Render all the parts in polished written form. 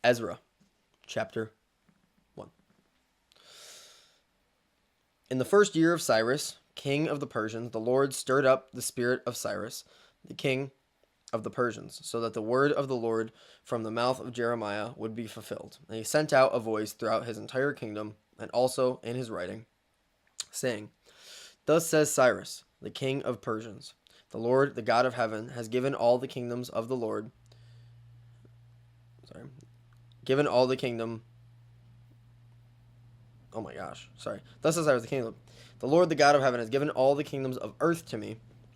Ezra, chapter 1. In the first year of Cyrus, king of the Persians, the Lord stirred up the spirit of Cyrus, the king of the Persians, so that the word of the Lord from the mouth of Jeremiah would be fulfilled. And he sent out a voice throughout his entire kingdom, and also in his writing, saying, Thus says Cyrus, the king of Persians, the Lord, the God of heaven, has given all the kingdoms of the Lord. Given all the kingdom. Oh my gosh. Thus says Cyrus, the king of the Lord, the God of heaven, has given all the kingdoms of earth to me,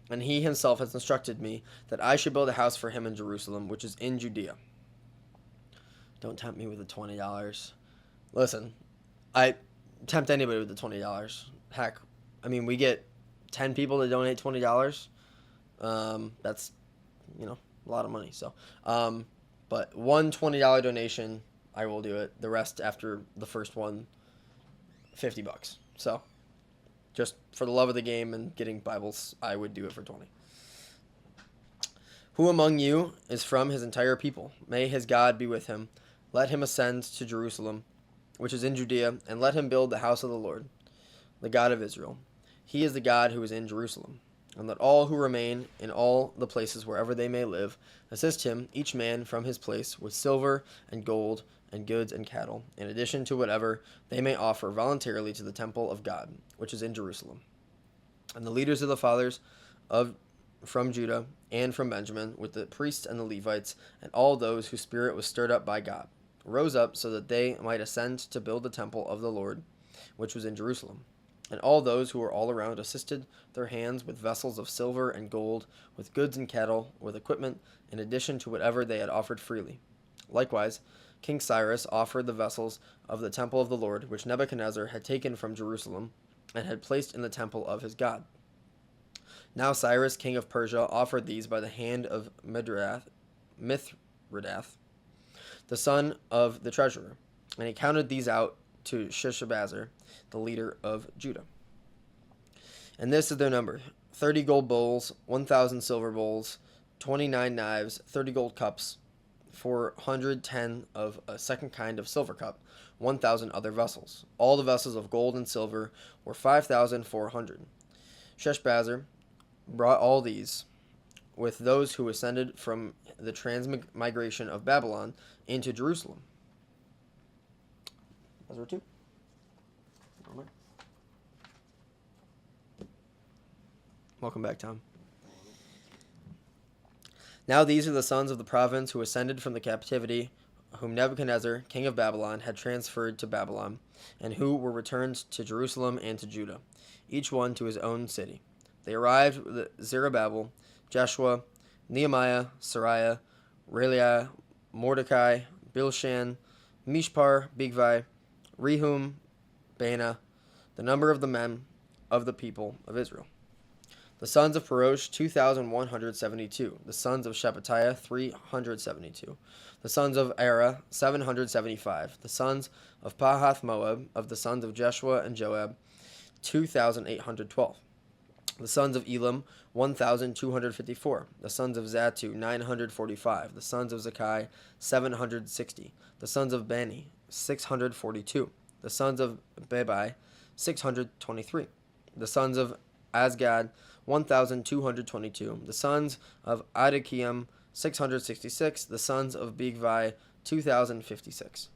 and he himself has instructed me that I should build a house for him in Jerusalem, which is in Judea. Don't tempt me with the $20. Listen, I tempt anybody with the $20. Heck, I mean, we get 10 people to donate $20. That's, a lot of money. So, but one $20 donation, I will do it. The rest after the first one, $50. So, just for the love of the game and getting Bibles, I would do it for 20. Who among you is from his entire people? May his God be with him. Let him ascend to Jerusalem, which is in Judea, and let him build the house of the Lord, the God of Israel. He is the God who is in Jerusalem. And let all who remain in all the places wherever they may live assist him, each man from his place, with silver and gold and goods and cattle, in addition to whatever they may offer voluntarily to the temple of God, which is in Jerusalem. And the leaders of the fathers from Judah and from Benjamin, with the priests and the Levites, and all those whose spirit was stirred up by God, rose up so that they might ascend to build the temple of the Lord, which was in Jerusalem. And all those who were all around assisted their hands with vessels of silver and gold, with goods and cattle, with equipment, in addition to whatever they had offered freely. Likewise, King Cyrus offered the vessels of the temple of the Lord, which Nebuchadnezzar had taken from Jerusalem, and had placed in the temple of his God. Now Cyrus, king of Persia, offered these by the hand of Mithridath, the son of the treasurer, and he counted these out to Sheshbazzar, the leader of Judah. And this is their number: 30 gold bowls, 1,000 silver bowls, 29 knives, 30 gold cups, 410 of a second kind of silver cup, 1,000 other vessels. All the vessels of gold and silver were 5,400. Sheshbazzar brought all these, with those who ascended from the transmigration of Babylon into Jerusalem. Ezra 2. Welcome back, Tom. Now these are the sons of the province who ascended from the captivity, whom Nebuchadnezzar, king of Babylon, had transferred to Babylon, and who were returned to Jerusalem and to Judah, each one to his own city. They arrived with Zerubbabel, Jeshua, Nehemiah, Sariah, Realiah, Mordecai, Bilshan, Mishpar, Bigvai, Rehum, Baanah, the number of the men of the people of Israel. The sons of Parosh, 2,172. The sons of Shephatiah, 372. The sons of Ara, 775. The sons of Pahath Moab, of the sons of Jeshua and Joab, 2,812. The sons of Elam, 1,254. The sons of Zatu, 945. The sons of Zakai, 760. The sons of Bani, 642. The sons of Bebai, 623. The sons of Azgad, 1,222. The sons of Adakiam, 666. The sons of Bigvai, 2,056.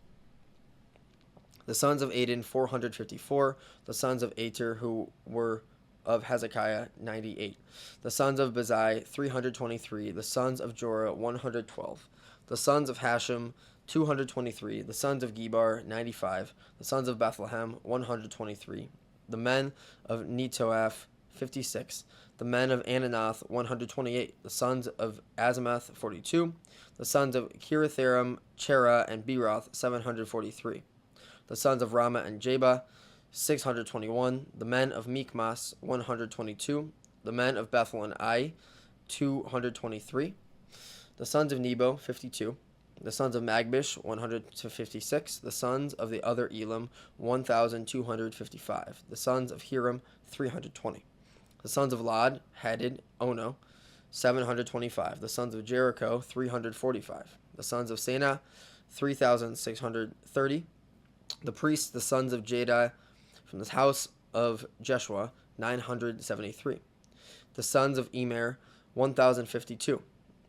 The sons of Aden, 454. The sons of Ater, who were of Hezekiah, 98. The sons of Bezai, 323. The sons of Jorah, 112. The sons of Hashem, 223. The sons of Gebar, 95. The sons of Bethlehem, 123. The men of Netoaph, 56. The men of Ananoth, 128. The sons of Azimath, 42. The sons of Kiritharim, Cherah, and Beeroth, 743. The sons of Ramah and Jeba, 621. The men of Mikmas, 122. The men of Bethel and Ai, 223. The sons of Nebo, 52. The sons of Magbish, 156. The sons of the other Elam, 1,255. The sons of Hiram, 320. The sons of Lod, Hadid, Ono, 725. The sons of Jericho, 345. The sons of Sena, 3,630. The priests, the sons of Jedi, from the house of Jeshua, 973. The sons of Emer, 1,052.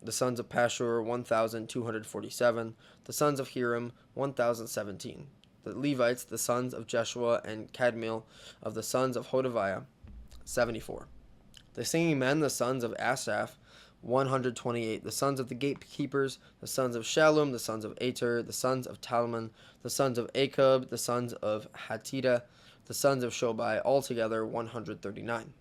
The sons of Pashur, 1,247. The sons of Hiram, 1,017. The Levites, the sons of Jeshua and Kadmiel, of the sons of Hodaviah, 74. The singing men, the sons of Asaph, 128. The sons of the gatekeepers, the sons of Shallum, the sons of Ater, the sons of Talmon, the sons of Akub, the sons of Hatita, the sons of Shobai, altogether 139.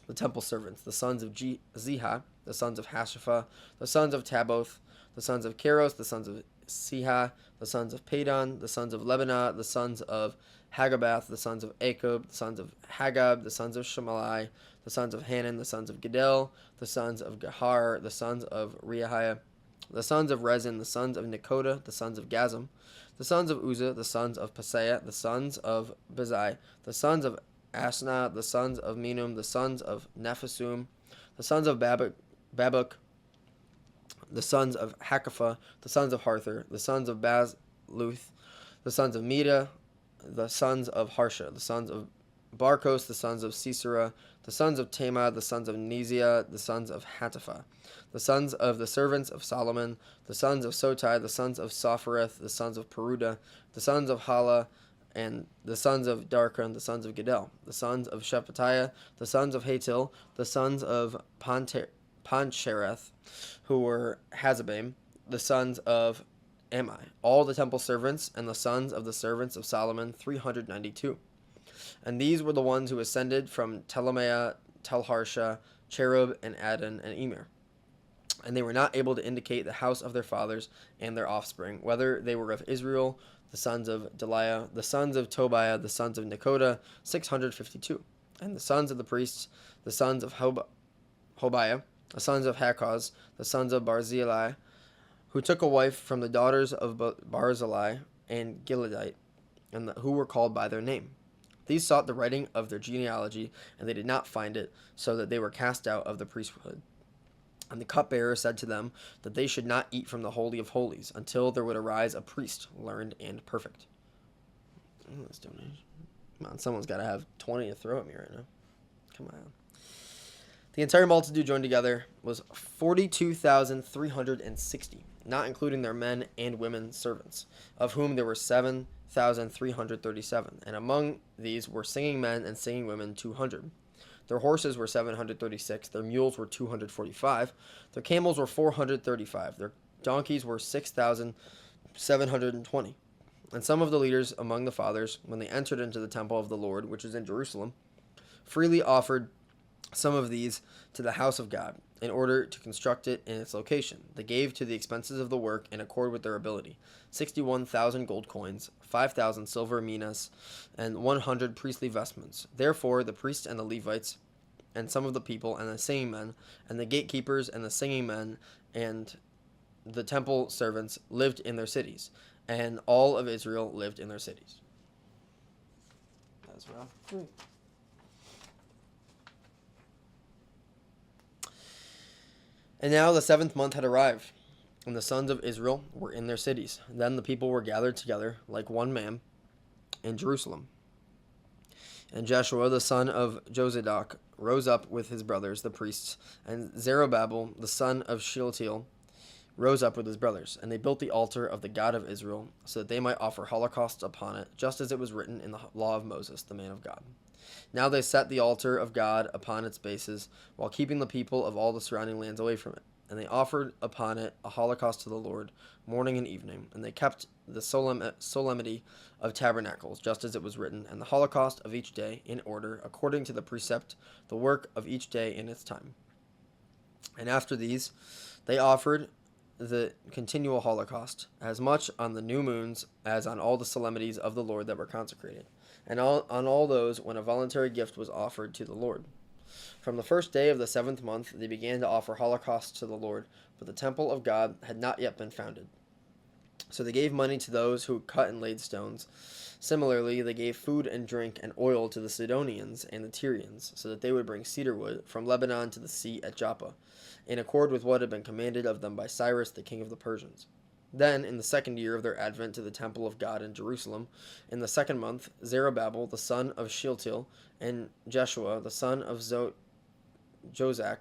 The temple servants, the sons of Ziha, the sons of Hashapha, the sons of Taboth, the sons of Keros, the sons of Siha, the sons of Padon, the sons of Lebanah, the sons of Hagabath, the sons of Akub, the sons of Hagab, the sons of Shemalai, the sons of Hanan, the sons of Gedel, the sons of Gahar, the sons of Reahiah, the sons of Rezin, the sons of Nekoda, the sons of Gazam, the sons of Uzzah, the sons of Paseah, the sons of Bezai, the sons of Asna, the sons of Minum, the sons of Nephasum, the sons of Babuk, the sons of Hakapha, the sons of Harther, the sons of Bazluth, the sons of Meda, the sons of Harsha, the sons of Barkos, the sons of Sisera, the sons of Tema, the sons of Neziah, the sons of Hatapha, the sons of the servants of Solomon, the sons of Sotai, the sons of Sophereth, the sons of Peruda, the sons of Hala, and the sons of Darkon, the sons of Gedel, the sons of Shephatiah, the sons of Hatil, the sons of Ponchereth, who were Hazabim, the sons of Amai, all the temple servants, and the sons of the servants of Solomon, 392. And these were the ones who ascended from Telemaiah, Telharsha, Cherub, and Adon, and Emer. And they were not able to indicate the house of their fathers and their offspring, whether they were of Israel, the sons of Deliah, the sons of Tobiah, the sons of Nekoda, 652. And the sons of the priests, the sons of Hobiah, the sons of Hakaz, the sons of Barzillai, who took a wife from the daughters of Barzillai and Gileadite, and who were called by their name. These sought the writing of their genealogy, and they did not find it, so that they were cast out of the priesthood. And the cupbearer said to them that they should not eat from the Holy of Holies until there would arise a priest, learned and perfect. Oh, this donation. Come on, someone's got to have 20 to throw at me right now. Come on. The entire multitude joined together was 42,360, not including their men and women servants, of whom there were 7,337, and among these were singing men and singing women 200. Their horses were 736, their mules were 245, their camels were 435, their donkeys were 6,720. And some of the leaders among the fathers, when they entered into the temple of the Lord, which is in Jerusalem, freely offered some of these to the house of God, in order to construct it in its location. They gave to the expenses of the work in accord with their ability 61,000 gold coins, 5,000 silver minas, and 100 priestly vestments. Therefore the priests and the Levites, and some of the people, and the singing men, and the gatekeepers, and the singing men, and the temple servants lived in their cities, and all of Israel lived in their cities. Ezra 3. And now the 7th month had arrived, and the sons of Israel were in their cities. Then the people were gathered together like one man in Jerusalem. And Jeshua, the son of Jozadak, rose up with his brothers, the priests, and Zerubbabel, the son of Shealtiel, rose up with his brothers. And they built the altar of the God of Israel, so that they might offer holocausts upon it, just as it was written in the law of Moses, the man of God. Now they set the altar of God upon its bases, while keeping the people of all the surrounding lands away from it. And they offered upon it a holocaust to the Lord, morning and evening. And they kept the solemnity of tabernacles, just as it was written, and the holocaust of each day in order, according to the precept, the work of each day in its time. And after these, they offered the continual holocaust, as much on the new moons as on all the solemnities of the Lord that were consecrated, and on all those when a voluntary gift was offered to the Lord. From the first day of the 7th month they began to offer holocausts to the Lord, but the temple of God had not yet been founded. So they gave money to those who cut and laid stones. Similarly, they gave food and drink and oil to the Sidonians and the Tyrians, so that they would bring cedar wood from Lebanon to the sea at Joppa, in accord with what had been commanded of them by Cyrus, the king of the Persians. Then, in the second year of their advent to the temple of God in Jerusalem, in the second month, Zerubbabel the son of Shealtiel, and Jeshua the son of Jozac,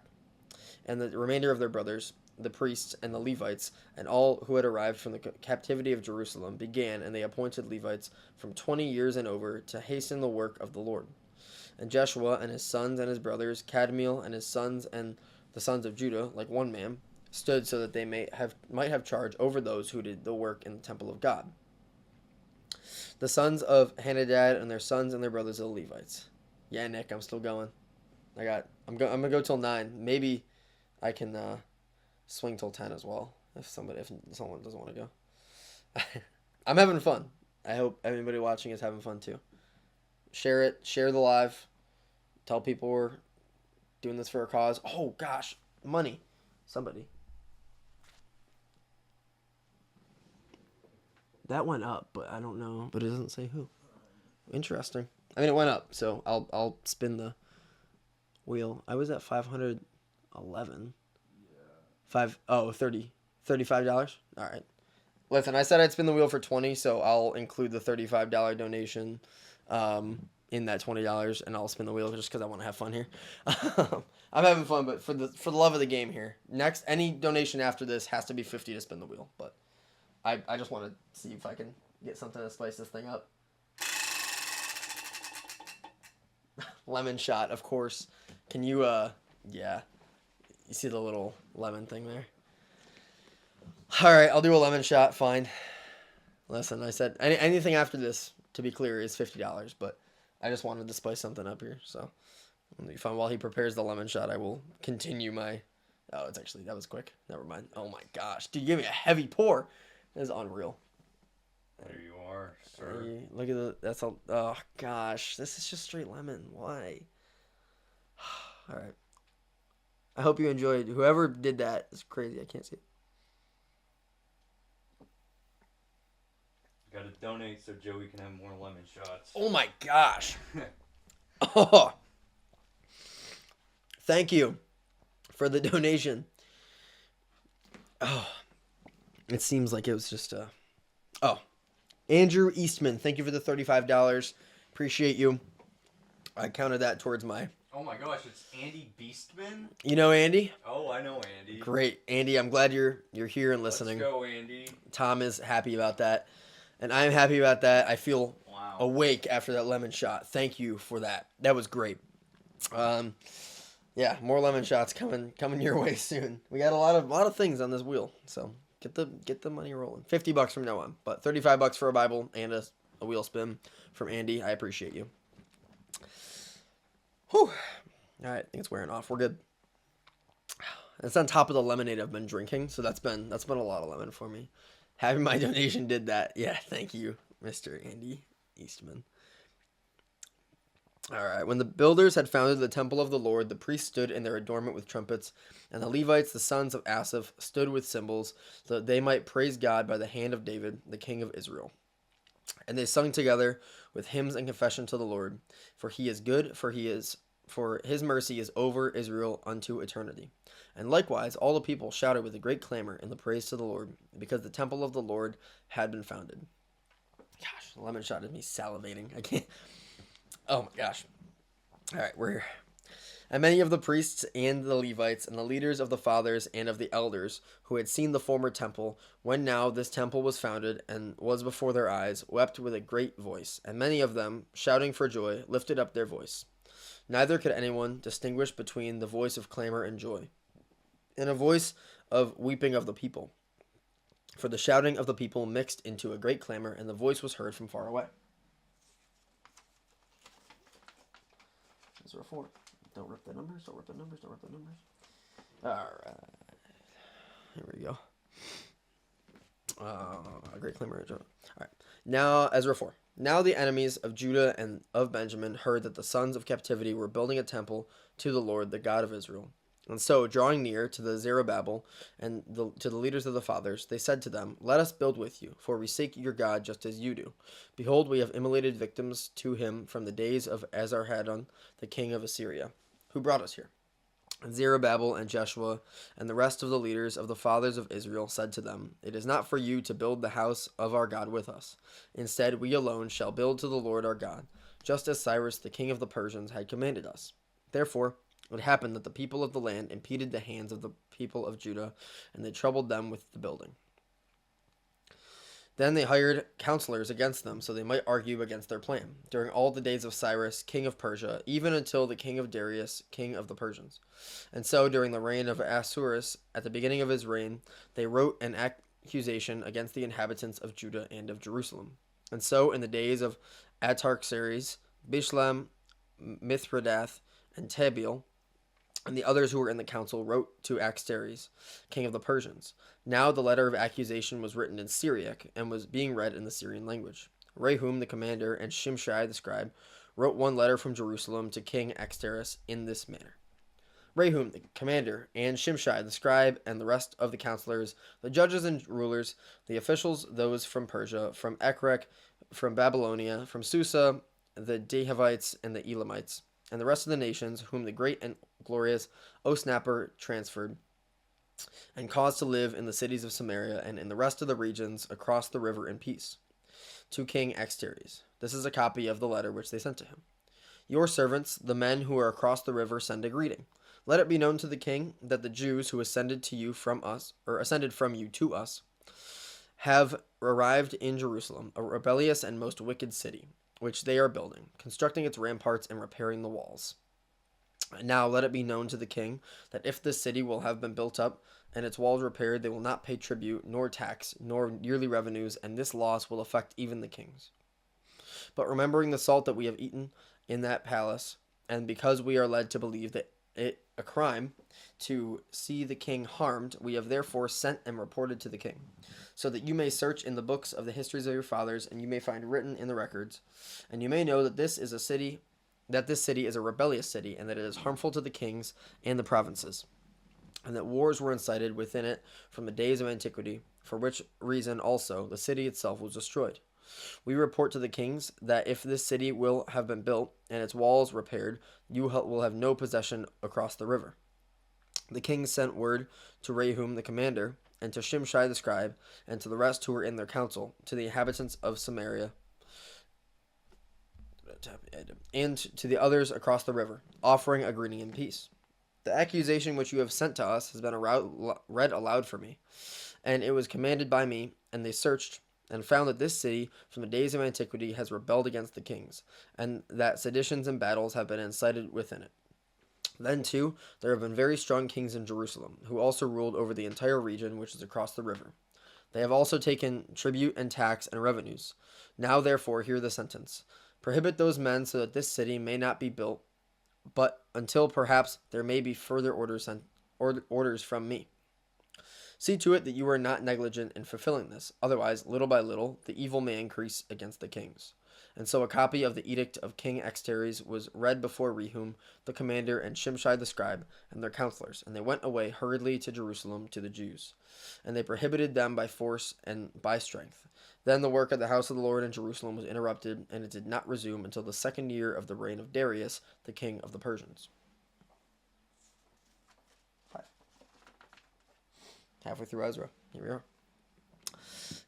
and the remainder of their brothers, the priests and the Levites, and all who had arrived from the captivity of Jerusalem, began, and they appointed Levites from 20 years and over to hasten the work of the Lord. And Jeshua and his sons and his brothers, Kadmiel and his sons and the sons of Judah, like one man, stood so that they might have charge over those who did the work in the temple of God. The sons of Hanadad and their sons and their brothers are the Levites. Yeah, Nick, I'm still going. I'm gonna go till 9. Maybe I can swing till 10 as well if someone doesn't want to go. I'm having fun. I hope everybody watching is having fun too. Share it. Share the live. Tell people we're doing this for a cause. Oh gosh, money. Somebody. That went up, but I don't know. But it doesn't say who. Interesting. I mean, it went up, so I'll spin the wheel. I was at 511. Yeah. $35. All right. Listen, I said I'd spin the wheel for 20, so I'll include the $35 donation in that $20, and I'll spin the wheel just because I want to have fun here. I'm having fun, but for the love of the game here. Next, any donation after this has to be 50 to spin the wheel, but I just want to see if I can get something to spice this thing up. Lemon shot, of course. Can you, yeah. You see the little lemon thing there? All right, I'll do a lemon shot, fine. Listen, I said anything after this, to be clear, is $50, but I just wanted to spice something up here, so it'll be fun. While he prepares the lemon shot, I will continue my... Oh, that was quick. Never mind. Oh my gosh. Dude, you gave me a heavy pour. That is unreal. There you are, sir. Look at that's all. Oh gosh, this is just straight lemon. Why? All right. I hope you enjoyed. Whoever did that is crazy. I can't see it. Gotta donate so Joey can have more lemon shots. Oh my gosh. Oh. Thank you for the donation. Oh. It seems like it was just Oh. Andrew Eastman, thank you for the $35. Appreciate you. I counted that towards my... Oh my gosh, it's Andy Beastman? You know Andy? Oh, I know Andy. Great. Andy, I'm glad you're here and listening. Let's go, Andy. Tom is happy about that. And I'm happy about that. I feel awake after that lemon shot. Thank you for that. That was great. Yeah, more lemon shots coming your way soon. We got a lot of things on this wheel, so get the money rolling. $50 from now on, but $35 for a Bible and a wheel spin from Andy. I appreciate you. Whew. All right, I think it's wearing off. We're good. It's on top of the lemonade I've been drinking, so that's been a lot of lemon for me. Having my donation did that. Yeah, thank you, Mr. Andy Eastman. All right. When the builders had founded the temple of the Lord, the priests stood in their adornment with trumpets, and the Levites, the sons of Asaph, stood with cymbals, so that they might praise God by the hand of David, the king of Israel. And they sung together with hymns and confession to the Lord, for he is good, for his mercy is over Israel unto eternity. And likewise, all the people shouted with a great clamor in the praise to the Lord, because the temple of the Lord had been founded. Gosh, the lemon shot is me salivating. I can't. Oh my gosh. All right, we're here. And many of the priests and the Levites and the leaders of the fathers and of the elders who had seen the former temple, when now this temple was founded and was before their eyes, wept with a great voice. And many of them, shouting for joy, lifted up their voice. Neither could anyone distinguish between the voice of clamor and joy, and a voice of weeping of the people. For the shouting of the people mixed into a great clamor, and the voice was heard from far away. Ezra 4. Don't rip the numbers, don't rip the numbers, don't rip the numbers. Alright. Here we go. A great clamor. Alright. Now, Ezra 4. Now the enemies of Judah and of Benjamin heard that the sons of captivity were building a temple to the Lord, the God of Israel. And so, drawing near to the Zerubbabel and to the leaders of the fathers, they said to them, Let us build with you, for we seek your God just as you do. Behold, we have immolated victims to him from the days of Esarhaddon, the king of Assyria, who brought us here. And Zerubbabel and Jeshua and the rest of the leaders of the fathers of Israel said to them, It is not for you to build the house of our God with us. Instead, we alone shall build to the Lord our God, just as Cyrus the king of the Persians had commanded us. Therefore, it happened that the people of the land impeded the hands of the people of Judah, and they troubled them with the building. Then they hired counselors against them, so they might argue against their plan, during all the days of Cyrus, king of Persia, even until the king of Darius, king of the Persians. And so, during the reign of Ahasuerus, at the beginning of his reign, they wrote an accusation against the inhabitants of Judah and of Jerusalem. And so, in the days of Artaxerxes, Bishlam, Mithridath, and Tabeel, and the others who were in the council wrote to Axteres, king of the Persians. Now the letter of accusation was written in Syriac and was being read in the Syrian language. Rehum the commander and Shimshai the scribe wrote one letter from Jerusalem to King Axteres in this manner. Rehum the commander and Shimshai the scribe and the rest of the counselors, the judges and rulers, the officials, those from Persia, from Ekron, from Babylonia, from Susa, the Dahavites and the Elamites, and the rest of the nations whom the great and glorious Osnapper transferred and caused to live in the cities of Samaria and in the rest of the regions across the river in peace. To King Axteres. This is a copy of the letter which they sent to him. Your servants, the men who are across the river, send a greeting. Let it be known to the king that the Jews who ascended to you from us, or ascended from you to us, have arrived in Jerusalem, a rebellious and most wicked city, which they are building, constructing its ramparts and repairing the walls. Now let it be known to the king that if this city will have been built up and its walls repaired, they will not pay tribute, nor tax, nor yearly revenues, and this loss will affect even the kings. But remembering the salt that we have eaten in that palace, and because we are led to believe that it a crime to see the king harmed, we have therefore sent and reported to the king, so that you may search in the books of the histories of your fathers, and you may find written in the records, and you may know that this city is a rebellious city, and that it is harmful to the kings and the provinces, and that wars were incited within it from the days of antiquity, for which reason also the city itself was destroyed. We report to the kings that if this city will have been built and its walls repaired, you will have no possession across the river. The kings sent word to Rehum the commander, and to Shimshai the scribe, and to the rest who were in their council, to the inhabitants of Samaria, and to the others across the river, offering a greeting in peace. The accusation which you have sent to us has been read aloud for me, and it was commanded by me, and they searched, and found that this city from the days of antiquity has rebelled against the kings, and that seditions and battles have been incited within it. Then, too, there have been very strong kings in Jerusalem, who also ruled over the entire region which is across the river. They have also taken tribute and tax and revenues. Now, therefore, hear the sentence. Prohibit those men so that this city may not be built, but until perhaps there may be further orders from me. See to it that you are not negligent in fulfilling this, otherwise, little by little, the evil may increase against the kings. And so a copy of the edict of King Axteres was read before Rehum, the commander, and Shimshai the scribe, and their counselors, and they went away hurriedly to Jerusalem to the Jews. And they prohibited them by force and by strength. Then the work of the house of the Lord in Jerusalem was interrupted, and it did not resume until the 2nd year of the reign of Darius, the king of the Persians. Halfway through Ezra. Here we are.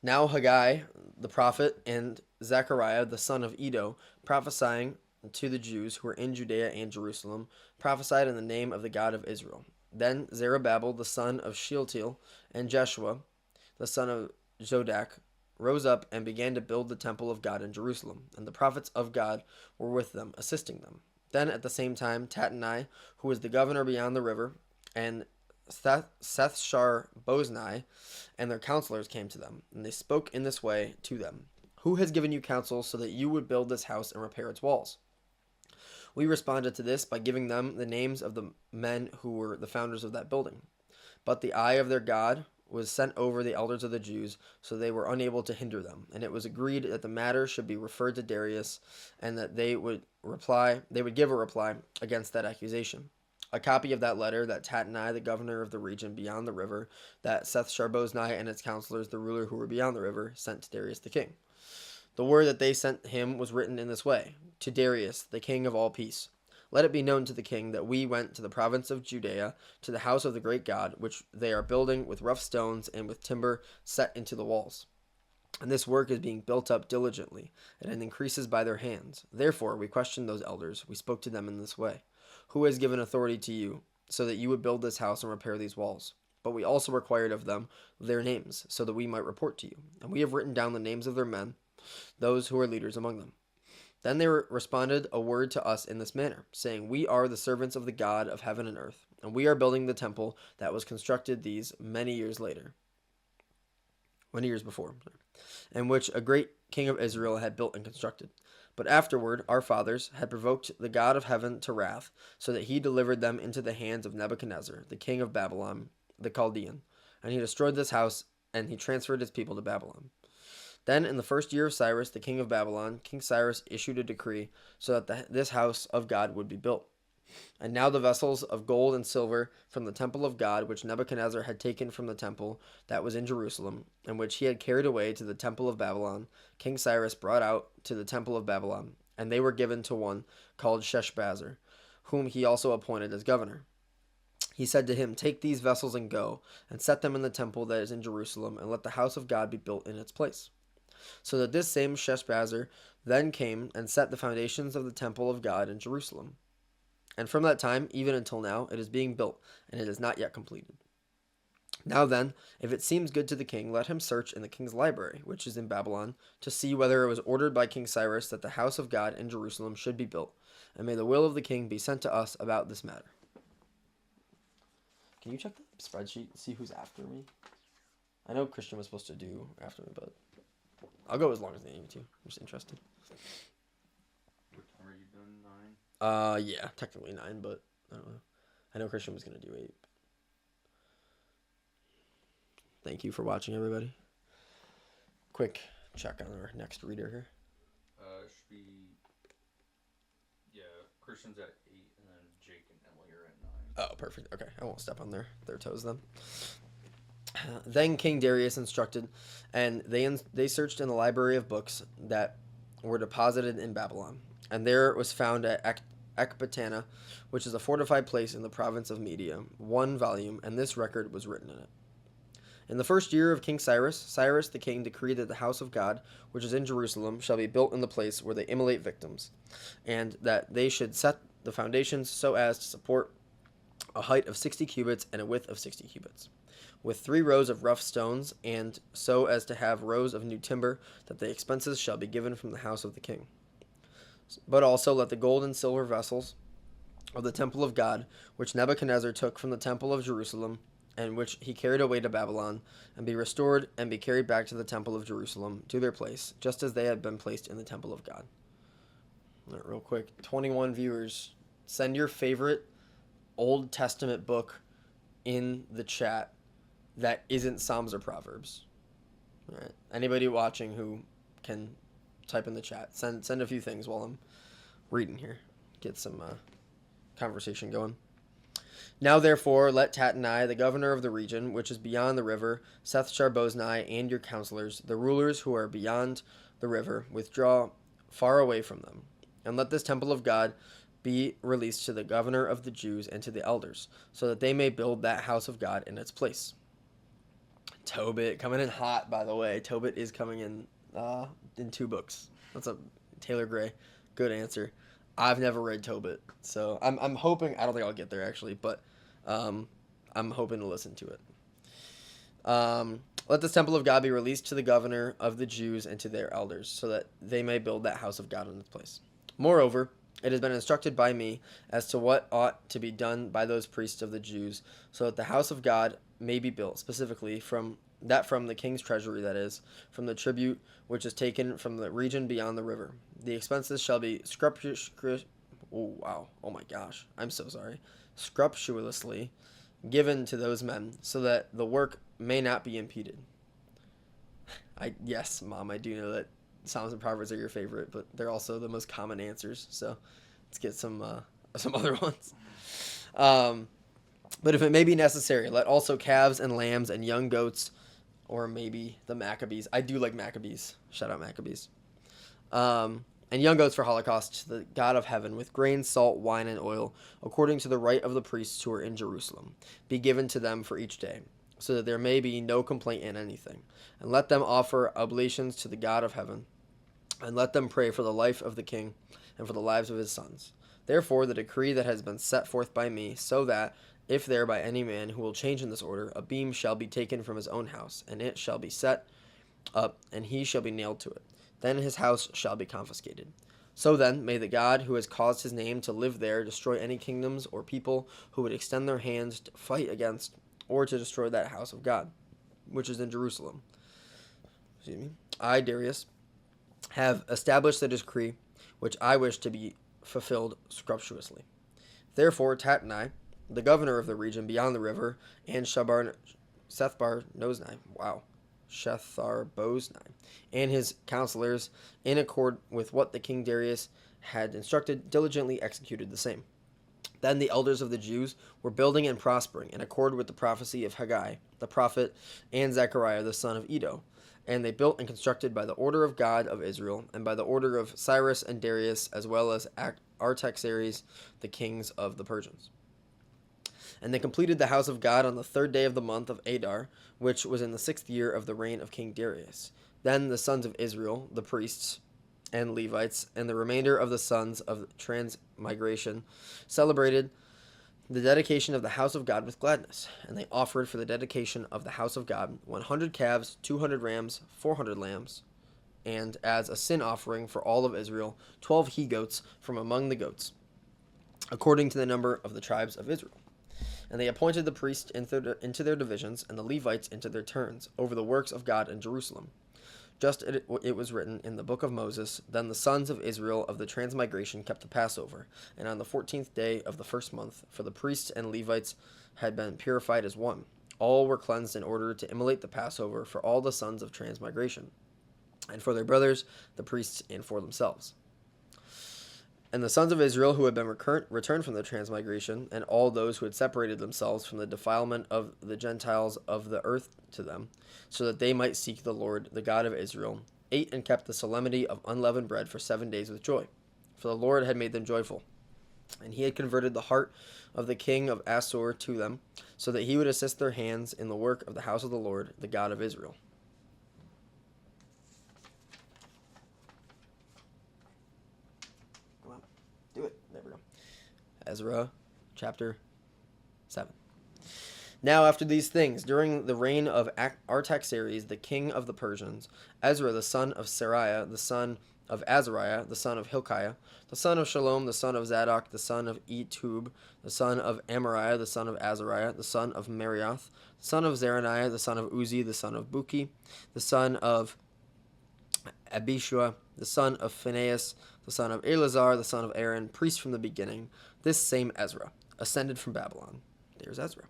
Now Haggai, the prophet, and Zechariah, the son of Iddo, prophesying to the Jews who were in Judea and Jerusalem, prophesied in the name of the God of Israel. Then Zerubbabel, the son of Shealtiel, and Jeshua, the son of Jodak, rose up and began to build the temple of God in Jerusalem, and the prophets of God were with them, assisting them. Then at the same time Tattenai, who was the governor beyond the river, and Shethshar-boznai and their counselors came to them, and they spoke in this way to them. Who has given you counsel so that you would build this house and repair its walls? We responded to this by giving them the names of the men who were the founders of that building. But the eye of their God was sent over the elders of the Jews, so they were unable to hinder them. And it was agreed that the matter should be referred to Darius, and that they would give a reply against that accusation. A copy of that letter that Tattenai, the governor of the region beyond the river, that Shethshar-boznai and its counselors, the ruler who were beyond the river, sent to Darius the king. The word that they sent him was written in this way: To Darius, the king of all peace. Let it be known to the king that we went to the province of Judea, to the house of the great God, which they are building with rough stones and with timber set into the walls. And this work is being built up diligently, and it increases by their hands. Therefore, we questioned those elders. We spoke to them in this way: Who has given authority to you, so that you would build this house and repair these walls? But we also required of them their names, so that we might report to you. And we have written down the names of their men, those who are leaders among them. Then they responded a word to us in this manner, saying, We are the servants of the God of heaven and earth, and we are building the temple that was constructed these many years before, and which a great king of Israel had built and constructed. But afterward, our fathers had provoked the God of heaven to wrath, so that he delivered them into the hands of Nebuchadnezzar, the king of Babylon, the Chaldean. And he destroyed this house, and he transferred his people to Babylon. Then, in the first year of Cyrus, the king of Babylon, King Cyrus issued a decree so that this house of God would be built. And now the vessels of gold and silver from the temple of God, which Nebuchadnezzar had taken from the temple that was in Jerusalem, and which he had carried away to the temple of Babylon, King Cyrus brought out to the temple of Babylon, and they were given to one called Sheshbazzar, whom he also appointed as governor. He said to him, Take these vessels and go, and set them in the temple that is in Jerusalem, and let the house of God be built in its place. So that this same Sheshbazzar then came and set the foundations of the temple of God in Jerusalem. And from that time, even until now, it is being built, and it is not yet completed. Now then, if it seems good to the king, let him search in the king's library, which is in Babylon, to see whether it was ordered by King Cyrus that the house of God in Jerusalem should be built. And may the will of the king be sent to us about this matter. Can you check the spreadsheet and see who's after me? I know Christian was supposed to do after me, but I'll go as long as they need me to. I'm just interested. What time are you done? 9? Yeah, technically 9, but I don't know. I know Christian was gonna do 8. Thank you for watching, everybody. Quick check on our next reader here. Should be. Yeah, Christian's at 8, and then Jake and Emily are at 9. Oh, perfect. Okay, I won't step on their toes then. Then King Darius instructed, and they searched in the library of books that were deposited in Babylon, and there was found at Ecbatana, which is a fortified place in the province of Media, 1 volume, and this record was written in it. In the first year of King Cyrus, Cyrus the king decreed that the house of God, which is in Jerusalem, shall be built in the place where they immolate victims, and that they should set the foundations so as to support a height of 60 cubits and a width of 60 cubits, with 3 rows of rough stones, and so as to have rows of new timber, that the expenses shall be given from the house of the king. But also let the gold and silver vessels of the temple of God, which Nebuchadnezzar took from the temple of Jerusalem, and which he carried away to Babylon, and be restored and be carried back to the temple of Jerusalem, to their place, just as they had been placed in the temple of God. All right, real quick, 21 viewers, send your favorite Old Testament book in the chat that isn't Psalms or Proverbs. All right, anybody watching who can type in the chat, send a few things while I'm reading here, get some conversation going. Now, therefore, let Tattenai, the governor of the region, which is beyond the river, Seth-Sharboznai, and your counselors, the rulers who are beyond the river, withdraw far away from them. And let this temple of God be released to the governor of the Jews and to the elders, so that they may build that house of God in its place. Tobit, coming in hot, by the way. Tobit is coming in 2 books. That's a Taylor Gray. Good answer. I've never read Tobit, so I'm hoping, I don't think I'll get there actually, but I'm hoping to listen to it. Let this temple of God be released to the governor of the Jews and to their elders, so that they may build that house of God in its place. Moreover, it has been instructed by me as to what ought to be done by those priests of the Jews, so that the house of God may be built, specifically from the king's treasury, that is, from the tribute which is taken from the region beyond the river. The expenses shall be scrupulously given to those men, so that the work may not be impeded. Yes, Mom, I do know that Psalms and Proverbs are your favorite, but they're also the most common answers, so let's get some other ones. But if it may be necessary, let also calves and lambs and young goats, or maybe the Maccabees. I do like Maccabees. Shout out Maccabees. and young goats for holocaust to the God of heaven, with grain, salt, wine, and oil, according to the right of the priests who are in Jerusalem, be given to them for each day, so that there may be no complaint in anything. And let them offer oblations to the God of heaven, and let them pray for the life of the king and for the lives of his sons. Therefore, the decree that has been set forth by me, so that, if there by any man who will change in this order, a beam shall be taken from his own house, and it shall be set up, and he shall be nailed to it, then his house shall be confiscated. So then, may the God who has caused his name to live there destroy any kingdoms or people who would extend their hands to fight against or to destroy that house of God, which is in Jerusalem. I, Darius, have established the decree which I wish to be fulfilled scrupulously. Therefore, Tatnai, the governor of the region beyond the river, and Shethar-Boznai, and his counselors, in accord with what the king Darius had instructed, diligently executed the same. Then the elders of the Jews were building and prospering, in accord with the prophecy of Haggai, the prophet, and Zechariah, the son of Iddo. And they built and constructed by the order of God of Israel, and by the order of Cyrus and Darius, as well as Artaxerxes, the kings of the Persians. And they completed the house of God on the 3rd day of the month of Adar, which was in the 6th year of the reign of King Darius. Then the sons of Israel, the priests and Levites, and the remainder of the sons of transmigration, celebrated the dedication of the house of God with gladness. And they offered for the dedication of the house of God 100 calves, 200 rams, 400 lambs, and as a sin offering for all of Israel, 12 he-goats from among the goats, according to the number of the tribes of Israel. And they appointed the priests into their divisions, and the Levites into their turns, over the works of God in Jerusalem. Just as it was written in the book of Moses, then the sons of Israel of the transmigration kept the Passover, and on the 14th day of the first month, for the priests and Levites had been purified as one. All were cleansed in order to immolate the Passover for all the sons of transmigration, and for their brothers, the priests, and for themselves. And the sons of Israel who had been returned from the transmigration, and all those who had separated themselves from the defilement of the Gentiles of the earth to them, so that they might seek the Lord, the God of Israel, ate and kept the solemnity of unleavened bread for 7 days with joy. For the Lord had made them joyful, and he had converted the heart of the king of Assur to them, so that he would assist their hands in the work of the house of the Lord, the God of Israel. Do it. There we go. Ezra chapter 7. Now after these things, during the reign of Artaxerxes, the king of the Persians, Ezra the son of Seraiah, the son of Azariah, the son of Hilkiah, the son of Shalom, the son of Zadok, the son of Etub, the son of Amariah, the son of Azariah, the son of Marioth, the son of Zeraniah, the son of Uzi, the son of Buki, the son of Abishua, the son of Phinehas, the son of Eleazar, the son of Aaron, priest from the beginning, this same Ezra, ascended from Babylon. There's Ezra.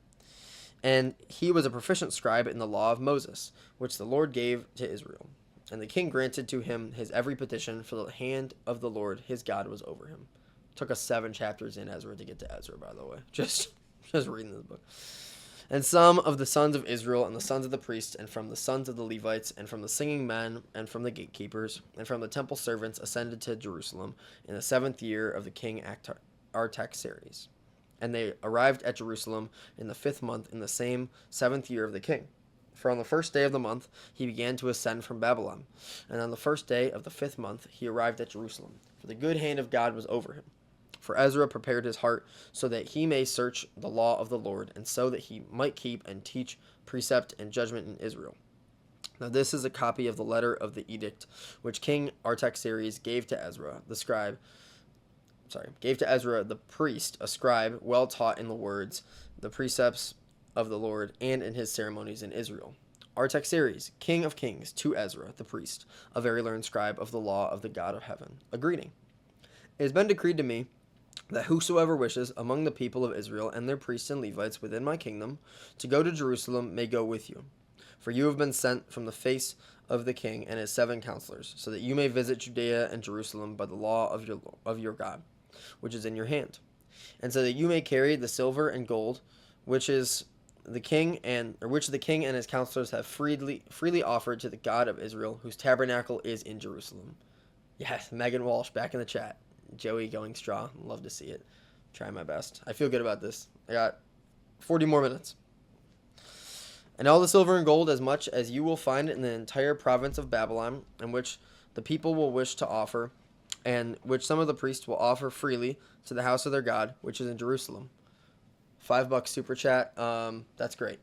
And he was a proficient scribe in the law of Moses, which the Lord gave to Israel. And the king granted to him his every petition, for the hand of the Lord his God was over him. Took us 7 chapters in Ezra to get to Ezra, by the way. Just reading this book. And some of the sons of Israel, and the sons of the priests, and from the sons of the Levites, and from the singing men, and from the gatekeepers, and from the temple servants, ascended to Jerusalem in the 7th year of the king Artaxerxes. And they arrived at Jerusalem in the 5th month, in the same 7th year of the king. For on the 1st day of the month he began to ascend from Babylon. And on the 1st day of the 5th month he arrived at Jerusalem. For the good hand of God was over him. For Ezra prepared his heart so that he may search the law of the Lord, and so that he might keep and teach precept and judgment in Israel. Now this is a copy of the letter of the edict which King Artaxerxes gave to Ezra the priest, a scribe, well taught in the words, the precepts of the Lord, and in his ceremonies in Israel. Artaxerxes, king of kings, to Ezra the priest, a very learned scribe of the law of the God of heaven, a greeting. It has been decreed to me that whosoever wishes among the people of Israel and their priests and Levites within my kingdom to go to Jerusalem may go with you. For you have been sent from the face of the king and his 7 counselors, so that you may visit Judea and Jerusalem by the law of your God, which is in your hand, and so that you may carry the silver and gold, which the king and his counselors have freely offered to the God of Israel, whose tabernacle is in Jerusalem. Yes, Megan Walsh back in the chat. Joey going straw. Love to see it. Try my best. I feel good about this. I got 40 more minutes. And all the silver and gold, as much as you will find in the entire province of Babylon, and which the people will wish to offer, and which some of the priests will offer freely to the house of their God, which is in Jerusalem. $5 super chat. That's great.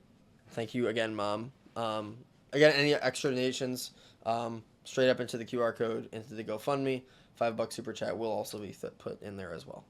Thank you again, Mom. Again, any extra donations, straight up into the QR code, into the GoFundMe. $5 super chat will also be put in there as well.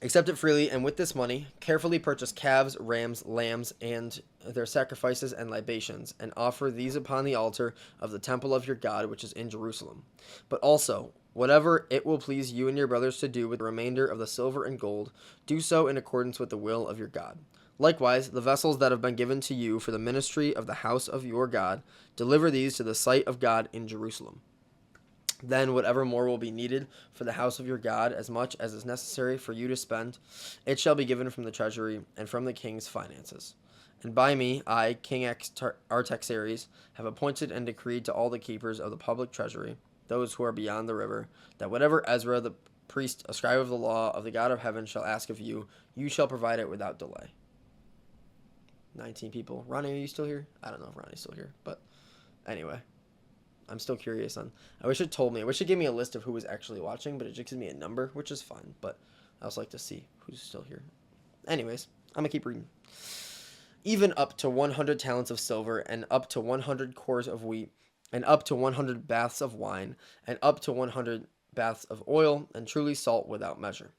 Accept it freely, and with this money, carefully purchase calves, rams, lambs, and their sacrifices and libations, and offer these upon the altar of the temple of your God, which is in Jerusalem. But also, whatever it will please you and your brothers to do with the remainder of the silver and gold, do so in accordance with the will of your God. Likewise, the vessels that have been given to you for the ministry of the house of your God, deliver these to the sight of God in Jerusalem. Then whatever more will be needed for the house of your God, as much as is necessary for you to spend, it shall be given from the treasury and from the king's finances. And by me, I, King Artaxerxes, have appointed and decreed to all the keepers of the public treasury, those who are beyond the river, that whatever Ezra the priest, a scribe of the law of the God of heaven, shall ask of you, you shall provide it without delay. 19 people. Ronnie, are you still here? I don't know if Ronnie's still here, but anyway. I'm still curious on. I wish it told me. I wish it gave me a list of who was actually watching, but it just gives me a number, which is fine. But I also like to see who's still here. Anyways, I'm gonna keep reading. Even up to 100 talents of silver, and up to 100 cores of wheat, and up to 100 baths of wine, and up to 100 baths of oil, and truly salt without measure.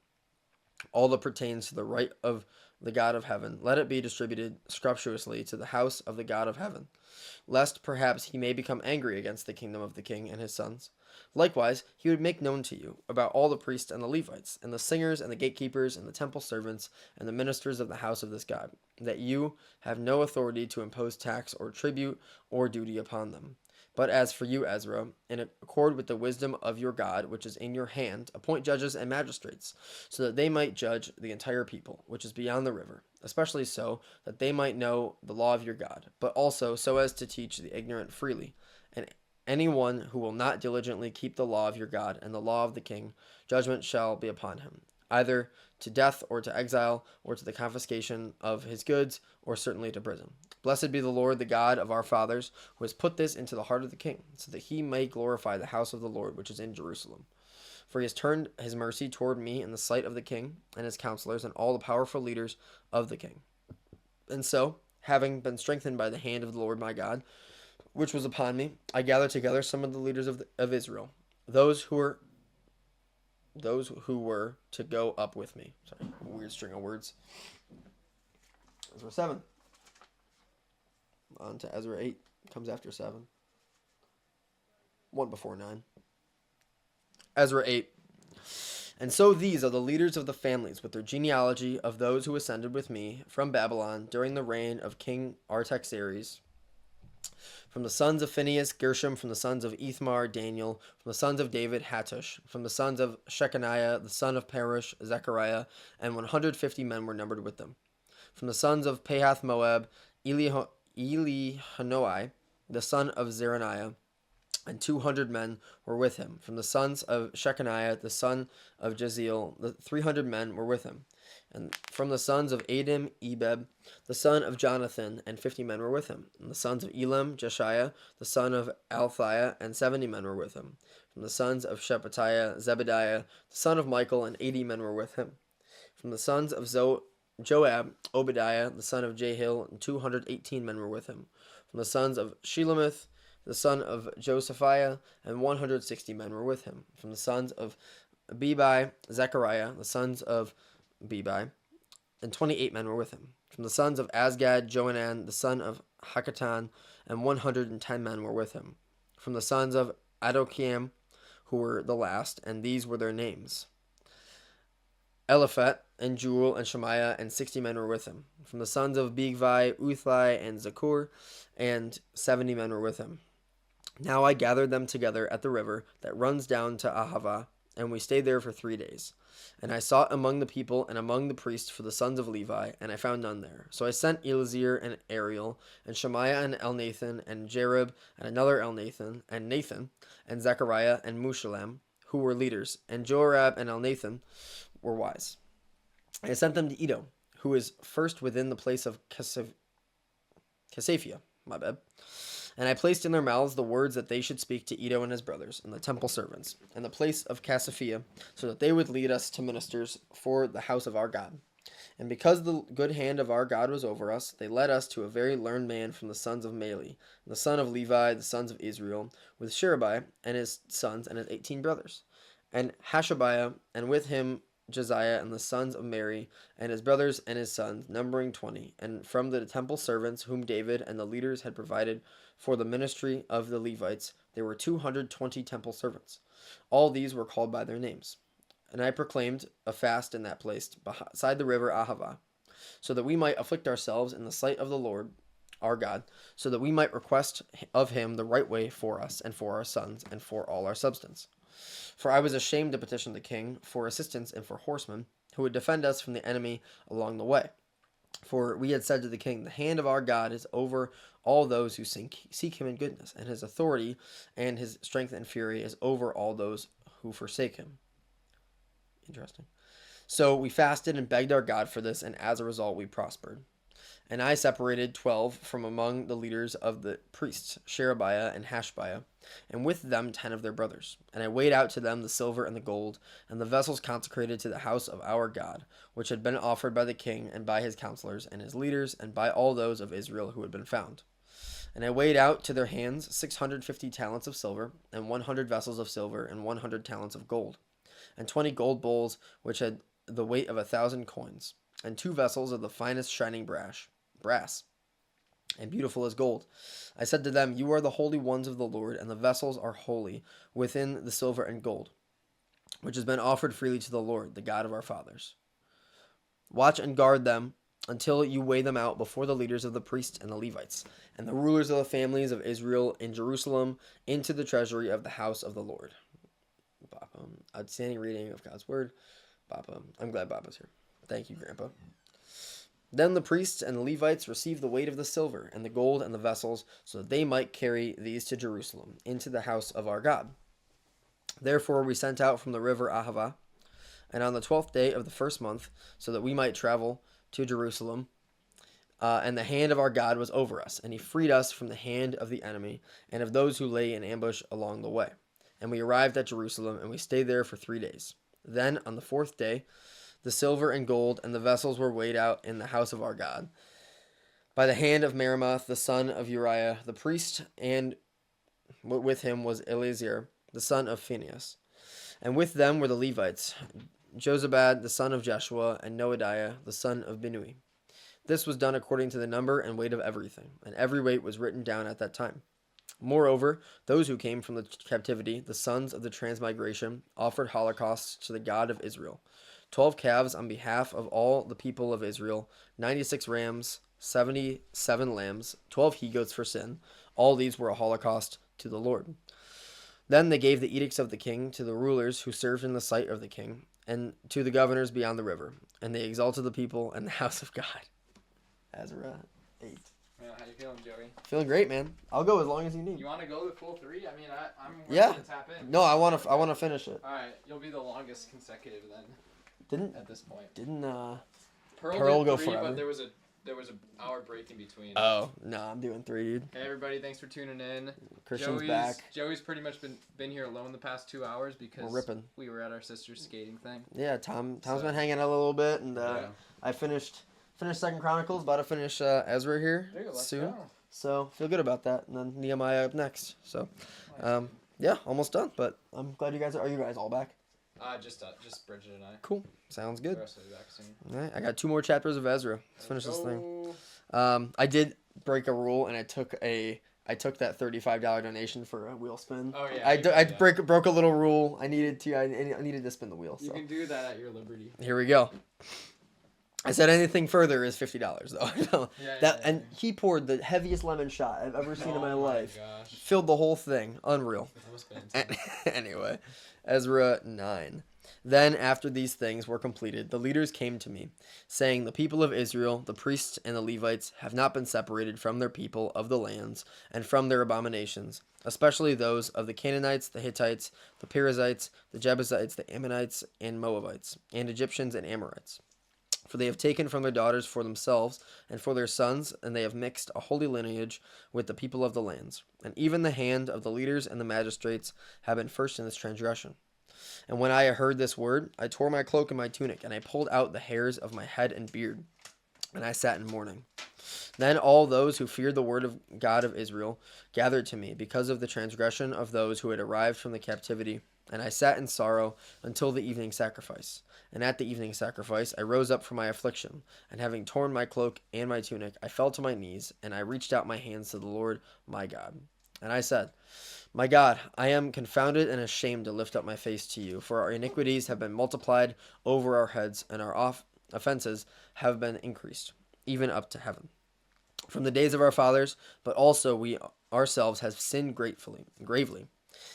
All that pertains to the right of the God of heaven, let it be distributed scrupulously to the house of the God of heaven, lest perhaps he may become angry against the kingdom of the king and his sons. Likewise, he would make known to you about all the priests and the Levites, and the singers and the gatekeepers and the temple servants and the ministers of the house of this God, that you have no authority to impose tax or tribute or duty upon them. But as for you, Ezra, in accord with the wisdom of your God, which is in your hand, appoint judges and magistrates, so that they might judge the entire people, which is beyond the river, especially so that they might know the law of your God, but also so as to teach the ignorant freely. And anyone who will not diligently keep the law of your God and the law of the king, judgment shall be upon him, either to death or to exile or to the confiscation of his goods or certainly to prison. Blessed be the Lord, the God of our fathers, who has put this into the heart of the king, so that he may glorify the house of the Lord, which is in Jerusalem. For he has turned his mercy toward me in the sight of the king and his counselors and all the powerful leaders of the king. And so, having been strengthened by the hand of the Lord my God, which was upon me, I gathered together some of the leaders of Israel, those who were to go up with me. Sorry, weird string of words. Ezra 7. On to Ezra 8. Comes after 7. 1 before 9. Ezra 8. And so these are the leaders of the families with their genealogy of those who ascended with me from Babylon during the reign of King Artaxerxes. From the sons of Phinehas, Gershom. From the sons of Ithmar, Daniel. From the sons of David, Hattush. From the sons of Shechaniah, the son of Perush, Zechariah. And 150 men were numbered with them. From the sons of Pahath Moab, Elihanoi, the son of Zeraniah, and 200 men were with him. From the sons of Shechaniah, the son of Jeziel, the 300 men were with him. And from the sons of Adam, Ebed, the son of Jonathan, and 50 men were with him. And the sons of Elam, Jeshiah, the son of Althaiah, and 70 men were with him. From the sons of Shephatiah, Zebediah, the son of Michael, and 80 men were with him. From the sons of Joab, Obadiah, the son of Jehiel, and 218 men were with him. From the sons of Shelomoth, the son of Josephiah, and 160 men were with him. From the sons of Bebai, Zechariah, the sons of Bebai, and 28 men were with him. From the sons of Azgad, Johanan, the son of Hakatan, and 110 men were with him. From the sons of Adokiam, who were the last, and these were their names: Eliphet, and Jewel, and Shemaiah, and 60 men were with him. From the sons of Bigvai, Uthai, and Zakur, and 70 men were with him. Now I gathered them together at the river that runs down to Ahava, and we stayed there for 3 days. And I sought among the people and among the priests for the sons of Levi, and I found none there. So I sent Elazar and Ariel, and Shemaiah and Elnathan, and Jerib, and another Elnathan, and Nathan, and Zechariah, and Mushallam, who were leaders, and Joarab and Elnathan were wise. I sent them to Edo, who is first within the place of Casaphia, and I placed in their mouths the words that they should speak to Edo and his brothers, and the temple servants, and the place of Casaphia, so that they would lead us to ministers for the house of our God. And because the good hand of our God was over us, they led us to a very learned man from the sons of Mali, the son of Levi, the sons of Israel, with Sherebiah and his sons and his 18 brothers, and Hashabiah, and with him Josiah and the sons of Mary, and his brothers and his sons, numbering 20, and from the temple servants whom David and the leaders had provided for the ministry of the Levites, there were 220 temple servants. All these were called by their names. And I proclaimed a fast in that place, beside the river Ahava, so that we might afflict ourselves in the sight of the Lord our God, so that we might request of him the right way for us, and for our sons, and for all our substance. For I was ashamed to petition the king for assistance and for horsemen, who would defend us from the enemy along the way. For we had said to the king, the hand of our God is over all those who seek him in goodness, and his authority and his strength and fury is over all those who forsake him. Interesting. So we fasted and begged our God for this, and as a result we prospered. And I separated 12 from among the leaders of the priests, Sherebiah and Hashabiah, and with them 10 of their brothers. And I weighed out to them the silver and the gold, and the vessels consecrated to the house of our God, which had been offered by the king, and by his counselors, and his leaders, and by all those of Israel who had been found. And I weighed out to their hands 650 talents of silver, and 100 vessels of silver, and 100 talents of gold, and 20 gold bowls, which had the weight of 1,000 coins, and 2 vessels of the finest shining brass, and beautiful as gold. I said to them, you are the holy ones of the Lord, and the vessels are holy within the silver and gold, which has been offered freely to the Lord, the God of our fathers. Watch and guard them until you weigh them out before the leaders of the priests and the Levites, and the rulers of the families of Israel in Jerusalem, into the treasury of the house of the Lord. Outstanding reading of God's word. I'm glad Bapa's here. Thank you, Grandpa. Then the priests and the Levites received the weight of the silver and the gold and the vessels, so that they might carry these to Jerusalem, into the house of our God. Therefore we sent out from the river Ahava, and on the 12th day of the first month, so that we might travel to Jerusalem. And the hand of our God was over us, and he freed us from the hand of the enemy, and of those who lay in ambush along the way. And we arrived at Jerusalem, and we stayed there for 3 days. Then, on the 4th day, the silver and gold and the vessels were weighed out in the house of our God by the hand of Meremoth, the son of Uriah, the priest, and with him was Eleazar, the son of Phinehas. And with them were the Levites, Jozabad, the son of Jeshua, and Noadiah, the son of Binnui. This was done according to the number and weight of everything, and every weight was written down at that time. Moreover, those who came from the captivity, the sons of the transmigration, offered holocausts to the God of Israel. 12 calves on behalf of all the people of Israel, 96 rams, 77 lambs, 12 he-goats for sin. All these were a holocaust to the Lord. Then they gave the edicts of the king to the rulers who served in the sight of the king, and to the governors beyond the river. And they exalted the people and the house of God. Ezra 8. Yeah, how you feeling, Joey? Feeling great, man. I'll go as long as you need. You want to go the full 3? I mean, I'm Yeah. ready to tap in. No, I want to finish it. All right, you'll be the longest consecutive then. At this point. Didn't Pearl go did 3, forever? but there was an hour break in between. Oh, no, I'm doing 3, dude. Hey everybody, thanks for tuning in. Christian's back. Joey's pretty much been here alone the past 2 hours because We're ripping. we were at our sister's skating thing. Yeah, Tom's been hanging out a little bit, and I finished Second Chronicles, about to finish Ezra here soon. Go. So feel good about that, and then Nehemiah up next. So, yeah, almost done. But I'm glad you guys are you guys all back? Just Bridget and I. Cool, sounds good. The rest will be back soon. All right, I got 2 more chapters of Ezra. Let's finish this thing. I did break a rule, and I took that $35 donation for a wheel spin. Oh yeah. I broke a little rule. I needed to spin the wheel. You So can do that at your liberty. here we go. I said anything further is $50 though. Yeah, And he poured the heaviest lemon shot I've ever seen in my life. Gosh. Filled the whole thing. Unreal. That must have been intense. Anyway, Ezra 9. Then, after these things were completed, the leaders came to me, saying, the people of Israel, the priests and the Levites, have not been separated from their people of the lands and from their abominations, especially those of the Canaanites, the Hittites, the Perizzites, the Jebusites, the Ammonites, and Moabites, and Egyptians and Amorites. For they have taken from their daughters for themselves and for their sons, and they have mixed a holy lineage with the people of the lands. And even the hand of the leaders and the magistrates have been first in this transgression. And when I heard this word, I tore my cloak and my tunic, and I pulled out the hairs of my head and beard, and I sat in mourning. Then all those who feared the word of God of Israel gathered to me because of the transgression of those who had arrived from the captivity, and I sat in sorrow until the evening sacrifice. And at the evening sacrifice I rose up from my affliction, and having torn my cloak and my tunic, I fell to my knees, and I reached out my hands to the Lord my God. And I said, my God, I am confounded and ashamed to lift up my face to you, for our iniquities have been multiplied over our heads, and our offenses have been increased, even up to heaven. From the days of our fathers, but also we ourselves have sinned gravely.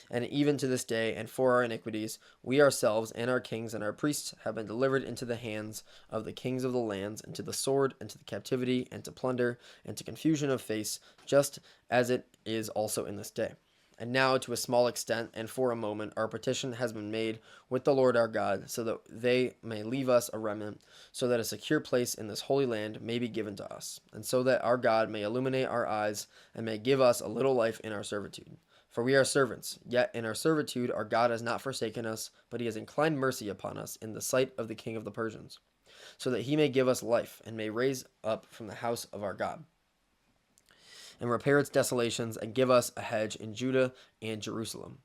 And even to this day, and for our iniquities, we ourselves and our kings and our priests have been delivered into the hands of the kings of the lands, and to the sword, and to the captivity, and to plunder, and to confusion of face, just as it is also in this day. And now, to a small extent, and for a moment, our petition has been made with the Lord our God, so that they may leave us a remnant, so that a secure place in this holy land may be given to us, and so that our God may illuminate our eyes, and may give us a little life in our servitude. For we are servants, yet in our servitude our God has not forsaken us, but he has inclined mercy upon us in the sight of the king of the Persians, so that he may give us life, and may raise up from the house of our God, and repair its desolations, and give us a hedge in Judah and Jerusalem.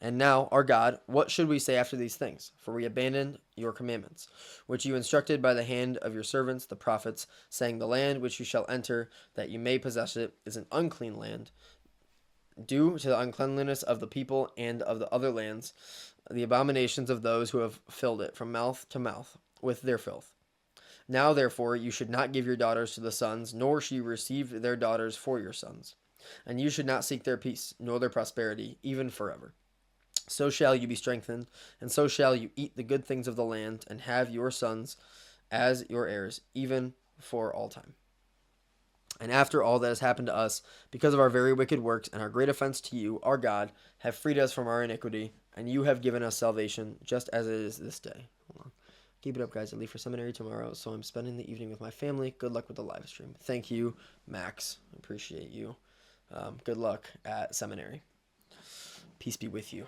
And now, our God, what should we say after these things? For we abandoned your commandments, which you instructed by the hand of your servants the prophets, saying, the land which you shall enter, that you may possess it, is an unclean land, due to the uncleanliness of the people and of the other lands, the abominations of those who have filled it from mouth to mouth with their filth. Now, therefore, you should not give your daughters to the sons, nor should you receive their daughters for your sons. And you should not seek their peace, nor their prosperity, even forever. So shall you be strengthened, and so shall you eat the good things of the land, and have your sons as your heirs, even for all time. And after all that has happened to us, because of our very wicked works and our great offense to you, our God, have freed us from our iniquity, and you have given us salvation, just as it is this day. Hold on. Keep it up, guys. I leave for seminary tomorrow, so I'm spending the evening with my family. Good luck with the live stream. Thank you, Max. Appreciate you. Good luck at seminary. Peace be with you.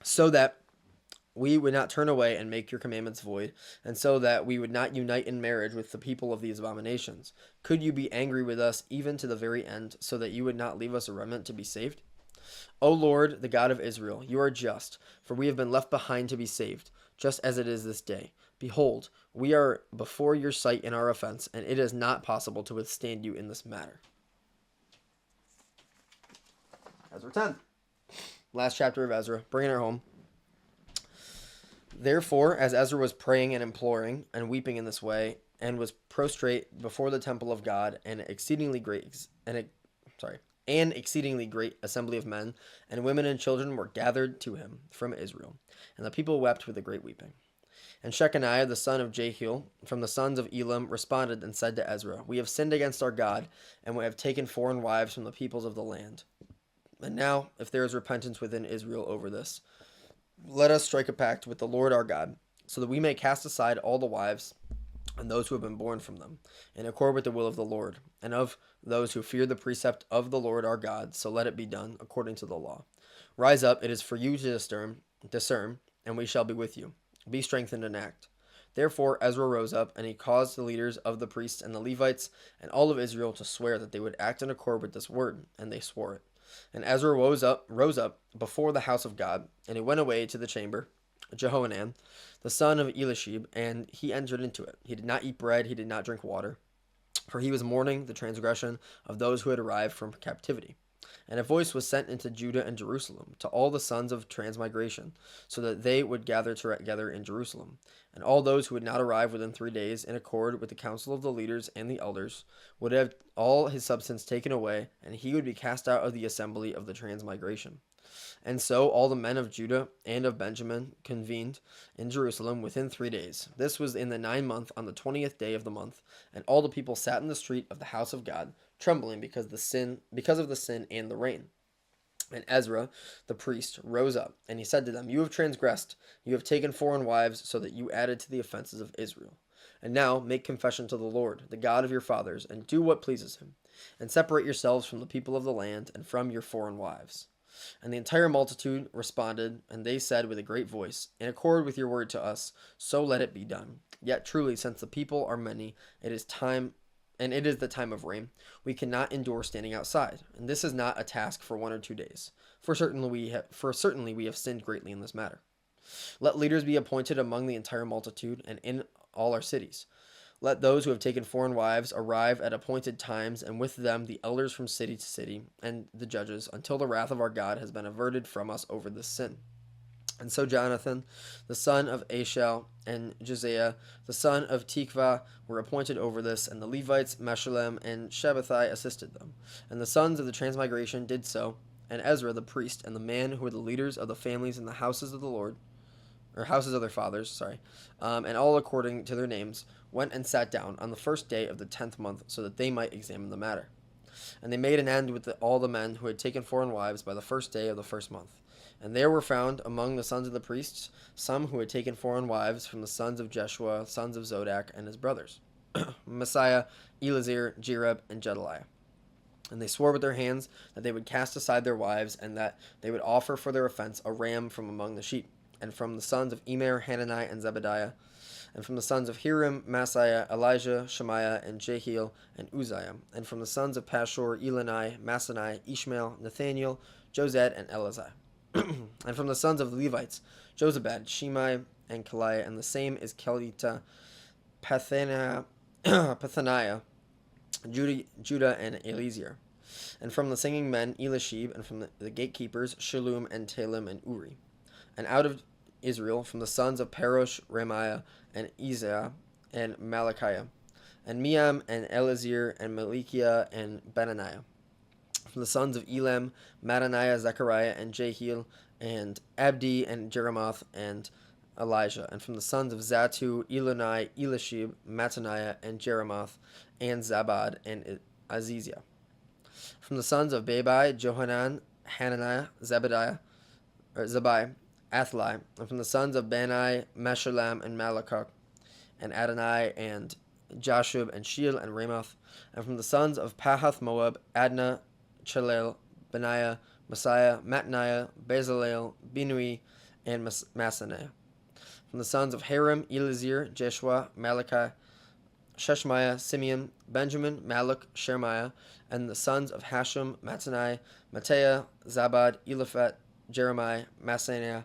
So that we would not turn away and make your commandments void, and so that we would not unite in marriage with the people of these abominations. Could you be angry with us even to the very end, so that you would not leave us a remnant to be saved? O Lord, the God of Israel, you are just, for we have been left behind to be saved, just as it is this day. Behold, we are before your sight in our offense, and it is not possible to withstand you in this matter. Ezra 10. Last chapter of Ezra, bringing her home. Therefore, as Ezra was praying and imploring and weeping in this way, and was prostrate before the temple of God, an exceedingly great assembly of men and women and children were gathered to him from Israel, and the people wept with a great weeping. And Shechaniah the son of Jehiel from the sons of Elam responded and said to Ezra, we have sinned against our God, and we have taken foreign wives from the peoples of the land. And now, if there is repentance within Israel over this, let us strike a pact with the Lord our God, so that we may cast aside all the wives and those who have been born from them, in accord with the will of the Lord, and of those who fear the precept of the Lord our God, so let it be done according to the law. Rise up, it is for you to discern, and we shall be with you. Be strengthened and act. Therefore Ezra rose up, and he caused the leaders of the priests and the Levites and all of Israel to swear that they would act in accord with this word, and they swore it. And Ezra rose up before the house of God, and he went away to the chamber, Jehohanan, the son of Elishib, and he entered into it. He did not eat bread, he did not drink water, for he was mourning the transgression of those who had arrived from captivity. And a voice was sent into Judah and Jerusalem to all the sons of transmigration, so that they would gather together in Jerusalem. And all those who would not arrive within 3 days, in accord with the counsel of the leaders and the elders, would have all his substance taken away, and he would be cast out of the assembly of the transmigration. And so all the men of Judah and of Benjamin convened in Jerusalem within 3 days. This was in the 9th month, on the 20th day of the month. And all the people sat in the street of the house of God, trembling because of the sin and the rain. And Ezra, the priest, rose up, and he said to them, "You have transgressed, you have taken foreign wives, so that you added to the offenses of Israel. And now make confession to the Lord, the God of your fathers, and do what pleases him, and separate yourselves from the people of the land and from your foreign wives." And the entire multitude responded, and they said with a great voice, "In accord with your word to us, so let it be done. Yet truly, since the people are many, it is the time of rain, we cannot endure standing outside. And this is not a task for 1 or 2 days, for certainly we have sinned greatly in this matter. Let leaders be appointed among the entire multitude and in all our cities. Let those who have taken foreign wives arrive at appointed times, and with them the elders from city to city, and the judges, until the wrath of our God has been averted from us over this sin." And so Jonathan, the son of Ashel, and Josiah, the son of Tikvah, were appointed over this, and the Levites, Meshullam, and Shabbathai assisted them. And the sons of the transmigration did so, and Ezra the priest, and the man who were the leaders of the families in the houses of the Lord, or houses of their fathers, and all according to their names, went and sat down on the first day of the 10th month, so that they might examine the matter. And they made an end with all the men who had taken foreign wives by the first day of the first month. And there were found among the sons of the priests some who had taken foreign wives from the sons of Jeshua, sons of Zodak, and his brothers, Messiah, Elazar, Jereb, and Jedaliah. And they swore with their hands that they would cast aside their wives, and that they would offer for their offense a ram from among the sheep. And from the sons of Emer, Hanani, and Zebediah, and from the sons of Hiram, Maaseiah, Elijah, Shemaiah, and Jehiel, and Uzziah, and from the sons of Pashur, Elani, Maasani, Ishmael, Nathaniel, Josed, and Elazai. And from the sons of the Levites, Jozabad, Shimei, and Kaliah, and the same is Kelita, Pathaniah, Judah, and Eliezer. And from the singing men, Elishib, and from the gatekeepers, Shallum, and Talem, and Uri. And out of Israel, from the sons of Parosh, Ramiah, and Isaiah, and Malachiah, and Miam, and Elazir, and Malikiah, and Benaniah. From the sons of Elam, Mattaniah, Zechariah, and Jehiel, and Abdi, and Jeremoth, and Elijah. And from the sons of Zatu, Eloni, Elishib, Mattaniah, and Jeremoth, and Zabad, and Aziziah. From the sons of Babai, Johanan, Hananiah, Zabai, Athli. And from the sons of Bani, Meshullam, and Malachok, and Adonai, and Jashub, and Sheil, and Ramoth. And from the sons of Pahath Moab, Adnah, Chalel, Benaiah, Messiah, Mattaniah, Bezalel, Binui, and Massaniah. From the sons of Harim, Elazir, Jeshua, Malachi, Sheshmiah, Simeon, Benjamin, Maluk, Shemaiah, and the sons of Hashum, Mattanai, Mattiah, Zabad, Eliphat, Jeremiah, Massaniah,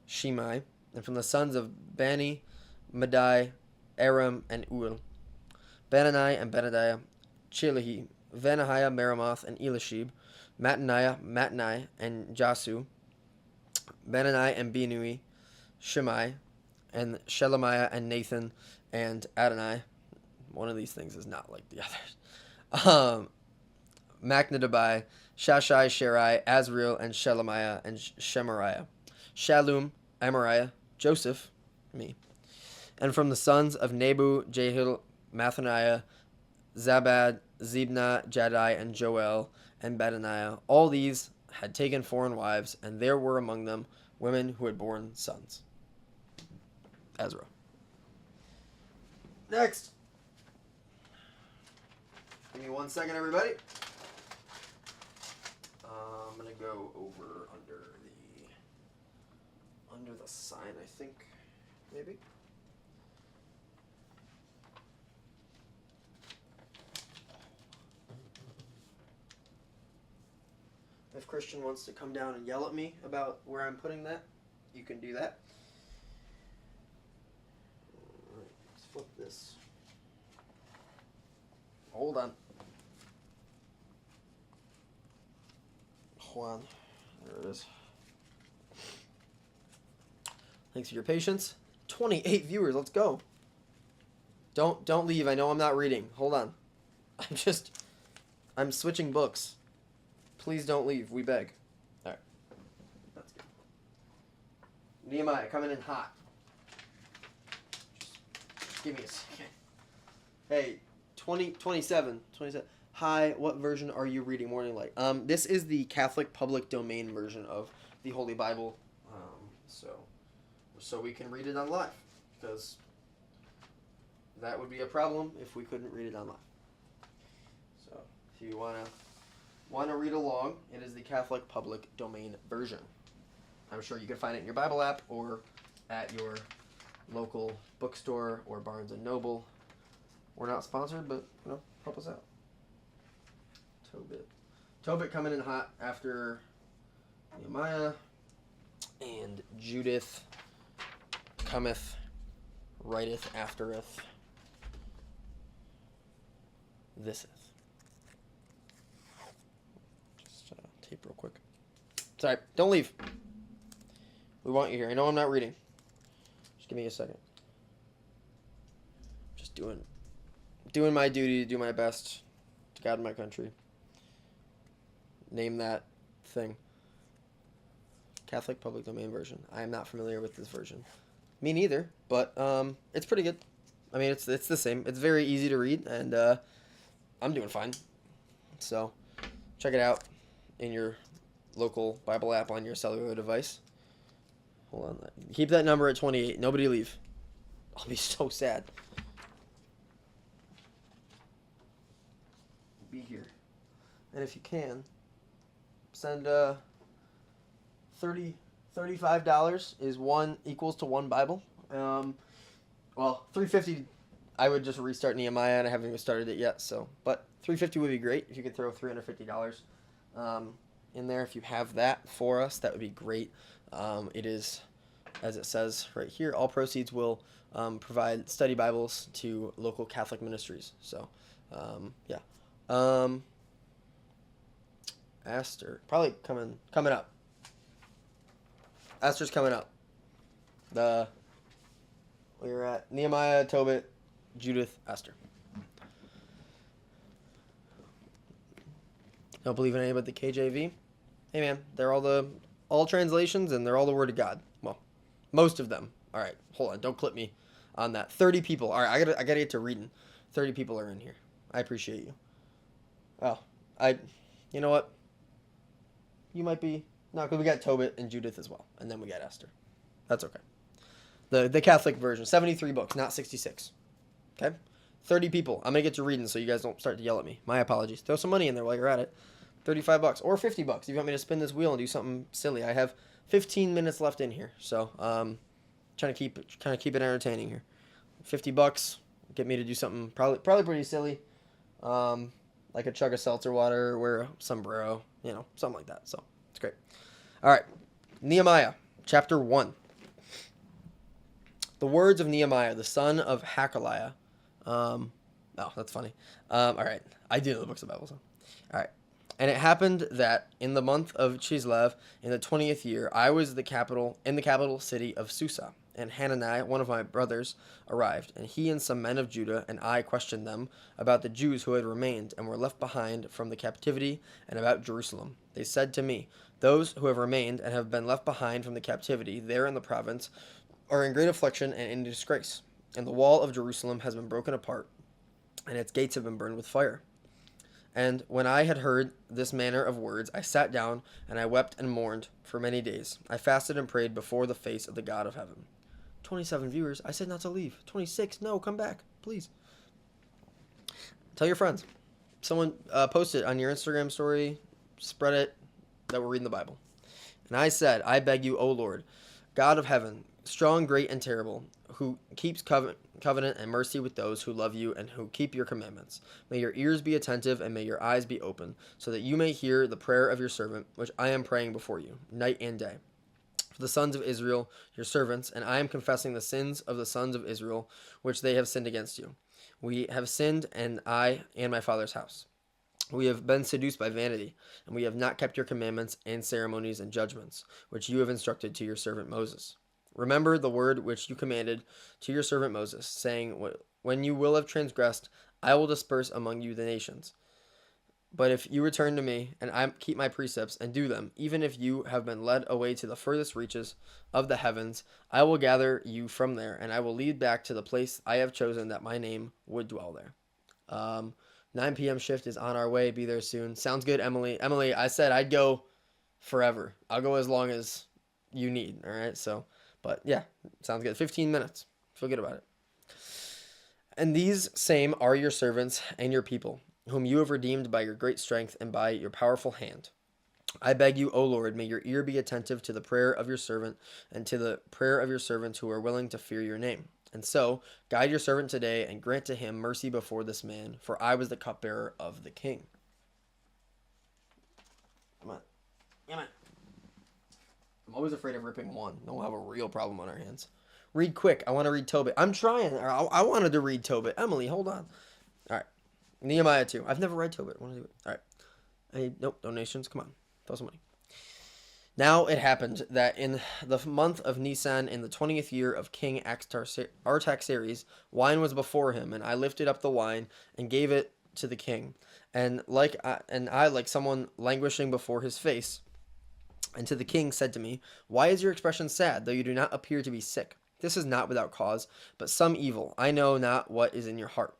Shimei. And from the sons of Bani, Madai, Aram, and Uel, Benani and Benadiah, Chilahi, Vanahiah, Meremoth, and Elishib, Mattanai, and Jasu, Benani and Binui, Shimei, and Shelemiah, and Nathan, and Adonai. One of these things is not like the others. Machnadabai, Shashai, Sherai, Azriel, and Shelemiah, and Shemariah, Shallum, Amariah, Joseph, me. And from the sons of Nebu, Jahil, Mathaniah, Zabad, Zibna, Jadai, and Joel, and Badaniah, all these had taken foreign wives, and there were among them women who had borne sons. Ezra. Next. Give me 1 second, everybody. I'm gonna go over under the sign, I think, maybe. If Christian wants to come down and yell at me about where I'm putting that, you can do that. Alright, let's flip this. Hold on. hold on. There it is. Thanks for your patience. 28 viewers. Let's go. Don't leave. I know I'm not reading. Hold on. I'm switching books. Please don't leave. We beg. All right. That's good. Nehemiah coming in hot. Just give me a second. Hey, 27. Hi, what version are you reading? Morning Light. This is the Catholic public domain version of the Holy Bible. So we can read it on live, because that would be a problem if we couldn't read it on live. So if you wanna read along, it is the Catholic public domain version. I'm sure you can find it in your Bible app or at your local bookstore or Barnes and Noble. We're not sponsored, but help us out. Tobit coming in hot after Nehemiah, and Judith cometh, writeth aftereth, thiseth. Just tape real quick. Sorry, don't leave. We want you here. I know I'm not reading. Just give me a second. Just doing my duty to do my best to God and my country. Name that thing. Catholic public domain version. I am not familiar with this version. Me neither, but it's pretty good. I mean, it's the same. It's very easy to read, and I'm doing fine. So check it out in your local Bible app on your cellular device. Hold on. Keep that number at 28. Nobody leave. I'll be so sad. Be here. And if you can, send $35 equals to one Bible. Well, $350. I would just restart Nehemiah, and I haven't even started it yet. So, but $350 would be great if you could throw $350 in there. If you have that for us, that would be great. It is, as it says right here, all proceeds will provide study Bibles to local Catholic ministries. So, yeah. Esther probably coming up. Esther's coming up. We're at Nehemiah, Tobit, Judith, Esther. Don't believe in any but the KJV. Hey man, they're all translations, and they're all the Word of God. Well, most of them. All right, hold on, don't clip me on that. 30 people. All right, I gotta get to reading. 30 people are in here. I appreciate you. Oh, you know what? You might be. No, because we got Tobit and Judith as well. And then we got Esther. That's okay. The Catholic version. 73 books, not 66. Okay? 30 people. I'm going to get to reading so you guys don't start to yell at me. My apologies. Throw some money in there while you're at it. $35 or $50 if you want me to spin this wheel and do something silly. I have 15 minutes left in here. So, trying to keep it entertaining here. $50. Get me to do something probably pretty silly. Like a chug of seltzer water, wear a sombrero, something like that. So it's great. All right, Nehemiah, chapter 1. The words of Nehemiah, the son of Hakaliah. Oh, that's funny. All right, I do know the books of the Bible. So. All right. And it happened that in the month of Chislev, in the 20th year, I was in the capital city of Susa. And Hanani, one of my brothers, arrived, and he and some men of Judah and I questioned them about the Jews who had remained and were left behind from the captivity, and about Jerusalem. They said to me, "Those who have remained and have been left behind from the captivity there in the province are in great affliction and in disgrace, and the wall of Jerusalem has been broken apart, and its gates have been burned with fire." And when I had heard this manner of words, I sat down, and I wept and mourned for many days. I fasted and prayed before the face of the God of heaven. 27 viewers. I said not to leave. 26. No, come back, please. Tell your friends. Someone post it on your Instagram story. Spread it that we're reading the Bible. And I said, I beg you, O Lord, God of heaven, strong, great, and terrible, who keeps covenant and mercy with those who love you and who keep your commandments. May your ears be attentive and may your eyes be open, so that you may hear the prayer of your servant, which I am praying before you, night and day. For the sons of Israel, your servants, and I am confessing the sins of the sons of Israel, which they have sinned against you. We have sinned, and I and my father's house. We have been seduced by vanity, and we have not kept your commandments and ceremonies and judgments, which you have instructed to your servant Moses. Remember the word which you commanded to your servant Moses, saying, when you will have transgressed, I will disperse among you the nations. But if you return to me, and I keep my precepts and do them, even if you have been led away to the furthest reaches of the heavens, I will gather you from there, and I will lead back to the place I have chosen that my name would dwell there. 9 p.m. shift is on our way. Be there soon. Sounds good, Emily. Emily, I said I'd go forever. I'll go as long as you need. All right. So, but yeah, sounds good. 15 minutes. Feel good about it. And these same are your servants and your people, whom you have redeemed by your great strength and by your powerful hand. I beg you, O Lord, may your ear be attentive to the prayer of your servant and to the prayer of your servants who are willing to fear your name. And so, guide your servant today and grant to him mercy before this man, for I was the cupbearer of the king. Come on. Come on. I'm always afraid of ripping one. Then we'll have a real problem on our hands. Read quick. I want to read Tobit. I'm trying. I wanted to read Tobit. Emily, hold on. All right. Nehemiah 2. I've never read Tobit. I want to do it. All right. Nope. Donations. Come on. Throw some money. Now it happened that in the month of Nisan, in the 20th year of King Artaxerxes, wine was before him, and I lifted up the wine and gave it to the king. And I, like someone languishing before his face, and to the king said to me, why is your expression sad, though you do not appear to be sick? This is not without cause, but some evil. I know not what is in your heart.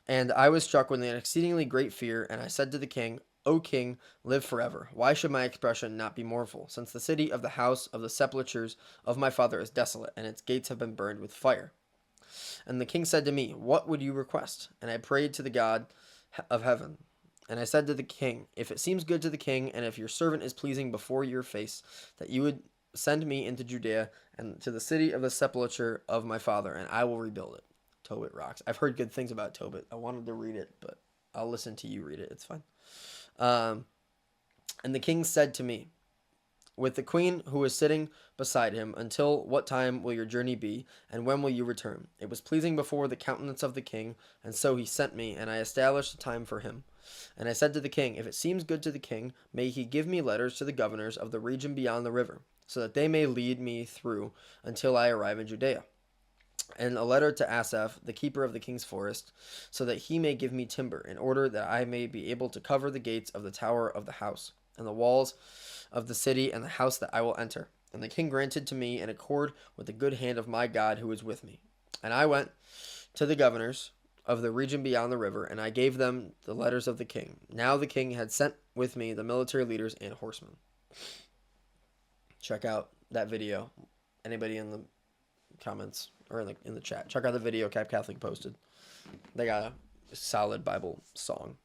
And I was struck with an exceedingly great fear, and I said to the king, O king, live forever. Why should my expression not be mournful, since the city of the house of the sepulchres of my father is desolate, and its gates have been burned with fire? And the king said to me, what would you request? And I prayed to the God of heaven. And I said to the king, if it seems good to the king, and if your servant is pleasing before your face, that you would send me into Judea and to the city of the sepulchre of my father, and I will rebuild it. Tobit rocks. I've heard good things about Tobit. I wanted to read it, but I'll listen to you read it. It's fine. And the king said to me, with the queen who was sitting beside him, until what time will your journey be, and when will you return? It was pleasing before the countenance of the king, and so he sent me, and I established a time for him. And I said to the king, if it seems good to the king, may he give me letters to the governors of the region beyond the river, so that they may lead me through until I arrive in Judea. And a letter to Asaph, the keeper of the king's forest, so that he may give me timber, in order that I may be able to cover the gates of the tower of the house, and the walls of the city, and the house that I will enter. And the king granted to me in accord with the good hand of my God who is with me. And I went to the governors of the region beyond the river, and I gave them the letters of the king. Now the king had sent with me the military leaders and horsemen. Check out that video. Anybody in the comments or in the chat, check out the video Cap Catholic posted. They got a solid Bible song.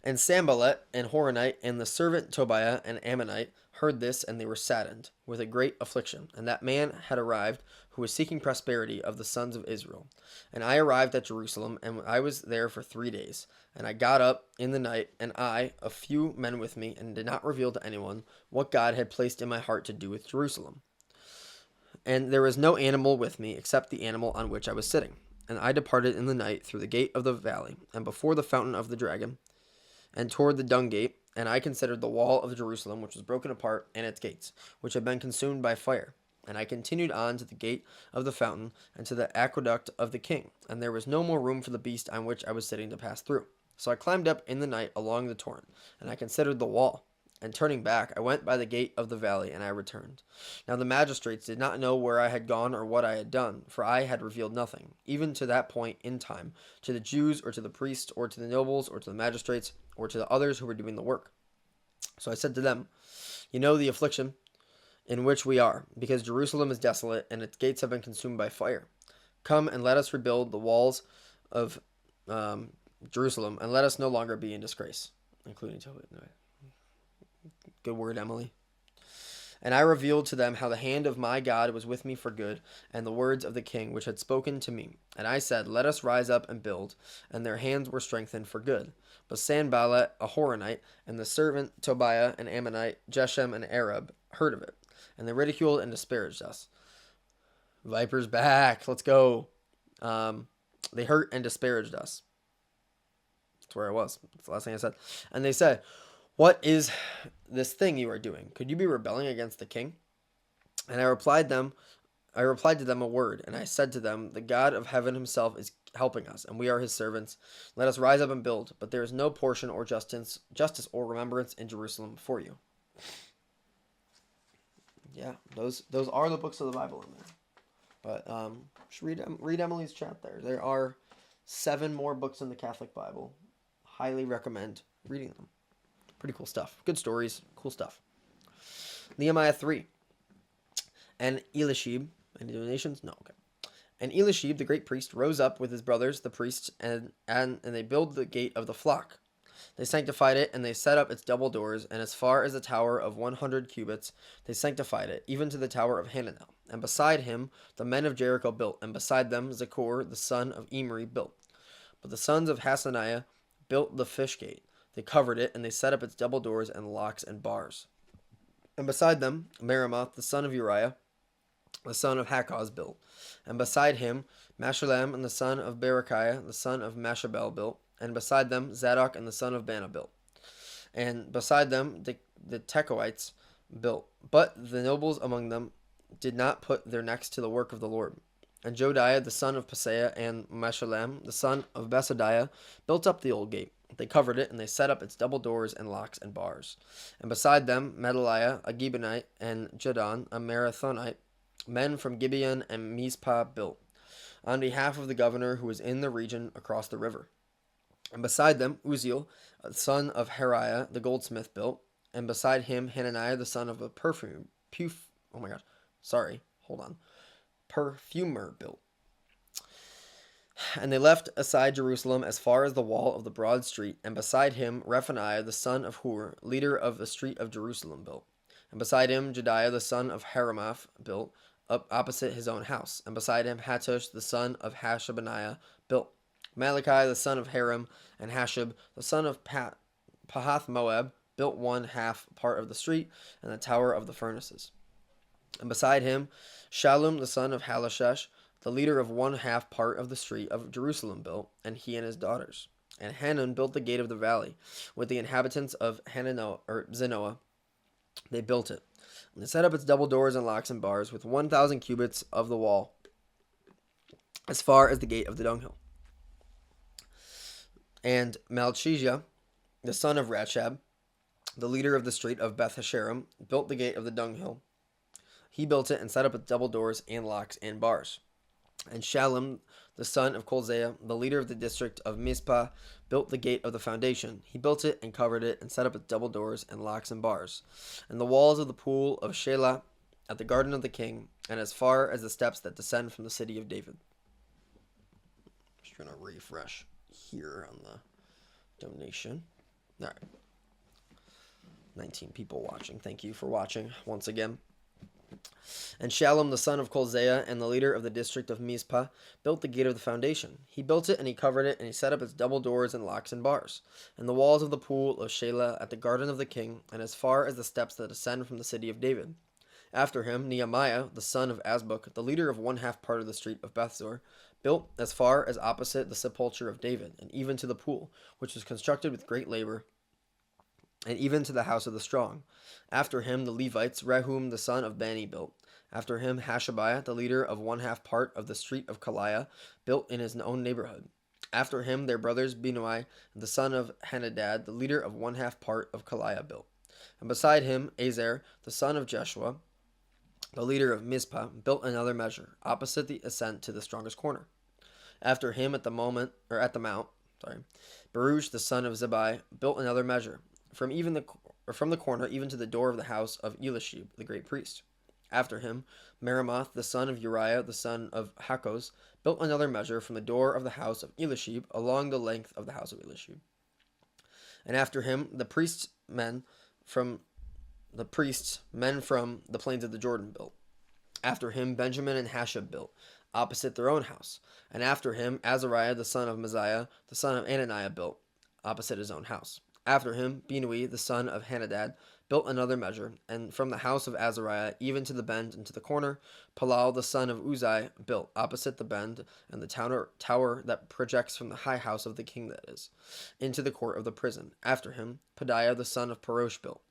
And Sanballat and Horonite and the servant Tobiah and Ammonite heard this, and they were saddened with a great affliction. And that man had arrived who was seeking prosperity of the sons of Israel. And I arrived at Jerusalem, and I was there for 3 days. And I got up in the night, and a few men with me, and did not reveal to anyone what God had placed in my heart to do with Jerusalem. And there was no animal with me except the animal on which I was sitting. And I departed in the night through the gate of the valley, and before the fountain of the dragon, and toward the dung gate, and I considered the wall of Jerusalem, which was broken apart, and its gates, which had been consumed by fire. And I continued on to the gate of the fountain, and to the aqueduct of the king, and there was no more room for the beast on which I was sitting to pass through. So I climbed up in the night along the torrent, and I considered the wall. And turning back, I went by the gate of the valley, and I returned. Now the magistrates did not know where I had gone or what I had done, for I had revealed nothing, even to that point in time, to the Jews, or to the priests, or to the nobles, or to the magistrates, or to the others who were doing the work. So I said to them, you know the affliction in which we are, because Jerusalem is desolate, and its gates have been consumed by fire. Come and let us rebuild the walls of Jerusalem, and let us no longer be in disgrace, including Tobit. Good word, Emily. And I revealed to them how the hand of my God was with me for good, and the words of the king which had spoken to me. And I said, let us rise up and build. And their hands were strengthened for good. But Sanballat, a Horonite, and the servant Tobiah, an Ammonite, Geshem, an Arab, heard of it. And they ridiculed and disparaged us. Viper's back. Let's go. They hurt and disparaged us. That's where I was. That's the last thing I said. And they said, "What is this thing you are doing? Could you be rebelling against the king?" And I replied to them a word, and I said to them, "The God of heaven himself is helping us, and we are his servants. Let us rise up and build, but there is no portion or justice or remembrance in Jerusalem for you." Yeah, those are the books of the Bible in there. But just read Emily's chat there. There are 7 more books in the Catholic Bible. Highly recommend reading them. Pretty cool stuff. Good stories. Cool stuff. Nehemiah 3. And Eliashib. Any donations? No, okay. And Eliashib, the great priest, rose up with his brothers, the priests, and they built the gate of the flock. They sanctified it, and they set up its double doors, and as far as the tower of 100 cubits, they sanctified it, even to the tower of Hananel. And beside him the men of Jericho built, and beside them Zaccur, the son of Imri, built. But the sons of Hasaniah built the fish gate. They covered it, and they set up its double doors and locks and bars. And beside them Meremoth, the son of Uriah, the son of Hakkoz, built. And beside him Meshullam, and the son of Berechiah, the son of Meshabel, built. And beside them Zadok, and the son of Bana, built. And beside them the Tekoites built. But the nobles among them did not put their necks to the work of the Lord. And Jodiah, the son of Paseah, and Meshullam, the son of Besadiah, built up the old gate. They covered it, and they set up its double doors and locks and bars. And beside them Medaliah, a Gibeonite, and Jadon, a Marathonite, men from Gibeon and Mizpah, built, on behalf of the governor who was in the region across the river. And beside them Uzziel, the son of Hariah, the goldsmith, built. And beside him Hananiah, the son of a perfumer, built. And they left aside Jerusalem as far as the wall of the broad street, and beside him Rephaniah, the son of Hur, leader of the street of Jerusalem, built. And beside him Jediah, the son of Haramath, built, up opposite his own house. And beside him Hattush, the son of Hashabaniah, built. Malachi, the son of Haram, and Hashab, the son of Pahath Moab, built 1/2 part of the street and the tower of the furnaces. And beside him Shallum, the son of Halashesh, the leader of 1/2 part of the street of Jerusalem, built, and he and his daughters. And Hanan built the gate of the valley, with the inhabitants of Zenoah. They built it. And they set up its double doors and locks and bars, with 1,000 cubits of the wall, as far as the gate of the dunghill. And Malchijah, the son of Rachab, the leader of the street of Beth Hasharim, built the gate of the dunghill. He built it and set up its double doors and locks and bars. And Shallum, the son of Kolzeiah, the leader of the district of Mizpah, built the gate of the foundation. He built it and covered it and set up its double doors and locks and bars. And the walls of the pool of Shelah at the garden of the king, and as far as the steps that descend from the city of David. Just going to refresh here on the donation. All right. 19 people watching. Thank you for watching once again. And Shallum, the son of Kolzeiah, and the leader of the district of Mizpah, built the gate of the foundation. He built it, and he covered it, and he set up its double doors and locks and bars. And the walls of the pool of Shelah at the garden of the king, and as far as the steps that ascend from the city of David. After him, Nehemiah, the son of Azbuk, the leader of 1/2 part of the street of Bethzor, built as far as opposite the sepulchre of David, and even to the pool, which was constructed with great labor, and even to the house of the strong. After him the Levites, Rehum the son of Bani, built. After him Hashabiah, the leader of 1/2 part of the street of Kaliah, built in his own neighborhood. After him their brothers Binui, the son of Henadad, the leader of 1/2 part of Kaliah, built. And beside him Ezer, the son of Jeshua, the leader of Mizpah, built another measure, opposite the ascent to the strongest corner. After him at the mount, Baruch the son of Zabai, built another measure, from the corner even to the door of the house of Eliashib, the great priest. After him, Meremoth, the son of Uriah, the son of Hakkoz, built another measure from the door of the house of Eliashib along the length of the house of Eliashib. And after him, men from the plains of the Jordan built. After him, Benjamin and Hashab built, opposite their own house. And after him, Azariah, the son of Messiah, the son of Ananiah, built, opposite his own house. After him, Binui, the son of Hanadad, built another measure, and from the house of Azariah even to the bend and to the corner, Palal, the son of Uzai, built opposite the bend and the tower that projects from the high house of the king, that is, into the court of the prison. After him, Pedaiah, the son of Parosh, built.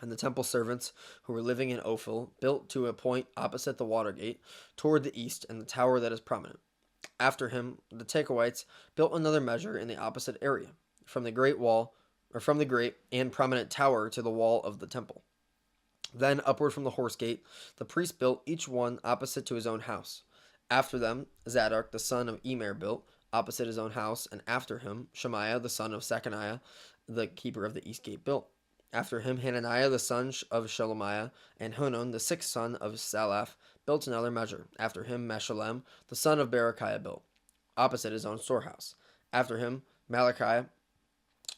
And the temple servants who were living in Ophel built to a point opposite the water gate toward the east and the tower that is prominent. After him, the Tekoites built another measure in the opposite area, from the great and prominent tower to the wall of the temple. Then upward from the horse gate, the priests built each one opposite to his own house. After them, Zadok, the son of Emer, built opposite his own house, and after him, Shemaiah, the son of Sechaniah, the keeper of the east gate, built. After him, Hananiah, the son of Shelemiah, and Hanun, the sixth son of Salaph, built another measure. After him, Meshullam, the son of Berechiah, built, opposite his own storehouse. After him, Malachi,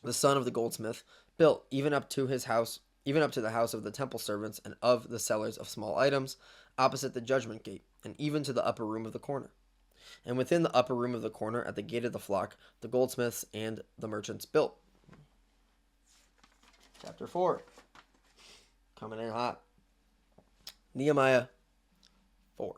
the son of the goldsmith, built even up to the house of the temple servants and of the sellers of small items, opposite the judgment gate, and even to the upper room of the corner. And within the upper room of the corner, at the gate of the flock, the goldsmiths and the merchants built. Chapter 4. Coming in hot. Nehemiah 4.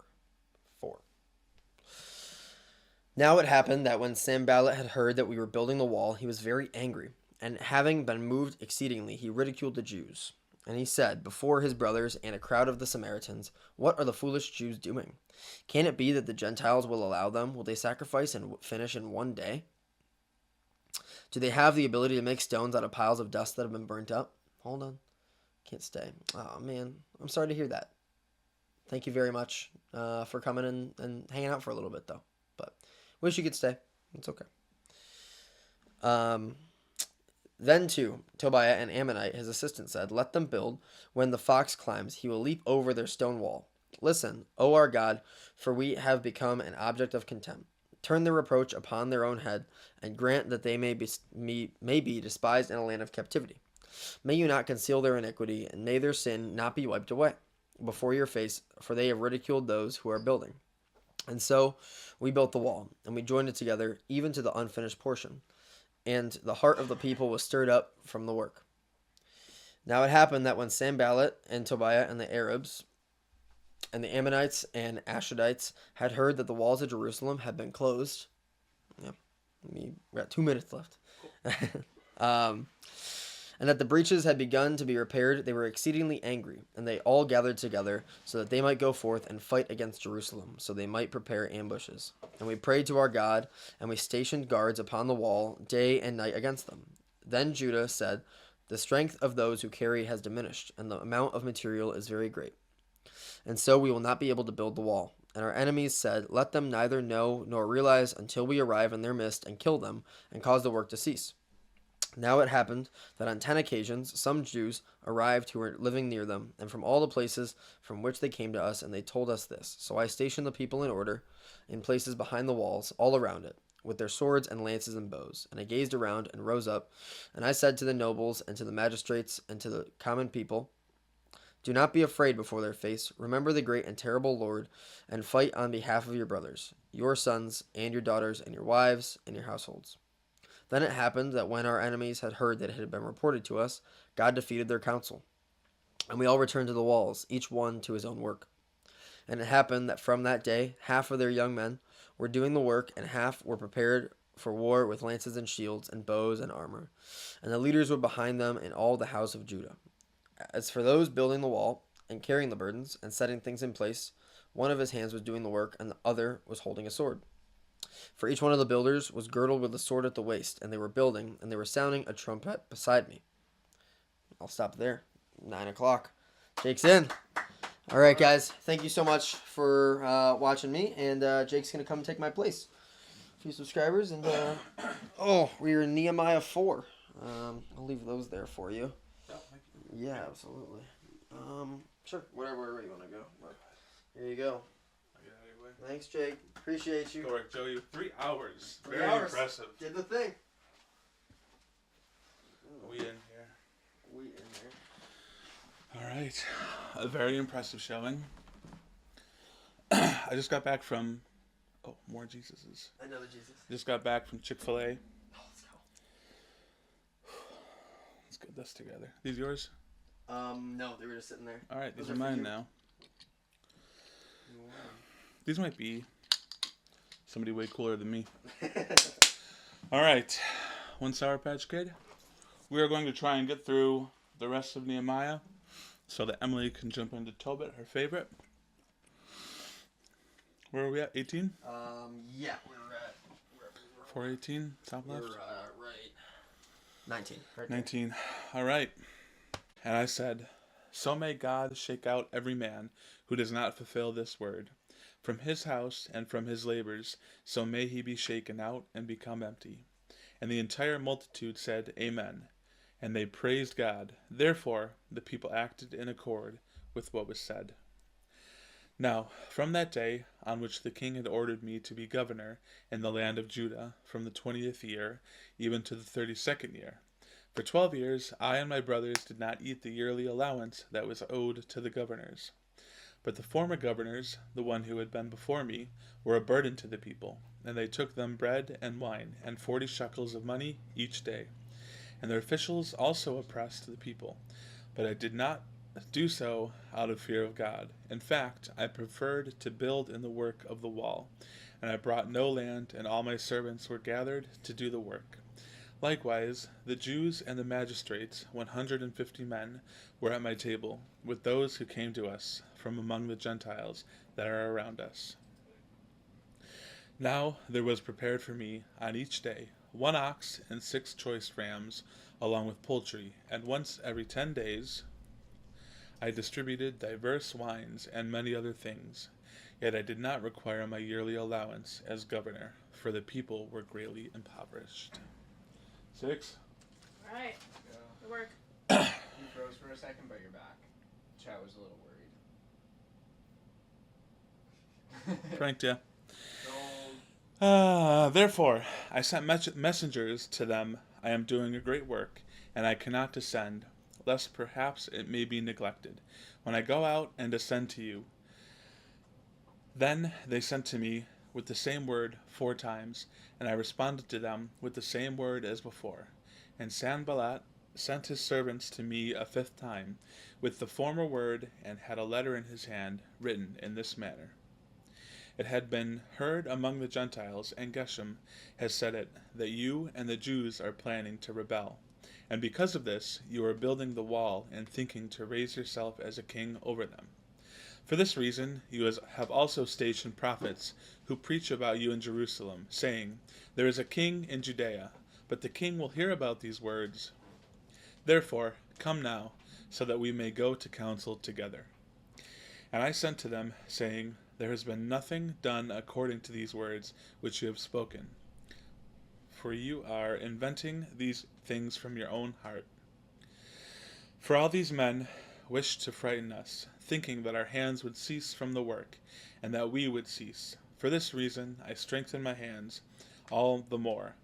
Now it happened that when Sanballat had heard that we were building the wall, he was very angry, and having been moved exceedingly, he ridiculed the Jews. And he said before his brothers and a crowd of the Samaritans, "What are the foolish Jews doing? Can it be that the Gentiles will allow them? Will they sacrifice and finish in one day? Do they have the ability to make stones out of piles of dust that have been burnt up?" Hold on. Can't stay. Oh, man. I'm sorry to hear that. Thank you very much for coming and hanging out for a little bit, though. But wish you could stay. It's okay. Then too, Tobiah and Ammonite, his assistant, said, "Let them build. When the fox climbs, he will leap over their stone wall. Listen, O our God, for we have become an object of contempt. Turn their reproach upon their own head, and grant that they may be despised in a land of captivity. May you not conceal their iniquity, and may their sin not be wiped away before your face, for they have ridiculed those who are building." And so we built the wall, and we joined it together, even to the unfinished portion. And the heart of the people was stirred up from the work. Now it happened that when Sanballat and Tobiah and the Arabs and the Ammonites and Ashdodites had heard that the walls of Jerusalem had been closed, we got 2 minutes left, and that the breaches had begun to be repaired, they were exceedingly angry, and they all gathered together so that they might go forth and fight against Jerusalem, so they might prepare ambushes. And we prayed to our God, and we stationed guards upon the wall day and night against them. Then Judah said, "The strength of those who carry has diminished, and the amount of material is very great. And so we will not be able to build the wall." And our enemies said, "Let them neither know nor realize until we arrive in their midst and kill them, and cause the work to cease." Now it happened that on 10 occasions some Jews arrived who were living near them, and from all the places from which they came to us, and they told us this. So I stationed the people in order, in places behind the walls, all around it, with their swords and lances and bows. And I gazed around and rose up, and I said to the nobles and to the magistrates and to the common people, "Do not be afraid before their face. Remember the great and terrible Lord, and fight on behalf of your brothers, your sons and your daughters and your wives and your households." Then it happened that when our enemies had heard that it had been reported to us, God defeated their counsel. And we all returned to the walls, each one to his own work. And it happened that from that day, half of their young men were doing the work, and half were prepared for war with lances and shields and bows and armor. And the leaders were behind them in all the house of Judah. As for those building the wall and carrying the burdens and setting things in place, one of his hands was doing the work, and the other was holding a sword. For each one of the builders was girdled with a sword at the waist, and they were building, and they were sounding a trumpet beside me. I'll stop there. 9 o'clock. Jake's in. All right, guys. Thank you so much for watching me, and Jake's going to come take my place. A few subscribers, and we're in Nehemiah 4. I'll leave those there for you. Yeah, absolutely. Sure, wherever you want to go. But here you go. Thanks, Jake. Appreciate you. Correct, Joey. 3 hours. 3 Very hours. impressive. Did the thing. We in here. We in there. All right. A very impressive showing. I just got back from... Oh, more Jesuses. Another Jesus. Just got back from Chick-fil-A. Oh, let's go. Let's get this together. These yours? No, they were just sitting there. All right, these Those are are for mine you. now. These might be somebody way cooler than me. All right, one Sour Patch Kid. We are going to try and get through the rest of Nehemiah so that Emily can jump into Tobit, her favorite. Where are we at? 18? Yeah, we're at... 418, top left? We're, right. 19. Right there. 19. All right. And I said, so may God shake out every man who does not fulfill this word. From his house and from his labors, so may he be shaken out and become empty. And the entire multitude said, Amen. And they praised God. Therefore, the people acted in accord with what was said. Now, from that day on which the king had ordered me to be governor in the land of Judah, from the 20th year even to the 32nd year, for 12 years I and my brothers did not eat the yearly allowance that was owed to the governors. But the former governors, the one who had been before me, were a burden to the people, and they took them bread and wine, and 40 shekels of money each day. And their officials also oppressed the people. But I did not do so out of fear of God. In fact, I preferred to build in the work of the wall, and I brought no land, and all my servants were gathered to do the work. Likewise, the Jews and the magistrates, 150 men, were at my table, with those who came to us from among the Gentiles that are around us. Now there was prepared for me on each day 1 ox and 6 choice rams, along with poultry, and once every 10 days I distributed diverse wines and many other things. Yet I did not require my yearly allowance as governor, for the people were greatly impoverished. 6. Alright, Go. good work. You froze for a second, but you're back. Chat was a little worried. Pranked ya. So, Therefore, I sent messengers to them. I am doing a great work, and I cannot descend, lest perhaps it may be neglected, when I go out and descend to you. Then they sent to me with the same word 4 times, and I responded to them with the same word as before. And Sanballat sent his servants to me a 5th time, with the former word, and had a letter in his hand, written in this manner. It had been heard among the Gentiles, and Geshem has said it, that you and the Jews are planning to rebel. And because of this, you are building the wall and thinking to raise yourself as a king over them. For this reason, you have also stationed prophets who preach about you in Jerusalem, saying, There is a king in Judea, but the king will hear about these words. Therefore, come now, so that we may go to council together. And I sent to them, saying, There has been nothing done according to these words which you have spoken. For you are inventing these things from your own heart. For all these men wished to frighten us, thinking that our hands would cease from the work, and that we would cease. For this reason I strengthened my hands all the more.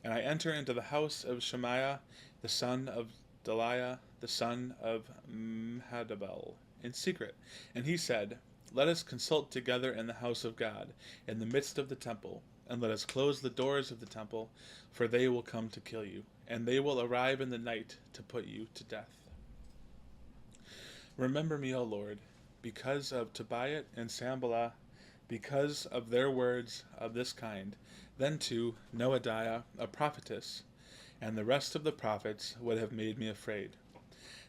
And I enter into the house of Shemaiah, the son of Deliah, the son of Mahadabel, in secret. And he said, Let us consult together in the house of God, in the midst of the temple, and let us close the doors of the temple, for they will come to kill you, and they will arrive in the night to put you to death. Remember me, O Lord, because of Tobiah and Sanballat, because of their words of this kind. Then too Noadiah, a prophetess, and the rest of the prophets would have made me afraid.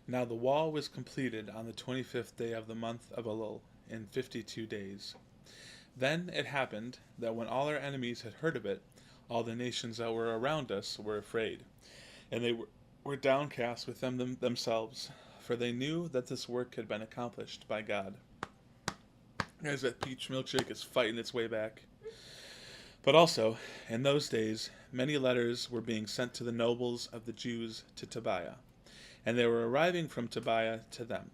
Now the wall was completed on the 25th day of the month of Elul, in 52 days. Then it happened that when all our enemies had heard of it, all the nations that were around us were afraid, and they were downcast with themselves, for they knew that this work had been accomplished by God. As that peach milkshake is fighting its way back. But also, in those days, many letters were being sent to the nobles of the Jews to Tobiah, and they were arriving from Tobiah to them.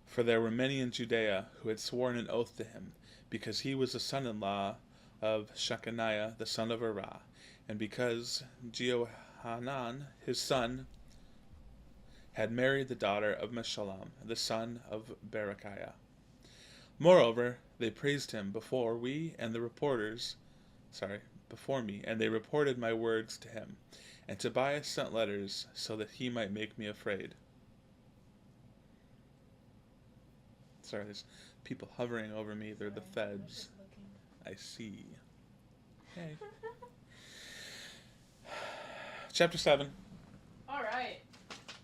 For there were many in Judea who had sworn an oath to him, because he was the son-in-law of Shechaniah the son of Erah, and because Jehohanan his son had married the daughter of Meshullam the son of Berechiah. Moreover, they praised him before me, and they reported my words to him. And Tobias sent letters so that he might make me afraid. Sorry, there's people hovering over me. They're the feds. I see. Hey. Chapter 7. All right.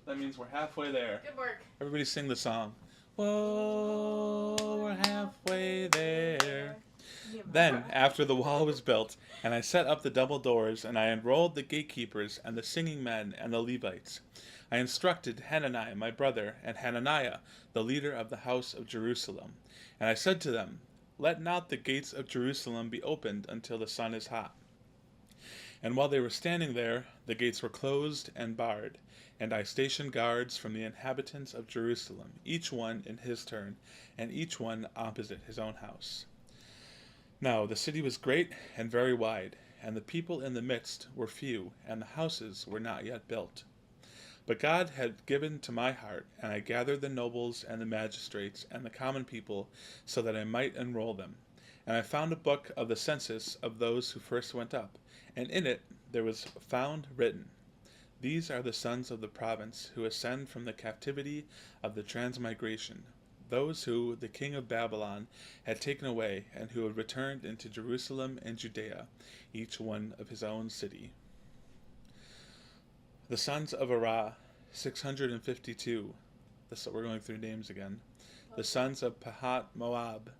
That means we're halfway there. Good work. Everybody sing the song. Whoa, we're halfway there. Then, after the wall was built, and I set up the double doors, and I enrolled the gatekeepers, and the singing men, and the Levites, I instructed Hananiah my brother, and Hananiah, the leader of the house of Jerusalem. And I said to them, Let not the gates of Jerusalem be opened until the sun is hot. And while they were standing there, the gates were closed and barred, and I stationed guards from the inhabitants of Jerusalem, each one in his turn, and each one opposite his own house. Now the city was great and very wide, and the people in the midst were few, and the houses were not yet built. But God had given to my heart, and I gathered the nobles and the magistrates and the common people, so that I might enroll them. And I found a book of the census of those who first went up, and in it there was found written, These are the sons of the province who ascend from the captivity of the transmigration, those who the king of Babylon had taken away, and who had returned into Jerusalem and Judea, each one of his own city. The sons of Erah, 652. We're going through names again. The sons of Pahat Moab,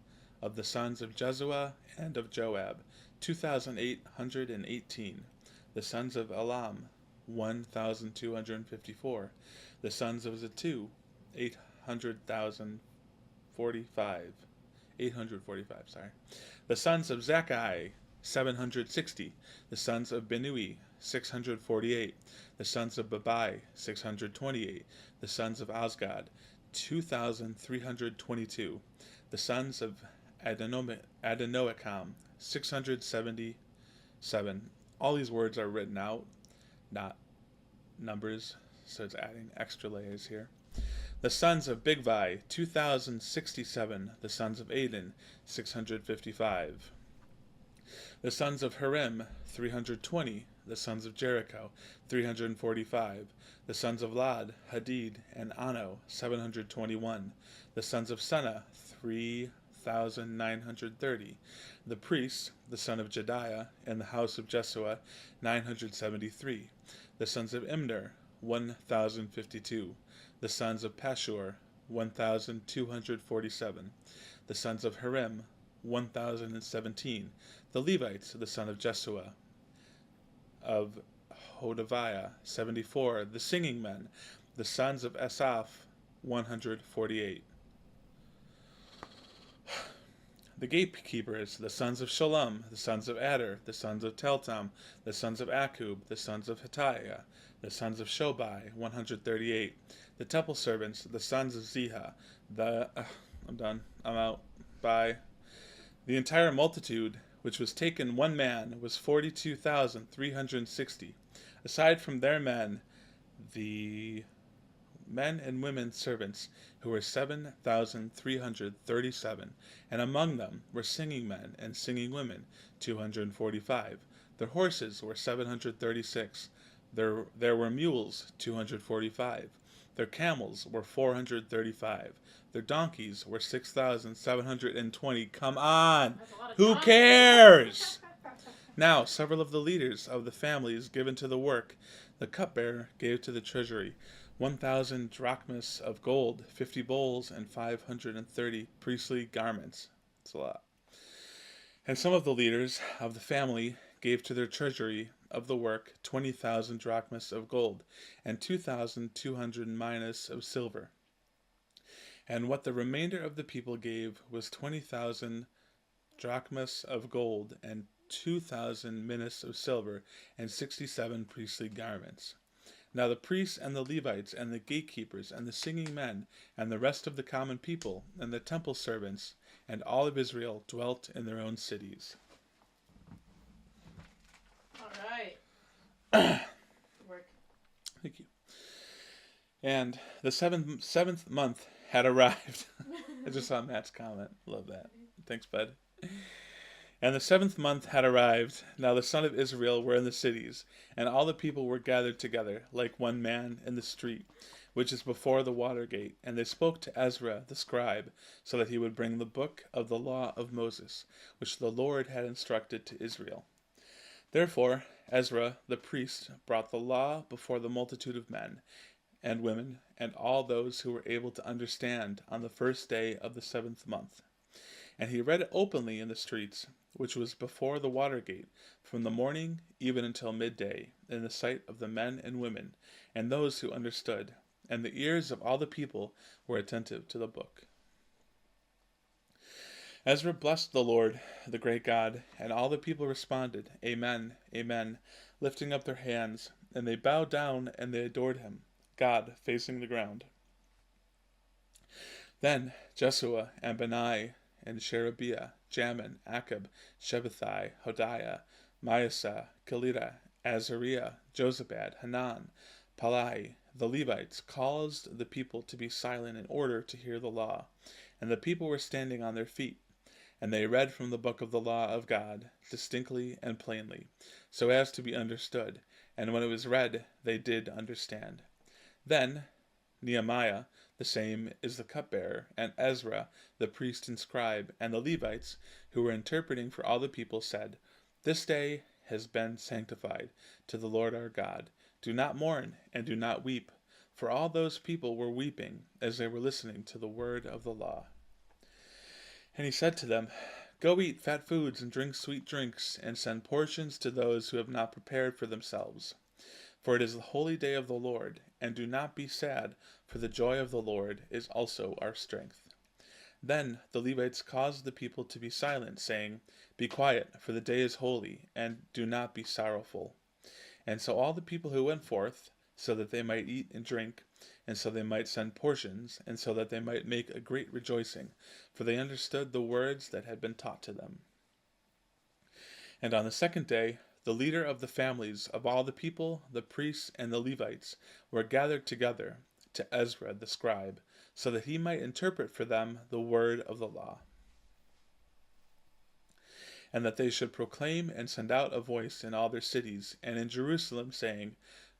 of the sons of Jezua and of Joab, 2,818. The sons of Elam, 1,254. The sons of Zatu, 845. The sons of Zakkai, 760. The sons of Benui, 648. The sons of Babai, 628. The sons of Azgad, 2,322. The sons of Adoniocham, 677. All these words are written out, not numbers, so it's adding extra layers here. The sons of Bigvai, 2,067. The sons of Aden, 655. The sons of Harim, 320. The sons of Jericho, 345. The sons of Lod, Hadid, and Ano, 721. The sons of Senah, 3,930. The priests, the son of Jediah, in the house of Jesua, 973. The sons of Imner, 1,052. The sons of Pashur, 1,247. The sons of Harim, 1,017. The Levites, the son of Jesua, of Hodaviah, 74. The singing men, the sons of Asaph, 148. The gatekeepers, the sons of Shalom, the sons of Adar, the sons of Teltam, the sons of Akub, the sons of Hittiah, the sons of Shobai, 138. The temple servants, the sons of Ziha, I'm done, I'm out, bye. The entire multitude, which was taken one man, was 42,360. Aside from their men, the men and women servants, who were 7,337, and among them were singing men and singing women, 245. Their horses were 736. There were mules, 245. Their camels were 435. Their donkeys were 6,720. Come on! Who cares? Now, several of the leaders of the families given to the work, the cupbearer gave to the treasury 1,000 drachmas of gold, 50 bowls, and 530 priestly garments. That's a lot. And some of the leaders of the family gave to their treasury of the work 20,000 drachmas of gold, and 2,200 minas of silver. And what the remainder of the people gave was 20,000 drachmas of gold, and 2,000 minas of silver, and 67 priestly garments. Now the priests and the Levites and the gatekeepers and the singing men and the rest of the common people and the temple servants and all of Israel dwelt in their own cities. All right. Good work. Thank you. And the seventh month had arrived. I just saw Matt's comment. Love that. Thanks, bud. And the 7th month had arrived. Now the son of Israel were in the cities, and all the people were gathered together, like one man, in the street, which is before the water gate. And they spoke to Ezra the scribe, so that he would bring the book of the law of Moses, which the Lord had instructed to Israel. Therefore Ezra the priest brought the law before the multitude of men and women, and all those who were able to understand, on the first day of the 7th month. And he read it openly in the streets, which was before the water gate, from the morning even until midday, in the sight of the men and women, and those who understood. And the ears of all the people were attentive to the book. Ezra blessed the Lord, the great God, and all the people responded, Amen, Amen, lifting up their hands. And they bowed down and they adored him, God facing the ground. Then Jeshua and Benai and Sherebiah, Jamin, Akab, Shebethai, Hodiah, Maaseh, Kelita, Azariah, Jozabad, Hanan, Palai, the Levites, caused the people to be silent in order to hear the law. And the people were standing on their feet. And they read from the book of the law of God, distinctly and plainly, so as to be understood. And when it was read, they did understand. Then Nehemiah, the same is the cupbearer, and Ezra, the priest and scribe, and the Levites, who were interpreting for all the people, said, This day has been sanctified to the Lord our God. Do not mourn, and do not weep. For all those people were weeping as they were listening to the word of the law. And he said to them, Go eat fat foods and drink sweet drinks, and send portions to those who have not prepared for themselves. For it is the holy day of the Lord, and do not be sad, for the joy of the Lord is also our strength. Then the Levites caused the people to be silent, saying, Be quiet, for the day is holy, and do not be sorrowful. And so all the people who went forth, so that they might eat and drink, and so they might send portions, and so that they might make a great rejoicing, for they understood the words that had been taught to them. And on the 2nd day, the leader of the families of all the people, the priests and the Levites, were gathered together to Ezra the scribe, so that he might interpret for them the word of the law, and that they should proclaim and send out a voice in all their cities and in Jerusalem, saying,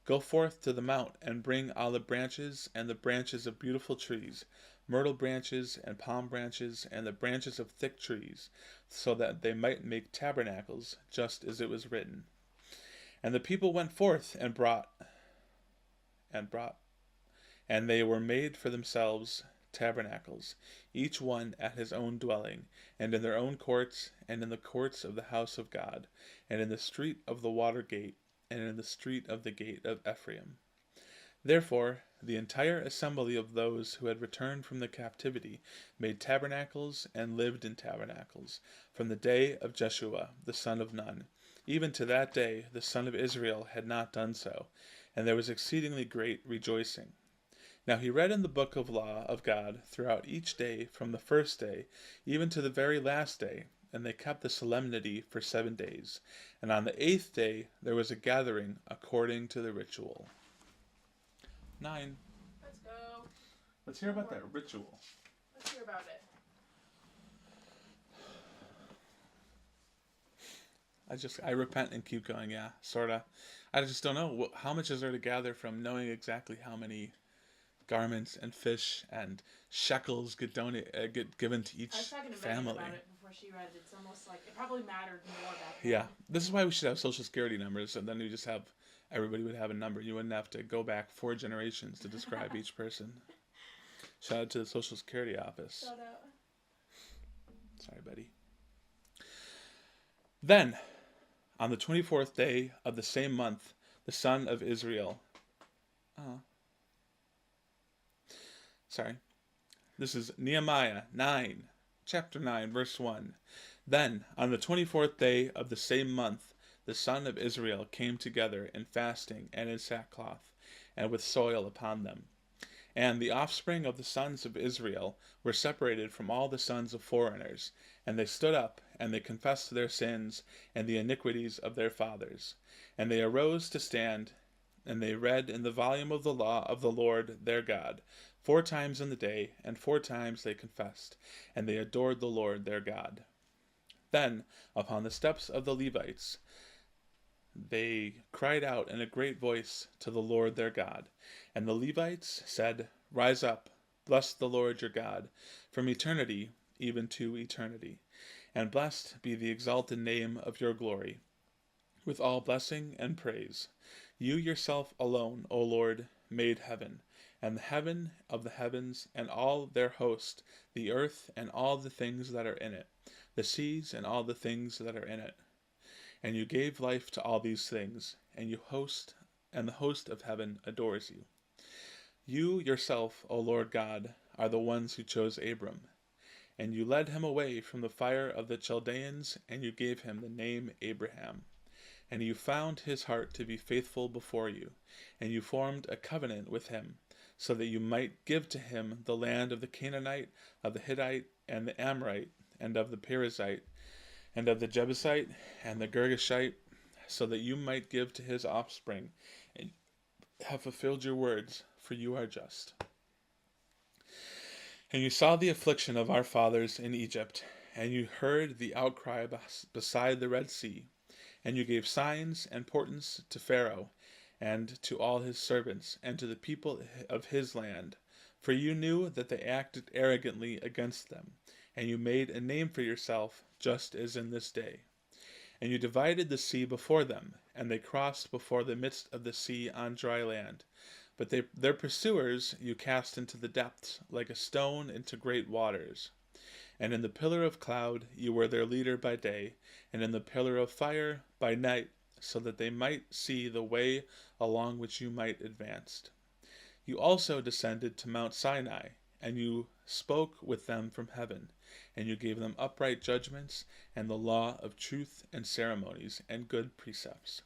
Go forth to the mount, and bring olive branches, and the branches of beautiful trees, myrtle branches, and palm branches, and the branches of thick trees, so that they might make tabernacles, just as it was written. And the people went forth and brought, and they were made for themselves tabernacles, each one at his own dwelling, and in their own courts, and in the courts of the house of God, and in the street of the water gate, and in the street of the gate of Ephraim. Therefore the entire assembly of those who had returned from the captivity made tabernacles and lived in tabernacles, from the day of Jeshua the son of Nun. Even to that day the son of Israel had not done so, and there was exceedingly great rejoicing. Now he read in the book of law of God throughout each day, from the first day even to the very last day, and they kept the solemnity for 7 days. And on the 8th day there was a gathering according to the ritual. 9. Let's go. Let's hear about that ritual. Let's hear about it. I repent and keep going, yeah, sorta. I just don't know. How much is there to gather from knowing exactly how many garments and fish and shekels get given to each I was talking to family? Megan about it before she read it. It's almost like it probably mattered more back then. Yeah, this is why we should have social security numbers, and then you just have everybody would have a number. You wouldn't have to go back 4 generations to describe each person. Shout out to the Social Security office. Shout out. Sorry, Betty. Then, on the 24th day of the same month, the son of Israel. This is Nehemiah 9, chapter 9, verse 1. Then, on the 24th day of the same month, the son of Israel came together in fasting and in sackcloth, and with soil upon them. And the offspring of the sons of Israel were separated from all the sons of foreigners, and they stood up, and they confessed their sins and the iniquities of their fathers. And they arose to stand, and they read in the volume of the law of the Lord their God 4 times in the day, and 4 times they confessed, and they adored the Lord their God. Then, upon the steps of the Levites, they cried out in a great voice to the Lord their God. And the Levites said, Rise up, bless the Lord your God, from eternity even to eternity. And blessed be the exalted name of your glory, with all blessing and praise. You yourself alone, O Lord, made heaven, and the heaven of the heavens, and all their host, the earth and all the things that are in it, the seas and all the things that are in it. And you gave life to all these things, and the host of heaven adores you. You yourself, O Lord God, are the ones who chose Abram, and you led him away from the fire of the Chaldeans, and you gave him the name Abraham. And you found his heart to be faithful before you, and you formed a covenant with him, so that you might give to him the land of the Canaanite, of the Hittite, and the Amorite, and of the Perizzite, and of the Jebusite, and the Girgashite, so that you might give to his offspring, and have fulfilled your words, for you are just. And you saw the affliction of our fathers in Egypt, and you heard the outcry beside the Red Sea, and you gave signs and portents to Pharaoh, and to all his servants, and to the people of his land. For you knew that they acted arrogantly against them, and you made a name for yourself, just as in this day. And you divided the sea before them, and they crossed before the midst of the sea on dry land. But their pursuers you cast into the depths, like a stone into great waters. And in the pillar of cloud you were their leader by day, and in the pillar of fire by night, so that they might see the way along which you might advance. You also descended to Mount Sinai, and you spoke with them from heaven, and you gave them upright judgments, and the law of truth and ceremonies, and good precepts.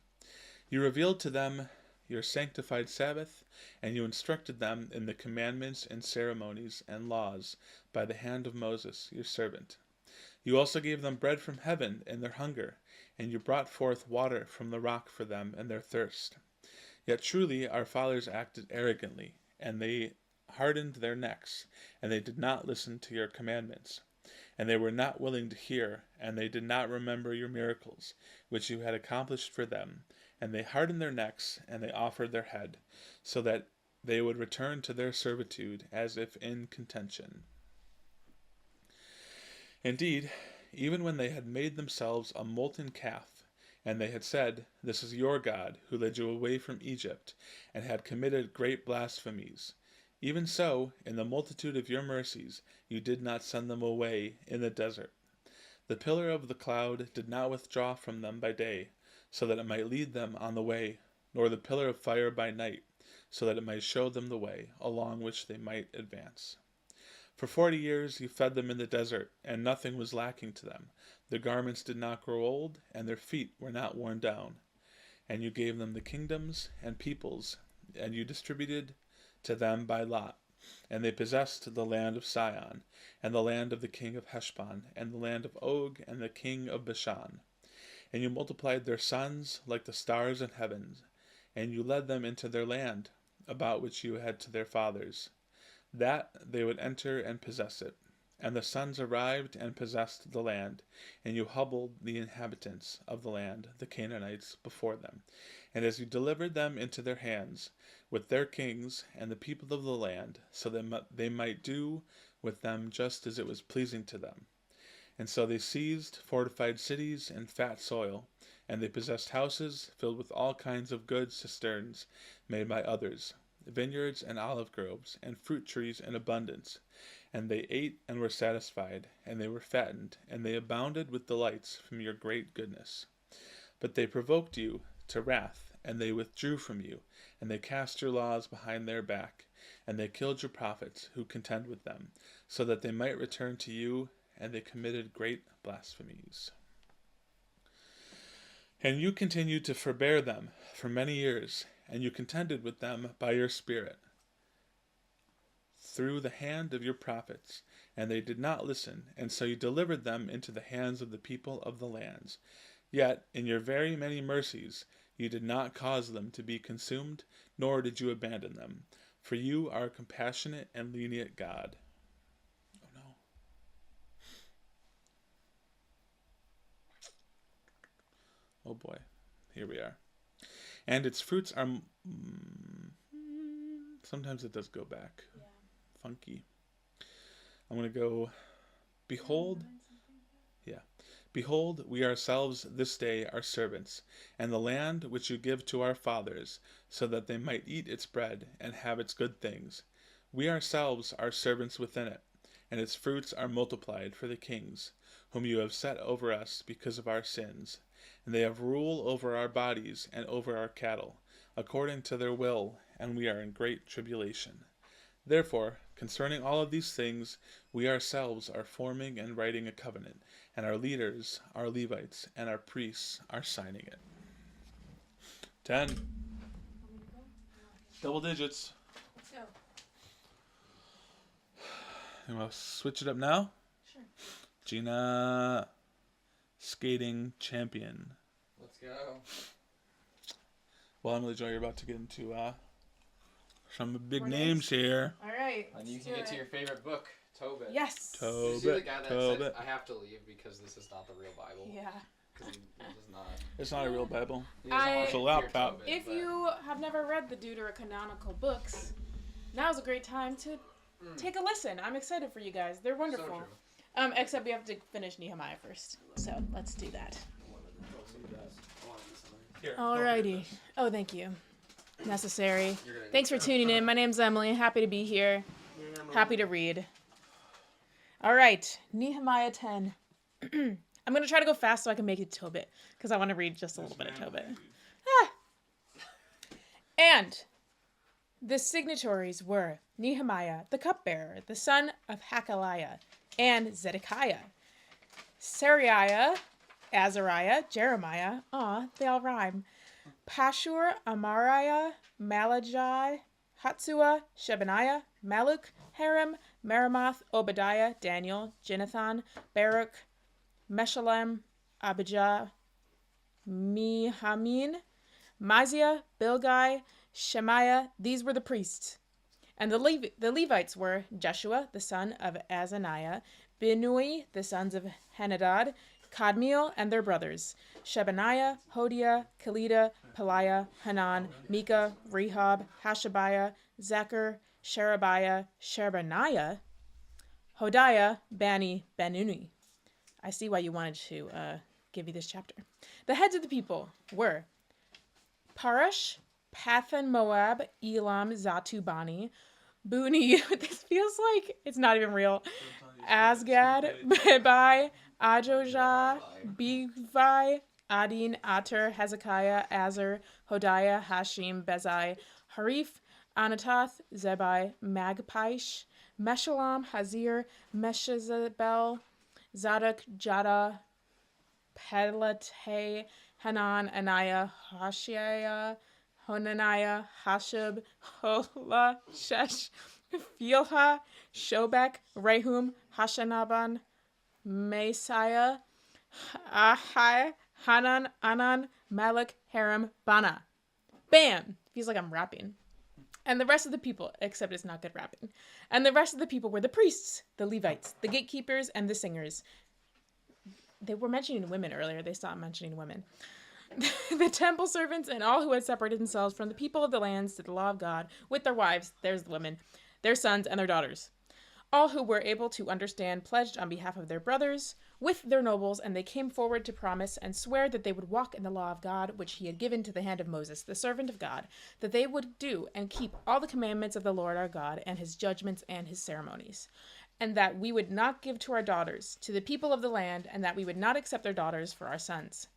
You revealed to them your sanctified Sabbath, and you instructed them in the commandments and ceremonies and laws by the hand of Moses, your servant. You also gave them bread from heaven in their hunger, and you brought forth water from the rock for them in their thirst. Yet truly our fathers acted arrogantly, and they hardened their necks, and they did not listen to your commandments. And they were not willing to hear, and they did not remember your miracles, which you had accomplished for them. And they hardened their necks, and they offered their head, so that they would return to their servitude as if in contention. Indeed, even when they had made themselves a molten calf, and they had said, This is your God, who led you away from Egypt, and had committed great blasphemies, even so, in the multitude of your mercies, you did not send them away in the desert. The pillar of the cloud did not withdraw from them by day, so that it might lead them on the way, nor the pillar of fire by night, so that it might show them the way along which they might advance. For 40 years you fed them in the desert, and nothing was lacking to them. Their garments did not grow old, and their feet were not worn down. And you gave them the kingdoms and peoples, and you distributed to them by lot. And they possessed the land of Sihon, and the land of the king of Heshbon, and the land of Og, and the king of Bashan. And you multiplied their sons like the stars in heaven, and you led them into their land, about which you had to their fathers, that they would enter and possess it. And the sons arrived and possessed the land, and you humbled the inhabitants of the land, the Canaanites, before them. And as you delivered them into their hands, with their kings and the people of the land, so that they might do with them just as it was pleasing to them. And so they seized fortified cities and fat soil, and they possessed houses filled with all kinds of good cisterns made by others, vineyards and olive groves, and fruit trees in abundance. And they ate and were satisfied, and they were fattened, and they abounded with delights from your great goodness. But they provoked you to wrath, and they withdrew from you, and they cast your laws behind their back, and they killed your prophets who contend with them, so that they might return to you, and they committed great blasphemies. And you continued to forbear them for many years, and you contended with them by your Spirit, through the hand of your prophets, and they did not listen, and so you delivered them into the hands of the people of the lands. Yet, in your very many mercies, you did not cause them to be consumed, nor did you abandon them, for you are a compassionate and lenient God. Oh no. Oh boy, here we are. And its fruits are... sometimes it does go back. Yeah. Funky. I'm going to go... Behold... Yeah. Behold, we ourselves this day are servants, and the land which you give to our fathers, so that they might eat its bread and have its good things. We ourselves are servants within it, and its fruits are multiplied for the kings, whom you have set over us because of our sins. And they have rule over our bodies and over our cattle, according to their will, and we are in great tribulation. Therefore, concerning all of these things, we ourselves are forming and writing a covenant, and our leaders, our Levites, and our priests are signing it. 10. Double digits. Let's go. You want to switch it up now? Sure. Gina, skating champion. Let's go. Well, Emily Joy, you're about to get into some big More names here. All right. And you let's can do get to it. your favorite book, Tobit. Yes. Is he the guy that said, Tobit. I have to leave because this is not the real Bible? Yeah. Because he does not. It's not a real Bible. He doesn't I- want It's a to hear laptop. Tobit, If but- you have never read the deuterocanonical books, now's a great time to take a listen. I'm excited for you guys. They're wonderful. So true. Except we have to finish Nehemiah first. So let's do that. Here, Alrighty. Oh, thank you. Necessary. You're gonna Thanks for tuning in. My name's Emily. Happy to be here. Happy to read. All right. Nehemiah 10. I'm going to try to go fast so I can make it Tobit, because I want to read just a little bit of Tobit. And the signatories were Nehemiah, the cupbearer, the son of Hakaliah, and Zedekiah, Seraiah, Azariah, Jeremiah, they all rhyme, Pashur, Amariah, Malachai, Hatsua, Shebaniah, Maluk, Haram, Meremoth, Obadiah, Daniel, Jonathan, Baruch, Meshullam, Abijah, Mihamin, Maziah, Bilgai, Shemaiah. These were the priests. And the Levites were Jeshua, the son of Azaniah, Binui, the sons of Henadad, Kadmiel and their brothers, Shebaniah, Hodiah, Kelida, Peliah, Hanan, Micah, Rehob, Hashabiah, Zechar, Sherebiah, Shebaniah, Hodiah, Bani, Benuni. I see why you wanted to give me this chapter. The heads of the people were Parash, Pathan, Moab, Elam, Zatu, Bani, Buni. This feels like it's not even real. Asgad, Bebai, Ajojah, Bigvai, Adin, Ater, Hezekiah, Azar, Hodiah, Hashim, Bezai, Harif, Anatoth, Zebai, Magpaish, Meshullam, Hazir, Meshezabel, Zadok, Jada, Pelate, Hanan, Anaiah, Hashiah, Honaniah, Hashab, Hola, Shesh, Filha, Shobek, Rehum, Hashanaban, Messiah, Ahai, Hanan, Anan, Malak, Haram, Bana. Bam! Feels like I'm rapping. And the rest of the people, except it's not good rapping. And the rest of the people were the priests, the Levites, the gatekeepers, and the singers. They were mentioning women earlier. They stopped mentioning women. The temple servants and all who had separated themselves from the people of the lands to the law of God, with their wives, there's the women, their sons, and their daughters. All who were able to understand pledged on behalf of their brothers with their nobles, and they came forward to promise and swear that they would walk in the law of God, which he had given to the hand of Moses, the servant of God, that they would do and keep all the commandments of the Lord our God, and his judgments and his ceremonies, and that we would not give to our daughters to the people of the land, and that we would not accept their daughters for our sons.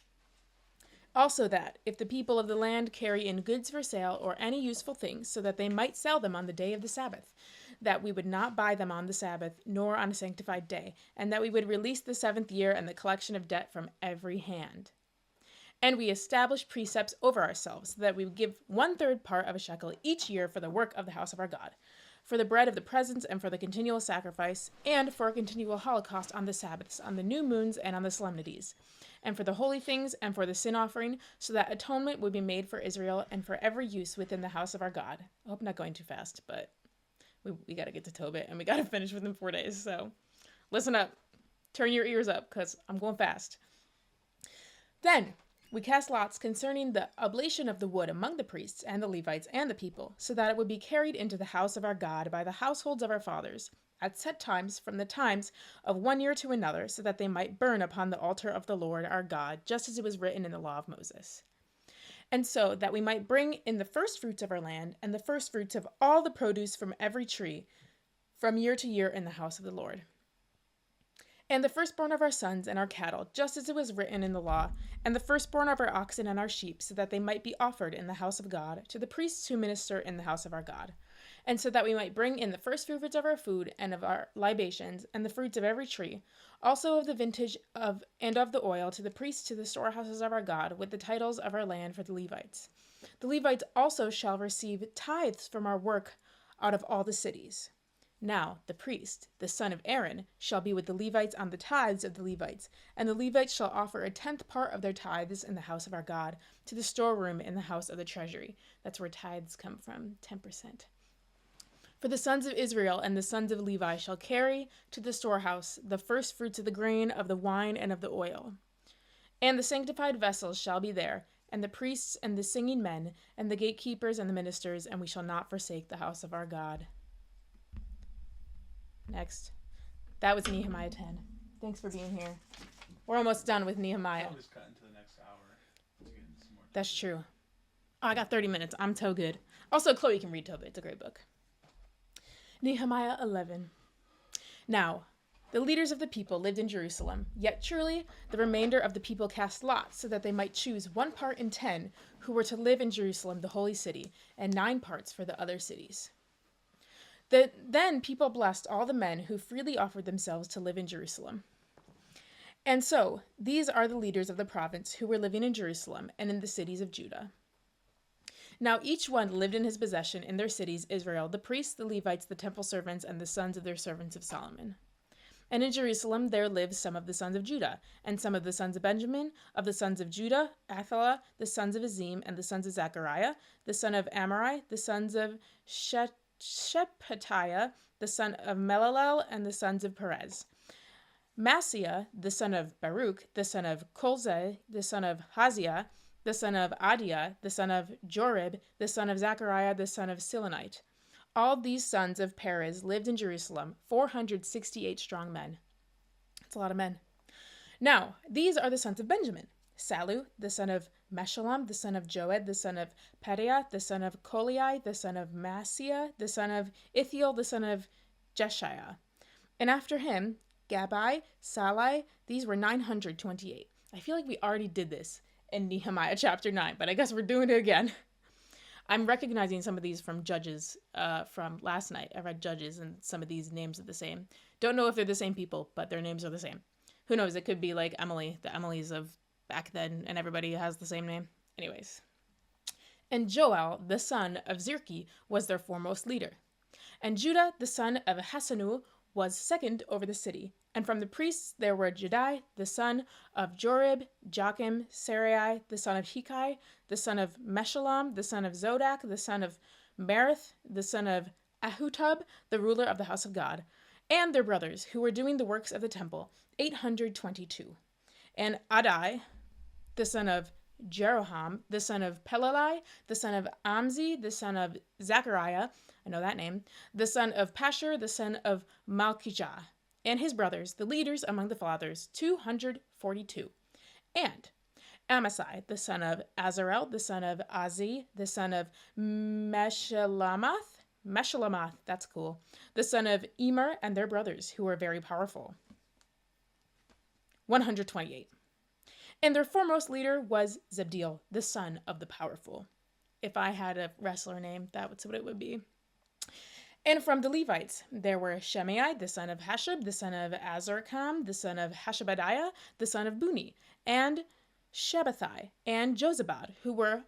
Also that, if the people of the land carry in goods for sale or any useful things, so that they might sell them on the day of the Sabbath, that we would not buy them on the Sabbath, nor on a sanctified day, and that we would release the 7th year and the collection of debt from every hand. And we established precepts over ourselves, so that we would give 1/3 part of a shekel each year for the work of the house of our God, for the bread of the presence and for the continual sacrifice, and for a continual holocaust on the Sabbaths, on the new moons, and on the solemnities, and for the holy things, and for the sin offering, so that atonement would be made for Israel and for every use within the house of our God. I hope I'm not going too fast, but we got to get to Tobit, and we got to finish within 4 days, so listen up. Turn your ears up, because I'm going fast. Then, We cast lots concerning the oblation of the wood among the priests and the Levites and the people, so that it would be carried into the house of our God by the households of our fathers, at set times from the times of 1 year to another, so that they might burn upon the altar of the Lord our God, just as it was written in the law of Moses. And so that we might bring in the first fruits of our land, and the first fruits of all the produce from every tree, from year to year in the house of the Lord. And the firstborn of our sons and our cattle, just as it was written in the law, and the firstborn of our oxen and our sheep, so that they might be offered in the house of God to the priests who minister in the house of our God. And so that we might bring in the first fruits of our food and of our libations, and the fruits of every tree, also of the vintage of the oil, to the priests to the storehouses of our God, with the titles of our land for the Levites. The Levites also shall receive tithes from our work out of all the cities. Now the priest, the son of Aaron, shall be with the Levites on the tithes of the Levites, and the Levites shall offer a 10th part of their tithes in the house of our God, to the storeroom in the house of the treasury. That's where tithes come from, 10%. For the sons of Israel and the sons of Levi shall carry to the storehouse the first fruits of the grain, of the wine, and of the oil. And the sanctified vessels shall be there, and the priests and the singing men, and the gatekeepers and the ministers, and we shall not forsake the house of our God. Next. That was Nehemiah 10. Thanks for being here. We're almost done with Nehemiah. I'll just cut into the next hour to get some more time. That's true. Oh, I got 30 minutes. I'm so good. Also, Chloe can read Tobit. It's a great book. Nehemiah 11. Now, the leaders of the people lived in Jerusalem, yet truly the remainder of the people cast lots, so that they might choose 1 part in 10 who were to live in Jerusalem, the holy city, and 9 parts for the other cities. Then people blessed all the men who freely offered themselves to live in Jerusalem. And so, these are the leaders of the province who were living in Jerusalem and in the cities of Judah. Now each one lived in his possession in their cities, Israel, the priests, the Levites, the temple servants, and the sons of their servants of Solomon. And in Jerusalem there lived some of the sons of Judah, and some of the sons of Benjamin, of the sons of Judah, Athalah, the sons of Azim, and the sons of Zechariah, the son of Amari, the sons of Shephatiah, the son of Melalel, and the sons of Perez. Maaseiah, the son of Baruch, the son of Kolzeh, the son of Haziah, the son of Adiah, the son of Jorib, the son of Zechariah, the son of Silonite. All these sons of Perez lived in Jerusalem, 468 strong men. That's a lot of men. Now, these are the sons of Benjamin. Salu, the son of Meshullam, the son of Joed, the son of Pedaiah, the son of Kolai, the son of Maaseiah, the son of Ithiel, the son of Jeshiah. And after him, Gabai, Salai, these were 928. I feel like we already did this in Nehemiah chapter 9, but I guess we're doing it again. I'm recognizing some of these from Judges from last night. I read Judges, and some of these names are the same. Don't know if they're the same people, but their names are the same. Who knows? It could be like Emily, the Emilys of back then, and everybody has the same name. Anyways. And Joel, the son of Zirki, was their foremost leader. And Judah, the son of Hassanu, was second over the city. And from the priests there were Jedai, the son of Jorib, Joachim, Sarai, the son of Hikai, the son of Meshullam, the son of Zodak, the son of Merith, the son of Ahutub, the ruler of the house of God, and their brothers, who were doing the works of the temple, 822. And Adai, the son of Jeroham, the son of Pelalai, the son of Amzi, the son of Zechariah, I know that name, the son of Pashur, the son of Malchijah, and his brothers, the leaders among the fathers, 242. And Amasai, the son of Azarel, the son of Azi, the son of Meshulamath, that's cool, the son of Emer, and their brothers, who were very powerful. 128. And their foremost leader was Zebdiel, the son of the powerful. If I had a wrestler name, that's what it would be. And from the Levites, there were Shemai, the son of Hashab, the son of Azarkam, the son of Hashabadiah, the son of Buni, and Shabbathai, and Jozabad, who were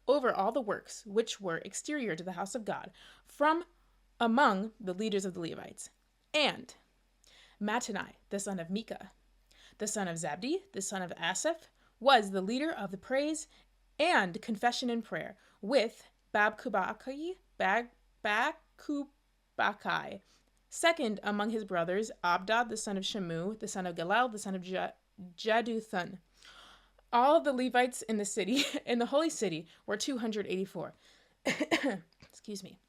over all the works which were exterior to the house of God, from among the leaders of the Levites. And Mattanai, the son of Micah, the son of Zabdi, the son of Asaph, was the leader of the praise and confession and prayer, with Bakkubai, second among his brothers, Abdad, the son of Shemu, the son of Galal, the son of Jeduthun. All of the Levites in the city, in the holy city, were 284. Excuse me.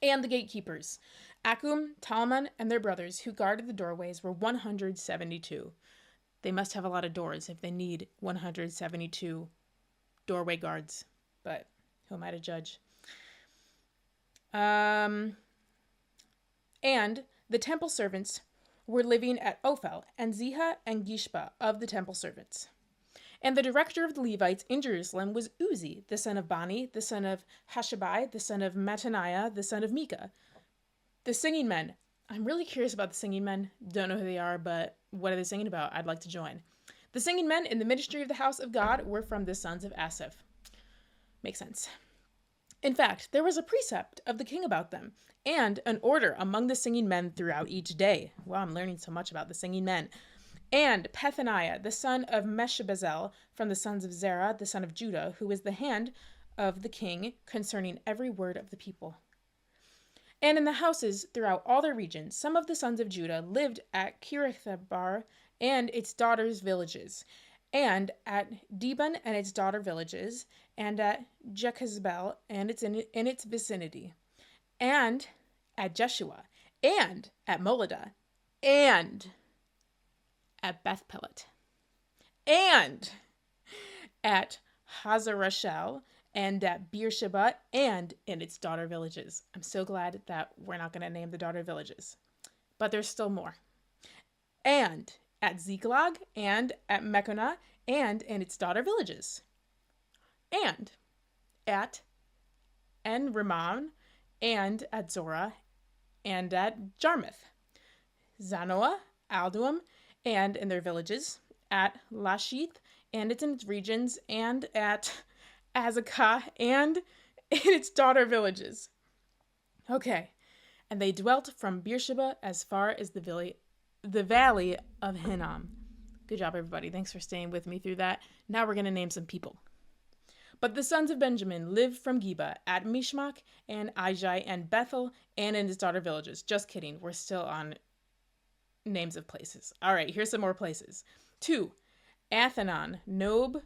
And the gatekeepers, Akum, Talman, and their brothers who guarded the doorways were 172. They must have a lot of doors if they need 172 doorway guards. But who am I to judge? And the temple servants were living at Ophel, and Ziha and Gishpa of the temple servants. And the director of the Levites in Jerusalem was Uzi, the son of Bani, the son of Hashabai, the son of Mattaniah, the son of Micah. The singing men. I'm really curious about the singing men. Don't know who they are, but what are they singing about? I'd like to join. The singing men in the ministry of the house of God were from the sons of Asaph. Makes sense. In fact, there was a precept of the king about them, and an order among the singing men throughout each day. Wow, I'm learning so much about the singing men. And Pethaniah, the son of Meshabazel, from the sons of Zerah, the son of Judah, who was the hand of the king concerning every word of the people. And in the houses throughout all their regions, some of the sons of Judah lived at Kirithabar and its daughters' villages, and at Dibon and its daughter villages, and at Jekazbel and its in its vicinity, and at Jeshua, and at Moladah, and at Beth-Pelet, and at Hazarashel, and at Beersheba, and in its daughter villages. I'm so glad that we're not going to name the daughter villages. But there's still more. And at Ziklag, and at Mechonah, and in its daughter villages. And at En-Rimmon, and at Zorah, and at Jarmuth. Zanoah, Alduim, and in their villages. At Lashith, and in its regions, and at Azekah, and in its daughter villages. Okay. And they dwelt from Beersheba as far as the valley of Hinnom. Good job, everybody. Thanks for staying with me through that. Now we're going to name some people. But the sons of Benjamin lived from Geba at Mishmach and Aijai and Bethel and in its daughter villages. Just kidding. We're still on names of places. All right, here's some more places. 2. Athanon, Nob,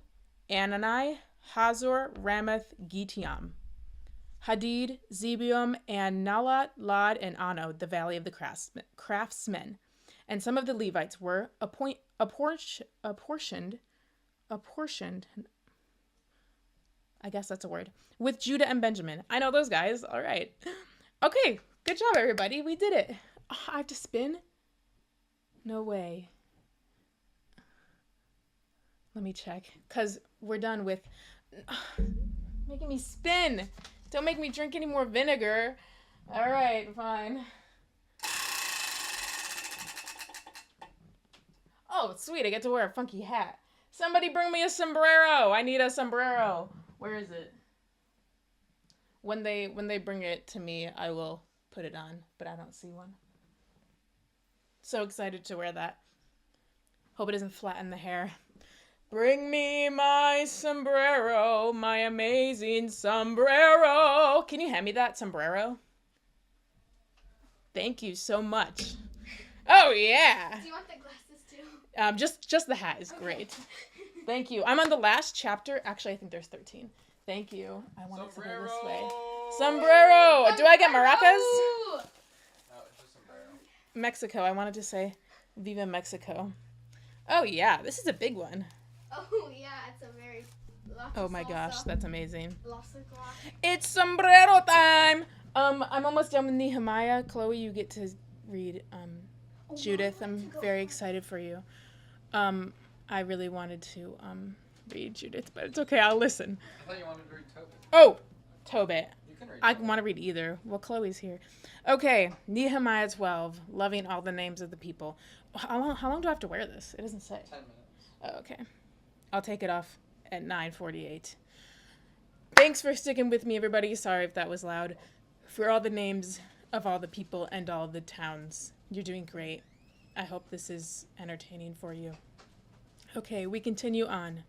Anani, Hazor, Ramoth, Gitiam. Hadid, Zebium, and Nalat, Lod, and Ano, the valley of the craftsmen. And some of the Levites were apportioned, I guess that's a word, with Judah and Benjamin. I know those guys. All right. Okay, good job, everybody. We did it. Oh, I have to spin? No way. Let me check, because we're done with making me spin. Don't make me drink any more vinegar. All right, fine. Oh, sweet, I get to wear a funky hat. Somebody bring me a sombrero. I need a sombrero. Where is it? When they bring it to me, I will put it on, but I don't see one. So excited to wear that. Hope it doesn't flatten the hair. Bring me my sombrero, my amazing sombrero. Can you hand me that sombrero? Thank you so much. Oh, yeah. Do you want the glasses too? Just the hat is great. Thank you. I'm on the last chapter. Actually, I think there's 13. Thank you. I want to go this way. Sombrero. Do I get maracas? No, it's just sombrero. Mexico. I wanted to say Viva Mexico. Oh, yeah. This is a big one. Oh, yeah. It's a very... Oh, my gosh. That's amazing. Lots of guac. It's sombrero time. I'm almost done with Nehemiah. Chloe, you get to read Judith. I'm very excited for you. I really wanted to read Judith, but it's okay. I'll listen. I thought you wanted to read Tobit. Oh, Tobit. You can read I Tobit. want to read either. Well, Chloe's here. Okay, Nehemiah 12, loving all the names of the people. How long do I have to wear this? It doesn't say. 10 minutes. Oh, okay. I'll take it off at 9:48. Thanks for sticking with me, everybody. Sorry if that was loud. For all the names of all the people and all the towns, you're doing great. I hope this is entertaining for you. Okay, we continue on.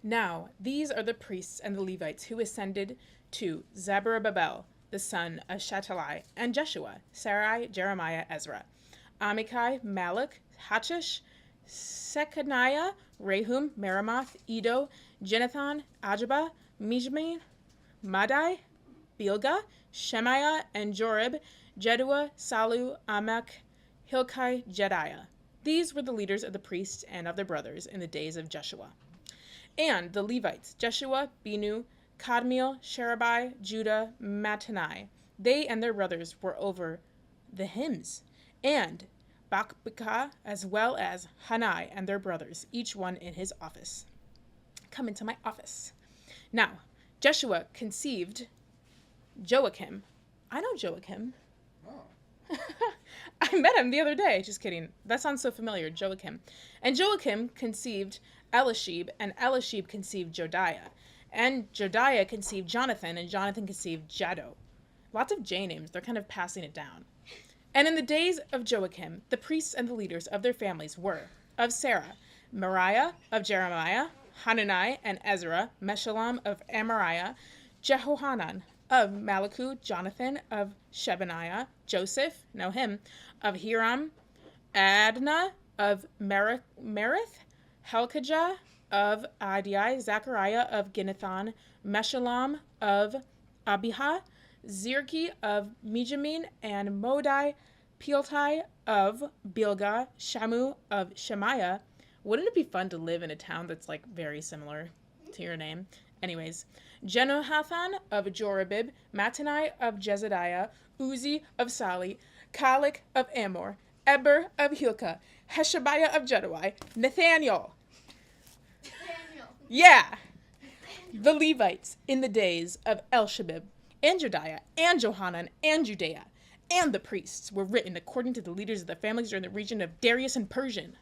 Now, these are the priests and the Levites who ascended to Zerubbabel, the son of Shealtiel, and Jeshua, Sarai, Jeremiah, Ezra, Amichai, Malach, Hachish, Sekaniah, Rehum, Meremoth, Edo, Jenathan, Ajaba, Mijmin, Madai, Bilgah, Shemaiah, and Jorib, Jedua, Salu, Amak, Hilkai, Jediah. These were the leaders of the priests and of their brothers in the days of Jeshua. And the Levites, Jeshua, Binu, Kadmiel, Sherebai, Judah, Mattanai. They and their brothers were over the hymns. And Bakbekah, as well as Hanai and their brothers, each one in his office. Come into my office. Now, Jeshua conceived Joachim. I know Joachim. Oh. I met him the other day. Just kidding. That sounds so familiar, Joachim. And Joachim conceived Elishib, and Elishib conceived Jodiah. And Jodiah conceived Jonathan, and Jonathan conceived Jaddo. Lots of J names. They're kind of passing it down. And in the days of Joachim, the priests and the leaders of their families were, of Sarah, Moriah of Jeremiah, Hanani and Ezra, Meshullam of Amariah, Jehohanan of Malachu, Jonathan of Shebaniah, Joseph, know him, of Hiram, Adnah of Merith, Helkajah of Adai, Zechariah of Ginnathan, Meshullam of Abihah, Zirki of Mijamin, and Modai, Piltai of Bilgah, Shamu of Shemaiah. Wouldn't it be fun to live in a town that's like very similar to your name? Anyways, Jenohathan of Jorabib, Mattanai of Jezediah, Uzi of Sali, Kalek of Amor, Eber of Hilkah, Heshabiah of Jedui, Nathaniel. Yeah! The Levites in the days of Elshabib, and Jediah, and Johanan, and Judea, and the priests were written according to the leaders of the families during the region of Darius and Persian.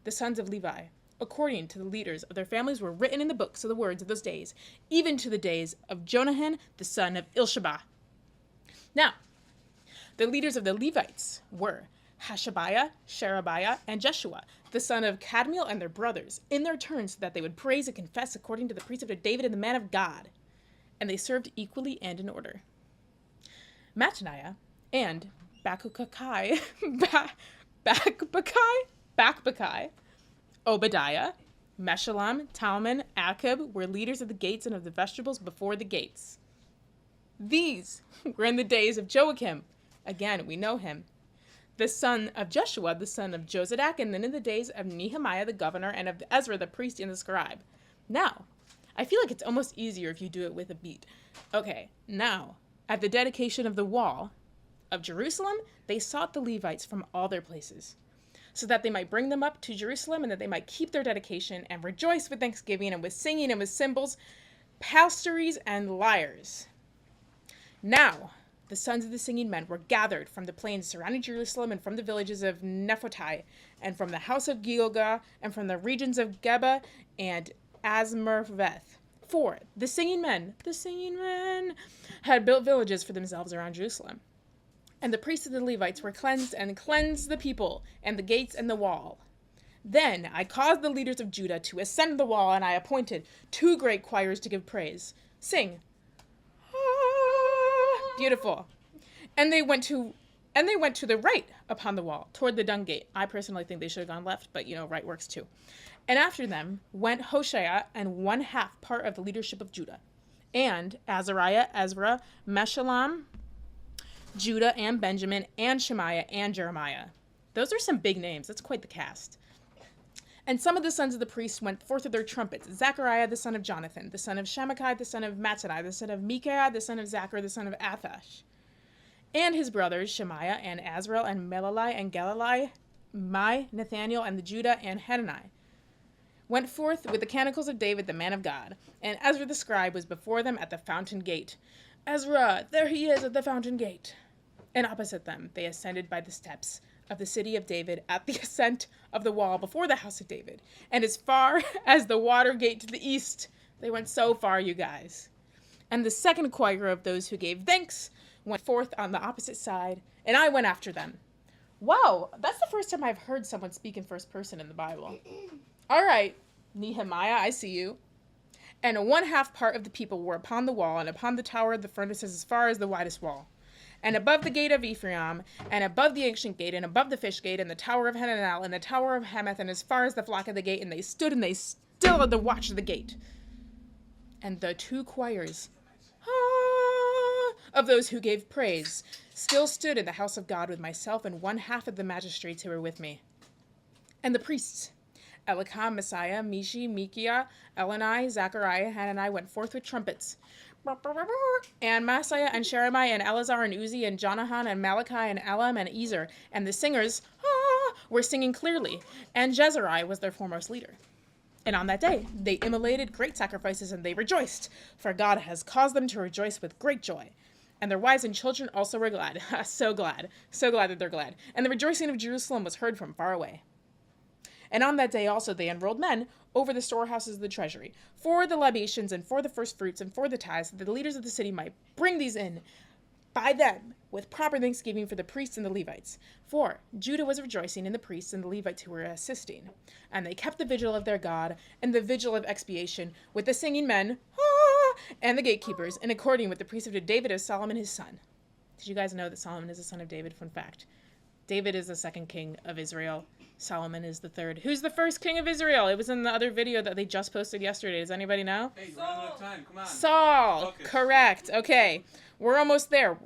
The sons of Levi, according to the leaders of their families, were written in the books of the words of those days, even to the days of Jonahan, the son of Ilshabah. Now, the leaders of the Levites were Hashabiah, Sherebiah, and Jeshua, the son of Kadmiel, and their brothers, in their turn, so that they would praise and confess according to the precept of David and the man of God. And they served equally and in order. Mattaniah and Bakbukai, Obadiah, Meshullam, Talmon, Akib were leaders of the gates and of the vegetables before the gates. These were in the days of Joachim. Again, we know him. The son of Jeshua, the son of Jozadak, and then in the days of Nehemiah the governor, and of Ezra the priest and the scribe. Now, I feel like it's almost easier if you do it with a beat. Okay, now, at the dedication of the wall of Jerusalem, they sought the Levites from all their places, so that they might bring them up to Jerusalem, and that they might keep their dedication, and rejoice with thanksgiving, and with singing, and with cymbals, psalteries, and lyres. Now, the sons of the singing men were gathered from the plains surrounding Jerusalem, and from the villages of Nephotai, and from the house of Gilgal, and from the regions of Geba and Asmerveth. For the singing men had built villages for themselves around Jerusalem. And the priests of the Levites were cleansed, and cleansed the people, and the gates, and the wall. Then I caused the leaders of Judah to ascend the wall, and I appointed 2 great choirs to give praise. Sing. Beautiful. And they went to the right upon the wall, toward the dung gate. I personally think they should have gone left, but right works too. And after them went Hoshea and 1/2 part of the leadership of Judah, and Azariah, Ezra, Meshullam, Judah and Benjamin, and Shemaiah and Jeremiah. Those are some big names. That's quite the cast. And some of the sons of the priests went forth with their trumpets. Zechariah, the son of Jonathan, the son of Shammai, the son of Mattaniah, the son of Micaiah, the son of Zachar, the son of Athash. And his brothers, Shemaiah, and Azrael, and Melalai, and Galalai, Nathaniel, and the Judah, and Hanani, went forth with the canticles of David, the man of God. And Ezra the scribe was before them at the fountain gate. Ezra, there he is at the fountain gate. And opposite them, they ascended by the steps of the city of David at the ascent of the wall before the house of David, and as far as the water gate to the east. They went so far, you guys. And the second choir of those who gave thanks went forth on the opposite side, and I went after them. Wow, that's the first time I've heard someone speak in first person in the Bible. All right, Nehemiah, I see you. And 1/2 part of the people were upon the wall, and upon the tower of the furnaces as far as the widest wall. and above the gate of Ephraim, and above the ancient gate, and above the fish gate, and the tower of Hananel, and the tower of Hamath, and as far as the flock of the gate, and they stood and they still had the watch of the gate. And the two choirs of those who gave praise still stood in the house of God with myself and one half of the magistrates who were with me. And the priests, Elikam, Messiah, Mishi, Mikiah, Elani, Zechariah, Hanani, went forth with trumpets. And Messiah and Sherebiah and Eleazar and Uzi and Jonahan and Malachi and Elam and Ezer. And the singers were singing clearly. And Jezreel was their foremost leader. And on that day, they immolated great sacrifices and they rejoiced, for God has caused them to rejoice with great joy. And their wives and children also were glad. So glad that they're glad. And the rejoicing of Jerusalem was heard from far away. And on that day also they enrolled men over the storehouses of the treasury, for the libations and for the first fruits and for the tithes, that the leaders of the city might bring these in by them with proper thanksgiving for the priests and the Levites. For Judah was rejoicing in the priests and the Levites who were assisting. And they kept the vigil of their God and the vigil of expiation with the singing men and the gatekeepers, in according with the precept of David of Solomon his son. Did you guys know that Solomon is the son of David? Fun fact. David is the second king of Israel. Solomon is the third. Who's the first king of Israel? It was in the other video that they just posted yesterday. Does anybody know? Hey, we're running out of time. Come on. Saul. Focus. Correct. Okay. We're almost there.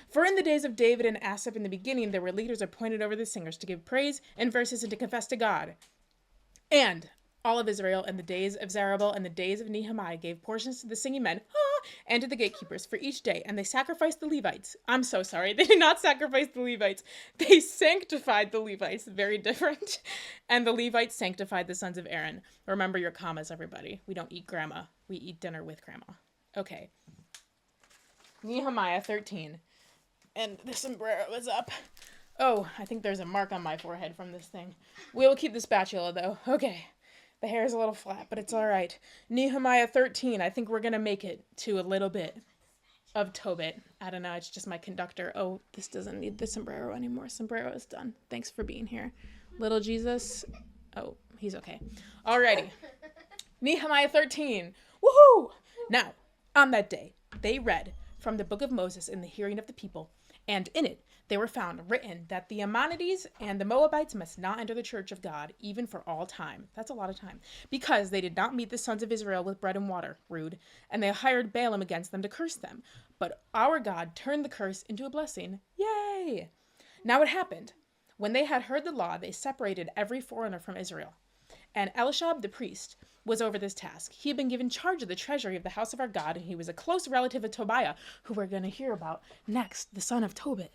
For in the days of David and Asaph in the beginning, there were leaders appointed over the singers to give praise and verses and to confess to God. And all of Israel in the days of Zerubbabel and the days of Nehemiah gave portions to the singing men and to the gatekeepers for each day, and they sacrificed the Levites. I'm so sorry. They did not sacrifice the Levites. They sanctified the Levites. Very different. And the Levites sanctified the sons of Aaron. Remember your commas, everybody. We don't eat grandma. We eat dinner with grandma. Okay. Nehemiah 13. And the sombrero is up. Oh, I think there's a mark on my forehead from this thing. We will keep the spatula, though. Okay. The hair is a little flat, but it's all right. Nehemiah 13. I think we're going to make it to a little bit of Tobit. I don't know. It's just my conductor. Oh, this doesn't need the sombrero anymore. Sombrero is done. Thanks for being here. Little Jesus. Oh, he's okay. Alrighty. Nehemiah 13. Woohoo! Now, on that day, they read from the book of Moses in the hearing of the people, and in it they were found written that the Ammonites and the Moabites must not enter the church of God, even for all time. That's a lot of time. Because they did not meet the sons of Israel with bread and water, rude, and they hired Balaam against them to curse them. But our God turned the curse into a blessing. Yay! Now it happened, when they had heard the law, they separated every foreigner from Israel. And Elishab the priest was over this task. He had been given charge of the treasury of the house of our God, and he was a close relative of Tobiah, who we're going to hear about next, the son of Tobit.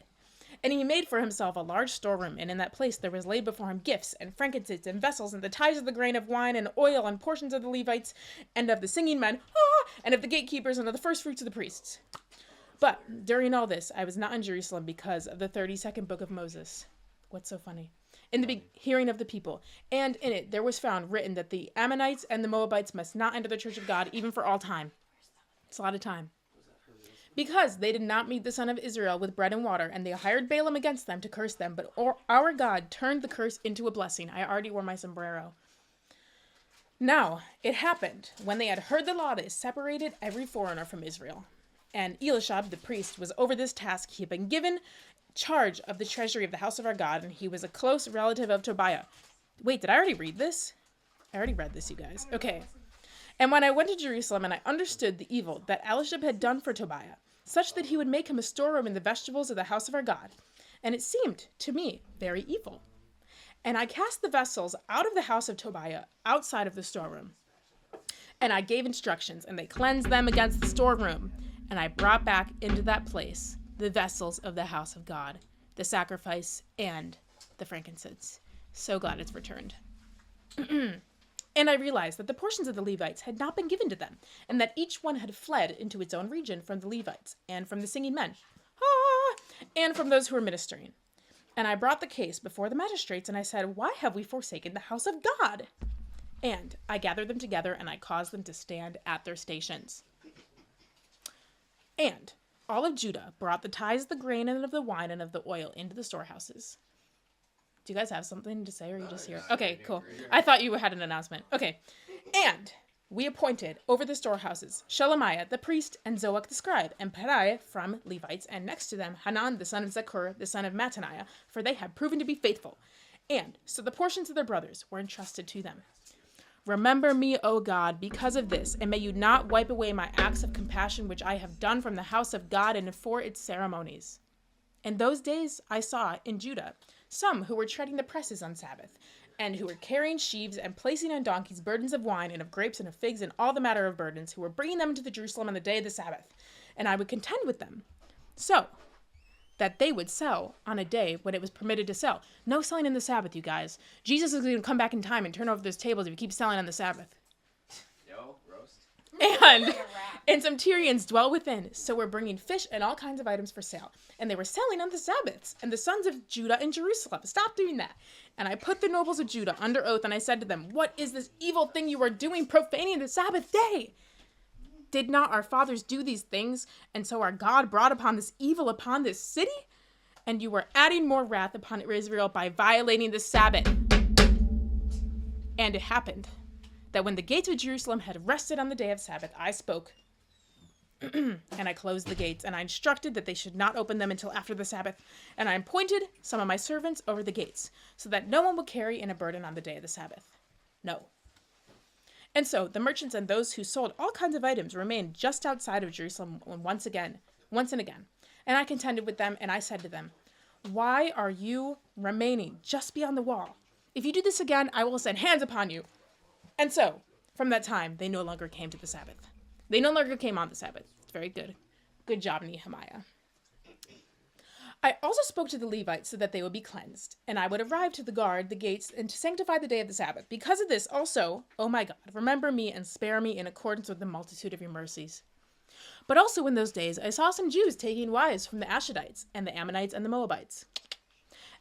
And he made for himself a large storeroom, and in that place there was laid before him gifts, and frankincense, and vessels, and the tithes of the grain of wine, and oil, and portions of the Levites, and of the singing men, and of the gatekeepers, and of the first fruits of the priests. But during all this, I was not in Jerusalem because of the 32nd book of Moses. What's so funny? In the hearing of the people, and in it there was found written that the Ammonites and the Moabites must not enter the church of God, even for all time. It's a lot of time. Because they did not meet the son of Israel with bread and water, and they hired Balaam against them to curse them, but our God turned the curse into a blessing. I already wore my sombrero. Now, it happened, when they had heard the law, they separated every foreigner from Israel. And Elishab, the priest, was over this task. He had been given charge of the treasury of the house of our God, and he was a close relative of Tobiah. Wait, did I already read this? I already read this, you guys. Okay. And when I went to Jerusalem, and I understood the evil that Elishab had done for Tobiah, such that he would make him a storeroom in the vegetables of the house of our God. And it seemed to me very evil. And I cast the vessels out of the house of Tobiah outside of the storeroom. And I gave instructions, and they cleansed them against the storeroom. And I brought back into that place the vessels of the house of God, the sacrifice, and the frankincense. So glad it's returned. And I realized that the portions of the Levites had not been given to them, and that each one had fled into its own region from the Levites, and from the singing men, and from those who were ministering. And I brought the case before the magistrates, and I said, why have we forsaken the house of God? And I gathered them together, and I caused them to stand at their stations. And all of Judah brought the tithes of the grain and of the wine and of the oil into the storehouses. Do you guys have something to say, or are you just here? Okay, cool. I thought you had an announcement. Okay. And we appointed over the storehouses Shelemiah the priest and Zoach the scribe and Periah from Levites, and next to them Hanan the son of Zakur the son of Mattaniah, for they had proven to be faithful. And so the portions of their brothers were entrusted to them. Remember me, O God, because of this, and may you not wipe away my acts of compassion which I have done from the house of God and for its ceremonies. In those days I saw in Judah some who were treading the presses on Sabbath, and who were carrying sheaves and placing on donkeys burdens of wine and of grapes and of figs and all the matter of burdens, who were bringing them into Jerusalem on the day of the Sabbath. And I would contend with them, so that they would sell on a day when it was permitted to sell. No selling in the Sabbath, you guys. Jesus is going to come back in time and turn over those tables if you keep selling on the Sabbath. Yo, roast. And some Tyrians dwell within, so we're bringing fish and all kinds of items for sale. And they were selling on the Sabbaths. And the sons of Judah in Jerusalem, stop doing that. And I put the nobles of Judah under oath, and I said to them, what is this evil thing you are doing, profaning the Sabbath day? Did not our fathers do these things? And so our God brought upon this evil upon this city? And you were adding more wrath upon Israel by violating the Sabbath. And it happened that when the gates of Jerusalem had rested on the day of Sabbath, I spoke, and I closed the gates, and I instructed that they should not open them until after the Sabbath. And I appointed some of my servants over the gates, so that no one would carry in a burden on the day of the Sabbath. No. And so the merchants and those who sold all kinds of items remained just outside of Jerusalem once and again. And I contended with them, and I said to them, why are you remaining just beyond the wall? If you do this again, I will send hands upon you. And so, from that time, they no longer came to the Sabbath. They no longer came on the Sabbath. It's very good. Good job, Nehemiah. I also spoke to the Levites so that they would be cleansed, and I would arrive to the guard, the gates, and to sanctify the day of the Sabbath. Because of this also, O my God, remember me and spare me in accordance with the multitude of your mercies. But also in those days I saw some Jews taking wives from the Ashdodites and the Ammonites and the Moabites.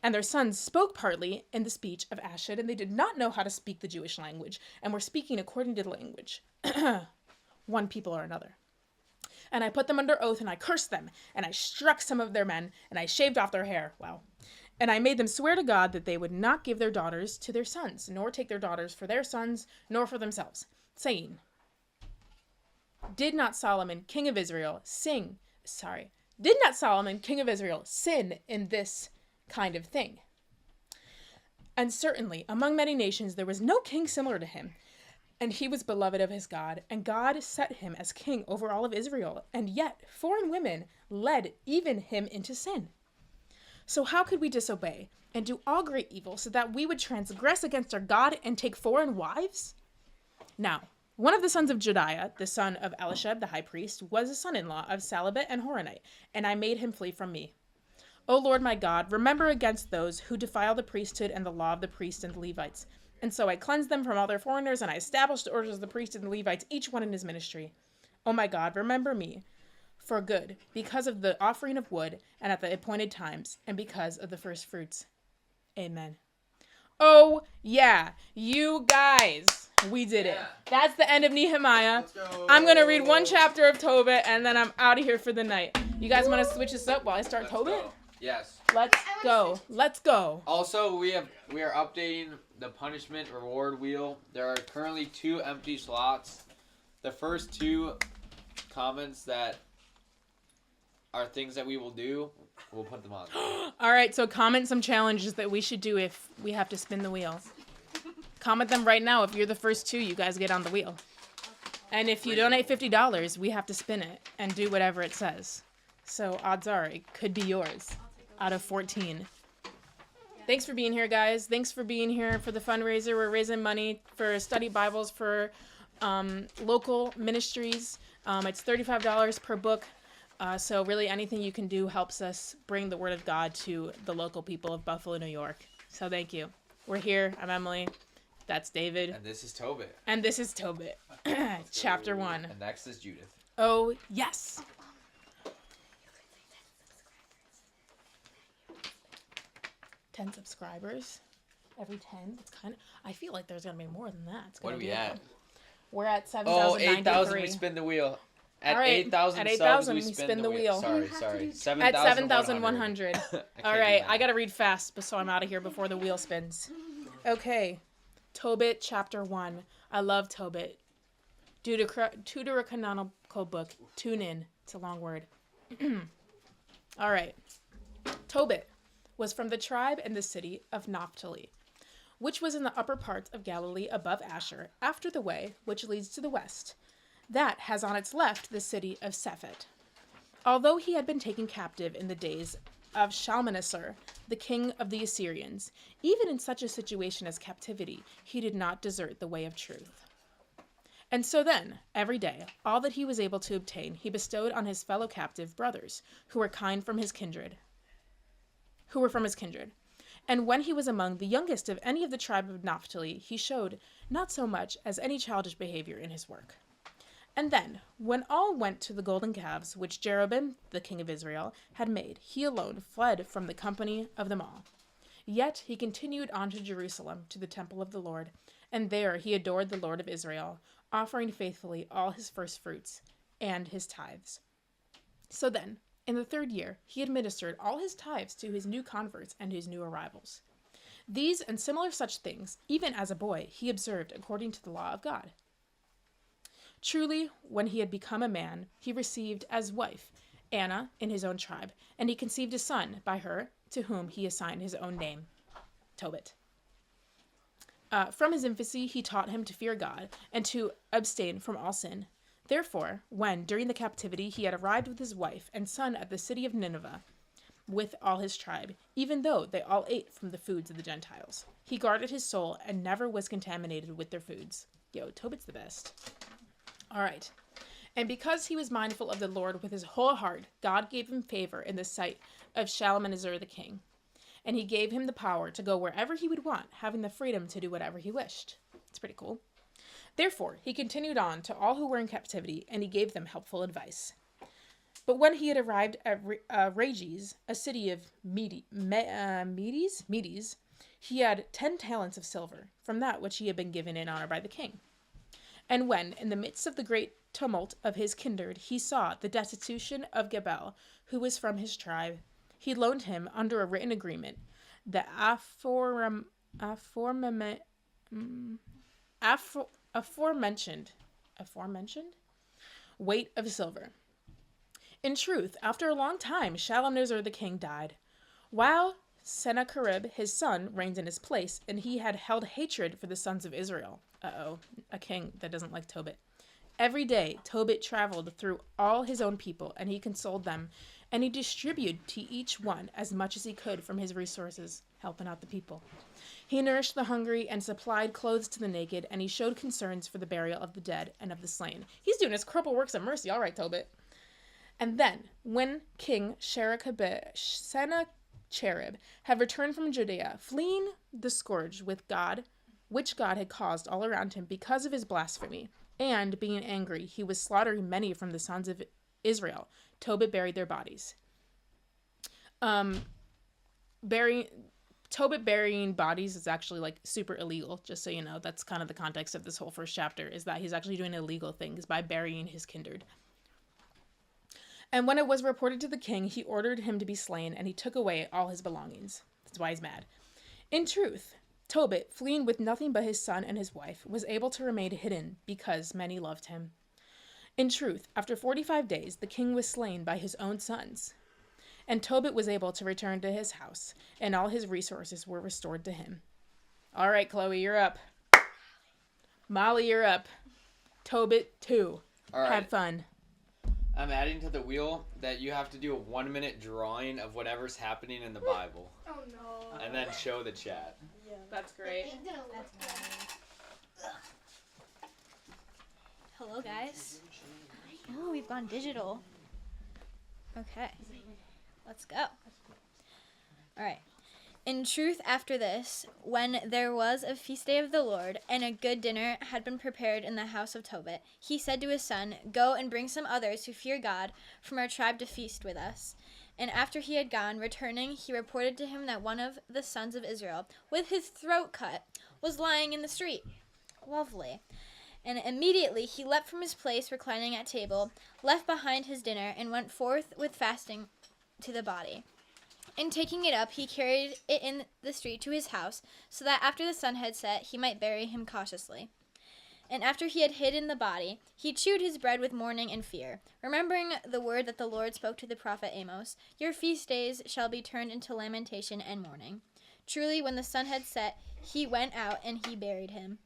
And their sons spoke partly in the speech of Ashdod, and they did not know how to speak the Jewish language, and were speaking according to the language, one people or another. And I put them under oath, and I cursed them, and I struck some of their men, and I shaved off their hair. Wow. And I made them swear to God that they would not give their daughters to their sons, nor take their daughters for their sons, nor for themselves, saying, Did not Solomon, king of Israel, sin in this kind of thing? And certainly, among many nations, there was no king similar to him, and he was beloved of his God, and God set him as king over all of Israel, and yet foreign women led even him into sin. So how could we disobey and do all great evil so that we would transgress against our God and take foreign wives? Now, one of the sons of Jediah, the son of Elishab the high priest, was a son-in-law of Salabet and Horonite, and I made him flee from me. O Lord my God, remember against those who defile the priesthood and the law of the priests and the Levites. And so I cleansed them from all their foreigners, and I established the orders of the priests and the Levites, each one in his ministry. O my God, remember me for good, because of the offering of wood, and at the appointed times, and because of the first fruits. Amen. Oh, yeah, you guys, we did it. That's the end of Nehemiah. Let's go. I'm going to read one chapter of Tobit, and then I'm out of here for the night. You guys want to switch this up while I start Tobit? Yes. Let's go. Let's go. Also, we are updating the punishment reward wheel. There are currently 2 empty slots. The first 2 comments that are things that we will do, we'll put them on. All right, so comment some challenges that we should do if we have to spin the wheel. Comment them right now. If you're the first 2, you guys get on the wheel. And if you donate $50, we have to spin it and do whatever it says. So odds are it could be yours out of 14. Thanks for being here, guys. Thanks for being here for the fundraiser. We're raising money for study Bibles for local ministries. It's $35 per book. So really anything you can do helps us bring the word of God to the local people of Buffalo, New York. So thank you. We're here. I'm Emily. That's David. And this is Tobit. And this is Tobit. Chapter 1. And next is Judith. Oh, yes. 10 subscribers. Every 10. It's kind of. I feel like there's gonna be more than that. It's What gonna are we be at? We're at Oh, 7,093. 8,000 we spin the wheel. At All right, 8,000 at subs 8,000 we spin the wheel. Sorry. At 7,100. 7,100. All right, I gotta read fast, so I'm out of here before the wheel spins. Okay, Tobit chapter 1. I love Tobit. Deuterocanonical book. Tune in. It's a long word. All right. Tobit was from the tribe and the city of Naphtali, which was in the upper part of Galilee above Asher, after the way which leads to the west. That has on its left the city of Sephet. Although he had been taken captive in the days of Shalmaneser, the king of the Assyrians, even in such a situation as captivity, he did not desert the way of truth. And so then, every day, all that he was able to obtain, he bestowed on his fellow captive brothers, who were from his kindred. And when he was among the youngest of any of the tribe of Naphtali, he showed not so much as any childish behavior in his work. And then, when all went to the golden calves which Jeroboam, the king of Israel, had made, he alone fled from the company of them all. Yet he continued on to Jerusalem, to the temple of the Lord, and there he adored the Lord of Israel, offering faithfully all his firstfruits and his tithes. So then, in the 3rd year, he administered all his tithes to his new converts and his new arrivals. These and similar such things, even as a boy, he observed according to the law of God. Truly, when he had become a man, he received as wife Anna in his own tribe, and he conceived a son by her, to whom he assigned his own name, Tobit. From his infancy, he taught him to fear God and to abstain from all sin. Therefore, when, during the captivity, he had arrived with his wife and son at the city of Nineveh, with all his tribe, even though they all ate from the foods of the Gentiles, he guarded his soul and never was contaminated with their foods. Yo, Tobit's the best. All right. And because he was mindful of the Lord with his whole heart, God gave him favor in the sight of Shalmaneser the king. And he gave him the power to go wherever he would want, having the freedom to do whatever he wished. It's pretty cool. Therefore, he continued on to all who were in captivity, and he gave them helpful advice. But when he had arrived at Rages, a city of Medes, he had 10 talents of silver, from that which he had been given in honor by the king. And when, in the midst of the great tumult of his kindred, he saw the destitution of Gebel, who was from his tribe, he loaned him, under a written agreement, the aforementioned weight of silver. In truth, after a long time, Shalmaneser the king died, while Sennacherib his son reigned in his place, and he had held hatred for the sons of Israel. A king that doesn't like Tobit. Every day, Tobit traveled through all his own people, and he consoled them, and he distributed to each one as much as he could from his resources, helping out the people. He nourished the hungry and supplied clothes to the naked, and he showed concerns for the burial of the dead and of the slain. He's doing his cripple works of mercy. All right, Tobit. And then, when King Sennacherib had returned from Judea, fleeing the scourge which God had caused all around him because of his blasphemy, and, being angry, he was slaughtering many from the sons of Israel, Tobit buried their bodies. Tobit burying bodies is actually, like, super illegal, just so you know. That's kind of the context of this whole first chapter, is that he's actually doing illegal things by burying his kindred. And when it was reported to the king, he ordered him to be slain, and he took away all his belongings. That's why he's mad. In truth, Tobit, fleeing with nothing but his son and his wife, was able to remain hidden because many loved him. In truth, after 45 days, the king was slain by his own sons. And Tobit was able to return to his house, and all his resources were restored to him. All right, Chloe, you're up. Molly, you're up. Tobit 2. All right. Have fun. I'm adding to the wheel that you have to do a 1-minute drawing of whatever's happening in the Bible. Oh no. And then show the chat. That's great. Hello, guys. Oh, we've gone digital. Okay. Let's go. All right. In truth, after this, when there was a feast day of the Lord, and a good dinner had been prepared in the house of Tobit, he said to his son, "Go and bring some others who fear God from our tribe to feast with us." And after he had gone, returning, he reported to him that one of the sons of Israel, with his throat cut, was lying in the street. Lovely. And immediately he leapt from his place, reclining at table, left behind his dinner, and went forth with fasting to the body. And taking it up, he carried it in the street to his house, so that after the sun had set, he might bury him cautiously. And after he had hidden the body, he chewed his bread with mourning and fear, remembering the word that the Lord spoke to the prophet Amos, "Your feast days shall be turned into lamentation and mourning." Truly, when the sun had set, he went out and he buried him.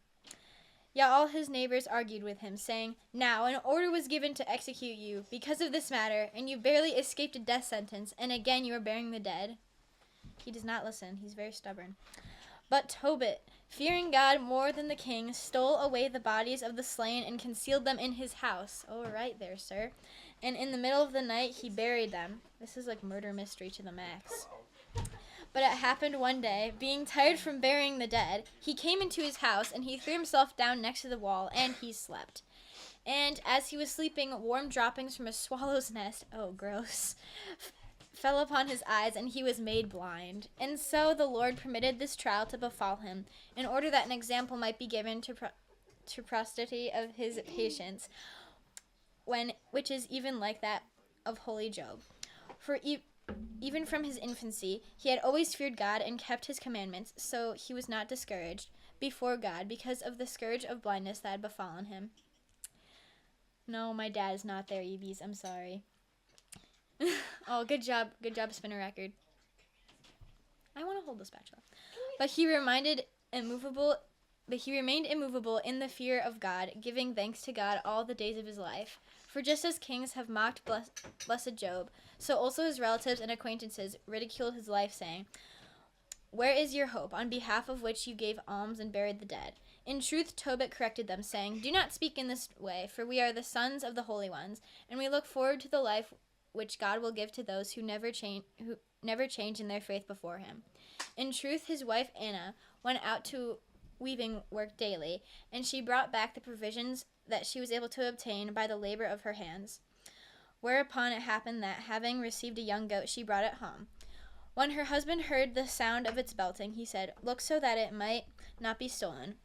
Yet all his neighbors argued with him, saying, "Now an order was given to execute you because of this matter, and you barely escaped a death sentence, and again you are burying the dead." He does not listen. He's very stubborn. But Tobit, fearing God more than the king, stole away the bodies of the slain and concealed them in his house. All right there, sir. And in the middle of the night, he buried them. This is like murder mystery to the max. But it happened one day, being tired from burying the dead, he came into his house, and he threw himself down next to the wall, and he slept. And as he was sleeping, warm droppings from a swallow's nest, oh, gross, fell upon his eyes, and he was made blind. And so the Lord permitted this trial to befall him, in order that an example might be given to posterity of his patience, which is even like that of holy Job. For even from his infancy, he had always feared God and kept his commandments, so he was not discouraged before God because of the scourge of blindness that had befallen him. No, my dad is not there, Eebies. I'm sorry. Oh, good job, spinner record. I want to hold the spatula. But he remained immovable in the fear of God, giving thanks to God all the days of his life. For just as kings have mocked blessed Job, so also his relatives and acquaintances ridiculed his life, saying, "Where is your hope, on behalf of which you gave alms and buried the dead?" In truth, Tobit corrected them, saying, "Do not speak in this way, for we are the sons of the holy ones, and we look forward to the life which God will give to those who never change in their faith before him." In truth, his wife Anna went out to weaving work daily, and she brought back the provisions that she was able to obtain by the labor of her hands. Whereupon it happened that, having received a young goat, she brought it home. When her husband heard the sound of its belting, he said, "Look so that it might not be stolen.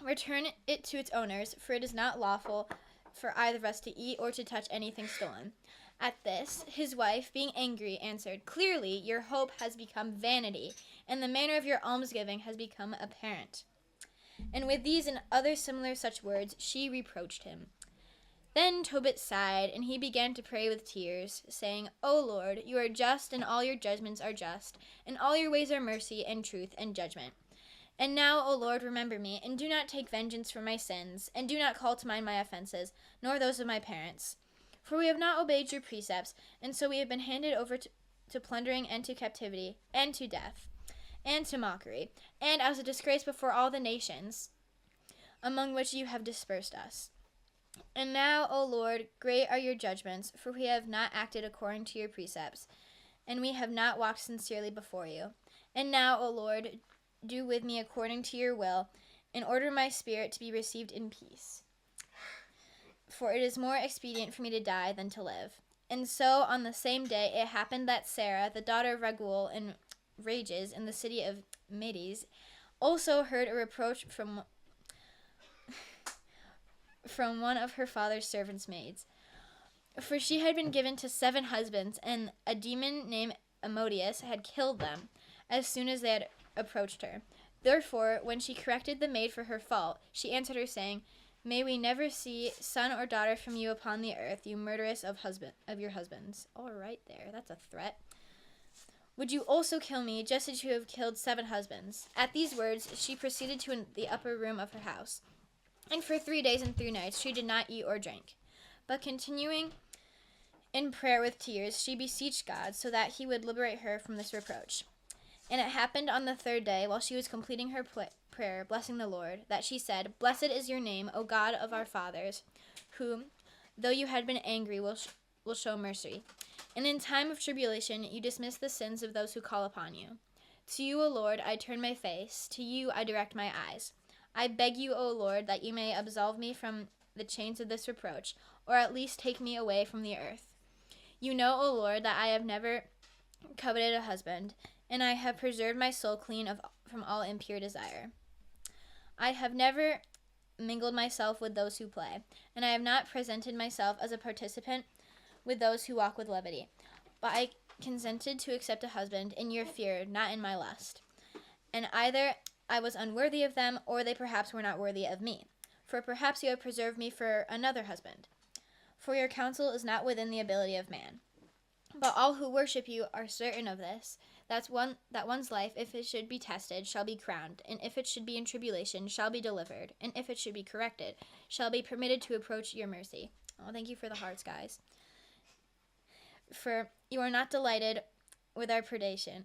Return it to its owners, for it is not lawful for either of us to eat or to touch anything stolen." At this, his wife, being angry, answered, "Clearly your hope has become vanity, and the manner of your almsgiving has become apparent." And with these and other similar such words, she reproached him. Then Tobit sighed, and he began to pray with tears, saying, "O Lord, you are just, and all your judgments are just, and all your ways are mercy and truth and judgment. And now, O Lord, remember me, and do not take vengeance for my sins, and do not call to mind my offenses, nor those of my parents. For we have not obeyed your precepts, and so we have been handed over to plundering and to captivity, and to death, and to mockery, and as a disgrace before all the nations among which you have dispersed us. And now, O Lord, great are your judgments, for we have not acted according to your precepts, and we have not walked sincerely before you. And now, O Lord, do with me according to your will, and order my spirit to be received in peace. For it is more expedient for me to die than to live." And so on the same day it happened that Sarah, the daughter of Raguel in Rages in the city of Medes, also heard a reproach from one of her father's servants' maids. For she had been given to 7 husbands, and a demon named Ammonius had killed them as soon as they had approached her. Therefore, when she corrected the maid for her fault, she answered her, saying, "May we never see son or daughter from you upon the earth, you murderess of your husbands." All right there, that's a threat. "Would you also kill me, just as you have killed 7 husbands?" At these words, she proceeded to the upper room of her house. And for 3 days and 3 nights she did not eat or drink. But continuing in prayer with tears, she beseeched God so that he would liberate her from this reproach. And it happened on the 3rd day, while she was completing her prayer, blessing the Lord, that she said, "Blessed is your name, O God of our fathers, who, though you had been angry, will show mercy. And in time of tribulation you dismiss the sins of those who call upon you. To you, O Lord, I turn my face, to you I direct my eyes. I beg you, O Lord, that you may absolve me from the chains of this reproach, or at least take me away from the earth. You know, O Lord, that I have never coveted a husband, and I have preserved my soul clean from all impure desire. I have never mingled myself with those who play, and I have not presented myself as a participant with those who walk with levity. But I consented to accept a husband in your fear, not in my lust. And either I was unworthy of them, or they perhaps were not worthy of me. for perhaps you have preserved me for another husband. For your counsel is not within the ability of man. But all who worship you are certain of this, that one's life, if it should be tested, shall be crowned, and if it should be in tribulation, shall be delivered, and if it should be corrected, shall be permitted to approach your mercy. Oh, thank you for the hearts, guys. For you are not delighted with our predation.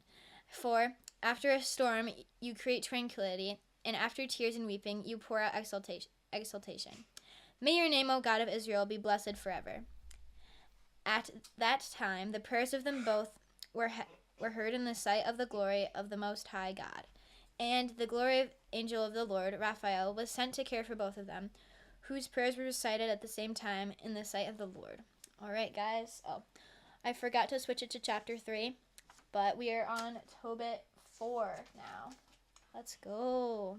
For after a storm you create tranquility, and after tears and weeping you pour out exultation. May your name, O God of Israel, be blessed forever. At that time the prayers of them both were heard in the sight of the glory of the Most High God. And the glory of angel of the Lord, Raphael, was sent to care for both of them, whose prayers were recited at the same time in the sight of the Lord. All right, guys. Oh, I forgot to switch it to chapter 3, but we are on Tobit 4 now. Let's go.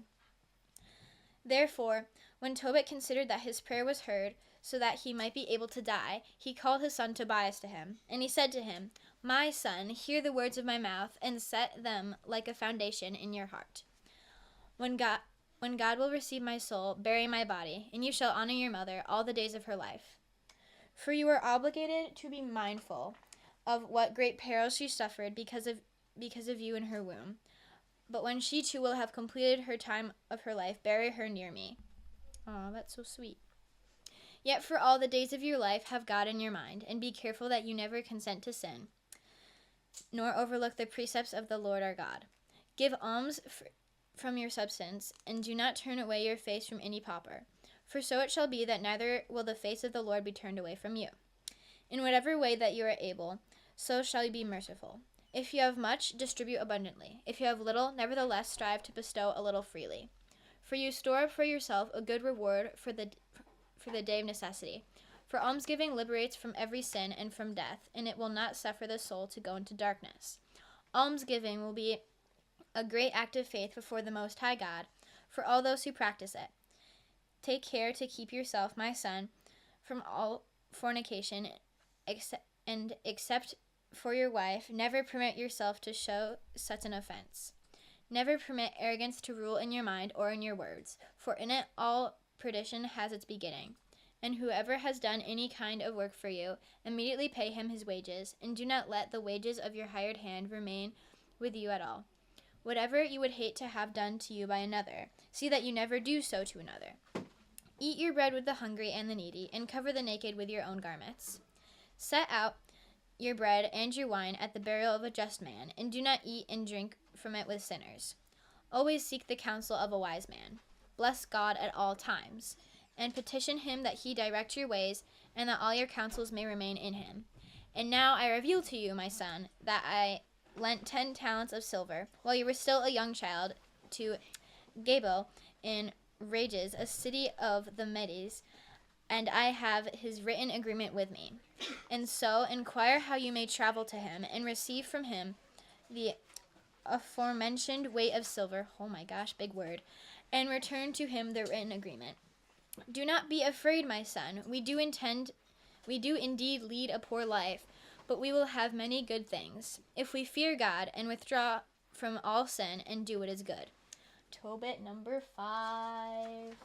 Therefore, when Tobit considered that his prayer was heard, so that he might be able to die, he called his son Tobias to him, and he said to him, My son, hear the words of my mouth, and set them like a foundation in your heart. When God will receive my soul, bury my body, and you shall honor your mother all the days of her life. For you are obligated to be mindful of what great peril she suffered because of you in her womb. But when she too will have completed her time of her life, bury her near me. Oh, that's so sweet. Yet for all the days of your life have God in your mind, and be careful that you never consent to sin, nor overlook the precepts of the Lord our God. Give alms from your substance, and do not turn away your face from any pauper. For so it shall be that neither will the face of the Lord be turned away from you. In whatever way that you are able, so shall you be merciful. If you have much, distribute abundantly. If you have little, nevertheless strive to bestow a little freely. For you store up for yourself a good reward for the day of necessity. For almsgiving liberates from every sin and from death, and it will not suffer the soul to go into darkness. Almsgiving will be a great act of faith before the Most High God for all those who practice it. Take care to keep yourself, my son, from all fornication, except for your wife. Never permit yourself to show such an offense. Never permit arrogance to rule in your mind or in your words, for in it all perdition has its beginning. And whoever has done any kind of work for you, immediately pay him his wages, and do not let the wages of your hired hand remain with you at all. Whatever you would hate to have done to you by another, see that you never do so to another. Eat your bread with the hungry and the needy, and cover the naked with your own garments. Set out your bread and your wine at the burial of a just man, and do not eat and drink from it with sinners. Always seek the counsel of a wise man. Bless God at all times, and petition him that he direct your ways, and that all your counsels may remain in him. And now I reveal to you, my son, that I lent 10 talents of silver, while you were still a young child, to Gabo in Rages, a city of the Medes, and I have his written agreement with me. And so inquire how you may travel to him, and receive from him the aforementioned weight of silver, oh my gosh, big word, and return to him the written agreement. Do not be afraid, my son. We do indeed lead a poor life, but we will have many good things, if we fear God and withdraw from all sin and do what is good. Tobit number 5.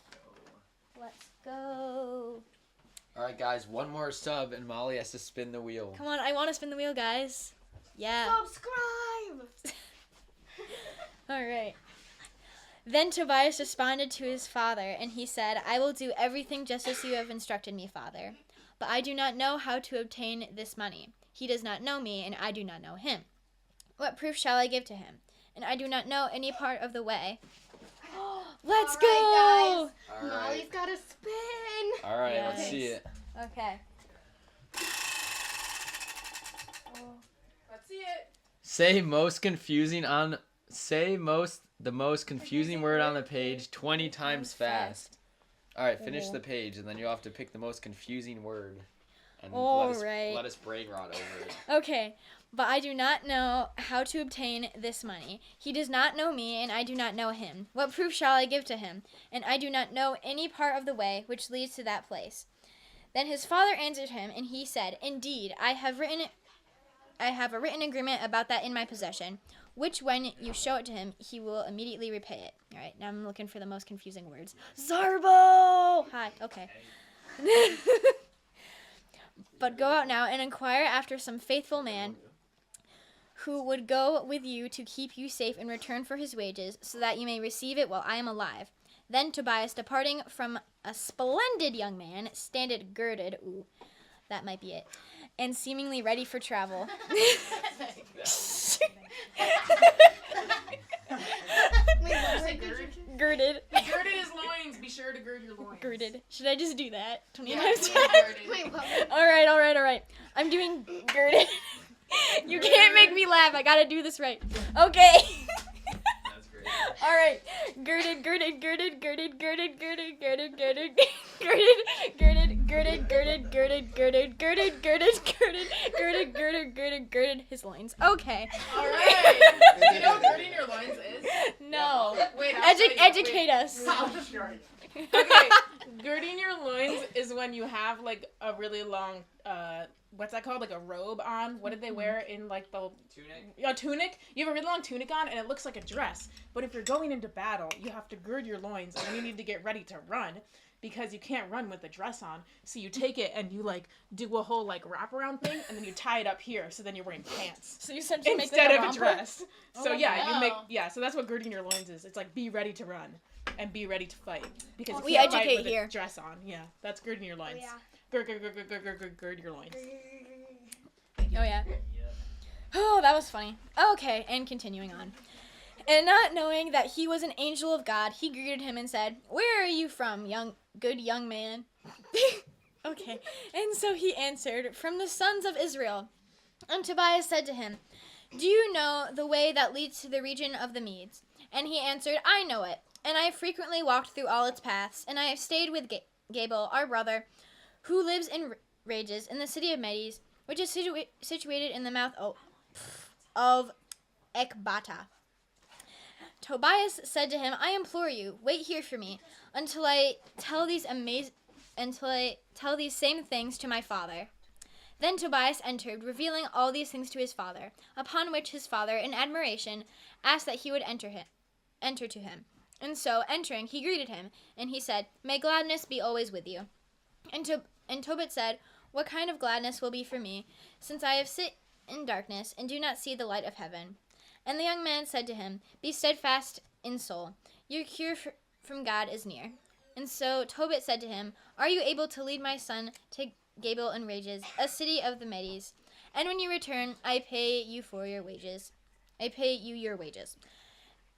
Let's go. All right, guys, one more sub, and Molly has to spin the wheel. Come on, I want to spin the wheel, guys. Yeah. Subscribe! All right. Then Tobias responded to his father, and he said, I will do everything just as you have instructed me, father. But I do not know how to obtain this money. He does not know me, and I do not know him. What proof shall I give to him? And I do not know any part of the way. Let's go! All All right. right. Molly's got to spin. All right, Yes. let's see it. Okay. Let's see it. Say the most confusing word on the page 20 times fast. All right, finish the page, and then you'll have to pick the most confusing word. And let us brain rot over it. Okay, but I do not know how to obtain this money. He does not know me, and I do not know him. What proof shall I give to him? And I do not know any part of the way which leads to that place. Then his father answered him, and he said, Indeed, I have a written agreement about that in my possession. which when you show it to him, he will immediately repay it. All right, now I'm looking for the most confusing words. Zarbo! Hi, okay. But go out now and inquire after some faithful man who would go with you to keep you safe in return for his wages, so that you may receive it while I am alive. Then Tobias, departing from a splendid young man, standeth girded, ooh, that might be it, and seemingly ready for travel. Girded. Girded his loins. Be sure to gird your loins. Girded. Should I just do that? 20 Yeah, times? Wait, what? Alright. I'm doing girded. You can't make me laugh. I gotta do this right. Okay. That's great. Alright. Girded. His loins. Okay. Alright. Do you know what girding your loins is? No. Wait, I'll show you. Educate us. Okay, girding your loins is when you have like a really long, what's that called? Like a robe on. What did they wear in like the Tunic. a tunic? You have a really long tunic on, and it looks like a dress. But if you're going into battle, you have to gird your loins, and then you need to get ready to run, because you can't run with the dress on. So you take it and you like do a whole like wraparound thing, and then you tie it up here. So then you're wearing pants So you essentially make instead like of a romper? dress. So Oh, yeah, you make no. So that's what girding your loins is. It's like be ready to run and be ready to fight, because you We can't fight educate with here. a dress on. Yeah, that's girding your loins. Yeah. Gird your loins. Oh, yeah. Oh, that was funny. Okay, and continuing on. And not knowing that he was an angel of God, he greeted him and said, "Where are you from, good young man?" Okay. And so he answered, "From the sons of Israel." And Tobias said to him, "Do you know the way that leads to the region of the Medes?" And he answered, "I know it, and I have frequently walked through all its paths, and I have stayed with Gabel, our brother, who lives in Rages, in the city of Medes, which is situated in the mouth of Ecbatana." Tobias said to him, "I implore you, wait here for me, until I tell these same things to my father." Then Tobias entered, revealing all these things to his father, upon which his father, in admiration, asked that he would enter to him. And so, entering, he greeted him, and he said, "May gladness be always with you." And Tobit said, "What kind of gladness will be for me, since I have sit in darkness, and do not see the light of heaven?" And the young man said to him, "Be steadfast in soul. Your cure from God is near." And so Tobit said to him, "Are you able to lead my son to Gabel and Rages, a city of the Medes? And when you return, I pay you your wages.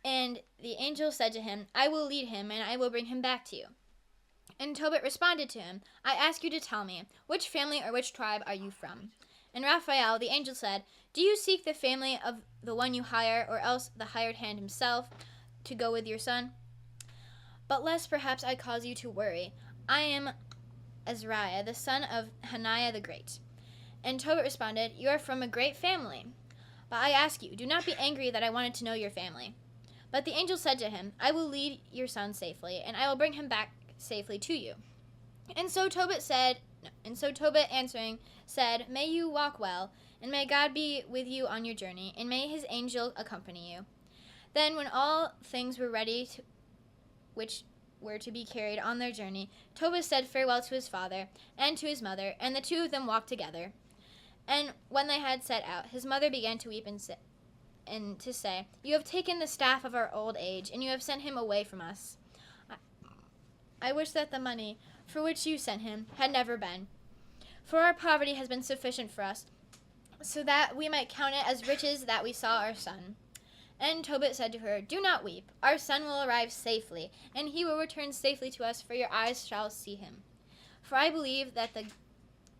And the angel said to him, "I will lead him, and I will bring him back to you." And Tobit responded to him, "I ask you to tell me, which family or which tribe are you from?" And Raphael, the angel, said, "Do you seek the family of the one you hire, or else the hired hand himself, to go with your son? But lest perhaps I cause you to worry, I am Ezra, the son of Hananiah the Great." And Tobit responded, "You are from a great family. But I ask you, do not be angry that I wanted to know your family." But the angel said to him, "I will lead your son safely, and I will bring him back safely to you." And so Tobit answering said, "May you walk well, and may God be with you on your journey, and may his angel accompany you." Then when all things were ready which were to be carried on their journey, Tobit said farewell to his father and to his mother, and the two of them walked together. And when they had set out, his mother began to weep and to say, "You have taken the staff of our old age, and you have sent him away from us. I wish that the money for which you sent him had never been. For our poverty has been sufficient for us, so that we might count it as riches that we saw our son." And Tobit said to her, "Do not weep. Our son will arrive safely, and he will return safely to us, for your eyes shall see him. For I believe that the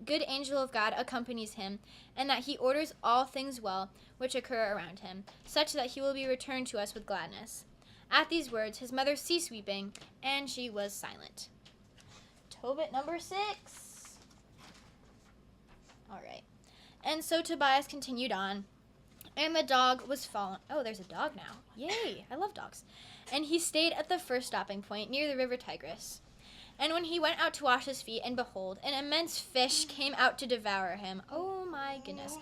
good angel of God accompanies him, and that he orders all things well which occur around him, such that he will be returned to us with gladness." At these words, his mother ceased weeping, and she was silent. Tobit number 6. All right. And so Tobias continued on, and the dog was fallen. Oh, there's a dog now. Yay, I love dogs. And he stayed at the first stopping point near the river Tigris. And when he went out to wash his feet, and behold, an immense fish came out to devour him. Oh my goodness.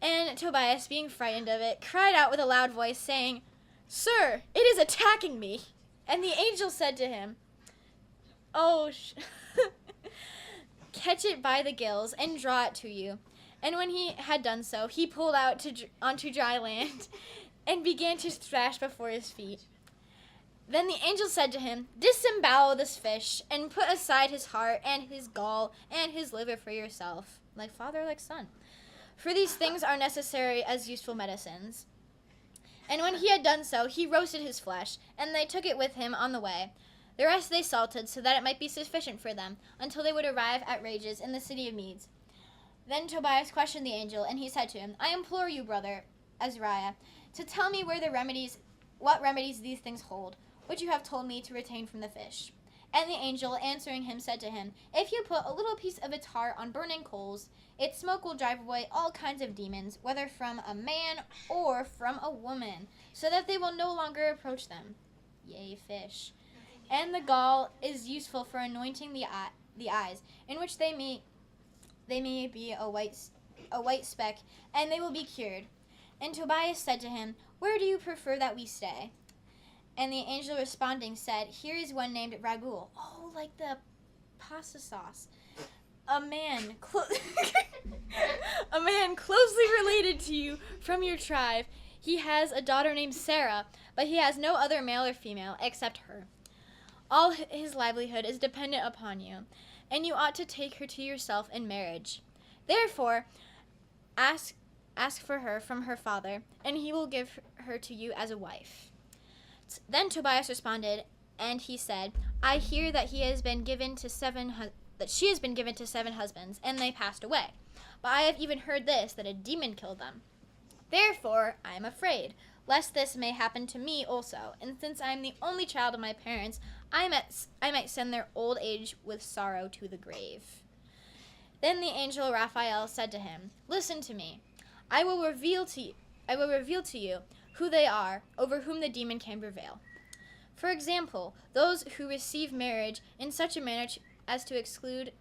And Tobias, being frightened of it, cried out with a loud voice, saying, "Sir, it is attacking me." And the angel said to him, catch it by the gills and draw it to you. And when he had done so, he pulled out onto dry land and began to thrash before his feet. Then the angel said to him, "Disembowel this fish and put aside his heart and his gall and his liver for yourself, like father, like son. For these things are necessary as useful medicines." And when he had done so, he roasted his flesh, and they took it with him on the way. The rest they salted, so that it might be sufficient for them, until they would arrive at Rages in the city of Medes. Then Tobias questioned the angel, and he said to him, "I implore you, brother Ezra, to tell me what remedies these things hold, which you have told me to retain from the fish." And the angel, answering him, said to him, "If you put a little piece of its heart on burning coals, its smoke will drive away all kinds of demons, whether from a man or from a woman, so that they will no longer approach them." Yea, fish. "And the gall is useful for anointing the eyes, in which they may be a white speck, and they will be cured." And Tobias said to him, "Where do you prefer that we stay?" And the angel responding said, "Here is one named Ragul." Oh, like the pasta sauce. A man closely related to you from your tribe. He has a daughter named Sarah, but he has no other male or female except her. All his livelihood is dependent upon you, and you ought to take her to yourself in marriage. Therefore, ask for her from her father, and he will give her to you as a wife." Then Tobias responded, and he said, "I hear that she has been given to 7 husbands, and they passed away. But I have even heard this, that a demon killed them. Therefore, I am afraid, lest this may happen to me also. And since I am the only child of my parents, I might send their old age with sorrow to the grave." Then the angel Raphael said to him, "Listen to me. I will reveal to you who they are, over whom the demon can prevail. For example, those who receive marriage in such a manner as to exclude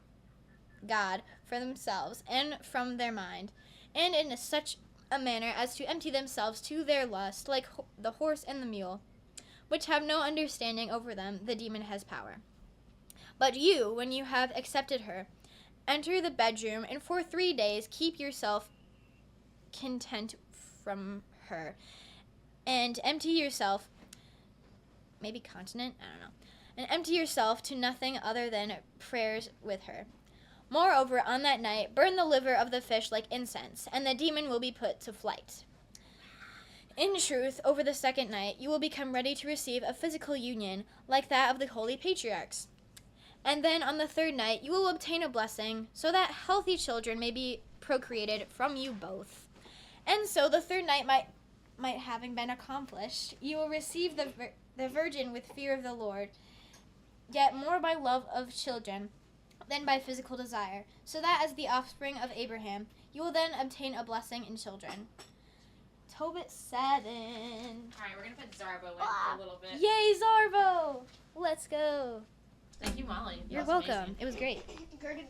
God from themselves and from their mind, and in such a manner as to empty themselves to their lust, like the horse and the mule, which have no understanding over them, the demon has power. But you, when you have accepted her, enter the bedroom, and for 3 days keep yourself content from her, and empty yourself, maybe continent, I don't know, and empty yourself to nothing other than prayers with her. Moreover, on that night, burn the liver of the fish like incense, and the demon will be put to flight. In truth, over the 2nd night, you will become ready to receive a physical union like that of the holy patriarchs. And then on the 3rd night, you will obtain a blessing, so that healthy children may be procreated from you both. And so the 3rd night might having been accomplished, you will receive the virgin with fear of the Lord, yet more by love of children than by physical desire, so that as the offspring of Abraham, you will then obtain a blessing in children. Tobit 7. Alright, we're going to put Zarbo in for a little bit. Yay, Zarbo! Let's go. Thank you, Molly. You're That was welcome. amazing. It was great. Girded.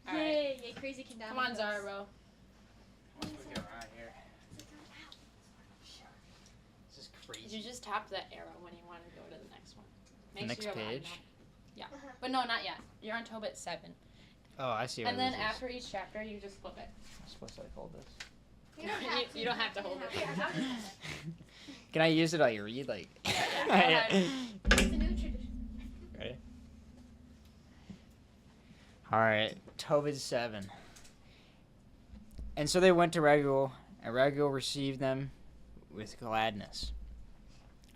All right. Yay, crazy can Come on, Zarbo. This is crazy. You just tap the arrow when you want to go to the next one. Make Next sure you're aligned page? up. Yeah. But no, not yet. You're on Tobit 7. Oh, I see. And what then this is. after each chapter, you just flip it. I'm supposed to like hold this. You don't have to hold it. Can I use it like read like? Yeah, go ahead. It's a new tradition. Ready? All right, Tobit 7. And so they went to Ragul, and Ragul received them with gladness.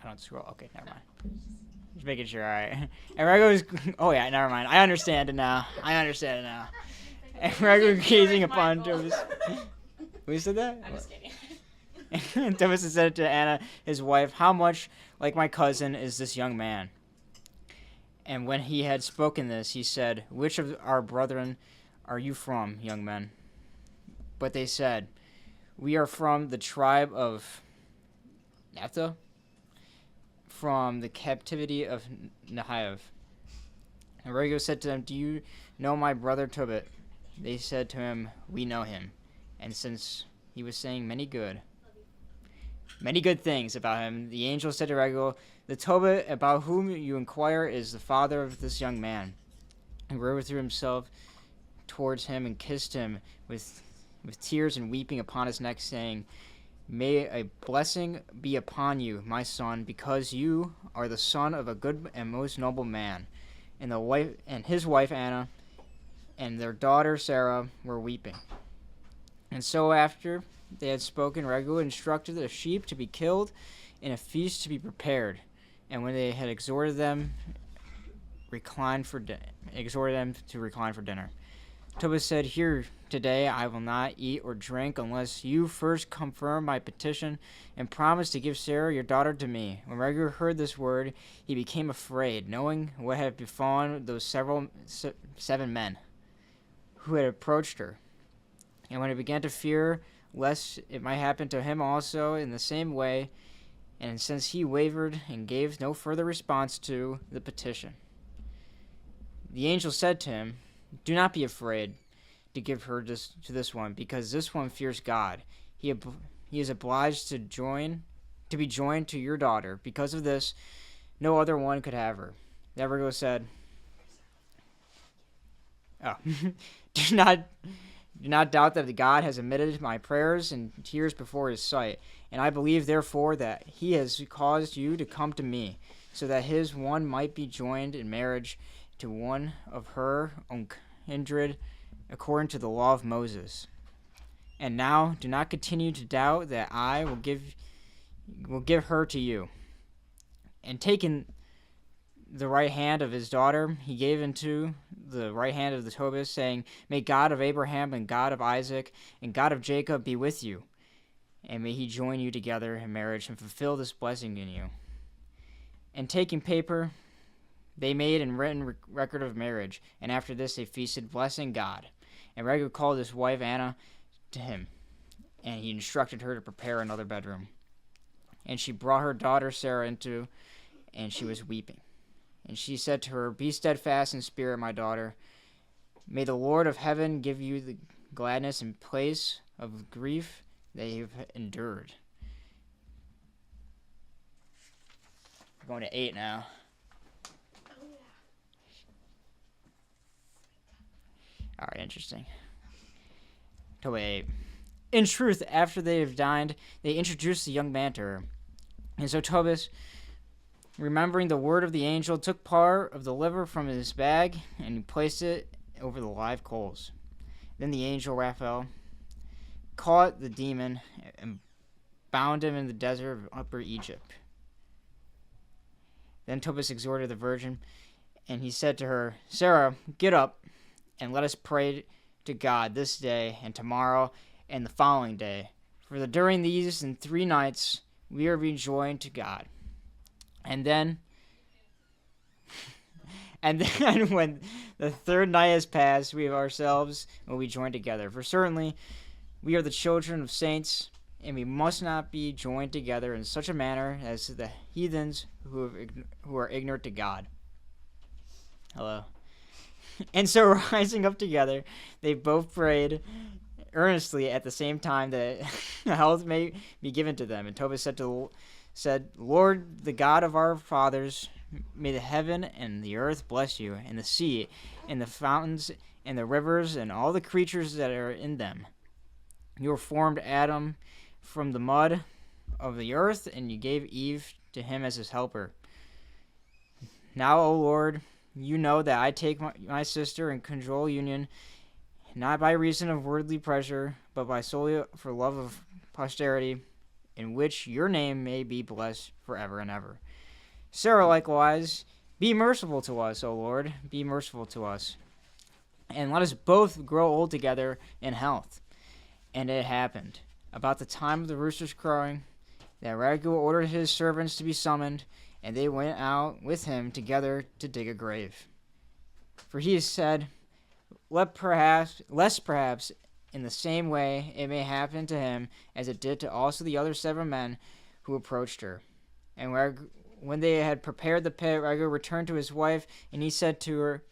I don't scroll. Okay, never mind. Just making sure. All right. And Ragul was. Oh yeah, never mind. I understand it now. And Ragul gazing upon Tobit. Who said that? I'm just kidding. And Thomas said to Anna, his wife, "How much like my cousin is this young man?" And when he had spoken this, he said, "Which of our brethren are you from, young men?" But they said, "We are from the tribe of Naphtali, from the captivity of Nehiv." And Ragul said to them, "Do you know my brother Tobit?" They said to him, "We know him." And since he was saying many good things about him, the angel said to Raguel, "The Tobit about whom you inquire is the father of this young man." And Raguel threw himself towards him and kissed him with tears and weeping upon his neck, saying, "May a blessing be upon you, my son, because you are the son of a good and most noble man." And his wife Anna and their daughter Sarah were weeping. And so after they had spoken, Raguel instructed the sheep to be killed and a feast to be prepared. And when they had exhorted them to recline for dinner, Tobit said, "Here, today I will not eat or drink unless you first confirm my petition and promise to give Sarah your daughter to me." When Raguel heard this word, he became afraid, knowing what had befallen those 7 men who had approached her. And when he began to fear lest it might happen to him also in the same way, and since he wavered and gave no further response to the petition, the angel said to him, "Do not be afraid to give her to this one, because this one fears God. He is obliged to be joined to your daughter. Because of this, no other one could have her." Then Raguel said, Do not doubt that God has admitted my prayers and tears before his sight, and I believe therefore that he has caused you to come to me, so that his one might be joined in marriage to one of her own kindred, according to the law of Moses. And now do not continue to doubt that I will give her to you. And taking the right hand of his daughter, he gave into the right hand of the Tobit, saying, "May God of Abraham and God of Isaac and God of Jacob be with you, and may he join you together in marriage and fulfill this blessing in you." And taking paper, they made a written record of marriage, and after this they feasted, blessing God. And Raguel called his wife Anna to him, and he instructed her to prepare another bedroom. And she brought her daughter Sarah into, and she was weeping. And she said to her, "Be steadfast in spirit, my daughter. May the Lord of heaven give you the gladness in place of grief that you have endured." We're going to 8 now. All right, interesting. Tobit 8. In truth, after they have dined, they introduced the young man to her. And so Tobit, remembering the word of the angel, took part of the liver from his bag and placed it over the live coals. Then the angel Raphael caught the demon and bound him in the desert of Upper Egypt. Then Tobit exhorted the virgin, and he said to her, "Sarah, get up, and let us pray to God this day and tomorrow and the following day. For during these and 3 nights we are being joined to God. And then when the 3rd night has passed, we ourselves will be joined together. For certainly we are the children of saints, and we must not be joined together in such a manner as the heathens who are ignorant to God." Hello. And so rising up together, they both prayed earnestly at the same time that health may be given to them. And Tobit said, "Lord, the God of our fathers, may the heaven and the earth bless you, and the sea, and the fountains, and the rivers, and all the creatures that are in them. You formed Adam from the mud of the earth, and you gave Eve to him as his helper. Now, O Lord, you know that I take my sister in conjugal union, not by reason of worldly pleasure, but by solely for love of posterity, in which your name may be blessed forever and ever. Sarah likewise, be merciful to us, O Lord, be merciful to us, and let us both grow old together in health." And it happened, about the time of the rooster's crowing, that Raguel ordered his servants to be summoned, and they went out with him together to dig a grave. For he said, lest perhaps in the same way it may happen to him as it did to also the other 7 men who approached her. And when they had prepared the pit, Raguel returned to his wife, and he said to her,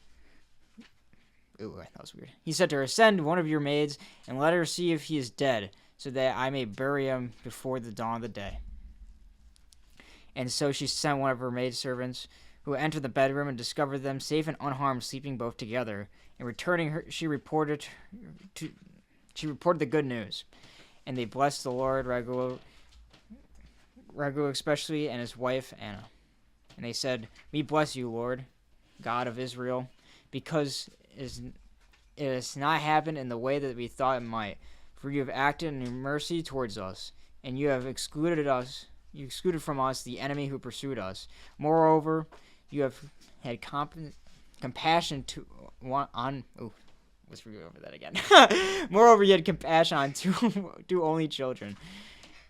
Ooh, that was weird. He said to her, "Send one of your maids and let her see if he is dead, so that I may bury him before the dawn of the day." And so she sent one of her maidservants, who entered the bedroom and discovered them safe and unharmed, sleeping both together. And returning her, she reported the good news, and they blessed the Lord, Raguel especially, and his wife Anna. And they said, "We bless you, Lord, God of Israel, because it has not happened in the way that we thought it might. For you have acted in your mercy towards us, and you have excluded from us the enemy who pursued us. Moreover, you have had compassion on Moreover, you had compassion on two only children.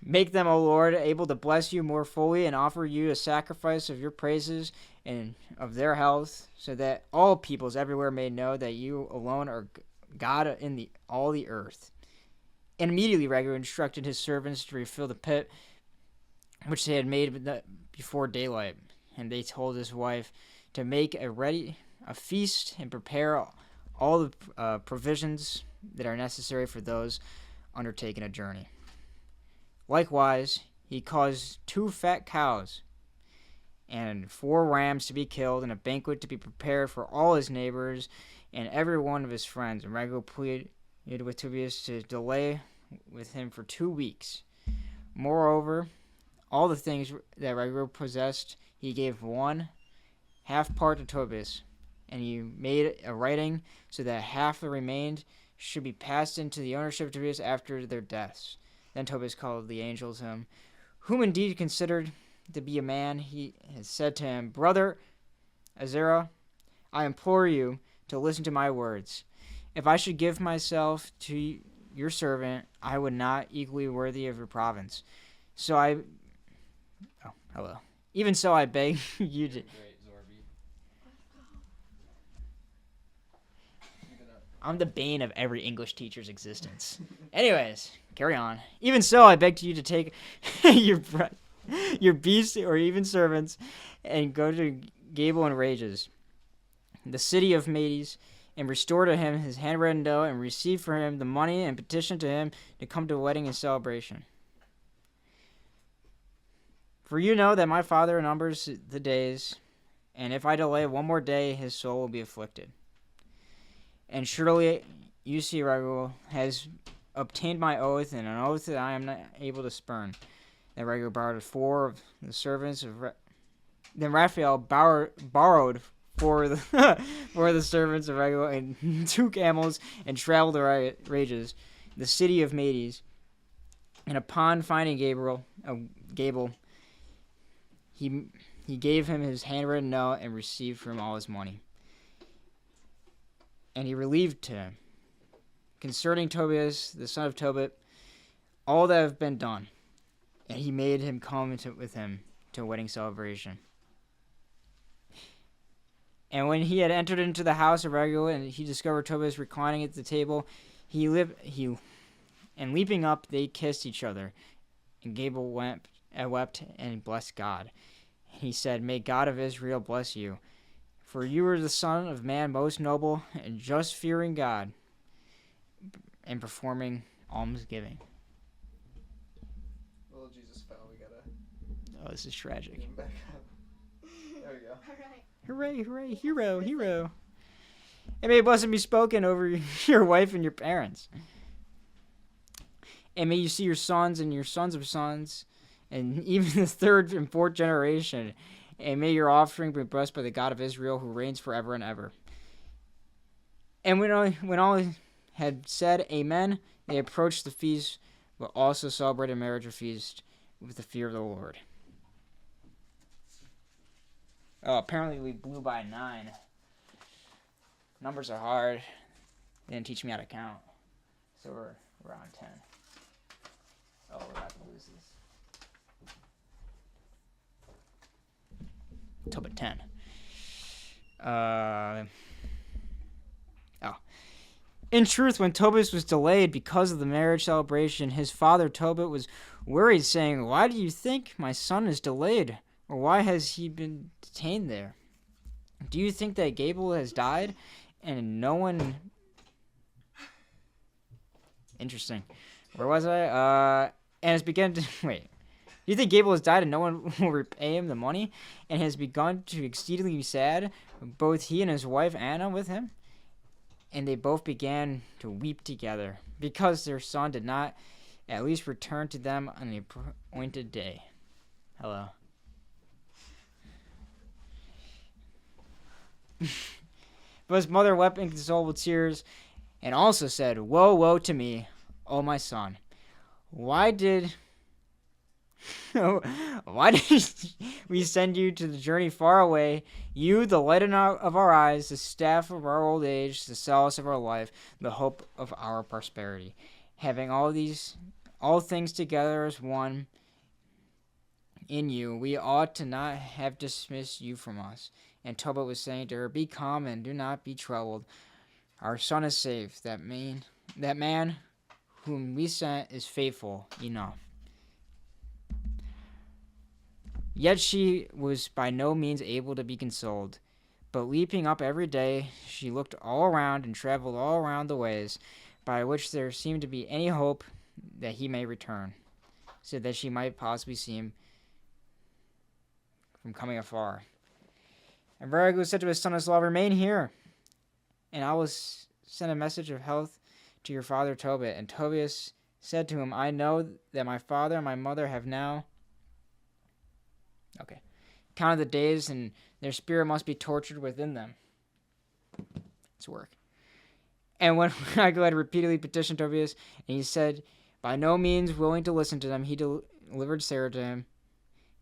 Make them, O Lord, able to bless you more fully and offer you a sacrifice of your praises and of their health, so that all peoples everywhere may know that you alone are God in all the earth." And immediately Ragu instructed his servants to refill the pit which they had made before daylight. And they told his wife to make a feast and prepare all the provisions that are necessary for those undertaking a journey. Likewise, he caused 2 fat cows and 4 rams to be killed, and a banquet to be prepared for all his neighbors and every one of his friends. And Ragu pleaded with Tobias to delay with him for 2 weeks. Moreover, all the things that Ragu possessed, he gave 1/2 part to Tobias, and he made a writing so that half the remained should be passed into the ownership of Tobias after their deaths. Then Tobias called the angel to him, whom indeed considered to be a man. He had said to him, "Brother Ezra, I implore you to listen to my words. If I should give myself to your servant, I would not equally worthy of your province. Even so, I beg you to..." I'm the bane of every English teacher's existence. Anyways, carry on. "Even so, I beg you to take your beasts or even servants and go to Gable and Rages, the city of Medes, and restore to him his handwritten note and receive for him the money and petition to him to come to a wedding and celebration. For you know that my father numbers the days, and if I delay 1 more day, his soul will be afflicted. And surely you see, Raguel has obtained my oath, and an oath that I am not able to spurn." Then Raguel borrowed 4 of the servants of Then Raphael borrowed 4 of the servants of Raguel and 2 camels, and traveled to Rages, the city of Medes. And upon finding Gable, he gave him his handwritten note and received from all his money. And he relieved him concerning Tobias, the son of Tobit, all that have been done. And he made him come with him to a wedding celebration. And when he had entered into the house of Raguel, and he discovered Tobias reclining at the table, and leaping up, they kissed each other. And Gable wept and blessed God. He said, "May God of Israel bless you. For you are the son of man most noble and just, fearing God and performing almsgiving." Little Jesus fell. We gotta. Oh, this is tragic. Get him back up. There we go. Alright. Hooray, hooray, hero. And may a blessing be spoken over your wife and your parents. And may you see your sons and your sons of sons, and even the 3rd and 4th generation. And may your offspring be blessed by the God of Israel, who reigns forever and ever. And when all had said amen, they approached the feast, but also celebrated marriage or feast with the fear of the Lord. Oh, apparently we blew by 9. Numbers are hard. They didn't teach me how to count. So we're on 10. Oh, we're about to lose this. Tobit 10. In truth, when Tobias was delayed because of the marriage celebration, his father Tobit was worried, saying, "Why do you think my son is delayed? Or why has he been detained there? Do you think that Gable has died and no one. Interesting. Where was I? And has begun to wait. You think Gable has died and no one will repay him the money, and has begun to exceedingly be sad, both he and his wife Anna with him? And they both began to weep together, because their son did not at least return to them on the appointed day. Hello. But his mother wept inconsolable tears, and also said, Woe, woe to me, O my son! Why did we send you to the journey far away? You, the light of our eyes, the staff of our old age, the solace of our life, the hope of our prosperity. Having all things together as one in you, we ought to not have dismissed you from us. And Tobit was saying to her, Be calm and do not be troubled. Our son is safe. That man whom we sent is faithful enough. Yet she was by no means able to be consoled. But leaping up every day, she looked all around and traveled all around the ways by which there seemed to be any hope that he may return, so that she might possibly see him from coming afar. And Varagu said to his son-in-law, Remain here, and I will send a message of health to your father Tobit. And Tobias said to him, I know that my father and my mother have now counted the days, and their spirit must be tortured within them. It's work. And when Varagu had repeatedly petitioned Tobias, and he said, by no means willing to listen to them, he delivered Sarah to him,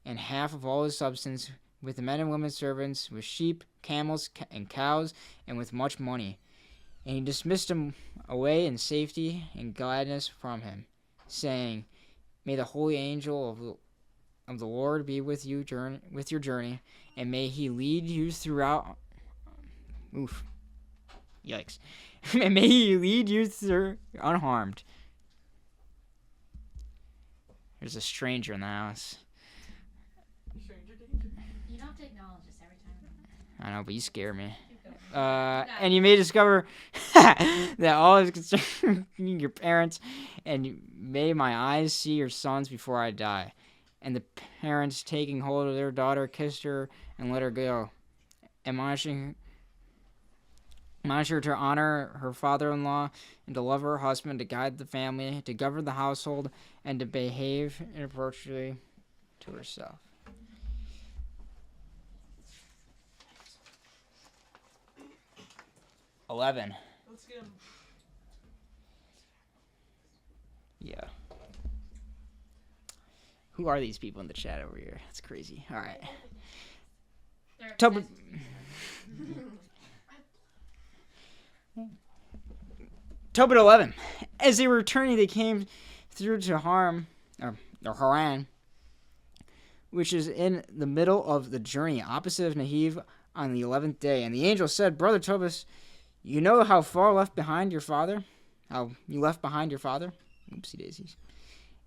and half of all his substance, with the men and women servants, with sheep, camels, and cows, and with much money. And he dismissed him away in safety and gladness from him, saying, May the holy angel of the Lord be with you with your journey, and may he lead you throughout. Oof. Yikes. And may he lead you through unharmed. There's a stranger in the house. You don't have to acknowledge this every time. I know, but you scare me. And you may discover that all is concerning your parents, and may my eyes see your sons before I die. And the parents, taking hold of their daughter, kissed her and let her go, admonishing her to honor her father-in-law, and to love her husband, to guide the family, to govern the household, and to behave inappropriately to herself. Let's get him. Yeah. Who are these people in the chat over here? That's crazy. All right. Tobit 11. As they were returning, they came through to Haran, which is in the middle of the journey, opposite of Nehiv, on the 11th day. And the angel said, Brother Tobias, you know how far you left behind your father? Oopsie daisies.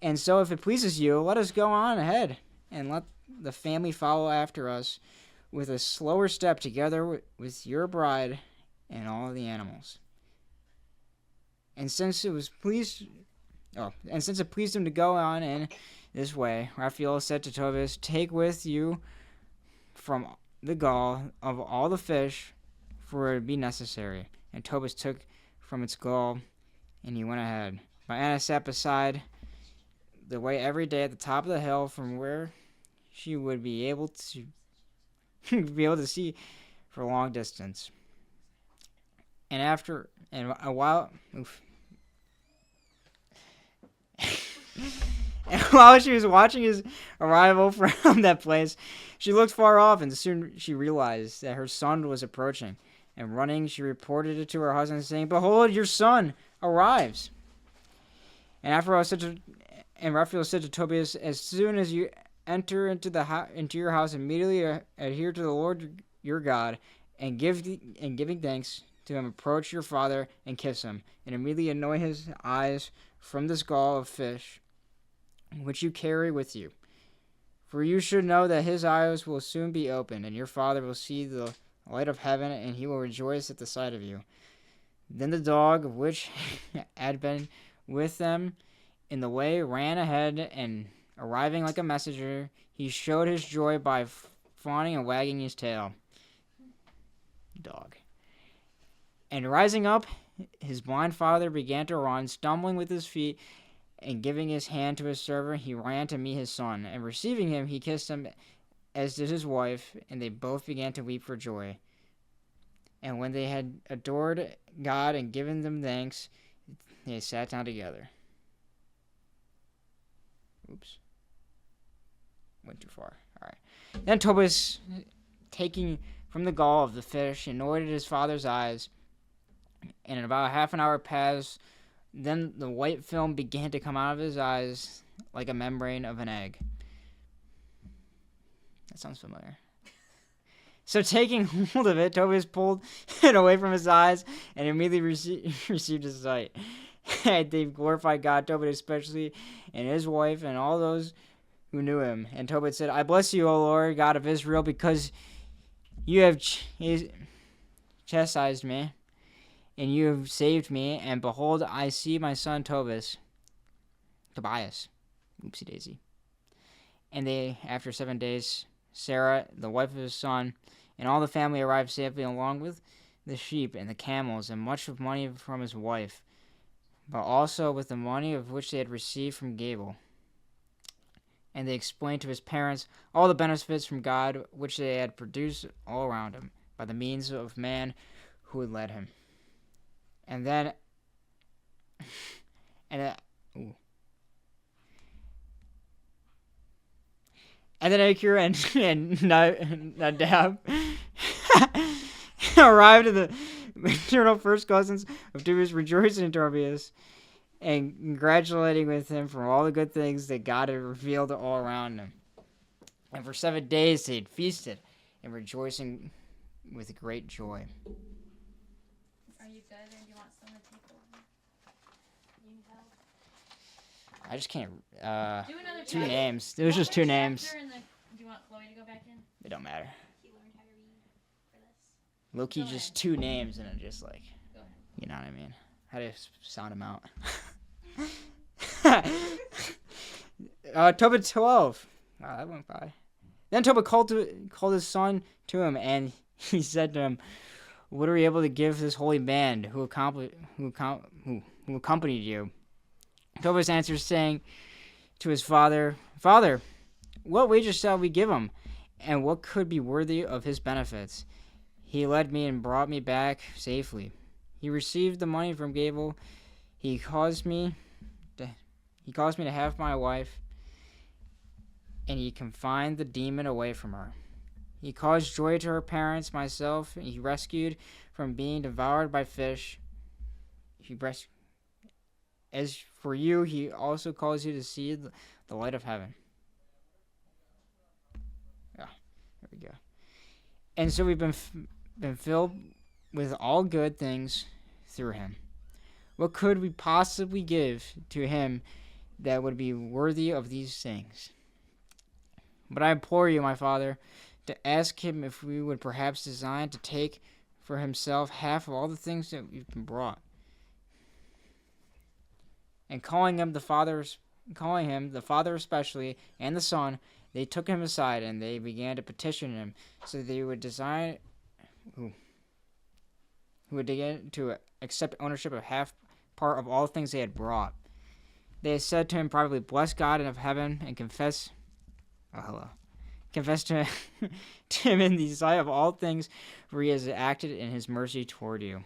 And so if it pleases you, let us go on ahead, and let the family follow after us with a slower step, together with your bride and all the animals. And since it pleased him to go on in this way, Raphael said to Tobias, Take with you from the gall of all the fish, for it would be necessary. And Tobias took from its gall, and he went ahead. But Anna sat beside the way every day at the top of the hill, from where she would be able to see for a long distance. And after a while, and while she was watching his arrival from that place, she looked far off, and soon she realized that her son was approaching. And running, she reported it to her husband, saying, Behold, your son arrives. And Raphael said to Tobias, As soon as you enter into your house, immediately adhere to the Lord your God, and giving thanks to him, approach your father and kiss him, and immediately anoint his eyes from this gall of fish, which you carry with you. For you should know that his eyes will soon be opened, and your father will see the light of heaven, and he will rejoice at the sight of you. Then the dog, which had been with them in the way, ran ahead, and arriving like a messenger, he showed his joy by fawning and wagging his tail. Dog. And rising up, his blind father began to run, stumbling with his feet, and giving his hand to his servant, he ran to meet his son. And receiving him, he kissed him, as did his wife, and they both began to weep for joy. And when they had adored God and given them thanks, they sat down together. Oops. Went too far. All right. Then Tobias, taking from the gall of the fish, anointed his father's eyes, and in about half an hour passed. Then the white film began to come out of his eyes like a membrane of an egg. That sounds familiar. So taking hold of it, Tobias pulled it away from his eyes and immediately received his sight. They glorified God, Tobias especially, and his wife, and all those who knew him. And Tobias said, I bless you, O Lord, God of Israel, because you have chastised me, and you have saved me, and behold, I see my son Tobias. Oopsie daisy. And they, after 7 days, Sarah, the wife of his son, and all the family arrived safely, along with the sheep and the camels, and much of money from his wife, but also with the money of which they had received from Gabel. And they explained to his parents all the benefits from God which they had produced all around him, by the means of man who had led him. And then, and then Achor and Nadab arrived at the maternal first cousins of Tobias, rejoicing in Tobias and congratulating with him for all the good things that God had revealed all around him. And for 7 days they had feasted and rejoicing with great joy. Are you good, or do you want someone to take over? You need help? I just can't. Do another Two chapter. names. There was just two names. Do you want Chloe to go back in? It don't matter. He learned how to read for this. Low-key, Go just ahead. two names, and it just like, Go ahead. you know what I mean? How do you sound them out? Tobit 12. Wow, that went by. Then Tobit called his son to him, and he said to him, what are we able to give this holy band who accompanied you? Tobit answered, saying to his father, Father, what wages shall we give him, and what could be worthy of his benefits? He led me and brought me back safely. He received the money from Gabel. He caused me to have my wife, and he confined the demon away from her. He caused joy to her parents, myself, and he rescued from being devoured by fish. As for you, he also calls you to see the light of heaven. Yeah, there we go. And so we've been filled with all good things through him. What could we possibly give to him that would be worthy of these things? But I implore you, my father, to ask him if we would perhaps design to take for himself half of all the things that we've been brought. And calling him the father especially, and the son, they took him aside, and they began to petition him, so that they would design who would begin to accept ownership of half part of all things they had brought. They said to him privately, bless God of heaven, and confess to him in the sight of all things, for he has acted in his mercy toward you.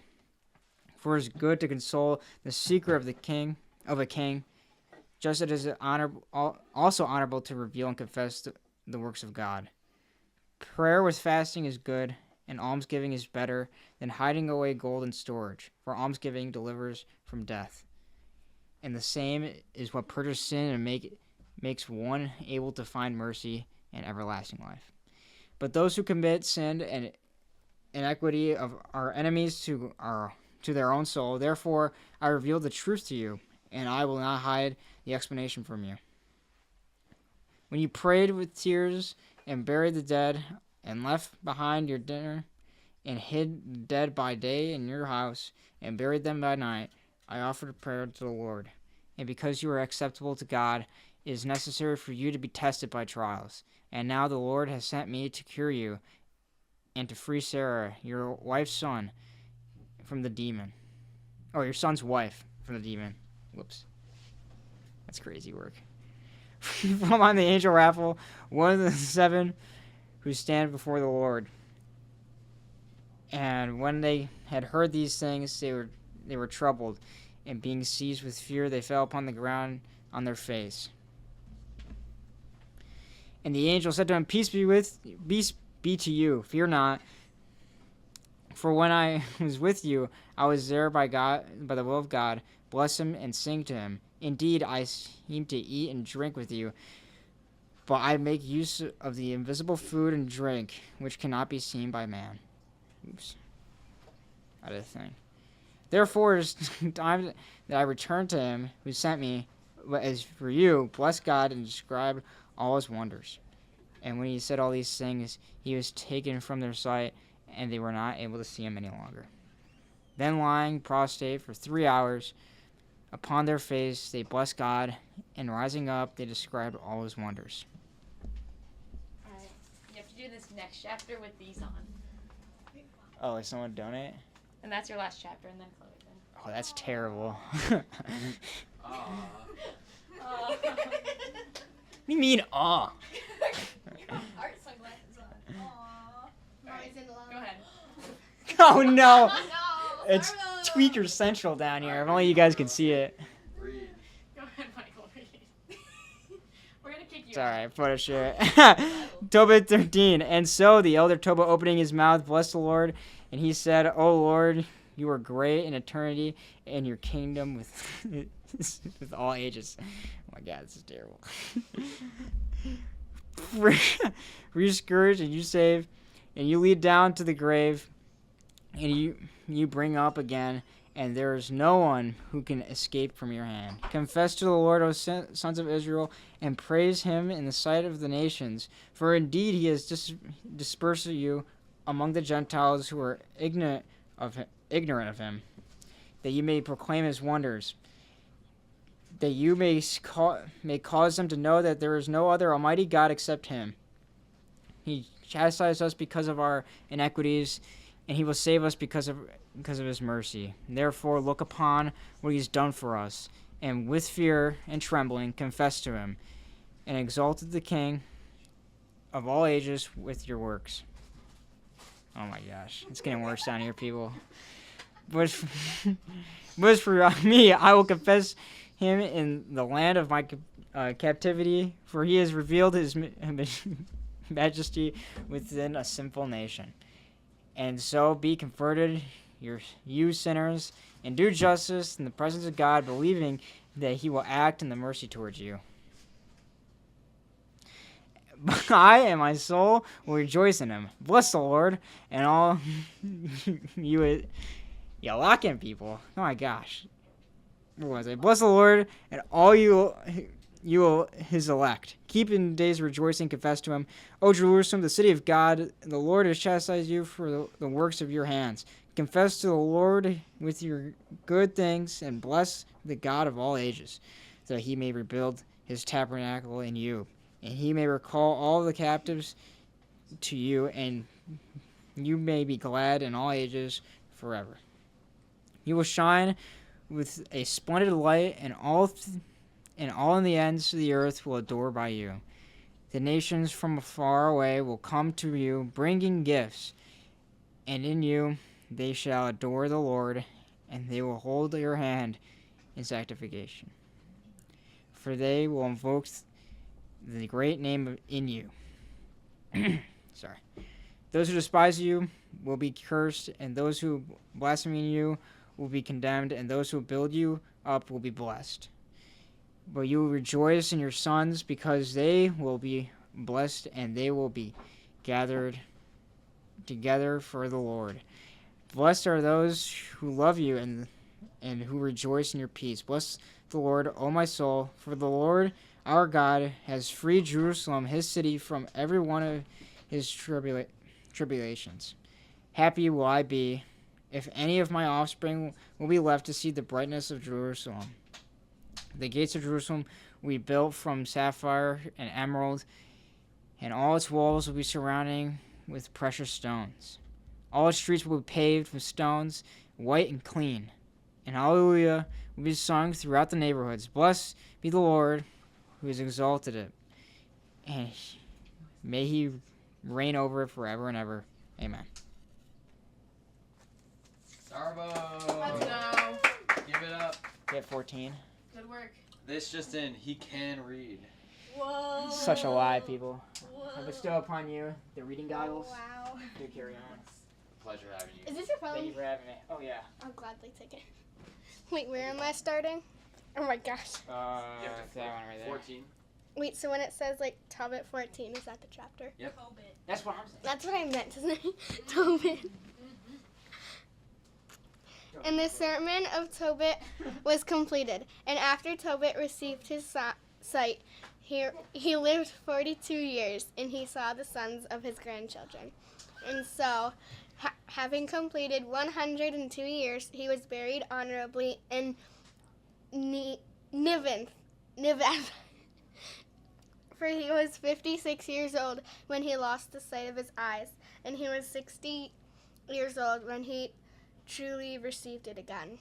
For it is good to console the seeker of a king, just as it is also honorable to reveal and confess the works of God. Prayer with fasting is good, and almsgiving is better than hiding away gold in storage, for almsgiving delivers from death. And the same is what purges sin and makes one able to find mercy and everlasting life. But those who commit sin and iniquity are enemies to their own soul. Therefore, I reveal the truth to you, and I will not hide the explanation from you. When you prayed with tears and buried the dead and left behind your dinner and hid the dead by day in your house, and buried them by night, I offered a prayer to the Lord. And because you are acceptable to God, it is necessary for you to be tested by trials. And now the Lord has sent me to cure you and to free Sarah, your wife's son, from the demon. Oh, your son's wife from the demon. Whoops. That's crazy work. From on the angel raffle, one of the 7 who stand before the Lord. And when they had heard these things, they were troubled, and being seized with fear, they fell upon the ground on their face. And the angel said to him, Peace be to you, fear not. For when I was with you, I was there by the will of God. Bless him and sing to him. Indeed, I seem to eat and drink with you, but I make use of the invisible food and drink, which cannot be seen by man. Oops. Out of the thing. Therefore, it is time that I return to him who sent me. But as for you, bless God and describe all his wonders. And when he said all these things, he was taken from their sight, and they were not able to see him any longer. Then lying prostrate for 3 hours upon their face, they blessed God, and rising up, they described all his wonders. Alright, you have to do this next chapter with these on. Oh, is someone donate? And that's your last chapter, and then Chloe then. Oh, that's terrible. What do you mean, aw? Art sunglasses on. Aww. Mommy's in love. Go ahead. Oh, no. No. It's Tweaker Central down here. If only you guys could see it. Read. Go ahead, Michael. Read. We're gonna kick you It's out. alright, photo share. Tobit 13. And so the elder Tobit, opening his mouth, blessed the Lord, and he said, O Lord, you are great in eternity, and your kingdom with all ages. Oh my God, this is terrible. For you scourge and you save, and you lead down to the grave, and you bring up again, and there is no one who can escape from your hand. Confess to the Lord, O sons of Israel, and praise him in the sight of the nations, for indeed he has dispersed you among the Gentiles who are ignorant of him, that you may proclaim his wonders, that you may cause them to know that there is no other almighty God except him. He chastised us because of our iniquities, and he will save us because of his mercy. Therefore, look upon what he has done for us, and with fear and trembling confess to him, and exalt the King of all ages with your works. Oh my gosh, it's getting worse down here, people. But for me, I will confess him in the land of my captivity, for he has revealed his majesty within a sinful nation. And so be converted, you sinners, and do justice in the presence of God, believing that he will act in the mercy towards you. But I and my soul will rejoice in him. Bless the Lord, and all you Lakin people. Oh my gosh. What was it? Bless the Lord, and all you his elect. Keep in days rejoicing, confess to him. O Jerusalem, the city of God, the Lord has chastised you for the works of your hands. Confess to the Lord with your good things, and bless the God of all ages, that he may rebuild his tabernacle in you, and he may recall all the captives to you, and you may be glad in all ages forever. You will shine with a splendid light, and all in the ends of the earth will adore by you. The nations from far away will come to you, bringing gifts, and in you they shall adore the Lord, and they will hold your hand in sanctification. For they will invoke the great name in you. Sorry. Those who despise you will be cursed, and those who blaspheme you will be condemned, and those who build you up will be blessed. But you will rejoice in your sons, because they will be blessed, and they will be gathered together for the Lord. Blessed are those who love you and who rejoice in your peace. Bless the Lord, O my soul, for the Lord our God has freed Jerusalem, his city, from every one of his tribulations. Happy will I be if any of my offspring will be left to see the brightness of Jerusalem. The gates of Jerusalem will be built from sapphire and emerald, and all its walls will be surrounding with precious stones. All its streets will be paved with stones, white and clean. And hallelujah will be sung throughout the neighborhoods. Blessed be the Lord who has exalted it, and may he reign over it forever and ever. Amen. Starbo! Let's go. Give it up. Hit 14. Good work. This just in, he can read. Whoa. Such a lie, people. Whoa. I bestow upon you the reading goggles. Wow. Do carry on. Pleasure having you. Is this your Thank phone? you for having me. Oh, yeah. I'll gladly take it. Wait, where am I starting? Oh my gosh. You have to that one right there. 14. Wait, so when it says like Tobit 14, is that the chapter? That's what I'm saying. That's what I meant to say. Tobit. And the sermon of Tobit was completed. And after Tobit received his sight, he lived 42 years, and he saw the sons of his grandchildren. And so, having completed 102 years, he was buried honorably in Nivath. For he was 56 years old when he lost the sight of his eyes, and he was 60 years old when he truly received it again.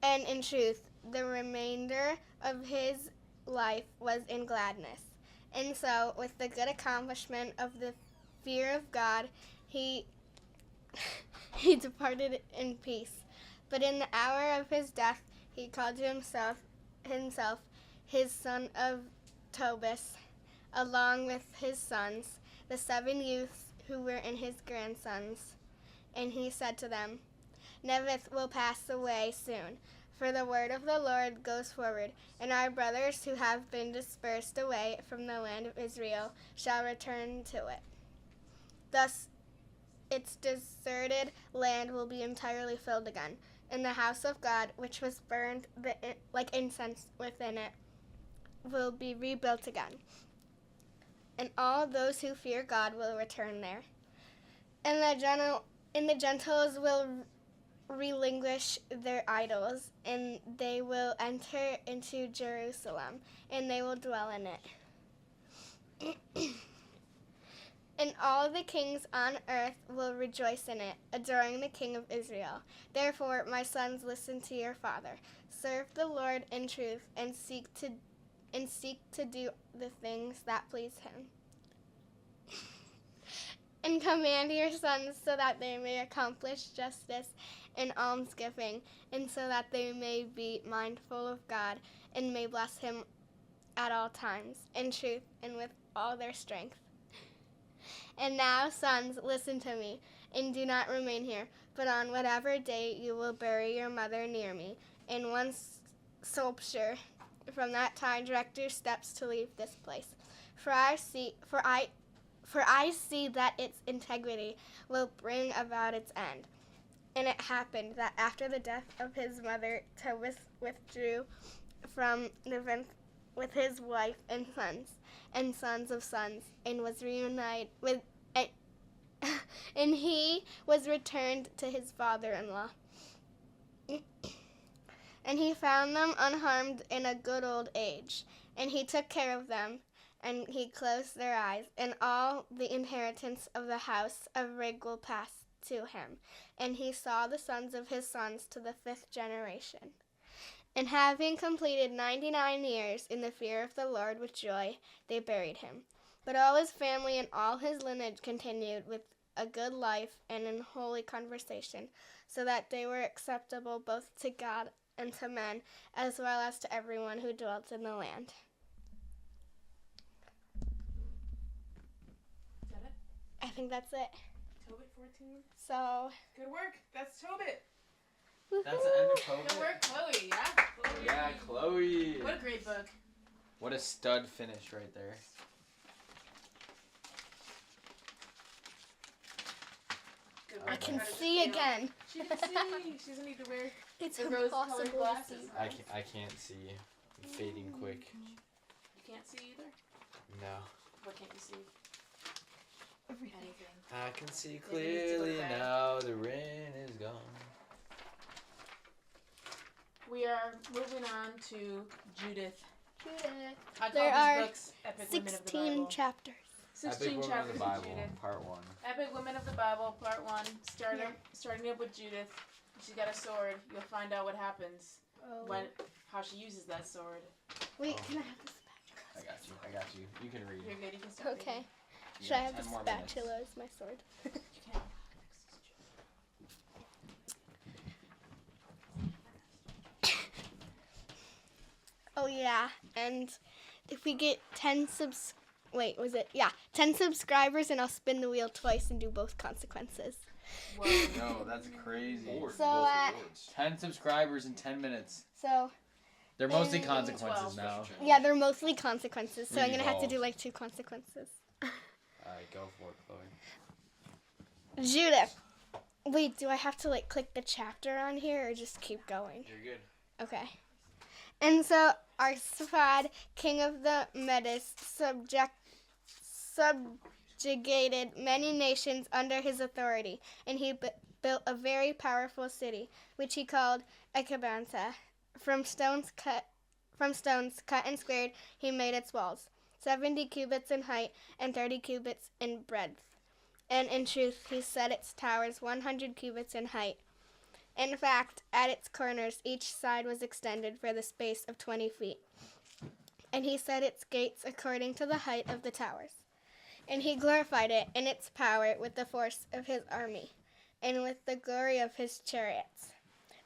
And in truth, the remainder of his life was in gladness. And so, with the good accomplishment of the fear of God, he departed in peace. But in the hour of his death, he called to himself his son of Tobis, along with his sons, the 7 youths who were in his grandsons. And he said to them, Nevath will pass away soon, for the word of the Lord goes forward, and our brothers who have been dispersed away from the land of Israel shall return to it. Thus its deserted land will be entirely filled again, and the house of God, which was burned like incense within it, will be rebuilt again. And all those who fear God will return there. And the Gentiles will relinquish their idols, and they will enter into Jerusalem, and they will dwell in it. And all the kings on earth will rejoice in it, adoring the King of Israel. Therefore, my sons, listen to your father. Serve the Lord in truth, and seek to do the things that please him. And command your sons so that they may accomplish justice and almsgiving, and so that they may be mindful of God and may bless him at all times, in truth and with all their strength. And now, sons, listen to me, and do not remain here, but on whatever day you will bury your mother near me, in one sepulchre. From that time, direct your steps to leave this place. For I see that its integrity will bring about its end. And it happened that after the death of his mother, Tobit withdrew from Nivath with his wife and sons of sons, and was reunited with, and he was returned to his father-in-law. And he found them unharmed in a good old age, and he took care of them, and he closed their eyes, and all the inheritance of the house of Rig will pass to him. And he saw the sons of his sons to the 5th generation. And having completed 99 years in the fear of the Lord with joy, they buried him. But all his family and all his lineage continued with a good life and in holy conversation, so that they were acceptable both to God and to men, as well as to everyone who dwelt in the land. Is that it? I think that's it. Tobit 14. So, Good work. That's Tobit. That's the end of Tobit. Good work, Chloe. Yeah, Chloe. Yeah, Chloe. What a great book. What a stud finish right there. Good I work. can How did it see feel? again. She can see. She doesn't need to wear It's the rose-colored impossible to glasses. see. I can't see. I'm fading quick. You can't see either? No. What can't you see? Anything. I can see needs to clearly look back. now the rain is gone. We are moving on to Judith. Judith. I call There these are books Epic Women of the 16 Bible. chapters. 16 Epic Women chapters of the Bible, Judith. part 1. Epic Women of the Bible, Part 1. Starting up with Judith. She's got a sword. You'll find out what happens when how she uses that sword. Wait, can I have the spatula? I got you. You can read. You're good. You can start. Okay. reading. You Should I got have the 10 more minutes. spatula as my sword? You can. Oh yeah, and if we get 10 subscribers, and I'll spin the wheel twice and do both consequences. Whoa. No, that's crazy. So 10 subscribers in 10 minutes. so They're mostly And- consequences 12. now. yeah, they're mostly consequences. So I'm Really gonna have to do evolved. like 2 consequences. Alright, go for it, Chloe. Judith. Wait, do I have to like click the chapter on here or just keep going? You're good. Okay. And so Arsaphad, king of the Medes, subjugated many nations under his authority, and he built a very powerful city, which he called Ecbatana. From stones cut and squared, he made its walls, 70 cubits in height and 30 cubits in breadth. And in truth, he set its towers 100 cubits in height. In fact, at its corners, each side was extended for the space of 20 feet. And he set its gates according to the height of the towers. And he glorified it in its power with the force of his army, and with the glory of his chariots.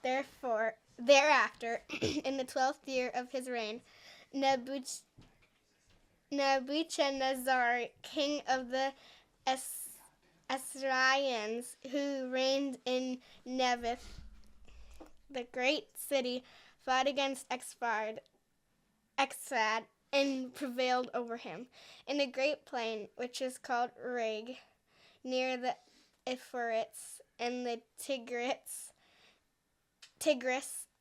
Thereafter, in the 12th year of his reign, Nebuchadnezzar, king of the Assyrians, who reigned in Nineveh, the great city, fought against Exad and prevailed over him. In the great plain, which is called Reg, near the Euphrates and the Tigris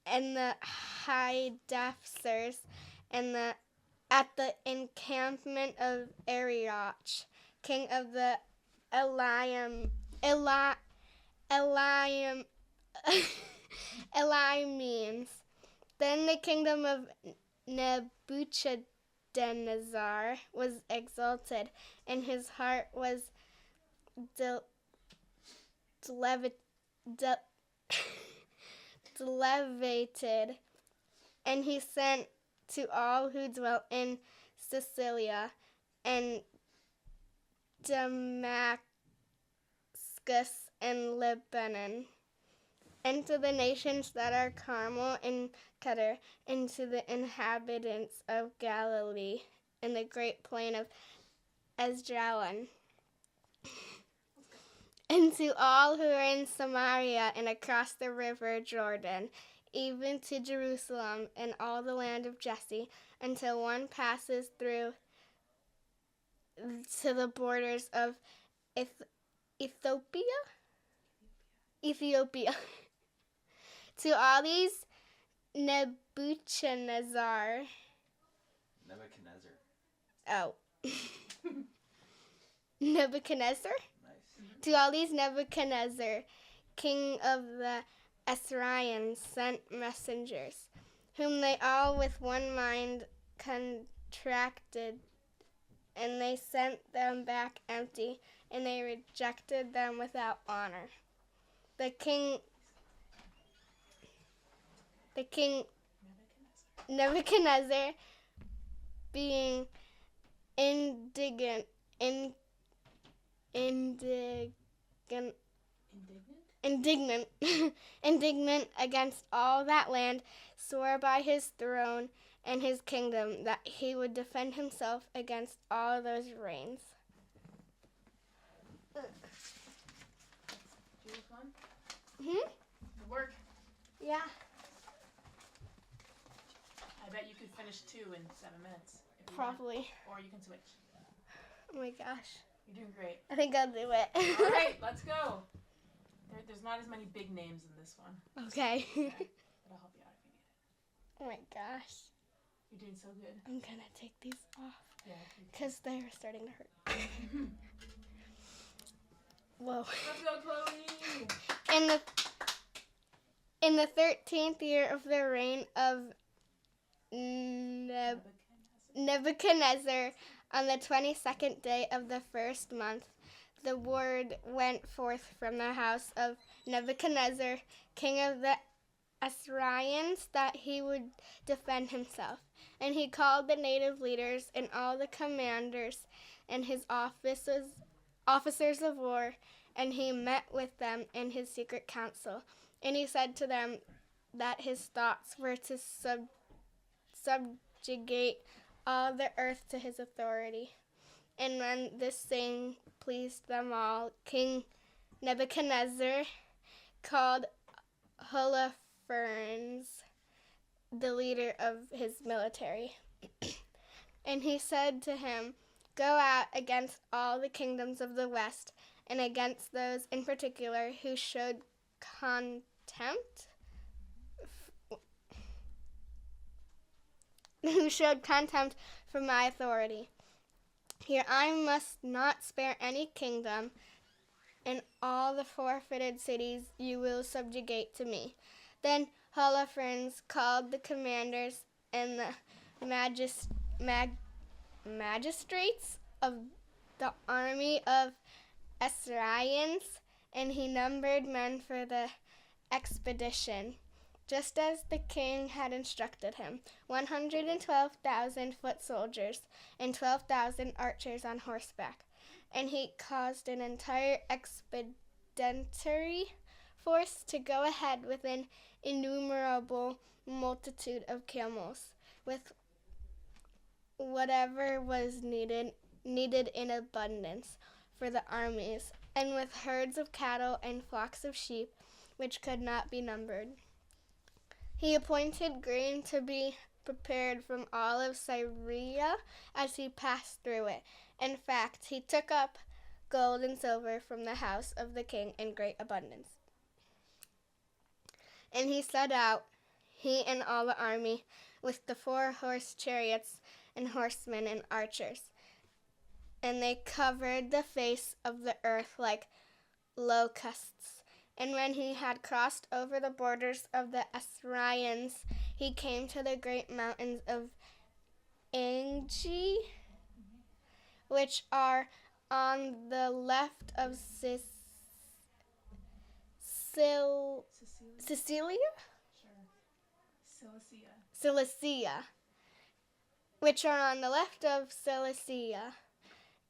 and the Hydaspes, and at the encampment of Arioch, king of the Elameans. Then the kingdom of Nebuchadnezzar was exalted, and his heart was elevated, and he sent to all who dwelt in Sicilia and Damascus and Lebanon, and to the nations that are Carmel and Kedar, and to the inhabitants of Galilee and the great plain of Esdraelon, and to all who are in Samaria and across the river Jordan, even to Jerusalem and all the land of Jesse, until one passes through to the borders of Ethiopia. To all these Nebuchadnezzar. Oh. Nebuchadnezzar? Nice. To all these Nebuchadnezzar, king of the Assyrians, sent messengers, whom they all with one mind contracted, and they sent them back empty, and they rejected them without honor. The king Nebuchadnezzar, being indignant against all that land, swore by his throne and his kingdom that he would defend himself against all those reigns. Judith one? Hmm? Good work. Yeah. I bet you could finish 2 in 7 minutes. If you Probably. want. Or you can switch. Oh my gosh. You're doing great. I think I'll do it. All right, let's go. There's not as many big names in this one. Okay. Okay. But I'll help you out if you need it. Oh my gosh. You're doing so good. I'm gonna take these off Yeah. because they're starting to hurt. Whoa. Let's go, Chloe. In the 13th year of the reign of Nebuchadnezzar, on the 22nd day of the first month, the word went forth from the house of Nebuchadnezzar, king of the Assyrians, that he would defend himself. And he called the native leaders and all the commanders and his officers of war, and he met with them in his secret council. And he said to them that his thoughts were to subjugate all the earth to his authority. And when this thing pleased them all, King Nebuchadnezzar called Holofernes, the leader of his military. And he said to him, "Go out against all the kingdoms of the west, and against those in particular who showed contempt for my authority. Here I must not spare any kingdom, and all the forfeited cities you will subjugate to me." Then Holofernes called the commanders and the magistrates of the army of Assyrians, and he numbered men for the expedition, just as the king had instructed him, 112,000 foot soldiers and 12,000 archers on horseback. And he caused an entire expeditionary force to go ahead with an innumerable multitude of camels, with whatever was needed in abundance for the armies, and with herds of cattle and flocks of sheep, which could not be numbered. He appointed grain to be prepared from all of Syria as he passed through it. In fact, he took up gold and silver from the house of the king in great abundance. And he set out, he and all the army, with the 4-horse chariots and horsemen and archers. And they covered the face of the earth like locusts. And when he had crossed over the borders of the Assyrians, he came to the great mountains of Angi, which are on the left of Cilicia, which are on the left of Cilicia.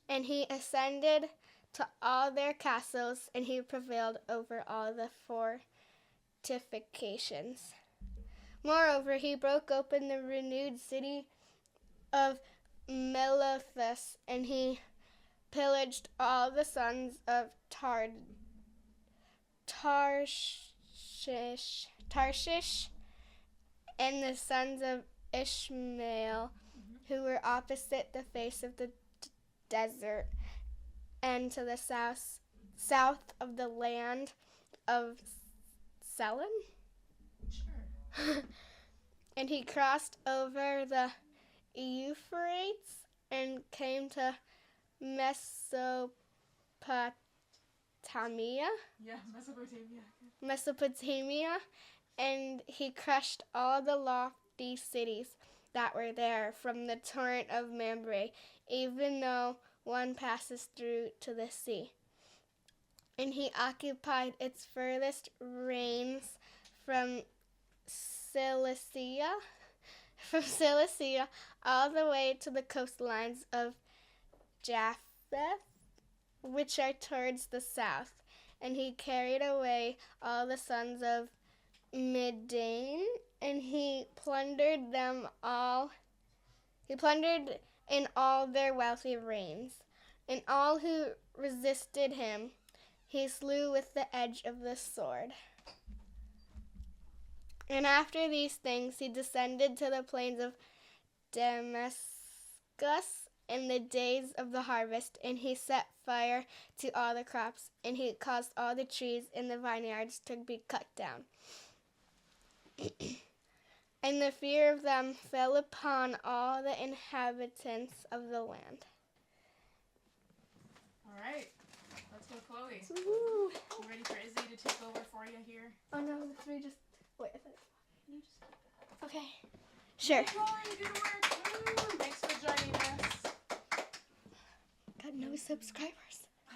And he ascended to all their castles, and he prevailed over all the fortifications. Moreover, he broke open the renewed city of Melothus, and he pillaged all the sons of Tarshish and the sons of Ishmael, who were opposite the face of the desert, and to the south of the land of Selon. Sure. And he crossed over the Euphrates and came to Mesopotamia. Yeah, Mesopotamia, and he crushed all the lofty cities that were there from the torrent of Mamre, even though one passes through to the sea. And he occupied its furthest reigns from Cilicia all the way to the coastlines of Japheth, which are towards the south. And he carried away all the sons of Midian, and he plundered them all. He plundered in all their wealthy reigns, and all who resisted him he slew with the edge of the sword. And after these things he descended to the plains of Damascus in the days of the harvest, and he set fire to all the crops, and he caused all the trees in the vineyards to be cut down. And the fear of them fell upon all the inhabitants of the land. All right. Let's go, Chloe. take over for you here? Oh no, let's me just wait. You just okay. Sure. Rolling, good work. Woo, thanks for joining us. Got no subscribers. Oh.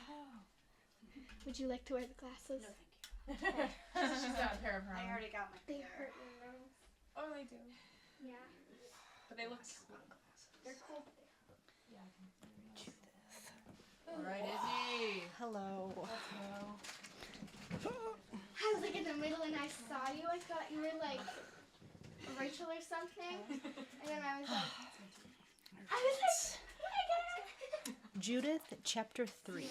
Would you like to wear the glasses? No, thank you. She's got a pair of her I own. already got my. They hurt your nose. Oh, they do. Yeah. But they look. They're cool. Yeah. All right, Izzy. Hello. Let's go. I was like in the middle and I saw you. I thought you were like Rachel or something. And then I was like, oh my God. Judith, chapter 3.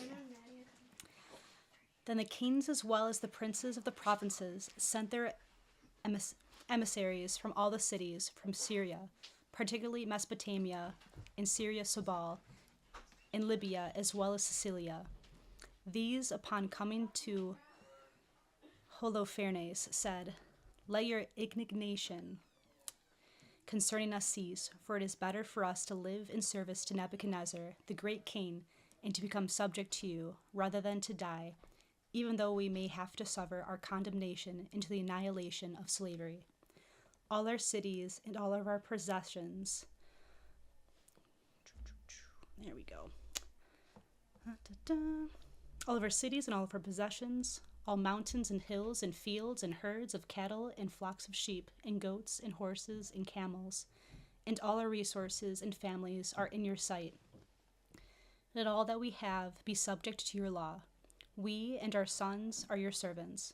Then the kings as well as the princes of the provinces sent their emissaries from all the cities from Syria, particularly Mesopotamia, in Syria Sobal, in Libya as well as Sicilia. These, upon coming to Holofernes, said, "Let your indignation concerning us cease, for it is better for us to live in service to Nebuchadnezzar, the great king, and to become subject to you, rather than to die, even though we may have to suffer our condemnation into the annihilation of slavery. All our cities and all of our possessions." There we go. All of our cities and all of our possessions, all mountains and hills and fields and herds of cattle and flocks of sheep and goats and horses and camels, and all our resources and families are in your sight. Let all that we have be subject to your law. We and our sons are your servants.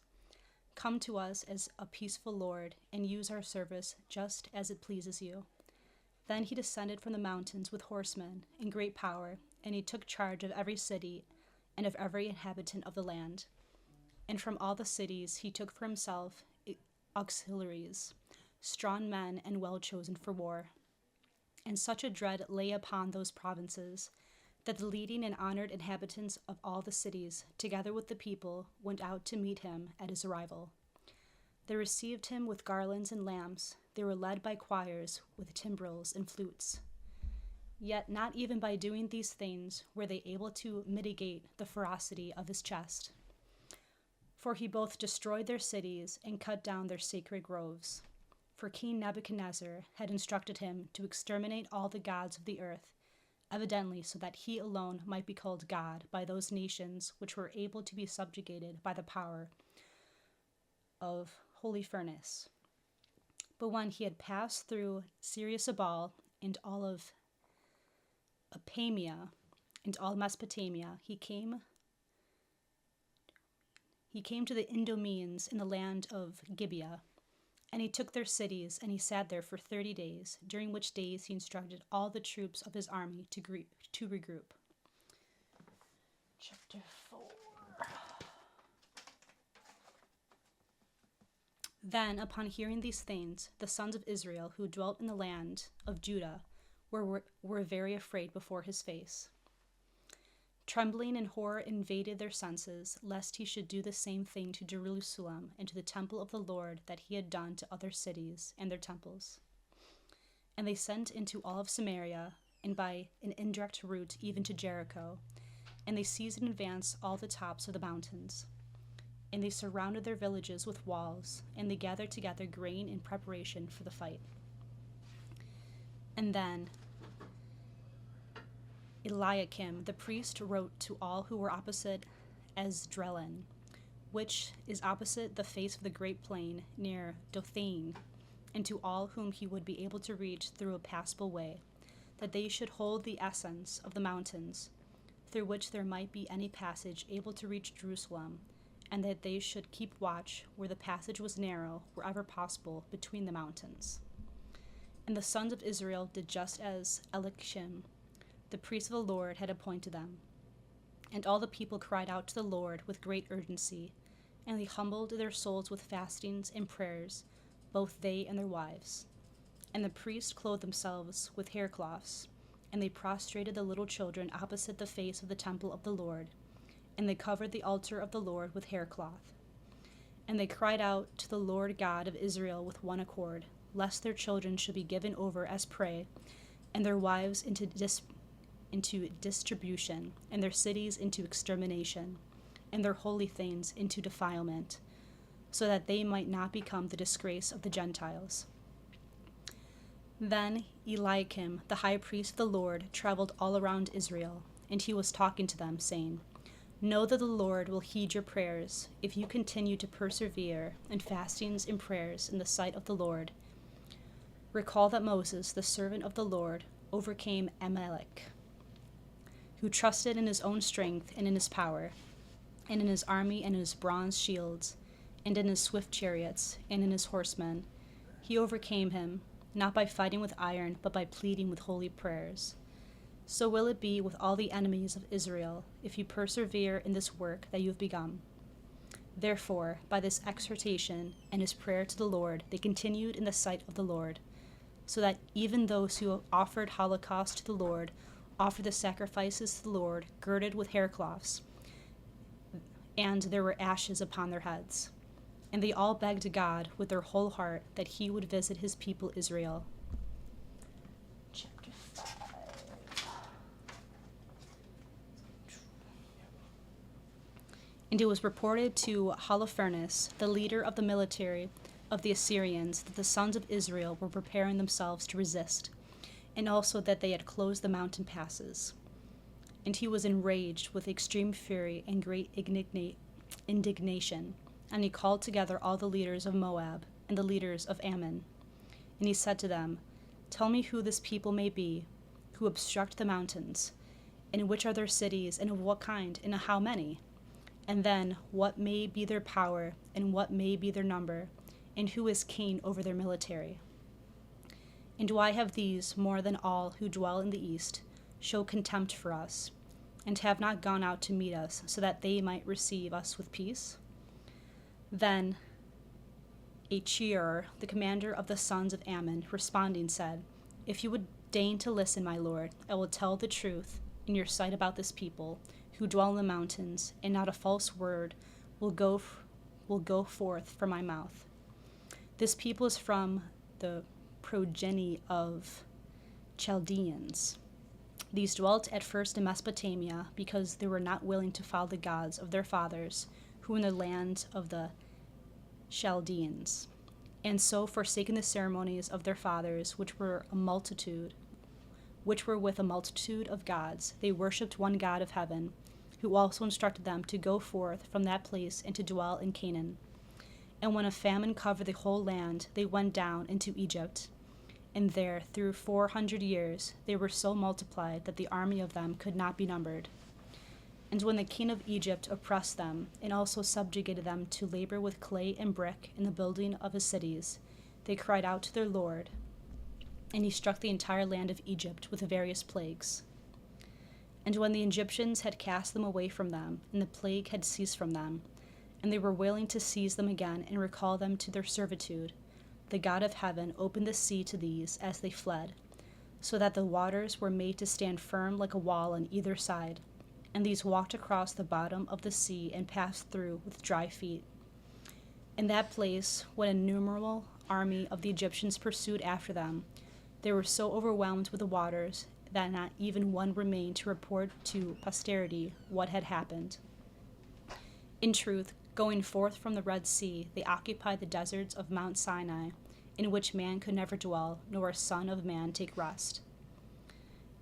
Come to us as a peaceful Lord and use our service just as it pleases you. Then he descended from the mountains with horsemen in great power, and he took charge of every city and of every inhabitant of the land. And from all the cities he took for himself auxiliaries, strong men and well chosen for war. And such a dread lay upon those provinces that the leading and honored inhabitants of all the cities, together with the people, went out to meet him at his arrival. They received him with garlands and lamps. They were led by choirs with timbrels and flutes. Yet not even by doing these things were they able to mitigate the ferocity of his chest. For he both destroyed their cities and cut down their sacred groves. For King Nebuchadnezzar had instructed him to exterminate all the gods of the earth, evidently so that he alone might be called God by those nations which were able to be subjugated by the power of Holofernes. But when he had passed through Syria Sabal and all of Apamia and all Mesopotamia, he came to the Idumeans in the land of Gibeah, and he took their cities, and he sat there for 30 days, during which days he instructed all the troops of his army to regroup. Chapter 4. Then, upon hearing these things, the sons of Israel who dwelt in the land of Judah were very afraid before his face. Trembling and horror invaded their senses, lest he should do the same thing to Jerusalem and to the temple of the Lord that he had done to other cities and their temples. And they sent into all of Samaria, and by an indirect route even to Jericho, and they seized in advance all the tops of the mountains. And they surrounded their villages with walls, and they gathered together grain in preparation for the fight. And then Eliakim the priest wrote to all who were opposite Esdraelon, which is opposite the face of the great plain near Dothain, and to all whom he would be able to reach through a passable way, that they should hold the ascents of the mountains, through which there might be any passage able to reach Jerusalem, and that they should keep watch where the passage was narrow, wherever possible, between the mountains. And the sons of Israel did just as Eliakim, the priest of the Lord, had appointed them. And all the people cried out to the Lord with great urgency, and they humbled their souls with fastings and prayers, both they and their wives. And the priests clothed themselves with haircloths, and they prostrated the little children opposite the face of the temple of the Lord, and they covered the altar of the Lord with haircloth. And they cried out to the Lord God of Israel with one accord, lest their children should be given over as prey, and their wives into distribution, and their cities into extermination. and their holy things into defilement, so that they might not become the disgrace of the Gentiles. Then Eliakim, the high priest of the Lord, traveled all around Israel, and he was talking to them, saying, Know that the Lord will heed your prayers if you continue to persevere in fastings and prayers in the sight of the Lord. Recall that Moses, the servant of the Lord, overcame Amalek, who trusted in his own strength and in his power, and in his army and in his bronze shields, and in his swift chariots, and in his horsemen. He overcame him, not by fighting with iron, but by pleading with holy prayers. So will it be with all the enemies of Israel, if you persevere in this work that you have begun. Therefore, by this exhortation and his prayer to the Lord, they continued in the sight of the Lord, so that even those who offered holocaust to the Lord offered the sacrifices to the Lord, girded with haircloths, and there were ashes upon their heads. And they all begged God with their whole heart that he would visit his people Israel. Chapter 5. And it was reported to Holofernes, the leader of the military of the Assyrians, that the sons of Israel were preparing themselves to resist, and also that they had closed the mountain passes. And he was enraged with extreme fury and great indignation. And he called together all the leaders of Moab and the leaders of Ammon. And he said to them, Tell me who this people may be, who obstruct the mountains, and which are their cities, and of what kind, and how many? And then what may be their power, and what may be their number, and who is king over their military? And why have these, more than all who dwell in the east, show contempt for us, and have not gone out to meet us, so that they might receive us with peace? Then Achior, the commander of the sons of Ammon, responding said, If you would deign to listen, my lord, I will tell the truth in your sight about this people, who dwell in the mountains, and not a false word will go forth from my mouth. This people is from the progeny of Chaldeans. These dwelt at first in Mesopotamia, because they were not willing to follow the gods of their fathers, who were in the land of the Chaldeans, and so forsaking the ceremonies of their fathers, which were with a multitude of gods, they worshipped one God of heaven, who also instructed them to go forth from that place and to dwell in Canaan. And when a famine covered the whole land, they went down into Egypt. And there, through 400 years, they were so multiplied that the army of them could not be numbered. And when the king of Egypt oppressed them, and also subjugated them to labor with clay and brick in the building of his cities, they cried out to their Lord, and he struck the entire land of Egypt with various plagues. And when the Egyptians had cast them away from them, and the plague had ceased from them, and they were willing to seize them again and recall them to their servitude, the God of heaven opened the sea to these as they fled, so that the waters were made to stand firm like a wall on either side, and these walked across the bottom of the sea and passed through with dry feet. In that place, when an innumerable army of the Egyptians pursued after them, they were so overwhelmed with the waters that not even one remained to report to posterity what had happened. In truth, going forth from the Red Sea, they occupied the deserts of Mount Sinai, in which man could never dwell, nor a son of man take rest.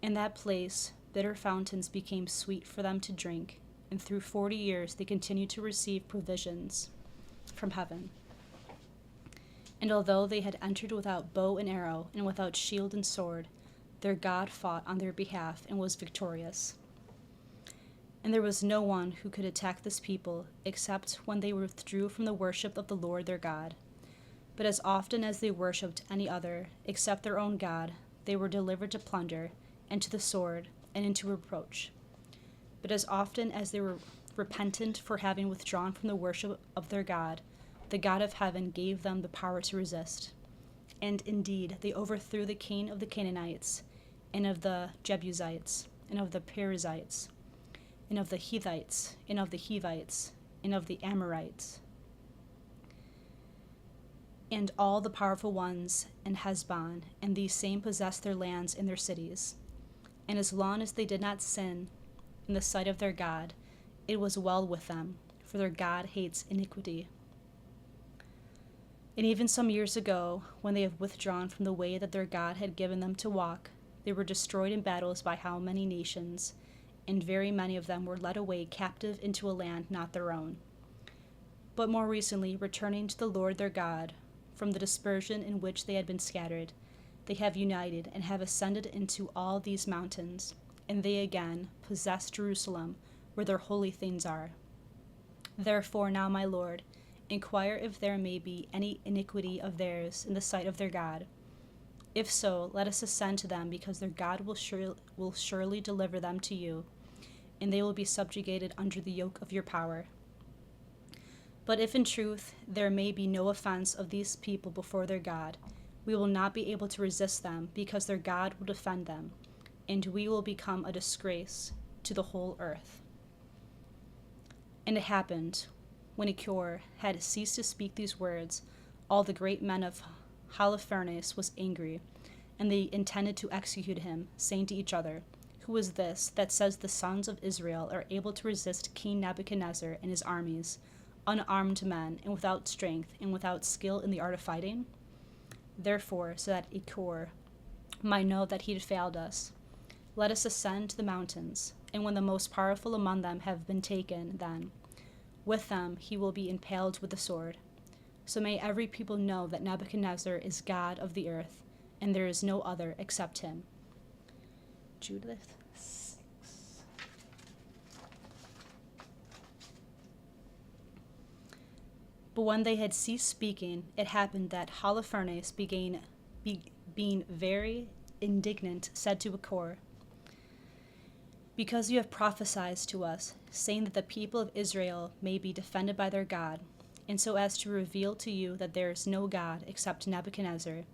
In that place, bitter fountains became sweet for them to drink, and through 40 years they continued to receive provisions from heaven. And although they had entered without bow and arrow, and without shield and sword, their God fought on their behalf and was victorious. And there was no one who could attack this people, except when they withdrew from the worship of the Lord their God. But as often as they worshipped any other, except their own God, they were delivered to plunder, and to the sword, and into reproach. But as often as they were repentant for having withdrawn from the worship of their God, the God of heaven gave them the power to resist. And indeed, they overthrew the king of the Canaanites, and of the Jebusites, and of the Perizzites, and of the Hittites, and of the Hivites, and of the Amorites, and all the powerful ones in Heshbon, and these same possessed their lands and their cities. And as long as they did not sin in the sight of their God, It was well with them, for their God hates iniquity. And even some years ago, when they have withdrawn from the way that their God had given them to walk, they were destroyed in battles by how many nations, and very many of them were led away captive into a land not their own. But more recently, returning to the Lord their God, from the dispersion in which they had been scattered, they have united and have ascended into all these mountains, and they again possess Jerusalem, where their holy things are. Therefore now, my Lord, inquire if there may be any iniquity of theirs in the sight of their God. If so, let us ascend to them, because their God will surely deliver them to you, and they will be subjugated under the yoke of your power. But if in truth there may be no offense of these people before their God, we will not be able to resist them, because their God will defend them, and we will become a disgrace to the whole earth. And it happened, when Achor had ceased to speak these words, all the great men of Holofernes was angry, and they intended to execute him, saying to each other, Who is this that says the sons of Israel are able to resist King Nebuchadnezzar and his armies, unarmed men, and without strength, and without skill in the art of fighting? Therefore, so that Achor might know that he had failed us, let us ascend to the mountains, and when the most powerful among them have been taken, then with them he will be impaled with the sword. So may every people know that Nebuchadnezzar is God of the earth, and there is no other except him. Judith 6. But when they had ceased speaking, it happened that Holofernes, being very indignant, said to Achor, Because you have prophesied to us, saying that the people of Israel may be defended by their God, and so as to reveal to you that there is no God except Nebuchadnezzar,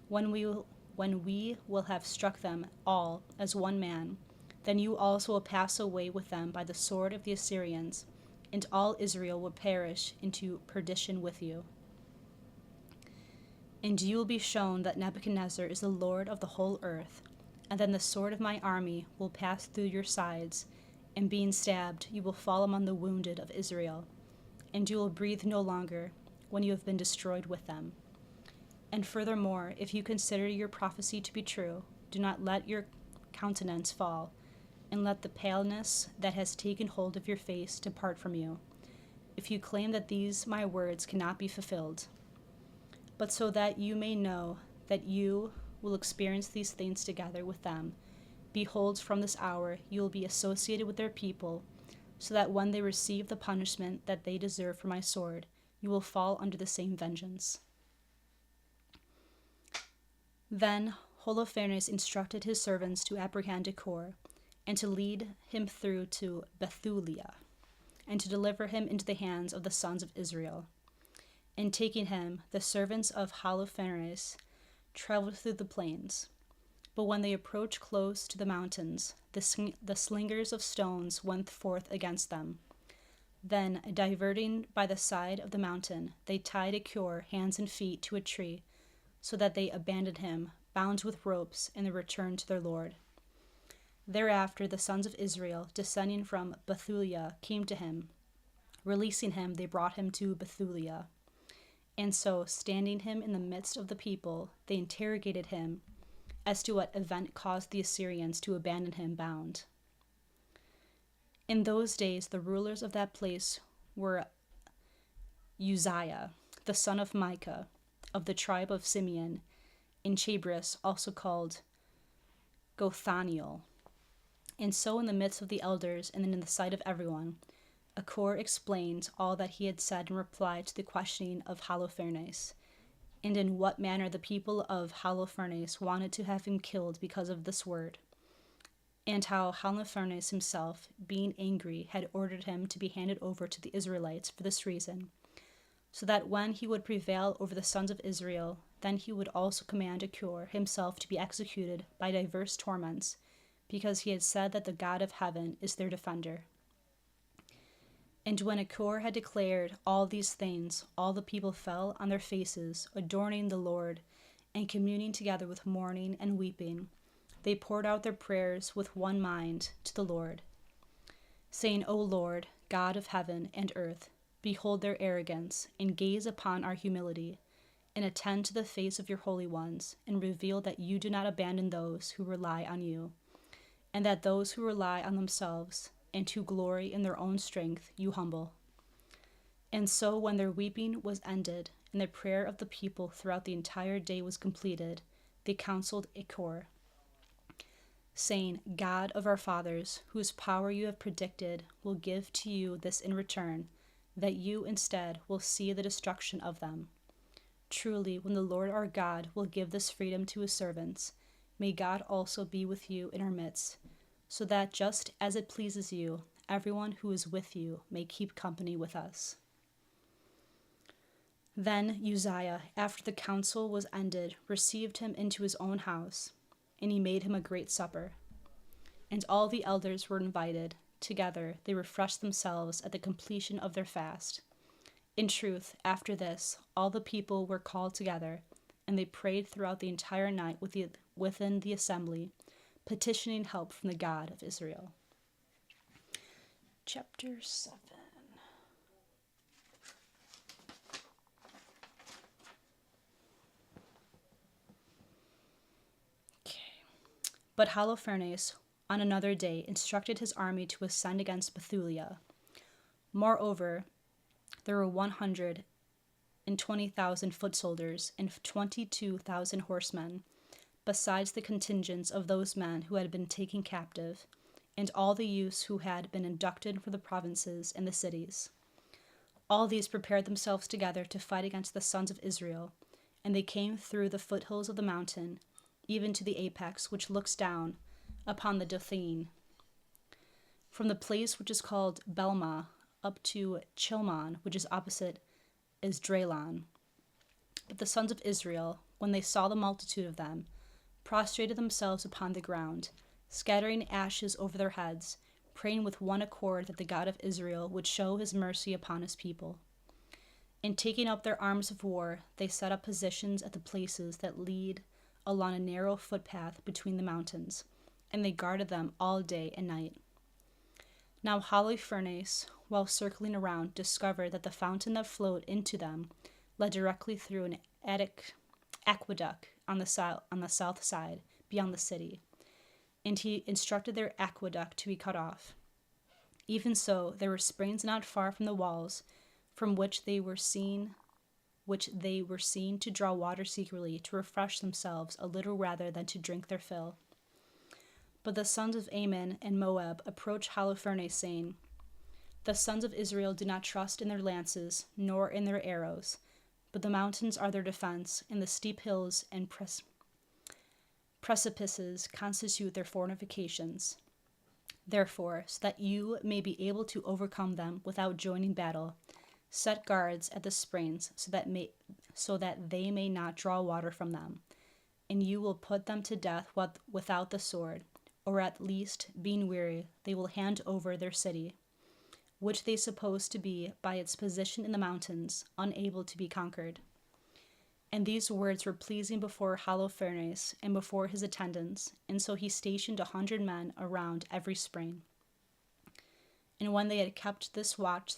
when we will have struck them all as one man, then you also will pass away with them by the sword of the Assyrians, and all Israel will perish into perdition with you. And you will be shown that Nebuchadnezzar is the Lord of the whole earth, and then the sword of my army will pass through your sides, and being stabbed, you will fall among the wounded of Israel, and you will breathe no longer when you have been destroyed with them. And furthermore, if you consider your prophecy to be true, do not let your countenance fall, and let the paleness that has taken hold of your face depart from you, if you claim that these my words cannot be fulfilled. But so that you may know that you will experience these things together with them, behold, from this hour you will be associated with their people, so that when they receive the punishment that they deserve for my sword, you will fall under the same vengeance. Then Holofernes instructed his servants to apprehend Achor, and to lead him through to Bethulia, and to deliver him into the hands of the sons of Israel. And taking him, the servants of Holofernes traveled through the plains. But when they approached close to the mountains, the slingers of stones went forth against them. Then, diverting by the side of the mountain, they tied Achor hands and feet to a tree, so that they abandoned him, bound with ropes, and they returned to their lord. Thereafter the sons of Israel, descending from Bethulia, came to him. Releasing him, they brought him to Bethulia. And so, standing him in the midst of the people, they interrogated him as to what event caused the Assyrians to abandon him bound. In those days, the rulers of that place were Uzziah, the son of Micah, of the tribe of Simeon, in Chabris, also called Gothaniel. And so in the midst of the elders, and in the sight of everyone, Achor explained all that he had said in reply to the questioning of Holofernes, and in what manner the people of Holofernes wanted to have him killed because of this word, and how Holofernes himself, being angry, had ordered him to be handed over to the Israelites for this reason, so that when he would prevail over the sons of Israel, then he would also command Achor himself to be executed by diverse torments, because he had said that the God of heaven is their defender. And when Achor had declared all these things, all the people fell on their faces, adorning the Lord, and communing together with mourning and weeping. They poured out their prayers with one mind to the Lord, saying, O Lord, God of heaven and earth, behold their arrogance, and gaze upon our humility, and attend to the face of your holy ones, and reveal that you do not abandon those who rely on you, and that those who rely on themselves and who glory in their own strength you humble. And so when their weeping was ended, and the prayer of the people throughout the entire day was completed, they counseled Achor, saying, God of our fathers, whose power you have predicted, will give to you this in return, that you instead will see the destruction of them. Truly, when the Lord our God will give this freedom to his servants, may God also be with you in our midst, so that just as it pleases you, everyone who is with you may keep company with us. Then Uzziah, after the council was ended, received him into his own house, and he made him a great supper. And all the elders were invited. Together they refreshed themselves at the completion of their fast. In truth, after this, all the people were called together, and they prayed throughout the entire night within the assembly, petitioning help from the God of Israel. Chapter 7. But Holofernes, on another day, instructed his army to ascend against Bethulia. Moreover, there were 120,000 foot soldiers and 22,000 horsemen, besides the contingents of those men who had been taken captive, and all the youths who had been inducted from the provinces and the cities. All these prepared themselves together to fight against the sons of Israel, and they came through the foothills of the mountain, even to the apex which looks down upon the Dothain, from the place which is called Belma up to Chilmon, which is opposite Esdraelon. But the sons of Israel, when they saw the multitude of them, prostrated themselves upon the ground, scattering ashes over their heads, praying with one accord that the God of Israel would show his mercy upon his people. And taking up their arms of war, they set up positions at the places that lead along a narrow footpath between the mountains, and they guarded them all day and night. Now Holofernes, while circling around, discovered that the fountain that flowed into them led directly through an aqueduct on the south side, beyond the city, and he instructed their aqueduct to be cut off. Even so, there were springs not far from the walls, from which they were seen to draw water secretly, to refresh themselves a little rather than to drink their fill. But the sons of Ammon and Moab approached Holofernes, saying, The sons of Israel do not trust in their lances, nor in their arrows, but the mountains are their defense, and the steep hills and precipices constitute their fortifications. Therefore, so that you may be able to overcome them without joining battle, set guards at the springs, so that they may not draw water from them, and you will put them to death without the sword, or at least, being weary, they will hand over their city, which they suppose to be, by its position in the mountains, unable to be conquered. And these words were pleasing before Holofernes and before his attendants, and so he stationed 100 men around every spring. And when they had kept this watch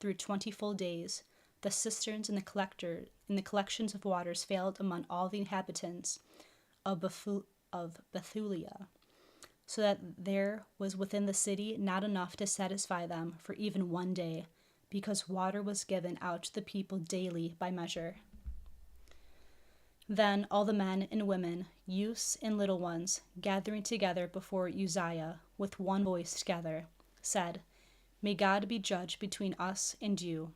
through 20 full days, the cisterns and the collections of waters failed among all the inhabitants of Bethulia, so that there was within the city not enough to satisfy them for even one day, because water was given out to the people daily by measure. Then all the men and women, youths and little ones, gathering together before Uzziah with one voice together, said, May God be judge between us and you,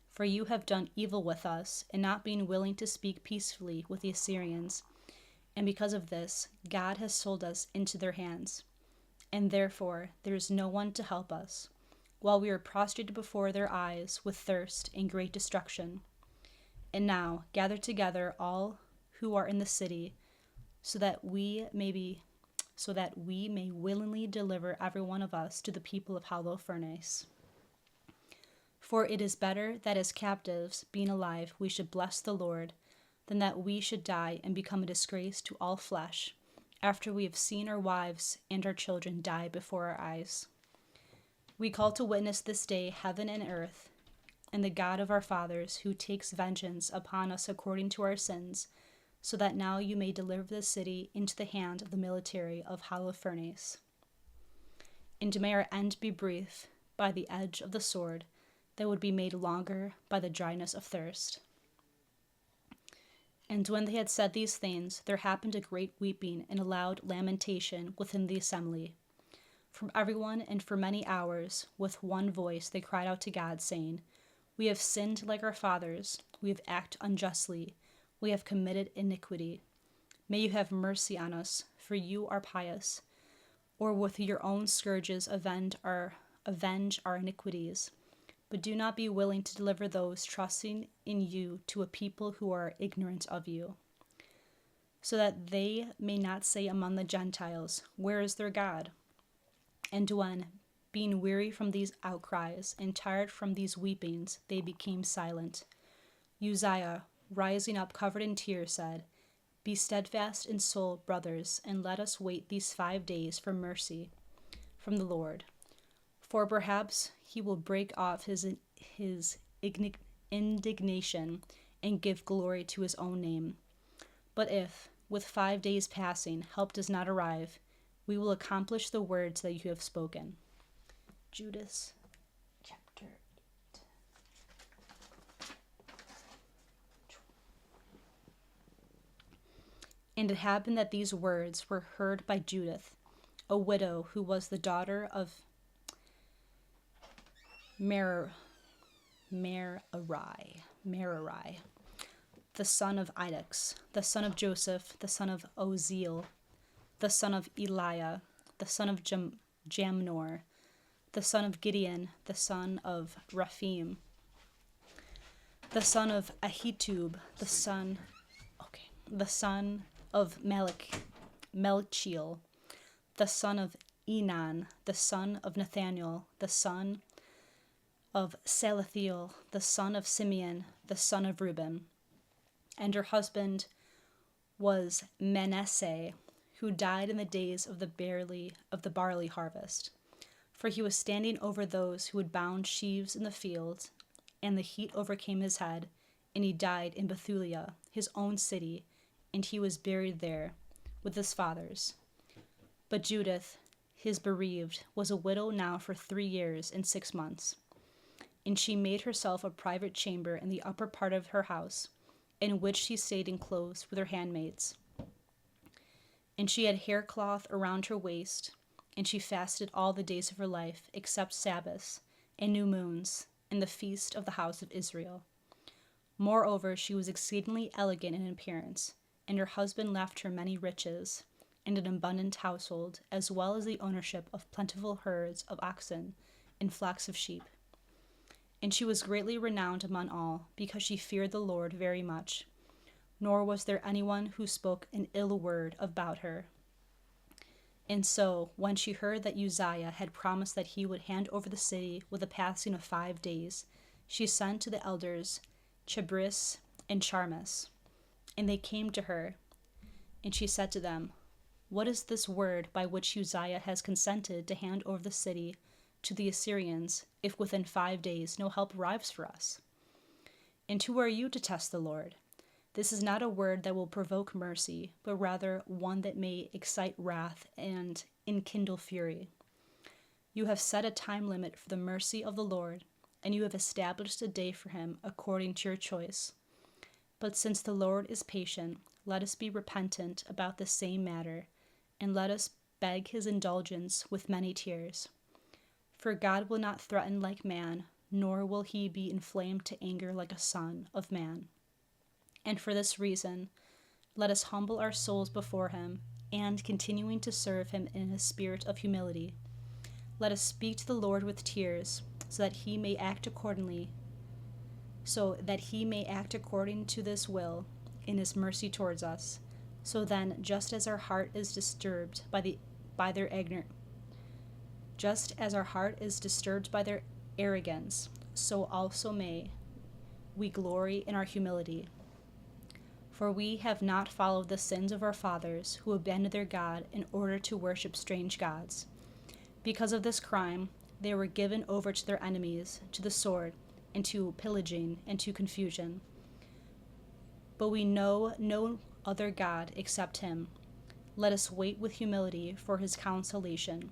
for you have done evil with us, and not being willing to speak peacefully with the Assyrians, and because of this, God has sold us into their hands. And therefore there is no one to help us, while we are prostrated before their eyes with thirst and great destruction. And now gather together all who are in the city, so that we may willingly deliver every one of us to the people of Holofernes. For it is better that as captives, being alive, we should bless the Lord, than that we should die and become a disgrace to all flesh, after we have seen our wives and our children die before our eyes. We call to witness this day heaven and earth, and the God of our fathers, who takes vengeance upon us according to our sins, so that now you may deliver the city into the hand of the military of Holofernes. And may our end be brief by the edge of the sword, that would be made longer by the dryness of thirst. And when they had said these things, there happened a great weeping and a loud lamentation within the assembly. From everyone and for many hours, with one voice they cried out to God, saying, We have sinned like our fathers, we have acted unjustly, we have committed iniquity. May you have mercy on us, for you are pious, or with your own scourges avenge our iniquities. But do not be willing to deliver those trusting in you to a people who are ignorant of you, so that they may not say among the Gentiles, Where is their God? And when, being weary from these outcries and tired from these weepings, they became silent, Uzziah, rising up covered in tears, said, Be steadfast in soul, brothers, and let us wait these 5 days for mercy from the Lord. For perhaps he will break off his indignation and give glory to his own name. But if, with 5 days passing, help does not arrive, we will accomplish the words that you have spoken. Judas, chapter 8. And it happened that these words were heard by Judith, a widow who was the daughter of Merari, the son of Idax, the son of Joseph, the son of Oziel, the son of Eliah, the son of Jamnor, the son of Gideon, the son of Raphaim, the son of Ahitub, the son of Melchiel, the son of Enan, the son of Nathaniel, the son of Salathiel, the son of Simeon, the son of Reuben. And her husband was Manasseh, who died in the days of the barley harvest. For he was standing over those who had bound sheaves in the field, and the heat overcame his head, and he died in Bethulia, his own city, and he was buried there with his fathers. But Judith, his bereaved, was a widow now for 3 years and 6 months. And she made herself a private chamber in the upper part of her house, in which she stayed enclosed with her handmaids. And she had haircloth around her waist, and she fasted all the days of her life, except Sabbaths, and new moons, and the feast of the house of Israel. Moreover, she was exceedingly elegant in appearance, and her husband left her many riches, and an abundant household, as well as the ownership of plentiful herds of oxen and flocks of sheep. And she was greatly renowned among all, because she feared the Lord very much. Nor was there anyone who spoke an ill word about her. And so, when she heard that Uzziah had promised that he would hand over the city with a passing of 5 days, she sent to the elders Chabris and Charmas. And they came to her, and she said to them, What is this word by which Uzziah has consented to hand over the city to the Assyrians, if within 5 days no help arrives for us? And who are you to test the Lord? This is not a word that will provoke mercy, but rather one that may excite wrath and enkindle fury. You have set a time limit for the mercy of the Lord, and you have established a day for him according to your choice. But since the Lord is patient, let us be repentant about the same matter, and let us beg his indulgence with many tears. For God will not threaten like man, nor will he be inflamed to anger like a son of man. And for this reason, let us humble our souls before him, and continuing to serve him in a spirit of humility, let us speak to the Lord with tears, so that he may act according to this will in his mercy towards us. So then, just as our heart is disturbed by their arrogance, so also may we glory in our humility. For we have not followed the sins of our fathers, who abandoned their God in order to worship strange gods. Because of this crime, they were given over to their enemies, to the sword, and to pillaging, and to confusion. But we know no other God except him. Let us wait with humility for his consolation,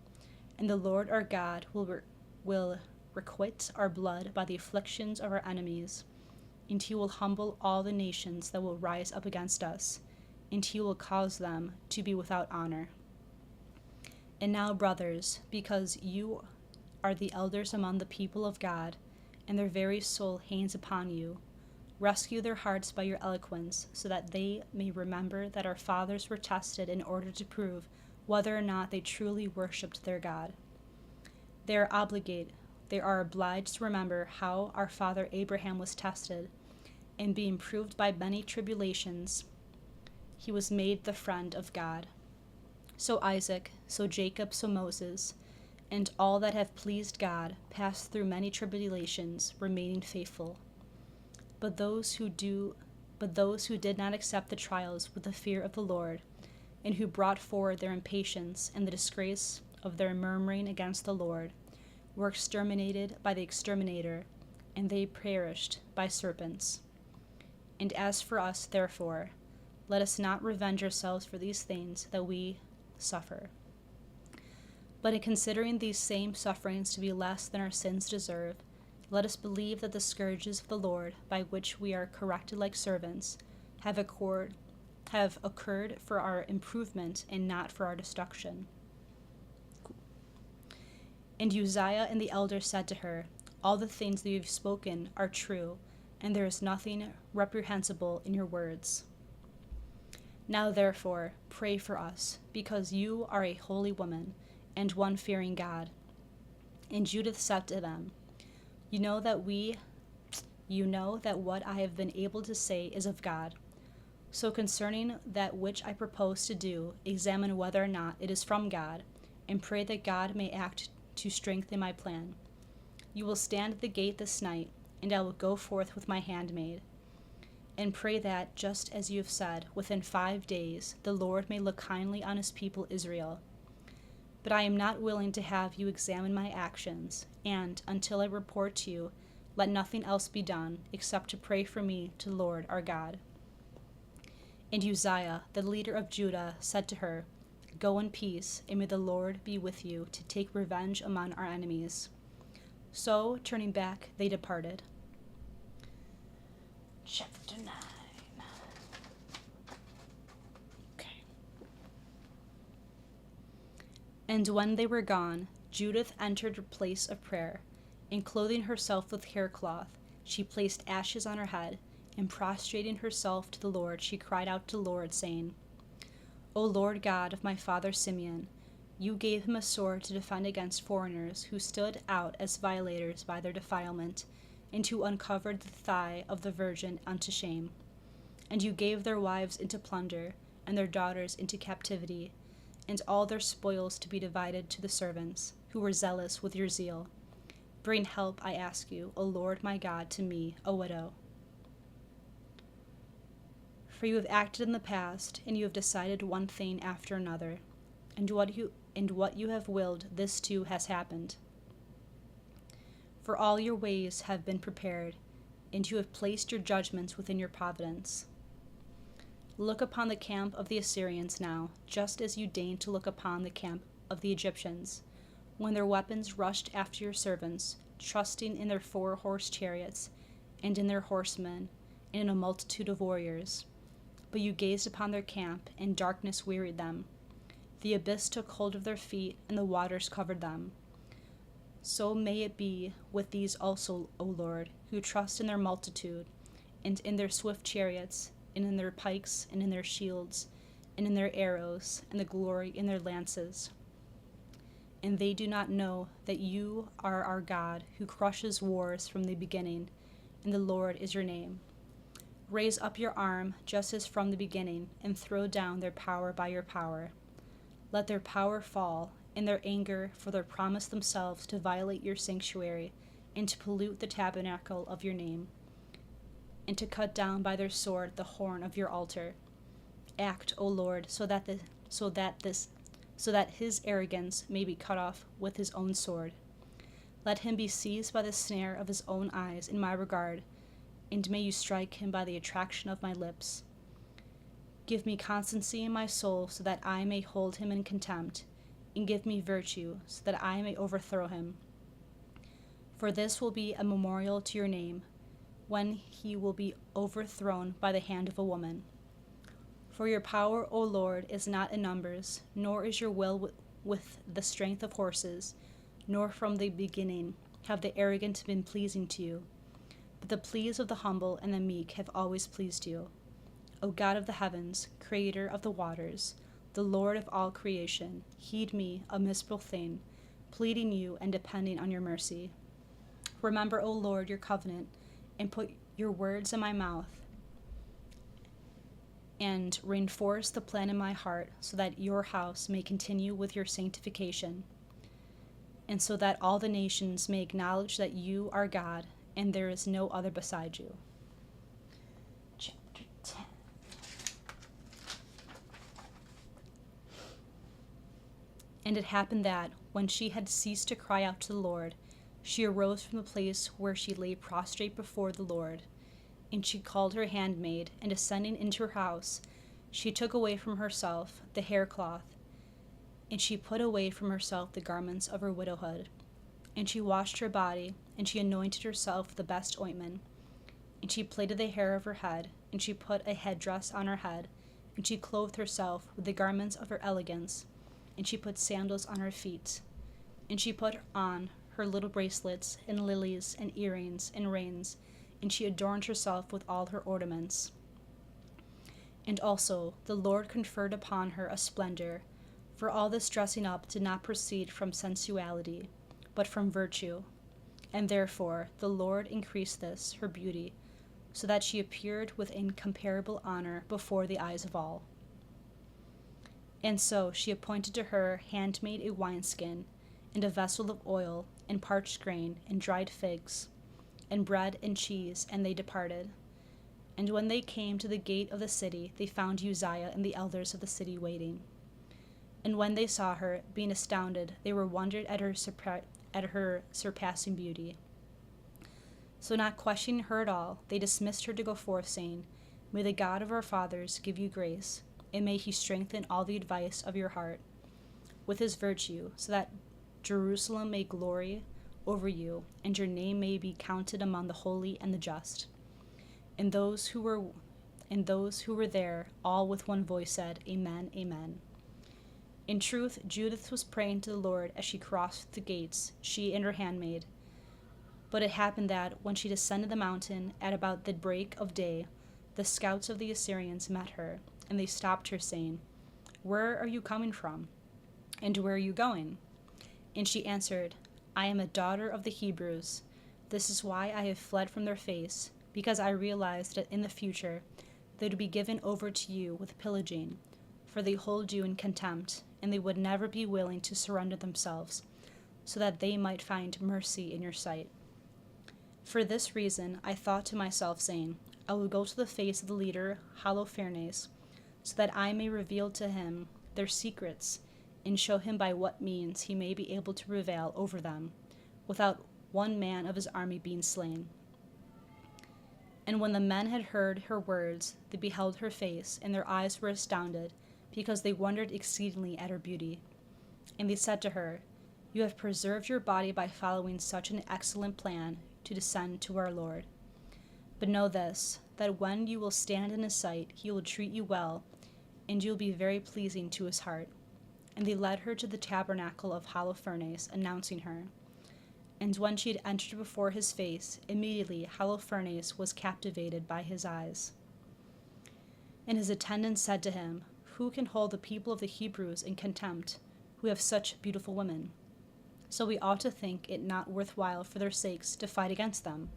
and the Lord our God will requite our blood by the afflictions of our enemies, and he will humble all the nations that will rise up against us, and he will cause them to be without honor. And now, brothers, because you are the elders among the people of God, and their very soul hangs upon you, rescue their hearts by your eloquence, so that they may remember that our fathers were tested in order to prove whether or not they truly worshipped their God. They are obliged to remember how our father Abraham was tested, and being proved by many tribulations, he was made the friend of God. So Isaac, so Jacob, so Moses, and all that have pleased God passed through many tribulations, remaining faithful. But those who did not accept the trials with the fear of the Lord, and who brought forward their impatience and the disgrace of their murmuring against the Lord, were exterminated by the exterminator, and they perished by serpents. And as for us, therefore, let us not revenge ourselves for these things that we suffer, but in considering these same sufferings to be less than our sins deserve, let us believe that the scourges of the Lord, by which we are corrected like servants, have occurred for our improvement and not for our destruction. And Uzziah and the elders said to her, all the things that you have spoken are true, and there is nothing reprehensible in your words. Now therefore, pray for us, because you are a holy woman, and one fearing God. And Judith said to them, You know that what I have been able to say is of God. So concerning that which I propose to do, examine whether or not it is from God, and pray that God may act to strengthen my plan. You will stand at the gate this night, and I will go forth with my handmaid, and pray that, just as you have said, within 5 days the Lord may look kindly on his people Israel. But I am not willing to have you examine my actions, and, until I report to you, let nothing else be done, except to pray for me to the Lord our God. And Uzziah, the leader of Judah, said to her, Go in peace, and may the Lord be with you to take revenge among our enemies. So, turning back, they departed. Chapter 9. Okay. And when they were gone, Judith entered her place of prayer, and clothing herself with haircloth, she placed ashes on her head, and prostrating herself to the Lord, she cried out to the Lord, saying, O Lord God of my father Simeon, you gave him a sword to defend against foreigners who stood out as violators by their defilement, and who uncovered the thigh of the virgin unto shame. And you gave their wives into plunder, and their daughters into captivity, and all their spoils to be divided to the servants, who were zealous with your zeal. Bring help, I ask you, O Lord my God, to me, a widow. For you have acted in the past, and you have decided one thing after another, and what you have willed, this too has happened. For all your ways have been prepared, and you have placed your judgments within your providence. Look upon the camp of the Assyrians now, just as you deigned to look upon the camp of the Egyptians, when their weapons rushed after your servants, trusting in their 4-horse chariots, and in their horsemen, and in a multitude of warriors. But you gazed upon their camp, and darkness wearied them. The abyss took hold of their feet, and the waters covered them. So may it be with these also, O Lord, who trust in their multitude, and in their swift chariots, and in their pikes, and in their shields, and in their arrows, and the glory in their lances. And they do not know that you are our God, who crushes wars from the beginning, and the Lord is your name. Raise up your arm, just as from the beginning, and throw down their power by your power. Let their power fall, in their anger, for they promise themselves to violate your sanctuary, and to pollute the tabernacle of your name, and to cut down by their sword the horn of your altar. Act, O Lord, so that his arrogance may be cut off with his own sword. Let him be seized by the snare of his own eyes in my regard, and may you strike him by the attraction of my lips. Give me constancy in my soul, so that I may hold him in contempt, and give me virtue, so that I may overthrow him. For this will be a memorial to your name, when he will be overthrown by the hand of a woman. For your power, O Lord, is not in numbers, nor is your will with the strength of horses, nor from the beginning have the arrogant been pleasing to you. But the pleas of the humble and the meek have always pleased you. O God of the heavens, creator of the waters, the Lord of all creation, heed me, a miserable thing, pleading you and depending on your mercy. Remember, O Lord, your covenant, and put your words in my mouth, and reinforce the plan in my heart, so that your house may continue with your sanctification, and so that all the nations may acknowledge that you are God, and there is no other beside you. Chapter 10. And it happened that, when she had ceased to cry out to the Lord, she arose from the place where she lay prostrate before the Lord. And she called her handmaid, and ascending into her house, she took away from herself the haircloth, and she put away from herself the garments of her widowhood. And she washed her body, and she anointed herself with the best ointment. And she plaited the hair of her head, and she put a headdress on her head, and she clothed herself with the garments of her elegance, and she put sandals on her feet. And she put on her little bracelets, and lilies, and earrings, and rings, and she adorned herself with all her ornaments. And also the Lord conferred upon her a splendor, for all this dressing up did not proceed from sensuality, but from virtue. And therefore the Lord increased this, her beauty, so that she appeared with incomparable honor before the eyes of all. And so she appointed to her handmaid a wineskin, and a vessel of oil, and parched grain, and dried figs, and bread and cheese, and they departed. And when they came to the gate of the city, they found Uzziah and the elders of the city waiting. And when they saw her, being astounded, they were wondered at her surpassing beauty. So not questioning her at all, they dismissed her to go forth, saying, May the God of our fathers give you grace, and may he strengthen all the advice of your heart with his virtue, so that Jerusalem may glory over you, and your name may be counted among the holy and the just. And those who were there, all with one voice said, Amen, Amen. In truth, Judith was praying to the Lord as she crossed the gates, she and her handmaid. But it happened that, when she descended the mountain at about the break of day, the scouts of the Assyrians met her, and they stopped her, saying, Where are you coming from? And where are you going? And she answered, I am a daughter of the Hebrews. This is why I have fled from their face, because I realized that in the future they would be given over to you with pillaging, for they hold you in contempt, and they would never be willing to surrender themselves, so that they might find mercy in your sight. For this reason I thought to myself, saying, I will go to the face of the leader Holofernes, so that I may reveal to him their secrets, and show him by what means he may be able to prevail over them, without one man of his army being slain. And when the men had heard her words, they beheld her face, and their eyes were astounded, because they wondered exceedingly at her beauty. And they said to her, You have preserved your body by following such an excellent plan to descend to our Lord. But know this, that when you will stand in his sight, he will treat you well, and you will be very pleasing to his heart. And they led her to the tabernacle of Holofernes, announcing her. And when she had entered before his face, immediately Holofernes was captivated by his eyes. And his attendants said to him, Who can hold the people of the Hebrews in contempt, who have such beautiful women? So we ought to think it not worthwhile for their sakes to fight against them.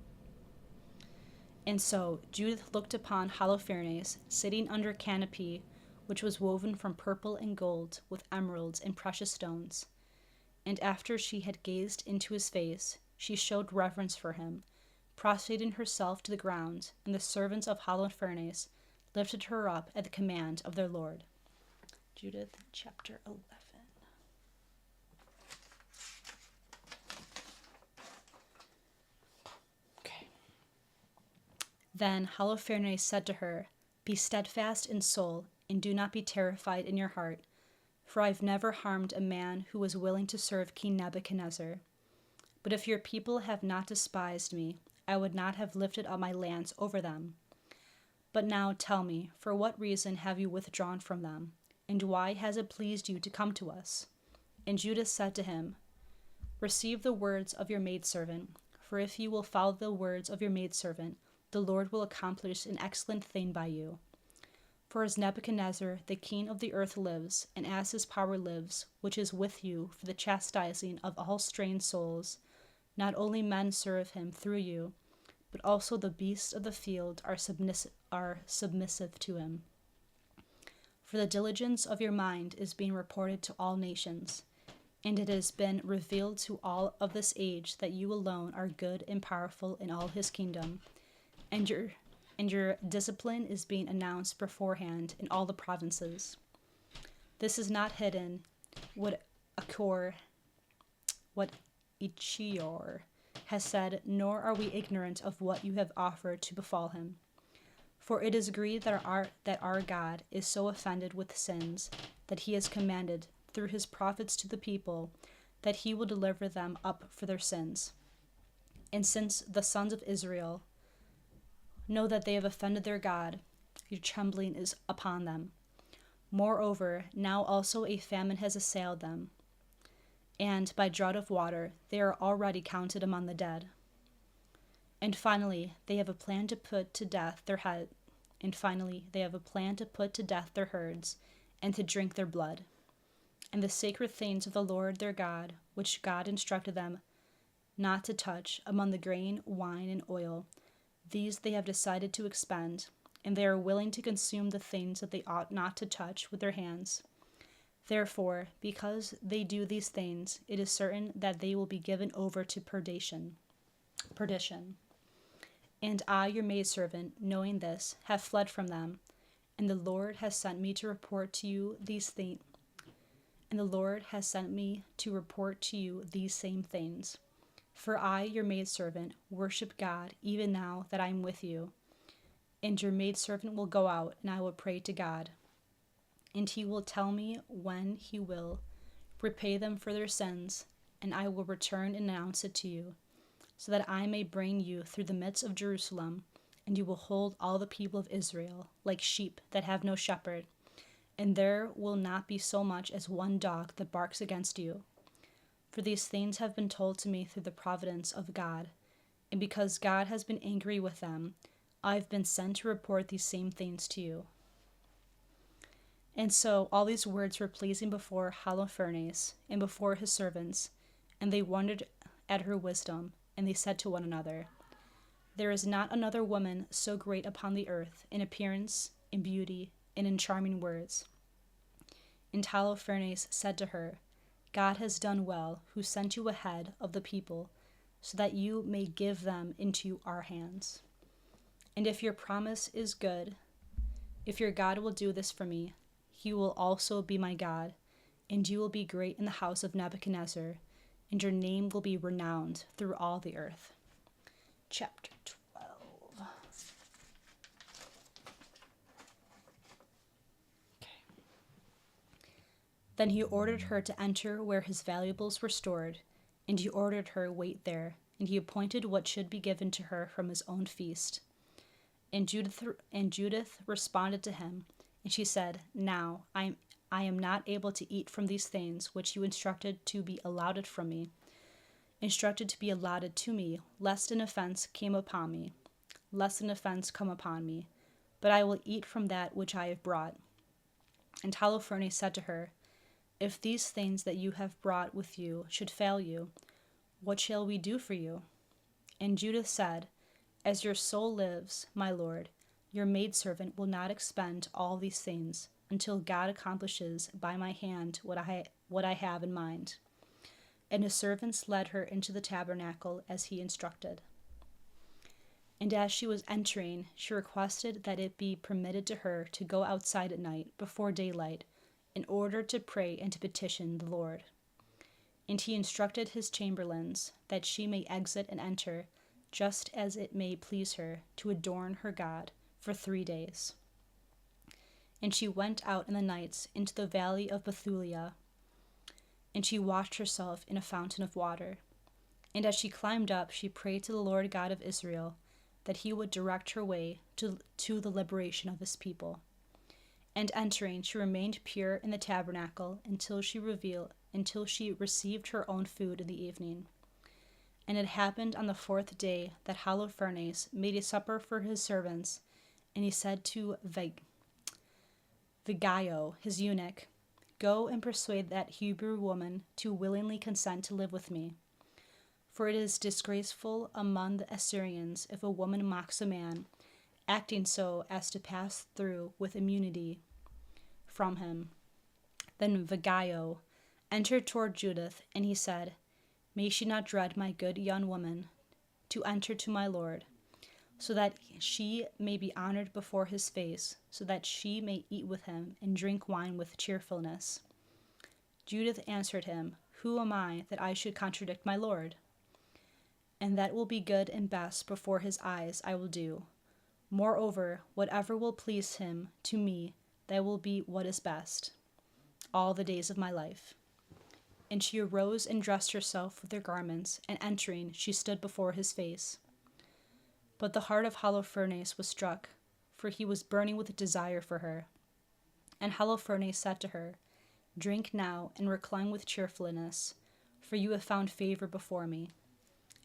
And so Judith looked upon Holofernes, sitting under a canopy which was woven from purple and gold, with emeralds and precious stones. And after she had gazed into his face, she showed reverence for him, prostrating herself to the ground, and the servants of Holofernes lifted her up at the command of their lord. Judith chapter 11. Then Holofernes said to her, "Be steadfast in soul, and do not be terrified in your heart, for I have never harmed a man who was willing to serve King Nebuchadnezzar. But if your people have not despised me, I would not have lifted up my lance over them. But now tell me, for what reason have you withdrawn from them? And why has it pleased you to come to us?" And Judah said to him, "Receive the words of your maidservant, for if you will follow the words of your maidservant, the Lord will accomplish an excellent thing by you. For as Nebuchadnezzar, the king of the earth, lives, and as his power lives, which is with you for the chastising of all strained souls, not only men serve him through you, but also the beasts of the field are submissive to him. For the diligence of your mind is being reported to all nations, and it has been revealed to all of this age that you alone are good and powerful in all his kingdom, and your discipline is being announced beforehand in all the provinces. This is not hidden, what Ichior has said, nor are we ignorant of what you have offered to befall him. For it is agreed that our God is so offended with sins that he has commanded through his prophets to the people that he will deliver them up for their sins. And since the sons of Israel know that they have offended their God, your trembling is upon them. Moreover, now also a famine has assailed them, and by drought of water they are already counted among the dead. And finally, they have a plan to put to death their herds and to drink their blood. And the sacred things of the Lord their God, which God instructed them not to touch, among the grain, wine, and oil, these they have decided to expend, and they are willing to consume the things that they ought not to touch with their hands. Therefore, because they do these things, it is certain that they will be given over to perdition. And I, your maidservant, knowing this, have fled from them, and the Lord has sent me to report to you these things. Same things. For I, your maidservant, worship God, even now that I am with you. And your maidservant will go out, and I will pray to God. And he will tell me when he will repay them for their sins, and I will return and announce it to you, so that I may bring you through the midst of Jerusalem, and you will hold all the people of Israel like sheep that have no shepherd, and there will not be so much as one dog that barks against you. For these things have been told to me through the providence of God, and because God has been angry with them, I have been sent to report these same things to you." And so all these words were pleasing before Holofernes and before his servants, and they wondered at her wisdom, and they said to one another, "There is not another woman so great upon the earth in appearance, in beauty, and in charming words." And Holofernes said to her, "God has done well, who sent you ahead of the people, so that you may give them into our hands. And if your promise is good, if your God will do this for me, he will also be my God, and you will be great in the house of Nebuchadnezzar, and your name will be renowned through all the earth." Chapter 12. Then he ordered her to enter where his valuables were stored, and he ordered her wait there, and he appointed what should be given to her from his own feast. And Judith responded to him, and she said, "Now I am not able to eat from these things which you instructed to be allotted to me, lest an offense come upon me. But I will eat from that which I have brought." And Holofernes said to her, "If these things that you have brought with you should fail you, what shall we do for you?" And Judith said, "As your soul lives, my lord, your maidservant will not expend all these things until God accomplishes by my hand what I have in mind." And his servants led her into the tabernacle as he instructed. And as she was entering, she requested that it be permitted to her to go outside at night before daylight, in order to pray and to petition the Lord. And he instructed his chamberlains that she may exit and enter just as it may please her, to adorn her God for 3 days. And she went out in the nights into the valley of Bethulia, and she washed herself in a fountain of water. And as she climbed up, she prayed to the Lord God of Israel, that he would direct her way to the liberation of his people. And entering, she remained pure in the tabernacle until she received her own food in the evening. And it happened on the 4th day that Holofernes made a supper for his servants, and he said to Vigio, his eunuch, "Go and persuade that Hebrew woman to willingly consent to live with me. For it is disgraceful among the Assyrians if a woman mocks a man, acting so as to pass through with immunity from him." Then Vigio entered toward Judith, and he said, "May she not dread my good young woman to enter to my lord, so that she may be honored before his face, so that she may eat with him and drink wine with cheerfulness." Judith answered him, "Who am I that I should contradict my lord? And that will be good and best before his eyes I will do. Moreover, whatever will please him to me, that will be what is best, all the days of my life." And she arose and dressed herself with her garments, and entering, she stood before his face. But the heart of Holofernes was struck, for he was burning with desire for her. And Holofernes said to her, "Drink now and recline with cheerfulness, for you have found favor before me."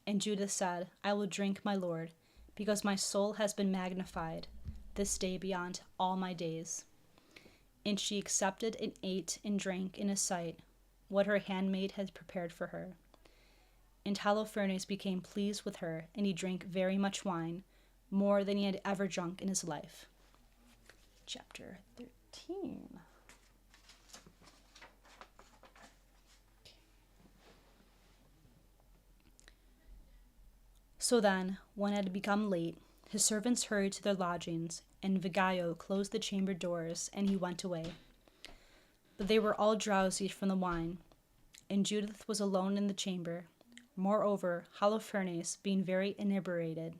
And Judith said, "I will drink, my lord, because my soul has been magnified this day beyond all my days." And she accepted and ate and drank in his sight what her handmaid had prepared for her. And Holofernes became pleased with her, and he drank very much wine, more than he had ever drunk in his life. Chapter 13. So then, when it had become late, his servants hurried to their lodgings, and Vigio closed the chamber doors, and he went away. But they were all drowsy from the wine, and Judith was alone in the chamber. Moreover, Holofernes, being very inebriated,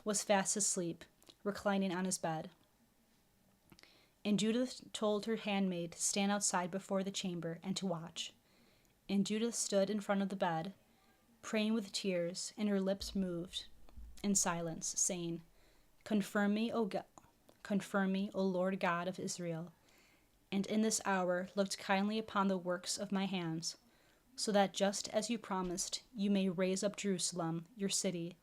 was fast asleep, reclining on his bed. And Judith told her handmaid to stand outside before the chamber and to watch. And Judith stood in front of the bed, praying with tears, and her lips moved in silence, saying, Confirm me, O Lord God of Israel, and in this hour looked kindly upon the works of my hands, so that just as you promised, you may raise up Jerusalem, your city,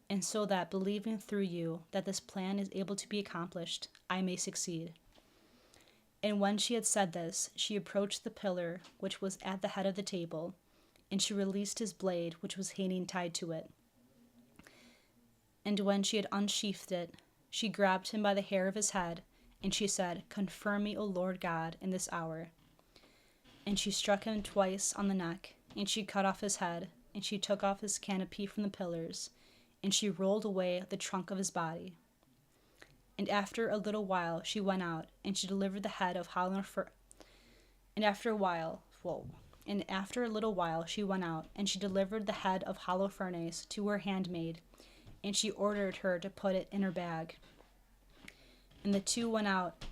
and so that, believing through you that this plan is able to be accomplished, I may succeed." And when she had said this, she approached the pillar which was at the head of the table, and she released his blade, which was hanging tied to it. And when she had unsheathed it, she grabbed him by the hair of his head, and she said, "Confirm me, O Lord God, in this hour." And she struck him twice on the neck, and she cut off his head, and she took off his canopy from the pillars, and she rolled away the trunk of his body. And after a little while she went out, and she delivered the head of Holofernes. And after a little while she went out, and she delivered the head of Holofernes to her handmaid, and she ordered her to put it in her bag. And the two went out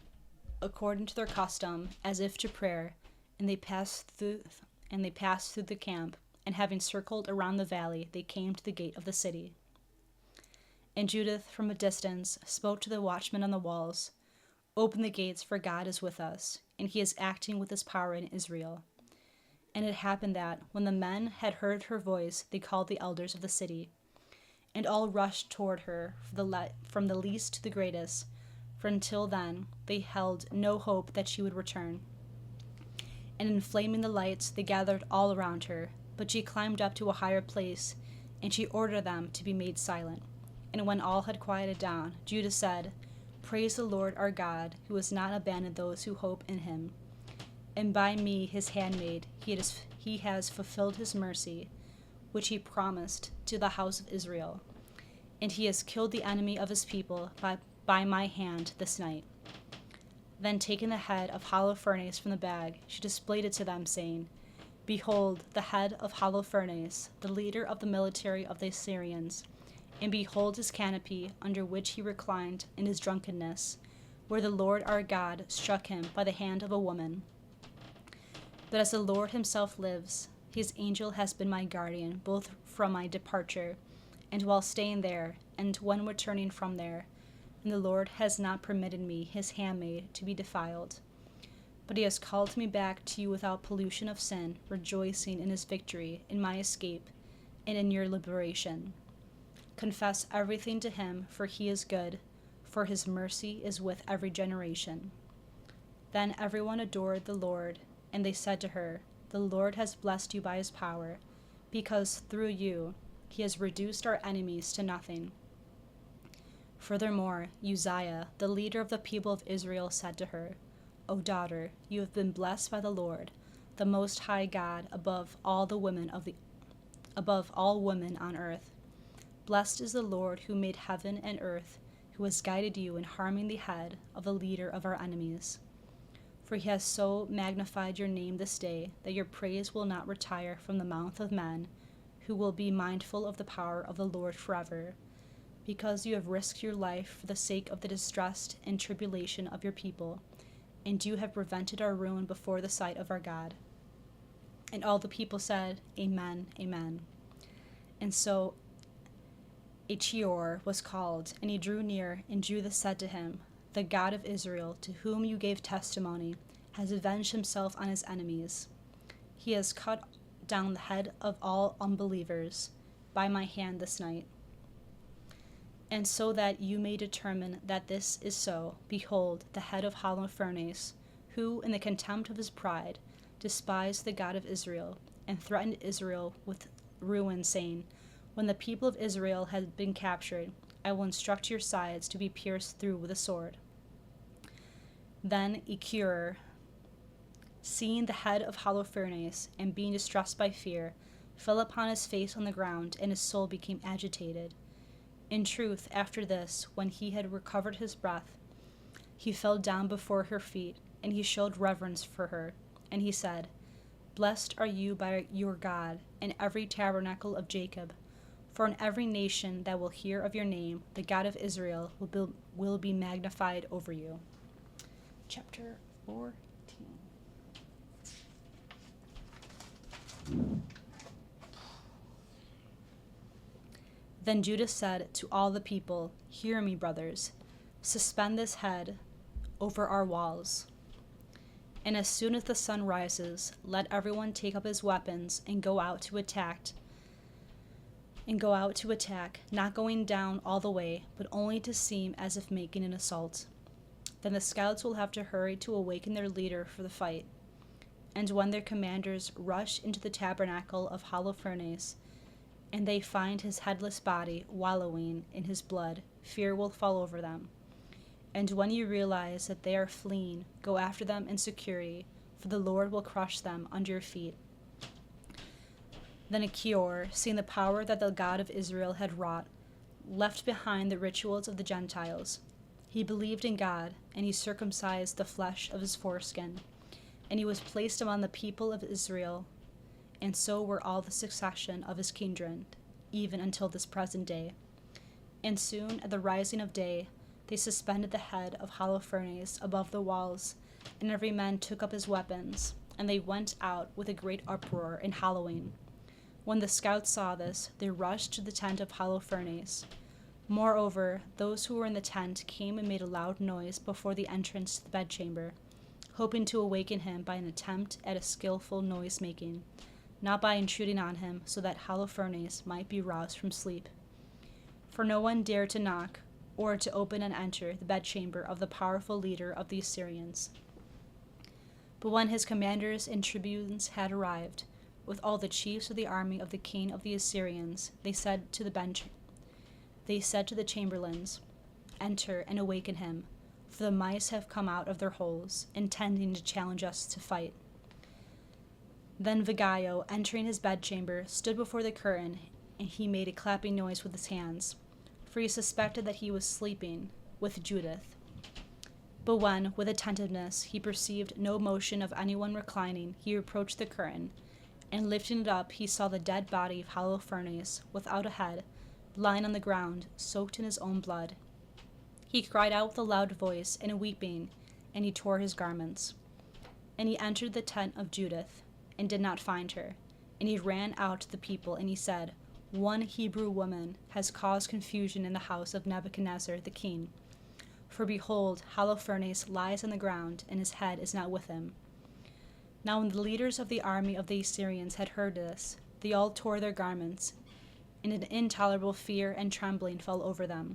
according to their custom, as if to prayer, and they passed through the camp, and having circled around the valley, they came to the gate of the city. And Judith, from a distance, spoke to the watchmen on the walls, "Open the gates, for God is with us, and he is acting with his power in Israel." And it happened that, when the men had heard her voice, they called the elders of the city. And all rushed toward her, from the least to the greatest, for until then they held no hope that she would return. And inflaming the lights, they gathered all around her, but she climbed up to a higher place, and she ordered them to be made silent. And when all had quieted down, Judah said, "Praise the Lord our God, who has not abandoned those who hope in him. And by me, his handmaid, he has fulfilled his mercy, which he promised to the house of Israel. And he has killed the enemy of his people by my hand this night." Then taking the head of Holofernes from the bag, she displayed it to them, saying, behold, the head of Holofernes, the leader of the military of the Assyrians, and behold his canopy, under which he reclined in his drunkenness, where the Lord our God struck him by the hand of a woman. But as the Lord himself lives, his angel has been my guardian, both from my departure, and while staying there, and when returning from there, and the Lord has not permitted me, his handmaid, to be defiled. But he has called me back to you without pollution of sin, rejoicing in his victory, in my escape, and in your liberation. Confess everything to him, for he is good, for his mercy is with every generation. Then everyone adored the Lord, and they said to her, The Lord has blessed you by his power, because through you he has reduced our enemies to nothing. Furthermore, Uzziah, the leader of the people of Israel, said to her, O daughter, you have been blessed by the Lord, the Most High God, above all women on earth. Blessed is the Lord who made heaven and earth, who has guided you in harming the head of the leader of our enemies. For he has so magnified your name this day that your praise will not retire from the mouth of men, who will be mindful of the power of the Lord forever, because you have risked your life for the sake of the distress and tribulation of your people, and you have prevented our ruin before the sight of our God. And all the people said, Amen, Amen. And so Achior was called, and he drew near, and Judah said to him, The God of Israel, to whom you gave testimony, has avenged himself on his enemies. He has cut down the head of all unbelievers by my hand this night. And so that you may determine that this is so, behold, the head of Holofernes, who, in the contempt of his pride, despised the God of Israel, and threatened Israel with ruin, saying, When the people of Israel had been captured, I will instruct your sides to be pierced through with a sword. Then Achior, seeing the head of Holofernes, and being distressed by fear, fell upon his face on the ground, and his soul became agitated. In truth, after this, when he had recovered his breath, he fell down before her feet, and he showed reverence for her. And he said, Blessed are you by your God, in every tabernacle of Jacob. For in every nation that will hear of your name, the God of Israel will be magnified over you. Chapter 14. Then Judah said to all the people, Hear me, brothers. Suspend this head over our walls. And as soon as the sun rises, let everyone take up his weapons and go out to attack, not going down all the way, but only to seem as if making an assault. Then the scouts will have to hurry to awaken their leader for the fight. And when their commanders rush into the tabernacle of Holofernes, and they find his headless body wallowing in his blood, fear will fall over them. And when you realize that they are fleeing, go after them in security, for the Lord will crush them under your feet. Then Achior, seeing the power that the God of Israel had wrought, left behind the rituals of the Gentiles. He believed in God, and he circumcised the flesh of his foreskin, and he was placed among the people of Israel, and so were all the succession of his kindred, even until this present day. And soon, at the rising of day, they suspended the head of Holofernes above the walls, and every man took up his weapons, and they went out with a great uproar and howling. When the scouts saw this, they rushed to the tent of Holofernes. Moreover, those who were in the tent came and made a loud noise before the entrance to the bedchamber, hoping to awaken him by an attempt at a skillful noise-making, not by intruding on him, so that Holofernes might be roused from sleep. For no one dared to knock, or to open and enter the bedchamber of the powerful leader of the Assyrians. But when his commanders and tribunes had arrived, with all the chiefs of the army of the king of the Assyrians, they said to the chamberlains, Enter and awaken him, for the mice have come out of their holes, intending to challenge us to fight. Then Vigio, entering his bedchamber, stood before the curtain, and he made a clapping noise with his hands, for he suspected that he was sleeping with Judith. But when, with attentiveness, he perceived no motion of anyone reclining, he approached the curtain, And lifting it up, he saw the dead body of Holofernes, without a head, lying on the ground, soaked in his own blood. He cried out with a loud voice and weeping, and he tore his garments. And he entered the tent of Judith, and did not find her. And he ran out to the people, and he said, One Hebrew woman has caused confusion in the house of Nebuchadnezzar the king. For behold, Holofernes lies on the ground, and his head is not with him. Now when the leaders of the army of the Assyrians had heard this, they all tore their garments, and an intolerable fear and trembling fell over them,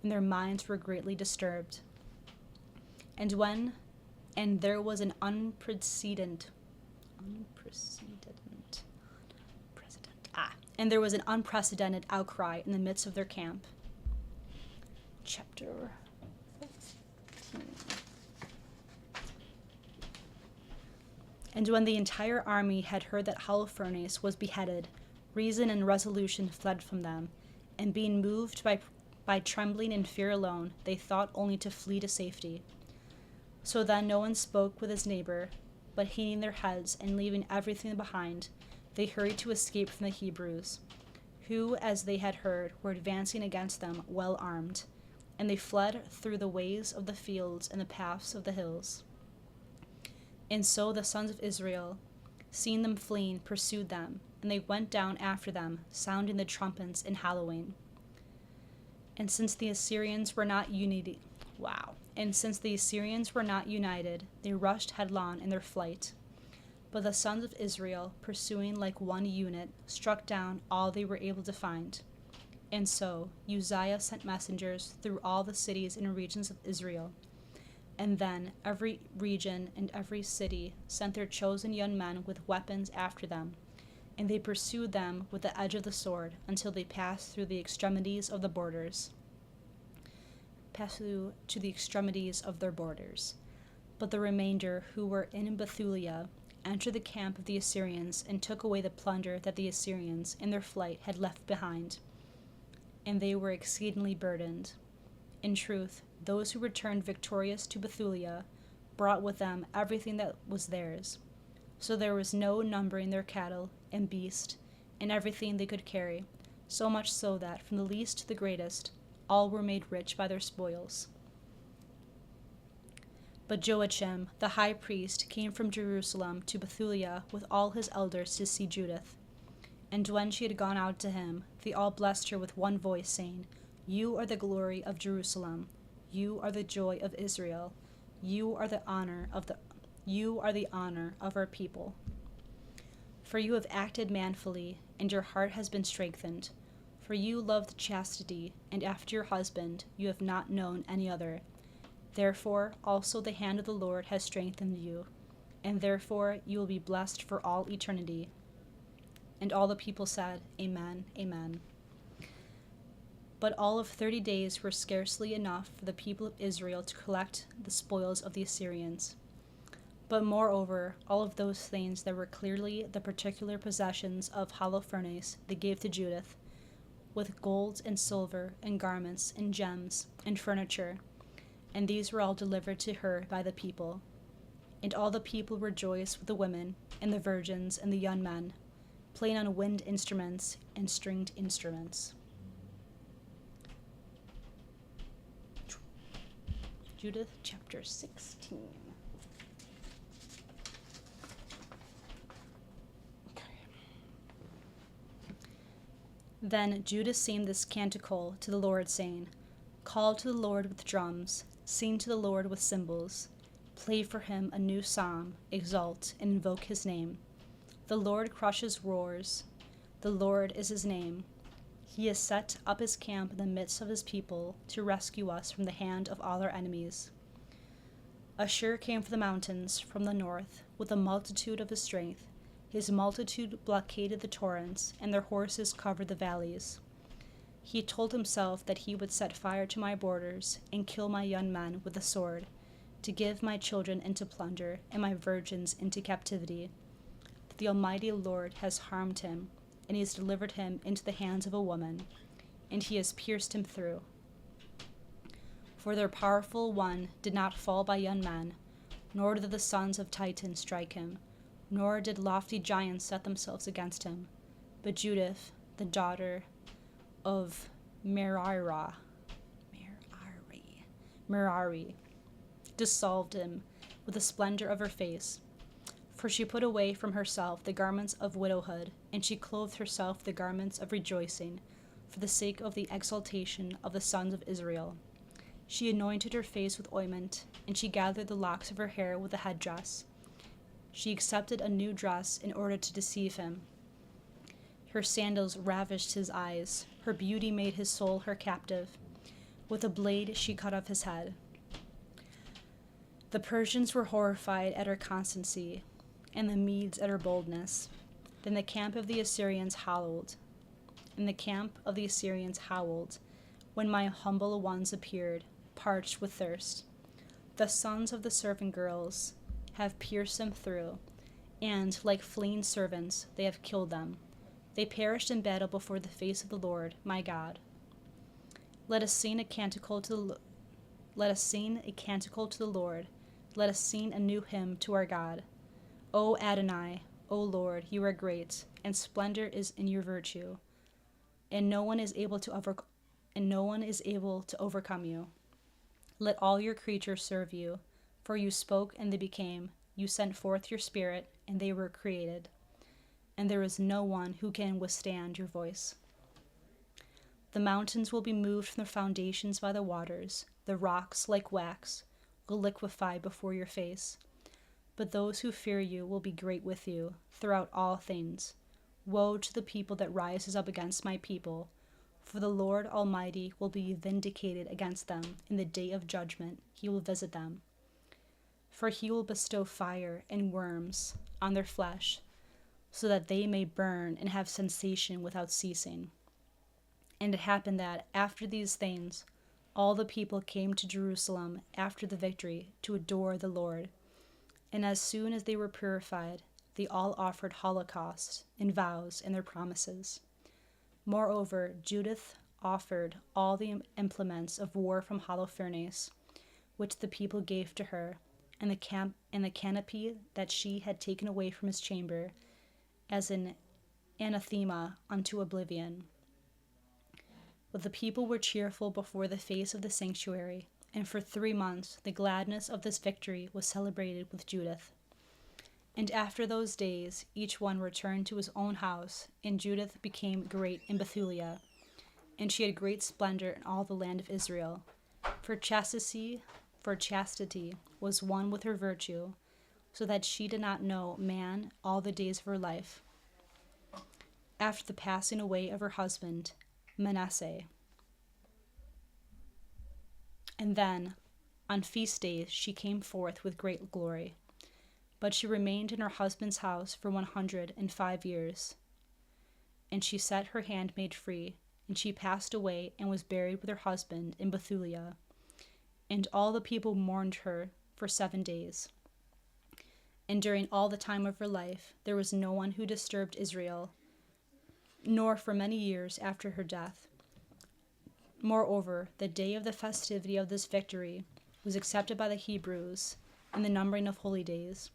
and their minds were greatly disturbed. And there was an unprecedented outcry in the midst of their camp. Chapter 15. And when the entire army had heard that Holofernes was beheaded, reason and resolution fled from them, and being moved by trembling and fear alone, they thought only to flee to safety. So then no one spoke with his neighbor, but hanging their heads and leaving everything behind, they hurried to escape from the Hebrews, who, as they had heard, were advancing against them well armed, and they fled through the ways of the fields and the paths of the hills. And so the sons of Israel, seeing them fleeing, pursued them, and they went down after them, sounding the trumpets and hallowing. And since the Assyrians were not united, they rushed headlong in their flight. But the sons of Israel, pursuing like one unit, struck down all they were able to find. And so Uzziah sent messengers through all the cities and regions of Israel. And then every region and every city sent their chosen young men with weapons after them, and they pursued them with the edge of the sword until they passed through the extremities of the borders. But the remainder, who were in Bethulia, entered the camp of the Assyrians and took away the plunder that the Assyrians, in their flight, had left behind. And they were exceedingly burdened. In truth, those who returned victorious to Bethulia brought with them everything that was theirs. So there was no numbering their cattle and beast and everything they could carry, so much so that, from the least to the greatest, all were made rich by their spoils. But Joachim, the high priest, came from Jerusalem to Bethulia with all his elders to see Judith. And when she had gone out to him, they all blessed her with one voice, saying, You are the glory of Jerusalem. You are the joy of Israel. You are the honor of our people. For you have acted manfully, and your heart has been strengthened. For you loved chastity, and after your husband you have not known any other. Therefore also the hand of the Lord has strengthened you, and therefore you will be blessed for all eternity. And all the people said, Amen, amen. But all of 30 days were scarcely enough for the people of Israel to collect the spoils of the Assyrians. But moreover, all of those things that were clearly the particular possessions of Holofernes they gave to Judith, with gold and silver and garments and gems and furniture, and these were all delivered to her by the people. And all the people rejoiced with the women and the virgins and the young men, playing on wind instruments and stringed instruments. Judith chapter 16. Then Judah sang this canticle to the Lord, saying, Call to the Lord with drums, sing to the Lord with cymbals, play for him a new psalm, exalt and invoke his name. The Lord crushes roars, the Lord is his name. He has set up his camp in the midst of his people to rescue us from the hand of all our enemies. Ashur came from the mountains, from the north, with a multitude of his strength. His multitude blockaded the torrents, and their horses covered the valleys. He told himself that he would set fire to my borders and kill my young men with the sword, to give my children into plunder and my virgins into captivity. But the Almighty Lord has harmed him, and he has delivered him into the hands of a woman, and he has pierced him through. For their powerful one did not fall by young men, nor did the sons of Titan strike him, nor did lofty giants set themselves against him. But Judith, the daughter of Merari, dissolved him with the splendor of her face. For she put away from herself the garments of widowhood, and she clothed herself the garments of rejoicing, for the sake of the exaltation of the sons of Israel. She anointed her face with ointment, and she gathered the locks of her hair with a headdress. She accepted a new dress in order to deceive him. Her sandals ravished his eyes. Her beauty made his soul her captive. With a blade she cut off his head. The Persians were horrified at her constancy, and the Medes at her boldness. Then the camp of the Assyrians howled. When my humble ones appeared, parched with thirst. The sons of the servant girls have pierced them through, and, like fleeing servants, they have killed them. They perished in battle before the face of the Lord, my God. Let us sing a canticle to the Lord. Let us sing a new hymn to our God. O Adonai, O Lord, you are great, and splendor is in your virtue, and no one is able to overcome you. Let all your creatures serve you, for you spoke and they became. You sent forth your spirit, and they were created. And there is no one who can withstand your voice. The mountains will be moved from their foundations by the waters. The rocks, like wax, will liquefy before your face. But those who fear you will be great with you throughout all things. Woe to the people that rises up against my people, for the Lord Almighty will be vindicated against them. In the day of judgment he will visit them. For he will bestow fire and worms on their flesh, so that they may burn and have sensation without ceasing. And it happened that, after these things, all the people came to Jerusalem after the victory to adore the Lord. And as soon as they were purified, they all offered holocausts and vows and their promises. Moreover, Judith offered all the implements of war from Holofernes, which the people gave to her, and the canopy that she had taken away from his chamber, as an anathema unto oblivion. But the people were cheerful before the face of the sanctuary, and for 3 months the gladness of this victory was celebrated with Judith. And after those days each one returned to his own house, and Judith became great in Bethulia, and she had great splendor in all the land of Israel. For chastity was one with her virtue, so that she did not know man all the days of her life. After the passing away of her husband, Manasseh. And then, on feast days, she came forth with great glory. But she remained in her husband's house for 105 years. And she set her handmaid free, and she passed away and was buried with her husband in Bethulia. And all the people mourned her for 7 days. And during all the time of her life, there was no one who disturbed Israel, nor for many years after her death. Moreover, the day of the festivity of this victory was accepted by the Hebrews in the numbering of holy days,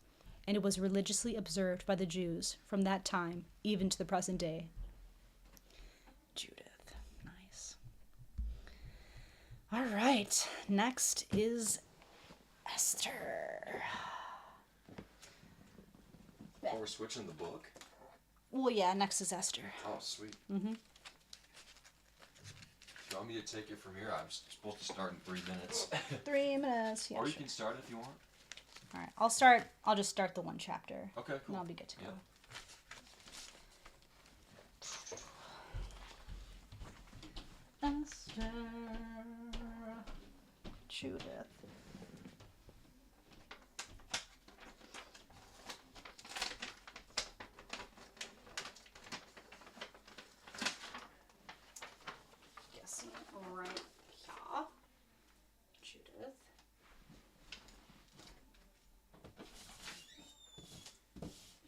and it was religiously observed by the Jews from that time even to the present day. Judith. Nice. All right. Next is Esther. Oh, we're switching the book? Well, yeah, next is Esther. Oh, sweet. Mm-hmm. You want me to take it from here? I'm supposed to start in 3 minutes. 3 minutes, yeah. Or you sure. can start if you want. All right, I'll just start the one chapter. Okay, cool. And I'll be good to go. Esther. Judith. Guessing right here. Judith.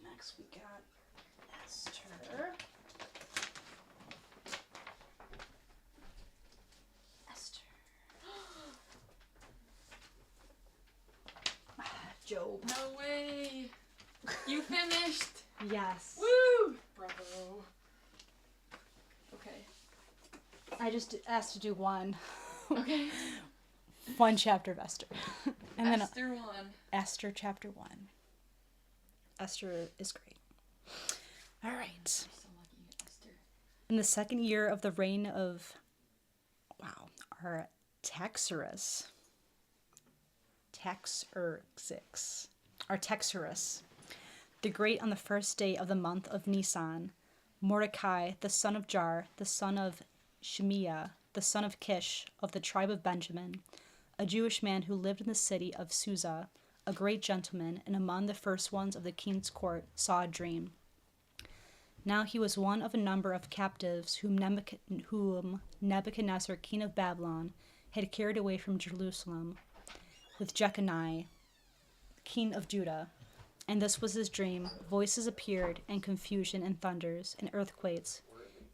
Next we got Esther. Esther. Job. No way. You finished. Yes. Woo! Bravo. Okay. I just asked to do one. Okay. One chapter of Esther. And then Esther 1. Esther chapter 1. Esther is great. All right. So lucky you get Esther. In the second year of the reign of, Artaxerxes, the great, on the first day of the month of Nisan, Mordecai, the son of Jar, the son of Shemiah, the son of Kish, of the tribe of Benjamin, a Jewish man who lived in the city of Susa, a great gentleman, and among the first ones of the king's court, saw a dream. Now he was one of a number of captives whom Nebuchadnezzar, king of Babylon, had carried away from Jerusalem, with Jeconiah, king of Judah. And this was his dream. Voices appeared, and confusion, and thunders, and earthquakes,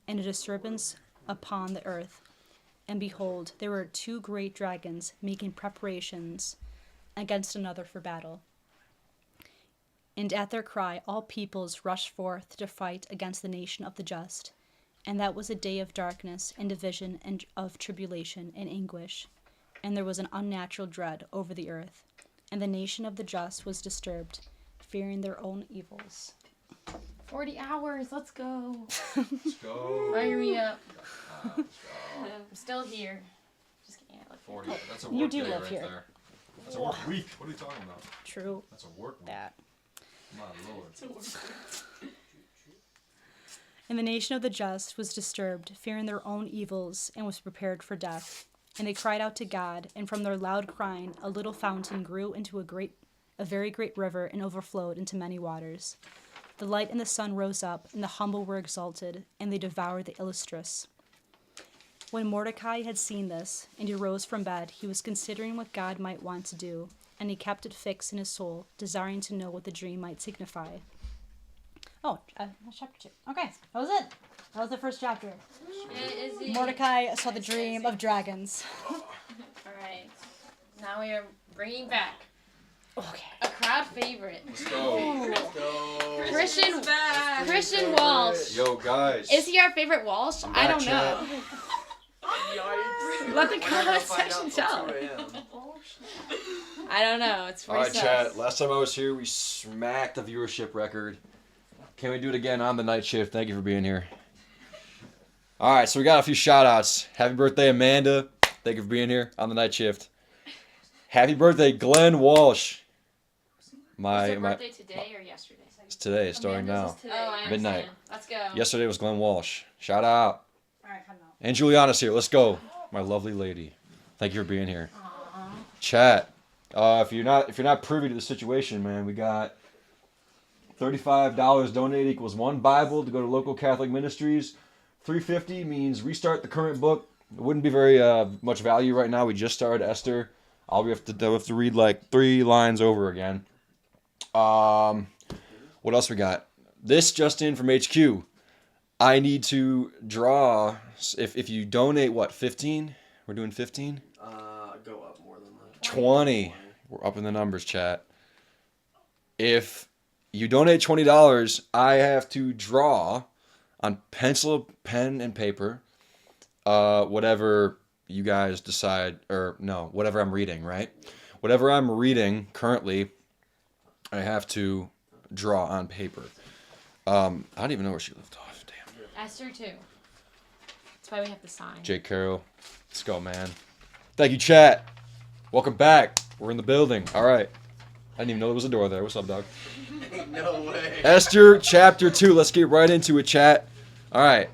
and a disturbance upon the earth. And behold, there were two great dragons making preparations against another for battle. And at their cry, all peoples rushed forth to fight against the nation of the just. And that was a day of darkness, and division, and of tribulation, and anguish. And there was an unnatural dread over the earth. And the nation of the just was disturbed, fearing their own evils. 40 hours. Let's go. Let's go. Fire me up. Let's go. I'm still here. Just kidding. I live 40. That's a work You do day live right here. there. That's a work week. What are you talking about? True. That's a work week. That. My lord. And the nation of the just was disturbed, fearing their own evils, and was prepared for death. And they cried out to God, and from their loud crying a little fountain grew into a very great river, and overflowed into many waters. The light and the sun rose up, and the humble were exalted, and they devoured the illustrious. When Mordecai had seen this, and he rose from bed, he was considering what God might want to do, and he kept it fixed in his soul, desiring to know what the dream might signify. Oh, that's chapter 2. Okay, that was it. That was the first chapter. Mordecai saw the dream of dragons. Alright. Now we are bringing back Okay. a crowd favorite. Let's go. Let's go. Christian Walsh. Yo, guys. Is he our favorite Walsh? I don't know. Yikes. Let the We're not gonna comment find out section till tell. 2 a.m. I don't know. It's All pretty right, sus. chat. Last time I was here, we smacked the viewership record. Can we do it again on the night shift? Thank you for being here. All right, so we got a few shout-outs. Happy birthday, Amanda. Thank you for being here on the night shift. Happy birthday, Glenn Walsh. Was your birthday today or yesterday? It's today, starting now. Oh, I understand. Midnight. Let's go. Yesterday was Glenn Walsh. Shout out. All right, come out. And Juliana's here. Let's go, my lovely lady. Thank you for being here. Chat. If you're not privy to the situation, man, we got $35 donated equals one Bible to go to local Catholic ministries. $3.50 means restart the current book. It wouldn't be very much value right now. We just started Esther. We have to read like 3 lines over again. What else we got? This just in from HQ. I need to draw. If you donate, what, 15? We're doing 15? Go up more than that. 20. We're up in the numbers, chat. If you donate $20, I have to draw on pencil, pen, and paper whatever you guys decide, or no, whatever I'm reading, right? Whatever I'm reading currently, I have to draw on paper. I don't even know where she left off. Damn. Esther too. That's why we have to sign. Jake Carroll. Let's go, man. Thank you, chat. Welcome back. We're in the building. All right. I didn't even know there was a door there. What's up, dog? No way. Esther chapter 2. Let's get right into it, chat. All right.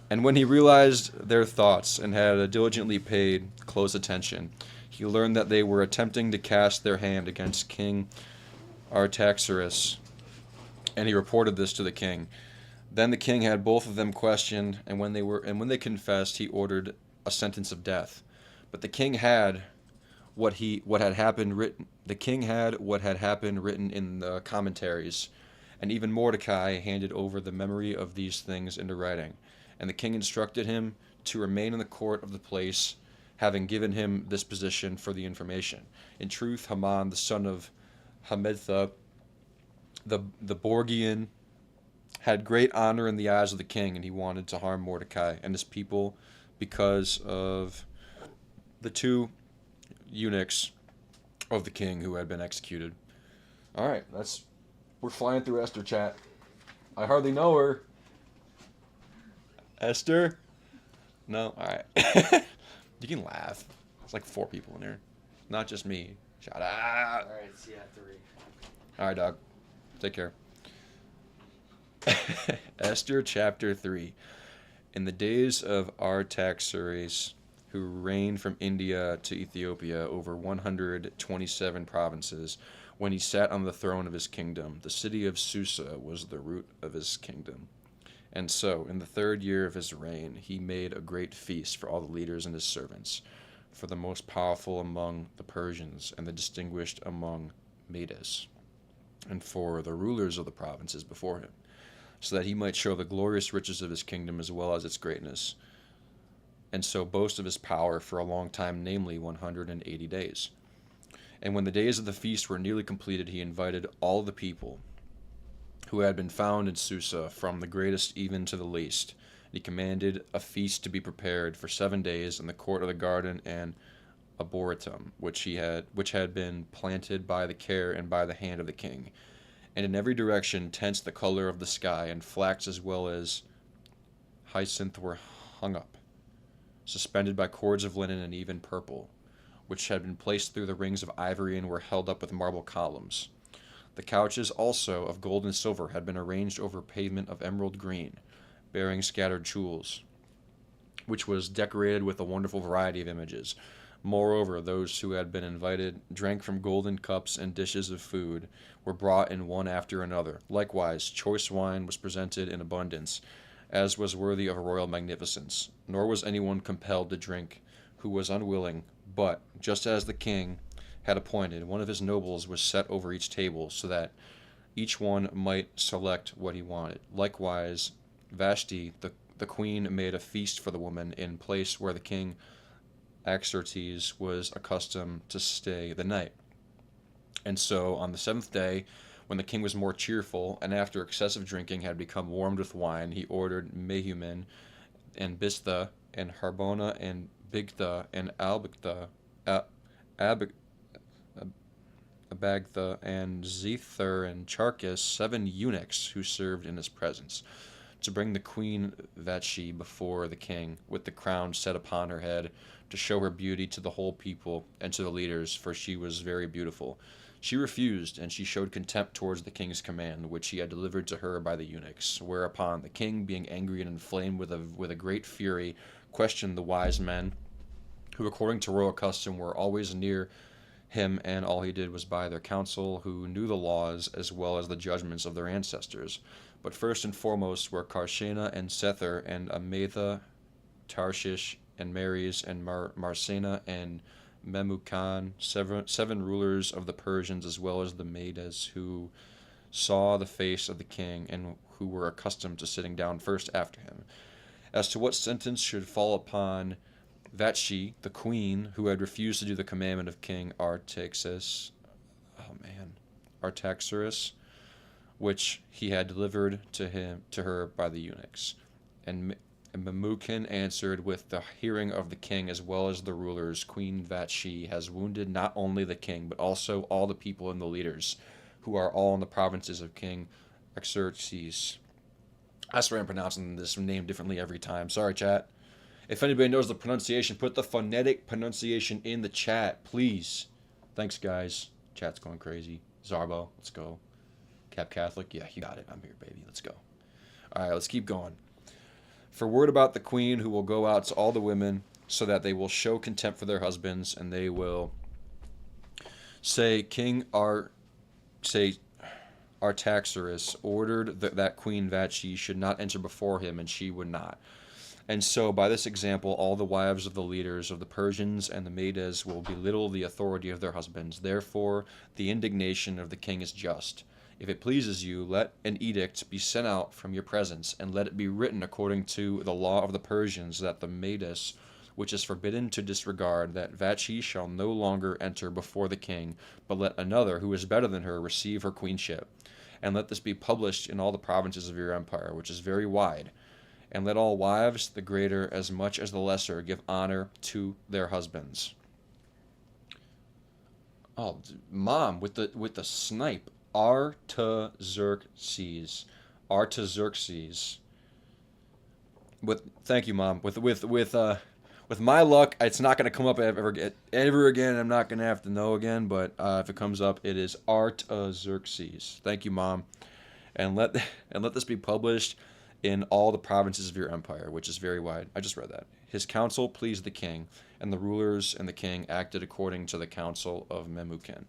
And when he realized their thoughts and had diligently paid close attention, he learned that they were attempting to cast their hand against King Artaxerxes, and he reported this to the king. Then the king had both of them questioned, and when they confessed, he ordered a sentence of death. But the king had what had happened written in the commentaries, and even Mordecai handed over the memory of these things into writing. And the king instructed him to remain in the court of the place, having given him this position for the information. In truth, Haman, the son of Hammedatha, the Borgian had great honor in the eyes of the king, and he wanted to harm Mordecai and his people because of the two eunuchs of the king who had been executed. All right, we're flying through Esther, chat. I hardly know her. Esther? No? All right. You can laugh. There's like 4 people in here. Not just me. Shout out. All right, see you at 3. All right, dog. Take care. Esther chapter 3. In the days of Artaxerxes, who reigned from India to Ethiopia over 127 provinces, when he sat on the throne of his kingdom, the city of Susa was the root of his kingdom. And so, in the 3rd year of his reign, he made a great feast for all the leaders and his servants, for the most powerful among the Persians and the distinguished among Medes, and for the rulers of the provinces before him, so that he might show the glorious riches of his kingdom as well as its greatness, and so boast of his power for a long time, namely 180 days. And when the days of the feast were nearly completed, he invited all the people who had been found in Susa, from the greatest even to the least. He commanded a feast to be prepared for 7 days in the court of the garden and arboretum, which had been planted by the care and by the hand of the king. And in every direction tents the color of the sky, and flax as well as hyacinth were hung up, suspended by cords of linen, and even purple, which had been placed through the rings of ivory and were held up with marble columns. The couches also of gold and silver had been arranged over a pavement of emerald green, bearing scattered jewels, which was decorated with a wonderful variety of images. Moreover, those who had been invited drank from golden cups, and dishes of food were brought in one after another. Likewise, choice wine was presented in abundance, as was worthy of royal magnificence. Nor was anyone compelled to drink who was unwilling, but, just as the king had appointed, one of his nobles was set over each table, so that each one might select what he wanted. Likewise, Vashti, the queen, made a feast for the woman in place where the king Artaxerxes was accustomed to stay the night. And so, on the 7th day, when the king was more cheerful, and after excessive drinking had become warmed with wine, he ordered Mehuman, and Bistha, and Harbona, and Bigtha, and Abagtha, and Zether, and Charchas, 7 eunuchs who served in his presence, to bring the queen Vashti before the king, with the crown set upon her head, to show her beauty to the whole people and to the leaders, for she was very beautiful. She refused, and she showed contempt towards the king's command, which he had delivered to her by the eunuchs. Whereupon the king, being angry and inflamed with a great fury, questioned the wise men, who according to royal custom were always near him, and all he did was by their counsel, who knew the laws as well as the judgments of their ancestors. But first and foremost were Karshena and Sether and Ametha, Tarshish and Maries and Marsena and Memucan, 7 rulers of the Persians as well as the Medes, who saw the face of the king and who were accustomed to sitting down first after him. As to what sentence should fall upon Vashti, the queen, who had refused to do the commandment of King Artaxerxes, which he had delivered to her by the eunuchs. And Memucan answered, with the hearing of the king as well as the rulers, Queen Vashti has wounded not only the king, but also all the people and the leaders, who are all in the provinces of King Artaxerxes. I swear I'm pronouncing this name differently every time. Sorry, chat. If anybody knows the pronunciation, put the phonetic pronunciation in the chat, please. Thanks, guys. Chat's going crazy. Zarbo, let's go. Cap Catholic, yeah, you got it. I'm here, baby. Let's go. All right, let's keep going. For word about the queen, who will go out to all the women, so that they will show contempt for their husbands, and they will say, Artaxerxes ordered that Queen Vashti should not enter before him, and she would not. And so, by this example, all the wives of the leaders of the Persians and the Medes will belittle the authority of their husbands. Therefore, the indignation of the king is just. If it pleases you, let an edict be sent out from your presence, and let it be written according to the law of the Persians, that the Medes, which is forbidden to disregard, that Vashti shall no longer enter before the king, but let another, who is better than her, receive her queenship. and let this be published in all the provinces of your empire, which is very wide. And let all wives, the greater as much as the lesser, give honor to their husbands. Oh, Mom, with the snipe. Artaxerxes. Artaxerxes. Thank you, Mom. With my luck, it's not gonna come up ever again. I'm not gonna have to know again. But if it comes up, it is Artaxerxes. Thank you, Mom. And let this be published in all the provinces of your empire, which is very wide. I just read that. His counsel pleased the king, and the rulers and the king acted according to the counsel of Memucan.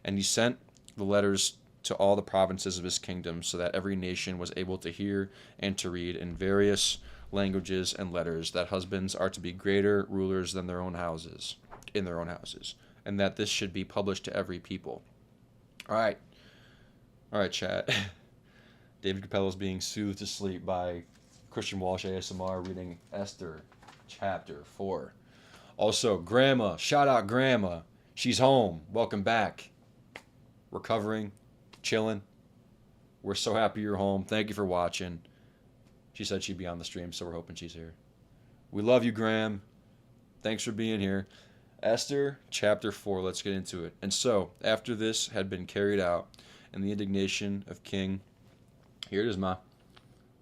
And he sent the letters to all the provinces of his kingdom, so that every nation was able to hear and to read in various languages and letters that husbands are to be greater rulers than their own houses, in their own houses, and that this should be published to every people. All right, chat. David Capello's being soothed to sleep by Christian Walsh ASMR reading Esther chapter 4. Also, Grandma, shout out Grandma. She's home. Welcome back. Recovering, chilling. We're so happy you're home. Thank you for watching. She said she'd be on the stream, so we're hoping she's here. We love you, Graham. Thanks for being here. Esther chapter 4, let's get into it. And so, after this had been carried out, and the indignation of here it is, Ma.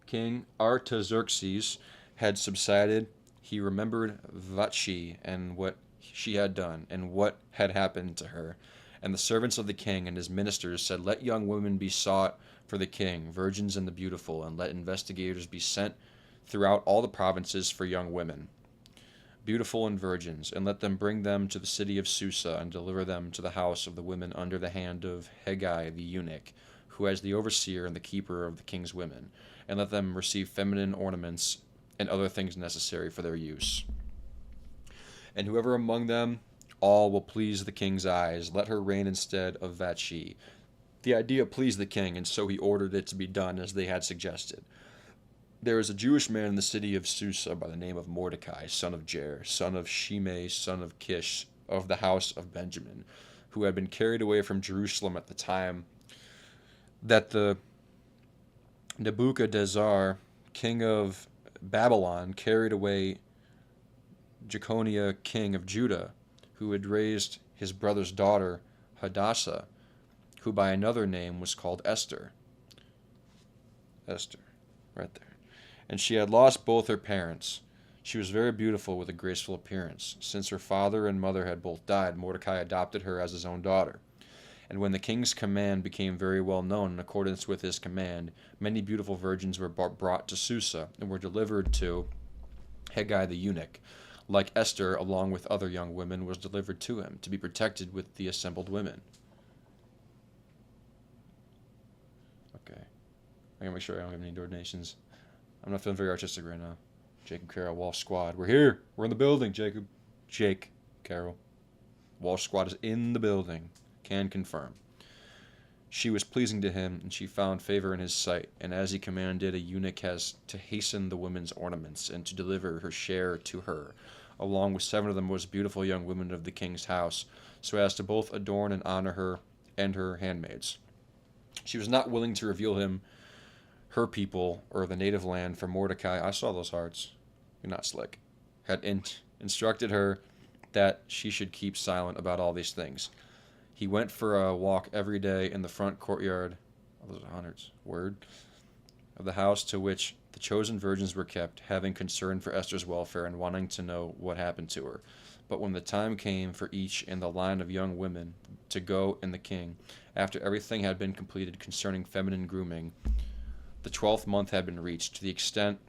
King Artaxerxes had subsided. He remembered Vashti and what she had done, and what had happened to her. And the servants of the king and his ministers said, let young women be sought for the king, virgins and the beautiful, and let investigators be sent throughout all the provinces for young women, beautiful and virgins, and let them bring them to the city of Susa, and deliver them to the house of the women under the hand of Hegai the eunuch, who is the overseer and the keeper of the king's women, and let them receive feminine ornaments and other things necessary for their use. And whoever among them all will please the king's eyes, let her reign instead of Vashti. The idea pleased the king, and so he ordered it to be done as they had suggested. There is a Jewish man in the city of Susa by the name of Mordecai, son of Jair, son of Shimei, son of Kish, of the house of Benjamin, who had been carried away from Jerusalem at the time that the Nebuchadnezzar, king of Babylon, carried away Jeconiah, king of Judah, who had raised his brother's daughter, Hadassah, who by another name was called Esther. Esther, right there. And she had lost both her parents. She was very beautiful with a graceful appearance. Since her father and mother had both died, Mordecai adopted her as his own daughter. And when the king's command became very well known in accordance with his command, many beautiful virgins were brought to Susa and were delivered to Hegai the eunuch. Like Esther, along with other young women, was delivered to him to be protected with the assembled women. Okay. I gotta make sure I don't have any donations. I'm not feeling very artistic right now. Jacob Carroll, Walsh Squad. We're here. We're in the building, Jacob. Jake Carroll. Walsh Squad is in the building. Can confirm. She was pleasing to him, and she found favor in his sight. And as he commanded, a eunuch has to hasten the women's ornaments, and to deliver her share to her, along with 7 of the most beautiful young women of the king's house, so as to both adorn and honor her and her handmaids. She was not willing to reveal him her people or the native land, for Mordecai, I saw those hearts, you're not slick, had instructed her that she should keep silent about all these things. He went for a walk every day in the front courtyard, those are hundreds, word, of the house to which the chosen virgins were kept, having concern for Esther's welfare and wanting to know what happened to her. But when the time came for each in the line of young women to go in the king, after everything had been completed concerning feminine grooming, the 12th month had been reached, to the extent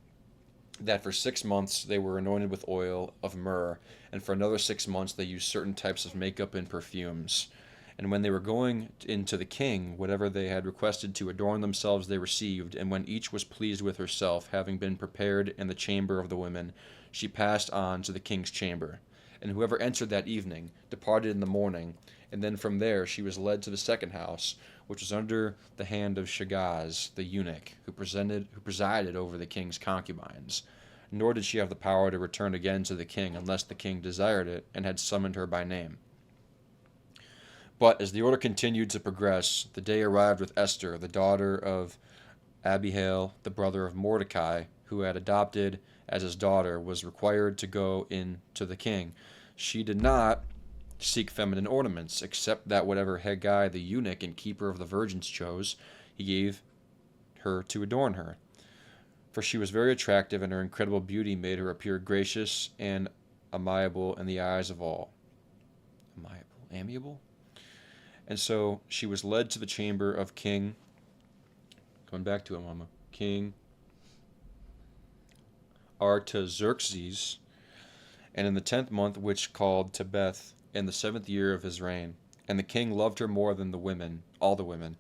that for 6 months they were anointed with oil of myrrh, and for another 6 months they used certain types of makeup and perfumes. And when they were going into the king, whatever they had requested to adorn themselves they received, and when each was pleased with herself, having been prepared in the chamber of the women, she passed on to the king's chamber. And whoever entered that evening departed in the morning, and then from there she was led to the second house, which was under the hand of Shagaz, the eunuch, who presided over the king's concubines. Nor did she have the power to return again to the king unless the king desired it and had summoned her by name. But as the order continued to progress, the day arrived with Esther, the daughter of Abihail, the brother of Mordecai, who had adopted as his daughter, was required to go in to the king. She did not seek feminine ornaments, except that whatever Haggai the eunuch and keeper of the virgins chose, he gave her to adorn her. For she was very attractive, and her incredible beauty made her appear gracious and amiable in the eyes of all. Amiable? And so she was led to the chamber of King, going back to it, Mama, King Artaxerxes, and in the 10th month, which called Tebeth, in the 7th year of his reign. And the king loved her more than the women, all the women,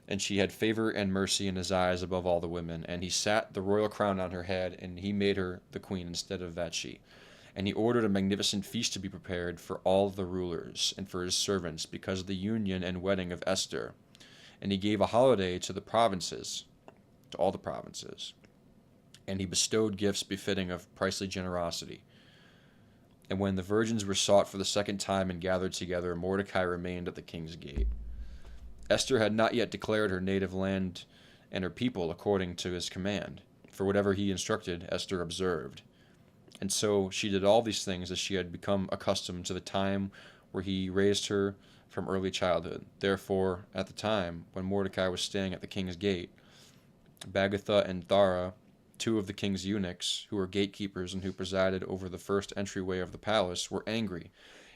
and she had favor and mercy in his eyes above all the women. And he sat the royal crown on her head, and he made her the queen instead of Vashti. And he ordered a magnificent feast to be prepared for all the rulers and for his servants, because of the union and wedding of Esther. And he gave a holiday to the provinces, to all the provinces. And he bestowed gifts befitting of pricely generosity. And when the virgins were sought for the second time and gathered together, Mordecai remained at the king's gate. Esther had not yet declared her native land and her people according to his command, for whatever he instructed, Esther observed. And so she did all these things as she had become accustomed to the time where he raised her from early childhood. Therefore, at the time when Mordecai was staying at the king's gate, Bagatha and Thara, two of the king's eunuchs, who were gatekeepers and who presided over the first entryway of the palace, were angry,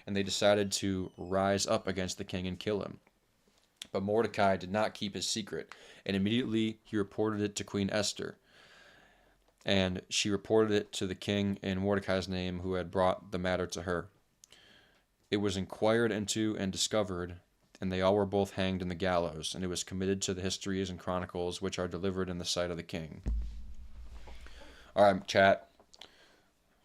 and they decided to rise up against the king and kill him. But Mordecai did not keep his secret, and immediately he reported it to Queen Esther. And she reported it to the king in Mordecai's name, who had brought the matter to her. It was inquired into and discovered, and they all were both hanged in the gallows, and it was committed to the histories and chronicles which are delivered in the sight of the king. All right, chat.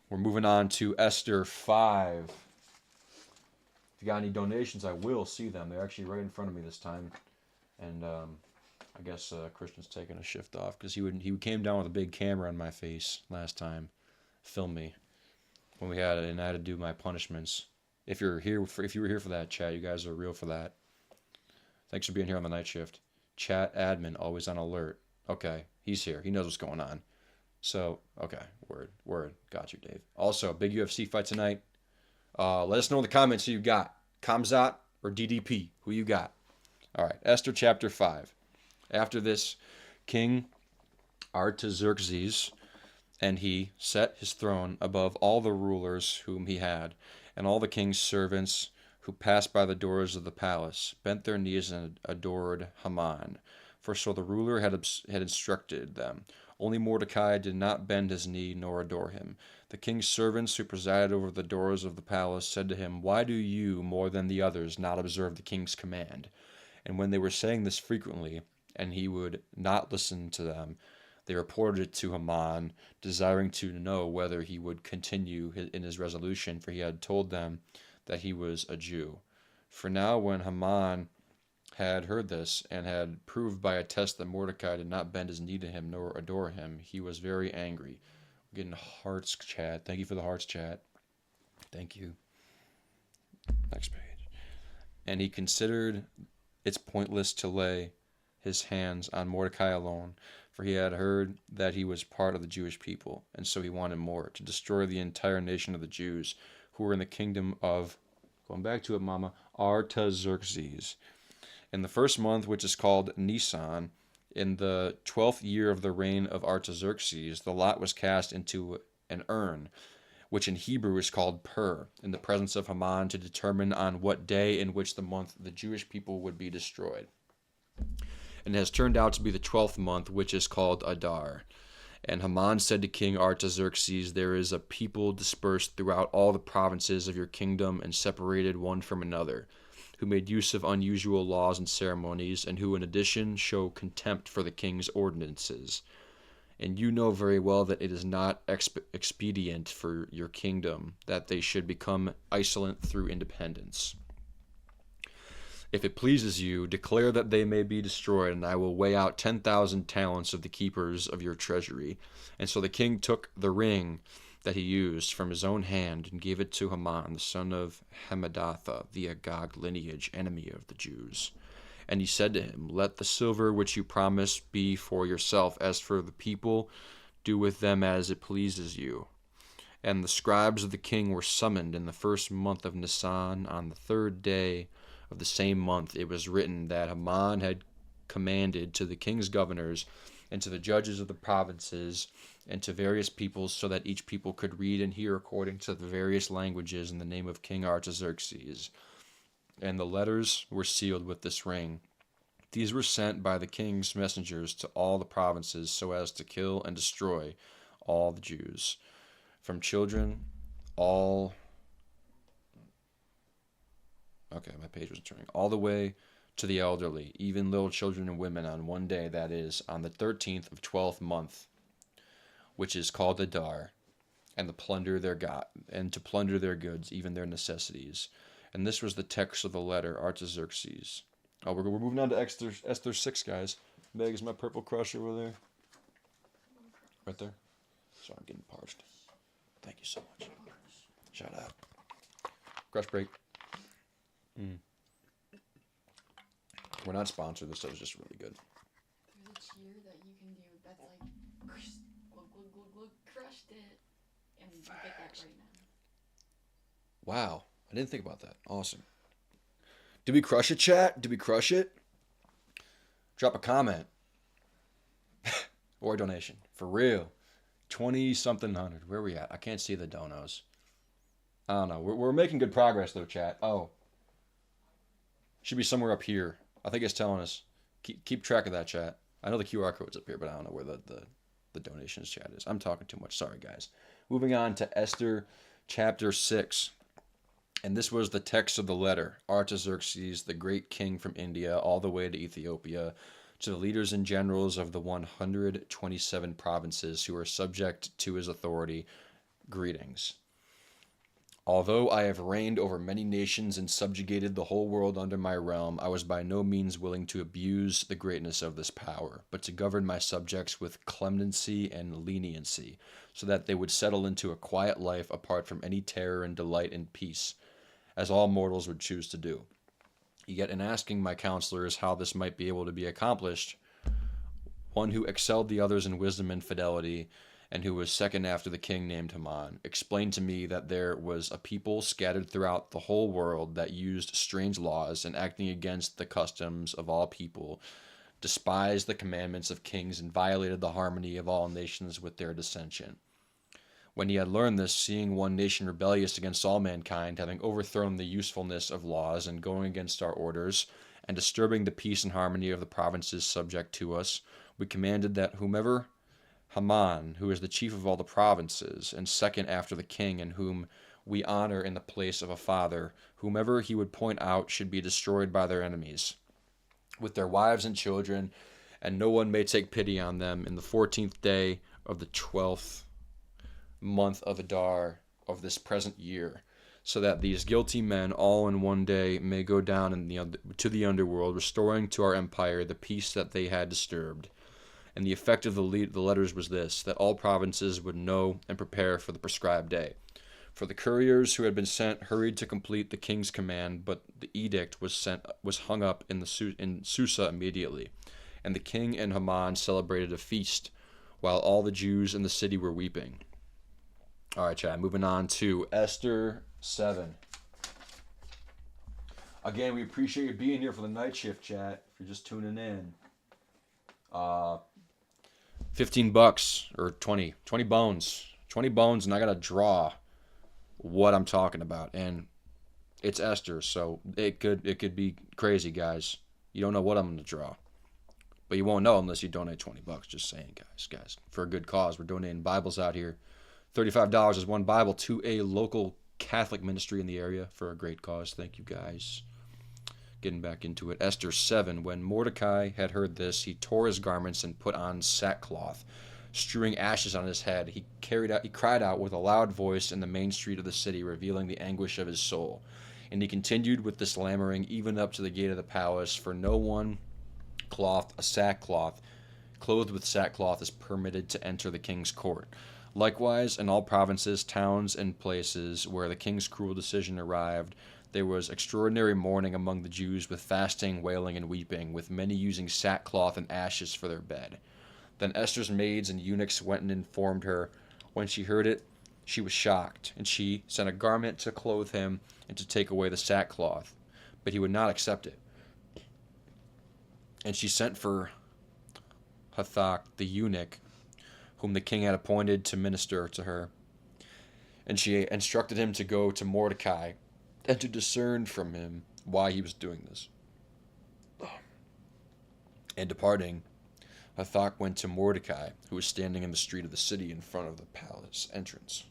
We're moving on to Esther 5. If you got any donations, I will see them. They're actually right in front of me this time. And I guess Christian's taking a shift off because he came down with a big camera on my face last time, film me when we had it, and I had to do my punishments. If you were here for that, chat, you guys are real for that. Thanks for being here on the night shift. Chat admin always on alert. Okay, he's here. He knows what's going on. So, okay, word. Got you, Dave. Also, big UFC fight tonight. Let us know in the comments who you got. Kamzat or DDP? Who you got? All right, Esther chapter 5. After this, King Artaxerxes and he set his throne above all the rulers whom he had, and all the king's servants who passed by the doors of the palace bent their knees and adored Haman. For so the ruler had instructed them. Only Mordecai did not bend his knee nor adore him. The king's servants who presided over the doors of the palace said to him, "Why do you, more than the others, not observe the king's command?" And when they were saying this frequently, and he would not listen to them, they reported it to Haman, desiring to know whether he would continue in his resolution, for he had told them that he was a Jew. For now when Haman had heard this, and had proved by a test that Mordecai did not bend his knee to him nor adore him, he was very angry. We're getting hearts, chat. Thank you for the hearts, chat. Thank you. Next page. And he considered it's pointless to lay his hands on Mordecai alone, for he had heard that he was part of the Jewish people, and so he wanted more, to destroy the entire nation of the Jews, who were in the kingdom of, going back to it, Mama, Artaxerxes. In the first month, which is called Nisan, in the 12th year of the reign of Artaxerxes, the lot was cast into an urn, which in Hebrew is called Pur, in the presence of Haman, to determine on what day in which the month the Jewish people would be destroyed. And it has turned out to be the 12th month, which is called Adar. And Haman said to King Artaxerxes, "There is a people dispersed throughout all the provinces of your kingdom and separated one from another, who made use of unusual laws and ceremonies, and who in addition show contempt for the king's ordinances. And you know very well that it is not expedient for your kingdom that they should become isolate through independence. If it pleases you, declare that they may be destroyed, and I will weigh out 10,000 talents of the keepers of your treasury." And so the king took the ring that he used from his own hand and gave it to Haman, the son of Hammedatha, the Agag lineage, enemy of the Jews. And he said to him, "Let the silver which you promised be for yourself. As for the people, do with them as it pleases you." And the scribes of the king were summoned in the first month of Nisan. On the 3rd day of the same month, it was written that Haman had commanded to the king's governors and to the judges of the provinces and to various peoples, so that each people could read and hear according to the various languages in the name of King Artaxerxes. And the letters were sealed with this ring. These were sent by the king's messengers to all the provinces, so as to kill and destroy all the Jews, from children, all my page was turning, all the way to the elderly, even little children and women, on one day, that is, on the 13th of 12th month, which is called Adar, and to plunder their goods, even their necessities. And this was the text of the letter, Artaxerxes. Oh, we're moving on to Esther 6, guys. Meg, is my purple crush over there? Right there? Sorry, I'm getting parched. Thank you so much. Shout out. Crush break. We're not sponsored. This stuff is just really good. There's a cheer that you can do that's like, glug, glug, glug, glug, crushed it. And you get that right now. Wow. I didn't think about that. Awesome. Did we crush it, chat? Did we crush it? Drop a comment. Or a donation. For real. 20-something hundred. Where are we at? I can't see the donos. I don't know. We're making good progress, though, chat. Oh. Should be somewhere up here. I think it's telling us. Keep track of that, chat. I know the QR code's up here, but I don't know where the donations chat is. I'm talking too much. Sorry, guys. Moving on to Esther chapter 6. And this was the text of the letter. Artaxerxes, the great king from India, all the way to Ethiopia, to the leaders and generals of the 127 provinces who are subject to his authority, greetings. Although I have reigned over many nations and subjugated the whole world under my realm, I was by no means willing to abuse the greatness of this power, but to govern my subjects with clemency and leniency, so that they would settle into a quiet life apart from any terror and delight in peace, as all mortals would choose to do. Yet in asking my counselors how this might be able to be accomplished, one who excelled the others in wisdom and fidelity, and who was second after the king named Haman, explained to me that there was a people scattered throughout the whole world that used strange laws, and acting against the customs of all people, despised the commandments of kings and violated the harmony of all nations with their dissension. When he had learned this, seeing one nation rebellious against all mankind, having overthrown the usefulness of laws and going against our orders, and disturbing the peace and harmony of the provinces subject to us, we commanded that whomever Haman, who is the chief of all the provinces, and second after the king, and whom we honor in the place of a father, whomever he would point out should be destroyed by their enemies, with their wives and children, and no one may take pity on them, in the 14th day of the 12th month of Adar of this present year, so that these guilty men all in one day may go down to the underworld, restoring to our empire the peace that they had disturbed. And the effect of the letters was this, that all provinces would know and prepare for the prescribed day. For the couriers who had been sent hurried to complete the king's command, but the edict was hung up in Susa immediately. And the king and Haman celebrated a feast, while all the Jews in the city were weeping. All right, chat, moving on to Esther 7. Again, we appreciate you being here for the night shift, chat, if you're just tuning in. $15 or 20 bones. 20 bones, and I got to draw what I'm talking about. And it's Esther, so it could be crazy, guys. You don't know what I'm going to draw. But you won't know unless you donate $20. Just saying, guys. For a good cause. We're donating Bibles out here. $35 is one Bible to a local Catholic ministry in the area for a great cause. Thank you, guys. Getting back into it. Esther 7. When Mordecai had heard this, he tore his garments and put on sackcloth, strewing ashes on his head. He cried out with a loud voice in the main street of the city, revealing the anguish of his soul. And he continued with this clamoring even up to the gate of the palace, for no one clothed with sackcloth is permitted to enter the king's court. Likewise, in all provinces, towns, and places where the king's cruel decision arrived, there was extraordinary mourning among the Jews, with fasting, wailing, and weeping, with many using sackcloth and ashes for their bed. Then Esther's maids and eunuchs went and informed her. When she heard it, she was shocked, and she sent a garment to clothe him and to take away the sackcloth, but he would not accept it. And she sent for Hathach the eunuch, whom the king had appointed to minister to her. And she instructed him to go to Mordecai and to discern from him why he was doing this. And departing, Hathach went to Mordecai, who was standing in the street of the city in front of the palace entrance.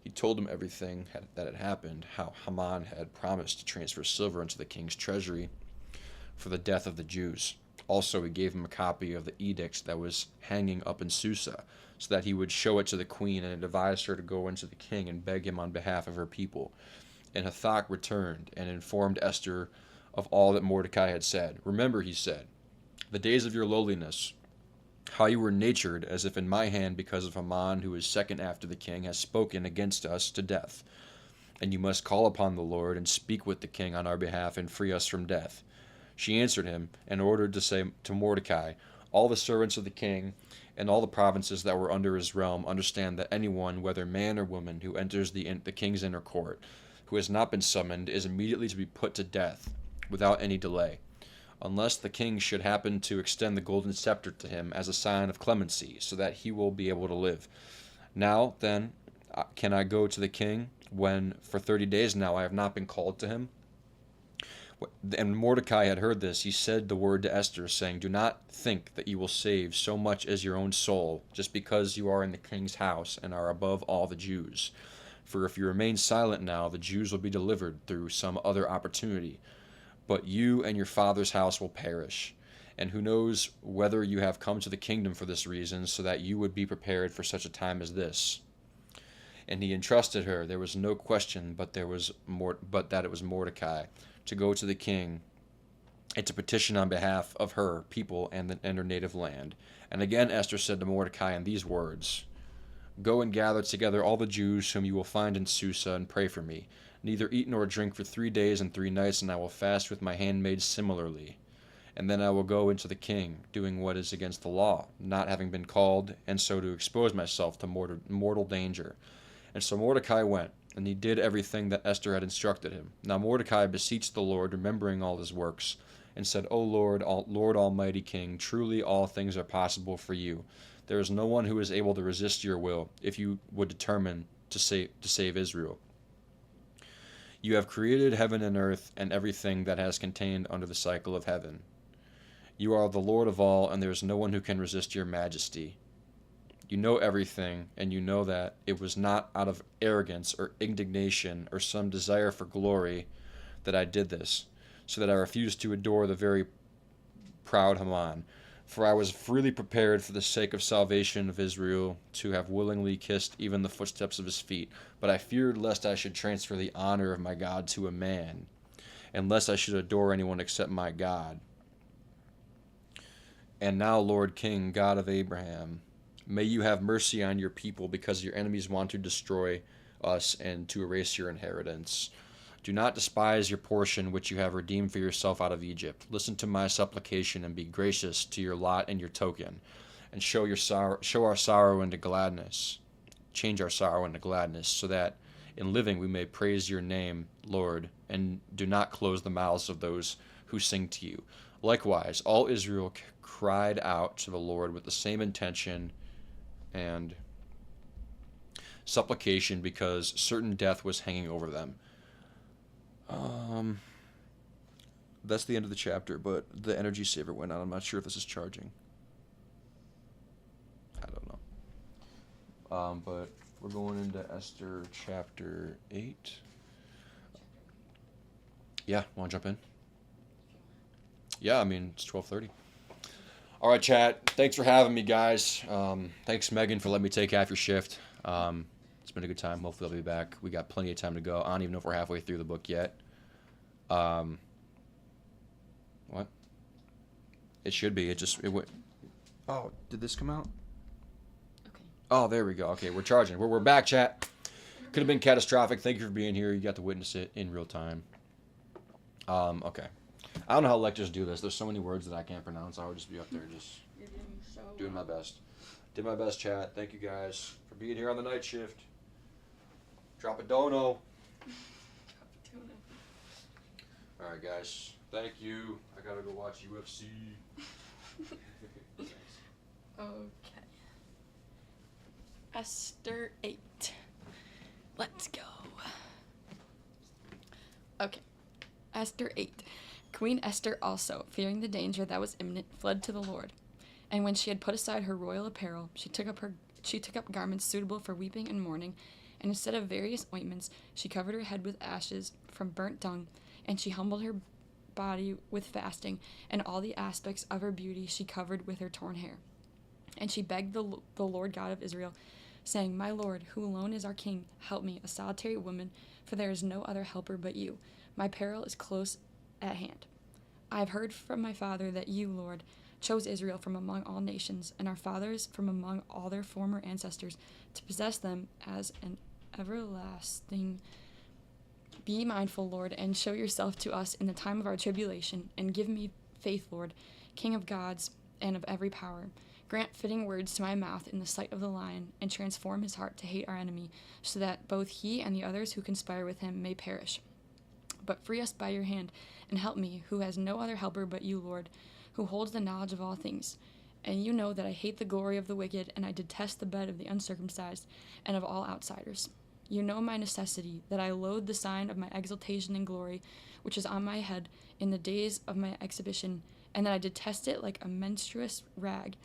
He told him everything that had happened, how Haman had promised to transfer silver into the king's treasury for the death of the Jews. Also, he gave him a copy of the edict that was hanging up in Susa, so that he would show it to the queen, and advised her to go into the king and beg him on behalf of her people. And Hathach returned and informed Esther of all that Mordecai had said. Remember, he said, the days of your lowliness, how you were natured as if in my hand, because of Haman, who is second after the king, has spoken against us to death. And you must call upon the Lord and speak with the king on our behalf and free us from death. She answered him and ordered to say to Mordecai, all the servants of the king and all the provinces that were under his realm understand that anyone, whether man or woman, who enters the king's inner court, who has not been summoned, is immediately to be put to death without any delay, unless the king should happen to extend the golden scepter to him as a sign of clemency, so that he will be able to live. Now, then, can I go to the king, when for 30 days now I have not been called to him? And Mordecai had heard this. He said the word to Esther, saying, do not think that you will save so much as your own soul, just because you are in the king's house and are above all the Jews. For if you remain silent now, the Jews will be delivered through some other opportunity. But you and your father's house will perish. And who knows whether you have come to the kingdom for this reason, so that you would be prepared for such a time as this. And he entrusted her. There was no question but that it was Mordecai, to go to the king and to petition on behalf of her people and her native land. And again Esther said to Mordecai in these words, go and gather together all the Jews whom you will find in Susa, and pray for me. Neither eat nor drink for 3 days and 3 nights, and I will fast with my handmaids similarly. And then I will go into the king, doing what is against the law, not having been called, and so to expose myself to mortal danger. And so Mordecai went, and he did everything that Esther had instructed him. Now Mordecai beseeched the Lord, remembering all his works, and said, O Lord, Lord Almighty King, truly all things are possible for you. There is no one who is able to resist your will, if you would determine to save Israel. You have created heaven and earth, and everything that has contained under the cycle of heaven. You are the Lord of all, and there is no one who can resist your majesty. You know everything, and you know that it was not out of arrogance or indignation or some desire for glory that I did this, so that I refused to adore the very proud Haman. For I was freely prepared for the sake of salvation of Israel to have willingly kissed even the footsteps of his feet. But I feared lest I should transfer the honor of my God to a man, and lest I should adore anyone except my God. And now, Lord King, God of Abraham, may you have mercy on your people, because your enemies want to destroy us and to erase your inheritance. Do not despise your portion which you have redeemed for yourself out of Egypt. Listen to my supplication and be gracious to your lot and your token, and show our sorrow into gladness. Change our sorrow into gladness, so that in living we may praise your name, Lord, and do not close the mouths of those who sing to you. Likewise, all Israel cried out to the Lord with the same intention and supplication, because certain death was hanging over them. That's the end of the chapter, but the energy saver went out. I'm not sure if this is charging. I don't know. But we're going into Esther chapter 8. Yeah, want to jump in? Yeah, I mean, it's 12:30. All right, chat. Thanks for having me, guys. Thanks, Megan, for letting me take half your shift. It's been a good time. Hopefully I'll be back. We got plenty of time to go. I don't even know if we're halfway through the book yet. What? It should be. It went. Oh, did this come out? Okay. Oh, there we go. Okay, we're charging. We're back, chat. Could have been catastrophic. Thank you for being here. You got to witness it in real time. Okay. I don't know how lectures do this. There's so many words that I can't pronounce. I would just be up there just doing my best. Did my best, chat. Thank you guys for being here on the night shift. Drop a dono. All right, guys. Thank you. I gotta go watch UFC. Okay. Esther 8. Let's go. Okay. Esther 8. Queen Esther also, fearing the danger that was imminent, fled to the Lord. And when she had put aside her royal apparel, she took up garments suitable for weeping and mourning, and instead of various ointments, she covered her head with ashes from burnt dung, and she humbled her body with fasting, and all the aspects of her beauty she covered with her torn hair. And she begged the Lord God of Israel, saying, My Lord, who alone is our king, help me, a solitary woman, for there is no other helper but you. My peril is close at hand. I have heard from my father that you, Lord, chose Israel from among all nations, and our fathers from among all their former ancestors, to possess them as an everlasting. Be mindful, Lord, and show yourself to us in the time of our tribulation, and give me faith, Lord, King of gods and of every power. Grant fitting words to my mouth in the sight of the lion, and transform his heart to hate our enemy, so that both he and the others who conspire with him may perish. But free us by your hand, and help me, who has no other helper but you, Lord, who holds the knowledge of all things. And you know that I hate the glory of the wicked, and I detest the bed of the uncircumcised, and of all outsiders. You know my necessity, that I loathe the sign of my exaltation and glory, which is on my head in the days of my exhibition, and that I detest it like a menstruous rag,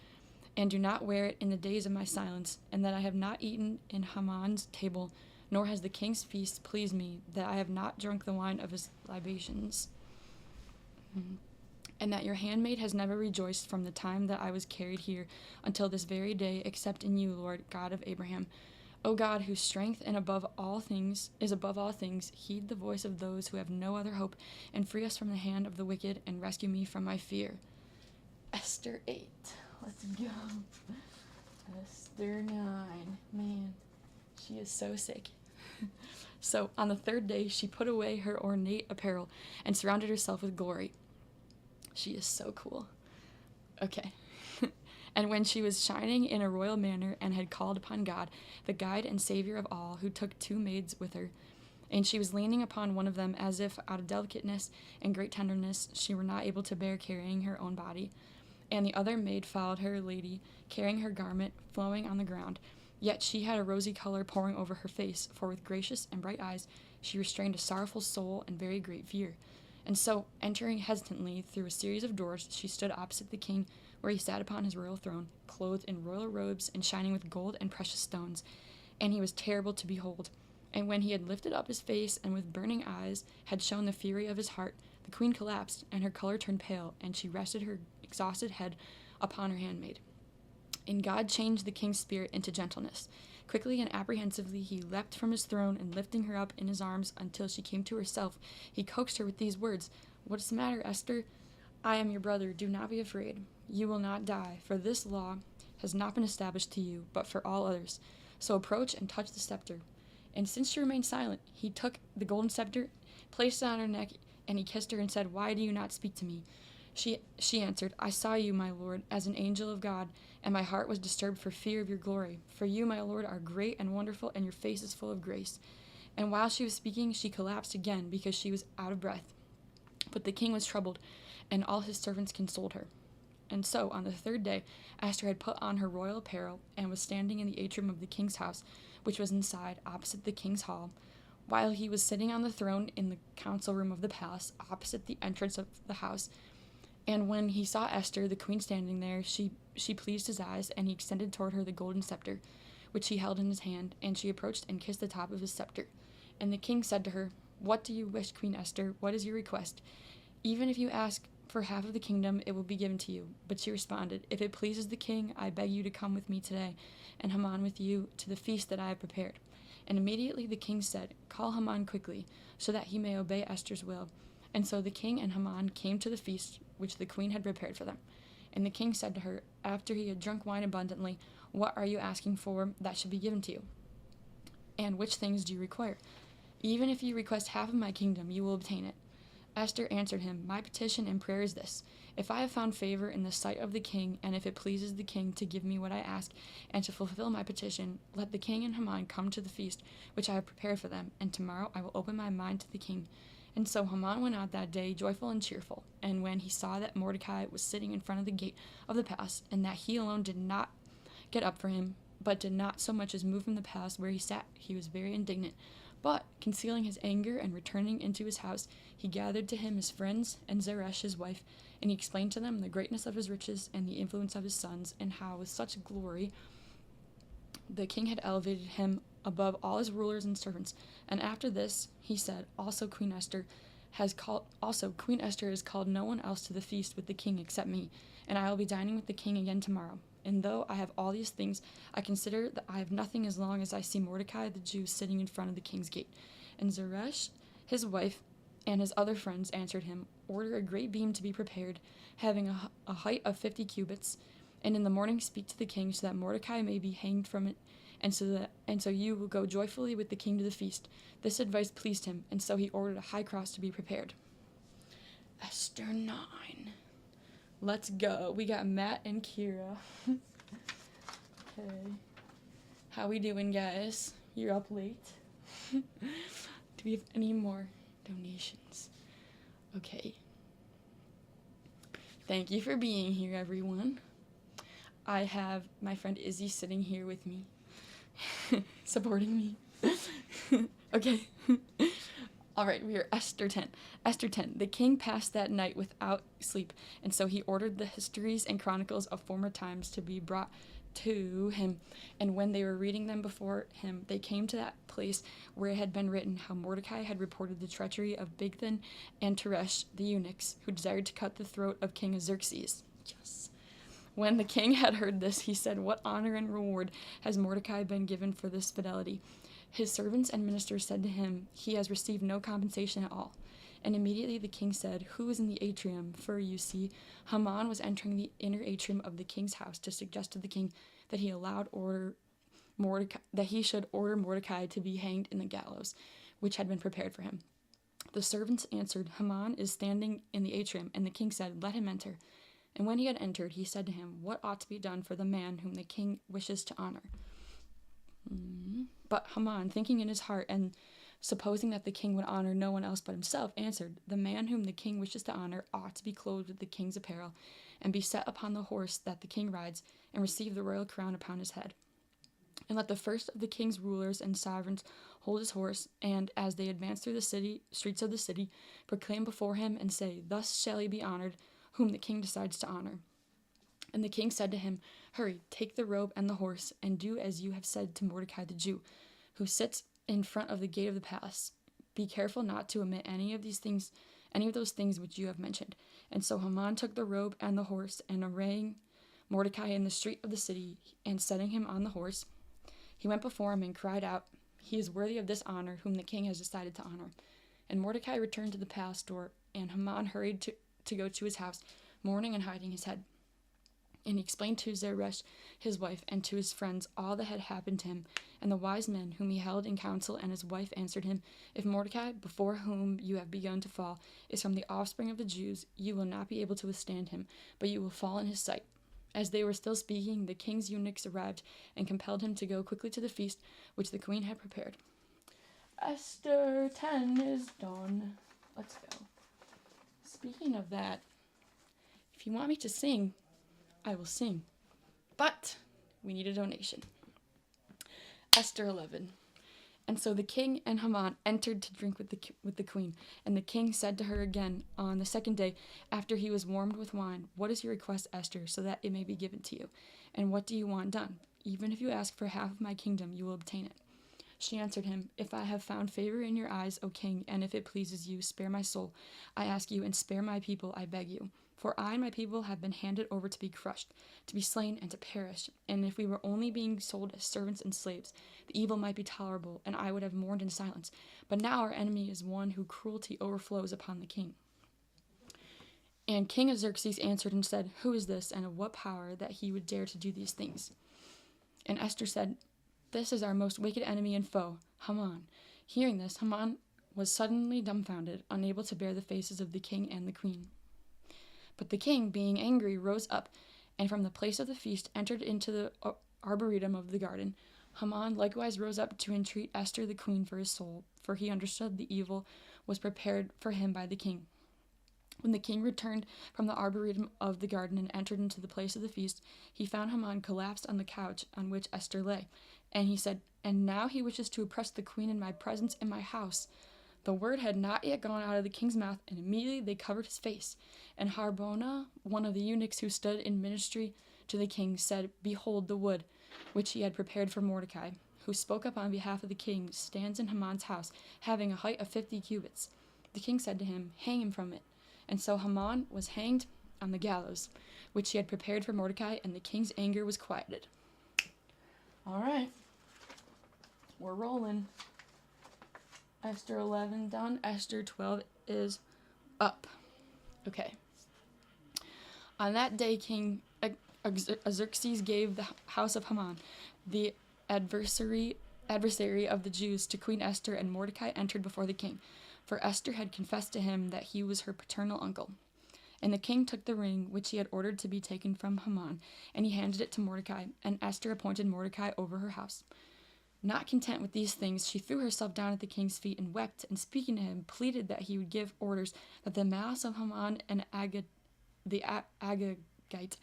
and do not wear it in the days of my silence, and that I have not eaten in Haman's table, nor has the king's feast pleased me, that I have not drunk the wine of his libations. And that your handmaid has never rejoiced from the time that I was carried here until this very day, except in you, Lord, God of Abraham. O God, whose strength and above all things, heed the voice of those who have no other hope, and free us from the hand of the wicked, and rescue me from my fear. Esther 8. Let's go. Esther 9. Man, she is so sick. So, on the third day, she put away her ornate apparel and surrounded herself with glory. She is so cool. Okay. And when she was shining in a royal manner and had called upon God, the guide and savior of all, who took 2 maids with her, and she was leaning upon one of them as if out of delicateness and great tenderness she were not able to bear carrying her own body. And the other maid followed her lady, carrying her garment flowing on the ground. Yet she had a rosy color pouring over her face, for with gracious and bright eyes she restrained a sorrowful soul and very great fear. And so, entering hesitantly through a series of doors, she stood opposite the king, where he sat upon his royal throne, clothed in royal robes and shining with gold and precious stones. And he was terrible to behold. And when he had lifted up his face and with burning eyes had shown the fury of his heart, the queen collapsed, and her color turned pale, and she rested her exhausted head upon her handmaid. And God changed the king's spirit into gentleness. Quickly and apprehensively he leapt from his throne, and lifting her up in his arms until she came to herself, he coaxed her with these words, What is the matter, Esther? I am your brother. Do not be afraid. You will not die, for this law has not been established to you, but for all others. So approach and touch the scepter. And since she remained silent, he took the golden scepter, placed it on her neck, and he kissed her and said, Why do you not speak to me? She answered, I saw you, my Lord, as an angel of God, and my heart was disturbed for fear of your glory. For you, my Lord, are great and wonderful, and your face is full of grace. And while she was speaking, she collapsed again, because she was out of breath. But the king was troubled, and all his servants consoled her. And so, on the third day, Esther had put on her royal apparel, and was standing in the atrium of the king's house, which was inside, opposite the king's hall, while he was sitting on the throne in the council room of the palace, opposite the entrance of the house. And when he saw Esther, the queen, standing there, she pleased his eyes, and he extended toward her the golden scepter, which he held in his hand, and she approached and kissed the top of his scepter. And the king said to her, What do you wish, Queen Esther? What is your request? Even if you ask for half of the kingdom, it will be given to you. But she responded, If it pleases the king, I beg you to come with me today, and Haman with you, to the feast that I have prepared. And immediately the king said, Call Haman quickly, so that he may obey Esther's will. And so the king and Haman came to the feast which the queen had prepared for them. And the king said to her, after he had drunk wine abundantly, what are you asking for that should be given to you? And which things do you require? Even if you request half of my kingdom, you will obtain it. Esther answered him, My petition and prayer is this. If I have found favor in the sight of the king, and if it pleases the king to give me what I ask, and to fulfill my petition, let the king and Haman come to the feast which I have prepared for them, and tomorrow I will open my mind to the king. And so Haman went out that day joyful and cheerful. And when he saw that Mordecai was sitting in front of the gate of the palace, and that he alone did not get up for him, but did not so much as move from the palace where he sat, he was very indignant. But, concealing his anger and returning into his house, he gathered to him his friends and Zeresh his wife, and he explained to them the greatness of his riches and the influence of his sons, and how with such glory the king had elevated him above all his rulers and servants. And after this, he said, Queen Esther has called no one else to the feast with the king except me, and I will be dining with the king again tomorrow. And though I have all these things, I consider that I have nothing as long as I see Mordecai the Jew sitting in front of the king's gate. And Zeresh, his wife, and his other friends answered him, Order a great beam to be prepared, having a height of 50 cubits, and in the morning speak to the king, so that Mordecai may be hanged from it, and so you will go joyfully with the king to the feast. This advice pleased him, and so he ordered a high cross to be prepared. Esther 9. Let's go. We got Matt and Kira. Okay. How we doing, guys? You're up late. Do we have any more donations? Okay. Thank you for being here, everyone. I have my friend Izzy sitting here with me, supporting me. Okay. All right, we are Esther 10. Esther 10. The king passed that night without sleep, and so he ordered the histories and chronicles of former times to be brought to him. And when they were reading them before him, they came to that place where it had been written how Mordecai had reported the treachery of Bigthan and Teresh, the eunuchs, who desired to cut the throat of King Xerxes. Yes. When the king had heard this, he said, What honor and reward has Mordecai been given for this fidelity? His servants and ministers said to him, He has received no compensation at all. And immediately the king said, Who is in the atrium? For, you see, Haman was entering the inner atrium of the king's house to suggest to the king that he should order Mordecai to be hanged in the gallows, which had been prepared for him. The servants answered, Haman is standing in the atrium. And the king said, Let him enter. And when he had entered, he said to him, What ought to be done for the man whom the king wishes to honor? But Haman, thinking in his heart and supposing that the king would honor no one else but himself, answered, The man whom the king wishes to honor ought to be clothed with the king's apparel, and be set upon the horse that the king rides, and receive the royal crown upon his head. And let the first of the king's rulers and sovereigns hold his horse, and as they advance through the streets of the city, proclaim before him and say, Thus shall he be honored, whom the king decides to honor. And the king said to him, Hurry, take the robe and the horse, and do as you have said to Mordecai the Jew, who sits in front of the gate of the palace. Be careful not to omit any of those things which you have mentioned. And so Haman took the robe and the horse, and arraying Mordecai in the street of the city, and setting him on the horse, he went before him and cried out, He is worthy of this honor, whom the king has decided to honor. And Mordecai returned to the palace door, and Haman hurried to go to his house, mourning and hiding his head. And he explained to Zeresh, his wife, and to his friends all that had happened to him. And the wise men whom he held in council and his wife answered him, If Mordecai, before whom you have begun to fall, is from the offspring of the Jews, you will not be able to withstand him, but you will fall in his sight. As they were still speaking, the king's eunuchs arrived and compelled him to go quickly to the feast which the queen had prepared. Esther 10 is done. Let's go. Speaking of that, if you want me to sing, I will sing. But we need a donation. Esther 11. And so the king and Haman entered to drink with the queen. And the king said to her again on the second day, after he was warmed with wine, What is your request, Esther, so that it may be given to you? And what do you want done? Even if you ask for half of my kingdom, you will obtain it. She answered him, If I have found favor in your eyes, O king, and if it pleases you, spare my soul, I ask you, and spare my people, I beg you. For I and my people have been handed over to be crushed, to be slain, and to perish. And if we were only being sold as servants and slaves, the evil might be tolerable, and I would have mourned in silence. But now our enemy is one whose cruelty overflows upon the king. And King Xerxes answered and said, Who is this, and of what power, that he would dare to do these things? And Esther said, "This is our most wicked enemy and foe, Haman." Hearing this, Haman was suddenly dumbfounded, unable to bear the faces of the king and the queen. But the king, being angry, rose up, and from the place of the feast entered into the arboretum of the garden. Haman likewise rose up to entreat Esther the queen for his soul, for he understood the evil was prepared for him by the king. When the king returned from the arboretum of the garden and entered into the place of the feast, he found Haman collapsed on the couch on which Esther lay. And he said, "And now he wishes to oppress the queen in my presence in my house." The word had not yet gone out of the king's mouth, and immediately they covered his face. And Harbona, one of the eunuchs who stood in ministry to the king, said, "Behold, the wood which he had prepared for Mordecai, who spoke up on behalf of the king, stands in Haman's house, having a height of 50 cubits. The king said to him, "Hang him from it." And so Haman was hanged on the gallows, which he had prepared for Mordecai, and the king's anger was quieted. All right. We're rolling. Esther 11 done. Esther 12 is up. Okay. On that day, King Xerxes gave the house of Haman, the adversary of the Jews, to Queen Esther, and Mordecai entered before the king, for Esther had confessed to him that he was her paternal uncle. And the king took the ring which he had ordered to be taken from Haman, and he handed it to Mordecai, and Esther appointed Mordecai over her house. Not content with these things, she threw herself down at the king's feet and wept, and speaking to him, pleaded that he would give orders that the malice of Haman and the Agagite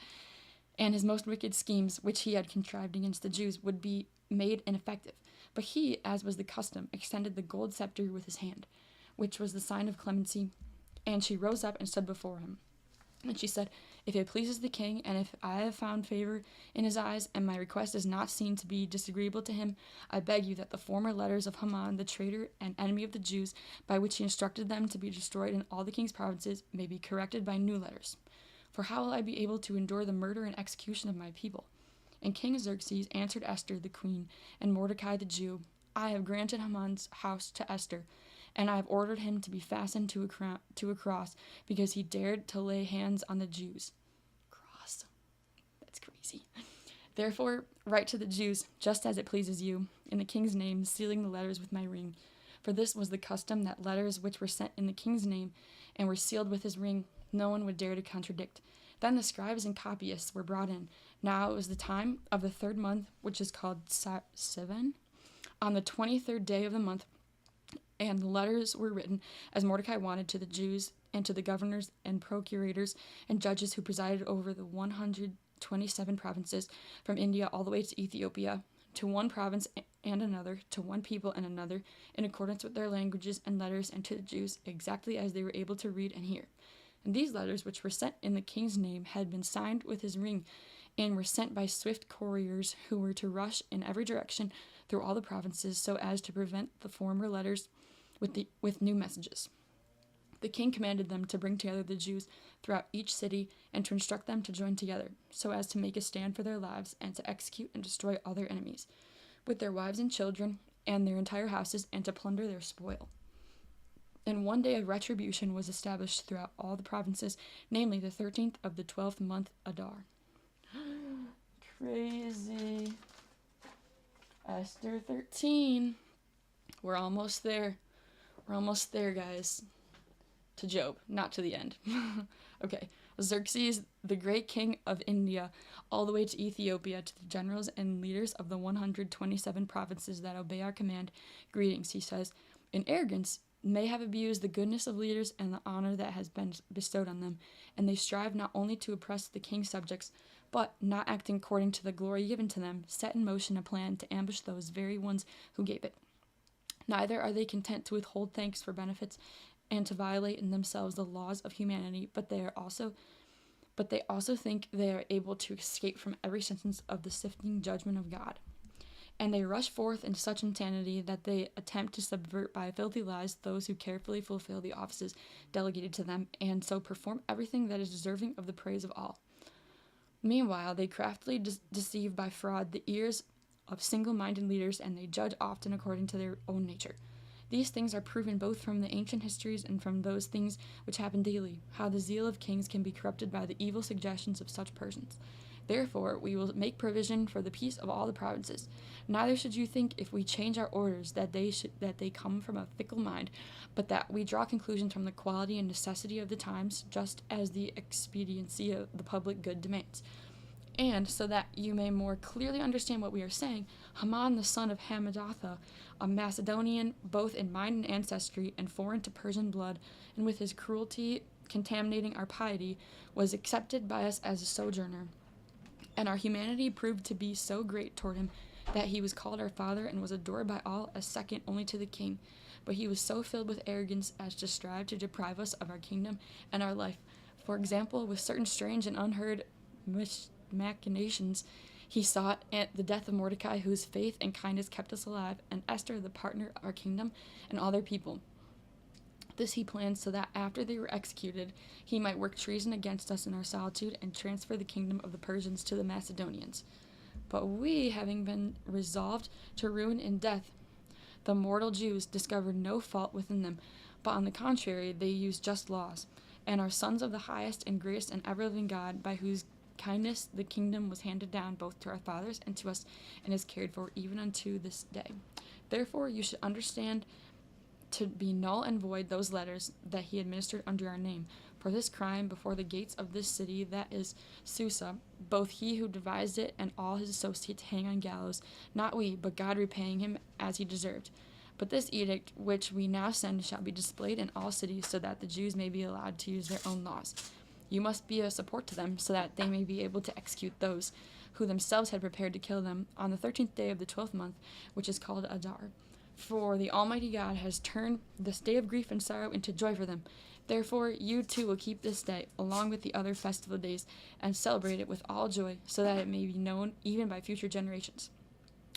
and his most wicked schemes which he had contrived against the Jews would be made ineffective. But he, as was the custom, extended the gold scepter with his hand, which was the sign of clemency, and she rose up and stood before him. And she said, "If it pleases the king, and if I have found favor in his eyes, and my request is not seen to be disagreeable to him, I beg you that the former letters of Haman, the traitor and enemy of the Jews, by which he instructed them to be destroyed in all the king's provinces, may be corrected by new letters. For how will I be able to endure the murder and execution of my people?" And King Xerxes answered Esther the queen and Mordecai the Jew, "I have granted Haman's house to Esther, and I have ordered him to be fastened to a cross, because he dared to lay hands on the Jews." Cross. That's crazy. "Therefore, write to the Jews, just as it pleases you, in the king's name, sealing the letters with my ring. For this was the custom, that letters which were sent in the king's name and were sealed with his ring, no one would dare to contradict. Then the scribes and copyists were brought in. Now it was the time of the 3rd month, which is called Sivan, on the 23rd day of the month, and the letters were written as Mordecai wanted to the Jews and to the governors and procurators and judges who presided over the 127 provinces, from India all the way to Ethiopia, to one province and another, to one people and another, in accordance with their languages and letters, and to the Jews exactly as they were able to read and hear. And these letters, which were sent in the king's name, had been signed with his ring, and were sent by swift couriers who were to rush in every direction through all the provinces, so as to prevent the former letters with new messages. The king commanded them to bring together the Jews throughout each city, and to instruct them to join together, so as to make a stand for their lives, and to execute and destroy all their enemies, with their wives and children, and their entire houses, and to plunder their spoil. And one day of retribution was established throughout all the provinces, namely the 13th of the 12th month Adar. Crazy. Esther 13. We're almost there. We're almost there, guys. To Job, not to the end. Okay. Xerxes, the great king of India, all the way to Ethiopia, to the generals and leaders of the 127 provinces that obey our command, greetings, he says. In arrogance, may have abused the goodness of leaders and the honor that has been bestowed on them, and they strive not only to oppress the king's subjects, but, not acting according to the glory given to them, set in motion a plan to ambush those very ones who gave it. Neither are they content to withhold thanks for benefits and to violate in themselves the laws of humanity, but they also think they are able to escape from every sentence of the sifting judgment of God. And they rush forth in such insanity that they attempt to subvert by filthy lies those who carefully fulfill the offices delegated to them, and so perform everything that is deserving of the praise of all. Meanwhile, they craftily deceive by fraud the ears of single-minded leaders, and they judge often according to their own nature. These things are proven both from the ancient histories and from those things which happen daily, how the zeal of kings can be corrupted by the evil suggestions of such persons. Therefore, we will make provision for the peace of all the provinces. Neither should you think, if we change our orders, that they come from a fickle mind, but that we draw conclusions from the quality and necessity of the times, just as the expediency of the public good demands. And so that you may more clearly understand what we are saying, Haman the son of Hammedatha, a Macedonian both in mind and ancestry, and foreign to Persian blood, and with his cruelty contaminating our piety, was accepted by us as a sojourner. And our humanity proved to be so great toward him that he was called our father and was adored by all as second only to the king. But he was so filled with arrogance as to strive to deprive us of our kingdom and our life. For example, with certain strange and unheard machinations, he sought the death of Mordecai, whose faith and kindness kept us alive, and Esther, the partner of our kingdom, and all their people. This he planned so that after they were executed, he might work treason against us in our solitude and transfer the kingdom of the Persians to the Macedonians. But we, having been resolved to ruin in death the mortal Jews, discovered no fault within them, but on the contrary, they used just laws, and are sons of the highest and greatest and ever-living God, by whose kindness the kingdom was handed down both to our fathers and to us, and is carried forward even unto this day. Therefore you should understand to be null and void those letters that he administered under our name. For this crime before the gates of this city, that is Susa, both he who devised it and all his associates hang on gallows, not we, but God repaying him as he deserved. But this edict which we now send shall be displayed in all cities, so that the Jews may be allowed to use their own laws. You must be a support to them, so that they may be able to execute those who themselves had prepared to kill them on the 13th day of the 12th month, which is called Adar. For the Almighty God has turned this day of grief and sorrow into joy for them. Therefore you too will keep this day, along with the other festival days, and celebrate it with all joy, so that it may be known even by future generations.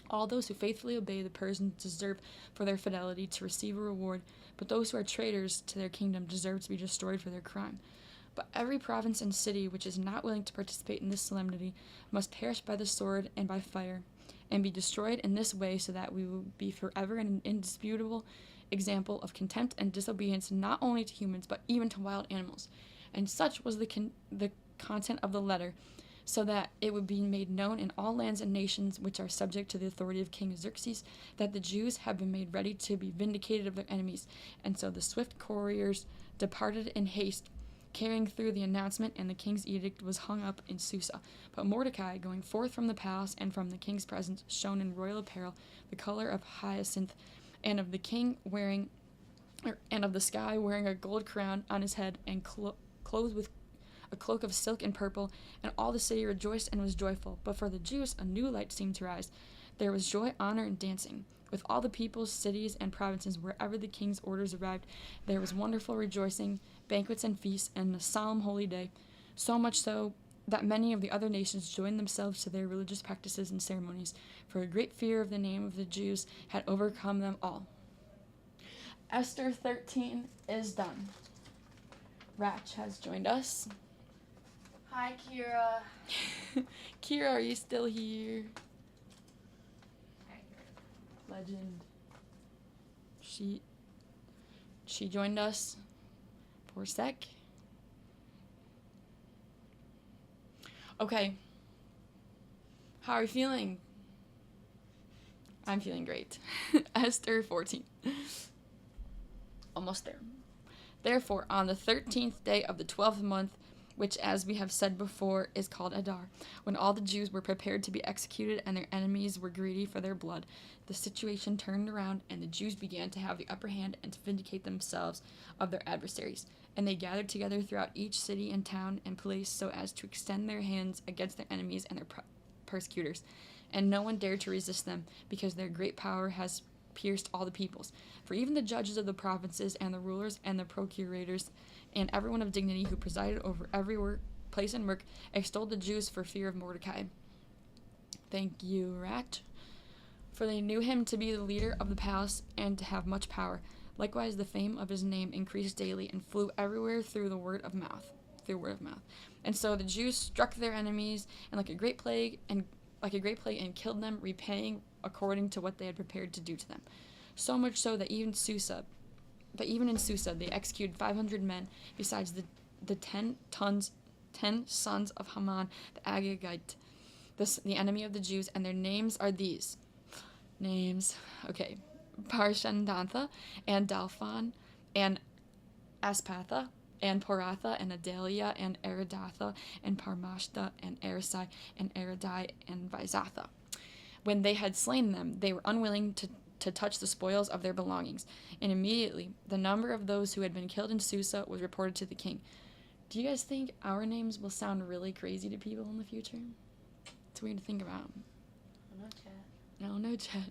All those who faithfully obey the Persians deserve for their fidelity to receive a reward, but those who are traitors to their kingdom deserve to be destroyed for their crime. But every province and city which is not willing to participate in this solemnity must perish by the sword and by fire, and be destroyed in this way, so that we will be forever an indisputable example of contempt and disobedience, not only to humans, but even to wild animals. And such was the content of the letter, so that it would be made known in all lands and nations which are subject to the authority of King Xerxes, that the Jews have been made ready to be vindicated of their enemies. And so the swift couriers departed in haste, carrying through the announcement, and the king's edict was hung up in Susa. But Mordecai, going forth from the palace and from the king's presence, shone in royal apparel, the color of hyacinth, and of the king wearing, and of the sky wearing a gold crown on his head, and clothed with a cloak of silk and purple. And all the city rejoiced and was joyful. But for the Jews a new light seemed to rise. There was joy, honor, and dancing. With all the peoples, cities, and provinces, wherever the king's orders arrived, there was wonderful rejoicing, banquets and feasts, and a solemn holy day, so much so that many of the other nations joined themselves to their religious practices and ceremonies, for a great fear of the name of the Jews had overcome them all. Esther 13 is done. Ratch has joined us. Hi, Kira. Kira, are you still here? Legend. She joined us for a sec. Okay. How are you feeling? I'm feeling great. Esther 14. Almost there. Therefore, on the 13th day of the 12th month, which, as we have said before, is called Adar, when all the Jews were prepared to be executed and their enemies were greedy for their blood, the situation turned around, and the Jews began to have the upper hand and to vindicate themselves of their adversaries. And they gathered together throughout each city and town and place, so as to extend their hands against their enemies and their persecutors. And no one dared to resist them, because their great power has pierced all the peoples. For even the judges of the provinces and the rulers and the procurators and everyone of dignity who presided over every place and work extolled the Jews for fear of Mordecai. Thank you, Rat. For they knew him to be the leader of the palace and to have much power. Likewise, the fame of his name increased daily and flew everywhere through word of mouth. And so the Jews struck their enemies and like a great plague and killed them, repaying according to what they had prepared to do to them. So much so that even in Susa they executed 500 men, besides the 10 10 sons of Haman the Agagite, the enemy of the Jews, and their names are these. Parshandantha, and Dalphon, and Aspatha, and Poratha, and Adalia, and Aridatha, and Parmashta, and Arisai, and Aridai, and Visatha. When they had slain them, they were unwilling to touch the spoils of their belongings, and immediately the number of those who had been killed in Susa was reported to the king. Do you guys think our names will sound really crazy to people in the future? It's weird to think about. No chat.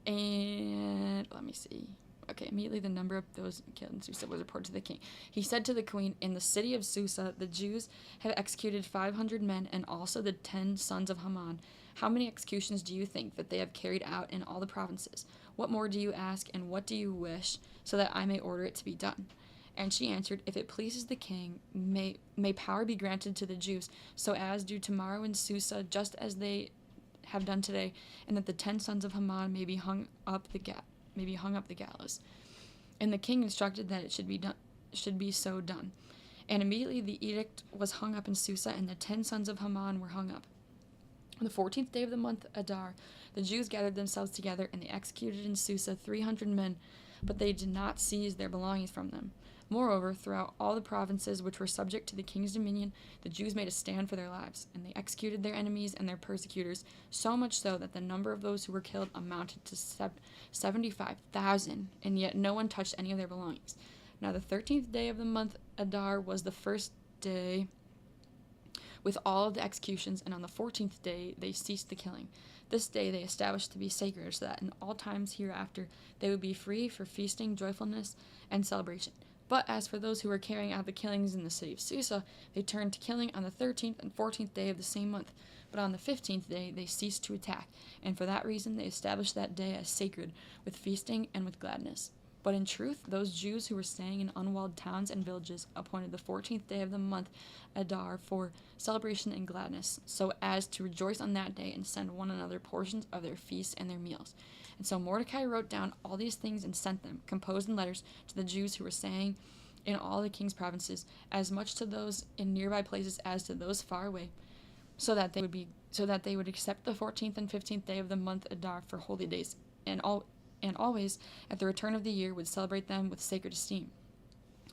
And let me see. Okay, immediately the number of those killed in Susa was reported to the king. He said to the queen, in the city of Susa, the Jews have executed 500 men and also the 10 sons of Haman. How many executions do you think that they have carried out in all the provinces? What more do you ask, and what do you wish, so that I may order it to be done? And she answered, if it pleases the king, may power be granted to the Jews, so as do tomorrow in Susa, just as they have done today, and that the 10 sons of Haman may be hung up the gallows. And the king instructed that it should be so done. And immediately the edict was hung up in Susa, and the 10 sons of Haman were hung up. On the 14th day of the month Adar, the Jews gathered themselves together, and they executed in Susa 300 men, but they did not seize their belongings from them. Moreover, throughout all the provinces which were subject to the king's dominion, the Jews made a stand for their lives, and they executed their enemies and their persecutors, so much so that the number of those who were killed amounted to 75,000, and yet no one touched any of their belongings. Now the 13th day of the month Adar was the first day with all of the executions, and on the 14th day they ceased the killing. This day they established to be sacred, so that in all times hereafter they would be free for feasting, joyfulness, and celebration. But as for those who were carrying out the killings in the city of Susa, they turned to killing on the 13th and 14th day of the same month. But on the 15th day they ceased to attack, and for that reason they established that day as sacred, with feasting and with gladness. But in truth, those Jews who were staying in unwalled towns and villages appointed the 14th day of the month Adar for celebration and gladness, so as to rejoice on that day and send one another portions of their feasts and their meals. And so Mordecai wrote down all these things and sent them, composed in letters, to the Jews who were staying in all the king's provinces, as much to those in nearby places as to those far away, so that they would accept the 14th and 15th day of the month Adar for holy days, and always at the return of the year would celebrate them with sacred esteem.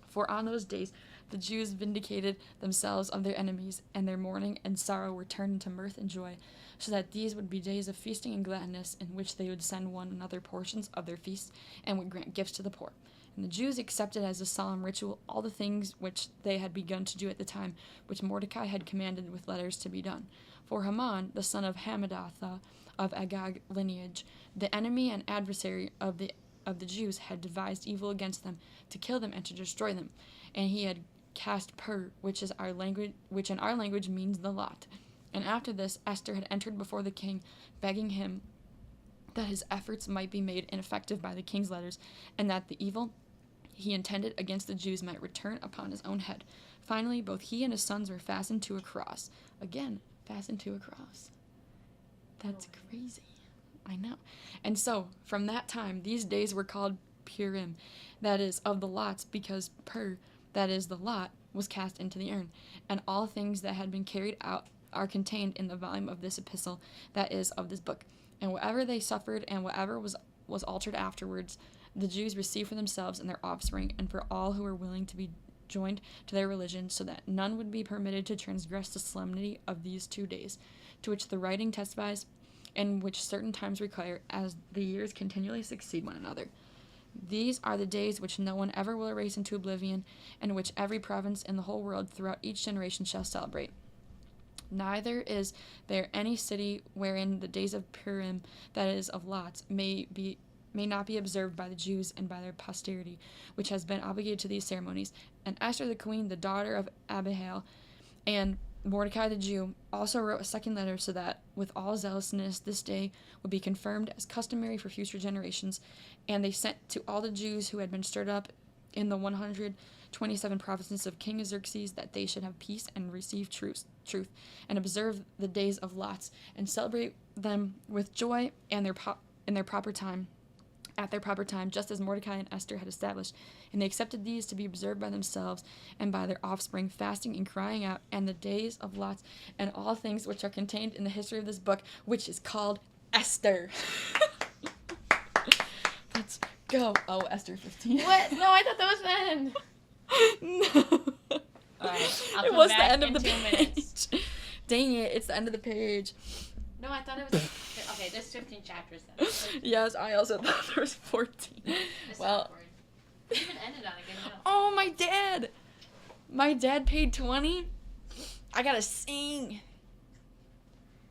For on those days the Jews vindicated themselves of their enemies, and their mourning and sorrow were turned into mirth and joy, so that these would be days of feasting and gladness, in which they would send one another portions of their feasts, and would grant gifts to the poor. And the Jews accepted as a solemn ritual all the things which they had begun to do at the time, which Mordecai had commanded with letters to be done. For Haman, the son of Hammedatha, of Agag lineage, the enemy and adversary of the Jews, had devised evil against them, to kill them and to destroy them. And he had cast Pur, which in our language means the lot. And after this, Esther had entered before the king, begging him that his efforts might be made ineffective by the king's letters, and that the evil he intended against the Jews might return upon his own head. Finally, both he and his sons were fastened to a cross. Again, fastened to a cross. That's crazy. I know. And so, from that time, these days were called Purim, that is, of the lots, because Pur, that is, the lot, was cast into the urn. And all things that had been carried out are contained in the volume of this epistle, that is, of this book. And whatever they suffered and whatever was altered afterwards, the Jews received for themselves and their offspring, and for all who were willing to be joined to their religion, so that none would be permitted to transgress the solemnity of these 2 days, to which the writing testifies, and which certain times require, as the years continually succeed one another. These are the days which no one ever will erase into oblivion, and which every province in the whole world throughout each generation shall celebrate. Neither is there any city wherein the days of Purim, that is, of lots, may not be observed by the Jews and by their posterity, which has been obligated to these ceremonies. And Esther the queen, the daughter of Abihail, and Mordecai the Jew, also wrote a second letter, so that, with all zealousness, this day would be confirmed as customary for future generations. And they sent to all the Jews who had been stirred up in the 127 provinces of King Xerxes, that they should have peace and receive truth, and observe the days of lots, and celebrate them with joy and in their proper time, at their proper time, just as Mordecai and Esther had established. And they accepted these to be observed by themselves and by their offspring, fasting and crying out, and the days of lots, and all things which are contained in the history of this book, which is called Esther. Let's go. Oh, Esther 15. What? No, I thought that was the end. No. Alright, I'll It come was back the end of in the 2 page. minutes. Dang it, it's the end of the page. No, I thought it was. Okay, there's 15 chapters then. Yes, I also thought there was 14. It's Well, awkward. It even ended on a good note. oh, my dad. My dad paid 20. I gotta sing.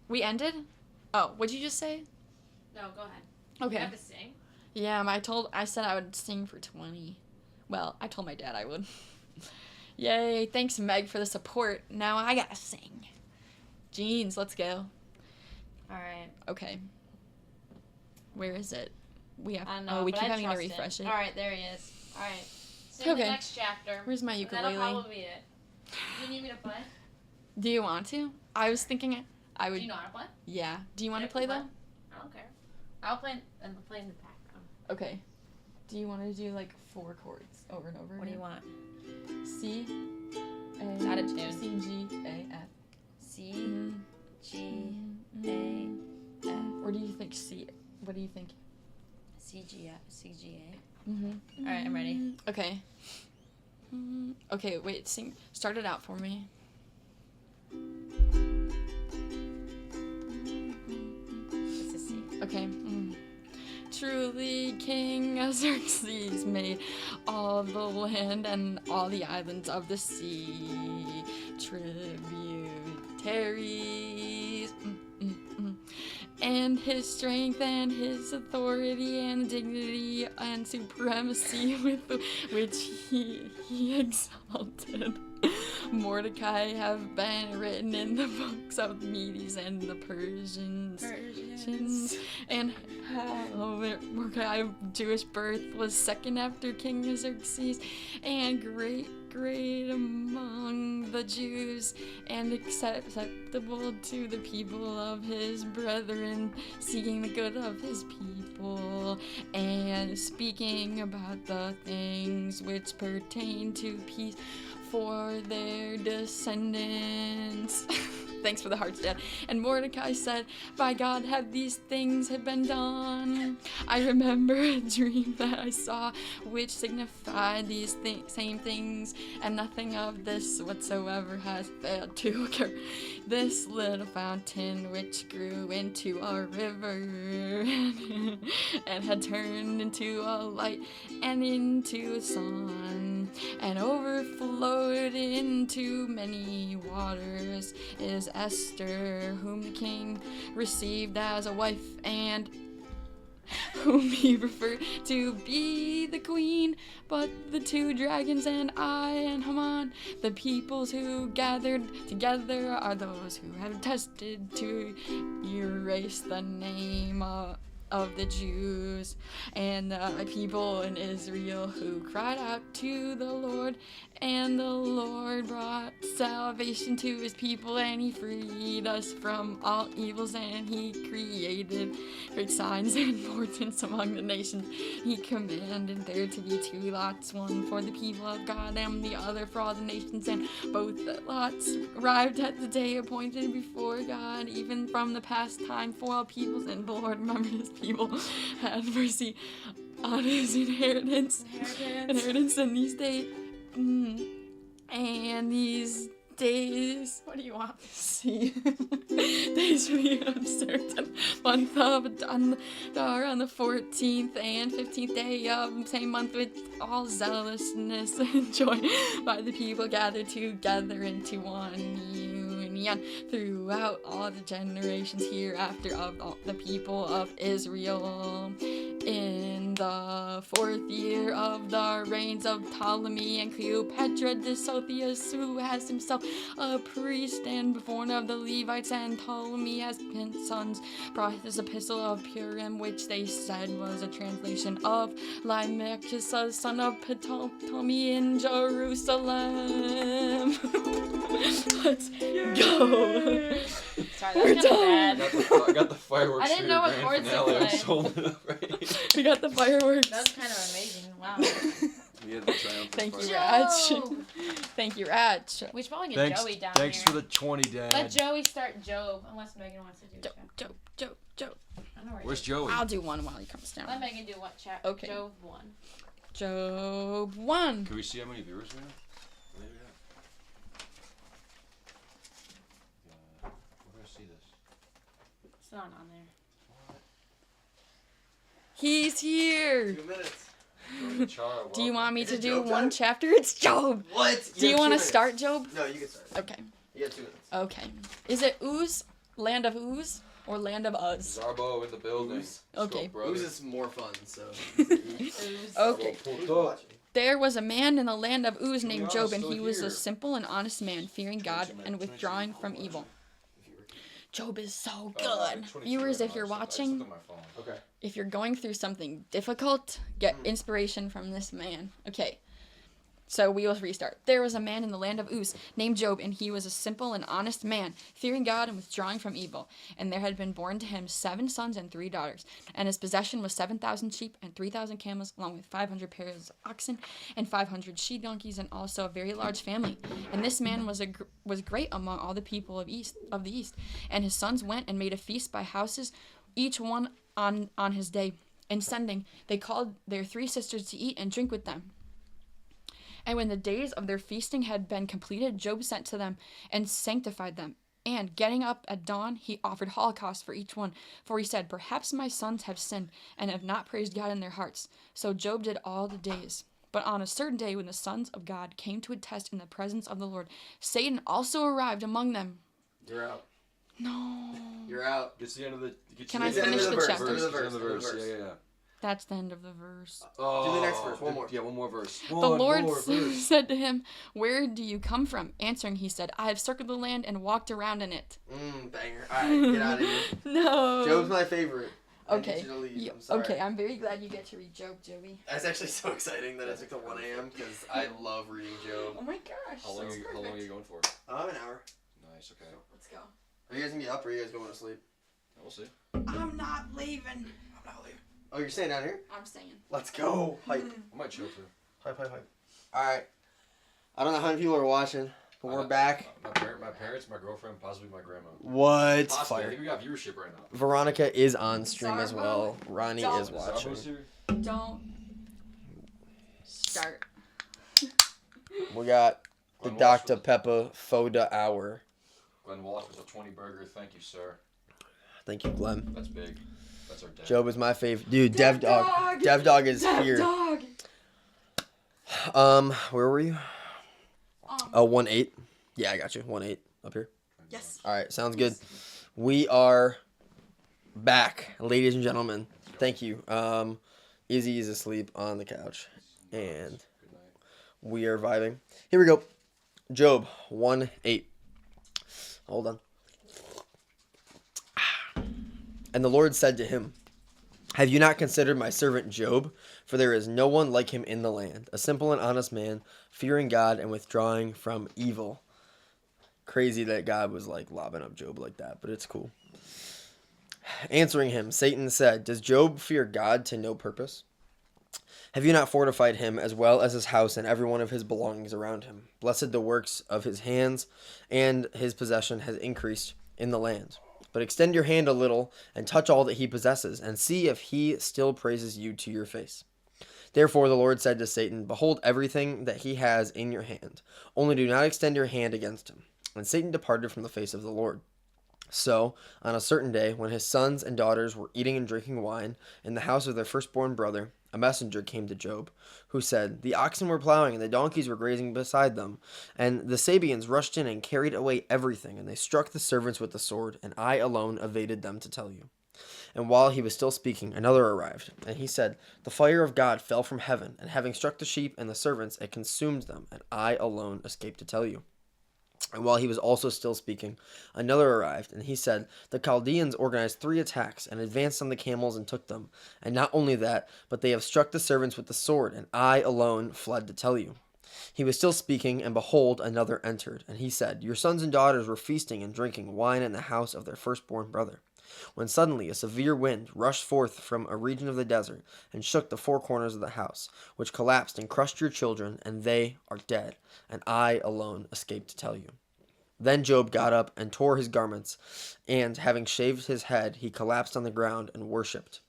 We ended? Oh, what'd you just say? No, go ahead. Okay. You have to sing. Yeah, I said I would sing for 20. Well, I told my dad I would. Yay, thanks Meg for the support. Now I gotta sing. Jeans, let's go. Alright. Okay. Where is it? We have. I know, we but keep I having to trust refresh it. Alright, there he is. Alright. Sing Okay. the next chapter. Where's my and ukulele? that'll probably be it. Do you need me to play? Do you want to? I was thinking I would. Do you know how to play? Yeah. Do you want to Yeah, play what? though? I don't care. I'll play and play in the background. Okay. Do you want to do like 4 chords over and over? What do again? you want? C, A, Not a tune. C, G, A, F. C, Mm, G, A, F. Or do you think C? What do you think? C, G, F, C, G, A. Mm-hmm. Alright, I'm ready. Okay. Okay, wait, sing. Start it out for me. This is C. Okay. Truly, King Xerxes made all the land and all the islands of the sea tributaries. And his strength and his authority and dignity and supremacy with which he exalted Mordecai have been written in the books of the Medes and the Persians. And how Mordecai of Jewish birth was second after King Xerxes and great among the Jews and acceptable to the people of his brethren, seeking the good of his people and speaking about the things which pertain to peace for their descendants. Thanks for the hearts, Dad. And Mordecai said, by God, have these things have been done. I remember a dream that I saw which signified these same things, and nothing of this whatsoever has failed to occur. This little fountain which grew into a river and had turned into a light and into a sun and overflowed into many waters is Esther, whom the king received as a wife and whom he preferred to be the queen. But the 2 dragons and I and Haman, the peoples who gathered together, are those who have tested to erase the name of the Jews and the people in Israel who cried out to the Lord, and the Lord brought salvation to his people, and he freed us from all evils, and he created great signs and portents among the nations. He commanded there to be 2 lots, one for the people of God and the other for all the nations, and both lots arrived at the day appointed before God, even from the past time for all peoples, and the Lord remembered his people, had mercy on his inheritance in these days. And these days, what do you want to see? Days we observed a month of Adar on the 14th and 15th day of the same month with all zealousness and joy by the people gathered together into one union throughout all the generations hereafter of all the people of Israel. In the 4th year of the reigns of Ptolemy and Cleopatra, Dioceus, who has himself a priest and born of the Levites, and Ptolemy has sons, brought his epistle of Purim, which they said was a translation of Ignatius, son of Ptolemy in Jerusalem. Let's go. Sorry, that was kind of bad. I got the fireworks. I didn't know what chords to play. Right. We got the fireworks. fireworks. That was kind of amazing. Wow. We had the triumphant Thank you, fireworks. Raj. Thank you, Raj. We should probably get Thanks, Joey down thanks here. for the 20, Dad. Let Joey start Job, unless Megan wants to do Job. I know where Where's Job- Joey? I'll do one while he comes down. Let Megan do what chat? Okay. Job 1. Job 1. Can we see how many viewers we have? Where do I see this? It's not on there. He's here. 2 minutes. Do you want me Is to it do Job one time? chapter? It's Job. What? Do you have want 2 to minutes. start, Job? No, you can start. Okay. You have 2 minutes. Okay. Is it Ooze, Land of Ooze, or Land of Uz? Zarbo in the building. Ooze. Okay. Ooze is more fun, so. Okay. Who's watching? There was a man in the land of Uz named are Job, and still he was here. a simple and honest man, fearing God and withdrawing from evil. Job is so good. Viewers, if you're watching, Okay. if you're going through something difficult, get inspiration from this man. Okay. So we will restart. There was a man in the land of Uz named Job, and he was a simple and honest man, fearing God and withdrawing from evil. And there had been born to him 7 sons and 3 daughters. And his possession was 7,000 sheep and 3,000 camels, along with 500 pairs of oxen and 500 she donkeys, and also a very large family. And this man was great among all the people of the east. And his sons went and made a feast by houses, each one on his day. And sending, they called their 3 sisters to eat and drink with them. And when the days of their feasting had been completed, Job sent to them and sanctified them. And getting up at dawn, he offered holocaust for each one. For he said, perhaps my sons have sinned and have not praised God in their hearts. So Job did all the days. But on a certain day, when the sons of God came to attest in the presence of the Lord, Satan also arrived among them. You're out. No. You're out. It's the end of the. Can I It's the end finish of the verse. chapter? End of the It's the end of the verse. verse. Yeah. That's the end of the verse. Oh, Do the next verse. One more. Yeah, one more verse. The Lord said to him, where do you come from? Answering, he said, I have circled the land and walked around in it. Banger. Alright, get out of here. No. Job's my favorite. I Okay. need you to leave. I'm sorry. Okay, I'm very glad you get to read Job, Joey. That's actually so exciting that it took till 1 a.m. because I love reading Job. Oh my gosh. How long are you going for? An hour. Nice. Okay. Let's go. Are you guys gonna get up or are you guys going to sleep? We'll see. I'm not leaving. I'm not leaving. Oh, you're staying down here? I'm staying. Let's go. Hype. I might chill too. Hype. Alright. I don't know how many people are watching, but we're back. My parents, my girlfriend, possibly my grandma. What? Possibly. I Fire. think we got viewership right now. Veronica is on stream as Zarbo, well. Ronnie don't- is watching. Zarbo's here? Don't start. We got the Glenn Dr. Walsh Pepper Foda Hour. Glenn Walsh with a 20 burger. Thank you, sir. Thank you, Glenn. That's big. That's our dad. Job is my favorite. Dude, Dev Dog. Dev Dog is here. Dog. Where were you? 1-8. Yeah, I got you. 1-8 up here. Yes. All right, sounds good. We are back, ladies and gentlemen. Thank you. Izzy is asleep on the couch, and we are vibing. Here we go. Job 1:8. Hold on. And the Lord said to him, have you not considered my servant Job? For there is no one like him in the land, a simple and honest man, fearing God and withdrawing from evil. Crazy that God was like lobbing up Job like that, but it's cool. Answering him, Satan said, does Job fear God to no purpose? Have you not fortified him as well as his house and every one of his belongings around him? Blessed the works of his hands, and his possession has increased in the land. But extend your hand a little and touch all that he possesses, and see if he still praises you to your face. Therefore the Lord said to Satan, behold everything that he has in your hand, only do not extend your hand against him. And Satan departed from the face of the Lord. So, on a certain day, when his sons and daughters were eating and drinking wine in the house of their firstborn brother, a messenger came to Job, who said, the oxen were plowing and the donkeys were grazing beside them, and the Sabeans rushed in and carried away everything, and they struck the servants with the sword, and I alone evaded them to tell you. And while he was still speaking, another arrived, and he said, the fire of God fell from heaven, and having struck the sheep and the servants, it consumed them, and I alone escaped to tell you. And while he was also still speaking, another arrived, and he said, the Chaldeans organized 3 attacks, and advanced on the camels and took them. And not only that, but they have struck the servants with the sword, and I alone fled to tell you. He was still speaking, and behold, another entered, and he said, your sons and daughters were feasting and drinking wine in the house of their firstborn brother. when suddenly a severe wind rushed forth from a region of the desert and shook the four corners of the house, which collapsed and crushed your children, and they are dead, and I alone escaped to tell you. Then Job got up and tore his garments, and having shaved his head, he collapsed on the ground and worshipped.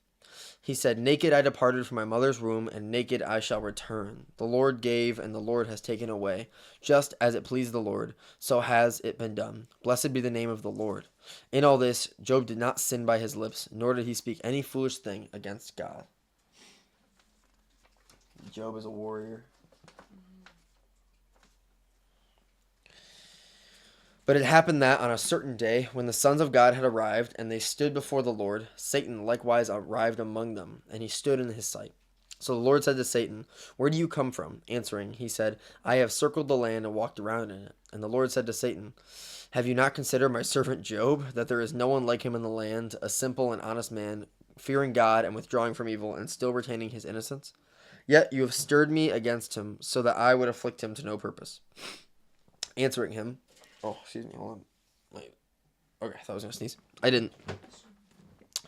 He said, "Naked I departed from my mother's womb, and naked I shall return. The Lord gave, and the Lord has taken away. Just as it pleased the Lord, so has it been done. Blessed be the name of the Lord." In all this, Job did not sin by his lips, nor did he speak any foolish thing against God. Job is a warrior. But it happened that on a certain day, when the sons of God had arrived, and they stood before the Lord, Satan likewise arrived among them, and he stood in his sight. So the Lord said to Satan, "Where do you come from?" Answering, he said, "I have circled the land and walked around in it." And the Lord said to Satan, "Have you not considered my servant Job, that there is no one like him in the land, a simple and honest man, fearing God and withdrawing from evil, and still retaining his innocence? Yet you have stirred me against him, so that I would afflict him to no purpose." Answering him, oh, excuse me, hold on. Wait. Okay, I thought I was going to sneeze. I didn't.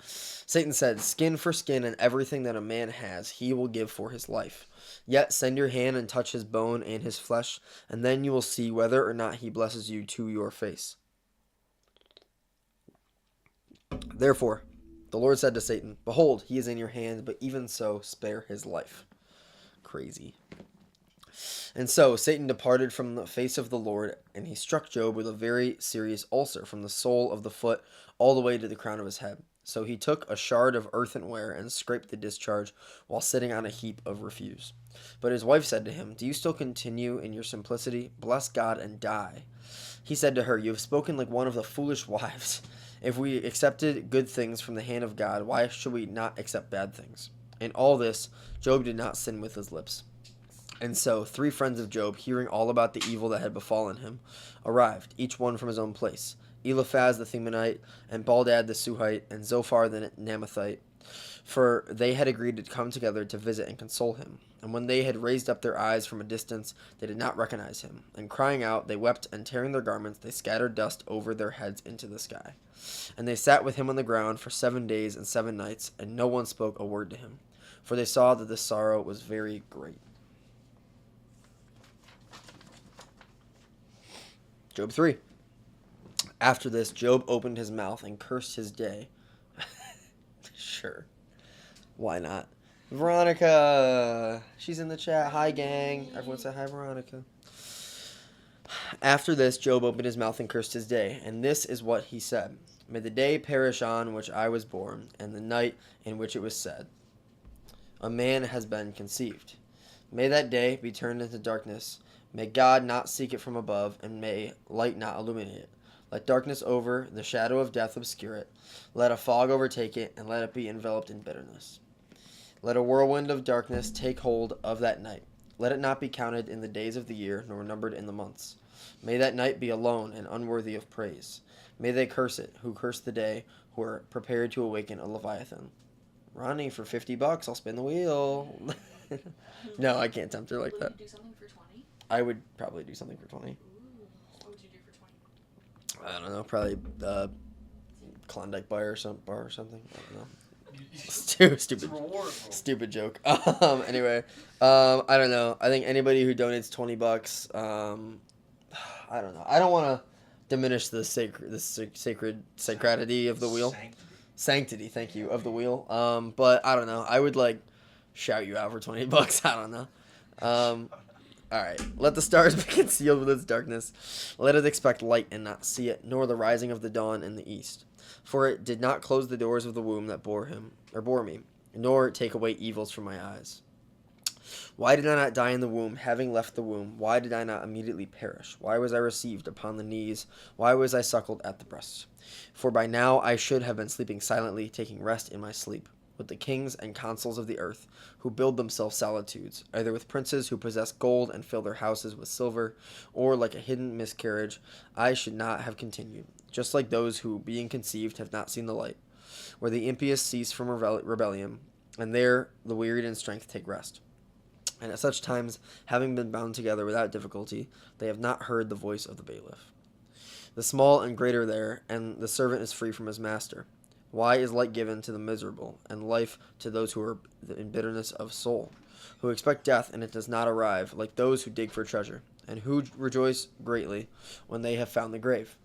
Satan said, "Skin for skin, and everything that a man has, he will give for his life. Yet send your hand and touch his bone and his flesh, and then you will see whether or not he blesses you to your face." Therefore, the Lord said to Satan, "Behold, he is in your hand, but even so, spare his life." Crazy. And so Satan departed from the face of the Lord, and he struck Job with a very serious ulcer from the sole of the foot all the way to the crown of his head. So he took a shard of earthenware and scraped the discharge while sitting on a heap of refuse. But his wife said to him, "Do you still continue in your simplicity? Bless God and die." He said to her, "You have spoken like one of the foolish wives. If we accepted good things from the hand of God, why should we not accept bad things?" In all this, Job did not sin with his lips. And so 3 friends of Job, hearing all about the evil that had befallen him, arrived, each one from his own place: Eliphaz the Themanite, and Baldad the Suhite, and Zophar the Naamathite. For they had agreed to come together to visit and console him. And when they had raised up their eyes from a distance, they did not recognize him. And crying out, they wept, and tearing their garments, they scattered dust over their heads into the sky. And they sat with him on the ground for 7 days and 7 nights, and no one spoke a word to him, for they saw that the sorrow was very great. Job 3. After this, Job opened his mouth and cursed his day. Sure. Why not? Veronica! She's in the chat. Hi, gang. Everyone say hi, Veronica. After this, Job opened his mouth and cursed his day. And this is what he said: "May the day perish on which I was born, and the night in which it was said, a man has been conceived. May that day be turned into darkness. May God not seek it from above, and may light not illuminate it. Let darkness over, the shadow of death obscure it. Let a fog overtake it, and let it be enveloped in bitterness. Let a whirlwind of darkness take hold of that night. Let it not be counted in the days of the year, nor numbered in the months. May that night be alone and unworthy of praise. May they curse it, who curse the day, who are prepared to awaken a Leviathan." Ronnie, for $50, I'll spin the wheel. No, I can't tempt her like that. Would you do something for 20? I would probably do something for 20. Ooh. What would you do for 20? I don't know, probably Klondike bar or something. I don't know. Stupid joke. Anyway, I don't know. I think anybody who donates $20, I don't know. I don't want to diminish the sacredity of the wheel. Sanctity, thank you, of the wheel. But I don't know. I would shout you out for $20. I don't know. All right. Let the stars be concealed with its darkness. Let it expect light and not see it, nor the rising of the dawn in the east. For it did not close the doors of the womb that bore me, nor take away evils from my eyes. Why did I not die in the womb, having left the womb? Why did I not immediately perish? Why was I received upon the knees? Why was I suckled at the breast? For by now I should have been sleeping silently, taking rest in my sleep, with the kings and consuls of the earth, who build themselves solitudes, either with princes who possess gold and fill their houses with silver, or like a hidden miscarriage, I should not have continued, just like those who, being conceived, have not seen the light, where the impious cease from rebellion, and there the wearied in strength take rest. And at such times, having been bound together without difficulty, they have not heard the voice of the bailiff. The small and great are there, and the servant is free from his master. Why is light given to the miserable, and life to those who are in bitterness of soul, who expect death and it does not arrive, like those who dig for treasure, and who rejoice greatly when they have found the grave?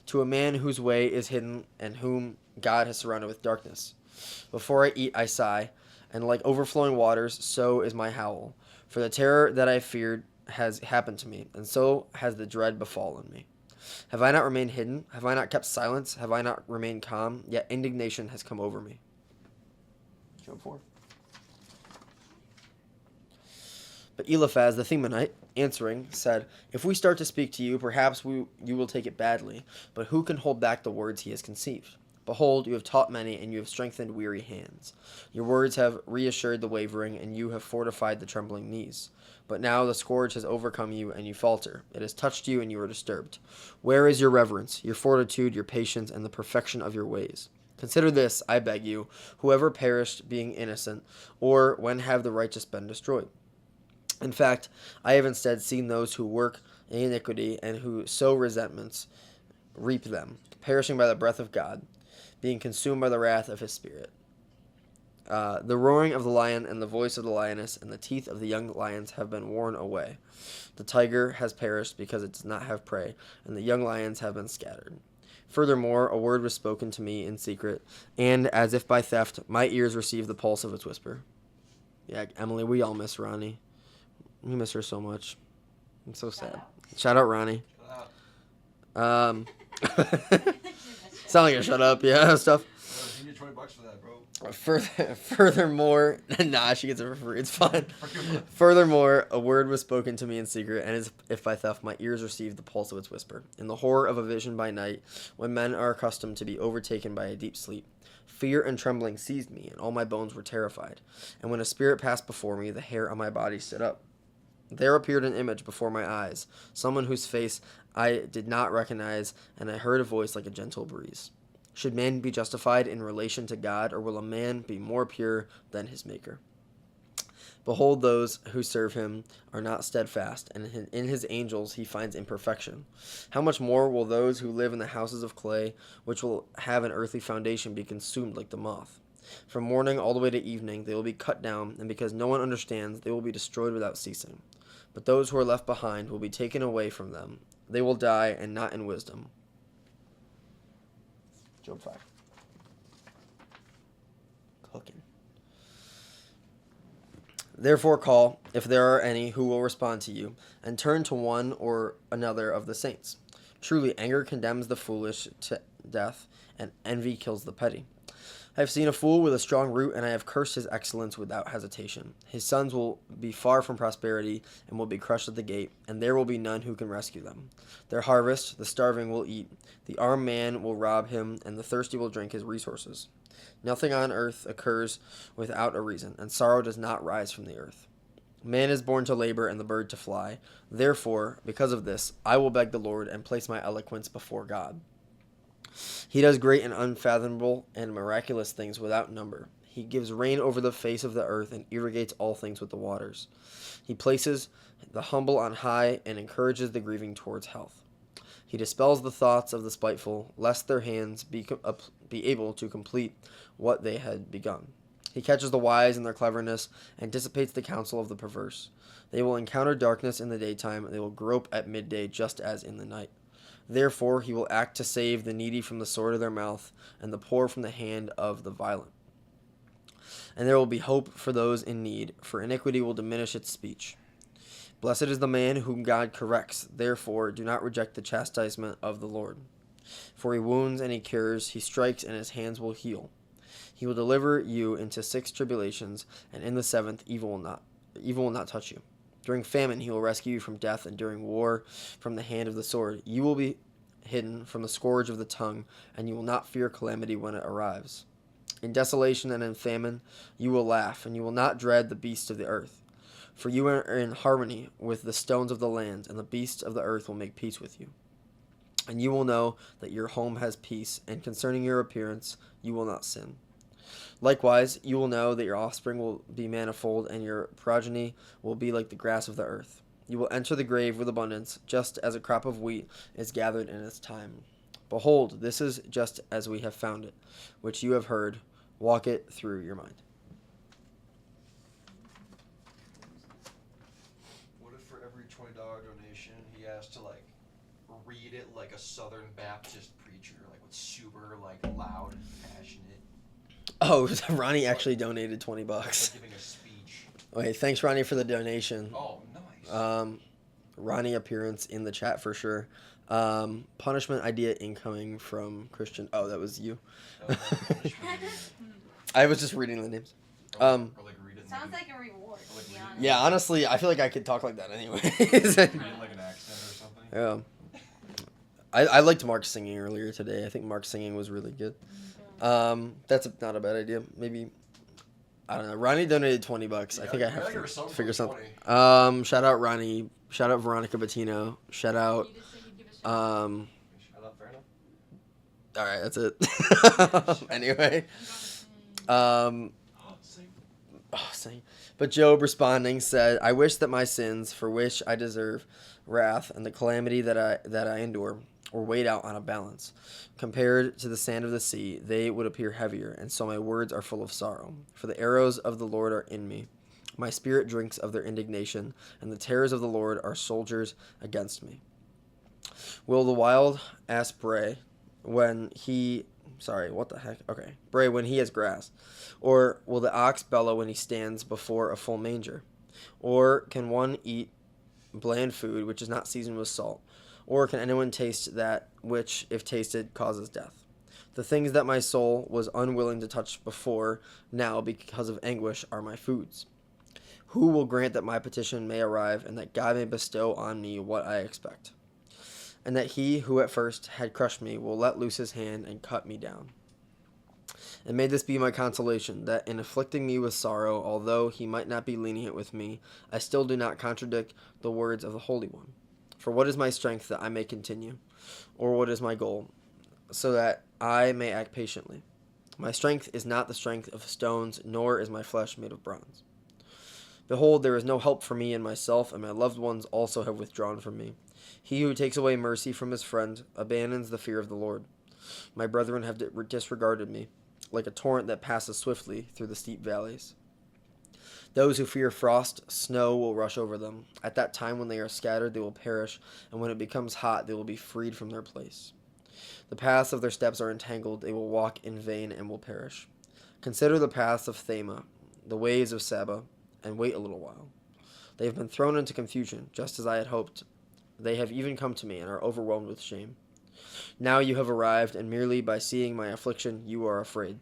To a man whose way is hidden and whom God has surrounded with darkness. Before I eat, I sigh, and like overflowing waters, so is my howl. For the terror that I feared has happened to me, and so has the dread befallen me. Have I not remained hidden? Have I not kept silence? Have I not remained calm? Yet indignation has come over me. Job 4. But Eliphaz the Themanite, answering, said, If we start to speak to you, perhaps you will take it badly, but who can hold back the words he has conceived? Behold, you have taught many, and you have strengthened weary hands. Your words have reassured the wavering, and you have fortified the trembling knees. But now the scourge has overcome you, and you falter. It has touched you, and you are disturbed. Where is your reverence, your fortitude, your patience, and the perfection of your ways? Consider this, I beg you, whoever perished being innocent, or when have the righteous been destroyed? In fact, I have instead seen those who work in iniquity and who sow resentments reap them, perishing by the breath of God, being consumed by the wrath of his spirit. The roaring of the lion and the voice of the lioness and the teeth of the young lions have been worn away. The tiger has perished because it does not have prey, and the young lions have been scattered. Furthermore, a word was spoken to me in secret, and as if by theft, my ears received the pulse of its whisper. Yeah, Emily, we all miss Ronnie. We miss her so much. I'm so sad. Shout out Ronnie. Sound like a shut up, yeah, stuff. Give me $20 for that, bro. Furthermore, nah, she gets it for free. It's fine. Furthermore, a word was spoken to me in secret, and as if by theft, my ears received the pulse of its whisper. In the horror of a vision by night, when men are accustomed to be overtaken by a deep sleep, fear and trembling seized me, and all my bones were terrified. And when a spirit passed before me, the hair on my body stood up. There appeared an image before my eyes, someone whose face I did not recognize, and I heard a voice like a gentle breeze. Should man be justified in relation to God, or will a man be more pure than his Maker? Behold, those who serve him are not steadfast, and in his angels he finds imperfection. How much more will those who live in the houses of clay, which will have an earthly foundation, be consumed like the moth? From morning all the way to evening they will be cut down, and because no one understands, they will be destroyed without ceasing. But those who are left behind will be taken away from them. They will die, and not in wisdom. Job 5. Cooking. Therefore call, if there are any who will respond to you, and turn to one or another of the saints. Truly, anger condemns the foolish to death, and envy kills the petty. I have seen a fool with a strong root, and I have cursed his excellence without hesitation. His sons will be far from prosperity, and will be crushed at the gate, and there will be none who can rescue them. Their harvest, the starving will eat, the armed man will rob him, and the thirsty will drink his resources. Nothing on earth occurs without a reason, and sorrow does not rise from the earth. Man is born to labor, and the bird to fly. Therefore, because of this, I will beg the Lord, and place my eloquence before God. He does great and unfathomable and miraculous things without number. He gives rain over the face of the earth and irrigates all things with the waters. He places the humble on high and encourages the grieving towards health. He dispels the thoughts of the spiteful, lest their hands be able to complete what they had begun. He catches the wise in their cleverness and dissipates the counsel of the perverse. They will encounter darkness in the daytime, and they will grope at midday just as in the night. Therefore he will act to save the needy from the sword of their mouth, and the poor from the hand of the violent. And there will be hope for those in need, for iniquity will diminish its speech. Blessed is the man whom God corrects. Therefore do not reject the chastisement of the Lord. For he wounds and he cures, he strikes and his hands will heal. He will deliver you into 6 tribulations, and in the 7th evil will not touch you. During famine he will rescue you from death, and during war from the hand of the sword. You will be hidden from the scourge of the tongue, and you will not fear calamity when it arrives. In desolation and in famine you will laugh, and you will not dread the beasts of the earth. For you are in harmony with the stones of the land, and the beasts of the earth will make peace with you. And you will know that your home has peace, and concerning your appearance you will not sin. Likewise, you will know that your offspring will be manifold, and your progeny will be like the grass of the earth. You will enter the grave with abundance, just as a crop of wheat is gathered in its time. Behold, this is just as we have found it, which you have heard. Walk it through your mind. What if for every $20 donation he has to like read it like a Southern Baptist preacher, like with super like loud and passionate? Oh, Ronnie actually donated $20. Like giving a speech. Okay, thanks Ronnie for the donation. Oh, nice. Ronnie appearance in the chat for sure. Punishment idea incoming from Christian. Oh, that was you. I was just reading the names. Or like read it. Sounds like a reward, to be honest. Yeah, honestly, I feel like I could talk like that anyways. Read it like an accent or something. Yeah. I liked Mark's singing earlier today. I think Mark's singing was really good. That's not a bad idea. Maybe, I don't know. Ronnie donated $20. Yeah, I think I have give her to something figure for something. 20. Shout out Ronnie. Shout out Veronica Bettino. Shout out. Shout out Verna. All right, that's it. Anyway. Sing. But Job responding said, I wish that my sins, for which I deserve wrath, and the calamity that I endure, were weighed out on a balance. Compared to the sand of the sea, they would appear heavier, and so my words are full of sorrow. For the arrows of the Lord are in me. My spirit drinks of their indignation, and the terrors of the Lord are soldiers against me. Will the wild ass bray when he... Sorry, what the heck? Okay. Bray when he has grass. Or will the ox bellow when he stands before a full manger? Or can one eat bland food which is not seasoned with salt? Or can anyone taste that which, if tasted, causes death? The things that my soul was unwilling to touch before, now, because of anguish, are my foods. Who will grant that my petition may arrive, and that God may bestow on me what I expect? And that he who at first had crushed me will let loose his hand and cut me down. And may this be my consolation, that in afflicting me with sorrow, although he might not be lenient with me, I still do not contradict the words of the Holy One. For what is my strength that I may continue? Or what is my goal, so that I may act patiently? My strength is not the strength of stones, nor is my flesh made of bronze. Behold, there is no help for me in myself, and my loved ones also have withdrawn from me. He who takes away mercy from his friend abandons the fear of the Lord. My brethren have disregarded me, like a torrent that passes swiftly through the steep valleys. Those who fear frost, snow will rush over them. At that time when they are scattered, they will perish, and when it becomes hot, they will be freed from their place. The paths of their steps are entangled, they will walk in vain and will perish. Consider the paths of Thema, the ways of Saba, and wait a little while. They have been thrown into confusion, just as I had hoped. They have even come to me and are overwhelmed with shame. Now you have arrived, and merely by seeing my affliction you are afraid.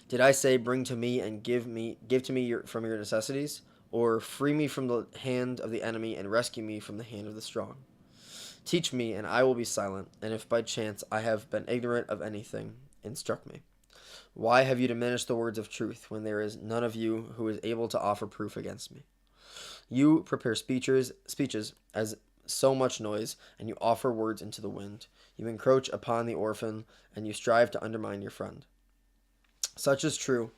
Did I say, bring to me and give to me from your necessities, or free me from the hand of the enemy and rescue me from the hand of the strong? Teach me, and I will be silent, and if by chance I have been ignorant of anything, instruct me. Why have you diminished the words of truth, when there is none of you who is able to offer proof against me? You prepare speeches as so much noise, and you offer words into the wind. You encroach upon the orphan, and you strive to undermine your friend. Such is true.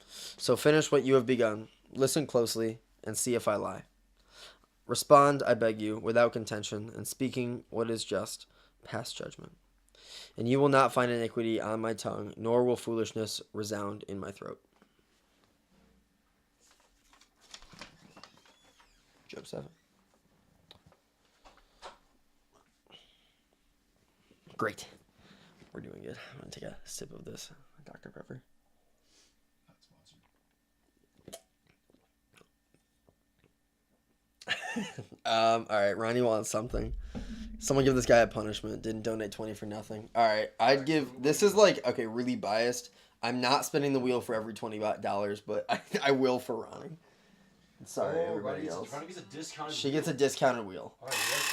So finish what you have begun. Listen closely, and see if I lie. Respond, I beg you, without contention, and speaking what is just, past judgment. And you will not find iniquity on my tongue, nor will foolishness resound in my throat. Job 7. Great. We're doing good. I'm going to take a sip of this Dr. Pepper. All right, Ronnie wants something. Someone give this guy a punishment. Didn't donate 20 for nothing. All right, I'd give. This is like, okay, really biased. I'm not spinning the wheel for every $20, but I will for Ronnie. Sorry, everybody else. She gets a discounted wheel.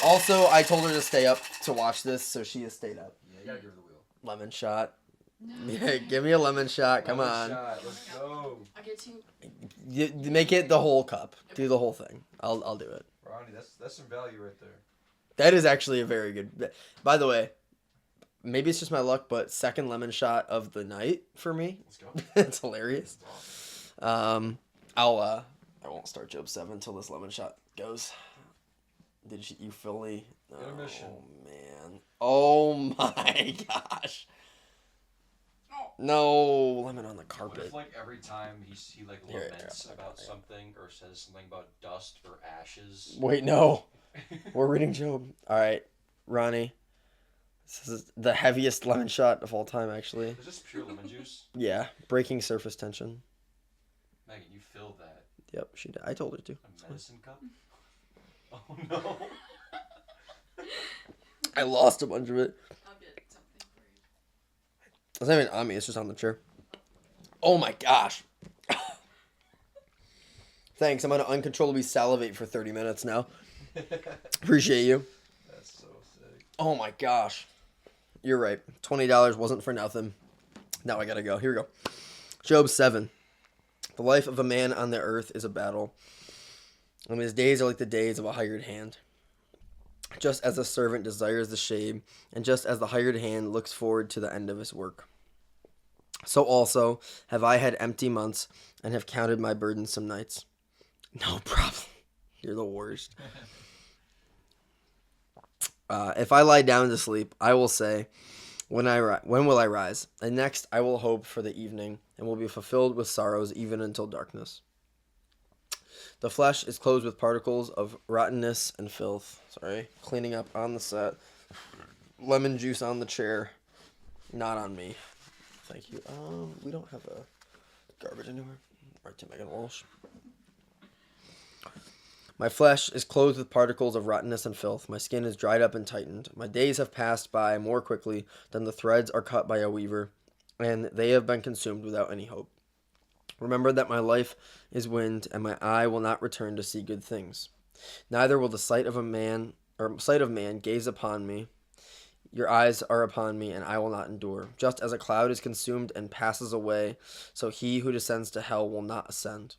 Also, I told her to stay up to watch this, so she has stayed up. Yeah, you gotta give her the wheel. Lemon shot. No. Yeah, give me a lemon shot. Come on. Let's go. I get to. You make it the whole cup. Do the whole thing. I'll do it. Ronnie, that's some value right there. That is actually a very good. By the way, maybe it's just my luck, but second lemon shot of the night for me. Let's go. It's hilarious. I won't start Job 7 until this lemon shot goes. Did you fully? Intermission. Oh man. Oh my gosh. No, lemon on the What carpet. if like every time he like Here, laments here, about something or says something about dust or ashes? Wait, no. We're reading Job. All right, Ronnie. This is the heaviest lemon shot of all time, actually. Is this pure lemon juice? Yeah, breaking surface tension. Megan, you filled that. Yep, she did. I told her to. A medicine cup? Oh no. I lost a bunch of it. I'll get something for you. It's not even on me. It's just on the chair. Oh my gosh. Thanks. I'm gonna uncontrollably salivate for 30 minutes now. Appreciate you. That's so sick. Oh my gosh. You're right. $20 wasn't for nothing. Now I gotta go. Here we go. Job 7. The life of a man on the earth is a battle, and his days are like the days of a hired hand. Just as a servant desires the shade, and just as the hired hand looks forward to the end of his work, so also have I had empty months and have counted my burdensome nights. No problem. You're the worst. If I lie down to sleep, I will say, when will I rise? And next I will hope for the evening, and will be fulfilled with sorrows even until darkness. The flesh is clothed with particles of rottenness and filth. Sorry, cleaning up on the set. Lemon juice on the chair. Not on me. Thank you. We don't have a garbage anywhere. Right to Megan Walsh. My flesh is clothed with particles of rottenness and filth. My skin is dried up and tightened. My days have passed by more quickly than the threads are cut by a weaver, and they have been consumed without any hope. Remember that my life is wind, and my eye will not return to see good things. Neither will the sight of man gaze upon me. Your eyes are upon me, and I will not endure. Just as a cloud is consumed and passes away, so he who descends to hell will not ascend.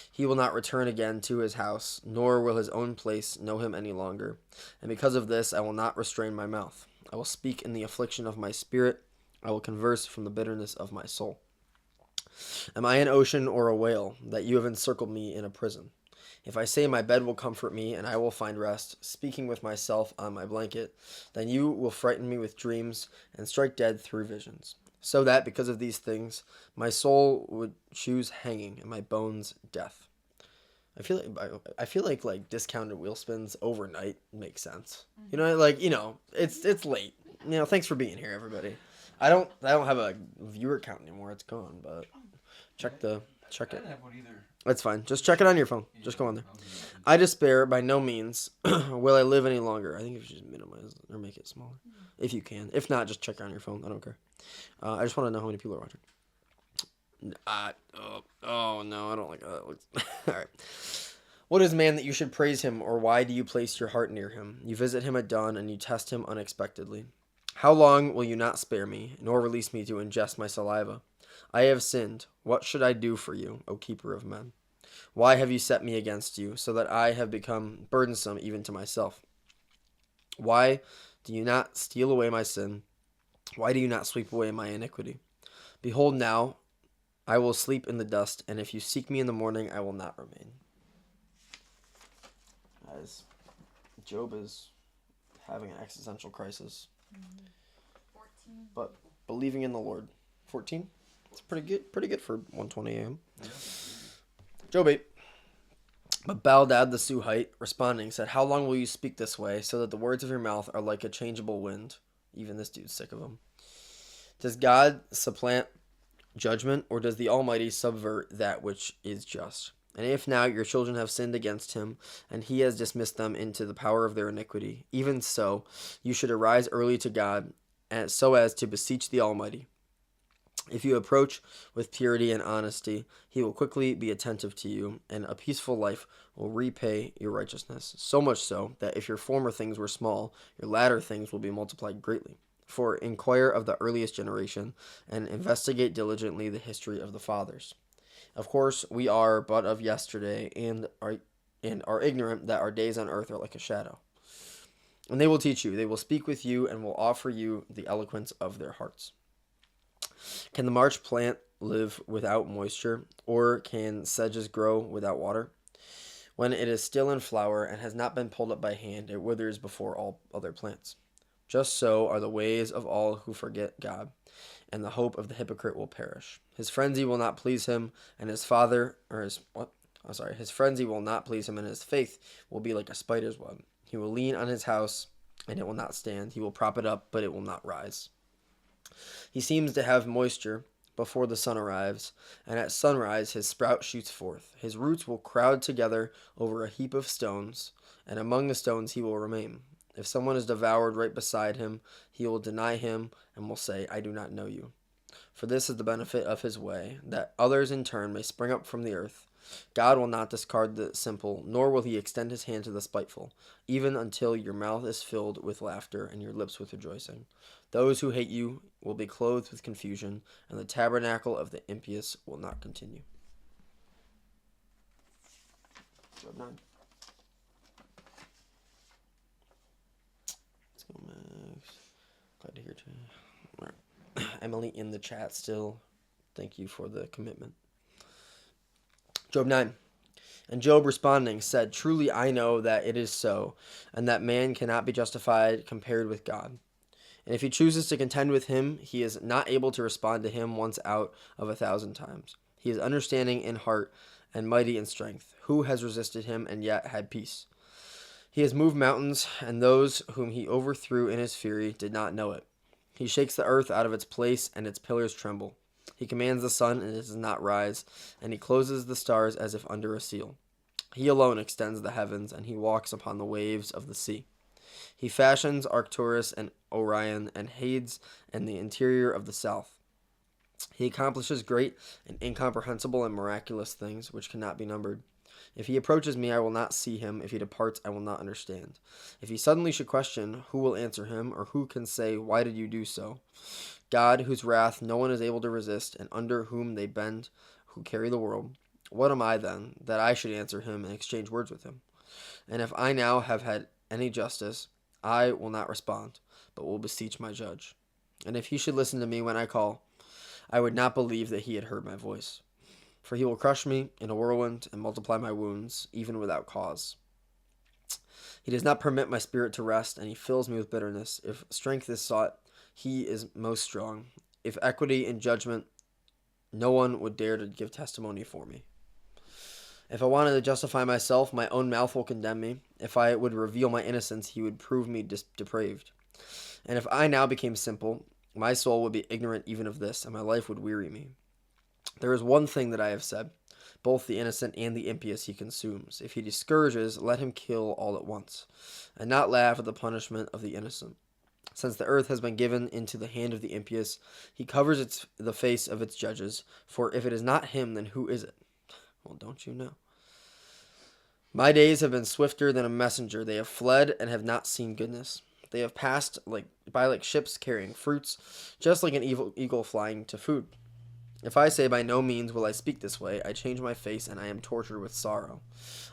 He will not return again to his house, nor will his own place know him any longer. And because of this, I will not restrain my mouth. I will speak in the affliction of my spirit. I will converse from the bitterness of my soul. Am I an ocean or a whale, that you have encircled me in a prison? If I say my bed will comfort me, and I will find rest, speaking with myself on my blanket, then you will frighten me with dreams, and strike dead through visions. So that, because of these things, my soul would choose hanging, and my bones death. I feel like discounted wheel spins overnight makes sense. You know, it's late. You know, thanks for being here, everybody. I don't have a viewer count anymore. It's gone, but check it. I didn't have one either. That's fine. Just check it on your phone. Just go on there. I despair. By no means will I live any longer. I think you should just minimize or make it smaller, if you can. If not, just check it on your phone. I don't care. I just want to know how many people are watching. Oh no, I don't like that. All right. What is man that you should praise him, or why do you place your heart near him? You visit him at dawn, and you test him unexpectedly. How long will you not spare me, nor release me to ingest my saliva? I have sinned. What should I do for you, O keeper of men? Why have you set me against you, so that I have become burdensome even to myself? Why do you not steal away my sin? Why do you not sweep away my iniquity? Behold now, I will sleep in the dust, and if you seek me in the morning, I will not remain. As Job is having an existential crisis. 14. But believing in the Lord. 14? It's pretty good for 1:20 a.m. Yeah. Job 8. But Baldad the Suhite, responding, said, How long will you speak this way, so that the words of your mouth are like a changeable wind? Even this dude's sick of him. Does God supplant judgment, or does the Almighty subvert that which is just? And if now your children have sinned against him, and he has dismissed them into the power of their iniquity, even so, you should arise early to God, and so as to beseech the Almighty. If you approach with purity and honesty, he will quickly be attentive to you, and a peaceful life will repay your righteousness. So much so, that if your former things were small, your latter things will be multiplied greatly. For inquire of the earliest generation, and investigate diligently the history of the fathers. Of course, we are but of yesterday, and are ignorant that our days on earth are like a shadow. And they will teach you, they will speak with you, and will offer you the eloquence of their hearts. Can the March plant live without moisture, or can sedges grow without water? When it is still in flower and has not been pulled up by hand, it withers before all other plants. Just so are the ways of all who forget God, and the hope of the hypocrite will perish. His frenzy will not please him, and his frenzy will not please him, and his faith will be like a spider's web. He will lean on his house, and it will not stand. He will prop it up, but it will not rise. He seems to have moisture before the sun arrives, and at sunrise his sprout shoots forth. His roots will crowd together over a heap of stones, and among the stones he will remain. If someone is devoured right beside him, he will deny him and will say, I do not know you. For this is the benefit of his way, that others in turn may spring up from the earth. God will not discard the simple, nor will he extend his hand to the spiteful, even until your mouth is filled with laughter and your lips with rejoicing. Those who hate you will be clothed with confusion, and the tabernacle of the impious will not continue. Job 9. Let's go next. Glad to hear you. All right. Emily in the chat still. Thank you for the commitment. Job 9. And Job responding said, Truly I know that it is so, and that man cannot be justified compared with God. And if he chooses to contend with him, he is not able to respond to him once out of 1,000 times. He is understanding in heart and mighty in strength. Who has resisted him and yet had peace? He has moved mountains, and those whom he overthrew in his fury did not know it. He shakes the earth out of its place, and its pillars tremble. He commands the sun, and it does not rise, and he closes the stars as if under a seal. He alone extends the heavens, and he walks upon the waves of the sea. He fashions Arcturus and Orion, and Hades and the interior of the south. He accomplishes great and incomprehensible and miraculous things, which cannot be numbered. If he approaches me, I will not see him. If he departs, I will not understand. If he suddenly should question, who will answer him, or who can say, why did you do so? God, whose wrath no one is able to resist, and under whom they bend who carry the world. What am I, then, that I should answer him and exchange words with him? And if I now have had any justice, I will not respond, but will beseech my judge. And if he should listen to me when I call, I would not believe that he had heard my voice. For he will crush me in a whirlwind and multiply my wounds, even without cause. He does not permit my spirit to rest, and he fills me with bitterness. If strength is sought, he is most strong. If equity and judgment, no one would dare to give testimony for me. If I wanted to justify myself, my own mouth will condemn me. If I would reveal my innocence, he would prove me depraved. And if I now became simple, my soul would be ignorant even of this, and my life would weary me. There is one thing that I have said, both the innocent and the impious he consumes. If he discourages, let him kill all at once, and not laugh at the punishment of the innocent. Since the earth has been given into the hand of the impious, he covers the face of its judges. For if it is not him, then who is it? Well, don't you know? My days have been swifter than a messenger. They have fled and have not seen goodness. They have passed by like ships carrying fruits, just like an eagle flying to food. If I say, by no means will I speak this way, I change my face, and I am tortured with sorrow.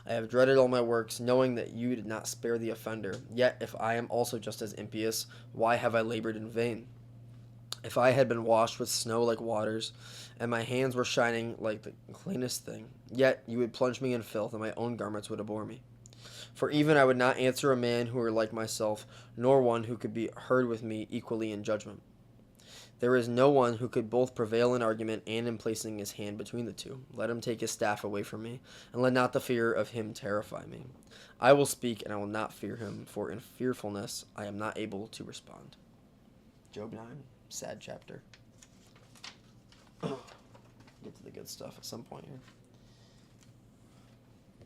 I have dreaded all my works, knowing that you did not spare the offender. Yet, if I am also just as impious, why have I labored in vain? If I had been washed with snow like waters, and my hands were shining like the cleanest thing, yet you would plunge me in filth, and my own garments would abhor me. For even I would not answer a man who were like myself, nor one who could be heard with me equally in judgment. There is no one who could both prevail in argument and in placing his hand between the two. Let him take his staff away from me, and let not the fear of him terrify me. I will speak, and I will not fear him, for in fearfulness I am not able to respond. Job 9, sad chapter. Get to the good stuff at some point here.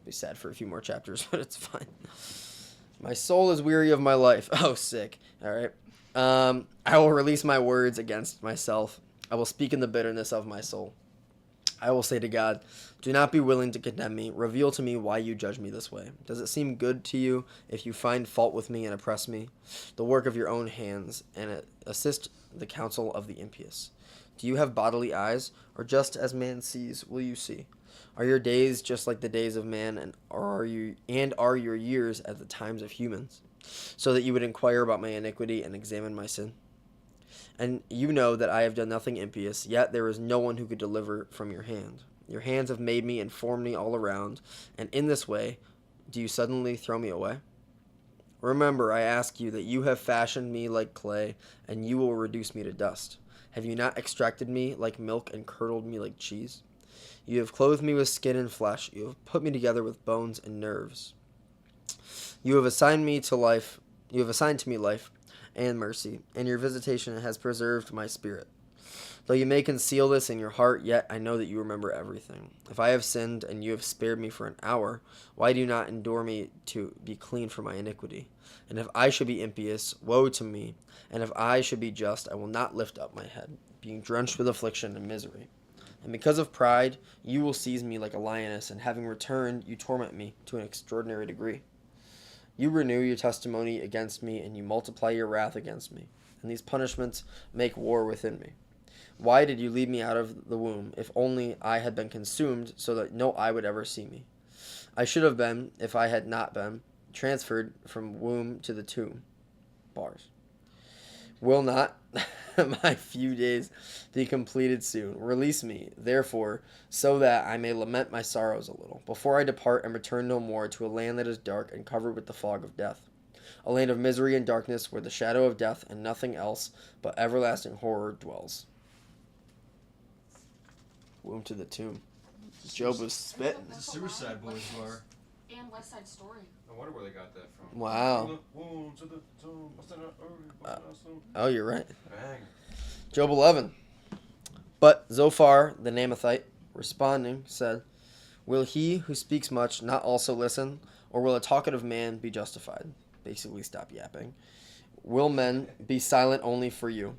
Be sad for a few more chapters, but it's fine. My soul is weary of my life. Oh, sick. All right. I will release my words against myself. I will speak in the bitterness of my soul. I will say to God, do not be willing to condemn me. Reveal to me why you judge me this way. Does it seem good to you if you find fault with me and oppress me? The work of your own hands, and assist the counsel of the impious. Do you have bodily eyes, or just as man sees will you see? Are your days just like the days of man, and are your years at the times of humans? So that you would inquire about my iniquity and examine my sin? And you know that I have done nothing impious, yet there is no one who could deliver from your hand. Your hands have made me and formed me all around, and in this way do you suddenly throw me away? Remember, I ask you, that you have fashioned me like clay, and you will reduce me to dust. Have you not extracted me like milk and curdled me like cheese? You have clothed me with skin and flesh. You have put me together with bones and nerves. You have assigned to me life and mercy, and your visitation has preserved my spirit. Though you may conceal this in your heart, yet I know that you remember everything. If I have sinned and you have spared me for an hour, why do you not endure me to be clean from my iniquity? And if I should be impious, woe to me. And if I should be just, I will not lift up my head, being drenched with affliction and misery. And because of pride, you will seize me like a lioness, and having returned, you torment me to an extraordinary degree. You renew your testimony against me, and you multiply your wrath against me. And these punishments make war within me. Why did you lead me out of the womb, if only I had been consumed, so that no eye would ever see me? I should have been, if I had not been, transferred from womb to the tomb. Bars. Will not my few days be completed soon? Release me, therefore, so that I may lament my sorrows a little, before I depart and return no more to a land that is dark and covered with the fog of death, a land of misery and darkness, where the shadow of death and nothing else but everlasting horror dwells. Womb to the tomb. Job was spitting. It's a Suicide Boys bar. And West Side Story. I wonder where they got that from. Wow. Oh, you're right. Bang. Job 11. But Zophar the Naamathite, responding, said, Will he who speaks much not also listen, or will a talkative man be justified? Basically, stop yapping. Will men be silent only for you?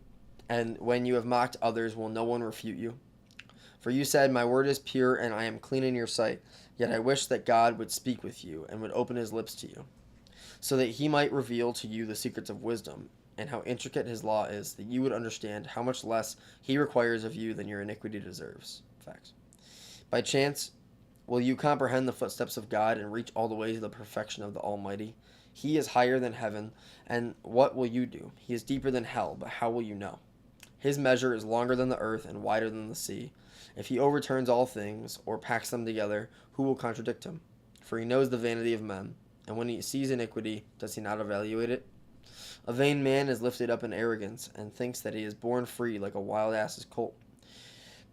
And when you have mocked others, will no one refute you? For you said, My word is pure, and I am clean in your sight. Yet I wish that God would speak with you, and would open his lips to you, so that he might reveal to you the secrets of wisdom, and how intricate his law is, that you would understand how much less he requires of you than your iniquity deserves. Facts. By chance, will you comprehend the footsteps of God, and reach all the way to the perfection of the Almighty? He is higher than heaven, and what will you do? He is deeper than hell, but how will you know? His measure is longer than the earth, and wider than the sea. If he overturns all things, or packs them together, who will contradict him? For he knows the vanity of men, and when he sees iniquity, does he not evaluate it? A vain man is lifted up in arrogance, and thinks that he is born free like a wild ass's colt.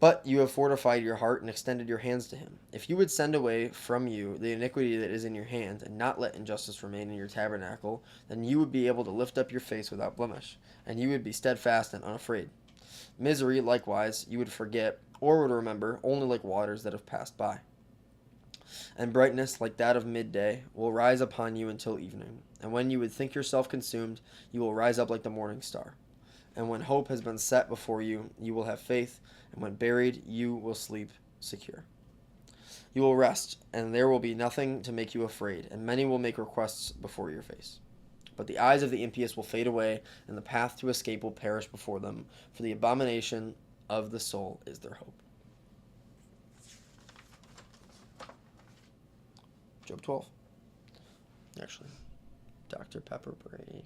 But you have fortified your heart and extended your hands to him. If you would send away from you the iniquity that is in your hand, and not let injustice remain in your tabernacle, then you would be able to lift up your face without blemish, and you would be steadfast and unafraid. Misery, likewise, you would forget, or would remember, only like waters that have passed by. And brightness, like that of midday, will rise upon you until evening. And when you would think yourself consumed, you will rise up like the morning star. And when hope has been set before you, you will have faith, and when buried, you will sleep secure. You will rest, and there will be nothing to make you afraid, and many will make requests before your face. But the eyes of the impious will fade away, and the path to escape will perish before them, for the abomination of the soul is their hope. Job 12. Actually, Dr. Pepper break.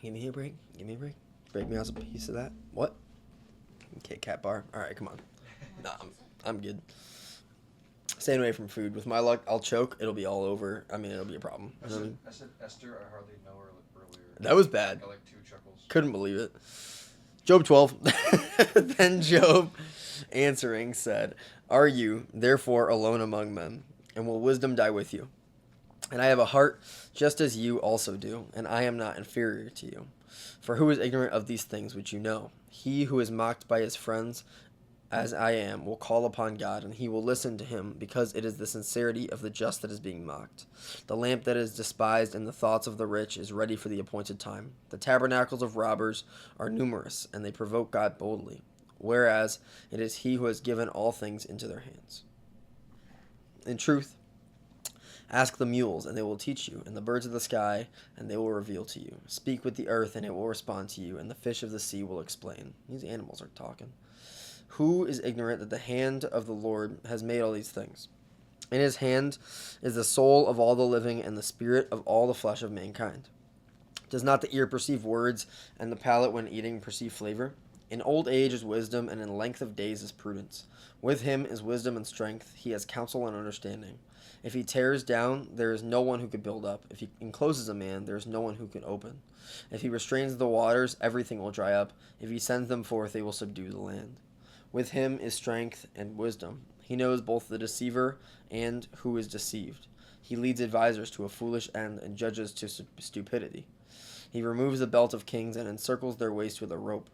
Give me a break. Give me a break. Break me out a piece of that. What? Kit Kat bar. All right, come on. Nah, I'm good. Staying away from food. With my luck, I'll choke. It'll be all over. I mean, it'll be a problem. I said Esther. I hardly know her earlier. That was bad. I like 2 chuckles. Couldn't believe it. Job 12. Then Job, answering, said, Are you, therefore, alone among men? And will wisdom die with you? And I have a heart just as you also do, and I am not inferior to you. For who is ignorant of these things which you know? He who is mocked by his friends, as I am, will call upon God, and he will listen to him, because it is the sincerity of the just that is being mocked. The lamp that is despised in the thoughts of the rich is ready for the appointed time. The tabernacles of robbers are numerous, and they provoke God boldly, whereas it is he who has given all things into their hands. In truth, ask the mules, and they will teach you, and the birds of the sky, and they will reveal to you. Speak with the earth, and it will respond to you, and the fish of the sea will explain. These animals are talking. Who is ignorant that the hand of the Lord has made all these things? In his hand is the soul of all the living, and the spirit of all the flesh of mankind. Does not the ear perceive words, and the palate when eating perceive flavor? In old age is wisdom, and in length of days is prudence. With him is wisdom and strength. He has counsel and understanding. If he tears down, there is no one who can build up. If he encloses a man, there is no one who can open. If he restrains the waters, everything will dry up. If he sends them forth, they will subdue the land. With him is strength and wisdom. He knows both the deceiver and who is deceived. He leads advisers to a foolish end and judges to stupidity. He removes the belt of kings and encircles their waist with a rope.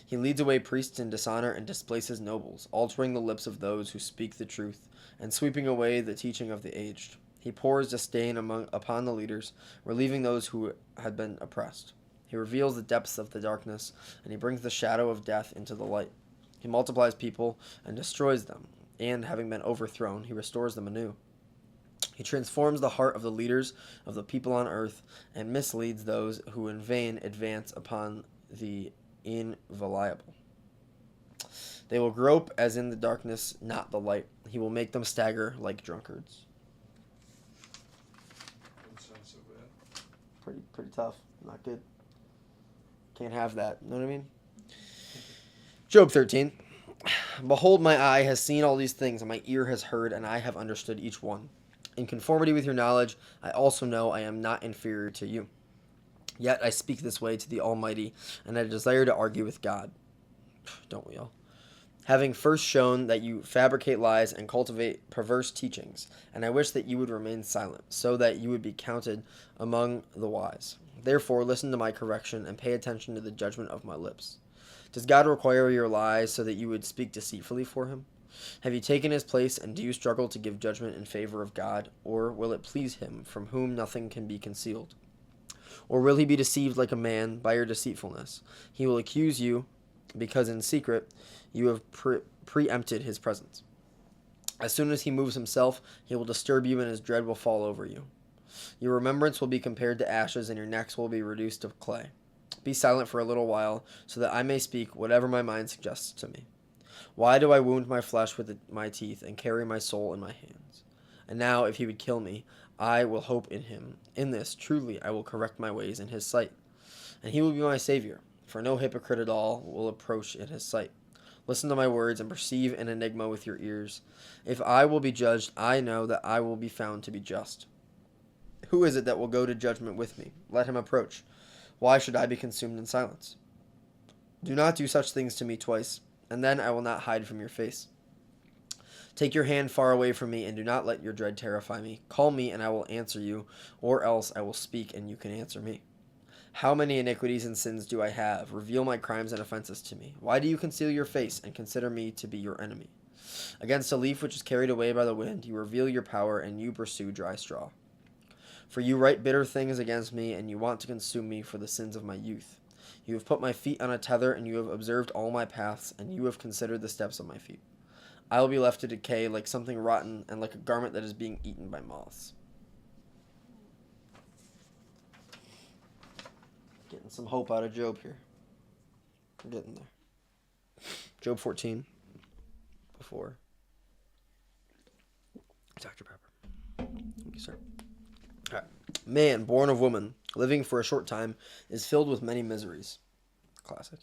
He leads away priests in dishonor and displaces nobles, altering the lips of those who speak the truth, and sweeping away the teaching of the aged. He pours disdain upon the leaders, relieving those who had been oppressed. He reveals the depths of the darkness, and he brings the shadow of death into the light. He multiplies people and destroys them, and, having been overthrown, he restores them anew. He transforms the heart of the leaders of the people on earth, and misleads those who in vain advance upon the inviolable. They will grope as in the darkness, not the light. He will make them stagger like drunkards. Doesn't sound so bad. Pretty tough. Not good. Can't have that. You know what I mean? Job 13. Behold, my eye has seen all these things, and my ear has heard, and I have understood each one. In conformity with your knowledge, I also know I am not inferior to you. Yet I speak this way to the Almighty, and I desire to argue with God. Don't we all? Having first shown that you fabricate lies and cultivate perverse teachings, and I wish that you would remain silent, so that you would be counted among the wise. Therefore, listen to my correction, and pay attention to the judgment of my lips. Does God require your lies so that you would speak deceitfully for him? Have you taken his place, and do you struggle to give judgment in favor of God? Or will it please him, from whom nothing can be concealed? Or will he be deceived like a man by your deceitfulness? He will accuse you, because in secret you have preempted his presence. As soon as he moves himself, he will disturb you, and his dread will fall over you. Your remembrance will be compared to ashes, and your necks will be reduced to clay. Be silent for a little while, so that I may speak whatever my mind suggests to me. Why do I wound my flesh with my teeth and carry my soul in my hands? And now, if he would kill me, I will hope in him. In this, truly, I will correct my ways in his sight. And he will be my Savior, for no hypocrite at all will approach in his sight. Listen to my words and perceive an enigma with your ears. If I will be judged, I know that I will be found to be just. Who is it that will go to judgment with me? Let him approach. Why should I be consumed in silence? Do not do such things to me twice, and then I will not hide from your face. Take your hand far away from me, and do not let your dread terrify me. Call me, and I will answer you, or else I will speak, and you can answer me. How many iniquities and sins do I have? Reveal my crimes and offenses to me. Why do you conceal your face, and consider me to be your enemy? Against a leaf which is carried away by the wind, you reveal your power, and you pursue dry straw. For you write bitter things against me, and you want to consume me for the sins of my youth. You have put my feet on a tether, and you have observed all my paths, and you have considered the steps of my feet. I will be left to decay like something rotten, and like a garment that is being eaten by moths. Getting some hope out of Job here. We're getting there. Job 14. Before Dr. Pepper. Thank you, sir. All right. Man, born of woman, living for a short time, is filled with many miseries. Classic.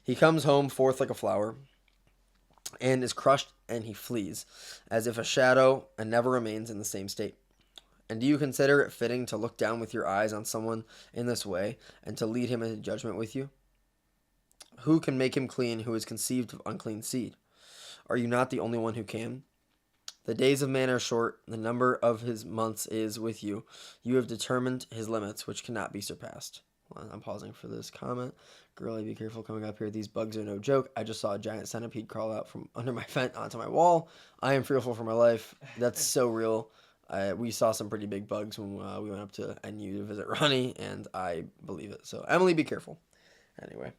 He comes home forth like a flower, and is crushed, and he flees, as if a shadow, and never remains in the same state. And do you consider it fitting to look down with your eyes on someone in this way, and to lead him into judgment with you? Who can make him clean who is conceived of unclean seed? Are you not the only one who can? The days of man are short, the number of his months is with you. You have determined his limits, which cannot be surpassed. Well, I'm pausing for this comment. Girlie, be careful coming up here. These bugs are no joke. I just saw a giant centipede crawl out from under my vent onto my wall. I am fearful for my life. That's so real. We saw some pretty big bugs when we went up to NU to visit Ronnie, and I believe it. So, Emily, be careful. Anyway.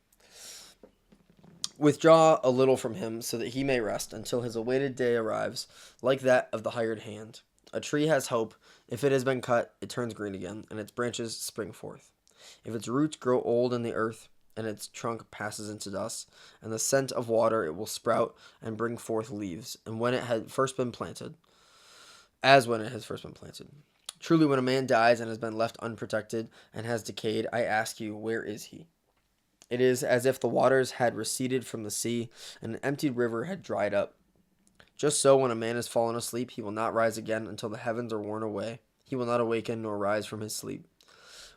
Withdraw a little from him so that he may rest until his awaited day arrives, like that of the hired hand. A tree has hope. If it has been cut, it turns green again, and its branches spring forth. If its roots grow old in the earth, and its trunk passes into dust, and the scent of water, it will sprout and bring forth leaves, and when it had first been planted, as when it has first been planted. Truly, when a man dies and has been left unprotected and has decayed, I ask you, where is he? It is as if the waters had receded from the sea, and an emptied river had dried up. Just so, when a man has fallen asleep, he will not rise again until the heavens are worn away. He will not awaken nor rise from his sleep.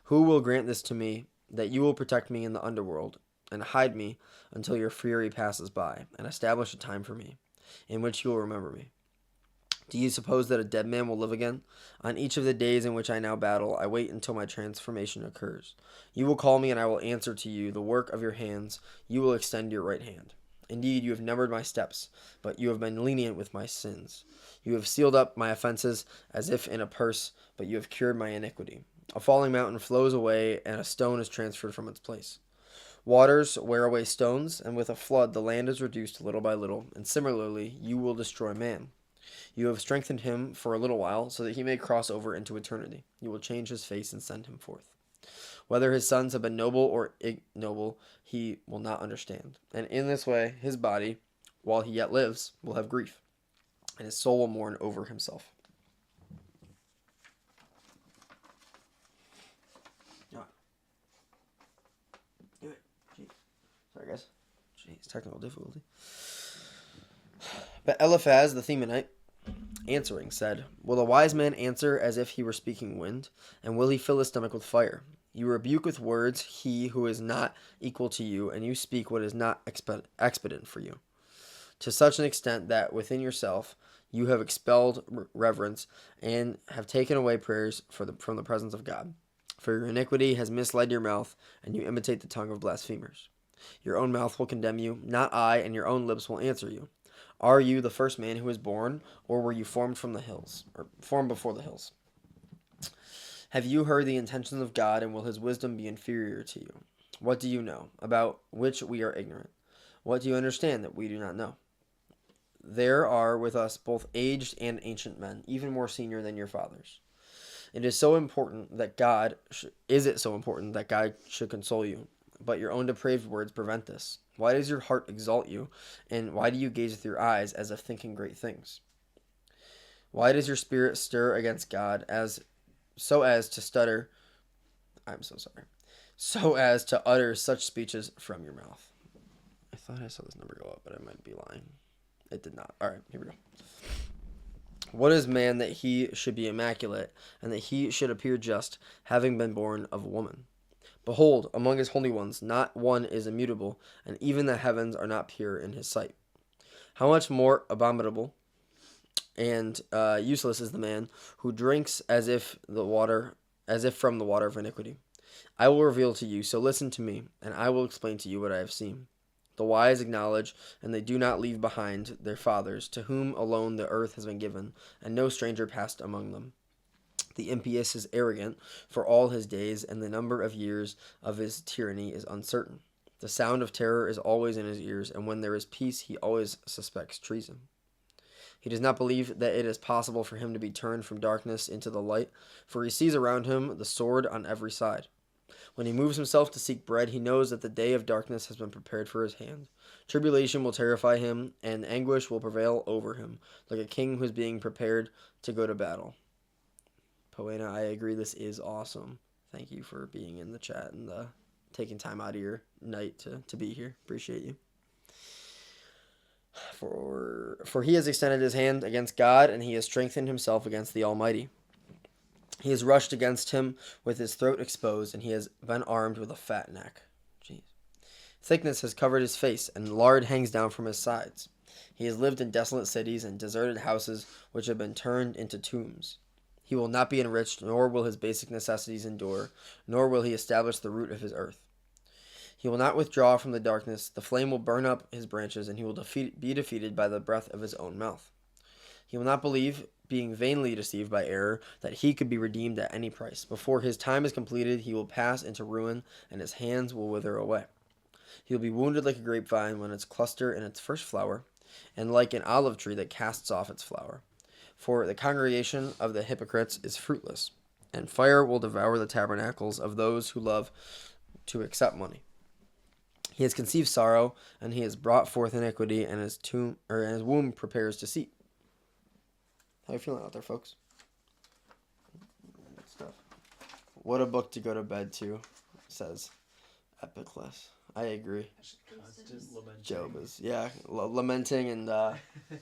Who will grant this to me, that you will protect me in the underworld, and hide me until your fury passes by, and establish a time for me, in which you will remember me? Do you suppose that a dead man will live again? On each of the days in which I now battle, I wait until my transformation occurs. You will call me, and I will answer to you. The work of your hands, you will extend your right hand. Indeed, you have numbered my steps, but you have been lenient with my sins. You have sealed up my offenses as if in a purse, but you have cured my iniquity. A falling mountain flows away, and a stone is transferred from its place. Waters wear away stones, and with a flood the land is reduced little by little, and similarly you will destroy man. You have strengthened him for a little while, so that he may cross over into eternity. You will change his face and send him forth. Whether his sons have been noble or ignoble, he will not understand. And in this way, his body, while he yet lives, will have grief, and his soul will mourn over himself. Do it. Jeez. Sorry, guys. Jeez, technical difficulty. But Eliphaz the Themanite, answering, said, Will a wise man answer as if he were speaking wind? And will he fill his stomach with fire? You rebuke with words he who is not equal to you, and you speak what is not expedient for you. To such an extent that within yourself you have expelled reverence, and have taken away prayers from the presence of God. For your iniquity has misled your mouth, and you imitate the tongue of blasphemers. Your own mouth will condemn you, not I, and your own lips will answer you. Are you the first man who was born, or were you formed from the hills, or formed before the hills? Have you heard the intentions of God, and will his wisdom be inferior to you? What do you know, about which we are ignorant? What do you understand that we do not know? There are with us both aged and ancient men, even more senior than your fathers. Is it so important that God should console you? But your own depraved words prevent this. Why does your heart exalt you, and why do you gaze with your eyes as if thinking great things? Why does your spirit stir against God so as to utter such speeches from your mouth? I thought I saw this number go up, but I might be lying. It did not. All right, here we go. What is man that he should be immaculate, and that he should appear just, having been born of a woman? Behold, among his holy ones, not one is immutable, and even the heavens are not pure in his sight. How much more abominable and useless is the man who drinks as if from the water of iniquity. I will reveal to you, so listen to me, and I will explain to you what I have seen. The wise acknowledge, and they do not leave behind their fathers, to whom alone the earth has been given, and no stranger passed among them. The impious is arrogant for all his days, and the number of years of his tyranny is uncertain. The sound of terror is always in his ears, and when there is peace, he always suspects treason. He does not believe that it is possible for him to be turned from darkness into the light, for he sees around him the sword on every side. When he moves himself to seek bread, he knows that the day of darkness has been prepared for his hand. Tribulation will terrify him, and anguish will prevail over him, like a king who is being prepared to go to battle. Poena, I agree, this is awesome. Thank you for being in the chat and taking time out of your night to be here. Appreciate you. For he has extended his hand against God, and he has strengthened himself against the Almighty. He has rushed against him with his throat exposed, and he has been armed with a fat neck. Jeez. Thickness has covered his face, and lard hangs down from his sides. He has lived in desolate cities and deserted houses which have been turned into tombs. He will not be enriched, nor will his basic necessities endure, nor will he establish the root of his earth. He will not withdraw from the darkness. The flame will burn up his branches, and he will be defeated by the breath of his own mouth. He will not believe, being vainly deceived by error, that he could be redeemed at any price. Before his time is completed, he will pass into ruin, and his hands will wither away. He will be wounded like a grapevine when its cluster in its first flower, and like an olive tree that casts off its flower. For the congregation of the hypocrites is fruitless, and fire will devour the tabernacles of those who love to accept money. He has conceived sorrow, and he has brought forth iniquity, and his womb prepares deceit. How are you feeling out there, folks? Good stuff. What a book to go to bed to, says epicless. I agree. Constant lamenting. Job is, lamenting and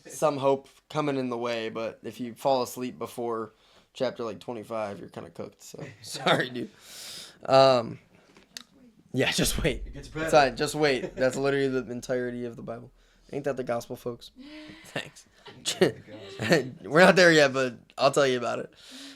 some hope coming in the way, but if you fall asleep before chapter like 25, you're kind of cooked. So sorry, dude. Yeah, just wait. It gets It's better. fine, just wait. That's literally the entirety of the Bible. Ain't that the gospel, folks? Thanks. We're not there yet, but I'll tell you about it.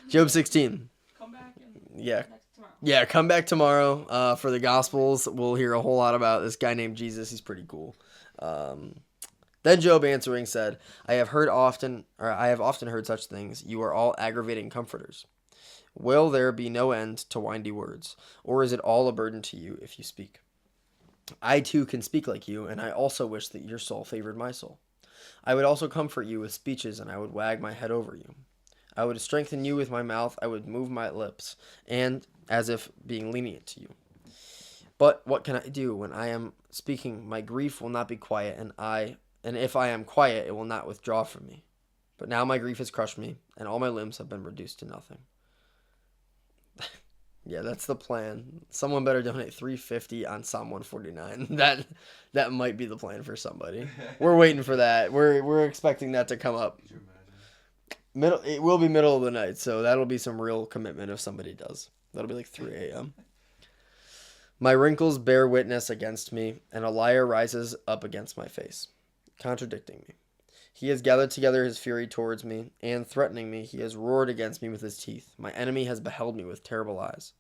Job 16. Come back and Yeah. tomorrow. Yeah, come back tomorrow for the Gospels. We'll hear a whole lot about this guy named Jesus. He's pretty cool. Then Job answering said, I have often heard such things. You are all aggravating comforters. Will there be no end to windy words, or is it all a burden to you if you speak? I too can speak like you, and I also wish that your soul favored my soul. I would also comfort you with speeches, and I would wag my head over you. I would strengthen you with my mouth, I would move my lips, and as if being lenient to you. But what can I do when I am speaking? My grief will not be quiet, and if I am quiet, it will not withdraw from me. But now my grief has crushed me, and all my limbs have been reduced to nothing. Yeah, that's the plan. Someone better donate $350 on Psalm 149. That might be the plan for somebody. We're waiting for that. We're expecting that to come up. Could you imagine? It will be middle of the night, so that'll be some real commitment if somebody does. That'll be like 3 a.m. My wrinkles bear witness against me, and a liar rises up against my face, contradicting me. He has gathered together his fury towards me, and threatening me, he has roared against me with his teeth. My enemy has beheld me with terrible eyes.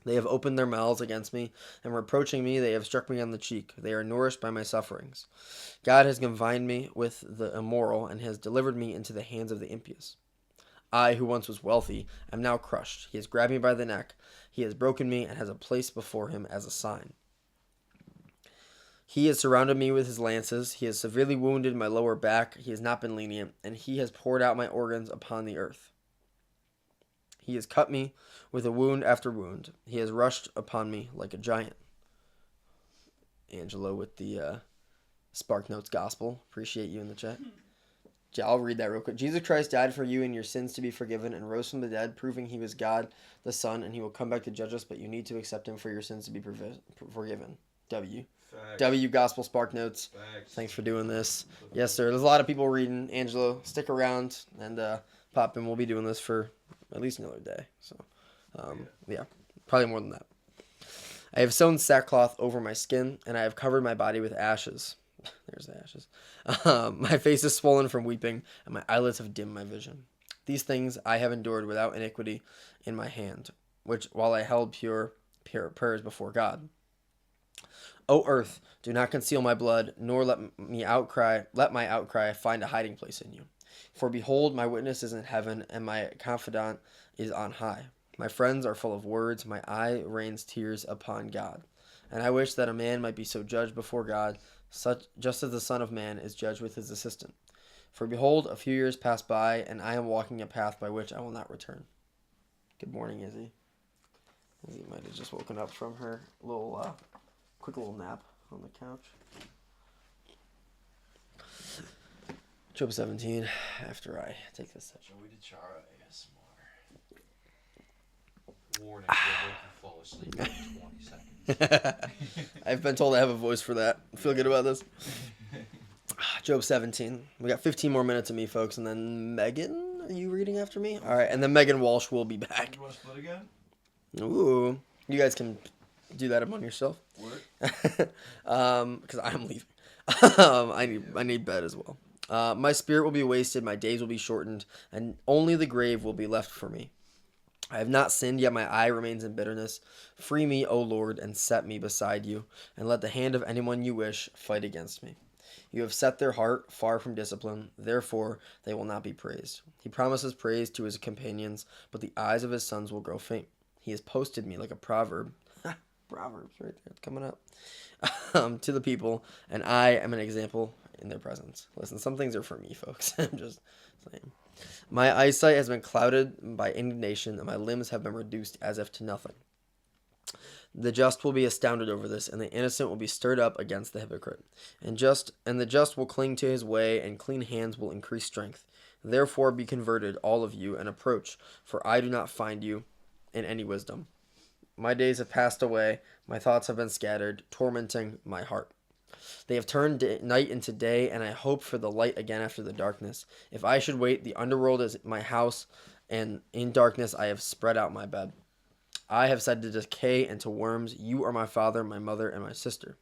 They have opened their mouths against me, and reproaching me, they have struck me on the cheek. They are nourished by my sufferings. God has confined me with the immoral, and has delivered me into the hands of the impious. I, who once was wealthy, am now crushed. He has grabbed me by the neck. He has broken me, and has a place before him as a sign. He has surrounded me with his lances. He has severely wounded my lower back. He has not been lenient, and he has poured out my organs upon the earth. He has cut me with a wound after wound. He has rushed upon me like a giant. Angelo with the Spark Notes Gospel. Appreciate you in the chat. I'll read that real quick. Jesus Christ died for you and your sins to be forgiven and rose from the dead, proving he was God, the Son, and he will come back to judge us, but you need to accept him for your sins to be forgiven. W. Facts. W Gospel Spark Notes. Facts. Thanks for doing this. Yes, sir. There's a lot of people reading. Angelo, stick around and pop in. We'll be doing this for at least another day. So, yeah, probably more than that. I have sewn sackcloth over my skin, and I have covered my body with ashes. There's the ashes. My face is swollen from weeping, and my eyelids have dimmed my vision. These things I have endured without iniquity in my hand, which while I held pure prayers before God. O earth, do not conceal my blood, nor let my outcry find a hiding place in you. For behold, my witness is in heaven, and my confidant is on high. My friends are full of words, my eye rains tears upon God. And I wish that a man might be so judged before God, just as the Son of Man is judged with his assistant. For behold, a few years pass by, and I am walking a path by which I will not return. Good morning, Izzy. Izzy might have just woken up from her quick little nap on the couch. Job 17, after I take this session. Joey DeChara ASMR. Warning, you'll fall asleep in 20 seconds. I've been told I have a voice for that. Feel good about this? Job 17. We got 15 more minutes of me, folks, and then Megan, are you reading after me? All right, and then Megan Walsh will be back. You want to split again? Ooh, you guys can do that among yourself. What? Because I'm leaving. I need bed as well. My spirit will be wasted, my days will be shortened, and only the grave will be left for me. I have not sinned, yet my eye remains in bitterness. Free me, O Lord, and set me beside you, and let the hand of anyone you wish fight against me. You have set their heart far from discipline, therefore they will not be praised. He promises praise to his companions, but the eyes of his sons will grow faint. He has posted me like a proverb. Proverbs right there, it's coming up. To the people, and I am an example in their presence. Listen, some things are for me, folks. I'm just saying. My eyesight has been clouded by indignation, and my limbs have been reduced as if to nothing. The just will be astounded over this, and the innocent will be stirred up against the hypocrite. And the just will cling to his way, and clean hands will increase strength. Therefore be converted, all of you, and approach, for I do not find you in any wisdom. My days have passed away. My thoughts have been scattered, tormenting my heart. They have turned night into day, and I hope for the light again after the darkness. If I should wait, the underworld is my house, and in darkness I have spread out my bed. I have said to decay and to worms, you are my father, my mother, and my sister.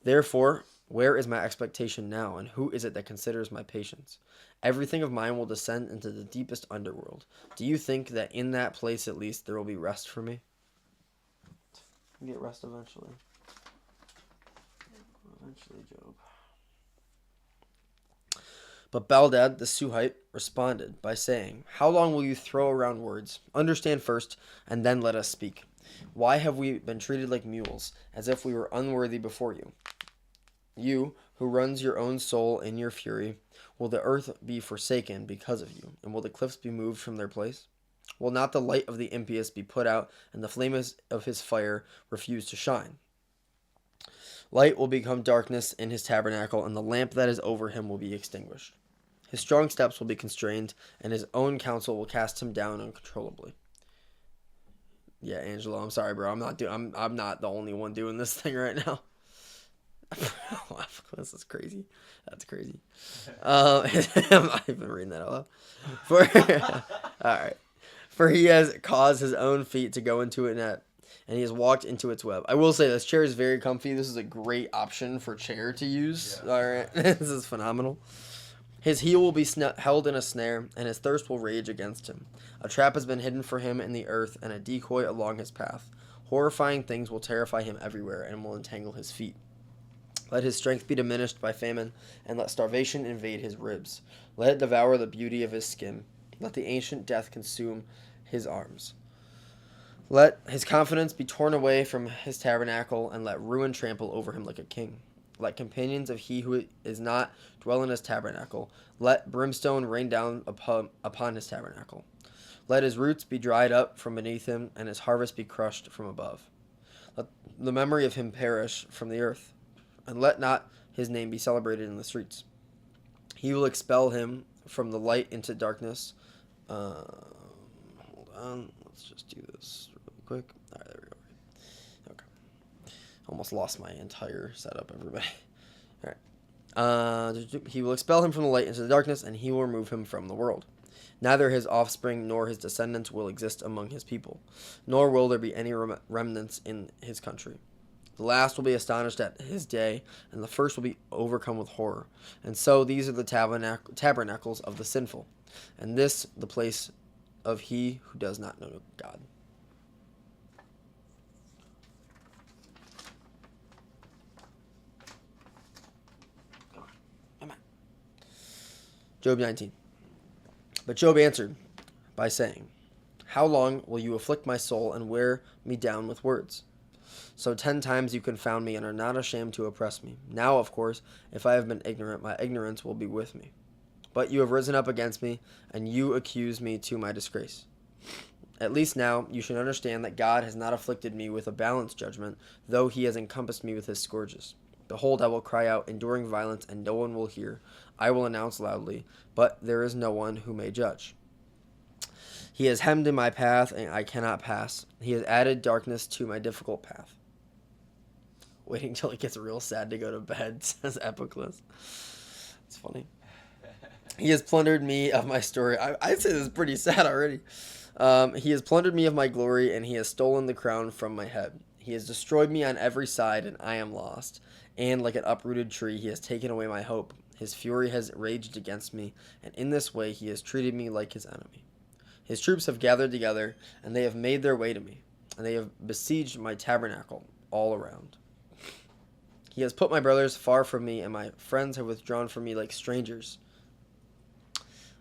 Therefore, where is my expectation now, and who is it that considers my patience? Everything of mine will descend into the deepest underworld. Do you think that in that place at least there will be rest for me? I'll get rest eventually. Eventually, Job. But Baldad the Suhite responded by saying, how long will you throw around words? Understand first, and then let us speak. Why have we been treated like mules, as if we were unworthy before you? You, who runs your own soul in your fury, will the earth be forsaken because of you, and will the cliffs be moved from their place? Will not the light of the impious be put out, and the flames of his fire refuse to shine? Light will become darkness in his tabernacle, and the lamp that is over him will be extinguished. His strong steps will be constrained, and his own counsel will cast him down uncontrollably. Yeah, Angelo, I'm sorry, bro. I'm not the only one doing this thing right now. This is crazy. That's crazy. I'm not even reading that out loud. All right. For he has caused his own feet to go into a net, and he has walked into its web. I will say this chair is very comfy. This is a great option for chair to use. Yeah. All right. This is phenomenal. His heel will be held in a snare, and his thirst will rage against him. A trap has been hidden for him in the earth, and a decoy along his path. Horrifying things will terrify him everywhere, and will entangle his feet. Let his strength be diminished by famine, and let starvation invade his ribs. Let it devour the beauty of his skin. Let the ancient death consume his arms. Let his confidence be torn away from his tabernacle, and let ruin trample over him like a king. Let companions of he who is not dwell in his tabernacle. Let brimstone rain down upon his tabernacle. Let his roots be dried up from beneath him, and his harvest be crushed from above. Let the memory of him perish from the earth, and let not his name be celebrated in the streets. He will expel him from the light into darkness. Hold on. Let's just do this really quick. All right, there we go. Okay. Almost lost my entire setup, everybody. All right. He will expel him from the light into the darkness, and he will remove him from the world. Neither his offspring nor his descendants will exist among his people, nor will there be any remnants in his country. The last will be astonished at his day, and the first will be overcome with horror. And so these are the tabernacles of the sinful, and this the place of he who does not know God. Amen. Job 19. But Job answered by saying, how long will you afflict my soul and wear me down with words? So 10 times you confound me and are not ashamed to oppress me. Now, of course, if I have been ignorant, my ignorance will be with me. But you have risen up against me, and you accuse me to my disgrace. At least now you should understand that God has not afflicted me with a balanced judgment, though he has encompassed me with his scourges. Behold, I will cry out, enduring violence, and no one will hear. I will announce loudly, but there is no one who may judge. He has hemmed in my path, and I cannot pass. He has added darkness to my difficult path. Waiting till it gets real sad to go to bed, says Epiclus. It's funny. He has plundered me of my story. I'd say this is pretty sad already. He has plundered me of my glory, and he has stolen the crown from my head. He has destroyed me on every side, and I am lost. And like an uprooted tree, he has taken away my hope. His fury has raged against me, and in this way he has treated me like his enemy. His troops have gathered together, and they have made their way to me, and they have besieged my tabernacle all around. He has put my brothers far from me, and my friends have withdrawn from me like strangers.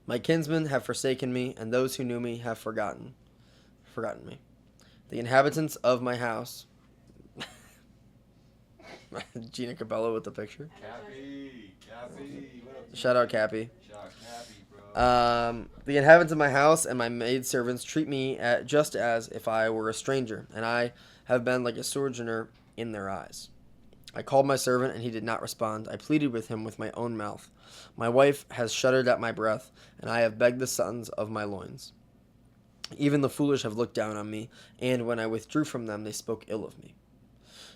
My kinsmen have forsaken me, and those who knew me have forgotten me. The inhabitants of my house. Gina Cabello with the picture. Cappy. Shout out Cappy. Shout out Cappy, bro. The inhabitants of my house and my maidservants treat me just as if I were a stranger, and I have been like a sojourner in their eyes. I called my servant, and he did not respond. I pleaded with him with my own mouth. My wife has shuddered at my breath, and I have begged the sons of my loins. Even the foolish have looked down on me, and when I withdrew from them, they spoke ill of me.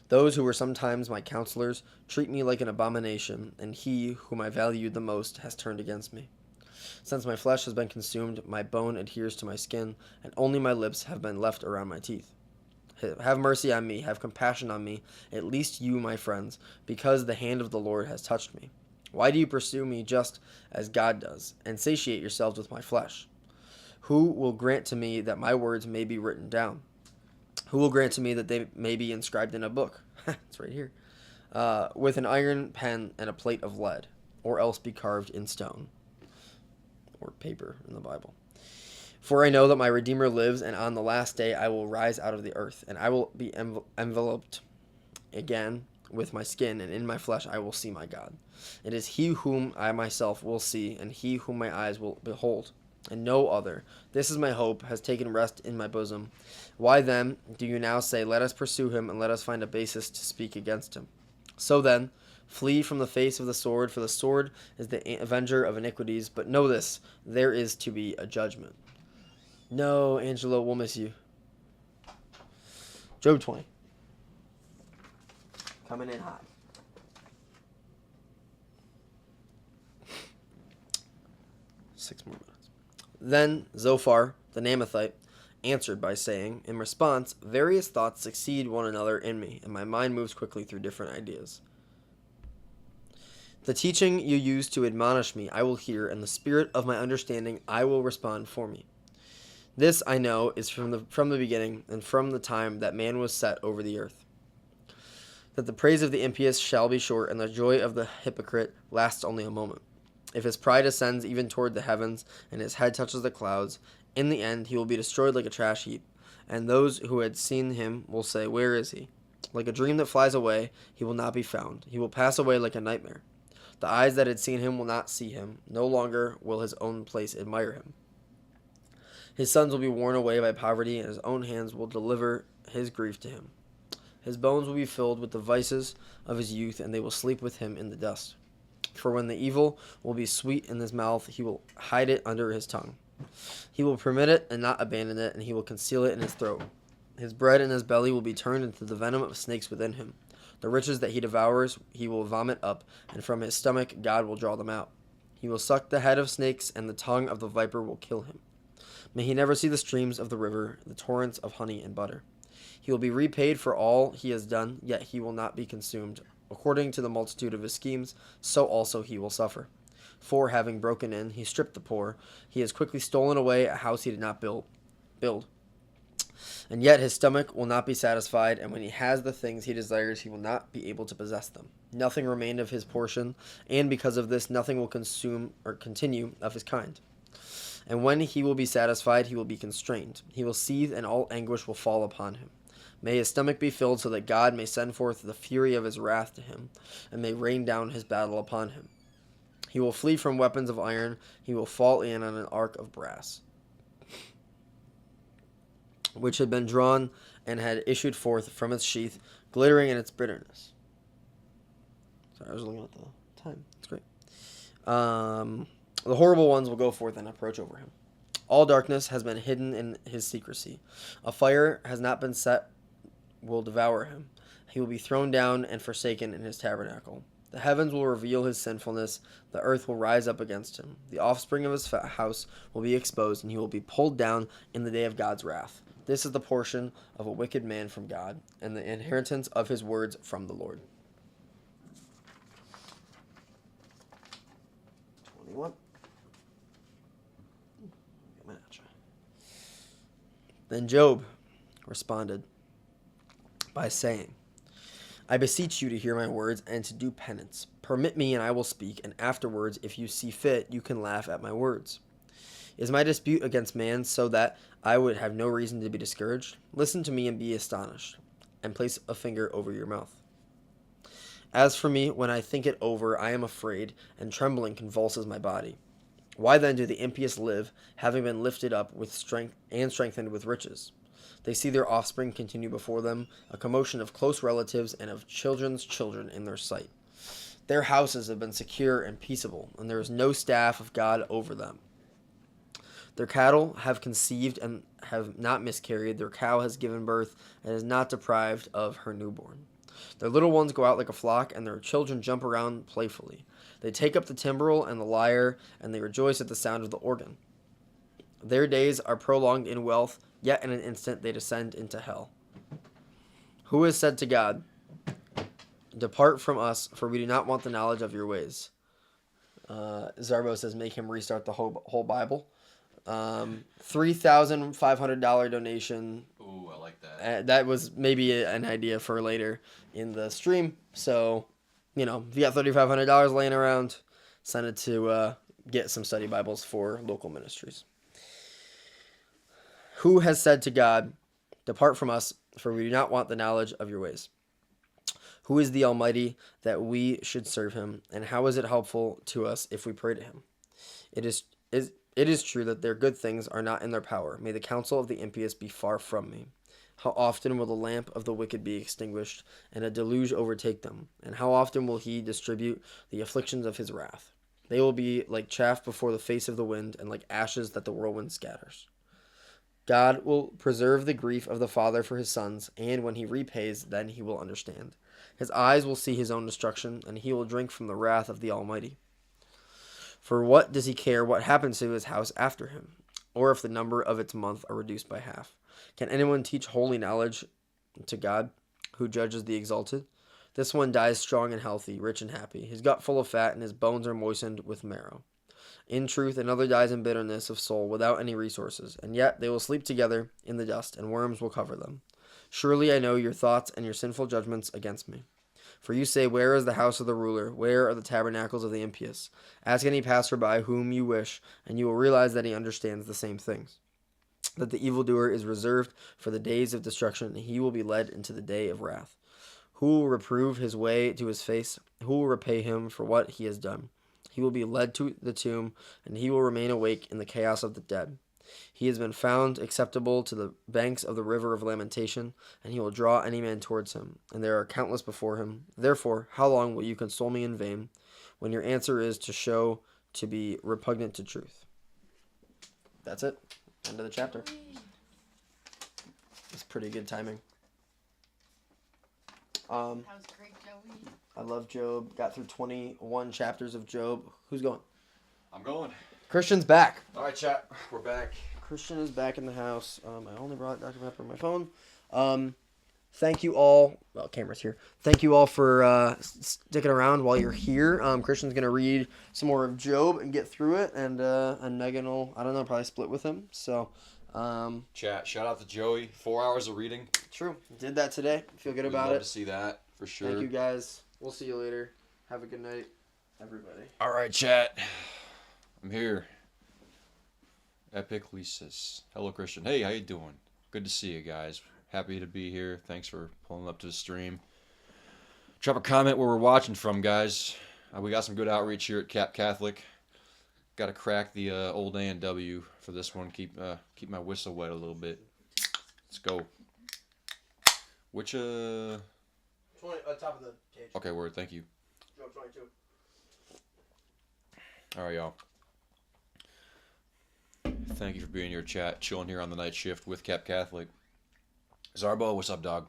Those who were sometimes my counselors treat me like an abomination, and he whom I valued the most has turned against me. Since my flesh has been consumed, my bone adheres to my skin, and only my lips have been left around my teeth. Have mercy on me, have compassion on me, at least you, my friends, because the hand of the Lord has touched me. Why do you pursue me just as God does, and satiate yourselves with my flesh? Who will grant to me that my words may be written down? Who will grant to me that they may be inscribed in a book? It's right here. With an iron pen and a plate of lead, or else be carved in stone. Or paper in the Bible. For I know that my Redeemer lives, and on the last day I will rise out of the earth, and I will be enveloped again with my skin, and in my flesh I will see my God. It is he whom I myself will see, and he whom my eyes will behold, and no other. This is my hope, has taken rest in my bosom. Why then do you now say, let us pursue him, and let us find a basis to speak against him? So then, flee from the face of the sword, for the sword is the avenger of iniquities. But know this, there is to be a judgment. No, Angelo, we'll miss you. Job 20. Coming in hot. Six more minutes. Then Zophar, the Naamathite, answered by saying, in response, various thoughts succeed one another in me, and my mind moves quickly through different ideas. The teaching you use to admonish me I will hear, and the spirit of my understanding I will respond for me. This I know is from the beginning, and from the time that man was set over the earth, that the praise of the impious shall be short, and the joy of the hypocrite lasts only a moment. If his pride ascends even toward the heavens, and his head touches the clouds, in the end he will be destroyed like a trash heap, and those who had seen him will say, where is he? Like a dream that flies away, he will not be found. He will pass away like a nightmare. The eyes that had seen him will not see him. No longer will his own place admire him. His sons will be worn away by poverty, and his own hands will deliver his grief to him. His bones will be filled with the vices of his youth, and they will sleep with him in the dust. For when the evil will be sweet in his mouth, he will hide it under his tongue. He will permit it and not abandon it, and he will conceal it in his throat. His bread in his belly will be turned into the venom of snakes within him. The riches that he devours he will vomit up, and from his stomach God will draw them out. He will suck the head of snakes, and the tongue of the viper will kill him. May he never see the streams of the river, the torrents of honey and butter. He will be repaid for all he has done, yet he will not be consumed. According to the multitude of his schemes, so also he will suffer. For, having broken in, he stripped the poor. He has quickly stolen away a house he did not build. And yet his stomach will not be satisfied, and when he has the things he desires, he will not be able to possess them. Nothing remained of his portion, and because of this, nothing will consume or continue of his kind. And when he will be satisfied, he will be constrained. He will seethe, and all anguish will fall upon him. May his stomach be filled, so that God may send forth the fury of his wrath to him, and may rain down his battle upon him. He will flee from weapons of iron. He will fall in on an ark of brass, which had been drawn and had issued forth from its sheath, glittering in its bitterness. Sorry, I was looking at the time. It's great. The horrible ones will go forth and approach over him. All darkness has been hidden in his secrecy. A fire has not been set, will devour him. He will be thrown down and forsaken in his tabernacle. The heavens will reveal his sinfulness. The earth will rise up against him. The offspring of his house will be exposed, and he will be pulled down in the day of God's wrath. This is the portion of a wicked man from God, and the inheritance of his words from the Lord. 21. Then Job responded by saying, I beseech you to hear my words and to do penance. Permit me, and I will speak, and afterwards, if you see fit, you can laugh at my words. Is my dispute against man so that I would have no reason to be discouraged? Listen to me and be astonished, and place a finger over your mouth. As for me, when I think it over, I am afraid, and trembling convulses my body. Why then do the impious live, having been lifted up with strength and strengthened with riches? They see their offspring continue before them, a commotion of close relatives and of children's children in their sight. Their houses have been secure and peaceable, and there is no staff of God over them. Their cattle have conceived and have not miscarried. Their cow has given birth and is not deprived of her newborn. Their little ones go out like a flock, and their children jump around playfully. They take up the timbrel and the lyre, and they rejoice at the sound of the organ. Their days are prolonged in wealth, yet in an instant they descend into hell. Who has said to God, "Depart from us, for we do not want the knowledge of your ways"? Zarbo says, make him restart the whole Bible. $3,500 donation. Ooh, I like that. That was maybe an idea for later in the stream. So, if you got $3,500 laying around, send it to get some study Bibles for local ministries. Who has said to God, "Depart from us, for we do not want the knowledge of your ways"? Who is the Almighty that we should serve him, and how is it helpful to us if we pray to him? It is true that their good things are not in their power. May the counsel of the impious be far from me. How often will the lamp of the wicked be extinguished, and a deluge overtake them? And how often will he distribute the afflictions of his wrath? They will be like chaff before the face of the wind, and like ashes that the whirlwind scatters. God will preserve the grief of the father for his sons, and when he repays, then he will understand. His eyes will see his own destruction, and he will drink from the wrath of the Almighty. For what does he care what happens to his house after him, or if the number of its months are reduced by half? Can anyone teach holy knowledge to God, who judges the exalted? This one dies strong and healthy, rich and happy, his gut full of fat, and his bones are moistened with marrow. In truth, another dies in bitterness of soul without any resources, and yet they will sleep together in the dust, and worms will cover them. Surely I know your thoughts and your sinful judgments against me. For you say, where is the house of the ruler? Where are the tabernacles of the impious? Ask any passerby whom you wish, and you will realize that he understands the same things. That the evildoer is reserved for the days of destruction, and he will be led into the day of wrath. Who will reprove his way to his face? Who will repay him for what he has done? He will be led to the tomb, and he will remain awake in the chaos of the dead. He has been found acceptable to the banks of the river of lamentation, and he will draw any man towards him, and there are countless before him. Therefore, how long will you console me in vain, when your answer is to show to be repugnant to truth? That's it. End of the chapter. It's pretty good timing. That was great, Joey. I love Job. Got through 21 chapters of Job. Who's going? I'm going. Christian's back. All right, chat. We're back. Christian is back in the house. I only brought Dr. Pepper on my phone. Thank you all. Well, camera's here. Thank you all for sticking around while you're here. Christian's going to read some more of Job and get through it. And Megan will, I don't know, probably split with him. So, Chat, shout out to Joey. 4 hours of reading. True. Did that today. Feel good about We'd it. love to see that, for sure. Thank you, guys. We'll see you later. Have a good night, everybody. All right, chat. I'm here. Epiclesis. Hello, Christian. Hey, how you doing? Good to see you guys. Happy to be here. Thanks for pulling up to the stream. Drop a comment where we're watching from, guys. We got some good outreach here at Cap Catholic. Got to crack the old A&W for this one. Keep my whistle wet a little bit. Let's go. Which 20, top of the cage. Okay, word. Thank you. Job 22. All right, y'all. Thank you for being here, chat. Chilling here on the night shift with Cap Catholic. Zarbo, what's up, dog?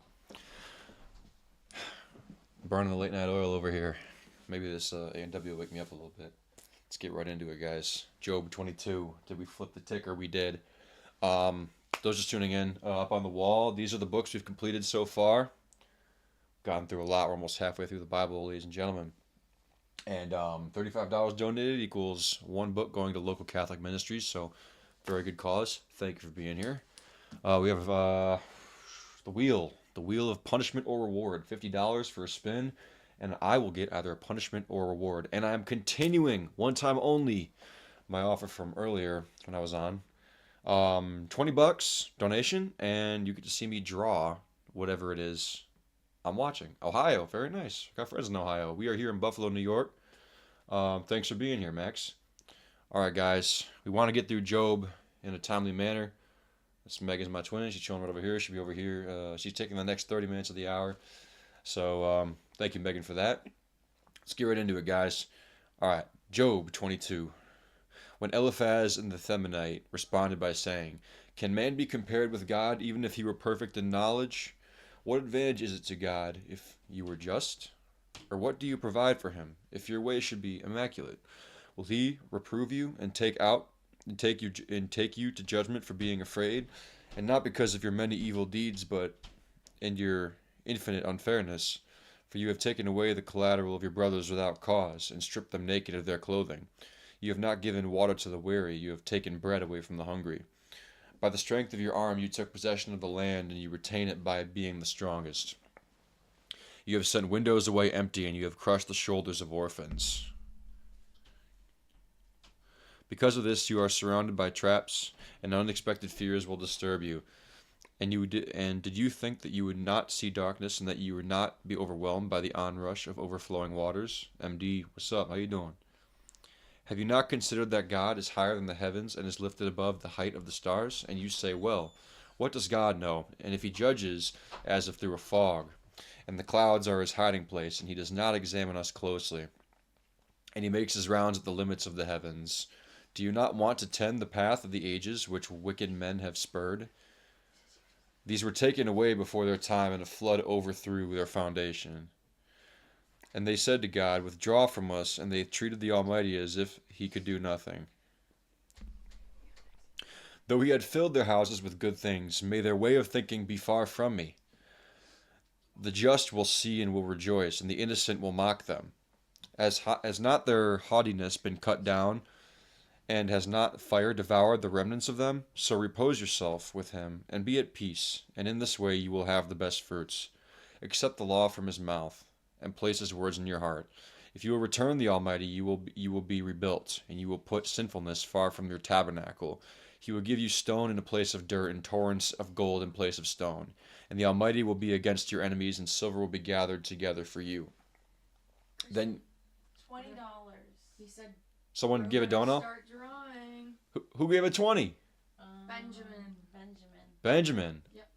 Burning the late night oil over here. Maybe this A&W will wake me up a little bit. Let's get right into it, guys. Job 22. Did we flip the ticker? We did. Those just tuning in, up on the wall, these are the books we've completed so far. Gotten through a lot. We're almost halfway through the Bible, ladies and gentlemen. And $35 donated equals one book going to local Catholic ministries. So, very good cause. Thank you for being here. We have the wheel of punishment or reward. $50 for a spin, and I will get either a punishment or a reward. And I'm continuing, one time only, my offer from earlier when I was on. $20 donation, and you get to see me draw whatever it is I'm watching. Ohio, very nice. Got friends in Ohio. We are here in Buffalo, New York. Thanks for being here, Max. All right, guys. We want to get through Job in a timely manner. This Megan's my twin. She's chilling right over here. She'll be over here. She's taking the next 30 minutes of the hour. So, thank you, Megan, for that. Let's get right into it, guys. All right, Job 22. when Eliphaz and the Themanite responded by saying, "Can man be compared with God, even if he were perfect in knowledge? What advantage is it to God if you were just? Or what do you provide for him, if your way should be immaculate? Will he reprove you and take you to judgment for being afraid, and not because of your many evil deeds, but in your infinite unfairness? For you have taken away the collateral of your brothers without cause, and stripped them naked of their clothing. You have not given water to the weary, you have taken bread away from the hungry. By the strength of your arm you took possession of the land, and you retain it by being the strongest. You have sent windows away empty, and you have crushed the shoulders of orphans. Because of this you are surrounded by traps, and unexpected fears will disturb you. And did you think that you would not see darkness, and that you would not be overwhelmed by the onrush of overflowing waters? MD, what's up? How you doing? Have you not considered that God is higher than the heavens and is lifted above the height of the stars? And you say, well, what does God know? And if he judges as if through a fog, and the clouds are his hiding place, and he does not examine us closely, and he makes his rounds at the limits of the heavens, do you not want to tend the path of the ages which wicked men have spurred? These were taken away before their time, and a flood overthrew their foundation. And they said to God, withdraw from us, and they treated the Almighty as if he could do nothing. Though he had filled their houses with good things, may their way of thinking be far from me. The just will see and will rejoice, and the innocent will mock them. Has not their haughtiness been cut down, and has not fire devoured the remnants of them? So repose yourself with him, and be at peace, and in this way you will have the best fruits. Accept the law from his mouth, and place his words in your heart. If you will return the Almighty, you will be rebuilt, and you will put sinfulness far from your tabernacle. He will give you stone in a place of dirt, and torrents of gold in place of stone. And the Almighty will be against your enemies, and silver will be gathered together for you. Then $20. He said. Someone give a dono? Start drawing. Who gave a 20? Benjamin. Benjamin. Yep.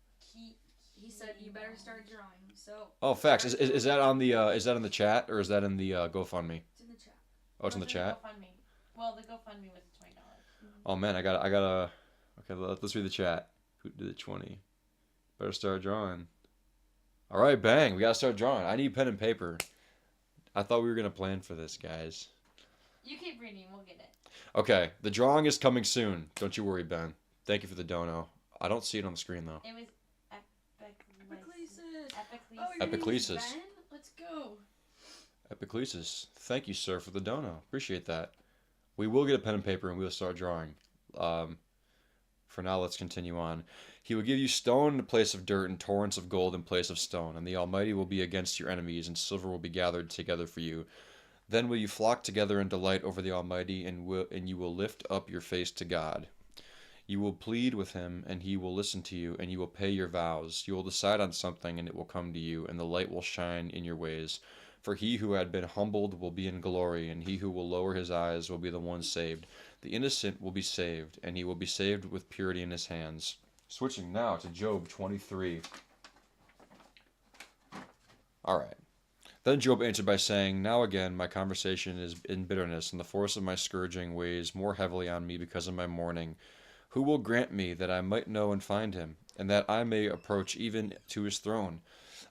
He said you better start drawing. So. Oh, facts. Is that on the chat, or is that in the GoFundMe? It's in the chat. Oh, it's in the chat. GoFundMe. Well, the GoFundMe was $20. Oh man, I gotta. Okay, let's read the chat. Who did the 20? Better start drawing. All right, bang. We gotta start drawing. I need pen and paper. I thought we were gonna plan for this, guys. You keep reading, we'll get it. Okay, the drawing is coming soon. Don't you worry, Ben. Thank you for the dono. I don't see it on the screen though. It was Epiclesis. Epiclesis. Ben? Let's go. Epiclesis. Thank you, sir, for the dono. Appreciate that. We will get a pen and paper and we'll start drawing. For now, let's continue on. He will give you stone in the place of dirt, and torrents of gold in place of stone, and the Almighty will be against your enemies, and silver will be gathered together for you. Then will you flock together in delight over the Almighty, and you will lift up your face to God. You will plead with him, and he will listen to you, and you will pay your vows. You will decide on something, and it will come to you, and the light will shine in your ways. For he who had been humbled will be in glory, and he who will lower his eyes will be the one saved. The innocent will be saved, and he will be saved with purity in his hands. Switching now to Job 23. All right. Then Job answered by saying, now again my conversation is in bitterness, and the force of my scourging weighs more heavily on me because of my mourning. Who will grant me that I might know and find him, and that I may approach even to his throne?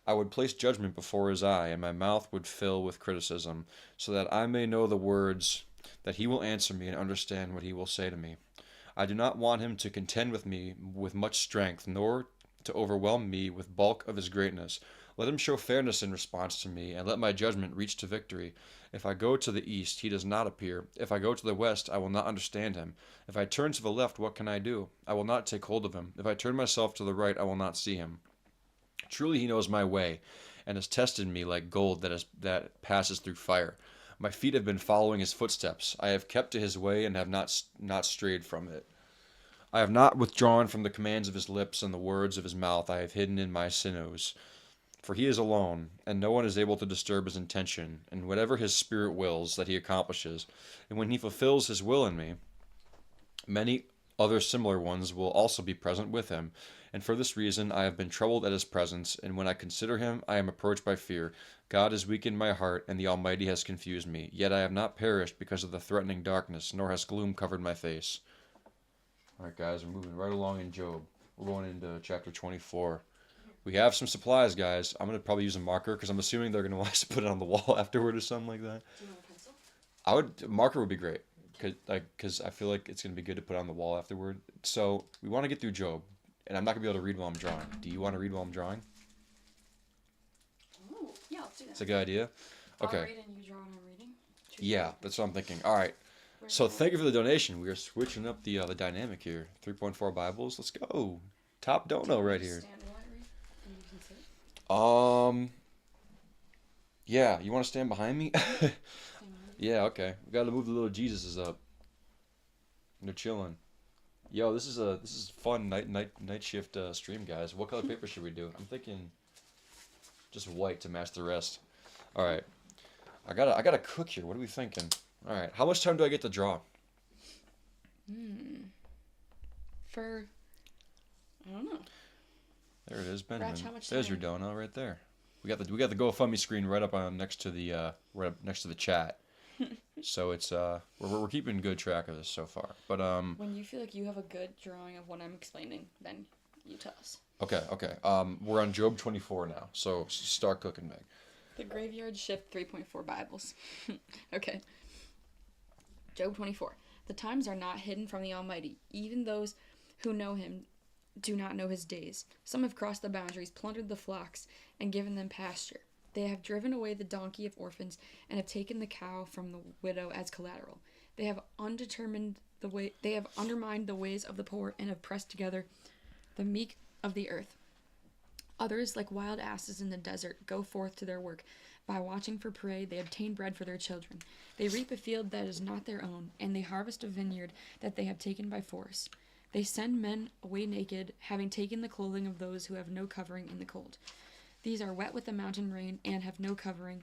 I would place judgment before his eye, and my mouth would fill with criticism, so that I may know the words that he will answer me and understand what he will say to me. I do not want him to contend with me with much strength, nor to overwhelm me with bulk of his greatness. Let him show fairness in response to me, and let my judgment reach to victory. If I go to the east, he does not appear. If I go to the west, I will not understand him. If I turn to the left, what can I do? I will not take hold of him. If I turn myself to the right, I will not see him. Truly he knows my way, and has tested me like gold that passes through fire. My feet have been following his footsteps. I have kept to his way, and have not strayed from it. I have not withdrawn from the commands of his lips, and the words of his mouth I have hidden in my sinews. For he is alone, and no one is able to disturb his intention, and whatever his spirit wills, that he accomplishes. And when he fulfills his will in me, many other similar ones will also be present with him. And for this reason I have been troubled at his presence, and when I consider him, I am approached by fear. God has weakened my heart, and the Almighty has confused me. Yet I have not perished because of the threatening darkness, nor has gloom covered my face. Alright guys, we're moving right along in Job. We're going into chapter 24. We have some supplies, guys. I'm going to probably use a marker, because I'm assuming they're going to want us to put it on the wall afterward or something like that. Do you want a pencil? Marker would be great, because I feel like it's going to be good to put on the wall afterward. So we want to get through Job, and I'm not going to be able to read while I'm drawing. Do you want to read while I'm drawing? Ooh, yeah, let's do that. It's a good idea. Okay. I'll read and you draw and I'm reading. Yeah, that's what I'm thinking. All right. So thank you for the donation. We are switching up the dynamic here. 3.4 Bibles. Let's go. Top dono right here. Stand while I read, and you can sit. Yeah. You want to stand behind me? Yeah. Okay. We got to move the little Jesuses up. They're chilling. Yo, this is fun night shift stream, guys. What color paper should we do? I'm thinking just white to match the rest. All right. I gotta cook here. What are we thinking? All right. How much time do I get to draw? For, I don't know. There it is, Benjamin. Ratch, how much There's your time? dono right there. We got the GoFundMe screen right up on next to the chat. So it's we're keeping good track of this so far. But When you feel like you have a good drawing of what I'm explaining, then you tell us. Okay. We're on Job 24 now. So start cooking, Meg. The graveyard shift 3.4 Bibles. Okay. Job 24. The times are not hidden from the Almighty. Even those who know him do not know his days. Some have crossed the boundaries, plundered the flocks, and given them pasture. They have driven away the donkey of orphans, and have taken the cow from the widow as collateral. They have undermined the ways of the poor, and have pressed together the meek of the earth. Others, like wild asses in the desert, go forth to their work. By watching for prey, they obtain bread for their children. They reap a field that is not their own, and they harvest a vineyard that they have taken by force. They send men away naked, having taken the clothing of those who have no covering in the cold. These are wet with the mountain rain and have no covering.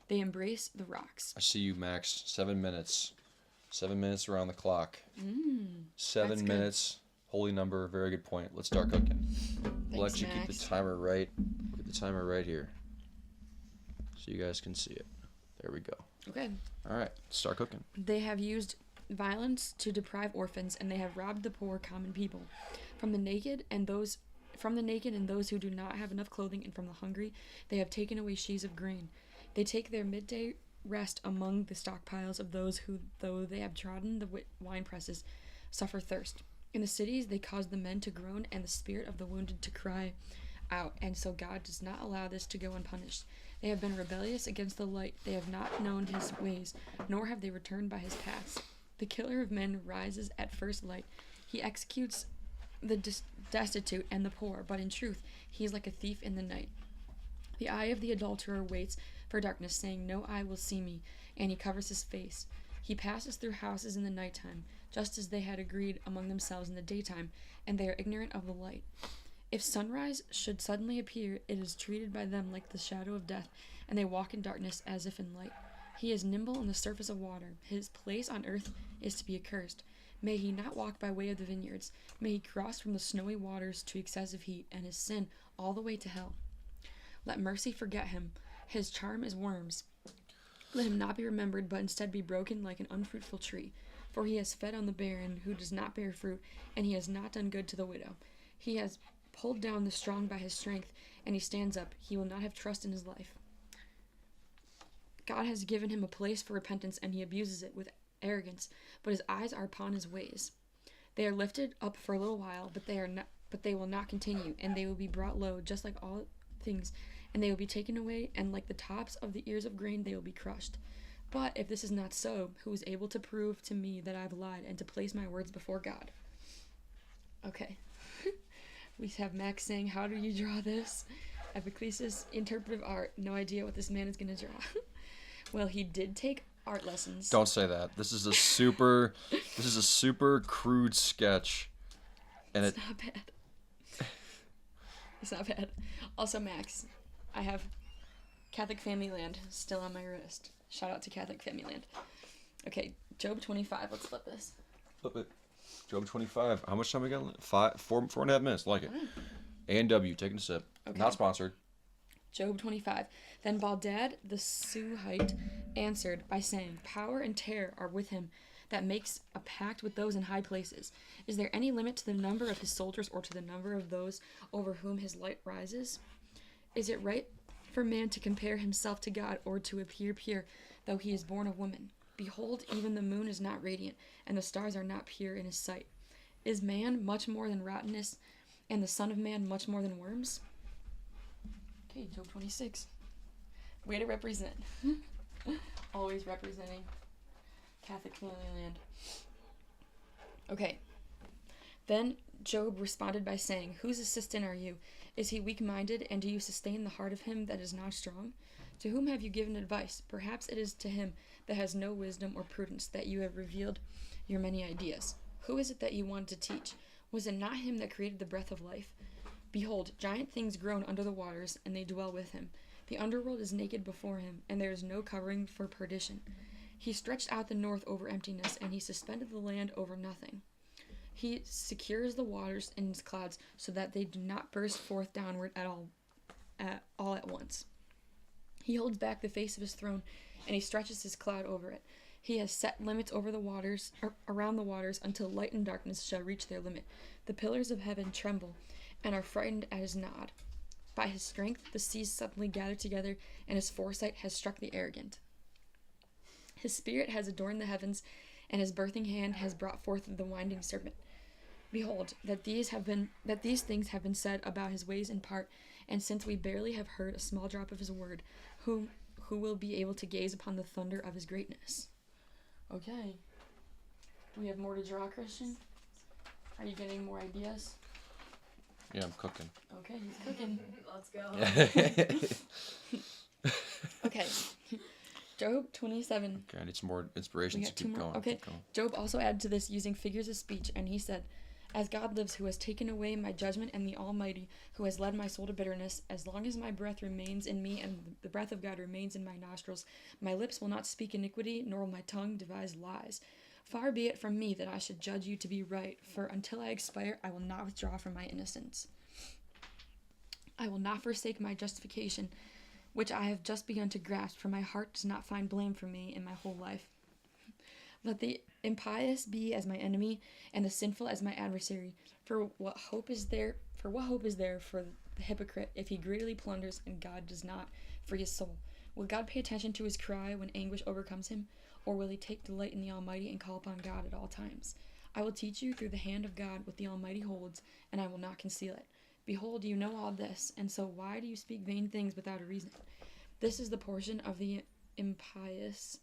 They embrace the rocks. I see you, Max. 7 minutes. 7 minutes around the clock. 7 that's minutes. Holy number. Very good point. Let's start cooking. We'll Thanks, let you keep Max. the timer right. Get the timer right here, so you guys can see it. There we go. Okay. All right. Start cooking. They have used violence to deprive orphans, and they have robbed the poor common people. From the naked and those who do not have enough clothing, and from the hungry, they have taken away sheaves of grain. They take their midday rest among the stockpiles of those who, though they have trodden the wine presses, suffer thirst. In the cities, they cause the men to groan and the spirit of the wounded to cry out, and so God does not allow this to go unpunished. They have been rebellious against the light. They have not known his ways, nor have they returned by his paths. The killer of men rises at first light. He executes the destitute and the poor, but in truth, he is like a thief in the night. The eye of the adulterer waits for darkness, saying, "No eye will see me," and he covers his face. He passes through houses in the nighttime, just as they had agreed among themselves in the daytime, and they are ignorant of the light. If sunrise should suddenly appear, it is treated by them like the shadow of death, and they walk in darkness as if in light. He is nimble on the surface of water. His place on earth is to be accursed. May he not walk by way of the vineyards. May he cross from the snowy waters to excessive heat, and his sin all the way to hell. Let mercy forget him. His charm is worms. Let him not be remembered, but instead be broken like an unfruitful tree. For he has fed on the barren, who does not bear fruit, and he has not done good to the widow. He has pulled down the strong by his strength, and he stands up. He will not have trust in his life. God has given him a place for repentance, and he abuses it with arrogance, but his eyes are upon his ways. They are lifted up for a little while, but they will not continue, and they will be brought low, just like all things, and they will be taken away, and like the tops of the ears of grain they will be crushed. But if this is not so, who is able to prove to me that I have lied, and to place my words before God? Okay. We have Max saying, "How do you draw this?" Epiclesis, interpretive art. No idea what this man is going to draw. Well, he did take art lessons. Don't say that. This is a super crude sketch, and It's not bad. It's not bad. Also, Max, I have Catholic Family Land still on my wrist. Shout out to Catholic Family Land. Okay, Job 25. Let's flip this. Flip it. Job 25. How much time we got? 4.5 minutes. Like it. A&W, taking a sip. Okay. Not sponsored. Job 25. Then Baldad the Suhite answered by saying, Power and terror are with him that makes a pact with those in high places. Is there any limit to the number of his soldiers or to the number of those over whom his light rises? Is it right for man to compare himself to God or to appear pure, though he is born of woman? Behold, even the moon is not radiant, and the stars are not pure in his sight. Is man much more than rottenness, and the Son of Man much more than worms? Okay, Job 26. Way to represent. Always representing Catholic family land. Okay. Then Job responded by saying, Whose assistant are you? Is he weak-minded, and do you sustain the heart of him that is not strong? To whom have you given advice? Perhaps it is to him that has no wisdom or prudence that you have revealed your many ideas. Who is it that you want to teach? Was it not him that created the breath of life? Behold, giant things groan under the waters, and they dwell with him. The underworld is naked before him, and there is no covering for perdition. He stretched out the north over emptiness, and he suspended the land over nothing. He secures the waters in his clouds, so that they do not burst forth downward all at once. He holds back the face of his throne, and he stretches his cloud over it. He has set limits over the waters, around the waters, until light and darkness shall reach their limit. The pillars of heaven tremble, and are frightened at his nod. By his strength the seas suddenly gather together, and his foresight has struck the arrogant. His spirit has adorned the heavens, and his birthing hand has brought forth the winding serpent. Behold, that these things have been said about his ways in part, and since we barely have heard a small drop of his word, who will be able to gaze upon the thunder of his greatness? Okay. Do we have more to draw, Christian? Are you getting more ideas? Yeah, I'm cooking. Okay, he's cooking. Let's go. Okay. Job 27. Okay, I need some more inspiration We to got two keep more. going. Okay. Keep going. Job also added to this using figures of speech, and he said, As God lives, who has taken away my judgment, and the Almighty, who has led my soul to bitterness, as long as my breath remains in me and the breath of God remains in my nostrils, my lips will not speak iniquity, nor will my tongue devise lies. Far be it from me that I should judge you to be right, for until I expire, I will not withdraw from my innocence. I will not forsake my justification, which I have just begun to grasp, for my heart does not find blame for me in my whole life. Let the impious be as my enemy, and the sinful as my adversary. For what hope is there for the hypocrite if he greedily plunders and God does not free his soul? Will God pay attention to his cry when anguish overcomes him, or will he take delight in the Almighty and call upon God at all times? I will teach you through the hand of God what the Almighty holds, and I will not conceal it. Behold, you know all this, and so why do you speak vain things without a reason? This is the portion of the impious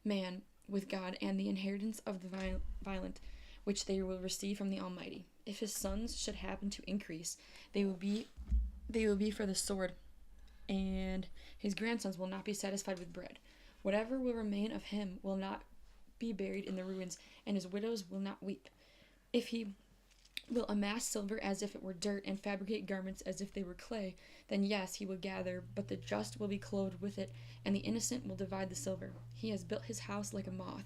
man with God, and the inheritance of the violent, which they will receive from the Almighty. If his sons should happen to increase, they will be for the sword, and his grandsons will not be satisfied with bread. Whatever will remain of him will not be buried in the ruins, and his widows will not weep. If he will amass silver as if it were dirt, and fabricate garments as if they were clay, then yes, he will gather, but the just will be clothed with it, and the innocent will divide the silver. He has built his house like a moth,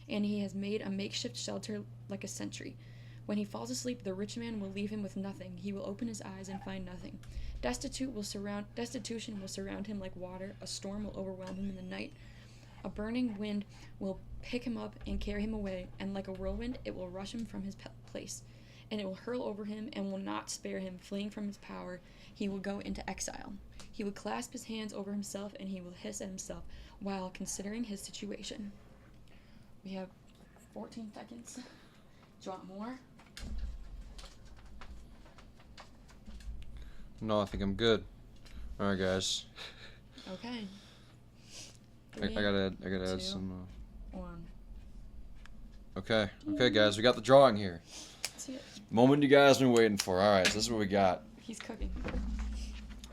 and he has made a makeshift shelter like a sentry. When he falls asleep, the rich man will leave him with nothing. He will open his eyes and find nothing. Destitution will surround him like water. A storm will overwhelm him in the night. A burning wind will pick him up and carry him away, and like a whirlwind, it will rush him from his place. And it will hurl over him and will not spare him. Fleeing from his power, he will go into exile. He will clasp his hands over himself, and he will hiss at himself while considering his situation. We have 14 seconds. Do you want more? No, I think I'm good. All right, guys. Okay. I gotta add two, some. 1. Okay, guys, we got the drawing here. See it. Moment you guys been waiting for. All right, so this is what we got. He's cooking.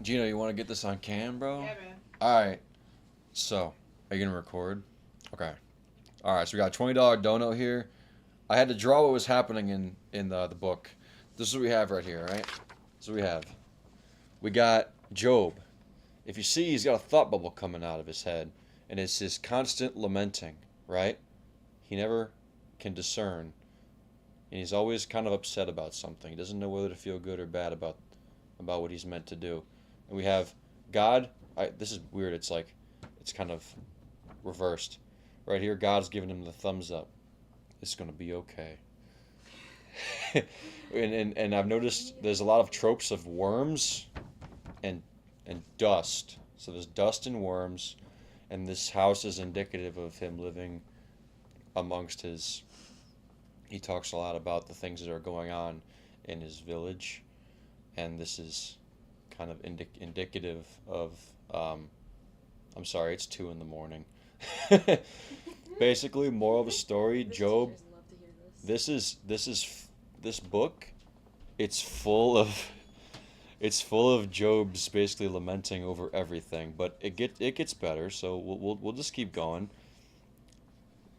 Gino, you want to get this on cam, bro? Yeah, man. All right. So, are you gonna record? Okay. All right. So we got a $20 dono here. I had to draw what was happening in the book. This is what we have right here. Right. This is what we have. We got Job. If you see, he's got a thought bubble coming out of his head, and it's his constant lamenting. Right. He never can discern and he's always kind of upset about something. He doesn't know whether to feel good or bad about what he's meant to do. And we have God. This is weird. It's like it's kind of reversed. Right here, God's giving him the thumbs up. It's gonna be okay. and I've noticed there's a lot of tropes of worms and dust. So there's dust and worms, and this house is indicative of him living amongst his. He talks a lot about the things that are going on in his village, and this is kind of indicative of. I'm sorry, it's 2 a.m. Basically, moral of the story: Job. This book. It's full of Job's basically lamenting over everything, but it gets better. So we'll just keep going.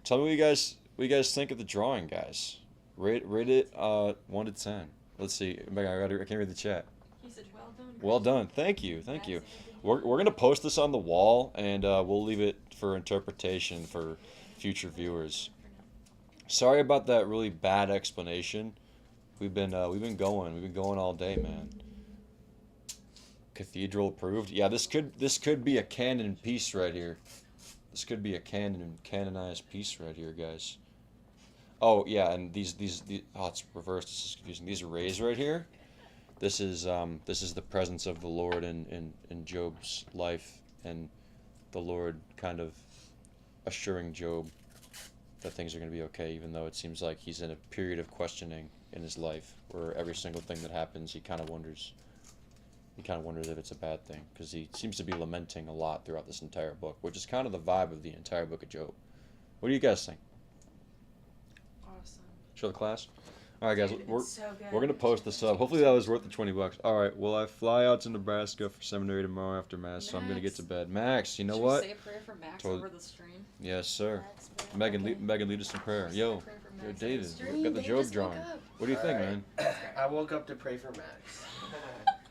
Tell me what you guys think of the drawing, guys. Rate it 1 to 10. Let's see. I can't read the chat. He said, "Well done." Well done. Thank you. We're gonna post this on the wall, and we'll leave it for interpretation for future viewers. Sorry about that really bad explanation. We've been going all day, man. Cathedral approved. Yeah, this could be a canon piece right here. This could be a canonized piece right here, guys. Oh yeah, and these it's reversed. This is confusing. These rays right here. This is the presence of the Lord in Job's life, and the Lord kind of assuring Job that things are going to be okay, even though it seems like he's in a period of questioning in his life, where every single thing that happens, he kind of wonders if it's a bad thing, because he seems to be lamenting a lot throughout this entire book, which is kind of the vibe of the entire book of Job. What do you guys think? Awesome. Show the class. All right, guys, Dude, we're it's so good. gonna post this up. Hopefully that was worth the $20. All right, well, I fly out to Nebraska for seminary tomorrow after mass, so I'm gonna get to bed. Max, you know Should what? we say a prayer for Max Totally. over the stream? Yes, sir. Max, Megan, lead us in prayer. Yo, prayer for yo, Max David, over the stream. we got the They Job just woke drawing. up. What do you think, Alright. man? I woke up to pray for Max.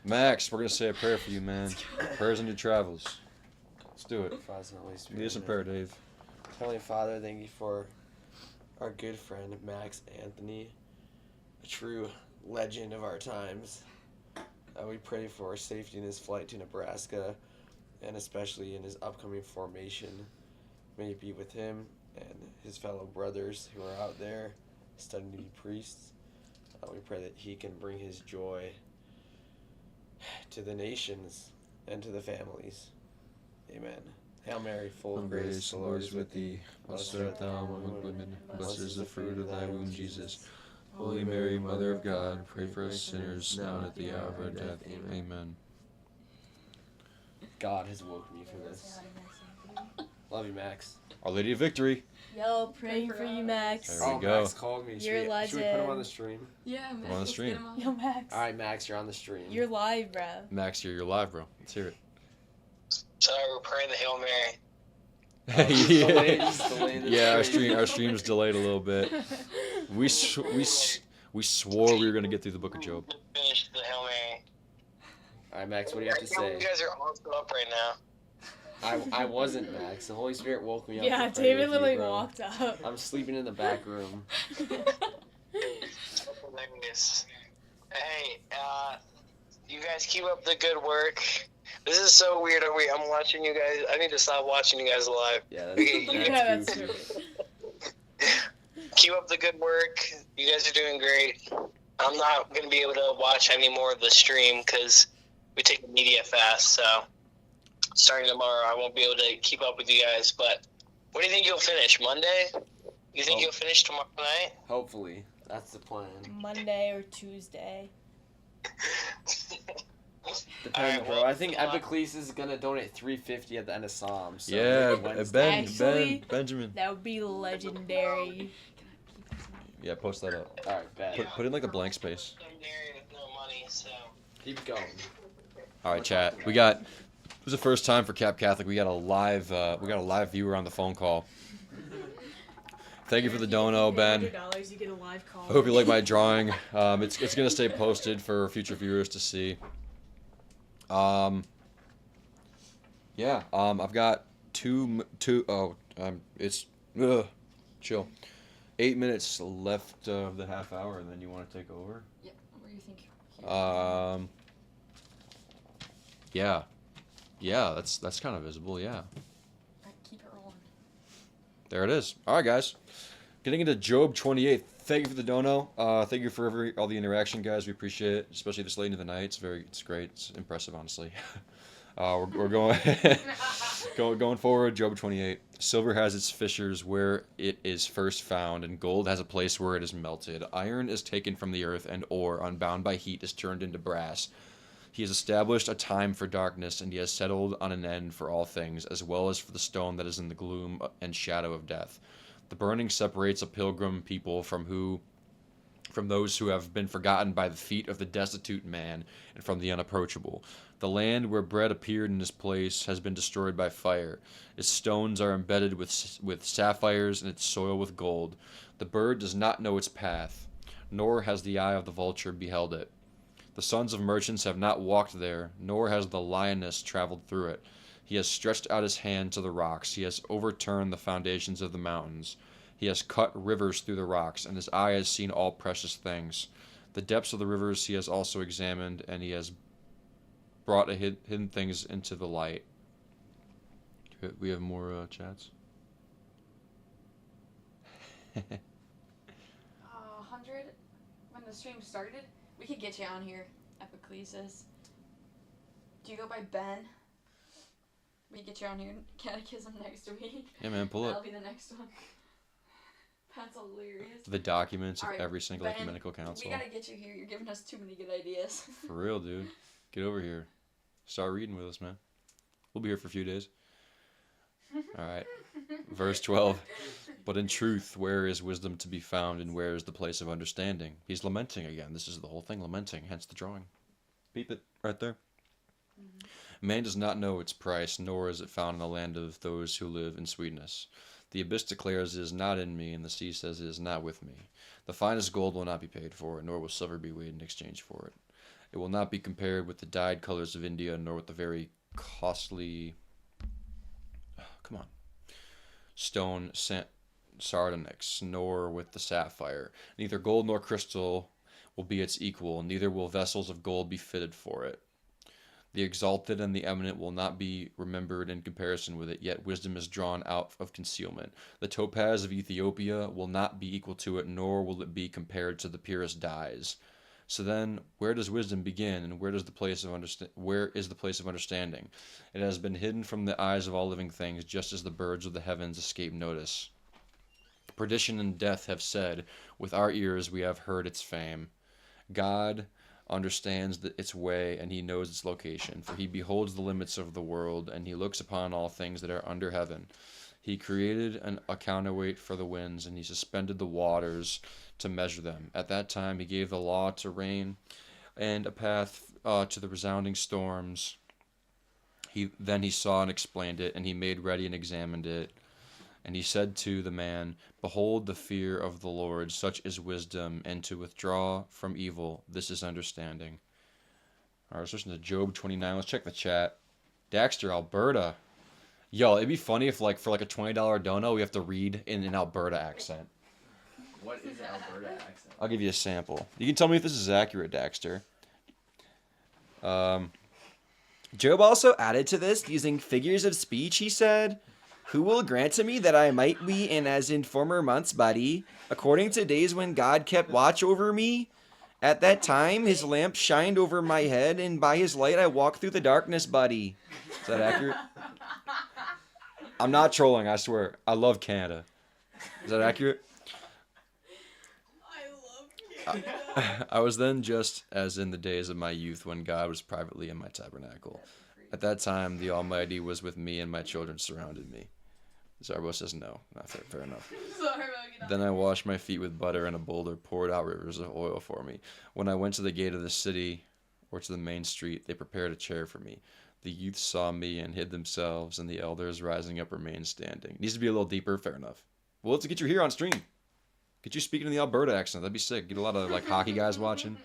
Max, we're gonna say a prayer for you, man. Prayers in your travels. Let's do it. Father, Holy Spirit. Lead us in prayer, Dave. Heavenly Father, thank you for our good friend Max Anthony, a true legend of our times. We pray for safety in his flight to Nebraska, and especially in his upcoming formation. May it be with him and his fellow brothers who are out there studying to be priests. We pray that he can bring his joy to the nations and to the families. Amen. Hail Mary, full of grace, the Lord is with thee. Blessed art thou among women, blessed is the fruit of thy womb, Jesus. Holy Mary, Mother of God, pray for us sinners, now and at the hour of our death. Amen. God has woken me for this. Love you, Max. Our Lady of Victory. Yo, praying for you, Max. There we go. Max called me. You're a Should we put him on legend. the stream? Yeah, Max. on the let's stream. get him on. Yo, Max. All right, Max, you're on the stream. You're live, bro. Max, you're live, bro. Let's hear it. Sorry, we're praying the Hail Mary. Yeah, our stream's delayed a little bit. We swore we were gonna get through the book of Job. Finish the Hail Mary. All right, Max, what do you have to You say? guys are all still up right now. I wasn't, Max. The Holy Spirit woke me up. Yeah, to pray David with you, literally bro. walked up. I'm sleeping in the back room. Hilarious. Hey, you guys keep up the good work. This is so weird. I'm watching you guys. I need to stop watching you guys live. Yeah, That's true. Keep up the good work. You guys are doing great. I'm not going to be able to watch any more of the stream because we take a media fast. So starting tomorrow, I won't be able to keep up with you guys. But what do you think you'll finish? Monday? You think you'll finish tomorrow night? Hopefully. That's the plan. Monday or Tuesday. Depends, bro. I think Epiclesis is gonna donate $350 at the end of Psalms. So Yeah, maybe Wednesday. Actually, Benjamin. That would be legendary. Yeah, post that up. All right, bet. Put in like a blank space. Keep going. All right, chat. This is the first time for Cap Catholic. We got a live viewer on the phone call. Thank you for the dono, Ben. $100, you get a live call. I hope you like my drawing. It's gonna stay posted for future viewers to see. Yeah. I've got chill. 8 minutes left of the half hour, and then you want to take over? Yeah. What do you think? Yeah. Yeah, that's kind of visible, yeah. Alright, keep it rolling. There it is. All right, guys. Getting into Job 28. Thank you for the dono. Thank you for all the interaction, guys. We appreciate it, especially this late into the night. It's great. It's impressive, honestly. We're going going forward. Job 28. Silver has its fissures where it is first found, and gold has a place where it is melted. Iron is taken from the earth, and ore, unbound by heat, is turned into brass. He has established a time for darkness, and he has settled on an end for all things, as well as for the stone that is in the gloom and shadow of death. The burning separates a pilgrim people from those who have been forgotten by the feet of the destitute man, and from the unapproachable. The land where bread appeared in his place has been destroyed by fire. Its stones are embedded with sapphires, and its soil with gold. The bird does not know its path, nor has the eye of the vulture beheld it. The sons of merchants have not walked there, nor has the lioness traveled through it. He has stretched out his hand to the rocks. He has overturned the foundations of the mountains. He has cut rivers through the rocks, and his eye has seen all precious things. The depths of the rivers he has also examined, and he has brought hidden things into the light. We have more chats? 100 when the stream started. We could get you on here, Epiclesis. Do you go by Ben? We get you on here in Catechism next week. Yeah, man, pull up. That'll be the next one. That's hilarious. The documents of All right, every single Ben, ecumenical council. We gotta get you here. You're giving us too many good ideas. For real, dude. Get over here. Start reading with us, man. We'll be here for a few days. All right. Verse 12. But in truth, where is wisdom to be found, and where is the place of understanding? He's lamenting again. This is the whole thing, lamenting, hence the drawing. Beep it right there. Man does not know its price, nor is it found in the land of those who live in sweetness. The abyss declares it is not in me, and the sea says it is not with me. The finest gold will not be paid for it, nor will silver be weighed in exchange for it. It will not be compared with the dyed colors of India, nor with the very costly stone sardonyx, nor with the sapphire. Neither gold nor crystal will be its equal, neither will vessels of gold be fitted for it. The exalted and the eminent will not be remembered in comparison with it, yet wisdom is drawn out of concealment. The topaz of Ethiopia will not be equal to it, nor will it be compared to the purest dyes. So then, where does wisdom begin, and where is the place of understanding? It has been hidden from the eyes of all living things, just as the birds of the heavens escape notice. Perdition and death have said, with our ears we have heard its fame. God understands its way, and he knows its location, for he beholds the limits of the world, and he looks upon all things that are under heaven. He created a counterweight for the winds, and he suspended the waters to measure them. At that time he gave the law to rain, and a path to the resounding storms. Then he saw and explained it, and he made ready and examined it. And he said to the man, behold the fear of the Lord, such is wisdom, and to withdraw from evil, this is understanding. Alright, let's listen to Job 29. Let's check the chat. Daxter, Alberta. Yo, it'd be funny if, like, for like a $20 dono, we have to read in an Alberta accent. What is an Alberta accent? I'll give you a sample. You can tell me if this is accurate, Daxter. Job also added to this using figures of speech. He said, who will grant to me that I might be in as in former months, buddy, according to days when God kept watch over me? At that time, his lamp shined over my head, and by his light I walked through the darkness, buddy. Is that accurate? I'm not trolling, I swear. I love Canada. Is that accurate? I was then just as in the days of my youth when God was privately in my tabernacle. At that time, the Almighty was with me, and my children surrounded me. Zarbo says no. Not fair enough. Then I washed my feet with butter, and a boulder poured out rivers of oil for me. When I went to the gate of the city, or to the main street, they prepared a chair for me. The youths saw me and hid themselves, and the elders rising up remained standing. Needs to be a little deeper. Fair enough. Well, let's get you here on stream. Get you speaking in the Alberta accent. That'd be sick. Get a lot of like hockey guys watching.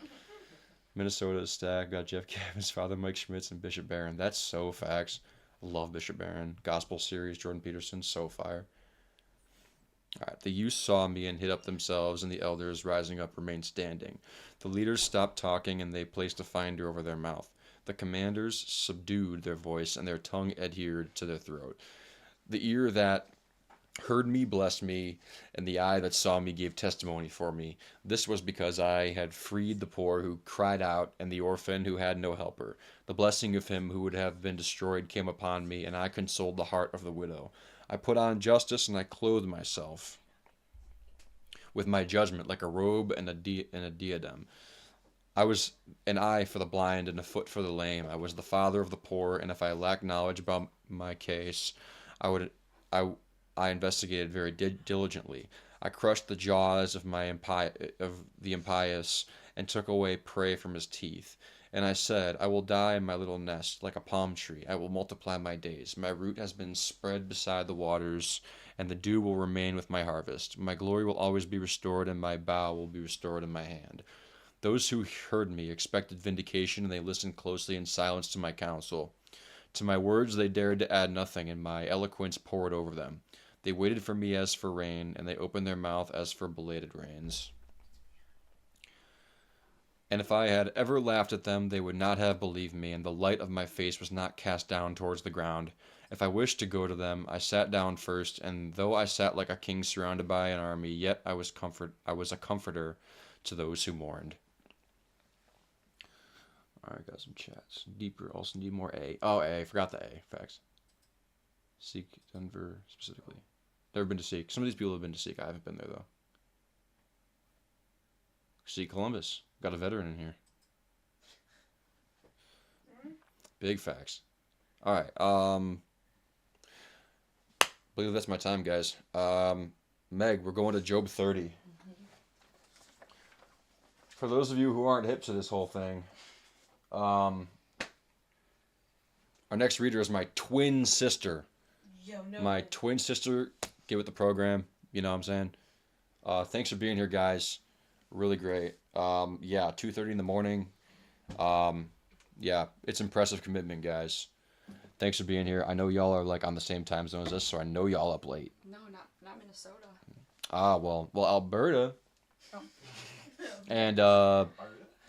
Minnesota is stacked. Got Jeff Cavins, Father Mike Schmitz, and Bishop Barron. That's so facts. Love Bishop Barron. Gospel series, Jordan Peterson. So fire. All right. The youth saw me and hid up themselves, and the elders, rising up, remained standing. The leaders stopped talking, and they placed a finder over their mouth. The commanders subdued their voice, and their tongue adhered to their throat. The ear that heard me blessed me, and the eye that saw me gave testimony for me. This was because I had freed the poor who cried out, and the orphan who had no helper. The blessing of him who would have been destroyed came upon me, and I consoled the heart of the widow. I put on justice, and I clothed myself with my judgment like a robe and a diadem. I was an eye for the blind and a foot for the lame. I was the father of the poor, and if I lacked knowledge about my case, I investigated very diligently. I crushed the jaws of the impious and took away prey from his teeth. And I said, I will die in my little nest like a palm tree. I will multiply my days. My root has been spread beside the waters, and the dew will remain with my harvest. My glory will always be restored, and my bow will be restored in my hand. Those who heard me expected vindication, and they listened closely in silence to my counsel. To my words they dared to add nothing, and my eloquence poured over them. They waited for me as for rain, and they opened their mouth as for belated rains. And if I had ever laughed at them, they would not have believed me, and the light of my face was not cast down towards the ground. If I wished to go to them, I sat down first, and though I sat like a king surrounded by an army, yet I was a comforter to those who mourned. Alright, got some chats. Deeper, also need more A. Oh, A, forgot the A. Facts. Seek, Denver, specifically. Never been to Seek. Some of these people have been to Seek. I haven't been there, though. Seek Columbus. Got a veteran in here. Big facts. Alright, I believe that's my time, guys. Meg, we're going to Job 30. For those of you who aren't hip to this whole thing, our next reader is my twin sister. Yo, no. My twin sister, get with the program. You know what I'm saying? Thanks for being here, guys. Really great. Yeah, 2:30 in the morning. Yeah, it's impressive commitment, guys. Thanks for being here. I know y'all are like on the same time zone as us, so I know y'all up late. No, not Minnesota. Well, Alberta. Oh. And I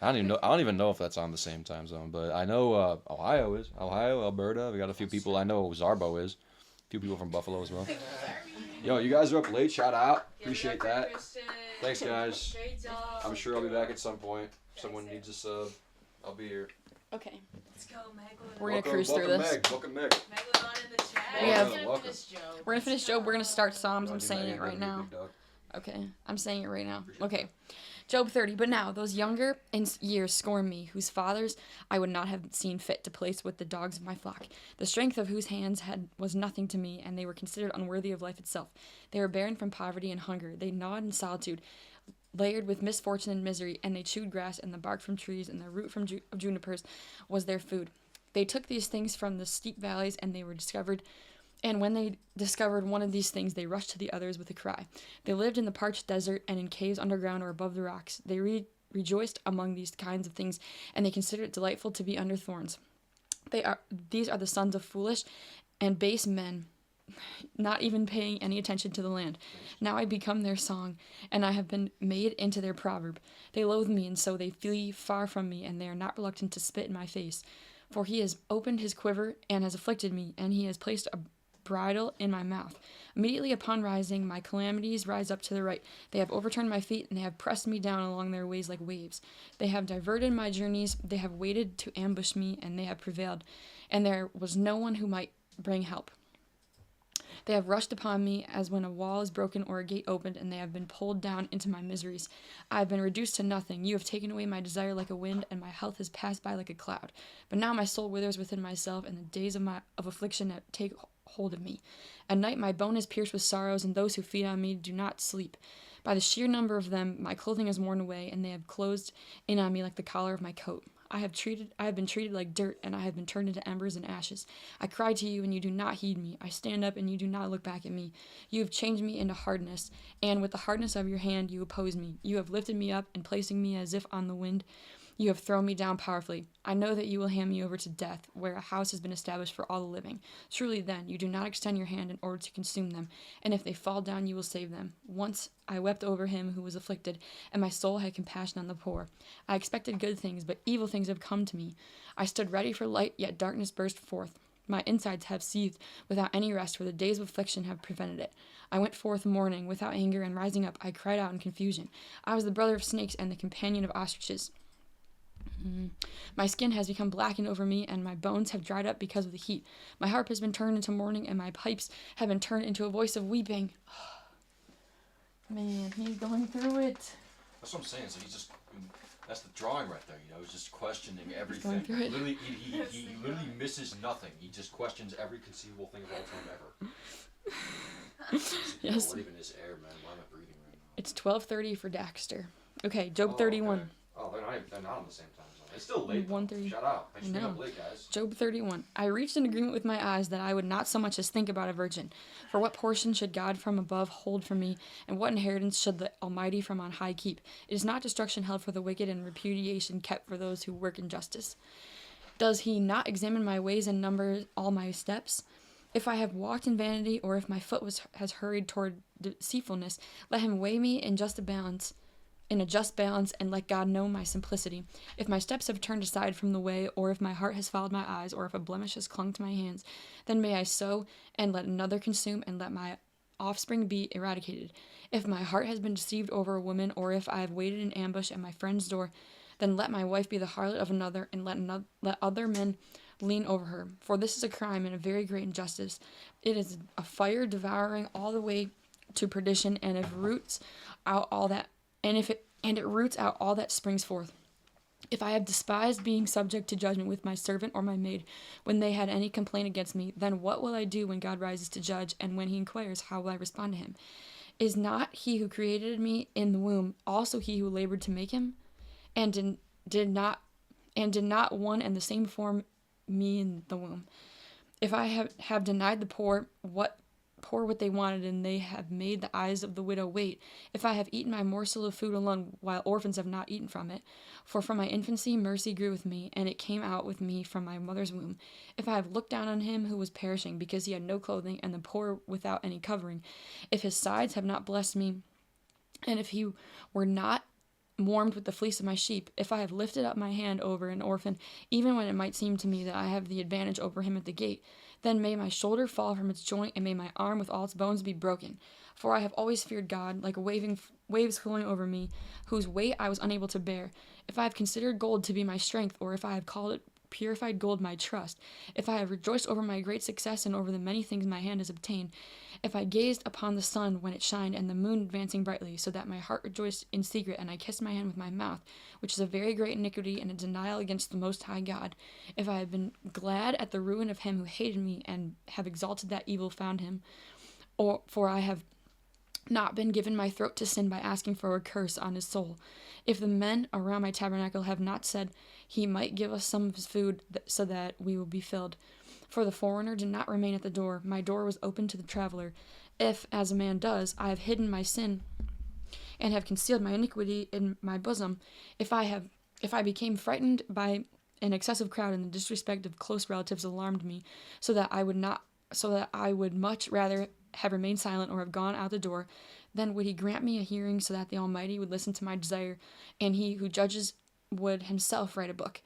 don't even know if that's on the same time zone, but I know Ohio is. Ohio, Alberta. We got a few people. I know Zarbo is. A few people from Buffalo as well. Yo, you guys are up late. Shout out. Appreciate that. Thanks, guys. I'm sure I'll be back at some point. If someone needs a sub, I'll be here. Okay. Let's go, Megalodon. We're gonna cruise through this. Welcome, Meg. Megalodon in the chat. We're gonna finish Job. We're gonna start Psalms. I'm saying it right now. Okay, I'm saying it right now. Okay. Job 30. But now, those younger in years scorn me, whose fathers I would not have seen fit to place with the dogs of my flock, the strength of whose hands was nothing to me, and they were considered unworthy of life itself. They were barren from poverty and hunger. They gnawed in solitude, layered with misfortune and misery, and they chewed grass and the bark from trees, and the root from of junipers was their food. They took these things from the steep valleys, and they were discovered. And when they discovered one of these things, they rushed to the others with a cry. They lived in the parched desert and in caves underground or above the rocks. They rejoiced among these kinds of things, and they considered it delightful to be under thorns. These are the sons of foolish and base men, not even paying any attention to the land. Now I become their song, and I have been made into their proverb. They loathe me, and so they flee far from me, and they are not reluctant to spit in my face. For he has opened his quiver and has afflicted me, and he has placed a bridle in my mouth. Immediately upon rising, my calamities rise up to the right. They have overturned my feet, and they have pressed me down along their ways like waves. They have diverted my journeys. They have waited to ambush me, and they have prevailed. And there was no one who might bring help. They have rushed upon me as when a wall is broken or a gate opened, and they have been pulled down into my miseries. I have been reduced to nothing. You have taken away my desire like a wind, and my health has passed by like a cloud. But now my soul withers within myself, and the days of affliction take hold of me. At night my bone is pierced with sorrows, and those who feed on me do not sleep. By the sheer number of them, my clothing is worn away, and they have closed in on me like the collar of my coat. I have been treated like dirt, and I have been turned into embers and ashes. I cry to you, and you do not heed me. I stand up, and you do not look back at me. You have changed me into hardness, and with the hardness of your hand you oppose me. You have lifted me up and placing me as if on the wind. You have thrown me down powerfully. I know that you will hand me over to death, where a house has been established for all the living. Truly then, you do not extend your hand in order to consume them, and if they fall down, you will save them. Once I wept over him who was afflicted, and my soul had compassion on the poor. I expected good things, but evil things have come to me. I stood ready for light, yet darkness burst forth. My insides have seethed without any rest, for the days of affliction have prevented it. I went forth mourning without anger, and rising up, I cried out in confusion. I was the brother of snakes and the companion of ostriches. My skin has become blackened over me, and my bones have dried up because of the heat. My harp has been turned into mourning, and my pipes have been turned into a voice of weeping. Man, he's going through it. That's what I'm saying. So he's just, that's the drawing right there. He's just questioning everything. Going through it. Literally, he literally misses nothing. He just questions every conceivable thing of all time ever. Yes. What even is air, man? Why am I breathing right now? It's 12:30 for Daxter. Okay, Job 31. Okay. Oh, they're not on the same time zone. It's still late. 1:30. Shut up. Thanks I for being know. up late, guys. Job 31. I reached an agreement with my eyes that I would not so much as think about a virgin. For what portion should God from above hold for me, and what inheritance should the Almighty from on high keep? It is not destruction held for the wicked, and repudiation kept for those who work injustice. Does he not examine my ways and number all my steps? If I have walked in vanity, or if my foot has hurried toward deceitfulness, let him weigh me in a just balance, and let God know my simplicity. If my steps have turned aside from the way, or if my heart has followed my eyes, or if a blemish has clung to my hands, then may I sow, and let another consume, and let my offspring be eradicated. If my heart has been deceived over a woman, or if I have waited in ambush at my friend's door, then let my wife be the harlot of another, and let other men lean over her. For this is a crime and a very great injustice. It is a fire devouring all the way to perdition, and it roots out all that springs forth. If I have despised being subject to judgment with my servant or my maid, when they had any complaint against me, then what will I do when God rises to judge, and when he inquires, how will I respond to him? Is not he who created me in the womb also he who labored to make him, and did not one and the same form me in the womb? If I have denied the poor what they wanted, and they have made the eyes of the widow wait, if I have eaten my morsel of food alone, while orphans have not eaten from it, for from my infancy mercy grew with me, and it came out with me from my mother's womb. If I have looked down on him who was perishing, because he had no clothing, and the poor without any covering, if his sides have not blessed me, and if he were not warmed with the fleece of my sheep, if I have lifted up my hand over an orphan, even when it might seem to me that I have the advantage over him at the gate, then may my shoulder fall from its joint, and may my arm with all its bones be broken. For I have always feared God, like waves flowing over me, whose weight I was unable to bear. If I have considered gold to be my strength, or if I have called it purified gold my trust, if I have rejoiced over my great success and over the many things my hand has obtained, if I gazed upon the sun when it shined and the moon advancing brightly, so that my heart rejoiced in secret, and I kissed my hand with my mouth, which is a very great iniquity and a denial against the Most High God, if I have been glad at the ruin of him who hated me, and have exalted that evil found him, for I have not been given my throat to sin by asking for a curse on his soul. If the men around my tabernacle have not said, he might give us some of his food, so that we will be filled. For the foreigner did not remain at the door. My door was open to the traveler. If, as a man does, I have hidden my sin, and have concealed my iniquity in my bosom, if I became frightened by an excessive crowd, and the disrespect of close relatives alarmed me, so that I would much rather have remained silent or have gone out the door, then would he grant me a hearing, so that the Almighty would listen to my desire, and he who judges would himself write a book,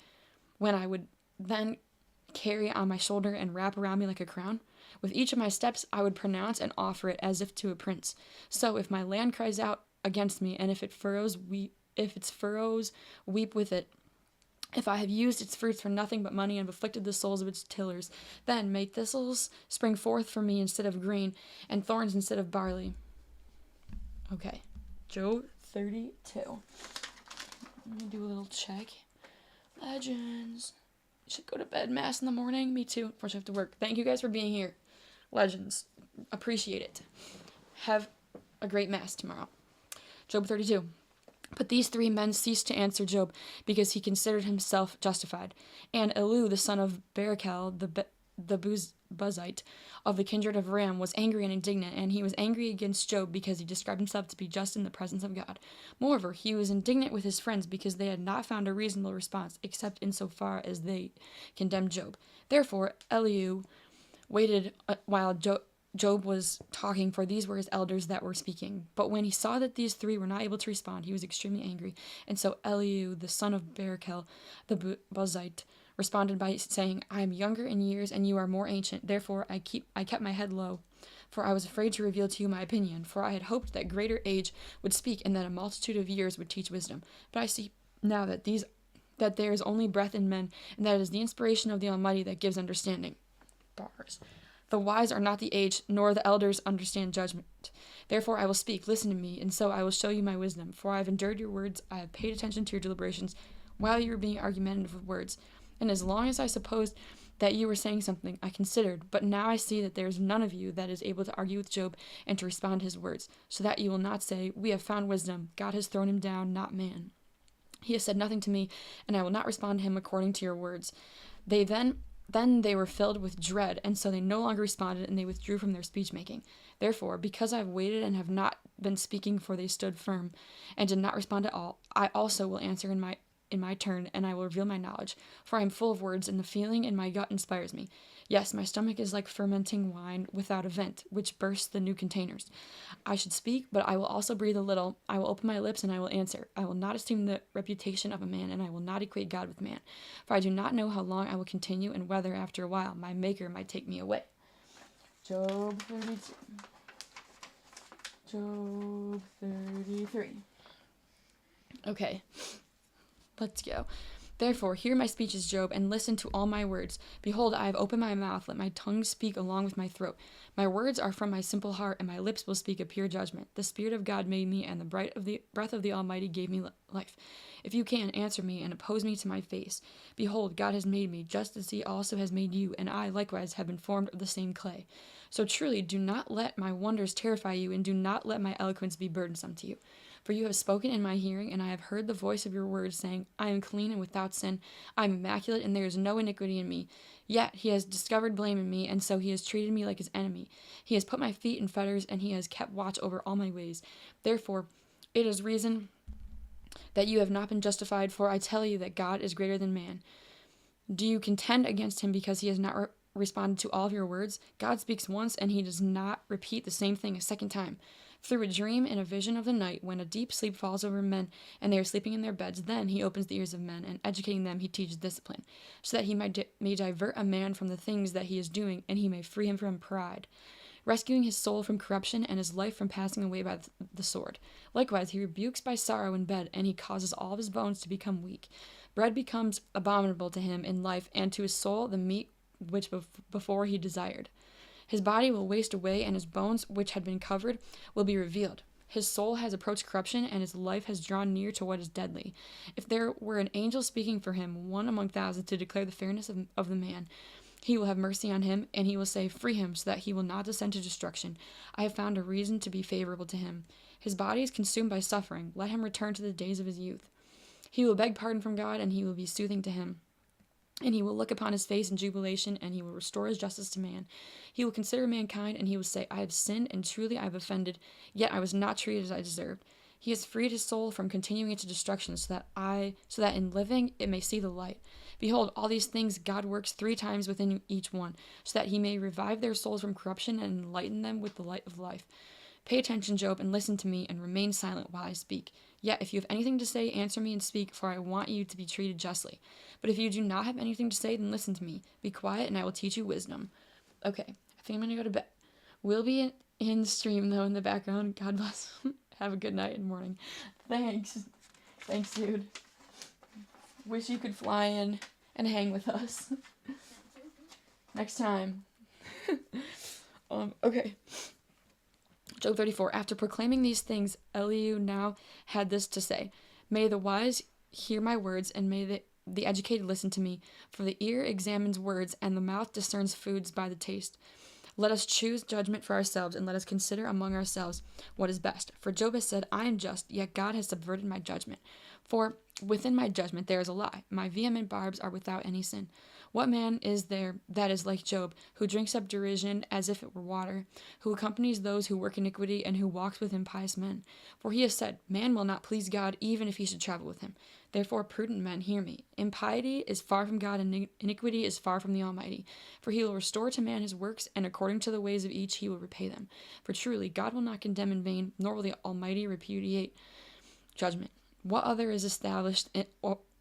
when I would then carry on my shoulder and wrap around me like a crown? With each of my steps I would pronounce and offer it as if to a prince. So if my land cries out against me, and if its furrows weep with it, if I have used its fruits for nothing but money, and have afflicted the souls of its tillers, then may thistles spring forth for me instead of grain, and thorns instead of barley. Okay, Job 32. Let me do a little check. Legends. Should go to bed, mass in the morning. Me too. Unfortunately, I have to work. Thank you guys for being here. Legends. Appreciate it. Have a great mass tomorrow. Job 32. But these three men ceased to answer Job, because he considered himself justified. And Elihu, the son of Barachel, the Buzite of the kindred of Ram was angry and indignant, and he was angry against Job because he described himself to be just in the presence of God. Moreover, he was indignant with his friends because they had not found a reasonable response, except insofar as they condemned Job. Therefore, Elihu waited while Job was talking, for these were his elders that were speaking. But when he saw that these three were not able to respond, he was extremely angry. And so Elihu, the son of Barachel, the Buzite, responded by saying, I am younger in years, and you are more ancient. Therefore I kept my head low, for I was afraid to reveal to you my opinion. For I had hoped that greater age would speak, and that a multitude of years would teach wisdom. But I see now that there is only breath in men, and that it is the inspiration of the Almighty that gives understanding. Bars. The wise are not the aged, nor the elders understand judgment. Therefore I will speak, listen to me, and so I will show you my wisdom. For I have endured your words, I have paid attention to your deliberations, while you were being argumentative with words. And as long as I supposed that you were saying something, I considered, but now I see that there is none of you that is able to argue with Job and to respond to his words, so that you will not say, we have found wisdom, God has thrown him down, not man. He has said nothing to me, and I will not respond to him according to your words. Then they were filled with dread, and so they no longer responded, and they withdrew from their speech-making. Therefore, because I have waited and have not been speaking, for they stood firm, and did not respond at all, I also will answer in my turn, and I will reveal my knowledge, for I am full of words, and the feeling in my gut inspires me. Yes, my stomach is like fermenting wine without a vent, which bursts the new containers. I should speak, but I will also breathe a little. I will open my lips, and I will answer. I will not assume the reputation of a man, and I will not equate God with man. For I do not know how long I will continue, and whether after a while my Maker might take me away. Job 32. Job 33. Okay. Let's go. Therefore, hear my speeches, Job, and listen to all my words. Behold, I have opened my mouth. Let my tongue speak along with my throat. My words are from my simple heart, and my lips will speak a pure judgment. The Spirit of God made me, and the breath of the Almighty gave me life. If you can, answer me and oppose me to my face. Behold, God has made me, just as he also has made you, and I likewise have been formed of the same clay. So truly, do not let my wonders terrify you, and do not let my eloquence be burdensome to you. For you have spoken in my hearing, and I have heard the voice of your words, saying, I am clean and without sin. I am immaculate, and there is no iniquity in me. Yet he has discovered blame in me, and so he has treated me like his enemy. He has put my feet in fetters, and he has kept watch over all my ways. Therefore, it is reason that you have not been justified, for I tell you that God is greater than man. Do you contend against him because he has not responded to all of your words? God speaks once, and he does not repeat the same thing a second time. Through a dream and a vision of the night, when a deep sleep falls over men, and they are sleeping in their beds, then he opens the ears of men, and educating them he teaches discipline, so that he may divert a man from the things that he is doing, and he may free him from pride, rescuing his soul from corruption and his life from passing away by the sword. Likewise, he rebukes by sorrow in bed, and he causes all of his bones to become weak. Bread becomes abominable to him in life, and to his soul the meat which before he desired. His body will waste away, and his bones, which had been covered, will be revealed. His soul has approached corruption, and his life has drawn near to what is deadly. If there were an angel speaking for him, one among thousands, to declare the fairness of the man, he will have mercy on him, and he will say, free him, so that he will not descend to destruction. I have found a reason to be favorable to him. His body is consumed by suffering. Let him return to the days of his youth. He will beg pardon from God, and he will be soothing to him. And he will look upon his face in jubilation, and he will restore his justice to man. He will consider mankind, and he will say, I have sinned, and truly I have offended, yet I was not treated as I deserved. He has freed his soul from continuing into destruction, so that in living it may see the light. Behold, all these things God works 3 times within each one, so that he may revive their souls from corruption and enlighten them with the light of life. Pay attention, Job, and listen to me, and remain silent while I speak. Yet if you have anything to say, answer me and speak, for I want you to be treated justly. But if you do not have anything to say, then listen to me. Be quiet, and I will teach you wisdom. Okay, I think I'm going to go to bed. We'll be in stream, though, in the background. God bless. Have a good night and morning. Thanks. Thanks, dude. Wish you could fly in and hang with us. Next time. Okay. Job 34. After proclaiming these things, Elihu now had this to say. May the wise hear my words, and may the educated listen to me. For the ear examines words, and the mouth discerns foods by the taste. Let us choose judgment for ourselves, and let us consider among ourselves what is best. For Job has said, I am just, yet God has subverted my judgment. For within my judgment there is a lie. My vehement barbs are without any sin. What man is there that is like Job, who drinks up derision as if it were water, who accompanies those who work iniquity, and who walks with impious men? For he has said, man will not please God, even if he should travel with him. Therefore, prudent men, hear me. Impiety is far from God, and iniquity is far from the Almighty. For he will restore to man his works, and according to the ways of each he will repay them. For truly, God will not condemn in vain, nor will the Almighty repudiate judgment. What other is established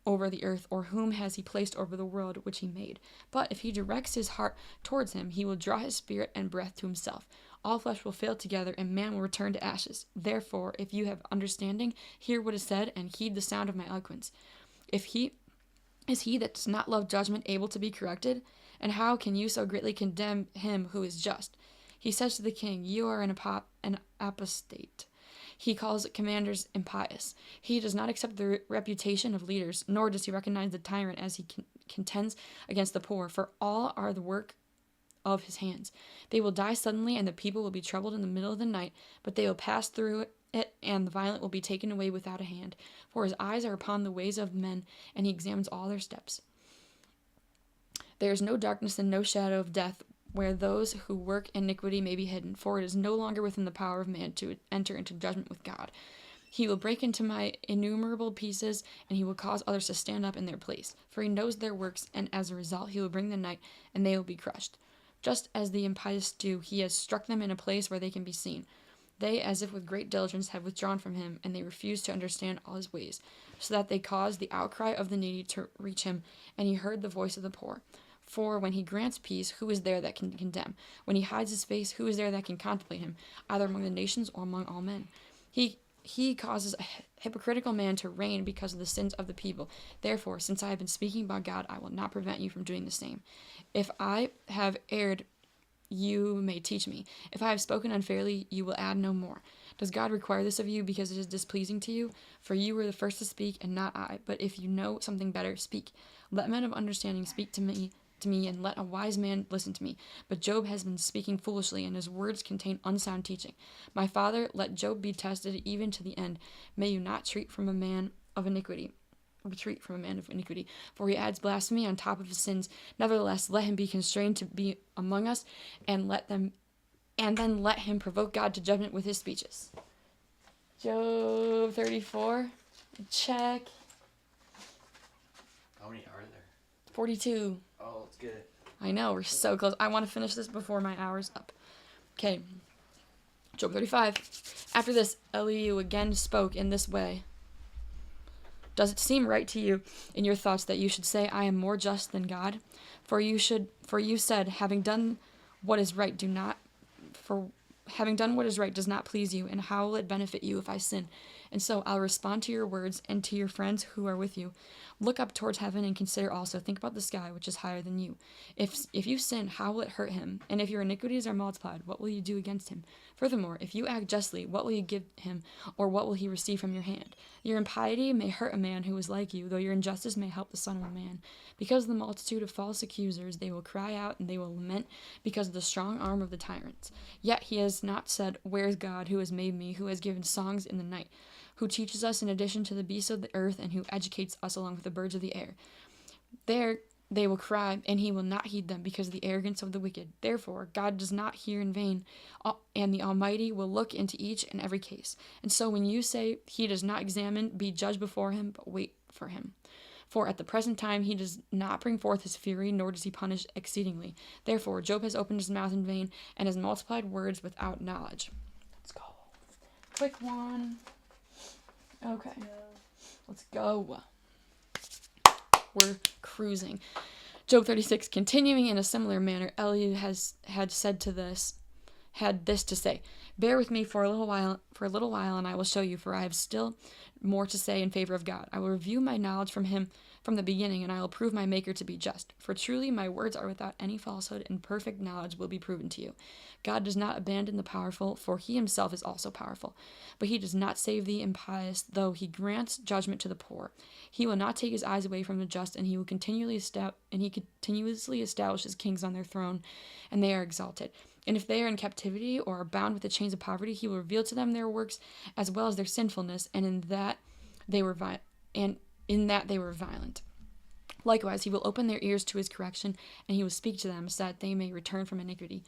over the earth, or whom has he placed over the world which he made? But if he directs his heart towards him, he will draw his spirit and breath to himself. All flesh will fail together, and man will return to ashes. Therefore, if you have understanding, hear what is said, and heed the sound of my eloquence. Is he that does not love judgment able to be corrected? And how can you so greatly condemn him who is just? He says to the king, you are an apostate. He calls commanders impious. He does not accept the reputation of leaders, nor does he recognize the tyrant as he contends against the poor, for all are the work of his hands. They will die suddenly, and the people will be troubled in the middle of the night, but they will pass through it, and the violent will be taken away without a hand. For his eyes are upon the ways of men, and he examines all their steps. There is no darkness and no shadow of death where those who work iniquity may be hidden, for it is no longer within the power of man to enter into judgment with God. He will break into my innumerable pieces, and he will cause others to stand up in their place, for he knows their works, and as a result he will bring the night, and they will be crushed. Just as the impious do, he has struck them in a place where they can be seen. They, as if with great diligence, have withdrawn from him, and they refuse to understand all his ways, so that they caused the outcry of the needy to reach him, and he heard the voice of the poor. For when he grants peace, who is there that can condemn? When he hides his face, who is there that can contemplate him, either among the nations or among all men? He causes a hypocritical man to reign because of the sins of the people. Therefore, since I have been speaking about God, I will not prevent you from doing the same. If I have erred, you may teach me. If I have spoken unfairly, you will add no more. Does God require this of you because it is displeasing to you? For you were the first to speak, and not I. But if you know something better, speak. Let men of understanding speak to me, and let a wise man listen to me. But Job has been speaking foolishly, and his words contain unsound teaching. My father, let Job be tested even to the end. May you not retreat from a man of iniquity, for he adds blasphemy on top of his sins. Nevertheless, let him be constrained to be among us, and then let him provoke God to judgment with his speeches. Job 34. Check. How many are there? 42. Oh, let's get it. I know, we're so close. I want to finish this before my hour's up. Okay. Job 35. After this, Elihu again spoke in this way. Does it seem right to you in your thoughts that you should say, I am more just than God? For you said, having done what is right does not please you, and how will it benefit you if I sin? And so I'll respond to your words and to your friends who are with you. Look up towards heaven and consider also, think about the sky, which is higher than you. If you sin, how will it hurt him? And if your iniquities are multiplied, what will you do against him? Furthermore, if you act justly, what will you give him, or what will he receive from your hand? Your impiety may hurt a man who is like you, though your injustice may help the son of a man. Because of the multitude of false accusers, they will cry out, and they will lament because of the strong arm of the tyrants. Yet he has not said, where is God, who has made me, who has given songs in the night, who teaches us in addition to the beasts of the earth, and who educates us along with the birds of the air. There they will cry, and he will not heed them because of the arrogance of the wicked. Therefore, God does not hear in vain, and the Almighty will look into each and every case. And so when you say he does not examine, be judged before him, but wait for him. For at the present time he does not bring forth his fury, nor does he punish exceedingly. Therefore, Job has opened his mouth in vain, and has multiplied words without knowledge. Let's go. Quick one. Okay. Let's go. We're cruising. Job 36, continuing in a similar manner, Elihu had this to say, bear with me for a little while, and I will show you, for I have still more to say in favor of God. I will review my knowledge from him from the beginning, and I will prove my Maker to be just. For truly my words are without any falsehood, and perfect knowledge will be proven to you. God does not abandon the powerful, for he himself is also powerful. But he does not save the impious, though he grants judgment to the poor. He will not take his eyes away from the just, and he continuously establishes kings on their throne, and they are exalted. And if they are in captivity or are bound with the chains of poverty, he will reveal to them their works as well as their sinfulness, and in that they were in that they were violent. Likewise, he will open their ears to his correction, and he will speak to them so that they may return from iniquity.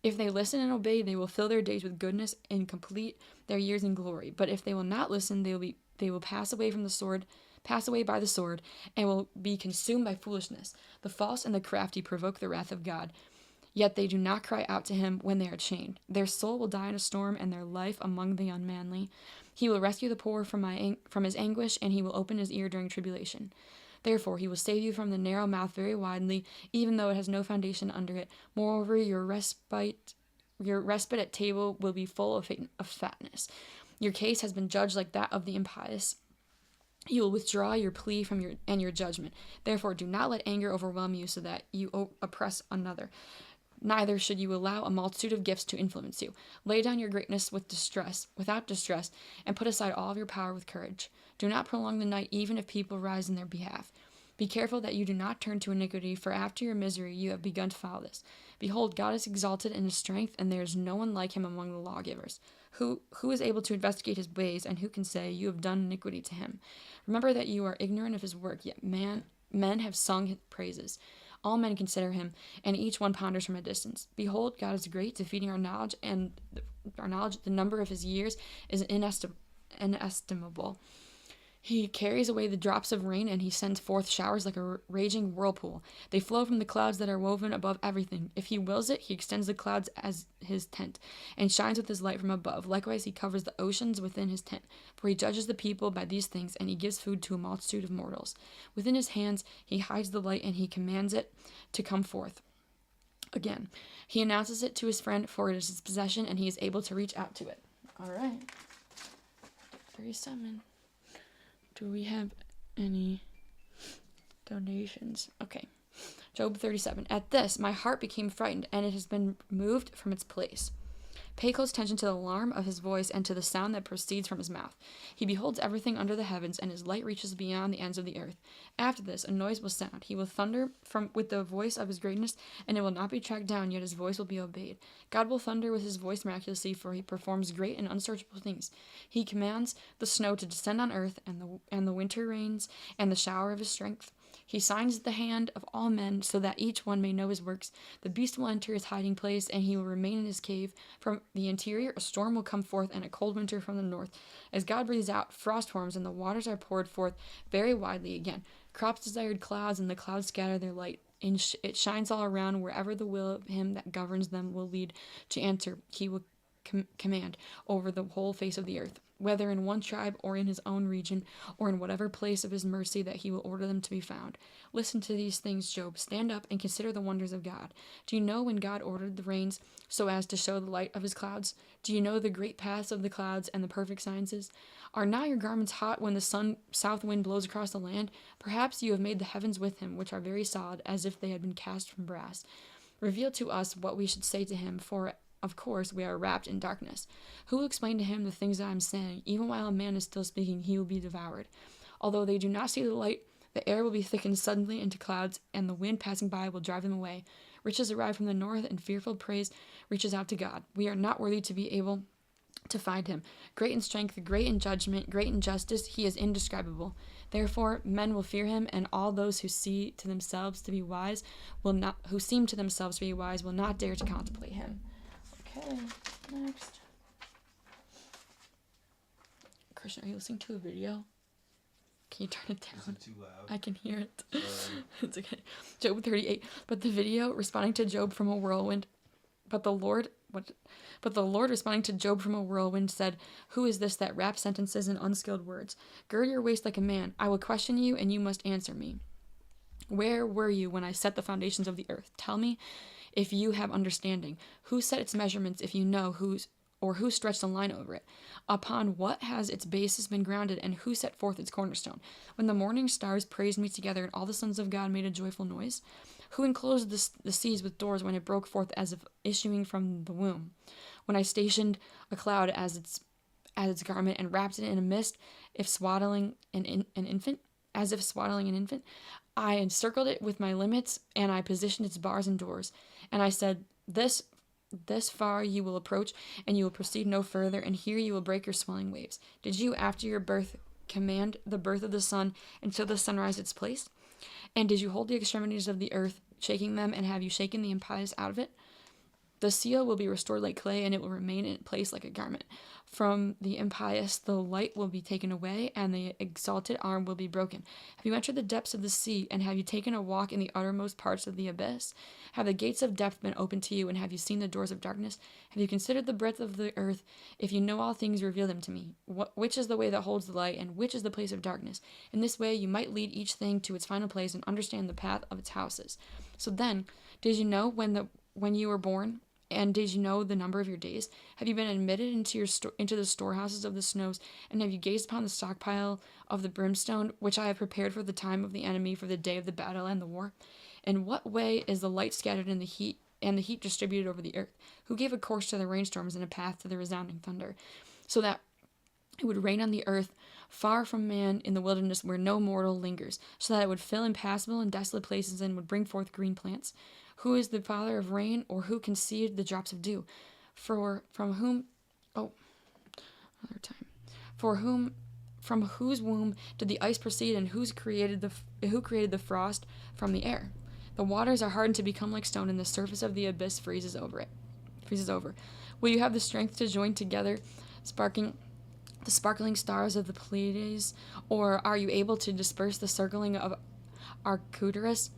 If they listen and obey, they will fill their days with goodness and complete their years in glory. But if they will not listen, they will pass away by the sword, and will be consumed by foolishness. The false and the crafty provoke the wrath of God, yet they do not cry out to him when they are chained. Their soul will die in a storm, and their life among the unmanly. He will rescue the poor from his anguish, and he will open his ear during tribulation. Therefore, he will save you from the narrow mouth very widely, even though it has no foundation under it. Moreover, your respite at table will be full of fatness. Your case has been judged like that of the impious. You will withdraw your plea from your judgment. Therefore, do not let anger overwhelm you so that you oppress another. Neither should you allow a multitude of gifts to influence you. Lay down your greatness without distress, and put aside all of your power with courage. Do not prolong the night, even if people rise in their behalf. Be careful that you do not turn to iniquity, for after your misery you have begun to follow this. Behold, God is exalted in his strength, and there is no one like him among the lawgivers. Who is able to investigate his ways, and who can say, you have done iniquity to him? Remember that you are ignorant of his work, yet men have sung his praises. All men consider him, and each one ponders from a distance. Behold, God is great, defeating our knowledge, and the number of his years is inestimable. He carries away the drops of rain, and he sends forth showers like a raging whirlpool. They flow from the clouds that are woven above everything. If he wills it, he extends the clouds as his tent, and shines with his light from above. Likewise, he covers the oceans within his tent. For he judges the people by these things, and he gives food to a multitude of mortals. Within his hands he hides the light, and he commands it to come forth. Again, he announces it to his friend, for it is his possession, and he is able to reach out to it. All right. 37. Do we have any donations? Okay. Job 37. At this, my heart became frightened, and it has been moved from its place. Pay close attention to the alarm of his voice and to the sound that proceeds from his mouth. He beholds everything under the heavens, and his light reaches beyond the ends of the earth. After this, a noise will sound. He will thunder with the voice of his greatness, and it will not be tracked down, yet his voice will be obeyed. God will thunder with his voice miraculously, for he performs great and unsearchable things. He commands the snow to descend on earth, and the winter rains, and the shower of his strength. He signs the hand of all men, so that each one may know his works. The beast will enter his hiding place, and he will remain in his cave. From the interior, a storm will come forth, and a cold winter from the north. As God breathes out, frost forms, and the waters are poured forth very widely again. Crops desired clouds, and the clouds scatter their light. It shines all around. Wherever the will of him that governs them will lead to answer, he will command over the whole face of the earth, whether in one tribe or in his own region, or in whatever place of his mercy that he will order them to be found. Listen to these things, Job. Stand up and consider the wonders of God. Do you know when God ordered the rains so as to show the light of his clouds? Do you know the great paths of the clouds and the perfect sciences? Are not your garments hot when the south wind blows across the land? Perhaps you have made the heavens with him, which are very solid, as if they had been cast from brass. Reveal to us what we should say to him, for of course, we are wrapped in darkness. Who will explain to him the things that I am saying? Even while a man is still speaking, he will be devoured. Although they do not see the light, the air will be thickened suddenly into clouds, and the wind passing by will drive them away. Riches arrive from the north, and fearful praise reaches out to God. We are not worthy to be able to find him. Great in strength, great in judgment, great in justice, he is indescribable. Therefore, men will fear him, and all those who seem to themselves to be wise will not dare to contemplate him. Okay, next. Christian, are you listening to a video? Can you turn it down? Is it too loud? I can hear it. Sorry. It's okay. Job 38. But the video responding to Job from a whirlwind. But the Lord responding to Job from a whirlwind said, "Who is this that raps sentences in unskilled words? Gird your waist like a man. I will question you, and you must answer me. Where were you when I set the foundations of the earth? Tell me, if you have understanding. Who set its measurements, if you know who stretched the line over it? Upon what has its basis been grounded, and who set forth its cornerstone? When the morning stars praised me together, and all the sons of God made a joyful noise? Who enclosed the seas with doors when it broke forth as if issuing from the womb? When I stationed a cloud as its garment, and wrapped it in a mist, if swaddling an infant? As if swaddling an infant? I encircled it with my limits, and I positioned its bars and doors. And I said, This far you will approach, and you will proceed no further, and here you will break your swelling waves. Did you, after your birth, command the birth of the sun until the sun rise its place? And did you hold the extremities of the earth, shaking them, and have you shaken the impious out of it? The seal will be restored like clay, and it will remain in place like a garment. From the impious the light will be taken away, and the exalted arm will be broken. Have you entered the depths of the sea, and have you taken a walk in the uttermost parts of the abyss? Have the gates of depth been opened to you, and have you seen the doors of darkness? Have you considered the breadth of the earth? If you know all things, reveal them to me. Which is the way that holds the light, and which is the place of darkness? In this way you might lead each thing to its final place and understand the path of its houses. So then, did you know when you were born? And did you know the number of your days? Have you been admitted into the storehouses of the snows? And have you gazed upon the stockpile of the brimstone, which I have prepared for the time of the enemy, for the day of the battle and the war? In what way is the light scattered in the heat, and the heat distributed over the earth? Who gave a course to the rainstorms and a path to the resounding thunder, so that it would rain on the earth, far from man, in the wilderness where no mortal lingers, so that it would fill impassable and desolate places and would bring forth green plants? Who is the father of rain, or who conceived the drops of dew? From whose womb did the ice proceed, and who created the frost from the air? The waters are hardened to become like stone, and the surface of the abyss freezes over. Will you have the strength to join together the sparkling stars of the Pleiades, or are you able to disperse the circling of Arcturus?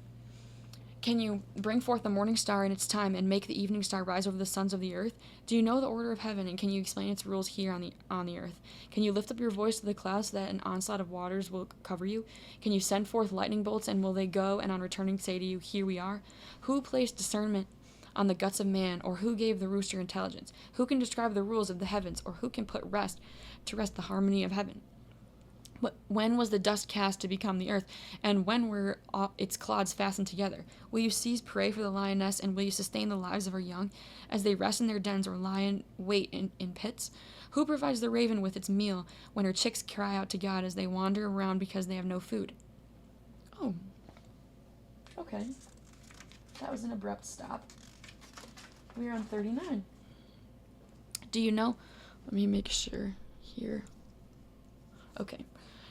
Can you bring forth the morning star in its time and make the evening star rise over the sons of the earth? Do you know the order of heaven, and can you explain its rules here on the earth? Can you lift up your voice to the clouds so that an onslaught of waters will cover you? Can you send forth lightning bolts, and will they go and on returning say to you, here we are? Who placed discernment on the guts of man, or who gave the rooster intelligence? Who can describe the rules of the heavens, or who can put to rest the harmony of heaven? But when was the dust cast to become the earth, and when were its clods fastened together? Will you seize prey for the lioness, and will you sustain the lives of her young, as they rest in their dens or lie in wait in pits? Who provides the raven with its meal, when her chicks cry out to God as they wander around because they have no food? Oh. Okay. That was an abrupt stop. We're on 39. Do you know? Let me make sure here. Okay.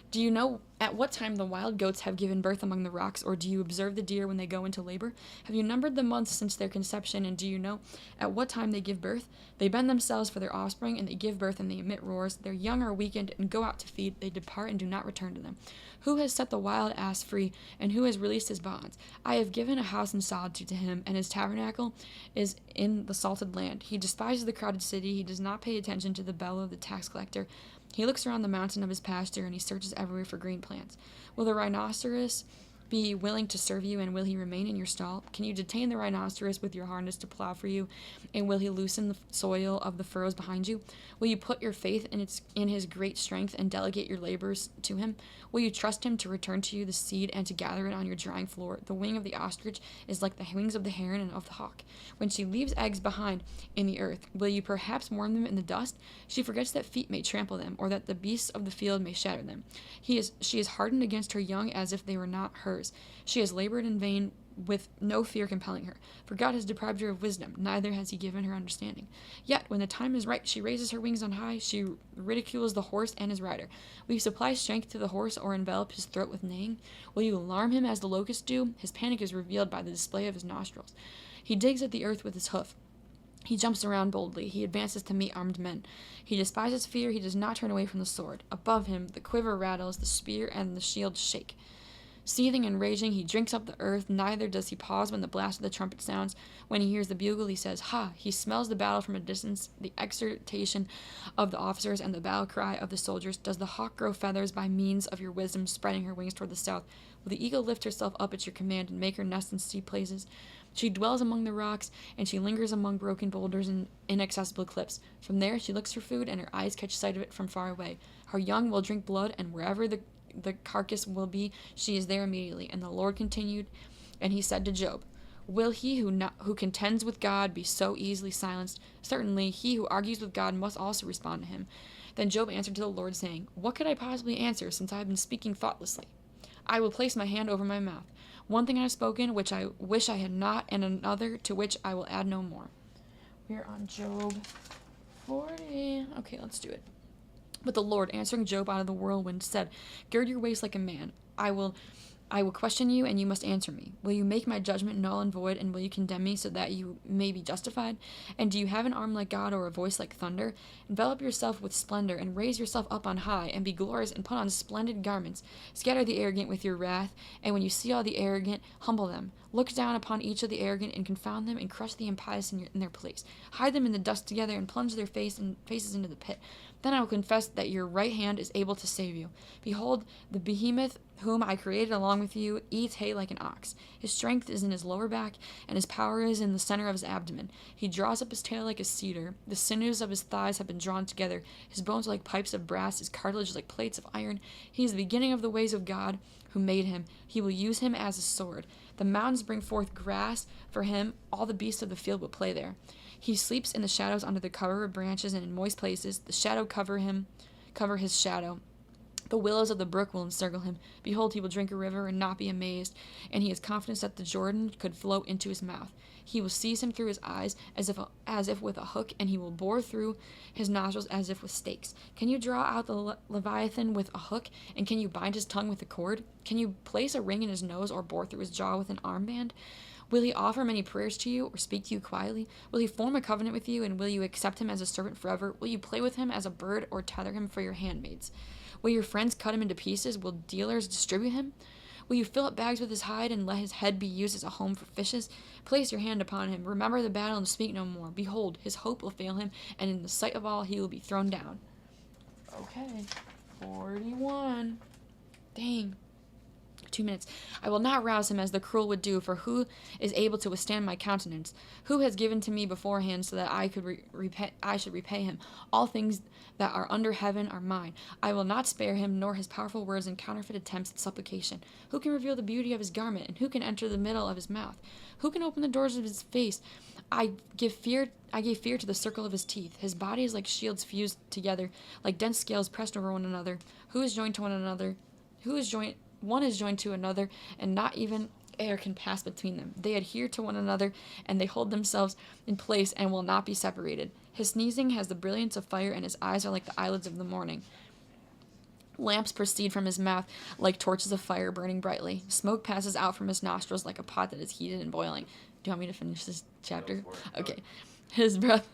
Do you know at what time the wild goats have given birth among the rocks, or do you observe the deer when they go into labor? Have you numbered the months since their conception, and do you know at what time they give birth? They bend themselves for their offspring, and they give birth, and they emit roars. Their young are weakened and go out to feed. They depart and do not return to them. Who has set the wild ass free, and who has released his bonds? I have given a house in solitude to him, and his tabernacle is in the salted land. He despises the crowded city. He does not pay attention to the bellow of the tax collector. He looks around the mountain of his pasture, and he searches everywhere for green plants. Will the rhinoceros be willing to serve you, and will he remain in your stall? Can you detain the rhinoceros with your harness to plow for you, and will he loosen the soil of the furrows behind you? Will you put your faith in his great strength and delegate your labors to him? Will you trust him to return to you the seed and to gather it on your drying floor? The wing of the ostrich is like the wings of the heron and of the hawk. When she leaves eggs behind in the earth, will you perhaps warm them in the dust? She forgets that feet may trample them, or that the beasts of the field may shatter them. She is hardened against her young as if they were not hers. She has labored in vain, with no fear compelling her. For God has deprived her of wisdom, neither has he given her understanding. Yet, when the time is right, she raises her wings on high, she ridicules the horse and his rider. Will you supply strength to the horse, or envelop his throat with neighing? Will you alarm him as the locusts do? His panic is revealed by the display of his nostrils. He digs at the earth with his hoof. He jumps around boldly. He advances to meet armed men. He despises fear. He does not turn away from the sword. Above him, the quiver rattles, the spear and the shield shake. Seething and raging, he drinks up the earth, neither does he pause when the blast of the trumpet sounds. When he hears the bugle, he says, ha! He smells the battle from a distance, the exhortation of the officers and the battle cry of the soldiers. Does the hawk grow feathers by means of your wisdom, spreading her wings toward the south? Will the eagle lift herself up at your command and make her nest in steep places? She dwells among the rocks, and she lingers among broken boulders and inaccessible cliffs. From there she looks for food, and her eyes catch sight of it from far away. Her young will drink blood, and wherever the carcass will be, she is there immediately. And the Lord continued, and he said to Job, will he who contends with God be so easily silenced? Certainly he who argues with God must also respond to him. Then Job answered to the Lord, saying, what could I possibly answer, since I have been speaking thoughtlessly? I will place my hand over my mouth. One thing I have spoken, which I wish I had not, and another to which I will add no more. We're on Job 40. Okay, let's do it. But the Lord, answering Job out of the whirlwind, said, Gird your waist like a man. I will question you, and you must answer me. Will you make my judgment null and void, and will you condemn me so that you may be justified? And do you have an arm like God, or a voice like thunder? Envelop yourself with splendor, and raise yourself up on high, and be glorious, and put on splendid garments. Scatter the arrogant with your wrath, and when you see all the arrogant, humble them. Look down upon each of the arrogant, and confound them, and crush the impious in their place. Hide them in the dust together, and plunge their faces into the pit. Then I will confess that your right hand is able to save you. Behold, the behemoth whom I created along with you eats hay like an ox. His strength is in his lower back, and his power is in the center of his abdomen. He draws up his tail like a cedar. The sinews of his thighs have been drawn together. His bones are like pipes of brass, his cartilage is like plates of iron. He is the beginning of the ways of God, who made him. He will use him as a sword. The mountains bring forth grass for him. All the beasts of the field will play there. He sleeps in the shadows under the cover of branches, and in moist places the shadow cover his shadow. The willows of the brook will encircle him. Behold, he will drink a river and not be amazed, and he has confidence that the Jordan could flow into his mouth. He will seize him through his eyes as if with a hook, and he will bore through his nostrils as if with stakes. Can you draw out the Leviathan with a hook, and can you bind his tongue with a cord? Can you place a ring in his nose, or bore through his jaw with an armband? Will he offer many prayers to you, or speak to you quietly? Will he form a covenant with you, and will you accept him as a servant forever? Will you play with him as a bird, or tether him for your handmaids? Will your friends cut him into pieces? Will dealers distribute him? Will you fill up bags with his hide, and let his head be used as a home for fishes? Place your hand upon him. Remember the battle, and speak no more. Behold, his hope will fail him, and in the sight of all he will be thrown down. Okay, 41. Dang. 2 minutes. I will not rouse him as the cruel would do, for who is able to withstand my countenance? Who has given to me beforehand so that I could I should repay him? All things that are under heaven are mine. I will not spare him, nor his powerful words and counterfeit attempts at supplication. Who can reveal the beauty of his garment, and who can enter the middle of his mouth? Who can open the doors of his face? I gave fear to the circle of his teeth. His body is like shields fused together, like dense scales pressed over one another. Who is joined to one another? One is joined to another, and not even air can pass between them. They adhere to one another, and they hold themselves in place and will not be separated. His sneezing has the brilliance of fire, and his eyes are like the eyelids of the morning. Lamps proceed from his mouth like torches of fire burning brightly. Smoke passes out from his nostrils like a pot that is heated and boiling. Do you want me to finish this chapter? Okay. His breath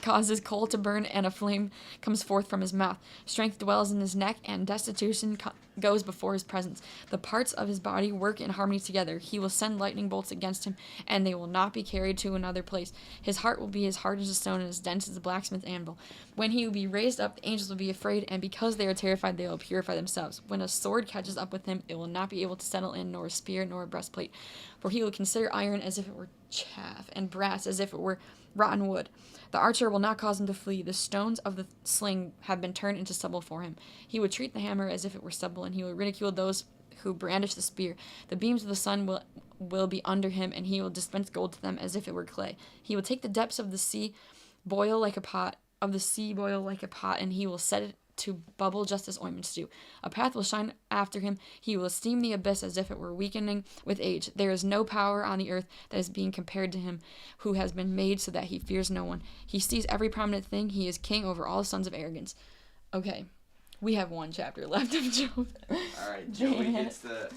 causes coal to burn, and a flame comes forth from his mouth. Strength dwells in his neck, and destitution goes before his presence. The parts of his body work in harmony together. He will send lightning bolts against him, and they will not be carried to another place. His heart will be as hard as a stone, and as dense as a blacksmith's anvil. When he will be raised up, the angels will be afraid, and because they are terrified, they will purify themselves. When a sword catches up with him, it will not be able to settle in, nor a spear, nor a breastplate. For he will consider iron as if it were chaff, and brass as if it were rotten wood. The archer will not cause him to flee. The stones of the sling have been turned into stubble for him. He would treat the hammer as if it were stubble, and he will ridicule those who brandish the spear. The beams of the sun will be under him, and he will dispense gold to them as if it were clay. He will take the depths of the sea, boil like a pot, and he will set it to bubble just as ointments do. A path will shine after him. He will esteem the abyss as if it were weakening with age. There is no power on the earth that is being compared to him, who has been made so that he fears no one. He sees every prominent thing. He is king over all the sons of arrogance. Okay, we have one chapter left of Job. All right, Joey gets the...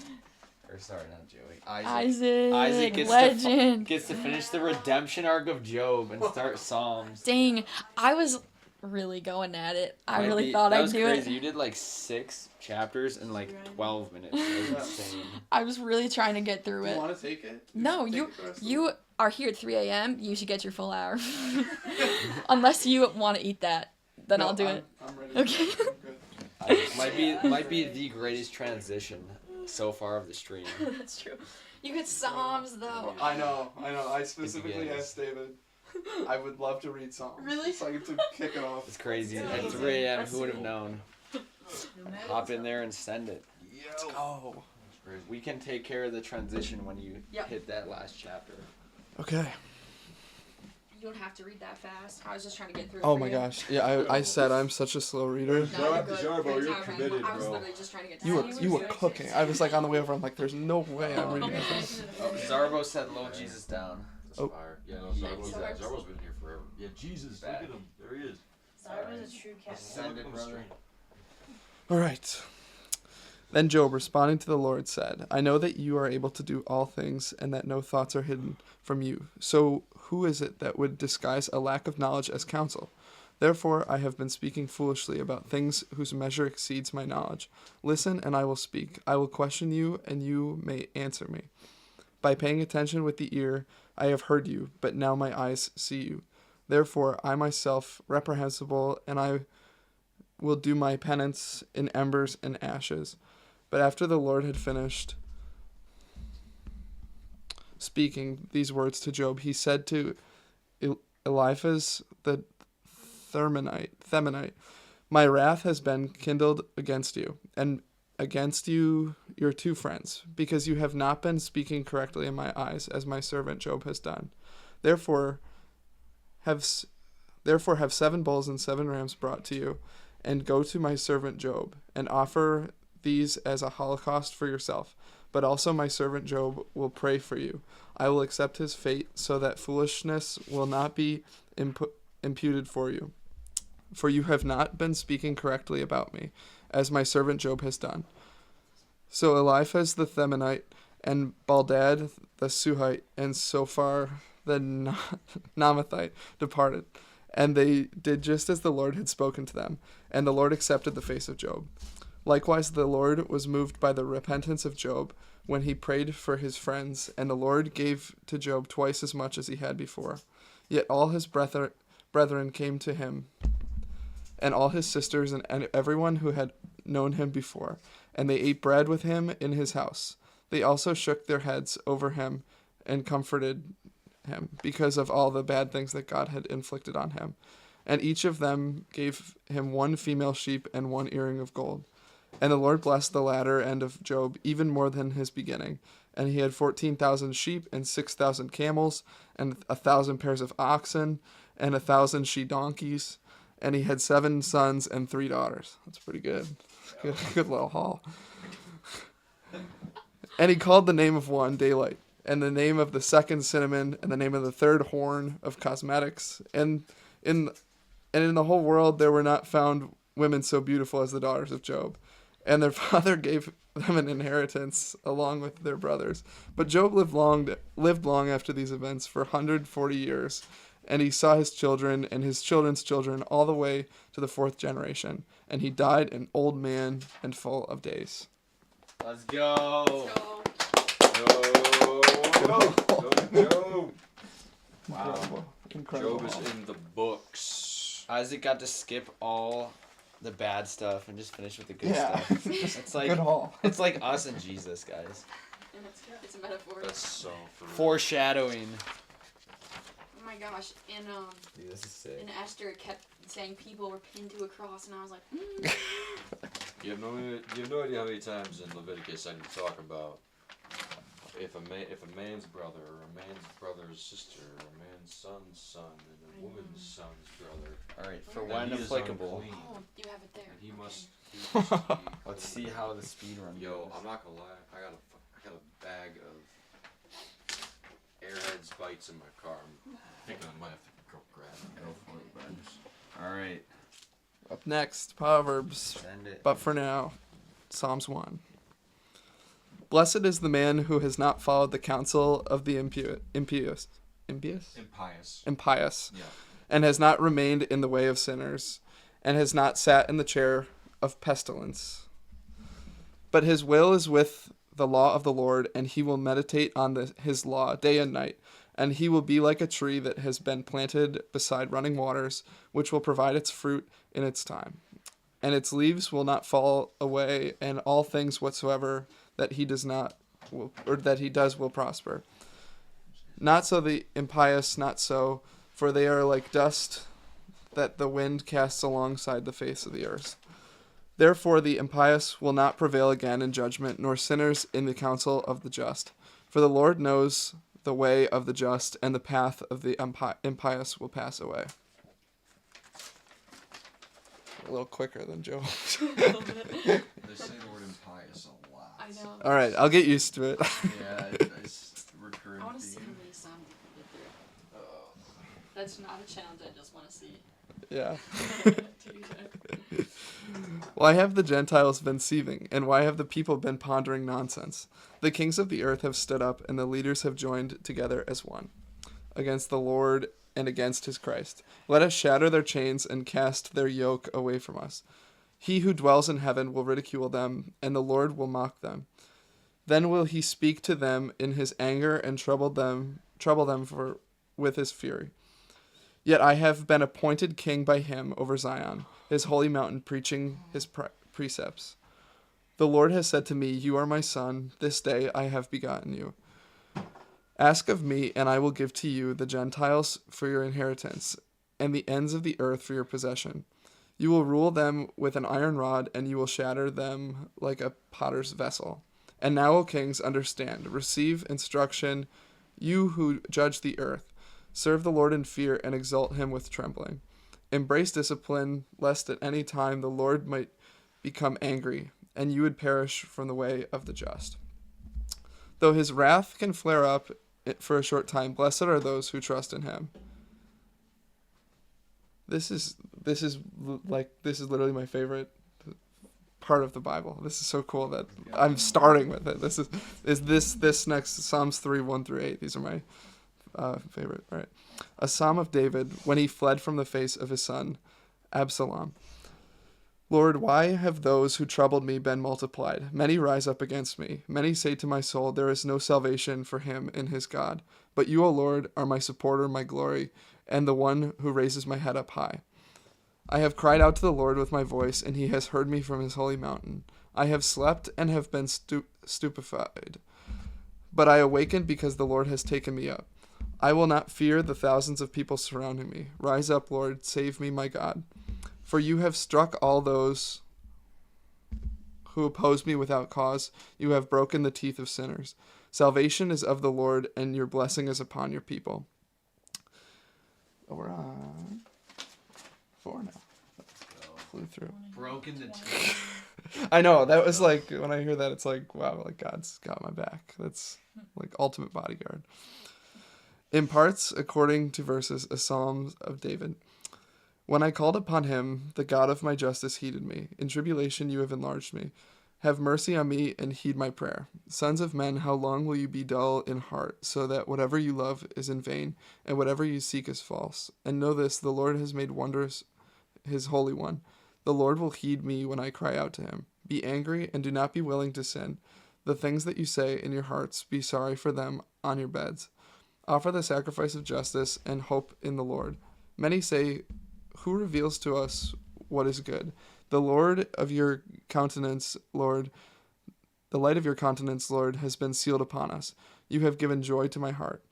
Or sorry, not Joey. Isaac gets to finish the redemption arc of Job and start Psalms. Dang, I was really going at it. I really thought I'd do crazy. it. You did like 6 chapters in like 12 minutes. That was insane. I was really trying to get through it. You want to take it? No, you are here at 3 a.m. You should get your full hour. Unless you want to eat that, then I'll do it. I'm ready. Okay. Might be the greatest transition so far of the stream. That's true. You get Psalms though. I know. I specifically asked David. I would love to read Psalms. Really? So I get to kick it off. It's crazy. At 3 a.m., who would have known? Hop in there and send it. Let's go. We can take care of the transition when you hit that last chapter. Okay. You don't have to read that fast. I was just trying to get through it. Oh my gosh. Yeah, I said I'm such a slow reader. You're committed, I was bro. literally just trying to get through it. You were cooking. I was like on the way over. I'm like, there's no way I'm reading this. Zarbo said, "Load Jesus down." That's fire. Yeah, no, Zarbo's been here forever. Yeah, Jesus, look at him. There he is. was a true cat. Send it, brother. All right. Then Job, responding to the Lord, said, I know that you are able to do all things, and that no thoughts are hidden from you. So who is it that would disguise a lack of knowledge as counsel? Therefore I have been speaking foolishly about things whose measure exceeds my knowledge. Listen, and I will speak. I will question you, and you may answer me. By paying attention with the ear, I have heard you, but now my eyes see you. Therefore I myself reprehensible, and I will do my penance in embers and ashes. But after the Lord had finished speaking these words to Job, he said to Eliphaz the Themanite, my wrath has been kindled against you, and against you your two friends, because you have not been speaking correctly in my eyes, as my servant Job has done. Therefore have 7 bulls and 7 rams brought to you, and go to my servant Job, and offer these as a holocaust for yourself. But also my servant Job will pray for you. I will accept his fate, so that foolishness will not be imputed for you. For you have not been speaking correctly about me, as my servant Job has done. So Eliphaz the Themanite, and Baldad the Suhite, and Sophar the Namathite departed. And they did just as the Lord had spoken to them, and the Lord accepted the face of Job. Likewise the Lord was moved by the repentance of Job when he prayed for his friends, and the Lord gave to Job twice as much as he had before. Yet all his brethren came to him, and all his sisters, and everyone who had known him before, and they ate bread with him in his house. They also shook their heads over him and comforted him, because of all the bad things that God had inflicted on him. And each of them gave him 1 female sheep and 1 earring of gold. And the Lord blessed the latter end of Job even more than his beginning. And he had 14,000 sheep and 6,000 camels and 1,000 pairs of oxen and 1,000 she-donkeys. And he had 7 sons and 3 daughters. That's pretty good. Good little haul. And he called the name of one Daylight, and the name of the second Cinnamon, and the name of the third Horn of cosmetics. And in the whole world there were not found women so beautiful as the daughters of Job. And their father gave them an inheritance along with their brothers. But Job lived long after these events, for 140 years. And he saw his children and his children's children all the way to the 4th generation. And he died an old man and full of days. Let's go. Job. Wow. Job is in the books. Isaac got to skip all the bad stuff and just finish with the good Yeah. stuff. It's like Good haul. It's like us and Jesus, guys. And it's a metaphor. That's so Foreshadowing. Oh my gosh! And Dude, this is sick. and Esther kept saying people were pinned to a cross, and I was like, You have no idea how many times in Leviticus I can talk about if a man's brother or a man's brother's sister or a man's son's son and a woman's son's brother. All right, for then when he is applicable. unclean, oh, you have it there. and he must be Let's see how the speed run Yo, goes. I'm not gonna lie. I got a bag of Airheads bites in my car. I'm thinking I might have to go grab it. Go for it, bud. All right. Up next, Proverbs. Send it. But for now, Psalms 1. Blessed is the man who has not followed the counsel of the impious, Yeah. and has not remained in the way of sinners, and has not sat in the chair of pestilence. But his will is with the law of the Lord, and he will meditate on his law day and night. And he will be like a tree that has been planted beside running waters, which will provide its fruit in its time. And its leaves will not fall away, and all things whatsoever that he does will prosper. Not so the impious, not so, for they are like dust that the wind casts alongside the face of the earth. Therefore the impious will not prevail again in judgment, nor sinners in the counsel of the just. For the Lord knows the way of the just, and the path of the impious will pass away. A little quicker than Joe. They say the word impious a lot. I know. All right, I'll get used to it. Yeah, it's recurring. I want to see how many songs you can get through. That's not a challenge. I just want to see. Yeah. Why have the Gentiles been seething, and why have the people been pondering nonsense? The kings of the earth have stood up, and the leaders have joined together as one, against the Lord and against his Christ. Let us shatter their chains and cast their yoke away from us. He who dwells in heaven will ridicule them, and the Lord will mock them. Then will he speak to them in his anger and trouble them with his fury. Yet I have been appointed king by him over Zion, his holy mountain, preaching his precepts. The Lord has said to me, "You are my son. This day I have begotten you." Ask of me, and I will give to you the Gentiles for your inheritance, and the ends of the earth for your possession. You will rule them with an iron rod, and you will shatter them like a potter's vessel. And now, O kings, understand. Receive instruction, you who judge the earth. Serve the Lord in fear and exalt him with trembling. Embrace discipline, lest at any time the Lord might become angry, and you would perish from the way of the just. Though his wrath can flare up for a short time, blessed are those who trust in him. This is literally my favorite part of the Bible. This is so cool that I'm starting with it. This next Psalms 3:1-8. These are my favorite. All right. A psalm of David when he fled from the face of his son Absalom. Lord, why have those who troubled me been multiplied? Many rise up against me. Many say to my soul, there is no salvation for him in his God. But you, O Lord, are my supporter, my glory, and the one who raises my head up high. I have cried out to the Lord with my voice, and he has heard me from his holy mountain. I have slept and have been stupefied. But I awakened because the Lord has taken me up. I will not fear the thousands of people surrounding me. Rise up, Lord, save me, my God. For you have struck all those who oppose me without cause. You have broken the teeth of sinners. Salvation is of the Lord, and your blessing is upon your people. We're on 4 now. Flew through. Broken the teeth. I know, that was like, when I hear that, it's like, wow, like God's got my back. That's like ultimate bodyguard. In parts, according to verses, a psalm of David. When I called upon him, the God of my justice heeded me. In tribulation you have enlarged me. Have mercy on me and heed my prayer. Sons of men, how long will you be dull in heart, so that whatever you love is in vain, and whatever you seek is false? And know this, the Lord has made wonders his Holy One. The Lord will heed me when I cry out to him. Be angry and do not be willing to sin. The things that you say in your hearts, be sorry for them on your beds. Offer the sacrifice of justice and hope in the Lord. Many say, who reveals to us what is good? The Lord of your countenance, Lord, the light of your countenance, Lord, has been sealed upon us. You have given joy to my heart.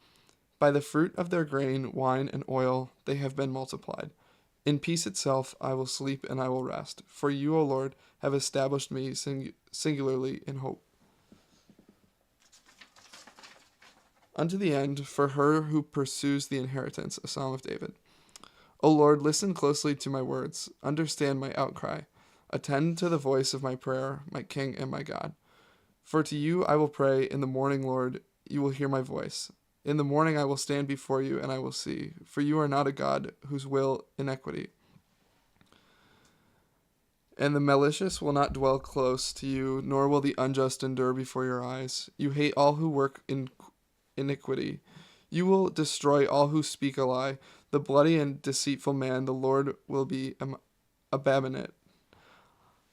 By the fruit of their grain, wine, and oil, they have been multiplied. In peace itself I will sleep and I will rest. For you, O Lord, have established me singularly in hope. Unto the end, for her who pursues the inheritance, a psalm of David. O Lord, listen closely to my words. Understand my outcry. Attend to the voice of my prayer, my King and my God. For to you I will pray in the morning, Lord, you will hear my voice. In the morning I will stand before you and I will see, for you are not a God whose will iniquity. And the malicious will not dwell close to you, nor will the unjust endure before your eyes. You hate all who work in iniquity. You will destroy all who speak a lie. The bloody and deceitful man, the Lord will be abominate.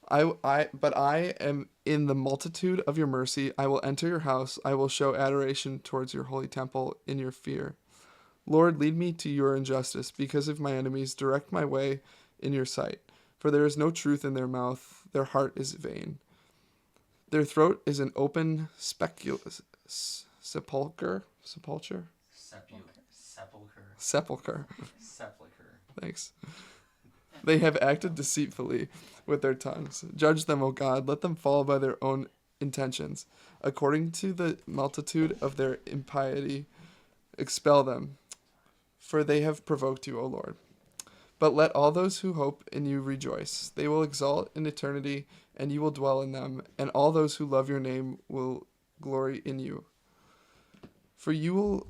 But I am in the multitude of your mercy. I will enter your house. I will show adoration towards your holy temple in your fear. Lord, lead me to your injustice because of my enemies. Direct my way in your sight. For there is no truth in their mouth. Their heart is vain. Their throat is an open sepulchre. Sepulchre. Thanks. They have acted deceitfully with their tongues. Judge them, O God. Let them fall by their own intentions. According to the multitude of their impiety, expel them, for they have provoked you, O Lord. But let all those who hope in you rejoice. They will exalt in eternity, and you will dwell in them, and all those who love your name will glory in you. For you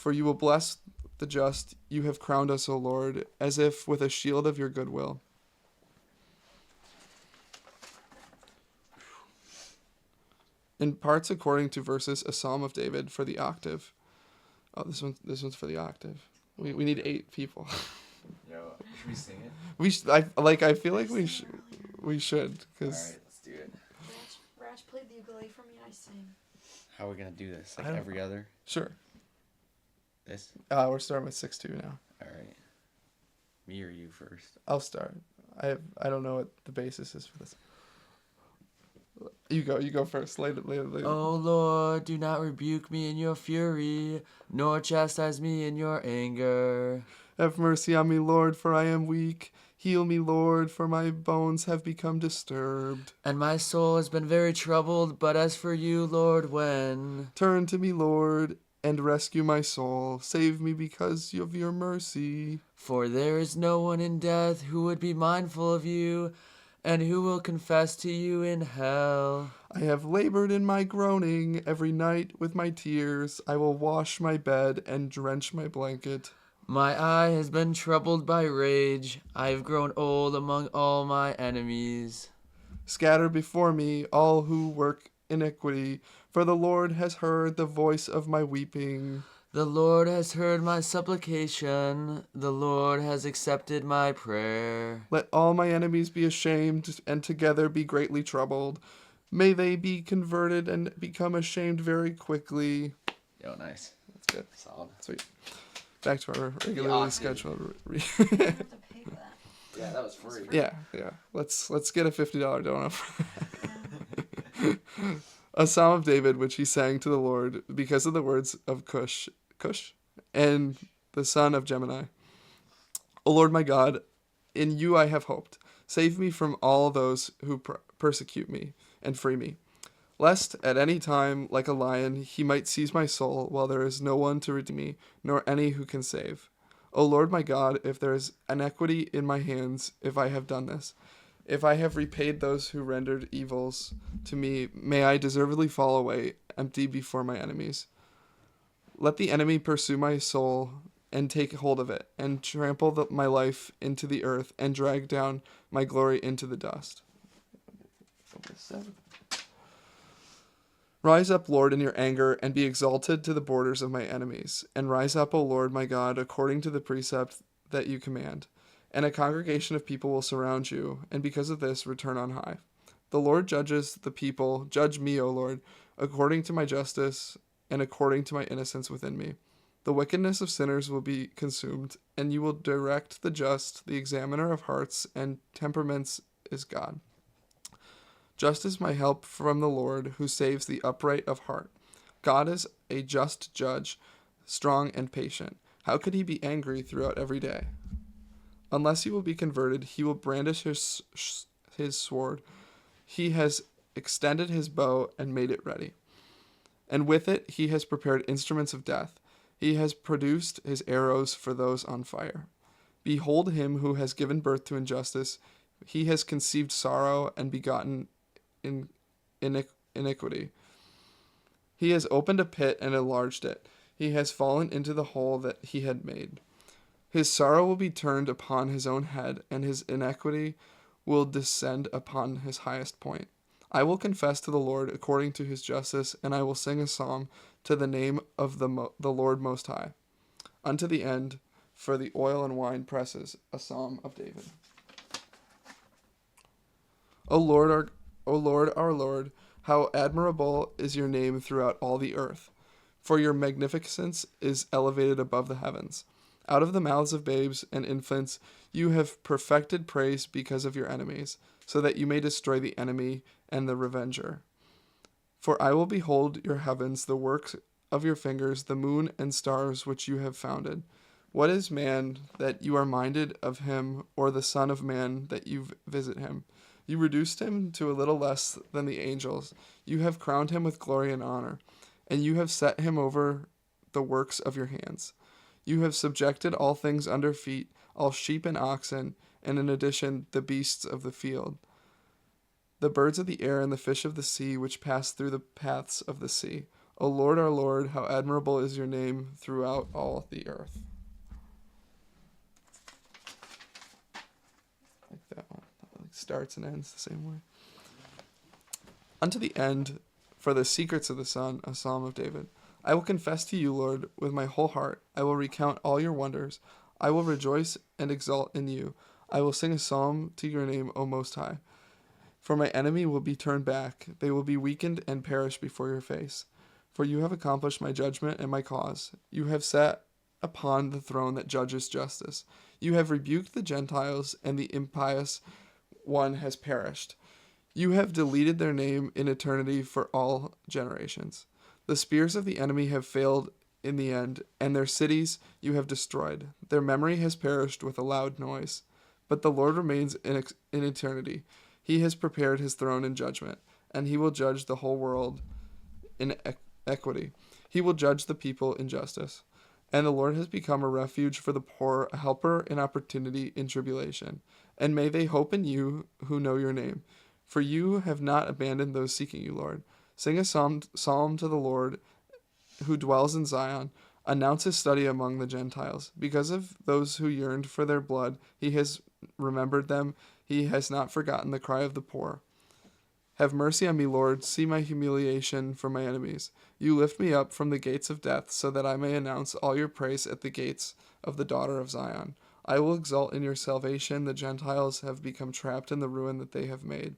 will bless the just, you have crowned us, O Lord, as if with a shield of your goodwill. In parts according to verses, a psalm of David for the octave. Oh, this one's for the octave. We need 8 people. Yo, should we sing it? I feel like we should because. Alright, let's do it. Ratch played the ukulele for me and I sing. How are we gonna do this? Like every other? Sure. This? We're starting with 6-2 now. Alright. Me or you first? I'll start. I don't know what the basis is for this. You go first. Later. Oh Lord, do not rebuke me in your fury, nor chastise me in your anger. Have mercy on me, Lord, for I am weak. Heal me, Lord, for my bones have become disturbed. And my soul has been very troubled, but as for you, Lord, when? Turn to me, Lord, and rescue my soul. Save me because of your mercy. For there is no one in death who would be mindful of you, and who will confess to you in hell. I have labored in my groaning every night with my tears. I will wash my bed and drench my blanket. My eye has been troubled by rage. I have grown old among all my enemies. Scatter before me all who work iniquity, for the Lord has heard the voice of my weeping. The Lord has heard my supplication. The Lord has accepted my prayer. Let all my enemies be ashamed, and together be greatly troubled. May they be converted and become ashamed very quickly. Yo, nice. That's good. Solid. Sweet. Back to our regularly scheduled. Yeah, that was free. Yeah. Let's get a $50 donut. A psalm of David, which he sang to the Lord because of the words of Cush, and the son of Gemini. O Lord my God, in you I have hoped. Save me from all those who persecute me, and free me. Lest at any time, like a lion, he might seize my soul, while there is no one to redeem me, nor any who can save. O Lord my God, if there is iniquity in my hands, if I have done this, if I have repaid those who rendered evils to me, may I deservedly fall away, empty before my enemies. Let the enemy pursue my soul and take hold of it, and trample my life into the earth, and drag down my glory into the dust. Rise up, Lord, in your anger, and be exalted to the borders of my enemies. And rise up, O Lord my God, according to the precept that you command. And a congregation of people will surround you, and because of this, return on high. The Lord judges the people. Judge me, O Lord, according to my justice and according to my innocence within me. The wickedness of sinners will be consumed, and you will direct the just. The examiner of hearts and temperaments is God. Just is my help from the Lord, who saves the upright of heart. God is a just judge, strong and patient. How could he be angry throughout every day? Unless he will be converted, he will brandish his sword. He has extended his bow and made it ready. And with it he has prepared instruments of death. He has produced his arrows for those on fire. Behold him who has given birth to injustice. He has conceived sorrow and begotten iniquity. He has opened a pit and enlarged it. He has fallen into the hole that he had made. His sorrow will be turned upon his own head, and his iniquity will descend upon his highest point. I will confess to the Lord according to his justice, and I will sing a psalm to the name of the Lord Most High. Unto the end, for the oil and wine presses, a psalm of David. O Lord, our Lord, how admirable is your name throughout all the earth, for your magnificence is elevated above the heavens. Out of the mouths of babes and infants you have perfected praise because of your enemies, so that you may destroy the enemy and the revenger. For I will behold your heavens, the works of your fingers, the moon and stars which you have founded. What is man that you are minded of him, or the son of man that you visit him? You reduced him to a little less than the angels. You have crowned him with glory and honor, and you have set him over the works of your hands. You have subjected all things under feet, all sheep and oxen, and in addition the beasts of the field, the birds of the air and the fish of the sea which pass through the paths of the sea. O Lord, our Lord, how admirable is your name throughout all the earth. starts and ends the same way. Unto the end, for the secrets of the Son, a psalm of David. I will confess to you, Lord, with my whole heart. I will recount all your wonders. I will rejoice and exult in you. I will sing a psalm to your name, O Most High. For my enemy will be turned back. They will be weakened and perish before your face. For you have accomplished my judgment and my cause. You have sat upon the throne that judges justice. You have rebuked the Gentiles, and the impious one has perished. You have deleted their name in eternity for all generations. The spears of the enemy have failed in the end, and their cities you have destroyed. Their memory has perished with a loud noise. But the Lord remains in eternity. He has prepared his throne in judgment, and he will judge the whole world in equity. He will judge the people in justice. And the Lord has become a refuge for the poor, a helper in opportunity in tribulation. And may they hope in you who know your name. For you have not abandoned those seeking you, Lord. Sing a psalm to the Lord who dwells in Zion. Announce his study among the Gentiles. Because of those who yearned for their blood, he has remembered them. He has not forgotten the cry of the poor. Have mercy on me, Lord. See my humiliation for my enemies. You lift me up from the gates of death, so that I may announce all your praise at the gates of the daughter of Zion. I will exult in your salvation. The Gentiles have become trapped in the ruin that they have made.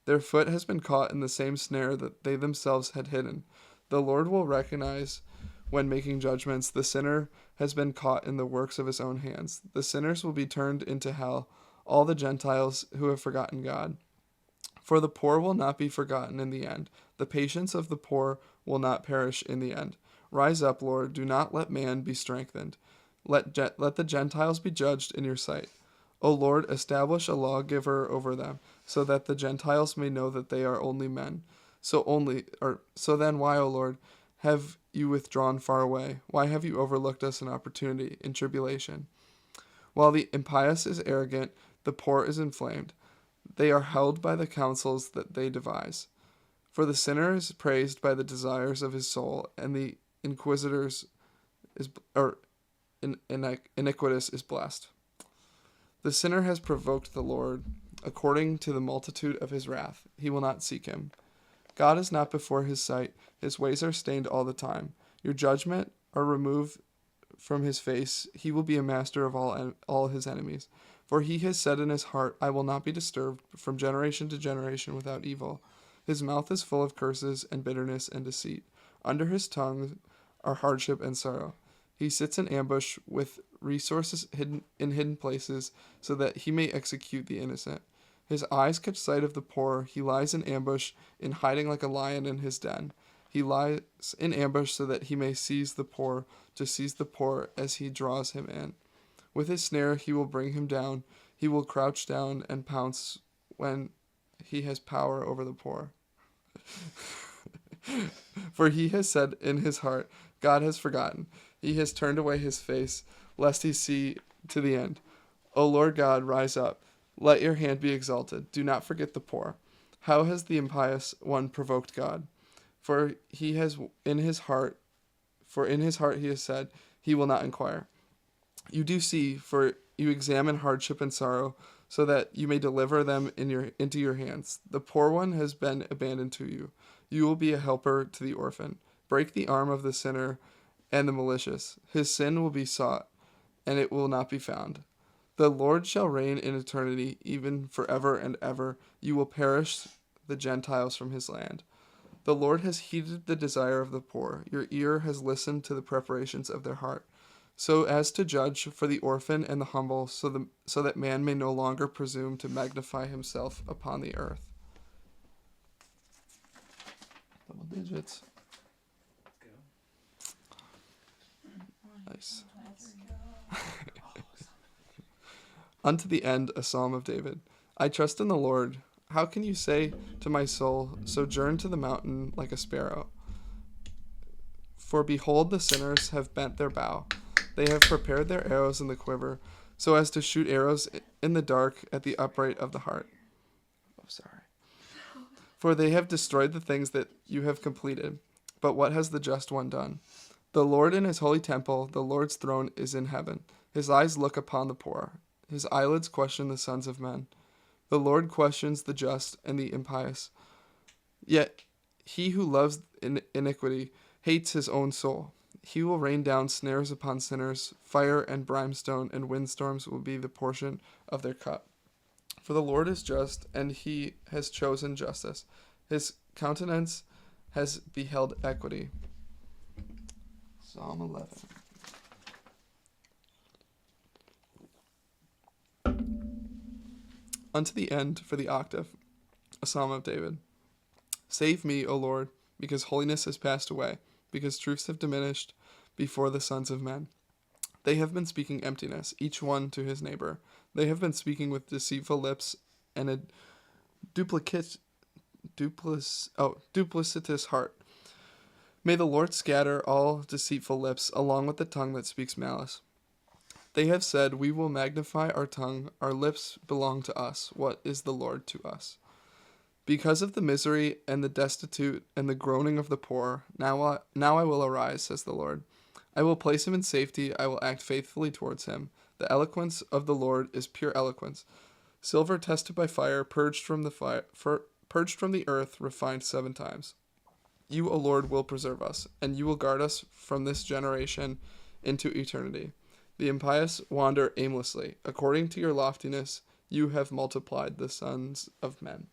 Their foot has been caught in the same snare that they themselves had hidden. The Lord will recognize when making judgments. The sinner has been caught in the works of his own hands. The sinners will be turned into hell, all the Gentiles who have forgotten God. For the poor will not be forgotten in the end. The patience of the poor will not perish in the end. Rise up, Lord. Do not let man be strengthened. Let the Gentiles be judged in your sight. O Lord, establish a lawgiver over them, so that the Gentiles may know that they are only men. So then why, O Lord, have you withdrawn far away? Why have you overlooked us in opportunity, in tribulation? While the impious is arrogant, the poor is inflamed. They are held by the counsels that they devise. For the sinner is praised by the desires of his soul, and the iniquitous is blessed. The sinner has provoked the Lord according to the multitude of his wrath. He will not seek him. God is not before his sight. His ways are stained all the time. Your judgment are removed from his face. He will be a master of all his enemies. For he has said in his heart, I will not be disturbed from generation to generation without evil. His mouth is full of curses and bitterness and deceit. Under his tongue are hardship and sorrow. He sits in ambush with resources hidden in hidden places, so that he may execute the innocent. His eyes catch sight of the poor. He lies in ambush, in hiding like a lion in his den. He lies in ambush so that he may seize the poor, to seize the poor as he draws him in. With his snare he will bring him down. He will crouch down and pounce when he has power over the poor. For he has said in his heart, God has forgotten. He has turned away his face, lest he see to the end. O Lord God, rise up. Let your hand be exalted. Do not forget the poor. How has the impious one provoked God? For in his heart he has said, he will not inquire. You do see, for you examine hardship and sorrow, so that you may deliver them into your hands. The poor one has been abandoned to you. You will be a helper to the orphan. Break the arm of the sinner and the malicious. His sin will be sought, and it will not be found. The Lord shall reign in eternity, even forever and ever. You will perish the Gentiles from his land. The Lord has heeded the desire of the poor. Your ear has listened to the preparations of their heart, so as to judge for the orphan and the humble, so that man may no longer presume to magnify himself upon the earth. Double digits. Nice. Unto the end, a psalm of David. I trust in the Lord. How can you say to my soul, sojourn to the mountain like a sparrow? For behold, the sinners have bent their bow. They have prepared their arrows in the quiver, so as to shoot arrows in the dark at the upright of the heart. Oh, sorry. For they have destroyed the things that you have completed. But what has the just one done? The Lord in his holy temple, the Lord's throne is in heaven. His eyes look upon the poor. His eyelids question the sons of men. The Lord questions the just and the impious. Yet he who loves iniquity hates his own soul. He will rain down snares upon sinners. Fire and brimstone and windstorms will be the portion of their cup. For the Lord is just, and he has chosen justice. His countenance has beheld equity. Psalm 11. Unto the end for the octave, a psalm of David. Save me, O Lord, because holiness has passed away, because truths have diminished before the sons of men. They have been speaking emptiness, each one to his neighbor. They have been speaking with deceitful lips and a duplicitous heart. May the Lord scatter all deceitful lips, along with the tongue that speaks malice. They have said, we will magnify our tongue. Our lips belong to us. What is the Lord to us? Because of the misery and the destitute and the groaning of the poor, now I will arise, says the Lord. I will place him in safety. I will act faithfully towards him. The eloquence of the Lord is pure eloquence. Silver tested by fire, purged from the earth, refined 7 times. You, O Lord, will preserve us, and you will guard us from this generation into eternity. The impious wander aimlessly. According to your loftiness, you have multiplied the sons of men.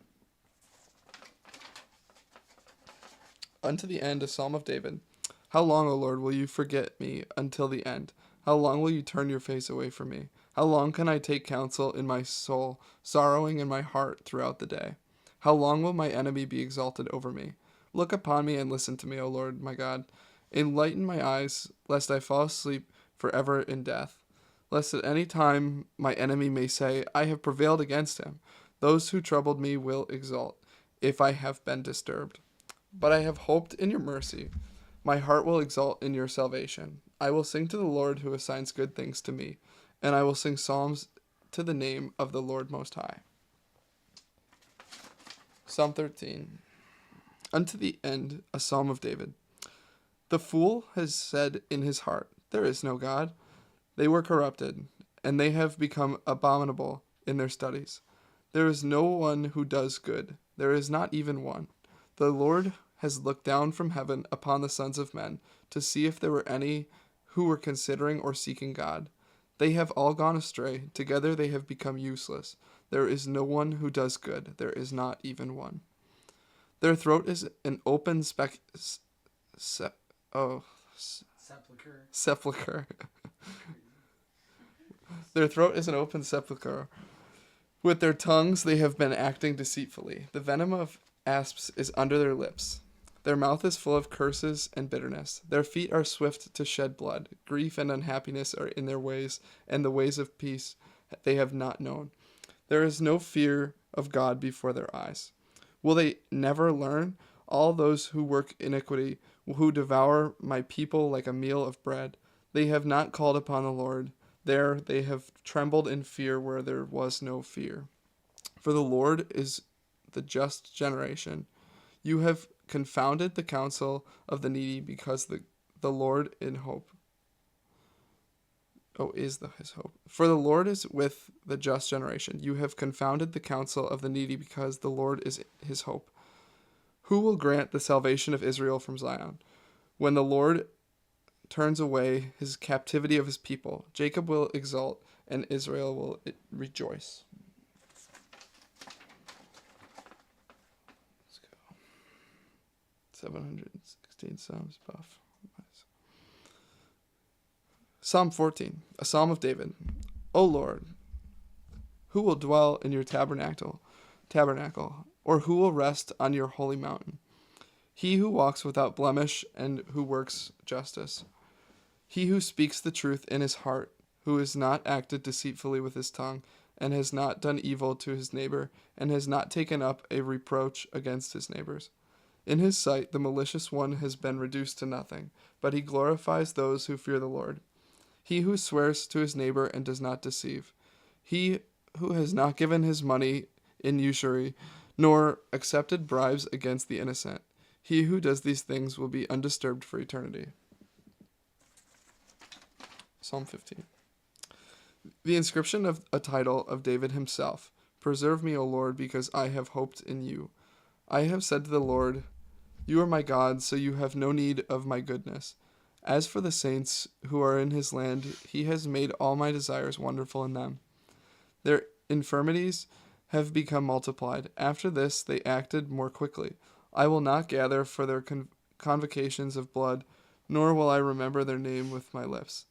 Unto the end, a psalm of David. How long, O Lord, will you forget me until the end? How long will you turn your face away from me? How long can I take counsel in my soul, sorrowing in my heart throughout the day? How long will my enemy be exalted over me? Look upon me and listen to me, O Lord, my God. Enlighten my eyes, lest I fall asleep forever in death. Lest at any time my enemy may say, I have prevailed against him. Those who troubled me will exult, if I have been disturbed. But I have hoped in your mercy. My heart will exult in your salvation. I will sing to the Lord who assigns good things to me, and I will sing psalms to the name of the Lord Most High. Psalm 13. Unto the end, a psalm of David. The fool has said in his heart, there is no God. They were corrupted, and they have become abominable in their studies. There is no one who does good. There is not even one. The Lord has looked down from heaven upon the sons of men to see if there were any who were considering or seeking God. They have all gone astray. Together they have become useless. There is no one who does good. There is not even one. Their throat is an open sepulcher. Their throat is an open sepulcher. With their tongues they have been acting deceitfully. The venom of asps is under their lips. Their mouth is full of curses and bitterness. Their feet are swift to shed blood. Grief and unhappiness are in their ways, and the ways of peace they have not known. There is no fear of God before their eyes. Will they never learn? All those who work iniquity, who devour my people like a meal of bread. They have not called upon the Lord. There they have trembled in fear where there was no fear. For the Lord is the just generation. You have confounded the counsel of the needy, because the Lord in hope. His hope. For the Lord is with the just generation. You have confounded the counsel of the needy, because the Lord is his hope. Who will grant the salvation of Israel from Zion? When the Lord turns away his captivity of his people, Jacob will exult, and Israel will rejoice. Let's go. 716 Psalms buff. Psalm 14, a psalm of David. O Lord, who will dwell in your tabernacle, or who will rest on your holy mountain? He who walks without blemish and who works justice. He who speaks the truth in his heart, who has not acted deceitfully with his tongue, and has not done evil to his neighbor, and has not taken up a reproach against his neighbors. In his sight the malicious one has been reduced to nothing, but he glorifies those who fear the Lord. He who swears to his neighbor and does not deceive. He who has not given his money in usury, nor accepted bribes against the innocent. He who does these things will be undisturbed for eternity. Psalm 15. The inscription of a title of David himself, Preserve me, O Lord, because I have hoped in you. I have said to the Lord, you are my God, so you have no need of my goodness. As for the saints who are in his land, he has made all my desires wonderful in them. Their infirmities have become multiplied. After this, they acted more quickly. I will not gather for their convocations of blood, nor will I remember their name with my lips.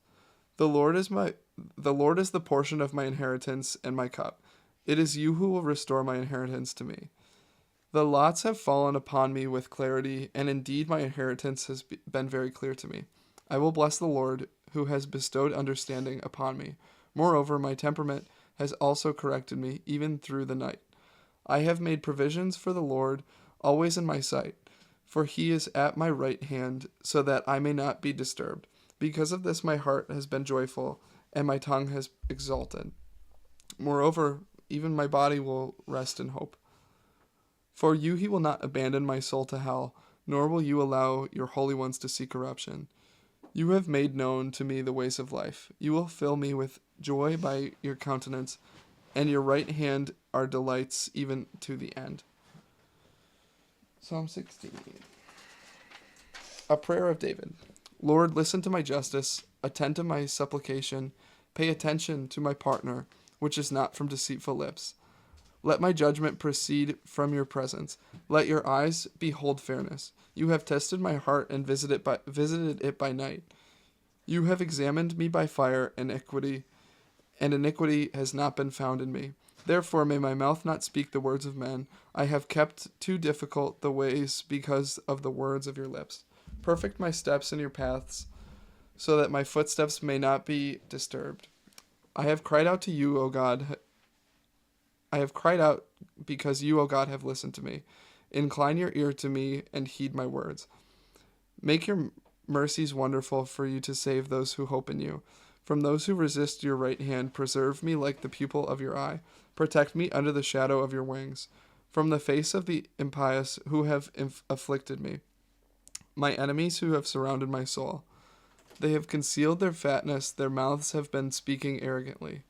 The Lord is the portion of my inheritance and my cup. It is you who will restore my inheritance to me. The lots have fallen upon me with clarity, and indeed my inheritance has been very clear to me. I will bless the Lord, who has bestowed understanding upon me. Moreover, my temperament has also corrected me, even through the night. I have made provisions for the Lord, always in my sight, for he is at my right hand, so that I may not be disturbed. Because of this my heart has been joyful, and my tongue has exulted. Moreover, even my body will rest in hope. For you he will not abandon my soul to hell, nor will you allow your holy ones to see corruption. You have made known to me the ways of life. You will fill me with joy by your countenance, and your right hand are delights even to the end. Psalm 16. A prayer of David. Lord, listen to my justice, attend to my supplication, pay attention to my partner, which is not from deceitful lips. Let my judgment proceed from your presence. Let your eyes behold fairness. You have tested my heart and visited it by night. You have examined me by fire and iniquity has not been found in me. Therefore may my mouth not speak the words of men. I have kept too difficult the ways because of the words of your lips. Perfect my steps in your paths, so that my footsteps may not be disturbed. I have cried out to you, O God. I have cried out because you, O God, have listened to me. Incline your ear to me and heed my words. Make your mercies wonderful for you to save those who hope in you. From those who resist your right hand, preserve me like the pupil of your eye. Protect me under the shadow of your wings. From the face of the impious who have afflicted me. My enemies who have surrounded my soul. They have concealed their fatness, their mouths have been speaking arrogantly.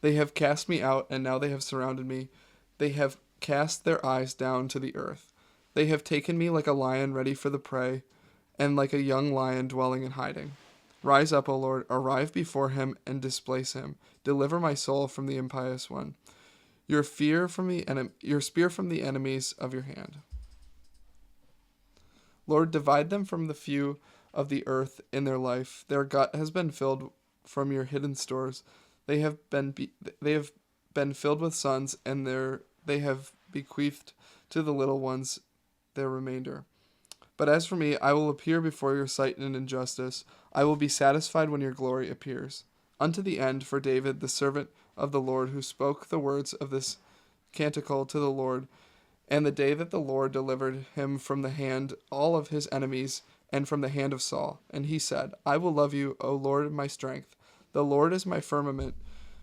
They have cast me out, and now they have surrounded me. They have cast their eyes down to the earth. They have taken me like a lion ready for the prey, and like a young lion dwelling in hiding. Rise up, O Lord, arrive before him and displace him. Deliver my soul from the impious one. Your spear from the enemies of your hand. Lord, divide them from the few of the earth in their life. Their gut has been filled from your hidden stores. They have been filled with sons, and they have bequeathed to the little ones their remainder. But as for me, I will appear before your sight in injustice. I will be satisfied when your glory appears. Unto the end, for David, the servant of the Lord, who spoke the words of this canticle to the Lord, and the day that the Lord delivered him from the hand all of his enemies, and from the hand of Saul. And he said, I will love you, O Lord, my strength. The Lord is my firmament,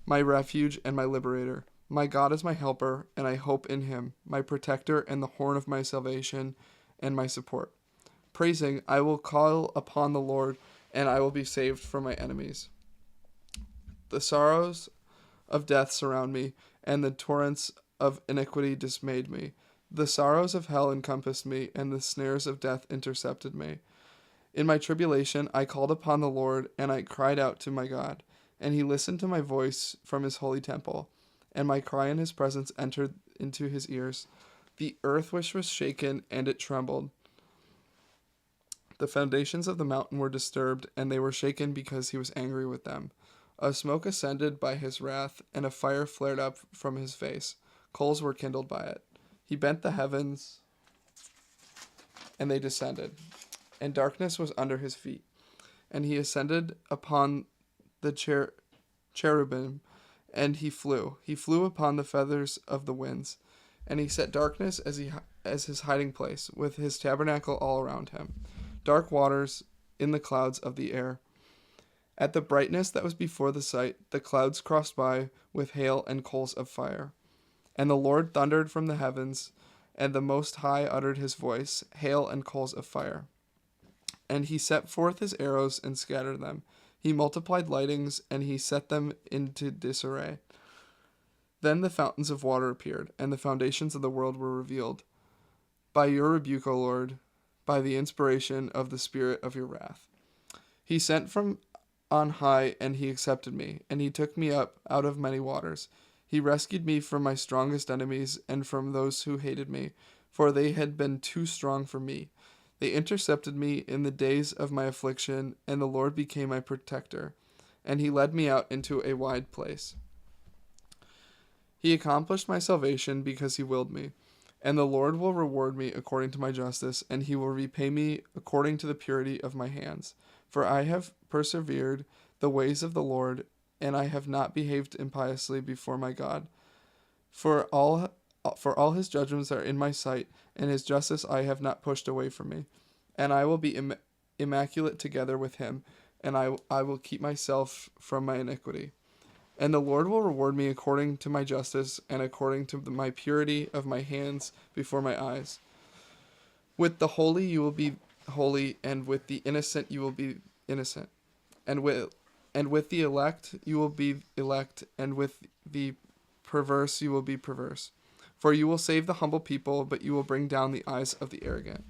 my refuge, and my liberator. My God is my helper, and I hope in him, my protector, and the horn of my salvation, and my support. Praising, I will call upon the Lord, and I will be saved from my enemies. The sorrows of death surround me, and the torrents of iniquity dismayed me. The sorrows of hell encompassed me, and the snares of death intercepted me. In my tribulation I called upon the Lord, and I cried out to my God. And he listened to my voice from his holy temple, and my cry in his presence entered into his ears. The earth which was shaken, and it trembled. The foundations of the mountain were disturbed, and they were shaken because he was angry with them. A smoke ascended by his wrath, and a fire flared up from his face. Coals were kindled by it. He bent the heavens, and they descended, and darkness was under his feet. And he ascended upon the cherubim, and he flew. He flew upon the feathers of the winds, and he set darkness as his hiding place, with his tabernacle all around him. Dark waters in the clouds of the air. At the brightness that was before the sight, the clouds crossed by with hail and coals of fire. And the Lord thundered from the heavens, and the Most High uttered his voice, hail and coals of fire. And he set forth his arrows and scattered them. He multiplied lightnings, and he set them into disarray. Then the fountains of water appeared, and the foundations of the world were revealed. By your rebuke, O Lord, by the inspiration of the spirit of your wrath. He sent from on high, and he accepted me, and he took me up out of many waters. He rescued me from my strongest enemies and from those who hated me, for they had been too strong for me. They intercepted me in the days of my affliction, and the Lord became my protector, and he led me out into a wide place. He accomplished my salvation because he willed me. And the Lord will reward me according to my justice, and he will repay me according to the purity of my hands. For I have persevered the ways of the Lord, and I have not behaved impiously before my God. For all his judgments are in my sight, and his justice I have not pushed away from me. And I will be immaculate together with him, and I will keep myself from my iniquity. And the Lord will reward me according to my justice and according to my purity of my hands before my eyes. With the holy you will be holy, and with the innocent you will be innocent. And with the elect you will be elect, and with the perverse you will be perverse. For you will save the humble people, but you will bring down the eyes of the arrogant.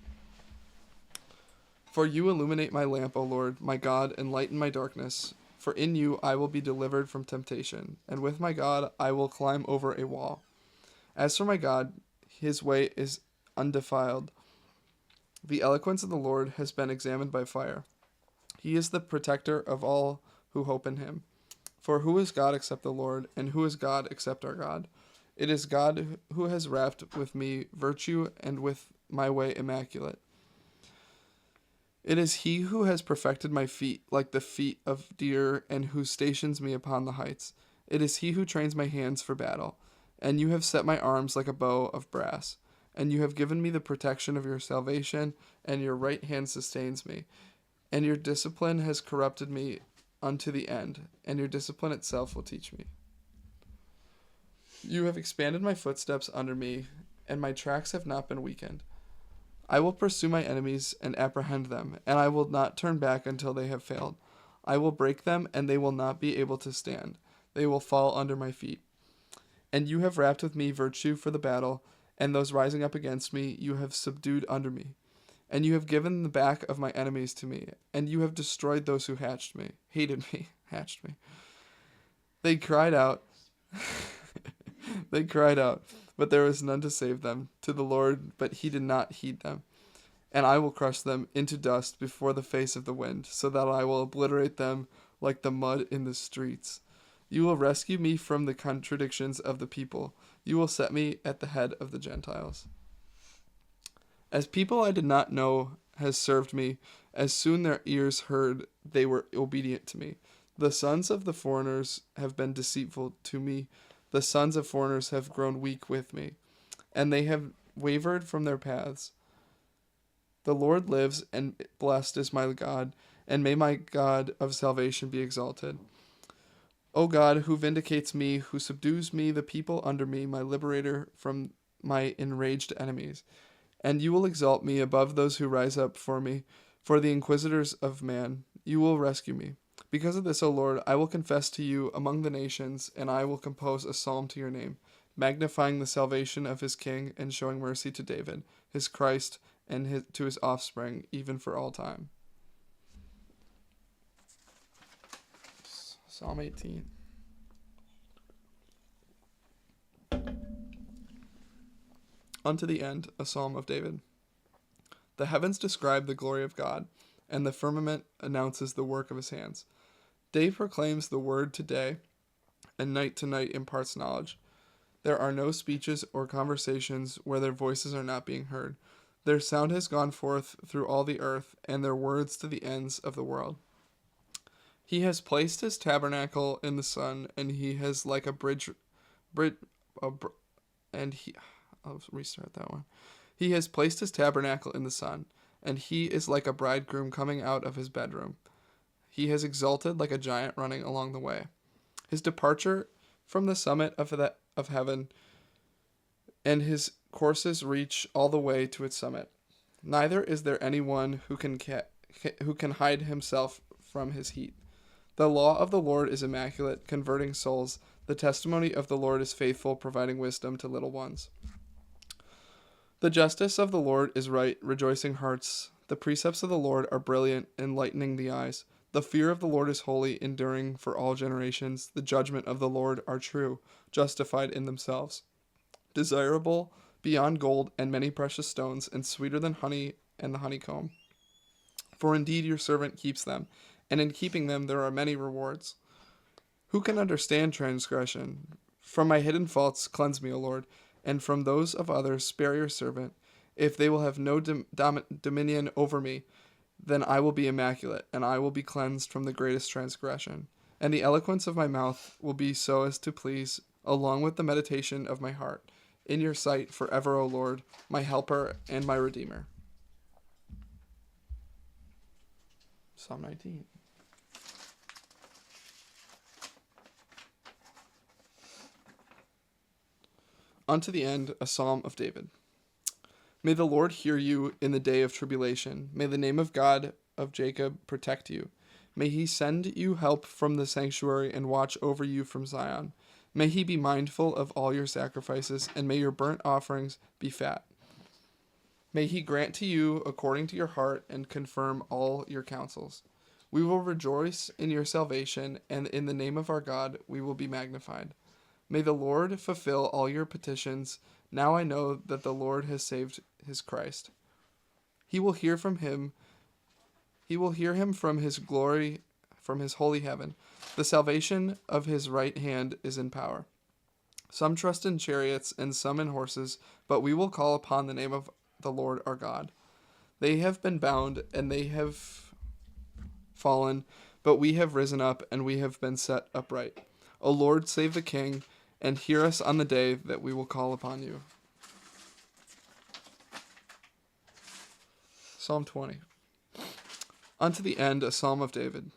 For you illuminate my lamp, O Lord, my God, and lighten my darkness. For in you I will be delivered from temptation, and with my God I will climb over a wall. As for my God, his way is undefiled. The eloquence of the Lord has been examined by fire. He is the protector of all who hope in him. For who is God except the Lord, and who is God except our God? It is God who has wrapped with me virtue and with my way immaculate. It is he who has perfected my feet like the feet of deer, and who stations me upon the heights. It is he who trains my hands for battle. And you have set my arms like a bow of brass. And you have given me the protection of your salvation, and your right hand sustains me. And your discipline has corrupted me unto the end, and your discipline itself will teach me. You have expanded my footsteps under me, and my tracks have not been weakened. I will pursue my enemies and apprehend them, and I will not turn back until they have failed. I will break them, and they will not be able to stand. They will fall under my feet. And you have wrapped with me virtue for the battle, and those rising up against me you have subdued under me. And you have given the back of my enemies to me, and you have destroyed those who hated me. They cried out, but there was none to save them, to the Lord, but he did not heed them. And I will crush them into dust before the face of the wind, so that I will obliterate them like the mud in the streets. You will rescue me from the contradictions of the people. You will set me at the head of the Gentiles. As people I did not know has served me, as soon their ears heard, they were obedient to me. The sons of the foreigners have been deceitful to me. The sons of foreigners have grown weak with me, and they have wavered from their paths. The Lord lives, and blessed is my God, and may my God of salvation be exalted. O God, who vindicates me, who subdues me, the people under me, my liberator from my enraged enemies. And you will exalt me above those who rise up for me, for the inquisitors of man. You will rescue me. Because of this, O Lord, I will confess to you among the nations, and I will compose a psalm to your name, magnifying the salvation of his king and showing mercy to David, his Christ, and to his offspring, even for all time. Psalm 18. Unto the end, a psalm of David. The heavens describe the glory of God, and the firmament announces the work of his hands. Day proclaims the word to day, and night to night imparts knowledge. There are no speeches or conversations where their voices are not being heard. Their sound has gone forth through all the earth, and their words to the ends of the world. He has placed his tabernacle in the sun, and he has like a I'll restart that one. He has placed his tabernacle in the sun, and he is like a bridegroom coming out of his bedroom. He has exalted like a giant running along the way. His departure from the summit of heaven, and his courses reach all the way to its summit. Neither is there anyone who can hide himself from his heat. The law of the Lord is immaculate, converting souls. The testimony of the Lord is faithful, providing wisdom to little ones. The justice of the Lord is right, rejoicing hearts. The precepts of the Lord are brilliant, enlightening the eyes. The fear of the Lord is holy, enduring for all generations. The judgment of the Lord are true, justified in themselves. Desirable beyond gold and many precious stones, and sweeter than honey and the honeycomb. For indeed your servant keeps them, and in keeping them there are many rewards. Who can understand transgression? From my hidden faults cleanse me, O Lord, and from those of others spare your servant. If they will have no dominion over me, then I will be immaculate, and I will be cleansed from the greatest transgression. And the eloquence of my mouth will be so as to please, along with the meditation of my heart, in your sight forever, O Lord, my helper and my redeemer. Psalm 19. Unto the end, a psalm of David. May the Lord hear you in the day of tribulation. May the name of God of Jacob protect you. May he send you help from the sanctuary and watch over you from Zion. May he be mindful of all your sacrifices, and may your burnt offerings be fat. May he grant to you according to your heart and confirm all your counsels. We will rejoice in your salvation, and in the name of our God we will be magnified. May the Lord fulfill all your petitions. Now I know that the Lord has saved his Christ. He will hear from him. He will hear him from his glory, from his holy heaven. The salvation of his right hand is in power. Some trust in chariots and some in horses, but we will call upon the name of the Lord our God. They have been bound and they have fallen, but we have risen up and we have been set upright. O Lord, save the king, and hear us on the day that we will call upon you. Psalm 20. Unto the end, a psalm of David.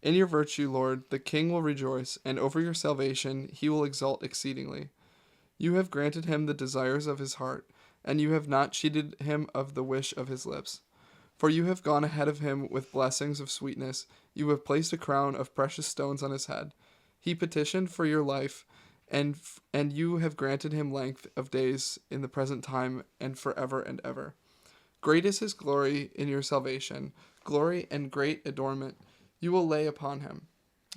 In your virtue, Lord, the king will rejoice, and over your salvation he will exult exceedingly. You have granted him the desires of his heart, and you have not cheated him of the wish of his lips. For you have gone ahead of him with blessings of sweetness. You have placed a crown of precious stones on his head. He petitioned for your life, and you have granted him length of days in the present time and forever and ever. Great is his glory in your salvation, glory and great adornment you will lay upon him.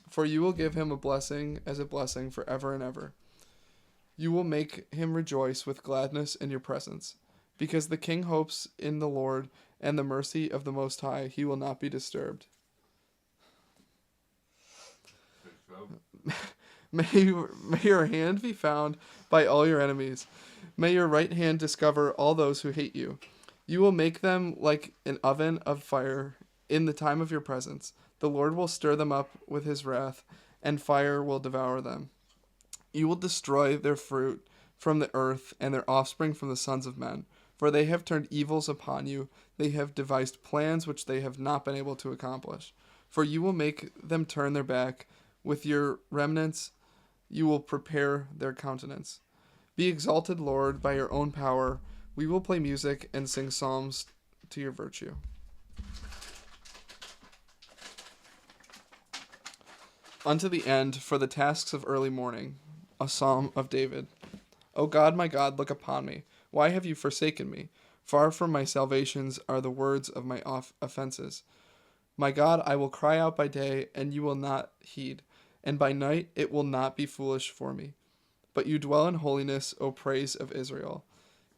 For you will give him a blessing as a blessing forever and ever. You will make him rejoice with gladness in your presence. Because the king hopes in the Lord and the mercy of the Most High, he will not be disturbed. May your hand be found by all your enemies. May your right hand discover all those who hate you. You will make them like an oven of fire in the time of your presence. The Lord will stir them up with his wrath, and fire will devour them. You will destroy their fruit from the earth and their offspring from the sons of men. For they have turned evils upon you. They have devised plans which they have not been able to accomplish. For you will make them turn their back. With your remnants you will prepare their countenance. Be exalted, Lord, by your own power. We will play music and sing psalms to your virtue. Unto the end, for the tasks of early morning, a psalm of David. O God, my God, look upon me. Why have you forsaken me? Far from my salvations are the words of my offenses. My God, I will cry out by day, and you will not heed, and by night it will not be foolish for me. But you dwell in holiness, O praise of Israel.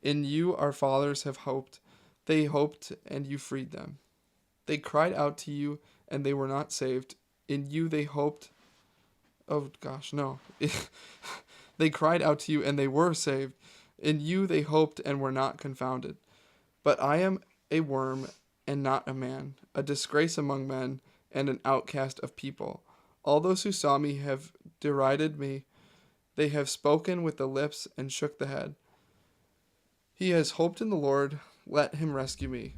In you our fathers have hoped. They hoped, and you freed them. They cried out to you, and they were not saved. In you they hoped. Oh, gosh, no. They cried out to you, and they were saved. In you they hoped and were not confounded. But I am a worm and not a man, a disgrace among men, and an outcast of people. All those who saw me have derided me. They have spoken with the lips and shook the head. He has hoped in the Lord. Let him rescue me.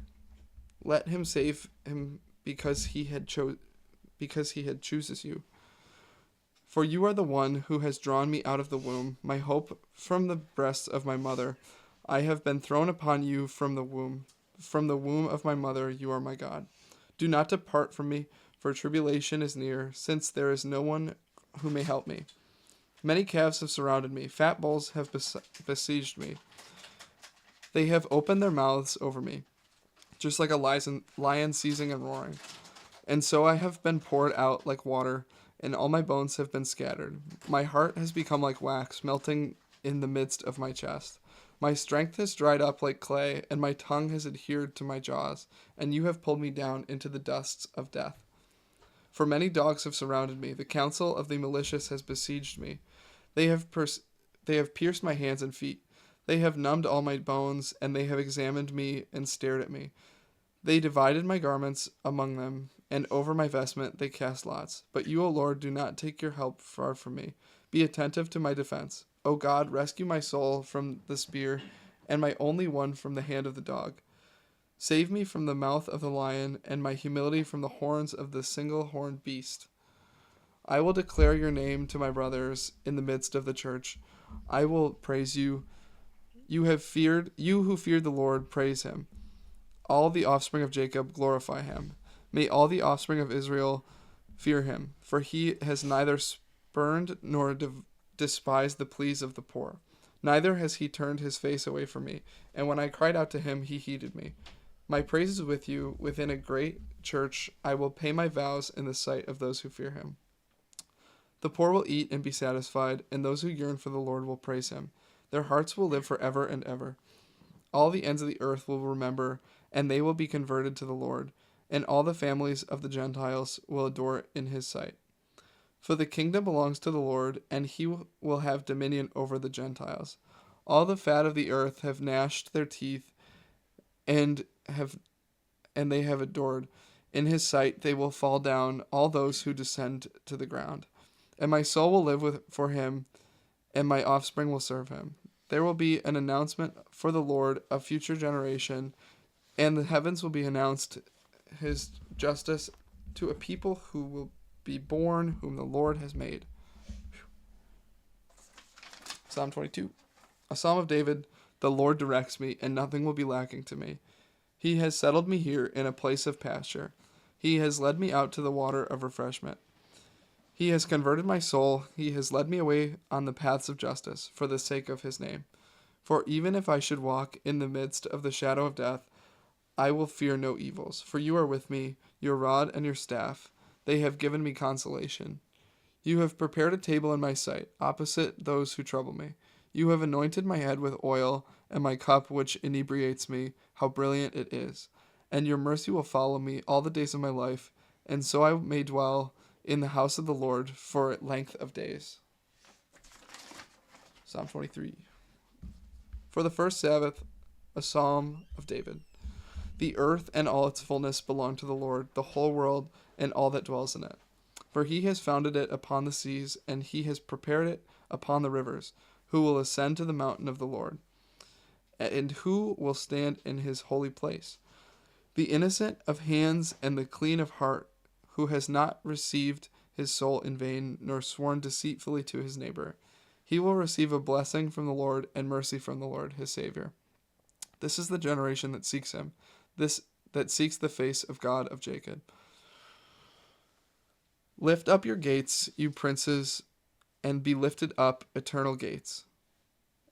Let him save him because he chooses you. For you are the one who has drawn me out of the womb, my hope from the breasts of my mother. I have been thrown upon you from the womb. From the womb of my mother, you are my God. Do not depart from me, for tribulation is near, since there is no one who may help me. Many calves have surrounded me. Fat bulls have besieged me. They have opened their mouths over me, just like a lion seizing and roaring. And so I have been poured out like water, and all my bones have been scattered. My heart has become like wax, melting in the midst of my chest. My strength has dried up like clay, and my tongue has adhered to my jaws, and you have pulled me down into the dusts of death. For many dogs have surrounded me. The counsel of the malicious has besieged me. They have pierced my hands and feet. They have numbed all my bones, and they have examined me and stared at me. They divided my garments among them, and over my vestment they cast lots. But you, O Lord, do not take your help far from me. Be attentive to my defense. O God, rescue my soul from the spear, and my only one from the hand of the dog. Save me from the mouth of the lion, and my humility from the horns of the single-horned beast. I will declare your name to my brothers in the midst of the church. I will praise you. You who feared the Lord, praise him. All the offspring of Jacob, glorify him. May all the offspring of Israel fear him, for he has neither spurned nor despised the pleas of the poor. Neither has he turned his face away from me, and when I cried out to him, he heeded me. My praise is with you. Within a great church, I will pay my vows in the sight of those who fear him. The poor will eat and be satisfied, and those who yearn for the Lord will praise him. Their hearts will live forever and ever. All the ends of the earth will remember, and they will be converted to the Lord, and all the families of the Gentiles will adore in his sight. For the kingdom belongs to the Lord, and he will have dominion over the Gentiles. All the fat of the earth have gnashed their teeth, and they have adored. In his sight they will fall down, all those who descend to the ground. And my soul will live for him, and my offspring will serve him. There will be an announcement for the Lord, a future generation, and the heavens will be announced his justice to a people who will be born, whom the Lord has made. Psalm 22. A psalm of David. The Lord directs me, and nothing will be lacking to me. He has settled me here in a place of pasture. He has led me out to the water of refreshment. He has converted my soul. He has led me away on the paths of justice for the sake of his name. For even if I should walk in the midst of the shadow of death, I will fear no evils. For you are with me, your rod and your staff. They have given me consolation. You have prepared a table in my sight, opposite those who trouble me. You have anointed my head with oil, and my cup which inebriates me, how brilliant it is. And your mercy will follow me all the days of my life, and so I may dwell in the house of the Lord for length of days. Psalm 23. For the first Sabbath, a psalm of David. The earth and all its fullness belong to the Lord, the whole world and all that dwells in it. For he has founded it upon the seas, and he has prepared it upon the rivers. Who will ascend to the mountain of the Lord? And who will stand in his holy place? The innocent of hands and the clean of heart, who has not received his soul in vain, nor sworn deceitfully to his neighbor. He will receive a blessing from the Lord and mercy from the Lord, his Savior. This is the generation that seeks him, that seeks the face of God of Jacob. Lift up your gates, you princes, and be lifted up, eternal gates,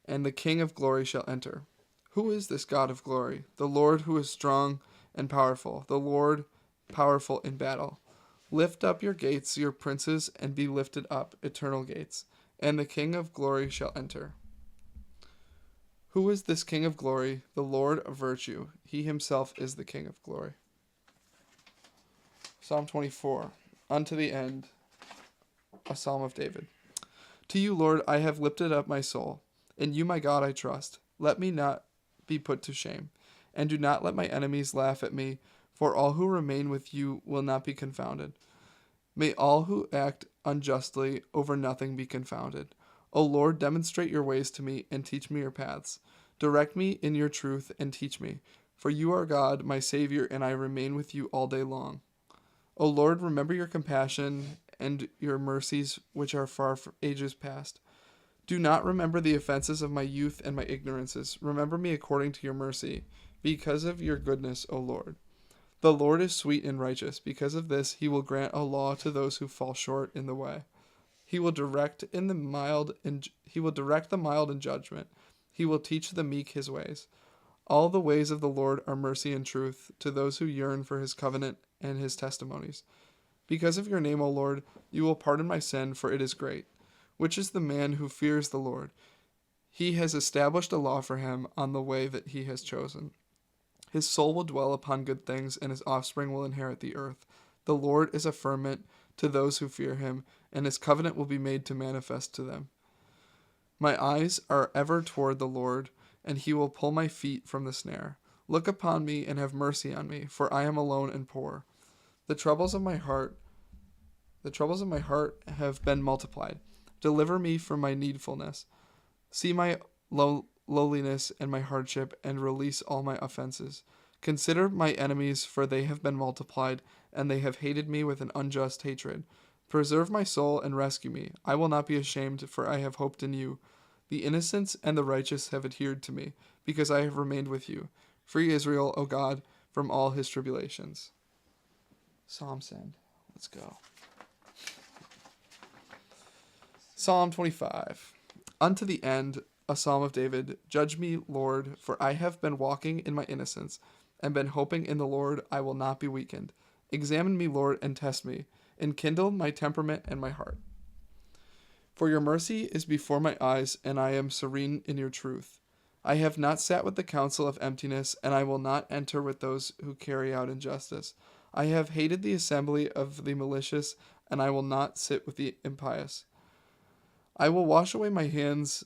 and the King of glory shall enter. Who is this God of glory? The Lord who is strong and powerful, the Lord powerful in battle. Lift up your gates, your princes, and be lifted up, eternal gates, and the King of glory shall enter. Who is this King of glory? The Lord of virtue. He himself is the King of glory. Psalm 24. Unto the end, a psalm of David. To you, Lord, I have lifted up my soul. In you, my God, I trust. Let me not be put to shame, and do not let my enemies laugh at me, for all who remain with you will not be confounded. May all who act unjustly over nothing be confounded. O Lord, demonstrate your ways to me, and teach me your paths. Direct me in your truth, and teach me. For you are God, my Savior, and I remain with you all day long. O Lord, remember your compassion and your mercies, which are far from ages past. Do not remember the offenses of my youth and my ignorances. Remember me according to your mercy, because of your goodness, O Lord. The Lord is sweet and righteous. Because of this, he will grant a law to those who fall short in the way. He will direct the mild in judgment. He will teach the meek his ways. All the ways of the Lord are mercy and truth to those who yearn for his covenant and his testimonies. Because of your name, O Lord, you will pardon my sin, for it is great. Which is the man who fears the Lord? He has established a law for him on the way that he has chosen. His soul will dwell upon good things, and his offspring will inherit the earth. The Lord is a firmament to those who fear him, and his covenant will be made to manifest to them. My eyes are ever toward the Lord, and he will pull my feet from the snare. Look upon me and have mercy on me, for I am alone and poor. The troubles of my heart have been multiplied. Deliver me from my needfulness. See my lowliness and my hardship, and release all my offenses. Consider my enemies, for they have been multiplied, and they have hated me with an unjust hatred. Preserve my soul and rescue me. I will not be ashamed, for I have hoped in you. The innocents and the righteous have adhered to me, because I have remained with you. Free Israel, O God, from all his tribulations. Psalms end. Let's go. Psalm 25. Unto the end, a psalm of David. Judge me, Lord, for I have been walking in my innocence, and been hoping in the Lord. I will not be weakened. Examine me, Lord, and test me, and kindle my temperament and my heart. For your mercy is before my eyes, and I am serene in your truth. I have not sat with the counsel of emptiness, and I will not enter with those who carry out injustice. I have hated the assembly of the malicious, and I will not sit with the impious. I will wash away my hands.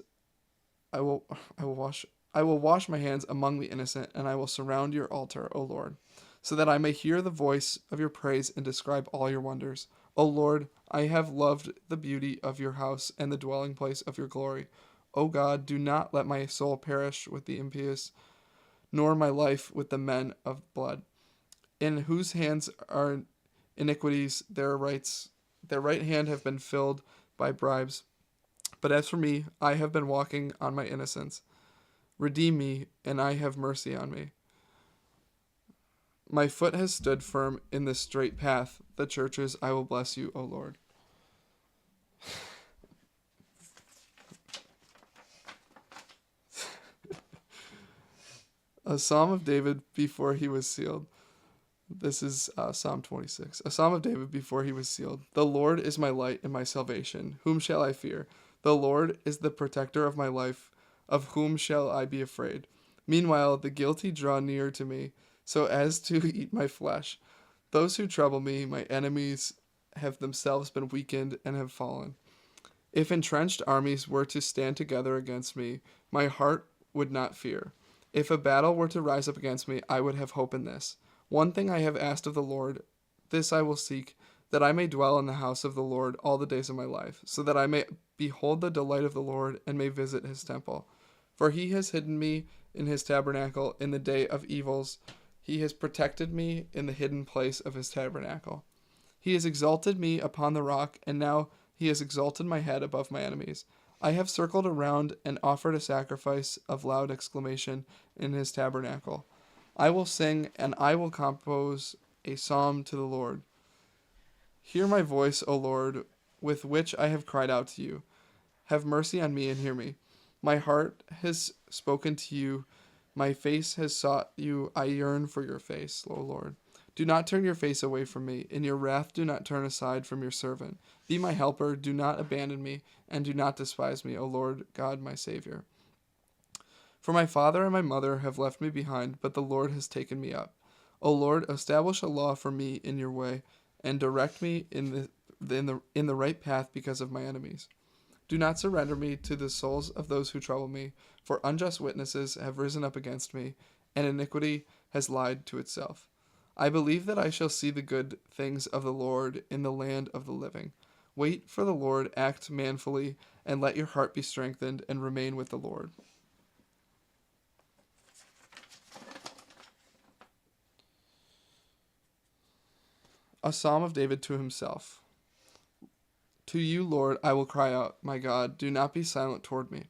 I will wash my hands among the innocent, and I will surround your altar, O Lord, so that I may hear the voice of your praise and describe all your wonders. O Lord, I have loved the beauty of your house and the dwelling place of your glory. O God, do not let my soul perish with the impious, nor my life with the men of blood, in whose hands are iniquities, their right hand have been filled by bribes. But as for me, I have been walking on my innocence. Redeem me, and I have mercy on me. My foot has stood firm in the straight path, the churches. I will bless you, O Lord. A psalm of David before he was sealed. This is Psalm 26. A psalm of David before he was sealed. The Lord is my light and my salvation. Whom shall I fear? The Lord is the protector of my life. Of whom shall I be afraid? Meanwhile, the guilty draw near to me, so as to eat my flesh. Those who trouble me, my enemies, have themselves been weakened and have fallen. If entrenched armies were to stand together against me, my heart would not fear. If a battle were to rise up against me, I would have hope in this. One thing I have asked of the Lord, this I will seek, that I may dwell in the house of the Lord all the days of my life, so that I may behold the delight of the Lord and may visit his temple. For he has hidden me in his tabernacle in the day of evils. He has protected me in the hidden place of his tabernacle. He has exalted me upon the rock, and now he has exalted my head above my enemies. I have circled around and offered a sacrifice of loud exclamation in his tabernacle. I will sing, and I will compose a psalm to the Lord. Hear my voice, O Lord, with which I have cried out to you. Have mercy on me and hear me. My heart has spoken to you. My face has sought you. I yearn for your face, O Lord. Do not turn your face away from me. In your wrath, do not turn aside from your servant. Be my helper. Do not abandon me, and do not despise me, O Lord God, my Savior. For my father and my mother have left me behind, but the Lord has taken me up. O Lord, establish a law for me in your way, and direct me in the right path because of my enemies. Do not surrender me to the souls of those who trouble me, for unjust witnesses have risen up against me, and iniquity has lied to itself. I believe that I shall see the good things of the Lord in the land of the living. Wait for the Lord, act manfully, and let your heart be strengthened, and remain with the Lord. A psalm of David to himself. To you, Lord, I will cry out, my God, do not be silent toward me.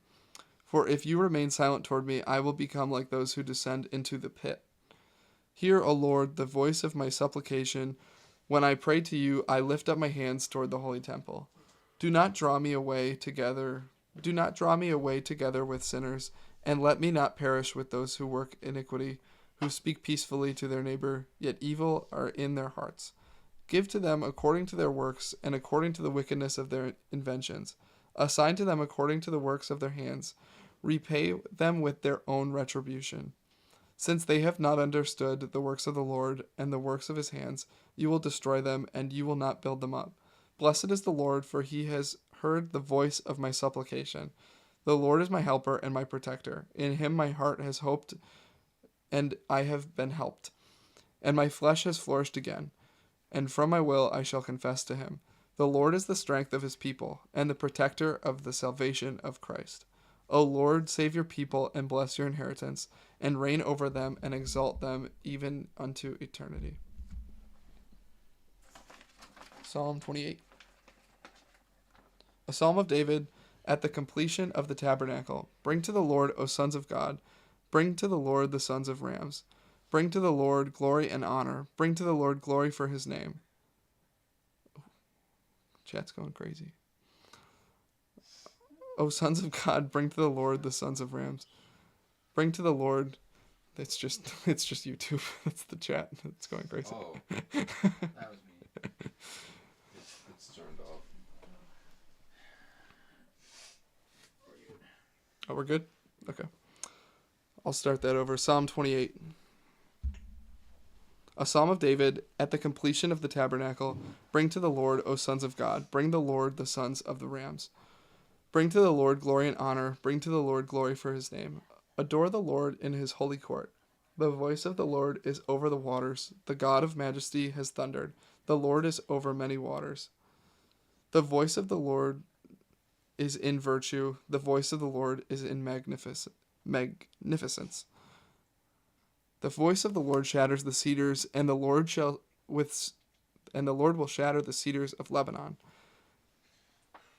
For if you remain silent toward me, I will become like those who descend into the pit. Hear, O Lord, the voice of my supplication. When I pray to you, I lift up my hands toward the holy temple. Do not draw me away together. Do not draw me away together with sinners, and let me not perish with those who work iniquity, who speak peacefully to their neighbor, yet evil are in their hearts. Give to them according to their works, and according to the wickedness of their inventions. Assign to them according to the works of their hands. Repay them with their own retribution. Since they have not understood the works of the Lord and the works of his hands, you will destroy them, and you will not build them up. Blessed is the Lord, for he has heard the voice of my supplication. The Lord is my helper and my protector. In him my heart has hoped, and I have been helped. And my flesh has flourished again. And from my will I shall confess to him. The Lord is the strength of his people, and the protector of the salvation of Christ. O Lord, save your people, and bless your inheritance, and reign over them, and exalt them even unto eternity. Psalm 28. A psalm of David at the completion of the tabernacle. Bring to the Lord, O sons of God. Bring to the Lord the sons of rams. Bring to the Lord glory and honor. Bring to the Lord glory for his name. Chat's going crazy. O sons of God, bring to the Lord the sons of rams. Bring to the Lord. It's just YouTube. That's the chat. It's going crazy. Oh, that was me. It's turned off. Oh, we're good? Okay. I'll start that over. Psalm 28. A psalm of David at the completion of the tabernacle. Bring to the Lord, O sons of God. Bring the Lord the sons of the rams. Bring to the Lord glory and honor. Bring to the Lord glory for his name. Adore the Lord in his holy court. The voice of the Lord is over the waters. The God of majesty has thundered. The Lord is over many waters. The voice of the Lord is in virtue. The voice of the Lord is in magnificence. The voice of the Lord shatters the cedars, and the Lord will shatter the cedars of Lebanon.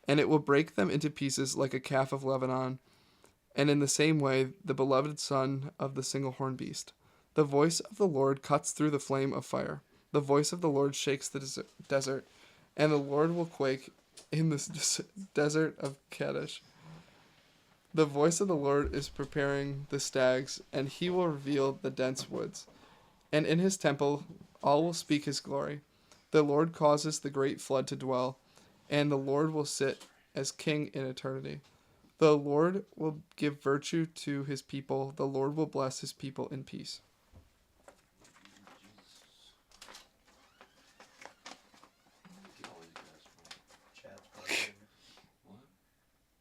And it will break them into pieces like a calf of Lebanon, and in the same way the beloved son of the single-horned beast. The voice of the Lord cuts through the flame of fire. The voice of the Lord shakes the desert, and the Lord will quake in the desert of Kadesh. The voice of the Lord is preparing the stags, and he will reveal the dense woods. And in his temple all will speak his glory. The Lord causes the great flood to dwell, and the Lord will sit as king in eternity. The Lord will give virtue to his people. The Lord will bless his people in peace.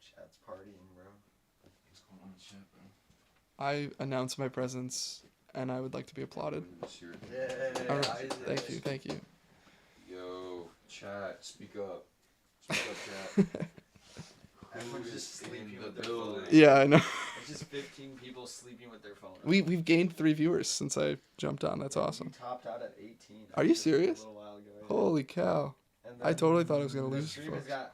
Chat's partying, bro. What's going on in chat, bro? I announce my presence, and I would like to be applauded. Yeah, All right. Thank you. Yo, chat, speak up. Speak up, chat. Everyone's just sleeping in with the their phone. building? Yeah, I know. It's just 15 people sleeping with their phone. We've gained 3 viewers since I jumped on. That's awesome. We topped out at 18. Are you serious? A little while ago, yeah. Holy cow! And I totally thought I was gonna the lose. stream has Folks. got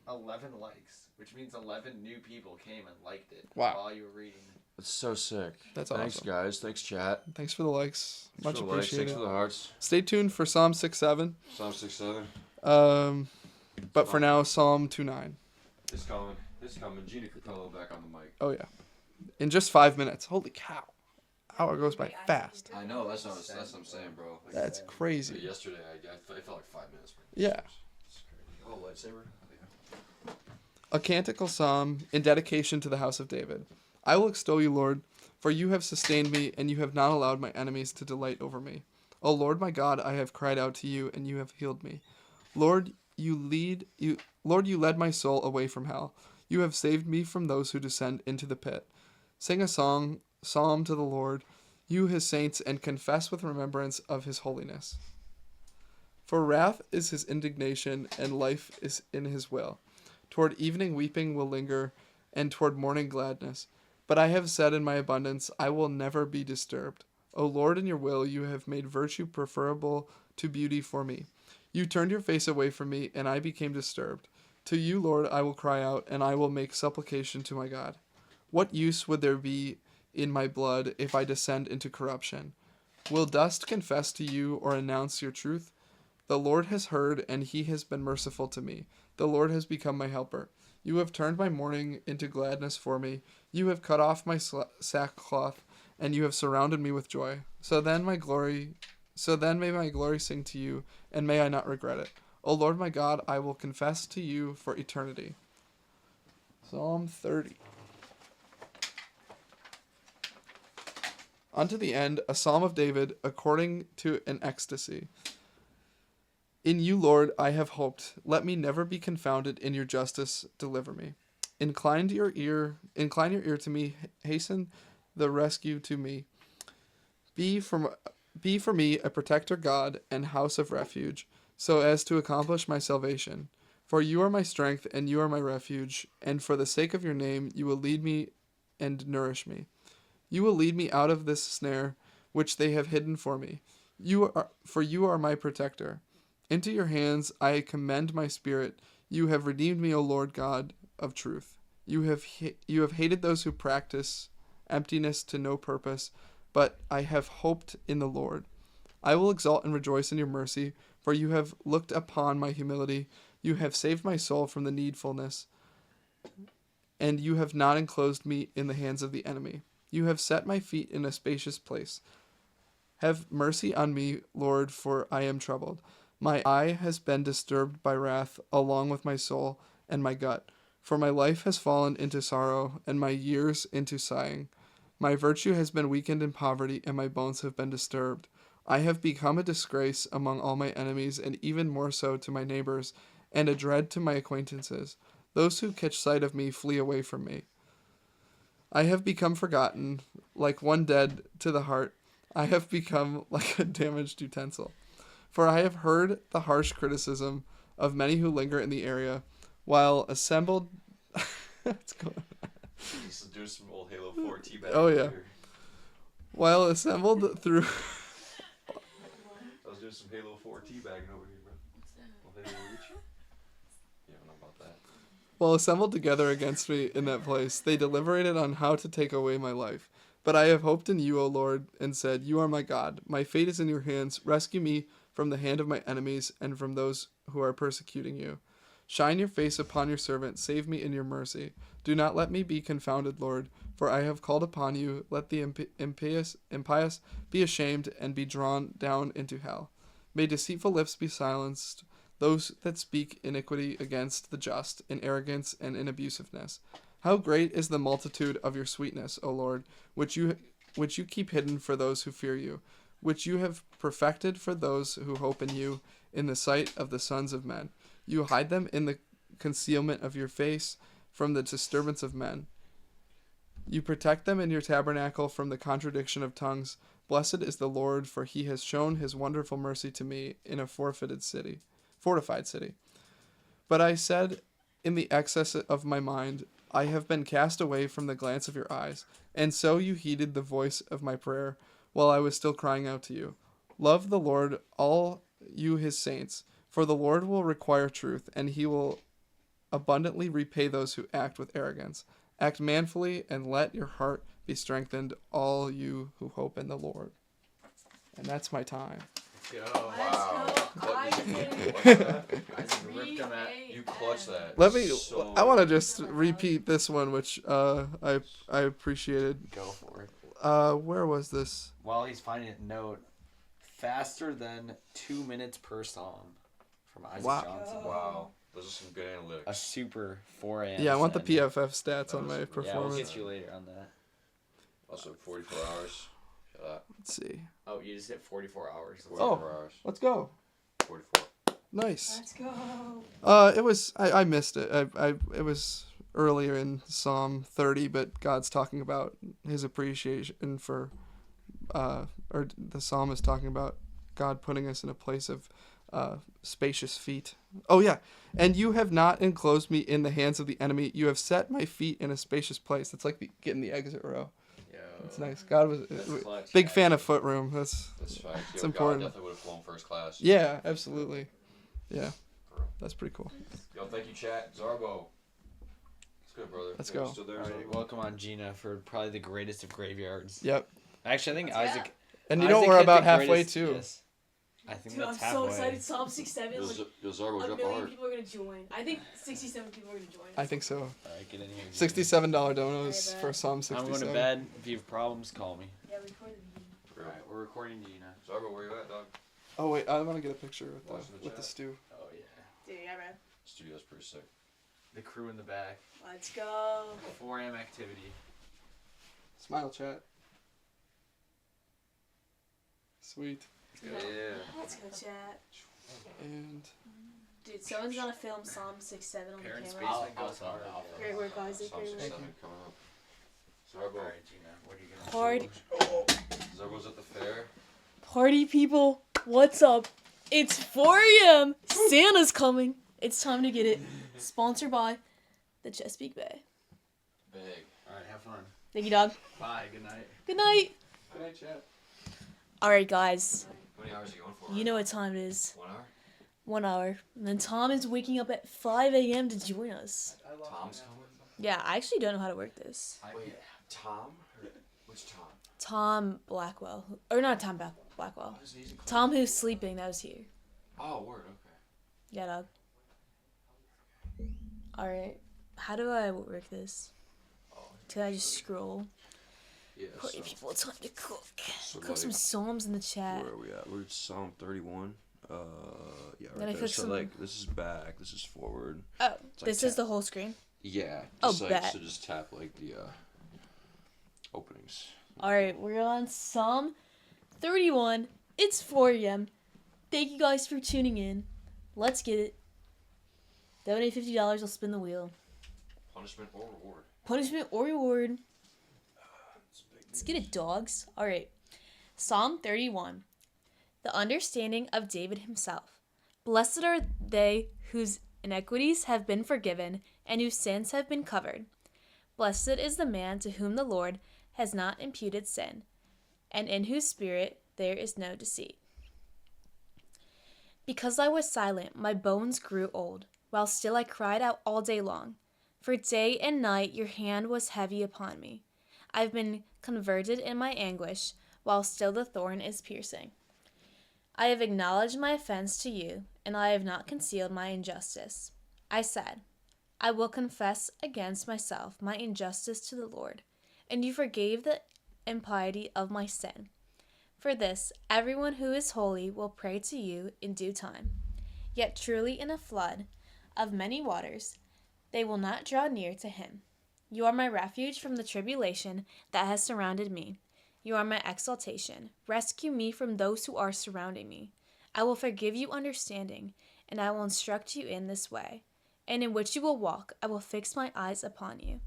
11 likes, which means 11 new people came and liked it Wow. while you were reading. That's so sick. That's Thanks, awesome. guys. Thanks, chat. Thanks for the likes. Much for the likes. appreciated. Thanks for the hearts. Stay tuned for Psalm 6:7. Psalm 6:7. But for now, Psalm 2:9. It's coming. It's coming. Gina Capello back on the mic. Oh yeah, in just 5 minutes. Holy cow! Hour goes by fast. I know. That's what I'm saying, bro. Like, That's crazy. Yesterday, I felt like 5 minutes. Yeah. Oh, lightsaber. A canticle psalm in dedication to the house of David. I will extol you, Lord, for you have sustained me, and you have not allowed my enemies to delight over me. O Lord my God, I have cried out to you, and you have healed me. Lord, you led my soul away from hell. You have saved me from those who descend into the pit. Sing a psalm to the Lord, you his saints, and confess with remembrance of his holiness. For wrath is his indignation, and life is in his will. Toward evening weeping will linger, and toward morning gladness. But I have said in my abundance, I will never be disturbed. O Lord, in your will you have made virtue preferable to beauty for me. You turned your face away from me, and I became disturbed. To you, Lord, I will cry out, and I will make supplication to my God. What use would there be in my blood if I descend into corruption? Will dust confess to you or announce your truth? The Lord has heard, and he has been merciful to me. The Lord has become my helper. You have turned my mourning into gladness for me. You have cut off my sackcloth, and you have surrounded me with joy. So then may my glory sing to you, and may I not regret it. O Lord my God, I will confess to you for eternity. Psalm 30. Unto the end, a psalm of David, according to an ecstasy. In you, Lord, I have hoped. Let me never be confounded. In your justice, deliver me. Incline your ear to me. Hasten the rescue to me. Be for me a protector, God, and house of refuge, so as to accomplish my salvation. For you are my strength, and you are my refuge, and for the sake of your name, you will lead me and nourish me. You will lead me out of this snare, which they have hidden for me. For you are my protector. Into your hands I commend my spirit. You have redeemed me, O Lord God of truth. You have hated those who practice emptiness to no purpose, but I have hoped in the Lord. I will exult and rejoice in your mercy, for you have looked upon my humility. You have saved my soul from the needfulness, and you have not enclosed me in the hands of the enemy. You have set my feet in a spacious place. Have mercy on me, Lord, for I am troubled. My eye has been disturbed by wrath, along with my soul and my gut. For my life has fallen into sorrow, and my years into sighing. My virtue has been weakened in poverty, and my bones have been disturbed. I have become a disgrace among all my enemies, and even more so to my neighbors, and a dread to my acquaintances. Those who catch sight of me flee away from me. I have become forgotten, like one dead to the heart. I have become like a damaged utensil. For I have heard the harsh criticism of many who linger in the area, while assembled... What's going on? He's doing some old Halo 4 teabag. Oh, yeah. Here. While assembled through... I was doing some Halo 4 teabagging over here, bro. What's that? Old Halo Reach? You don't know about that. While assembled together against me in that place, they deliberated on how to take away my life. But I have hoped in you, O Lord, and said, you are my God. My fate is in your hands. Rescue me from the hand of my enemies and from those who are persecuting you. Shine your face upon your servant. Save me in your mercy. Do not let me be confounded, Lord, for I have called upon you. Let the impious be ashamed and be drawn down into hell. May deceitful lips be silenced, those that speak iniquity against the just, in arrogance and in abusiveness. How great is the multitude of your sweetness, O Lord, which you keep hidden for those who fear you, which you have perfected for those who hope in you in the sight of the sons of men. You hide them in the concealment of your face from the disturbance of men. You protect them in your tabernacle from the contradiction of tongues. Blessed is the Lord, for he has shown his wonderful mercy to me in a fortified city. But I said in the excess of my mind, I have been cast away from the glance of your eyes, and so you heeded the voice of my prayer while I was still crying out to you. Love the Lord, all you his saints, for the Lord will require truth, and he will abundantly repay those who act with arrogance. Act manfully, and let your heart be strengthened, all you who hope in the Lord. And that's my time. Wow. You clutched that. Let me. So I want to just repeat this one, which I appreciated. Go for it. Where was this? While he's finding it, note faster than 2 minutes per song from Isaac Johnson. Wow. Those are some good analytics. A super 4 a.m. Yeah, I want the send. PFF stats on my performance. Yeah, we'll get you later on that. Also 44 hours. Let's see. Oh, you just hit 44 hours. 44 hours. Let's go. 44. Nice. Let's go. It was. I missed it. It was earlier in Psalm 30, but God's talking about his appreciation for, or the psalm is talking about God putting us in a place of spacious feet. Oh yeah, and you have not enclosed me in the hands of the enemy. You have set my feet in a spacious place. It's like getting the exit row. It's nice. God was clutch, big fan of foot room. That's facts. it's important. God definitely would have flown first class. Yeah, absolutely. Yeah, that's pretty cool. Yo, thank you, chat. Zarbo. Let's go, brother. Let's Are go. you still there, All right, Zarbo? welcome on Gina for probably the greatest of graveyards. Yep. Actually, I think Isaac. And you know we're about halfway too. Yes. I think Dude, I'm that's so halfway. excited. Psalm 67. Like, Yo, Zarbo, a drop million hard. people are gonna join. I think 67 people are gonna join. I think so. Alright, get in here. $67 donos Alright, for bet. Psalm 67. I'm going to bed. If you have problems, call me. Yeah, record the video. Alright, we're recording Gina. Zarbo, where you at, dog? Oh wait, I want to get a picture Watching the with the chat. stew. Oh, yeah. Dude, yeah, man. Studio's pretty sick. The crew in the back. Let's go. 4 a.m. activity. Smile chat. Sweet. Yeah. Let's go, chat. And Dude, someone's gonna film Psalm 67 on Parents' the camera. basement goes hard. Great work, Isaac. Psalm Great work. 67 coming up. Zarbo. Alright, Gina, what are you going to Hard. Zarbo's at the fair. Party people, what's up? It's 4 a.m. Santa's coming. It's time to get it. Sponsored by the Chesapeake Bay. Big. Alright, have fun. Thank you, dog. Bye, good night. Good night. good night, chat. Alright, guys. How many hours are you going for? You know what time it is. 1 hour? 1 hour. And then Tom is waking up at 5 a.m. to join us. Tom's coming? Yeah, I actually don't know how to work this. Wait, Tom? Or which Tom? Tom Blackwell. Or not Tom Blackwell. Oh, he's in class. Tom who's sleeping that was here. Oh, word, okay. Yeah, dog. Alright. How do I work this? Can I just scroll? Yeah, Party so, people, time to cook. so Cook some like, psalms in the chat. where are we at? We're at Psalm 31. Yeah, Then I right there. click So, some- like, this is back, this is forward. Oh, It's like this is tap- the whole screen? Yeah. Oh, Just like, bet. so just tap, like, the, openings. Alright, we're on Psalm 31. It's 4 a.m. Thank you guys for tuning in. Let's get it. Donate $50, I'll spin the wheel. Punishment or reward? Punishment or reward. Let's get it, dogs. Alright. Psalm 31. The understanding of David himself. Blessed are they whose iniquities have been forgiven and whose sins have been covered. Blessed is the man to whom the Lord has not imputed sin, and in whose spirit there is no deceit. Because I was silent, my bones grew old, while still I cried out all day long. For day and night your hand was heavy upon me. I've been converted in my anguish, while still the thorn is piercing. I have acknowledged my offense to you, and I have not concealed my injustice. I said, I will confess against myself my injustice to the Lord, and you forgave the impiety of my sin. For this, everyone who is holy will pray to you in due time. Yet truly in a flood of many waters, they will not draw near to him. You are my refuge from the tribulation that has surrounded me. You are my exaltation. Rescue me from those who are surrounding me. I will forgive you understanding, and I will instruct you in this way, and in which you will walk. I will fix my eyes upon you.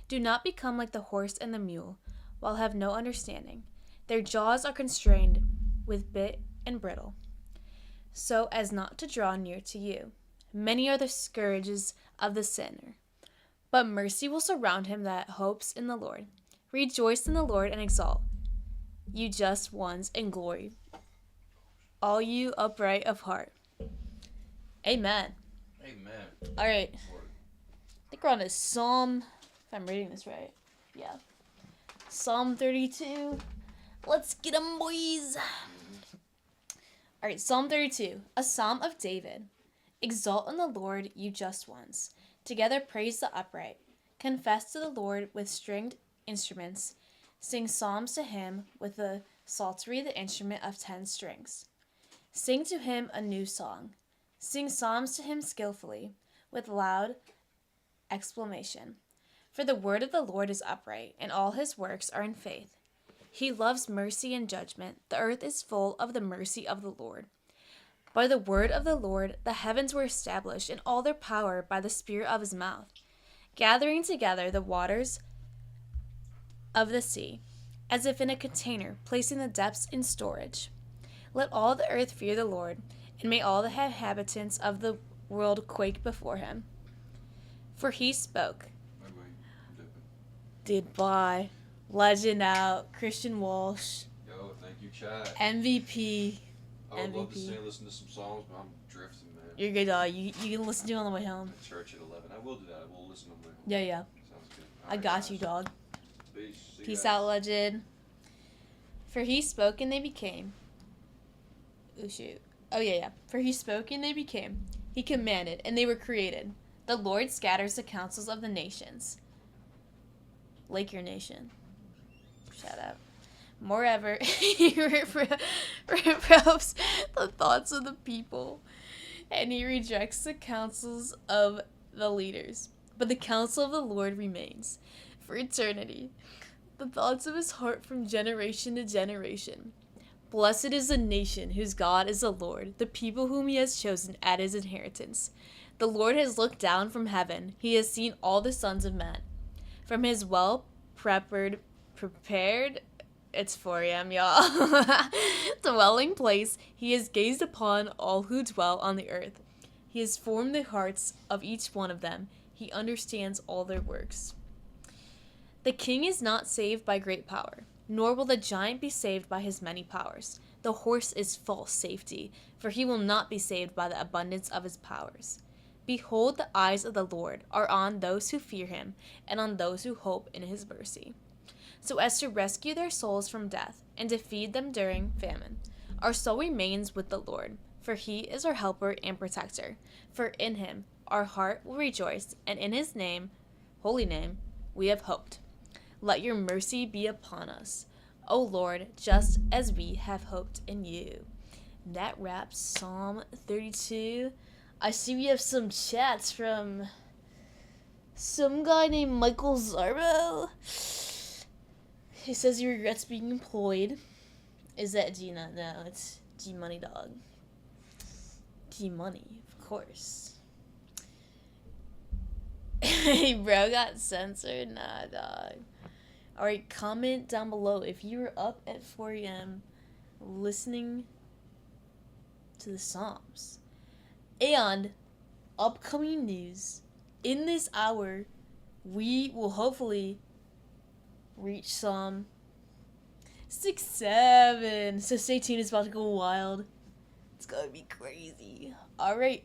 Do not become like the horse and the mule, while have no understanding. Their jaws are constrained with bit and brittle, so as not to draw near to you. Many are the scourges of the sinner, but mercy will surround him that hopes in the Lord. Rejoice in the Lord and exalt, you just ones, in glory, all you upright of heart. Amen. Amen. All right. I think we're on to Psalm, if I'm reading this right. Yeah. Psalm 32. Let's get 'em, boys. All right, Psalm 32, a psalm of David. Exalt in the Lord, you just ones. Together praise the upright. Confess to the Lord with stringed instruments. Sing psalms to him with the psaltery, the instrument of 10 strings. Sing to him a new song. Sing psalms to him skillfully, with loud exclamation. For the word of the Lord is upright, and all his works are in faith. He loves mercy and judgment. The earth is full of the mercy of the Lord. By the word of the Lord the heavens were established, and all their power by the spirit of his mouth, gathering together the waters of the sea, as if in a container, placing the depths in storage. Let all the earth fear the Lord, and may all the inhabitants of the world quake before him. For he spoke. Did by Legend out, Christian Walsh. Yo, thank you, chat. MVP. I would love to MVP. stay and listen to some songs, but I'm drifting, man. You're good, dog. You can listen to it on the way home. At church at 11. I will do that. I will listen on the way home. Yeah, yeah. Sounds good. I got you, dog. Peace. See you Peace guys. out, Legend. For he spoke and they became. Oh, shoot. Oh, yeah. For he spoke and they became. He commanded and they were created. The Lord scatters the counsels of the nations. Like your nation. Shout out. Moreover, he reproves the thoughts of the people, and he rejects the counsels of the leaders. But the counsel of the Lord remains for eternity, the thoughts of his heart from generation to generation. Blessed is the nation whose God is the Lord, the people whom he has chosen at his inheritance. The Lord has looked down from heaven. He has seen all the sons of men. From his prepared, it's 4 a.m., y'all, dwelling place, he has gazed upon all who dwell on the earth. He has formed the hearts of each one of them. He understands all their works. The king is not saved by great power, nor will the giant be saved by his many powers. The horse is false safety, for he will not be saved by the abundance of his powers. Behold, the eyes of the Lord are on those who fear him, and on those who hope in his mercy, so as to rescue their souls from death, and to feed them during famine. Our soul remains with the Lord, for he is our helper and protector. For in him our heart will rejoice, and in his name, holy name, we have hoped. Let your mercy be upon us, O Lord, just as we have hoped in you. And that wraps Psalm 32. I see we have some chats from some guy named Michael Zarbo. He says he regrets being employed. Is that Gina? No, it's G-Money Dog. G-Money, of course. Hey, bro, got censored? Nah, dog. Alright, comment down below if you were up at 4 a.m. listening to the Psalms. And upcoming news. In this hour, we will hopefully reach Psalm 6-7. So stay tuned, it's about to go wild. It's gonna be crazy. Alright.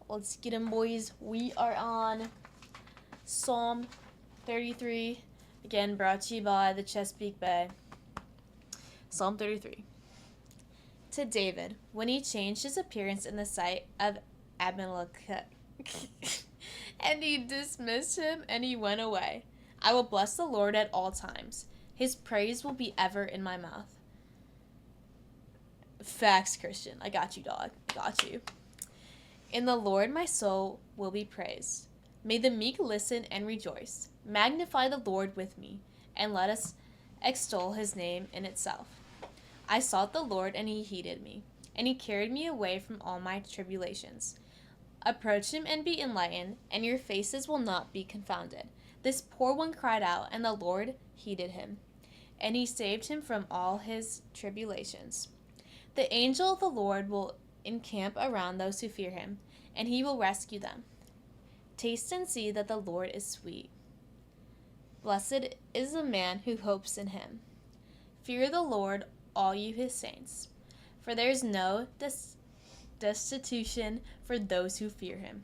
Let's get them, boys. We are on Psalm 33. Again, brought to you by the Chesapeake Bay. Psalm 33. To David, when he changed his appearance in the sight of Abimelech, and he dismissed him, and he went away. I will bless the Lord at all times. His praise will be ever in my mouth. Facts, Christian. I got you, dog. Got you. In the Lord my soul will be praised. May the meek listen and rejoice. Magnify the Lord with me, and let us extol his name in itself. I sought the Lord, and he heeded me, and he carried me away from all my tribulations. Approach him and be enlightened, and your faces will not be confounded. This poor one cried out, and the Lord heeded him, and he saved him from all his tribulations. The angel of the Lord will encamp around those who fear him, and he will rescue them. Taste and see that the Lord is sweet. Blessed is the man who hopes in him. Fear the Lord, all you his saints, for there is no destitution for those who fear him.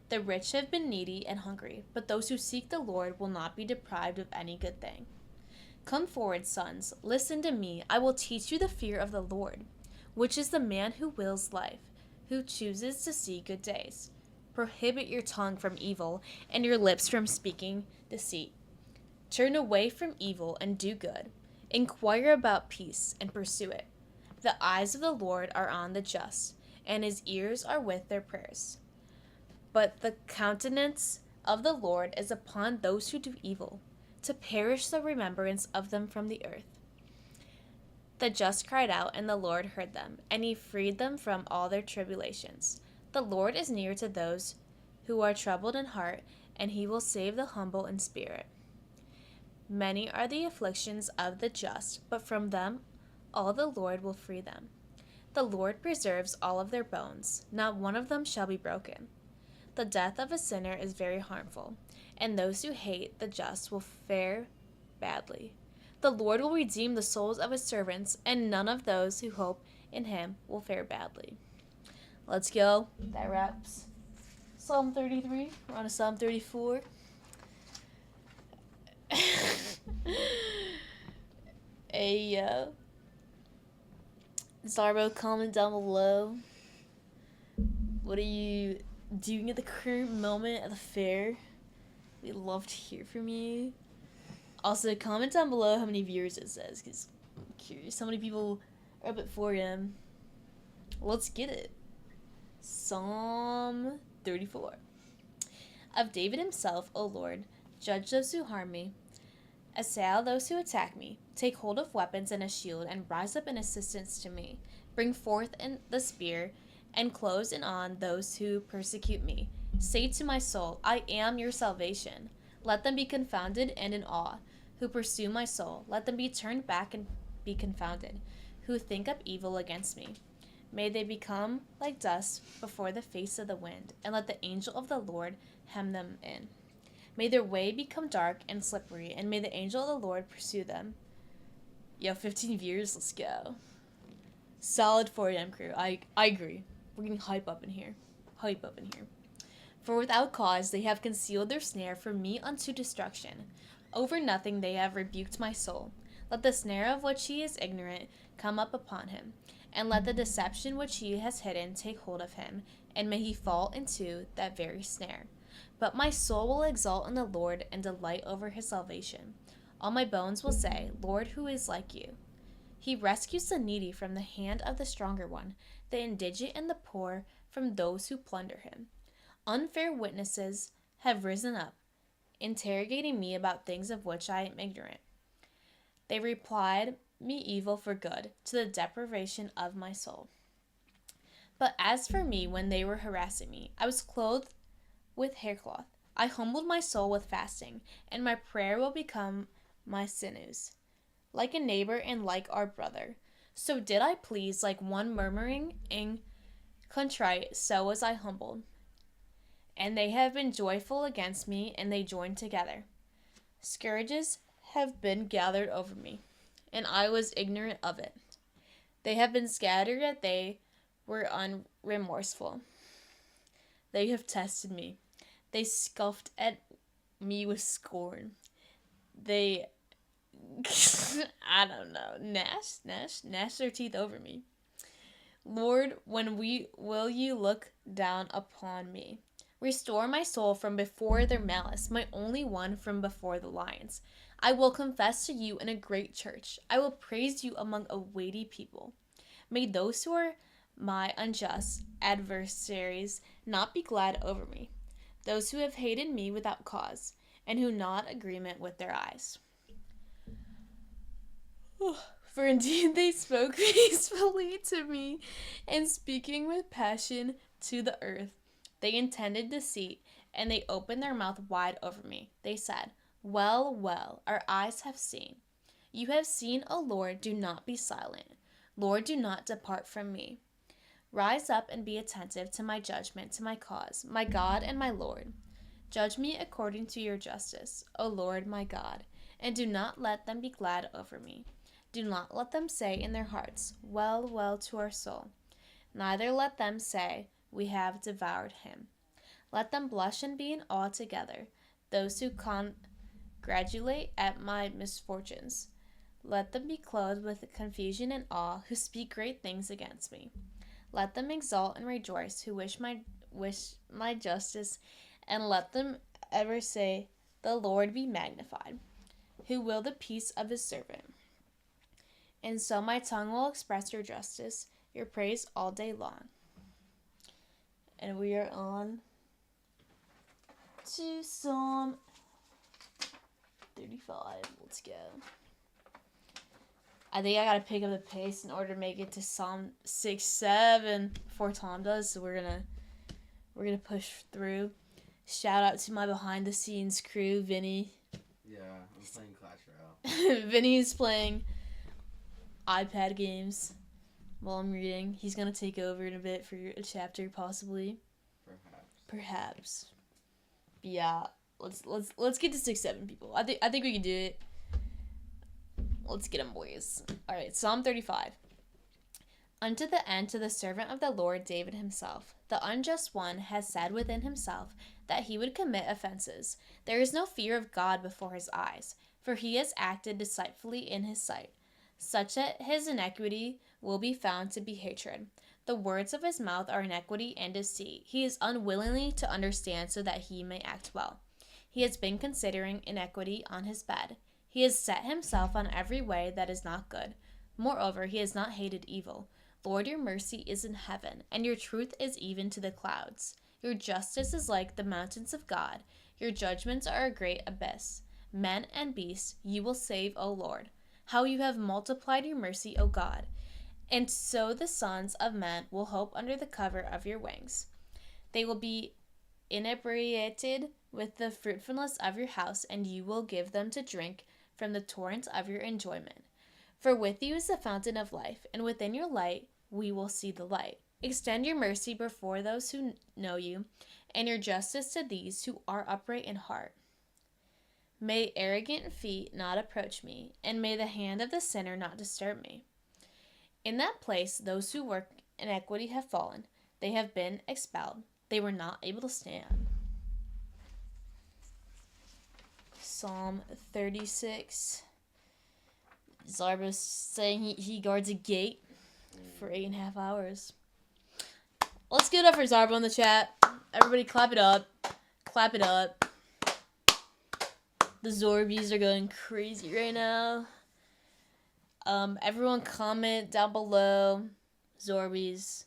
The rich have been needy and hungry, but those who seek the Lord will not be deprived of any good thing. Come forward, sons, listen to me. I will teach you the fear of the Lord, which is the man who wills life, who chooses to see good days. Prohibit your tongue from evil, and your lips from speaking deceit. Turn away from evil and do good. Inquire about peace and pursue it. The eyes of the Lord are on the just, and his ears are with their prayers. But the countenance of the Lord is upon those who do evil, to perish the remembrance of them from the earth. The just cried out, and the Lord heard them, and he freed them from all their tribulations. The Lord is near to those who are troubled in heart, and he will save the humble in spirit. Many are the afflictions of the just, but from them all the Lord will free them. The Lord preserves all of their bones, not one of them shall be broken. The death of a sinner is very harmful, and those who hate the just will fare badly. The Lord will redeem the souls of his servants, and none of those who hope in him will fare badly. Let's go. That wraps Psalm 33. We're on to Psalm 34. Ayo. Zarbo, comment down below. What are you doing at the current moment at the fair? We'd love to hear from you. Also, comment down below how many viewers it says, because I'm curious how many people are up at 4 a.m. Let's get it. Psalm 34. Of David himself, O Lord, judge those who harm me. Assail those who attack me. Take hold of weapons and a shield, and rise up in assistance to me. Bring forth in the spear, and close in on those who persecute me. Say to my soul, I am your salvation. Let them be confounded and in awe, who pursue my soul. Let them be turned back and be confounded, who think up evil against me. May they become like dust before the face of the wind, and let the angel of the Lord hem them in. May their way become dark and slippery, and may the angel of the Lord pursue them. Yo, 15 viewers, let's go. Solid 4 a.m. crew. I agree. We're getting hype up in here. Hype up in here. For without cause they have concealed their snare from me unto destruction. Over nothing they have rebuked my soul. Let the snare of which he is ignorant come up upon him, and let the deception which he has hidden take hold of him, and may he fall into that very snare. But my soul will exult in the Lord and delight over his salvation. All my bones will say, Lord, who is like you? He rescues the needy from the hand of the stronger one, the indigent and the poor from those who plunder him. Unfair witnesses have risen up, interrogating me about things of which I am ignorant. They replied me evil for good, to the deprivation of my soul. But as for me, when they were harassing me, I was clothed with haircloth. I humbled my soul with fasting, and my prayer will become my sinews, like a neighbor and like our brother. So did I please like one murmuring and contrite, so was I humbled. And they have been joyful against me, and they joined together. Scourges have been gathered over me, and I was ignorant of it. They have been scattered, yet they were unremorseful. They have tested me. They scoffed at me with scorn. They, I don't know, gnash their teeth over me. Lord, when will you look down upon me? Restore my soul from before their malice, my only one from before the lions. I will confess to you in a great church. I will praise you among a weighty people. May those who are my unjust adversaries not be glad over me, those who have hated me without cause, and who not agreement with their eyes. For indeed they spoke peacefully to me, and speaking with passion to the earth. They intended deceit, and they opened their mouth wide over me. They said, Well, well, our eyes have seen. You have seen, O Lord, do not be silent. Lord, do not depart from me. Rise up and be attentive to my judgment, to my cause, my God and my Lord. Judge me according to your justice, O Lord my God, and do not let them be glad over me. Do not let them say in their hearts, Well, well to our soul. Neither let them say, We have devoured him. Let them blush and be in awe together, those who congratulate at my misfortunes. Let them be clothed with confusion and awe, who speak great things against me. Let them exult and rejoice, who wish my justice, and let them ever say, The Lord be magnified, who will the peace of his servant. And so my tongue will express your justice, your praise all day long. And we are on to Psalm 35. Let's go. I think I gotta pick up the pace in order to make it to Psalm 6-7 before Tom does. So we're gonna push through. Shout out to my behind the scenes crew, Vinny. Yeah, I'm playing Clash Royale. Vinny's playing iPad games while I'm reading. He's gonna take over in a bit for a chapter, possibly. Perhaps. But yeah, let's get to 6-7 people. I think we can do it. Let's get them, boys. All right, Psalm 35. Unto the end, to the servant of the Lord, David himself. The unjust one has said within himself that he would commit offenses. There is no fear of God before his eyes, for he has acted deceitfully in his sight. such that his iniquity will be found to be hatred. The words of his mouth are iniquity and deceit. He is unwillingly to understand so that he may act well. He has been considering iniquity on his bed. He has set himself on every way that is not good. Moreover, he has not hated evil. Lord, your mercy is in heaven, and your truth is even to the clouds. Your justice is like the mountains of God. Your judgments are a great abyss. Men and beasts you will save, O Lord. How you have multiplied your mercy, O God. And so the sons of men will hope under the cover of your wings. They will be inebriated with the fruitfulness of your house, and you will give them to drink from the torrent of your enjoyment. For with you is the fountain of life, and within your light we will see the light. Extend your mercy before those who know you, and your justice to these who are upright in heart. May arrogant feet not approach me, and may the hand of the sinner not disturb me. In that place those who work iniquity have fallen. They have been expelled. They were not able to stand. Psalm 36. Zarba's saying he guards a gate for 8.5 hours. Let's give it up for Zarba in the chat. Everybody clap it up. Clap it up. The Zorbies are going crazy right now. Everyone comment down below. Zorbies.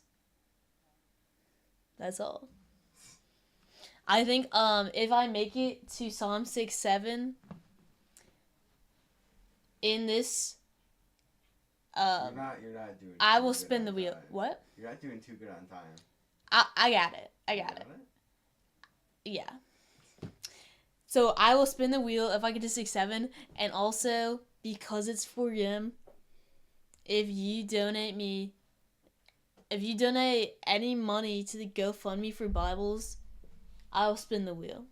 That's all. I think if I make it to Psalm 6-7 in this you're not doing I will spin the wheel. Time. What? You're not doing too good on time. I got it. Yeah. So I will spin the wheel if I get to 6-7, and also because it's 4 a.m. If you donate any money to the GoFundMe for Bibles, I'll spin the wheel.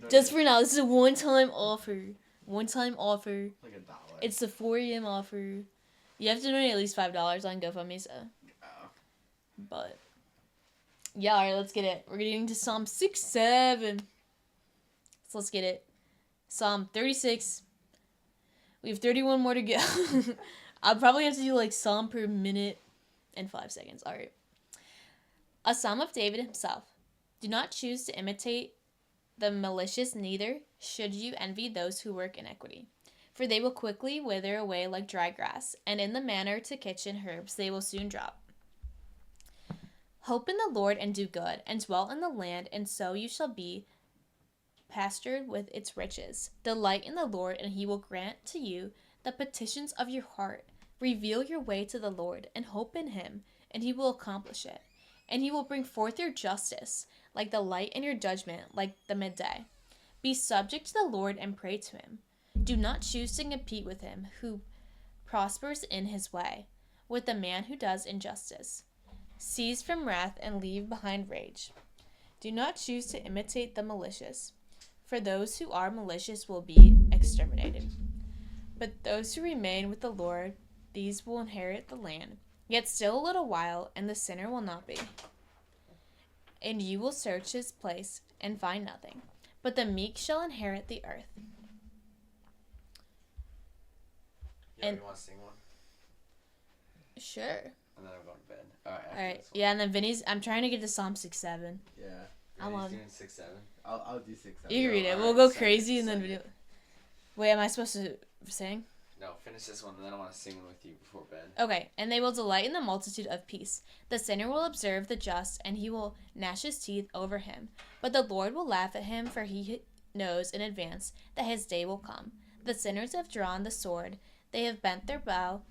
Just for now, this is a one-time offer. Like $1. It's the 4 a.m. offer. You have to donate at least $5 on GoFundMe, so. But yeah, alright, let's get it. We're getting to Psalm 6-7. So let's get it. Psalm 36. We have 31 more to go. I'll probably have to do like Psalm per minute and 5 seconds. Alright. A Psalm of David himself. Do not choose to imitate the malicious, neither should you envy those who work iniquity. For they will quickly wither away like dry grass, and in the manner to kitchen herbs they will soon drop. Hope in the Lord and do good, and dwell in the land, and so you shall be pastured with its riches. Delight in the Lord, and he will grant to you the petitions of your heart. Reveal your way to the Lord, and hope in him, and he will accomplish it. And he will bring forth your justice, like the light, and your judgment, like the midday. Be subject to the Lord and pray to him. Do not choose to compete with him who prospers in his way, with the man who does injustice. Cease from wrath and leave behind rage. Do not choose to imitate the malicious, for those who are malicious will be exterminated. But those who remain with the Lord, these will inherit the land. Yet still a little while, and the sinner will not be. And you will search his place and find nothing. But the meek shall inherit the earth. Yeah, you want to sing one? Sure. And then I'm going to bed. Alright. Alright. Yeah, and then Vinny's. I'm trying to get to Psalm 6-7. Yeah. I love doing 6-7. I'll do 6-7. You can read it. Alright, We'll go send crazy it, and then send video. it. Wait, am I supposed to sing? No, finish this one, and then I want to sing one with you before bed. Okay, and they will delight in the multitude of peace. The sinner will observe the just, and he will gnash his teeth over him. But the Lord will laugh at him, for he knows in advance that his day will come. The sinners have drawn the sword. They have bent their bow,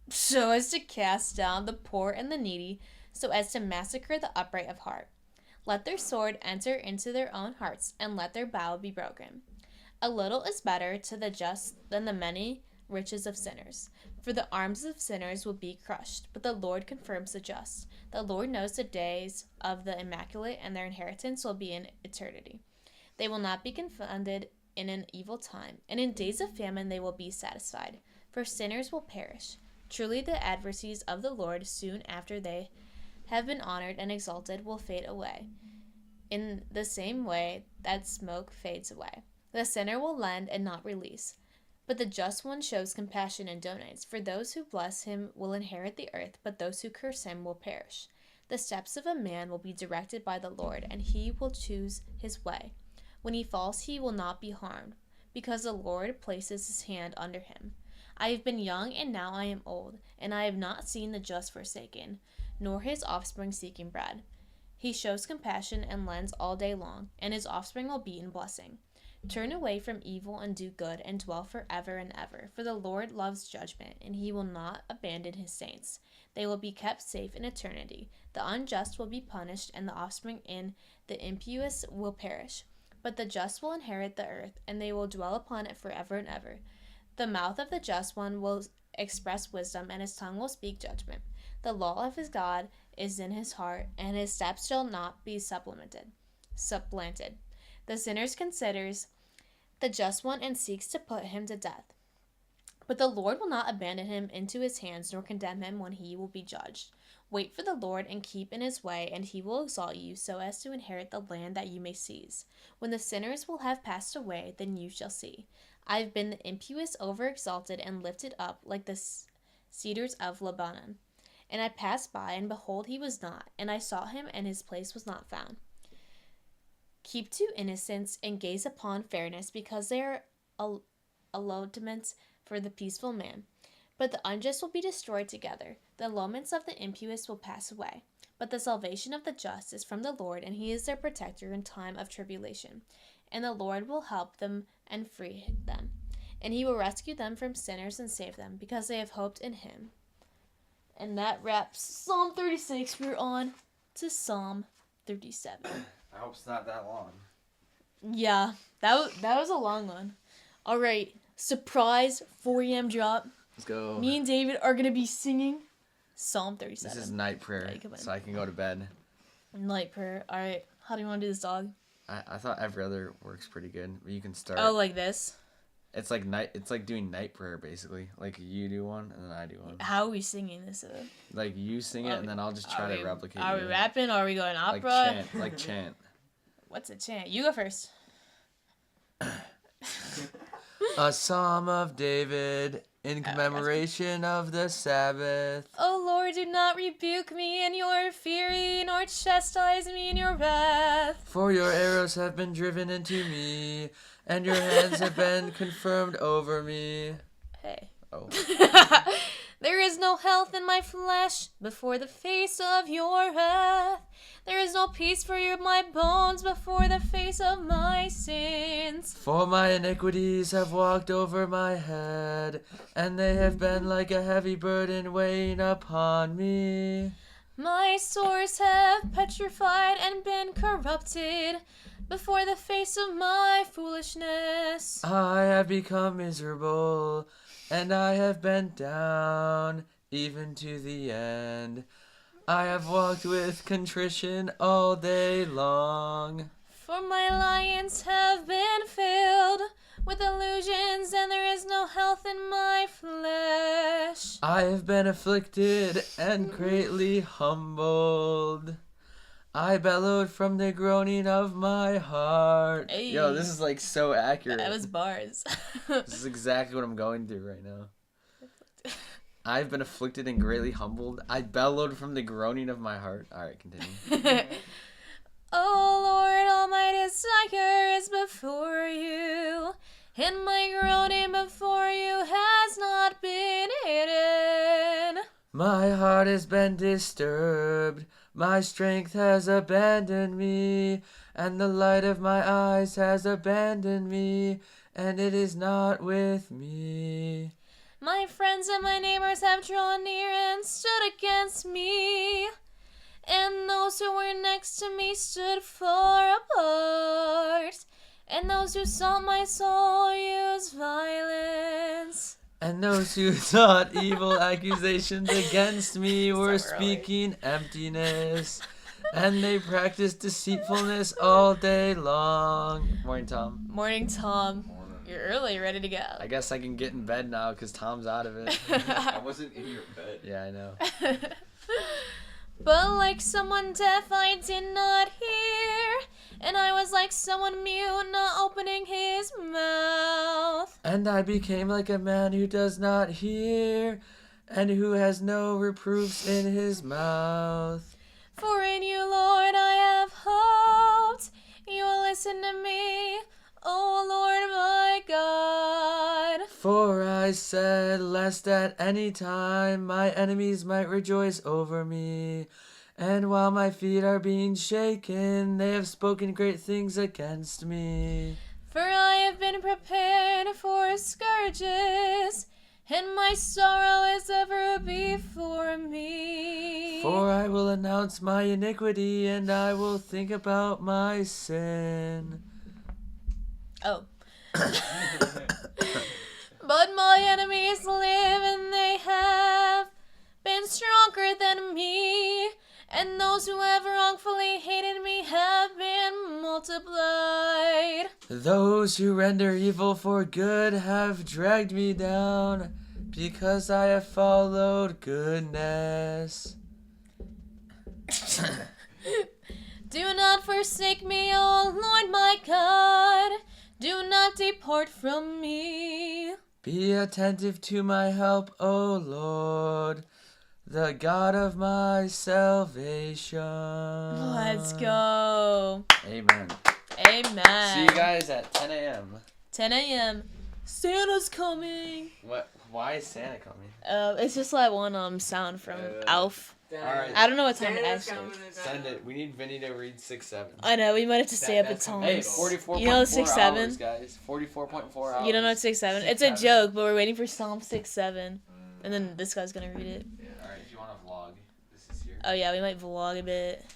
so as to cast down the poor and the needy, so as to massacre the upright of heart. Let their sword enter into their own hearts, and let their bow be broken. A little is better to the just than the many riches of sinners. For the arms of sinners will be crushed, but the Lord confirms the just. The Lord knows the days of the immaculate, and their inheritance will be in eternity. They will not be confounded in an evil time, and in days of famine they will be satisfied. For sinners will perish. Truly the adversities of the Lord, soon after they have been honored and exalted, will fade away, in the same way that smoke fades away. The sinner will lend and not release, But the just one shows compassion and donates. For those who bless him will inherit the earth, but those who curse him will perish. The steps of a man will be directed by the Lord, and he will choose his way. When he falls, he will not be harmed, because the Lord places his hand under him. I have been young, and now I am old, and I have not seen the just forsaken, nor his offspring seeking bread. He shows compassion and lends all day long, and his offspring will be in blessing. Turn away from evil and do good, and dwell forever and ever. For the Lord loves judgment, and he will not abandon his saints. They will be kept safe in eternity. The unjust will be punished, and the offspring in the impious will perish. But the just will inherit the earth, and they will dwell upon it forever and ever. The mouth of the just one will express wisdom, and his tongue will speak judgment. The law of his God is in his heart, and his steps shall not be supplanted. The sinner considers the just one and seeks to put him to death. But the Lord will not abandon him into his hands, nor condemn him when he will be judged. Wait for the Lord and keep in his way, and he will exalt you so as to inherit the land that you may seize. When the sinners will have passed away, then you shall see. I have been the impious overexalted and lifted up like the cedars of Lebanon. And I passed by, and behold, he was not, and I sought him, and his place was not found. Keep to innocence and gaze upon fairness, because they are allotments for the peaceful man. But the unjust will be destroyed together. The allotments of the impious will pass away. But the salvation of the just is from the Lord, and he is their protector in time of tribulation. And the Lord will help them and free them. And he will rescue them from sinners and save them, because they have hoped in him. And that wraps Psalm 36. We're on to Psalm 37. I hope it's not that long. Yeah, that was a long one. All right, surprise 4 a.m. drop. Let's go. Me and David are going to be singing Psalm 37. This is night prayer, so I can go to bed. Night prayer. All right, how do you want to do this, dog? I thought every other works pretty good. But you can start. Oh, like this? It's like doing night prayer, basically. Like you do one, and then I do one. How are we singing this? Like you sing it, and then I'll just try to replicate it. Are we rapping, or are we going opera? Like chant. What's a chant? You go first. A Psalm of David in commemoration of the Sabbath. O Lord, do not rebuke me in your fury, nor chastise me in your wrath. For your arrows have been driven into me, and your hands have been confirmed over me. Hey. Oh. There is no health in my flesh before the face of your wrath. There is no peace for my bones before the face of my sins. For my iniquities have walked over my head, and they have been like a heavy burden weighing upon me. My sores have petrified and been corrupted before the face of my foolishness. I have become miserable, and I have bent down even to the end. I have walked with contrition all day long. For my lions have been filled with illusions, and there is no health in my flesh. I have been afflicted and greatly humbled. I bellowed from the groaning of my heart. Hey. Yo, this is like so accurate. That was bars. This is exactly what I'm going through right now. I've been afflicted and greatly humbled. I bellowed from the groaning of my heart. Alright, continue. O Lord, all my desire is before you, and my groaning before you has not been hidden. My heart has been disturbed. My strength has abandoned me, and the light of my eyes has abandoned me, and it is not with me. My friends and my neighbors have drawn near and stood against me, and those who were next to me stood far apart, and those who sought my soul used violence. And those who thought evil accusations against me were speaking emptiness, and they practiced deceitfulness all day long. Morning, Tom. Morning, Tom. You're early, ready to go. I guess I can get in bed now because Tom's out of it. I wasn't in your bed. Yeah, I know. But like someone deaf I did not hear, and I was like like someone mute, not opening his mouth. And I became like a man who does not hear, and who has no reproofs in his mouth. For in you, Lord, I have hoped. You will listen to me, O Lord my God. For I said, lest at any time my enemies might rejoice over me. And while my feet are being shaken, they have spoken great things against me. For I have been prepared for scourges, and my sorrow is ever before me. For I will announce my iniquity, and I will think about my sin. Oh. But my enemies live, and they have been stronger than me, and those who have wrongfully hated me have been multiplied. Those who render evil for good have dragged me down, because I have followed goodness. Do not forsake me, O Lord my God. Do not depart from me. Be attentive to my help, O Lord, the God of my salvation. Let's go. Amen. Amen. See you guys at 10 a.m. 10 a.m. Santa's coming. What? Why is Santa coming? It's just like one sound from Alf. Alright. I don't know what time it is. Send it. We need Vinny to read 6-7. I know, we might have to stay up at times. Hey, 44.4 You know 6-7? hours, guys. 44.4 hours. You don't know what 6-7? It's a joke, but we're waiting for Psalm 6-7. And then this guy's gonna read it. Alright, if you want to vlog, this is here. Oh yeah, we might vlog a bit.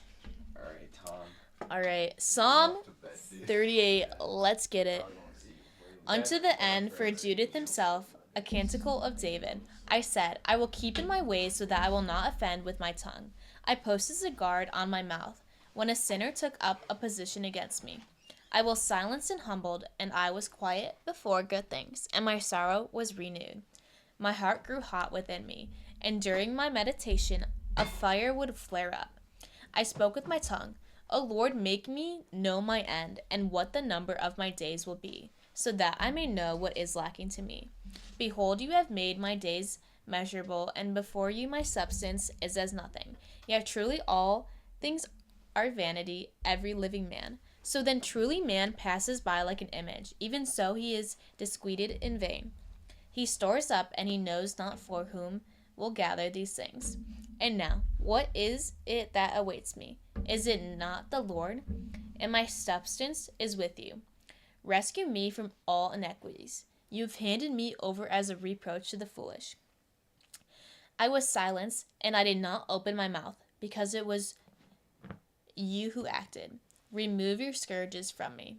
Alright, Tom. Alright, Psalm 38, let's get it. Unto the end for Judith himself, a canticle of David. I said, I will keep in my ways so that I will not offend with my tongue. I posted a guard on my mouth when a sinner took up a position against me. I was silenced and humbled, and I was quiet before good things, and my sorrow was renewed. My heart grew hot within me, and during my meditation a fire would flare up. I spoke with my tongue, O Lord, make me know my end, and what the number of my days will be, so that I may know what is lacking to me. Behold, you have made my days measurable, and before you my substance is as nothing. Yet truly all things are vanity, every living man. So then truly man passes by like an image, even so he is disquieted in vain. He stores up, and he knows not for whom will gather these things. And now, what is it that awaits me? Is it not the Lord? And my substance is with you. Rescue me from all iniquities. You have handed me over as a reproach to the foolish. I was silenced, and I did not open my mouth, because it was you who acted. Remove your scourges from me.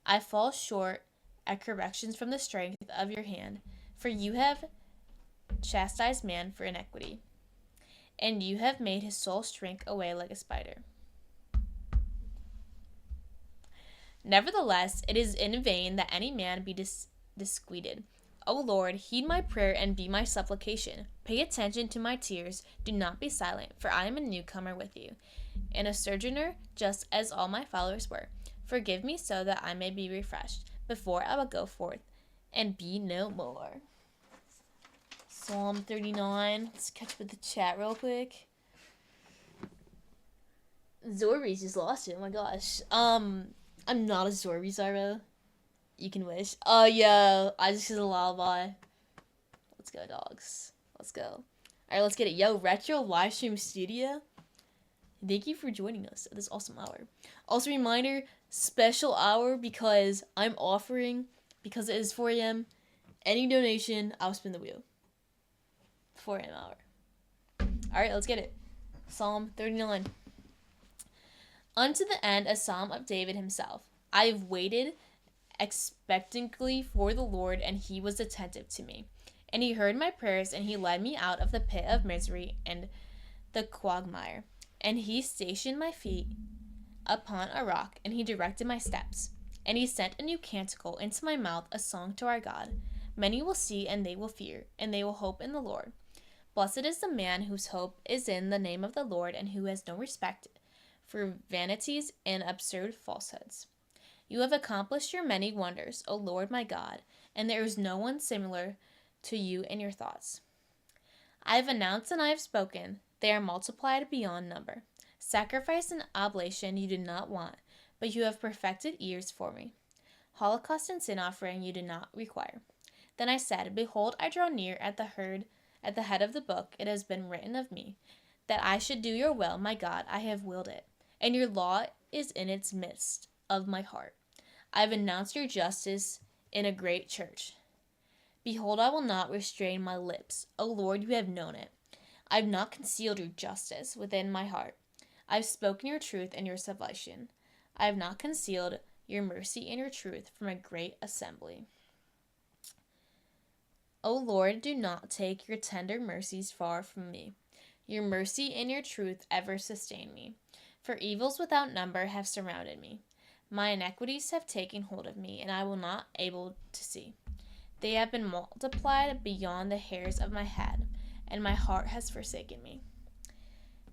I fall short at corrections from the strength of your hand, for you have chastised man for iniquity, and you have made his soul shrink away like a spider. Nevertheless, it is in vain that any man be disquieted. O Lord, heed my prayer and be my supplication. Pay attention to my tears. Do not be silent, for I am a newcomer with you, and a sojourner just as all my followers were. Forgive me so that I may be refreshed before I will go forth and be no more. Psalm 39. Let's catch up with the chat real quick. Zorby's just lost it. Oh my gosh. I'm not a Zorby, Zyra. You can wish. Oh, yeah. I just did a lullaby. Let's go, dogs. Let's go. Alright, let's get it. Yo, Retro Livestream Studio. Thank you for joining us at this awesome hour. Also, reminder, special hour because I'm offering, because it is 4 a.m., any donation, I'll spin the wheel. 4 a.m. hour. Alright, let's get it. Psalm 39. Unto the end, a psalm of David himself. I have waited expectantly for the Lord, and he was attentive to me. And he heard my prayers, and he led me out of the pit of misery and the quagmire. And he stationed my feet upon a rock, and he directed my steps. And he sent a new canticle into my mouth, a song to our God. Many will see, and they will fear, and they will hope in the Lord. Blessed is the man whose hope is in the name of the Lord, and who has no respect for vanities and absurd falsehoods. You have accomplished your many wonders, O Lord my God, and there is no one similar to you in your thoughts. I have announced and I have spoken. They are multiplied beyond number. Sacrifice and oblation you did not want, but you have perfected ears for me. Holocaust and sin offering you did not require. Then I said, Behold, I draw near at the head of the book. It has been written of me, that I should do your will, my God. I have willed it, and your law is in its midst of my heart. I have announced your justice in a great church. Behold, I will not restrain my lips. O Lord, you have known it. I have not concealed your justice within my heart. I have spoken your truth and your salvation. I have not concealed your mercy and your truth from a great assembly. O Lord, do not take your tender mercies far from me. Your mercy and your truth ever sustain me. For evils without number have surrounded me. My iniquities have taken hold of me, and I will not able to see. They have been multiplied beyond the hairs of my head, and my heart has forsaken me.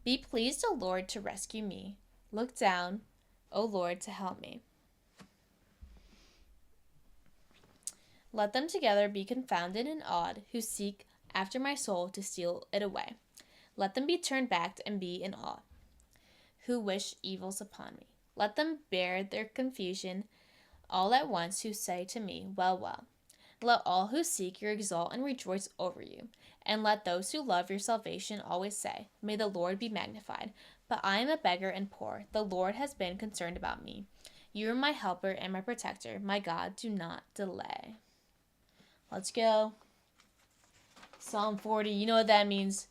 Be pleased, O Lord, to rescue me. Look down, O Lord, to help me. Let them together be confounded and awed, who seek after my soul to steal it away. Let them be turned back and be in awe, who wish evils upon me. Let them bear their confusion all at once, who say to me, Well, well. Let all who seek you exalt and rejoice over you. And let those who love your salvation always say, May the Lord be magnified. But I am a beggar and poor. The Lord has been concerned about me. You are my helper and my protector. My God, do not delay. Let's go. Psalm 40. You know what that means.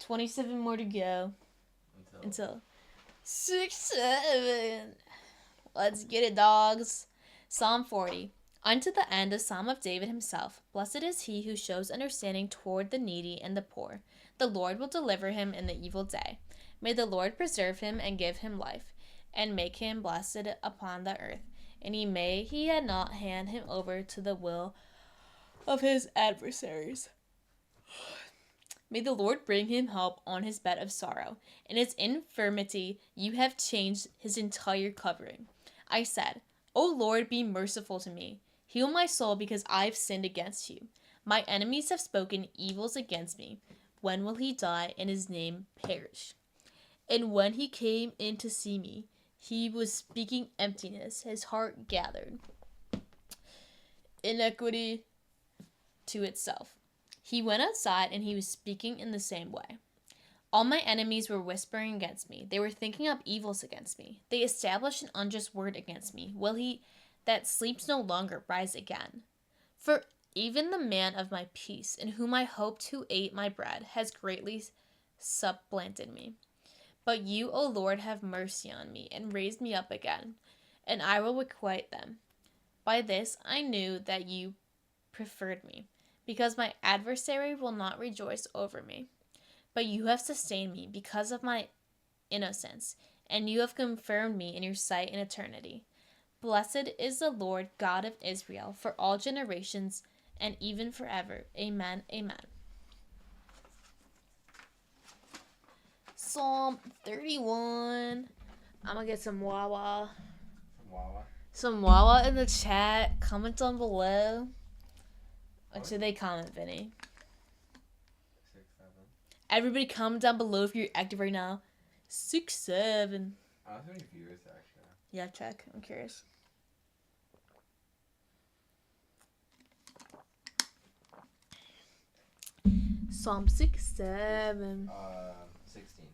27 more to go. Until 6-7. Let's get it, dogs. Psalm 40. Unto the end, a psalm of David himself. Blessed is he who shows understanding toward the needy and the poor. The Lord will deliver him in the evil day. May the Lord preserve him and give him life, and make him blessed upon the earth. And he had not hand him over to the will of his adversaries. May the Lord bring him help on his bed of sorrow. In his infirmity you have changed his entire covering. I said, O Lord, be merciful to me. Heal my soul, because I have sinned against you. My enemies have spoken evils against me. When will he die and his name perish? And when he came in to see me, he was speaking emptiness. His heart gathered iniquity to itself. He went outside and he was speaking in the same way. All my enemies were whispering against me. They were thinking up evils against me. They established an unjust word against me. Will he that sleeps no longer rise again? For even the man of my peace, in whom I hoped, who ate my bread, has greatly supplanted me. But you, O Lord, have mercy on me, and raised me up again, and I will requite them. By this I knew that you preferred me, because my adversary will not rejoice over me. But you have sustained me because of my innocence, and you have confirmed me in your sight in eternity. Blessed is the Lord God of Israel for all generations, and even forever. Amen. Amen. Psalm 31. I'm gonna get some Wawa. Some Wawa in the chat. Comment down below. What should they comment, Vinny? 6, 7. Everybody comment down below if you're active right now. 6, 7. How many viewers actually? Yeah, check. I'm curious. Psalm 6, 7. 16.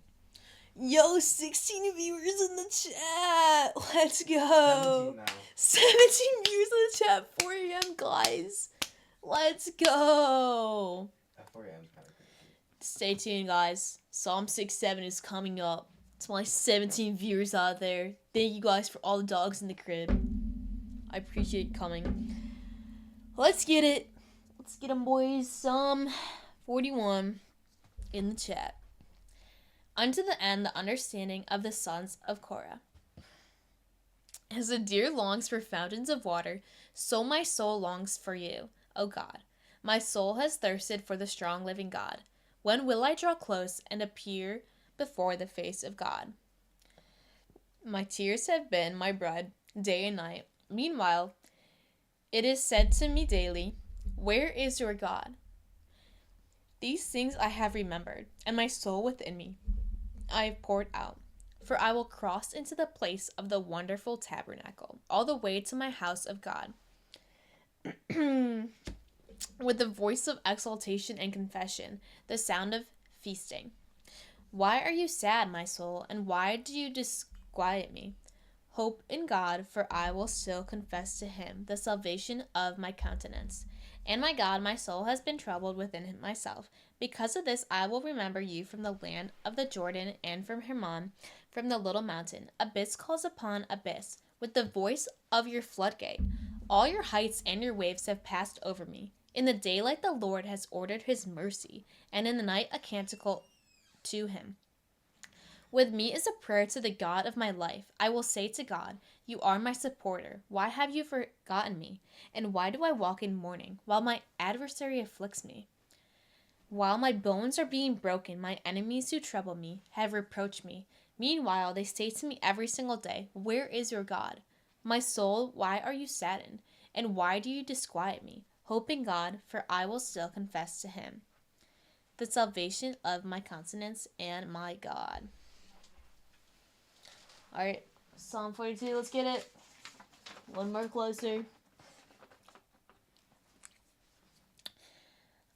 Yo, 16 viewers in the chat. Let's go. 17 viewers in the chat. 4 a.m. guys. Let's go. At 4 a.m. is kind of crazy. Stay tuned, guys. Psalm 6-7 is coming up. It's my 17 viewers out there. Thank you guys for all the dogs in the crib. I appreciate you coming. Let's get it. Let's get them, boys. Psalm 41 in the chat. Unto the end, the understanding of the sons of Korah. As the deer longs for fountains of water, so my soul longs for you, O God. My soul has thirsted for the strong living God. When will I draw close and appear before the face of God? My tears have been my bread day and night. Meanwhile, it is said to me daily, where is your God? These things I have remembered, and my soul within me I have poured out. For I will cross into the place of the wonderful tabernacle, all the way to my house of God, with the voice of exultation and confession, the sound of feasting. Why are you sad, my soul, and why do you disquiet me? Hope in God, for I will still confess to him the salvation of my countenance. And my God, my soul has been troubled within myself. Because of this, I will remember you from the land of the Jordan and from Hermon, from the little mountain. Abyss calls upon abyss with the voice of your floodgate. All your heights and your waves have passed over me. In the daylight, the Lord has ordered his mercy, and in the night, a canticle to him. With me is a prayer to the God of my life. I will say to God, you are my supporter. Why have you forgotten me? And why do I walk in mourning, while my adversary afflicts me? While my bones are being broken, my enemies who trouble me have reproached me. Meanwhile, they say to me every single day, where is your God? My soul, why are you saddened? And why do you disquiet me? Hope in God, for I will still confess to him the salvation of my countenance and my God. Alright, Psalm 42, let's get it. One more closer.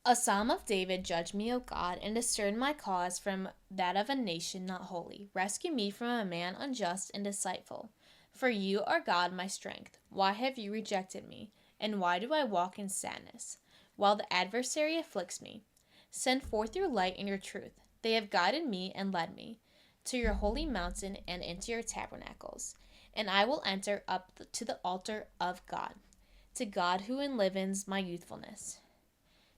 A psalm of David, judge me, O God, and discern my cause from that of a nation not holy. Rescue me from a man unjust and deceitful. For you are God, my strength. Why have you rejected me? And why do I walk in sadness, while the adversary afflicts me? Send forth your light and your truth. They have guided me and led me to your holy mountain and into your tabernacles. And I will enter up to the altar of God, to God who enlivens my youthfulness.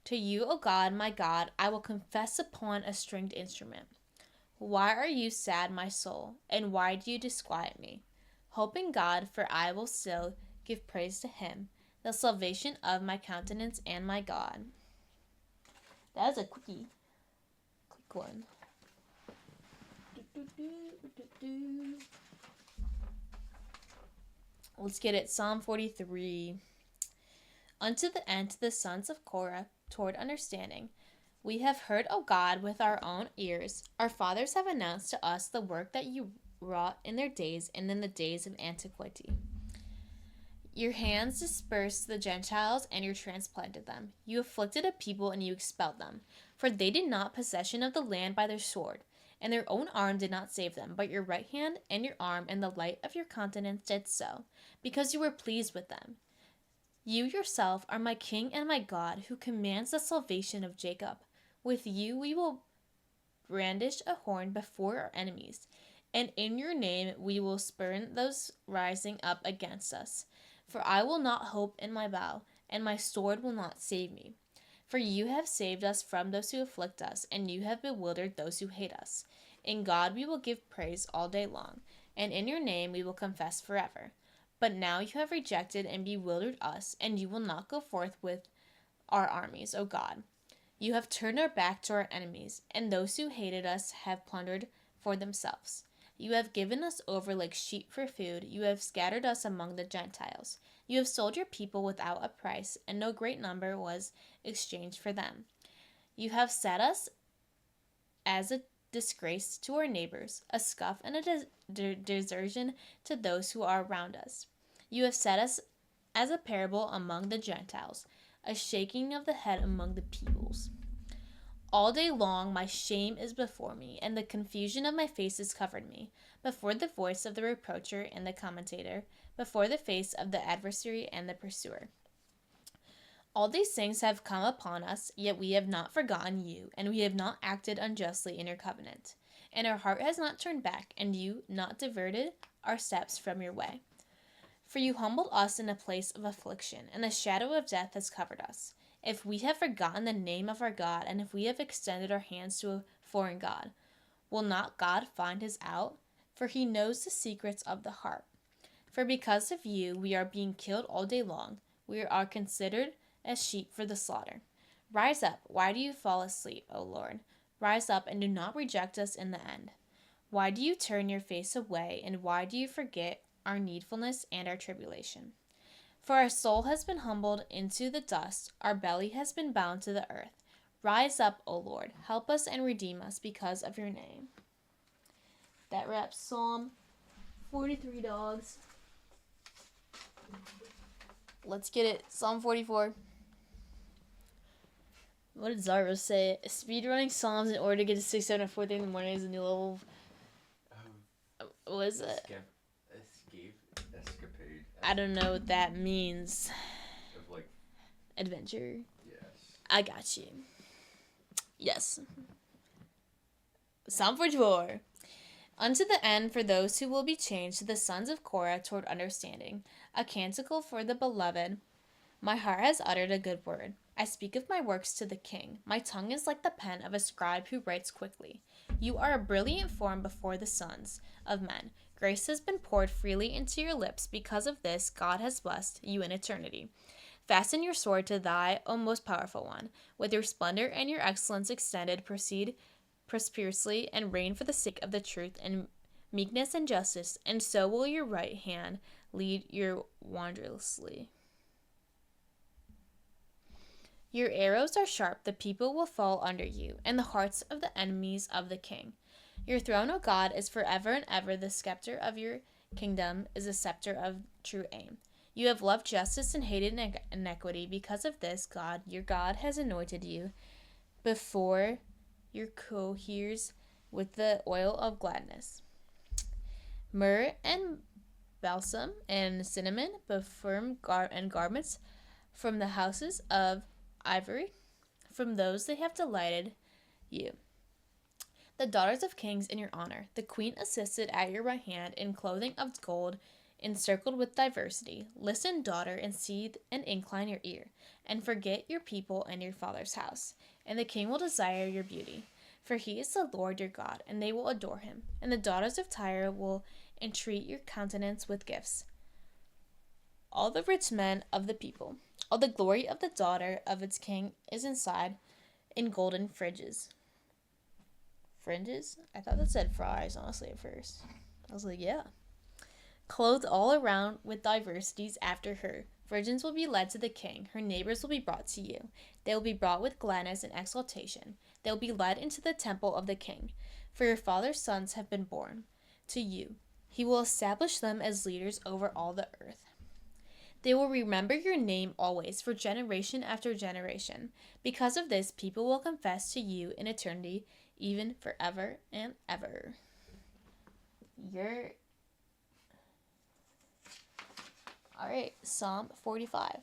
To you, O God, my God, I will confess upon a stringed instrument. Why are you sad, my soul, and why do you disquiet me? Hope in God, for I will still give praise to him, the salvation of my countenance and my God. That was a quick one. Let's get it. Psalm 43. Unto the end, to the sons of Korah, toward understanding. We have heard, O God, with our own ears. Our fathers have announced to us the work that you wrought in their days and in the days of antiquity. Your hands dispersed the Gentiles, and you transplanted them. You afflicted a people, and you expelled them. For they did not possession of the land by their sword, and their own arm did not save them, but your right hand and your arm and the light of your countenance did so, because you were pleased with them. You yourself are my King and my God, who commands the salvation of Jacob. With you we will brandish a horn before our enemies, and in your name we will spurn those rising up against us. For I will not hope in my bow, and my sword will not save me. For you have saved us from those who afflict us, and you have bewildered those who hate us. In God we will give praise all day long, and in your name we will confess forever. But now you have rejected and bewildered us, and you will not go forth with our armies, O God. You have turned our back to our enemies, and those who hated us have plundered for themselves. You have given us over like sheep for food. You have scattered us among the Gentiles. You have sold your people without a price, and no great number was exchanged for them. You have set us as a disgrace to our neighbors, a scoff and a desertion to those who are around us. You have set us as a parable among the Gentiles, a shaking of the head among the peoples. All day long my shame is before me, and the confusion of my face has covered me, before the voice of the reproacher and the commentator, before the face of the adversary and the pursuer. All these things have come upon us, yet we have not forgotten you, and we have not acted unjustly in your covenant. And our heart has not turned back, and you not diverted our steps from your way. For you humbled us in a place of affliction, and the shadow of death has covered us. If we have forgotten the name of our God, and if we have extended our hands to a foreign God, will not God find us out? For he knows the secrets of the heart. For because of you we are being killed all day long. We are considered as sheep for the slaughter. Rise up, why do you fall asleep, O Lord? Rise up and do not reject us in the end. Why do you turn your face away, and why do you forget our needfulness and our tribulation? For our soul has been humbled into the dust, our belly has been bound to the earth. Rise up, O Lord, help us and redeem us because of your name. That wraps Psalm 43, dogs. Let's get it. Psalm 44. What did Zarva say? Speedrunning Psalms in order to get to 6, 7, or 4 in the morning is a new level. What is it? Escapade. I don't know what that means. Of like adventure. Yes. I got you. Yes. Psalm 44. Unto the end for those who will be changed to the sons of Korah toward understanding. A canticle for the beloved. My heart has uttered a good word. I speak of my works to the king. My tongue is like the pen of a scribe who writes quickly. You are a brilliant form before the sons of men. Grace has been poured freely into your lips. Because of this, God has blessed you in eternity. Fasten your sword to thy, O most powerful one. With your splendor and your excellence extended, proceed prosperously and reign for the sake of the truth and meekness and justice, and so will your right hand lead you wondrously. Your arrows are sharp, the people will fall under you, and the hearts of the enemies of the king. Your throne, O God, is forever and ever. The scepter of your kingdom is a scepter of true aim. You have loved justice and hated iniquity. Because of this, God, your God, has anointed you before your cohers with the oil of gladness. Myrrh and balsam and cinnamon, perfume and garments from the houses of ivory, from those they have delighted you. The daughters of kings in your honor, the queen assisted at your right hand in clothing of gold, encircled with diversity. Listen, daughter, and see and incline your ear, and forget your people and your father's house. And the king will desire your beauty, for he is the Lord your God, and they will adore him. And the daughters of Tyre will entreat your countenance with gifts. All the rich men of the people, all the glory of the daughter of its king is inside in golden fringes. Fringes? I thought that said fries, honestly, at first. I was like, yeah. Clothed all around with diversities after her. Virgins will be led to the king. Her neighbors will be brought to you. They will be brought with gladness and exultation. They will be led into the temple of the king. For your father's sons have been born to you. He will establish them as leaders over all the earth. They will remember your name always, for generation after generation. Because of this, people will confess to you in eternity, even forever and ever. Alright, Psalm 45.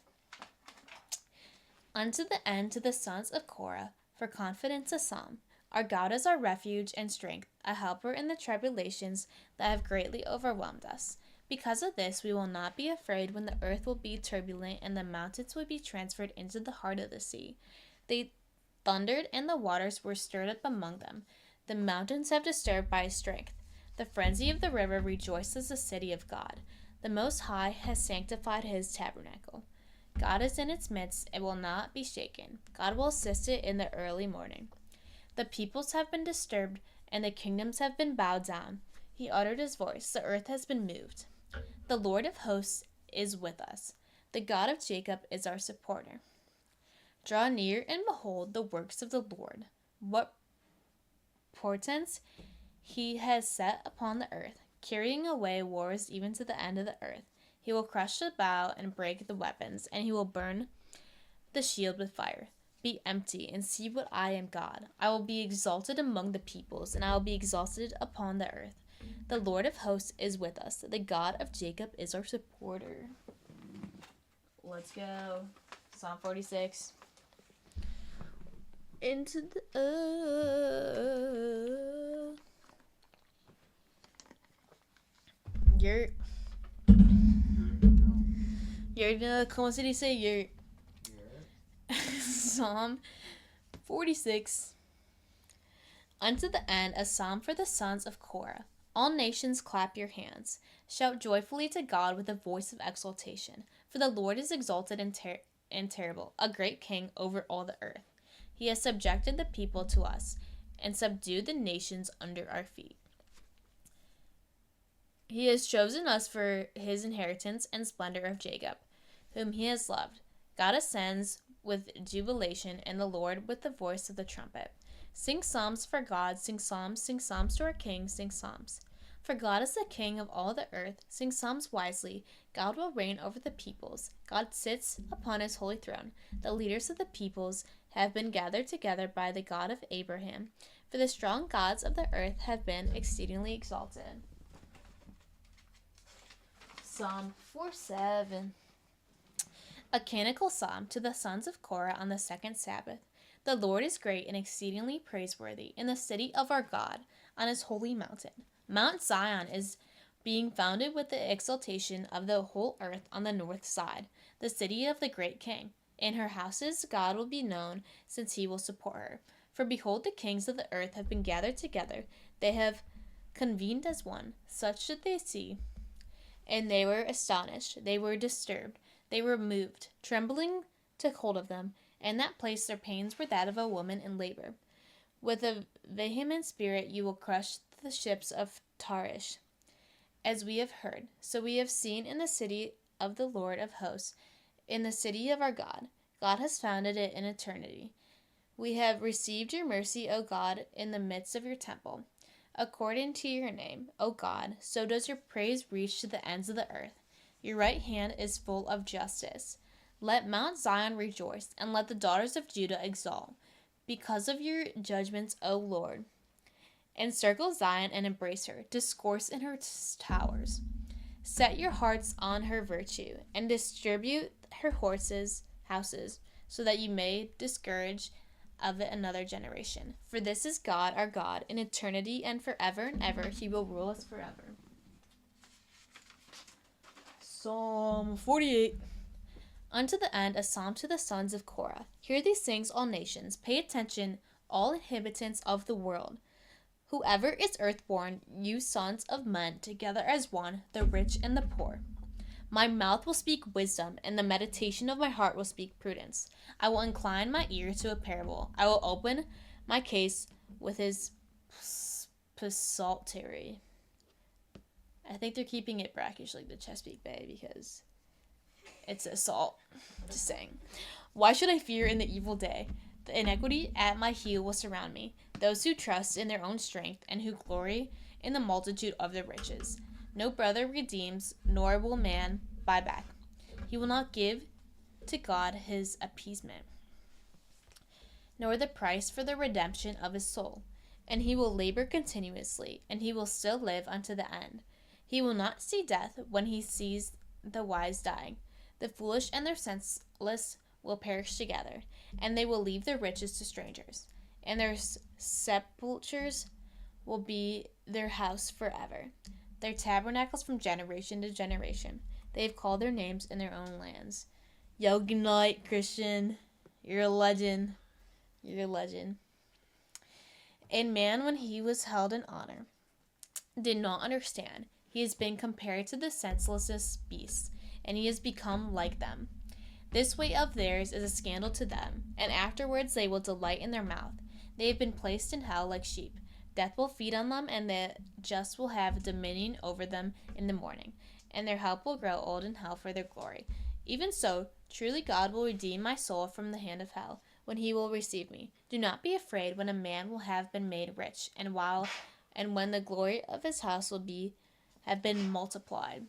Unto the end to the sons of Korah, for confidence a psalm. Our God is our refuge and strength, a helper in the tribulations that have greatly overwhelmed us. Because of this, we will not be afraid when the earth will be turbulent and the mountains will be transferred into the heart of the sea. They thundered and the waters were stirred up among them. The mountains have disturbed by his strength. The frenzy of the river rejoices the city of God. The Most High has sanctified his tabernacle. God is in its midst, it will not be shaken. God will assist it in the early morning. The peoples have been disturbed, and the kingdoms have been bowed down. He uttered his voice, the earth has been moved. The Lord of hosts is with us. The God of Jacob is our supporter. Draw near and behold the works of the Lord. What portents he has set upon the earth, carrying away wars even to the end of the earth. He will crush the bow and break the weapons, and he will burn the shield with fire. Be empty and see what I am God. I will be exalted among the peoples, and I will be exalted upon the earth. The Lord of hosts is with us. The God of Jacob is our supporter. Let's go. Psalm 46. Into the ¿cómo se dice? Psalm 46. Unto the end, a psalm for the sons of Korah. All nations clap your hands. Shout joyfully to God with a voice of exultation. For the Lord is exalted and terrible, a great king over all the earth. He has subjected the people to us and subdued the nations under our feet. He has chosen us for his inheritance and splendor of Jacob, whom he has loved. God ascends with jubilation, and the Lord with the voice of the trumpet. Sing psalms for God, sing psalms to our King, sing psalms. For God is the King of all the earth, sing psalms wisely. God will reign over the peoples. God sits upon his holy throne. The leaders of the peoples have been gathered together by the God of Abraham, for the strong gods of the earth have been exceedingly exalted. Psalm 4:7. A canonical psalm to the sons of Korah on the second Sabbath. The Lord is great and exceedingly praiseworthy in the city of our God, on his holy mountain. Mount Zion is being founded with the exaltation of the whole earth on the north side, the city of the great king. In her houses God will be known, since he will support her. For behold, the kings of the earth have been gathered together. They have convened as one. Such did they see, and they were astonished. They were disturbed. They were moved. Trembling took hold of them. In that place their pains were that of a woman in labor. With a vehement spirit you will crush the ships of Tarshish. As we have heard, so we have seen in the city of the Lord of hosts, in the city of our God. God has founded it in eternity. We have received your mercy, O God, in the midst of your temple. According to your name, O God, so does your praise reach to the ends of the earth. Your right hand is full of justice. Let Mount Zion rejoice, and let the daughters of Judah exult, because of your judgments, O Lord. Encircle Zion and embrace her. Discourse in her towers. Set your hearts on her virtue, and distribute her houses, so that you may discourage of it another generation. For this is God, our God, in eternity and forever and ever. He will rule us forever. Psalm 48. Unto the end, a psalm to the sons of Korah. Hear these things, all nations. Pay attention, all inhabitants of the world. Whoever is earthborn, you sons of men, together as one, the rich and the poor. My mouth will speak wisdom, and the meditation of my heart will speak prudence. I will incline my ear to a parable. I will open my case with his psaltery. I think they're keeping it brackish like the Chesapeake Bay because it's assault. Just saying. Why should I fear in the evil day? The iniquity at my heel will surround me. Those who trust in their own strength and who glory in the multitude of their riches. No brother redeems, nor will man buy back. He will not give to God his appeasement, nor the price for the redemption of his soul. And he will labor continuously, and he will still live unto the end. He will not see death when he sees the wise dying. The foolish and their senseless will perish together, and they will leave their riches to strangers, and their sepulchres will be their house forever, their tabernacles from generation to generation. They have called their names in their own lands. Yo, good night, Christian. You're a legend. You're a legend. And man, when he was held in honor, did not understand. He has been compared to the senseless beasts, and he has become like them. This way of theirs is a scandal to them, and afterwards they will delight in their mouth. They have been placed in hell like sheep. Death will feed on them, and the just will have dominion over them in the morning, and their help will grow old in hell for their glory. Even so, truly God will redeem my soul from the hand of hell, when he will receive me. Do not be afraid when a man will have been made rich, and when the glory of his house will have been multiplied.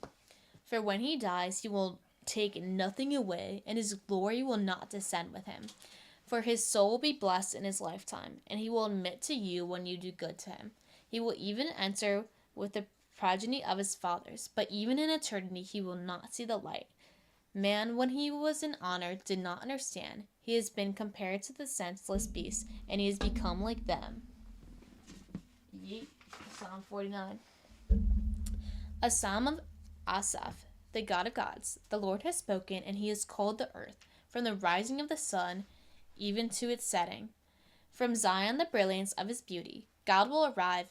For when he dies, he will take nothing away, and his glory will not descend with him. For his soul will be blessed in his lifetime, and he will admit to you when you do good to him. He will even enter with the progeny of his fathers, but even in eternity he will not see the light. Man, when he was in honor, did not understand. He has been compared to the senseless beasts, and he has become like them. Yeet. Psalm 49. A psalm of Asaph, the God of gods. The Lord has spoken, and he has called the earth, from the rising of the sun even to its setting. From Zion the brilliance of his beauty. God will arrive.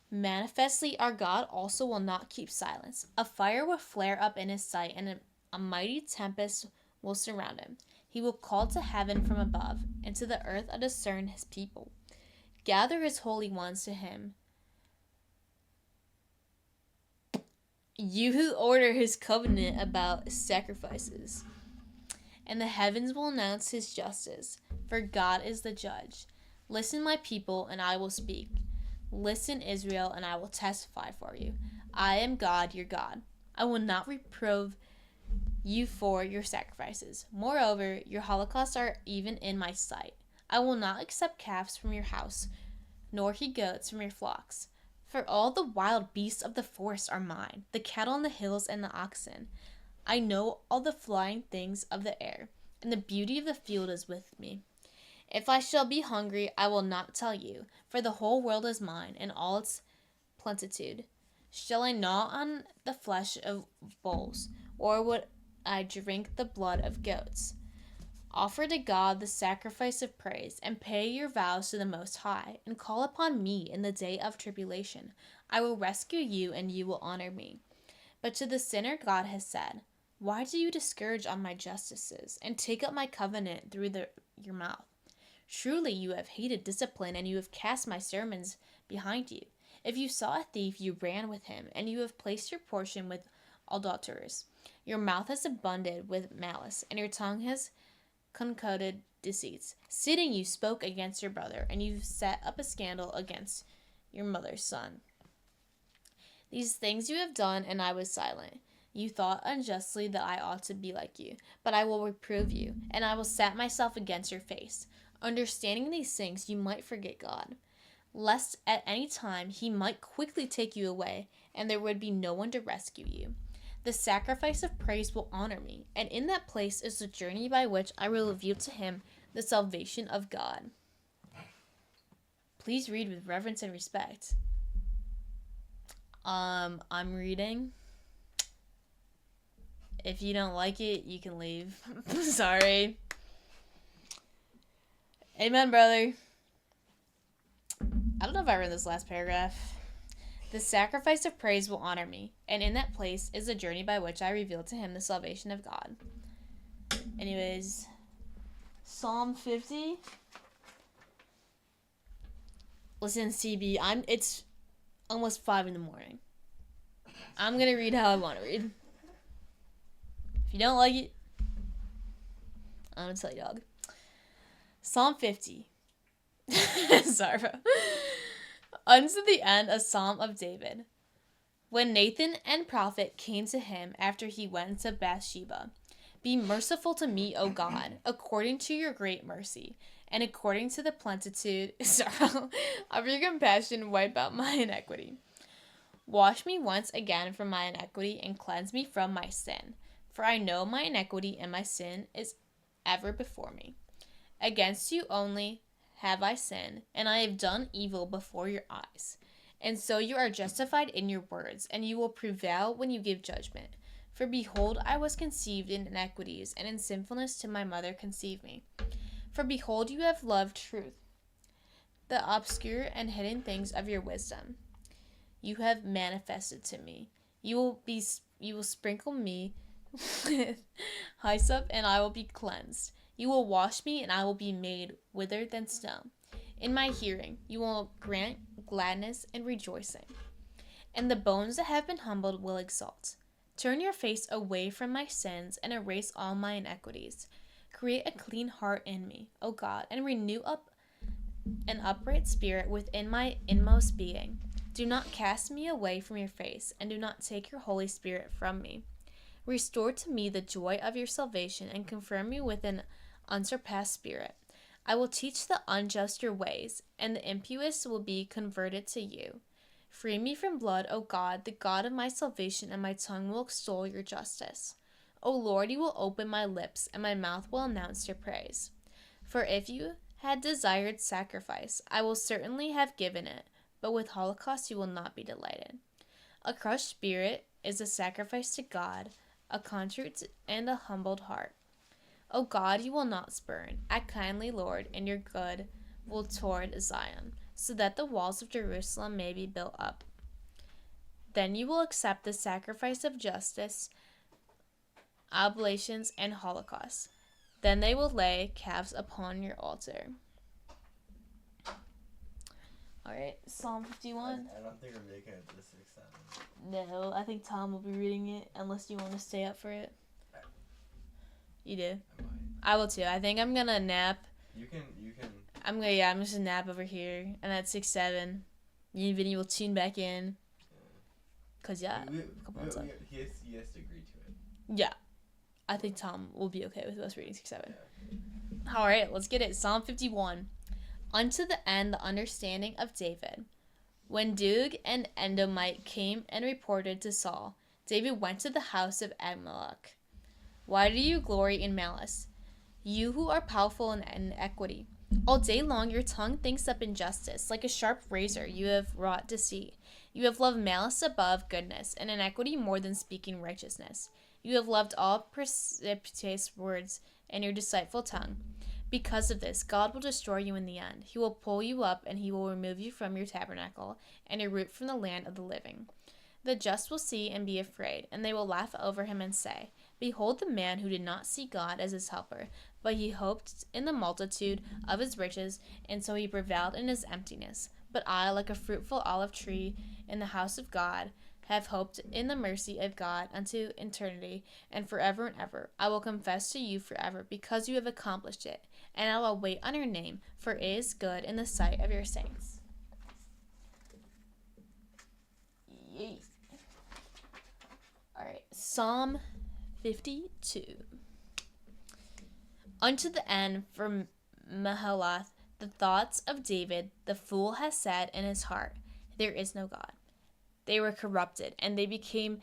Manifestly our God also will not keep silence. A fire will flare up in his sight, and a mighty tempest will surround him. He will call to heaven from above, and to the earth to discern his people. Gather his holy ones to him. You who order his covenant about sacrifices. And the heavens will announce his justice, for God is the judge. Listen, my people, and I will speak. Listen, Israel, and I will testify for you. I am God, your God. I will not reprove you for your sacrifices. Moreover, your holocausts are even in my sight. I will not accept calves from your house, nor he goats from your flocks. For all the wild beasts of the forest are mine, the cattle on the hills and the oxen. I know all the flying things of the air, and the beauty of the field is with me. If I shall be hungry, I will not tell you, for the whole world is mine, and all its plenitude. Shall I gnaw on the flesh of bulls, or would I drink the blood of goats? Offer to God the sacrifice of praise, and pay your vows to the Most High, and call upon me in the day of tribulation. I will rescue you, and you will honor me. But to the sinner God has said, why do you discourage on my justices, and take up my covenant through your mouth? Truly you have hated discipline, and you have cast my sermons behind you. If you saw a thief, you ran with him, and you have placed your portion with adulterers. Your mouth has abundant with malice, and your tongue has concocted deceits. Sitting you spoke against your brother, and you set up a scandal against your mother's son. These things you have done, and I was silent. You thought unjustly that I ought to be like you, but I will reprove you, and I will set myself against your face. Understanding these things, you might forget God, lest at any time he might quickly take you away, and there would be no one to rescue you. The sacrifice of praise will honor me, and in that place is the journey by which I will reveal to him the salvation of God. Please read with reverence and respect. I'm reading. If you don't like it, you can leave. Sorry. Amen, brother. I don't know if I read this last paragraph. The sacrifice of praise will honor me, and in that place is the journey by which I reveal to him the salvation of God. Anyways, Psalm 50. Listen, CB, it's almost 5 in the morning. I'm gonna read how I want to read. If you don't like it, I'm gonna tell you, dog. Psalm 50. Sorry, bro. Unto the end, a psalm of David. When Nathan and prophet came to him after he went to Bathsheba, be merciful to me, O God, according to your great mercy, and according to the plenitude of your compassion, wipe out my iniquity. Wash me once again from my iniquity, and cleanse me from my sin. For I know my iniquity, and my sin is ever before me. Against you only have I sinned, and I have done evil before your eyes. And so you are justified in your words, and you will prevail when you give judgment. For behold, I was conceived in iniquities, and in sinfulness did my mother conceive me. For behold, you have loved truth, the obscure and hidden things of your wisdom. You have manifested to me. You will sprinkle me with hyssop, and I will be cleansed. You will wash me, and I will be made whiter than snow. In my hearing, you will grant gladness and rejoicing. And the bones that have been humbled will exult. Turn your face away from my sins, and erase all my iniquities. Create a clean heart in me, O God, and renew up an upright spirit within my inmost being. Do not cast me away from your face, and do not take your Holy Spirit from me. Restore to me the joy of your salvation, and confirm me with an unsurpassed spirit. I will teach the unjust your ways, and the impious will be converted to you. Free me from blood, O God, the God of my salvation, and my tongue will extol your justice. O Lord, you will open my lips, and my mouth will announce your praise. For if you had desired sacrifice, I will certainly have given it, but with holocaust you will not be delighted. A crushed spirit is a sacrifice to God, a contrite and a humbled heart. O God, you will not spurn. Act kindly, Lord, and your good will toward Zion, so that the walls of Jerusalem may be built up. Then you will accept the sacrifice of justice, oblations, and holocausts. Then they will lay calves upon your altar. Alright, Psalm 51. I don't think we're making it to 6-7. No, I think Tom will be reading it unless you want to stay up for it. You do? I will too. I think I'm gonna nap. You can. I'm just gonna nap over here, and at 6-7, you and Vinny will tune back in. Cause He has to agree to it. Yeah, I think Tom will be okay with us reading 6-7. All right, let's get it. Psalm 51. Unto the end, the understanding of David. When Doeg and Edomite came and reported to Saul, David went to the house of Ahimelech. Why do you glory in malice, you who are powerful in equity? All day long your tongue thinks up injustice. Like a sharp razor you have wrought deceit. You have loved malice above goodness, and inequity more than speaking righteousness. You have loved all precipitous words and your deceitful tongue. Because of this, God will destroy you in the end. He will pull you up, and he will remove you from your tabernacle, and your root from the land of the living. The just will see and be afraid, and they will laugh over him and say, Behold the man who did not see God as his helper, but he hoped in the multitude of his riches, and so he prevailed in his emptiness. But I, like a fruitful olive tree in the house of God, have hoped in the mercy of God unto eternity, and forever and ever. I will confess to you forever, because you have accomplished it, and I will wait on your name, for it is good in the sight of your saints. Yay. Alright, Psalm 52. Unto the end from Mahalath, the thoughts of David, the fool has said in his heart, There is no God. They were corrupted, and they became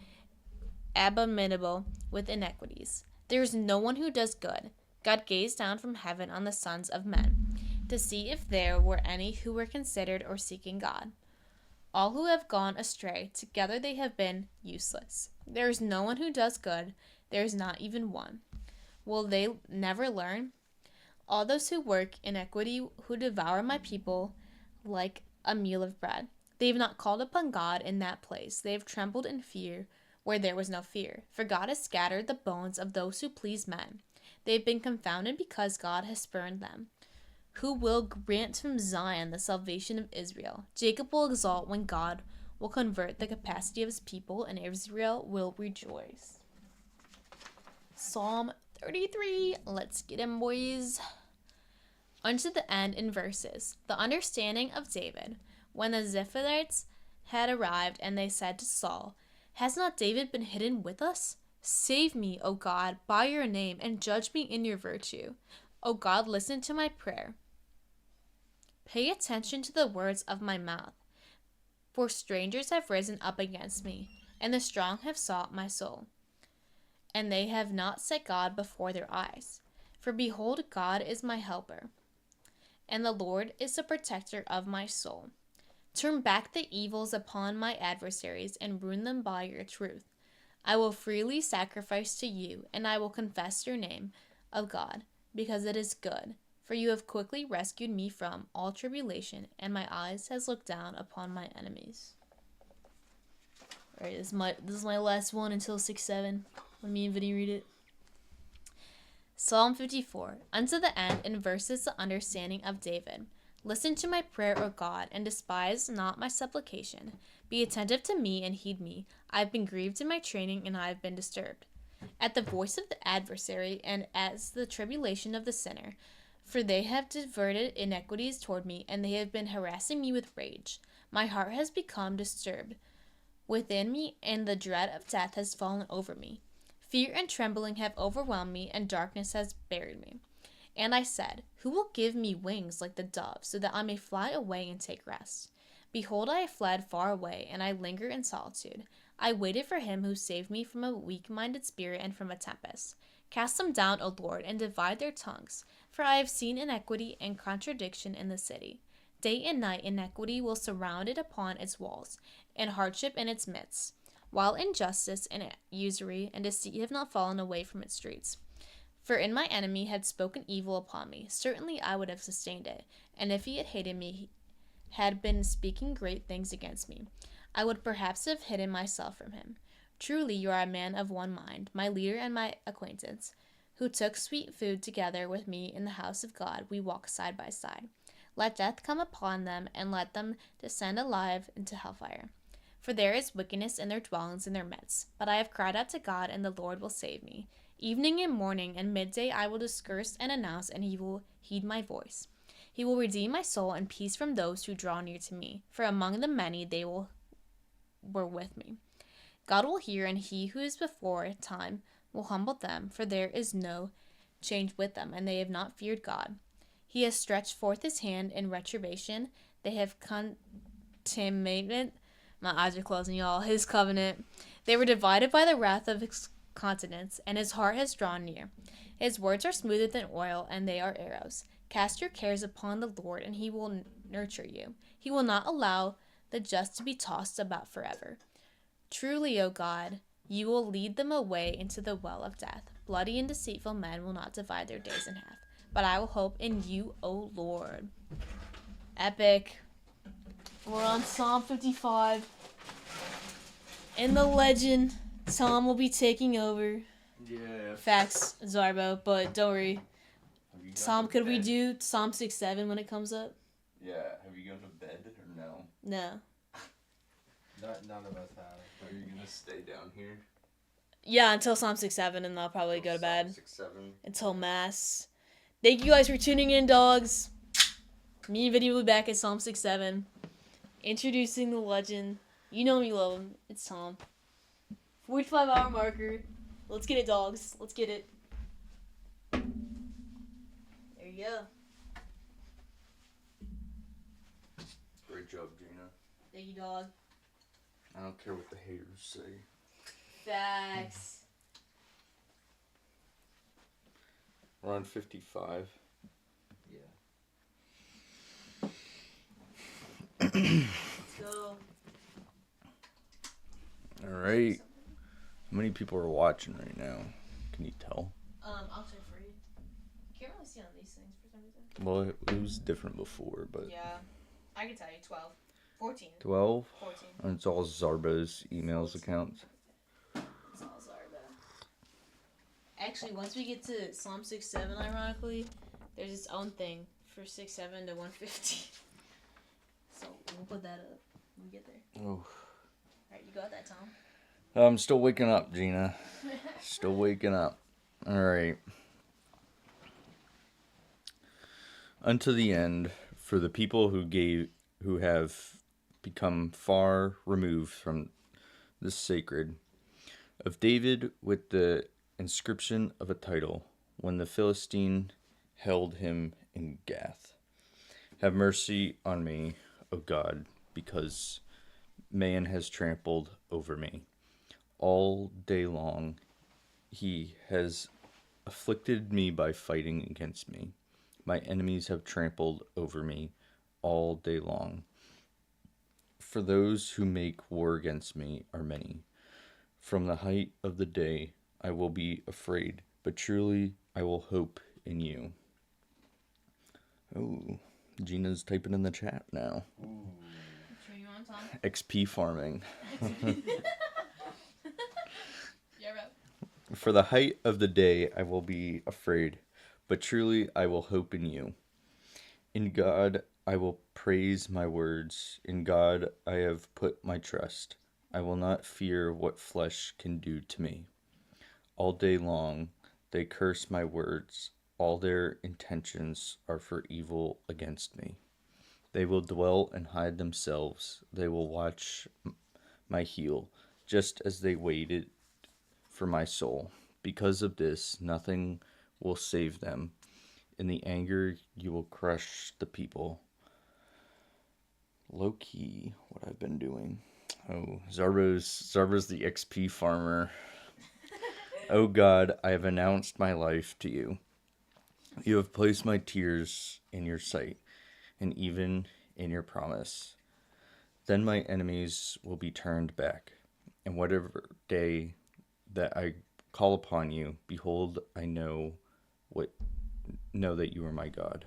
abominable with iniquities. There is no one who does good. God gazed down from heaven on the sons of men, to see if there were any who were considered or seeking God. All who have gone astray, together they have been useless. There is no one who does good, there is not even one. Will they never learn? All those who work iniquity, who devour my people like a meal of bread. They have not called upon God in that place. They have trembled in fear where there was no fear. For God has scattered the bones of those who please men. They have been confounded because God has spurned them. Who will grant from Zion the salvation of Israel? Jacob will exult when God will convert the capacity of his people, and Israel will rejoice. Psalm 33. Let's get him, boys. Unto the end in verses. The understanding of David. When the Ziphites had arrived, and they said to Saul, Has not David been hidden with us? Save me, O God, by your name, and judge me in your virtue. O God, listen to my prayer. Pay attention to the words of my mouth. For strangers have risen up against me, and the strong have sought my soul. And they have not set God before their eyes. For behold, God is my helper, and the Lord is the protector of my soul. Turn back the evils upon my adversaries, and ruin them by your truth. I will freely sacrifice to you, and I will confess your name, O God, because it is good. For you have quickly rescued me from all tribulation, and my eyes has looked down upon my enemies. Alright, this is my last one until 6-7, when me and Vinny read it. Psalm 54. Unto the end, in verses the understanding of David. Listen to my prayer, O God, and despise not my supplication. Be attentive to me and heed me. I have been grieved in my training, and I have been disturbed. At the voice of the adversary, and as the tribulation of the sinner. For they have diverted iniquities toward me, and they have been harassing me with rage. My heart has become disturbed within me, and the dread of death has fallen over me. Fear and trembling have overwhelmed me, and darkness has buried me. And I said, Who will give me wings like the dove, so that I may fly away and take rest? Behold, I have fled far away, and I linger in solitude. I waited for him who saved me from a weak-minded spirit and from a tempest. Cast them down, O Lord, and divide their tongues, for I have seen iniquity and contradiction in the city. Day and night iniquity will surround it upon its walls, and hardship in its midst, while injustice and usury and deceit have not fallen away from its streets. For if my enemy had spoken evil upon me, certainly I would have sustained it, and if he had hated me, he had been speaking great things against me, I would perhaps have hidden myself from him. Truly you are a man of one mind, my leader and my acquaintance, who took sweet food together with me in the house of God. We walk side by side. Let death come upon them, and let them descend alive into hellfire. For there is wickedness in their dwellings in their midst. But I have cried out to God, and the Lord will save me. Evening and morning and midday I will discourse and announce, and he will heed my voice. He will redeem my soul and peace from those who draw near to me. For among the many they were with me. God will hear, and he who is before time will humble them, for there is no change with them, and they have not feared God. He has stretched forth his hand in retribution. They have contaminated, my eyes are closing, y'all, his covenant. They were divided by the wrath of his countenance, and his heart has drawn near. His words are smoother than oil, and they are arrows. Cast your cares upon the Lord, and he will nurture you. He will not allow the just to be tossed about forever. Truly, O God, you will lead them away into the well of death. Bloody and deceitful men will not divide their days in half. But I will hope in you, O Lord. Epic. We're on Psalm 55. In the legend, Tom will be taking over. Yeah. Facts, Zarbo, but don't worry. Psalm, could we do Psalm 6-7 when it comes up? Yeah. Have you gone to bed or no? No. None of us have. Are you gonna stay down here? Yeah, until Psalm 6-7, and I'll probably go to bed. 6-7. Until Mass. Thank you guys for tuning in, dogs. Me and Vinny will be back at Psalm 6-7. Introducing the legend. You know me, love him. It's Tom. 45-hour marker. Let's get it, dogs. Let's get it. There you go. Great job, Gina. Thank you, dog. I don't care what the haters say. Facts. We're on 55. Let's go. All right. How many people are watching right now? Can you tell? I'll check for you. Can't really see on these things for some reason. Well, it was different before, but... Yeah. I can tell you. 12. 14. 12? 14. And it's all Zarba's emails accounts. It's all Zarba. Actually, once we get to Psalm 6-7, ironically, there's its own thing for 6-7 to 150. So we'll put that up when we get there. Oh. Alright, you got that, Tom? I'm still waking up, Gina. Still waking up. All right. Unto the end, for the people who have become far removed from the sacred, of David with the inscription of a title, when the Philistine held him in Gath. Have mercy on me, O God, because man has trampled over me. All day long he has afflicted me by fighting against me. My enemies have trampled over me all day long. For those who make war against me are many. From the height of the day I will be afraid, but truly I will hope in you. Oh, Gina's typing in the chat now. Sure you want, Tom? XP farming. Yeah, bro. For the height of the day I will be afraid, but truly I will hope in you. In God I will praise my words. In God I have put my trust. I will not fear what flesh can do to me. All day long they curse my words. All their intentions are for evil against me. They will dwell and hide themselves. They will watch my heel, just as they waited for my soul. Because of this, nothing will save them. In the anger, you will crush the people. Low key, what I've been doing. Oh, Zarba's the XP farmer. Oh God, I have announced my life to you. You have placed my tears in your sight, and even in your promise. Then my enemies will be turned back, and whatever day that I call upon you, behold, I know that you are my God.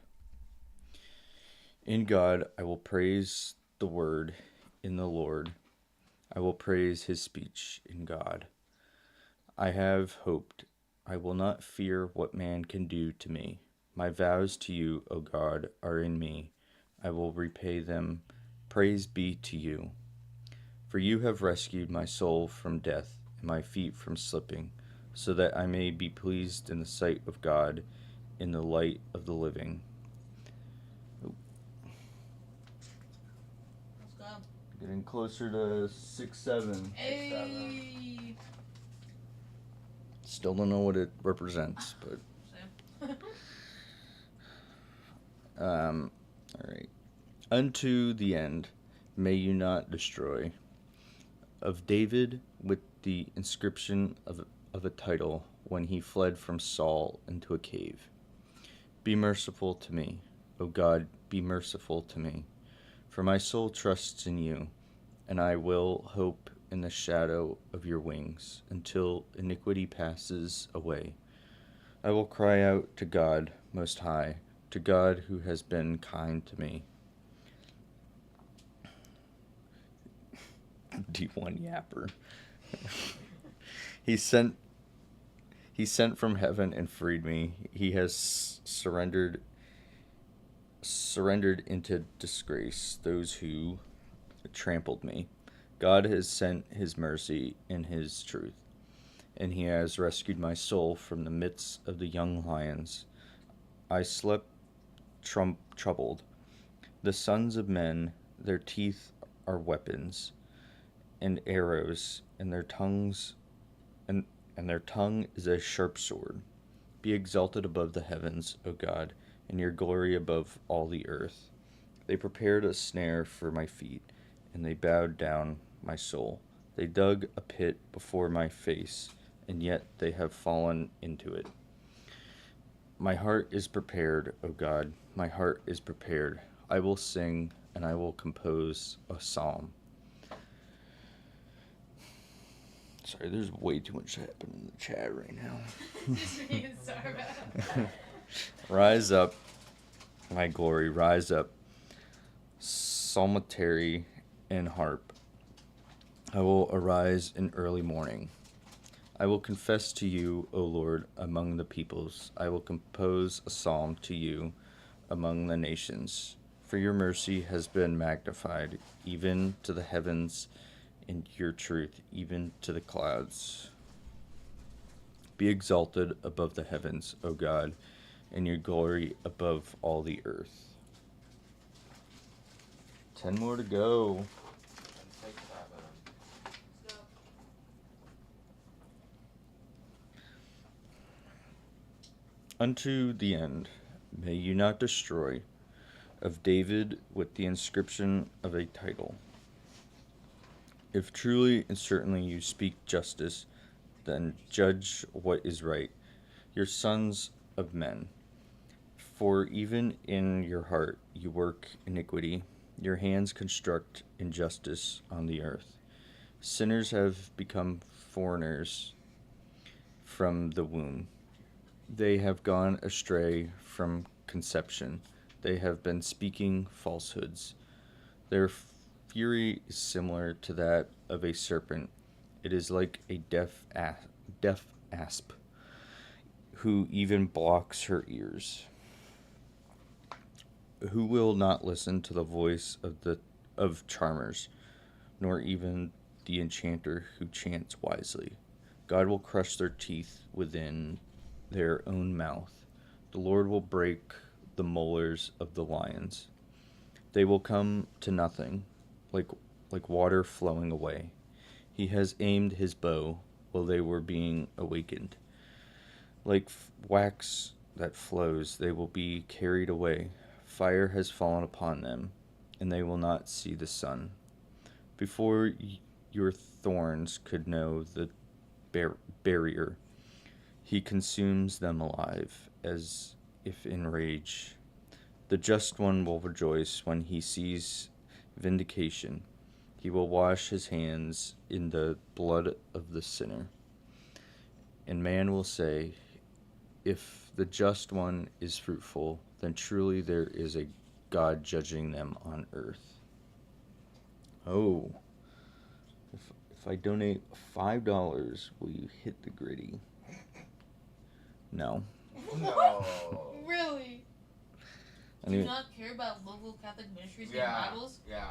In God I will praise the word in the Lord. I will praise his speech in God. I have hoped. I will not fear what man can do to me. My vows to you, O God, are in me. I will repay them. Praise be to you. For you have rescued my soul from death and my feet from slipping, so that I may be pleased in the sight of God in the light of the living. Let's go. Getting closer to 6-7. Hey. Still don't know what it represents, but all right. Unto the end, may you not destroy. Of David with the inscription of a title when he fled from Saul into a cave. Be merciful to me, O God, be merciful to me. For my soul trusts in you, and I will hope in the shadow of your wings until iniquity passes away. I will cry out to God Most High, to God who has been kind to me. D1 Yapper. He sent from heaven and freed me. He has surrendered into disgrace those who trampled me. God has sent his mercy and his truth, and he has rescued my soul from the midst of the young lions. I slept troubled. The sons of men, their teeth are weapons and arrows, and their tongues and their tongue is a sharp sword. Be exalted above the heavens, O God, and your glory above all the earth. They prepared a snare for my feet, and they bowed down my soul. They dug a pit before my face, and yet they have fallen into it. My heart is prepared, O God, my heart is prepared. I will sing, and I will compose a psalm. Sorry, there's way too much happening in the chat right now. Rise up, my glory, rise up, psalmody and harp. I will arise in early morning. I will confess to you, O Lord, among the peoples. I will compose a psalm to you among the nations. For your mercy has been magnified, even to the heavens, and your truth, even to the clouds. Be exalted above the heavens, O God, and your glory above all the earth. 10 more to go. Unto the end, may you not destroy, of David with the inscription of a title. If truly and certainly you speak justice, then judge what is right, your sons of men. For even in your heart you work iniquity, your hands construct injustice on the earth. Sinners have become foreigners from the womb. They have gone astray from conception. They have been speaking falsehoods. Their fury is similar to that of a serpent. It is like a deaf asp, who even blocks her ears. Who will not listen to the voice of charmers, nor even the enchanter who chants wisely? God will crush their teeth within their own mouth. The Lord will break the molars of the lions. They will come to nothing, like water flowing away. He has aimed his bow while they were being awakened. Like wax that flows, they will be carried away. Fire has fallen upon them, and they will not see the sun. Before your thorns could know the barrier, he consumes them alive, as if in rage. The just one will rejoice when he sees vindication. He will wash his hands in the blood of the sinner. And man will say, if the just one is fruitful, then truly there is a God judging them on earth. Oh, if I donate $5, will you hit the gritty? No. No. Really? Do you not care about local Catholic ministries getting Yeah. Bibles? Yeah.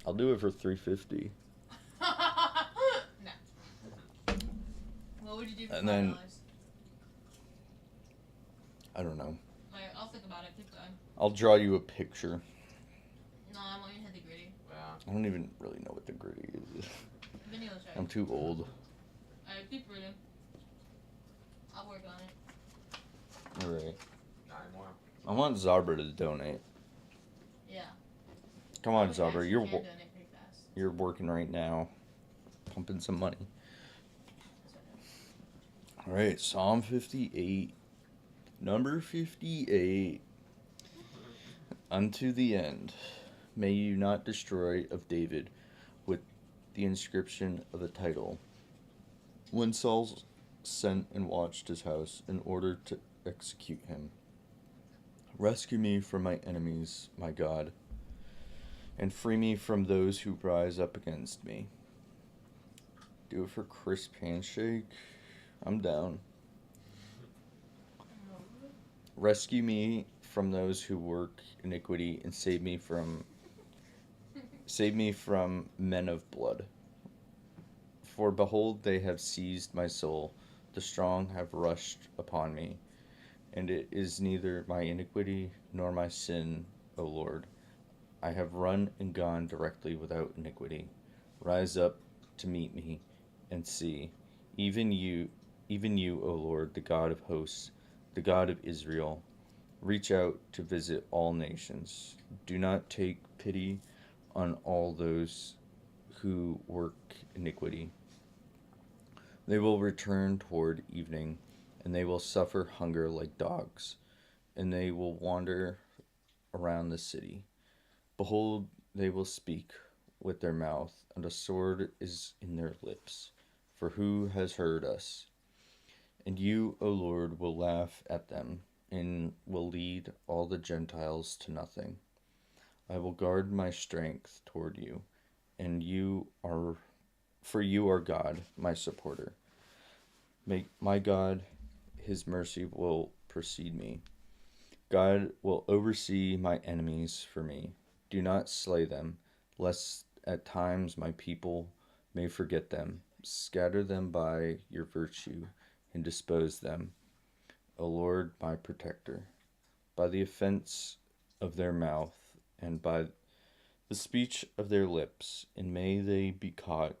I'll do it for $3.50. No. What would you do for $5? And then I don't know. Alright, I'll think about it. Keep going. I'll draw you a picture. No, I want you to hit the gritty. I don't even really know what the gritty is. Vinny will show you. I'm too old. Alright, keep reading. I'll work on it. Alright. Not anymore. I want Zarber to donate. Yeah. Come on, Which Zarber. actually You're can donate pretty fast. you're working right now. Pumping some money. Alright, Psalm 58. Number 58. Unto the end. May you not destroy of David with the inscription of a title. When Saul sent and watched his house in order to execute him. Rescue me from my enemies, my God, and free me from those who rise up against me. Do it for crisp handshake. I'm down. Rescue me from those who work iniquity and save me from men of blood. For behold, they have seized my soul, the strong have rushed upon me, and it is neither my iniquity nor my sin, O Lord. I have run and gone directly without iniquity. Rise up to meet me, and see, even you, O Lord, the God of hosts, the God of Israel. Reach out to visit all nations. Do not take pity on all those who work iniquity. They will return toward evening, and they will suffer hunger like dogs, and they will wander around the city. Behold, they will speak with their mouth, and a sword is in their lips. For who has heard us? And you, O Lord, will laugh at them, and will lead all the Gentiles to nothing. I will guard my strength toward you, and for you are God, my supporter. My God, his mercy will precede me. God will oversee my enemies for me. Do not slay them, lest at times my people may forget them. Scatter them by your virtue and dispose them, O Lord, my protector. By the offense of their mouth and by the speech of their lips, and may they be caught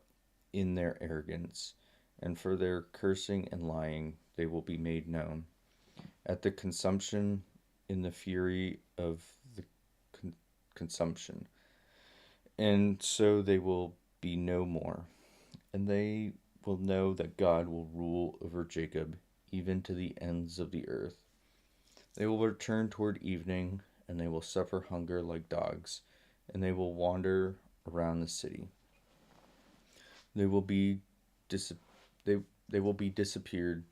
in their arrogance, and for their cursing and lying they will be made known. At the consumption, in the fury of the consumption, and so they will be no more. And they will know that God will rule over Jacob, even to the ends of the earth. They will return toward evening, and they will suffer hunger like dogs, and they will wander around the city. They will be disappeared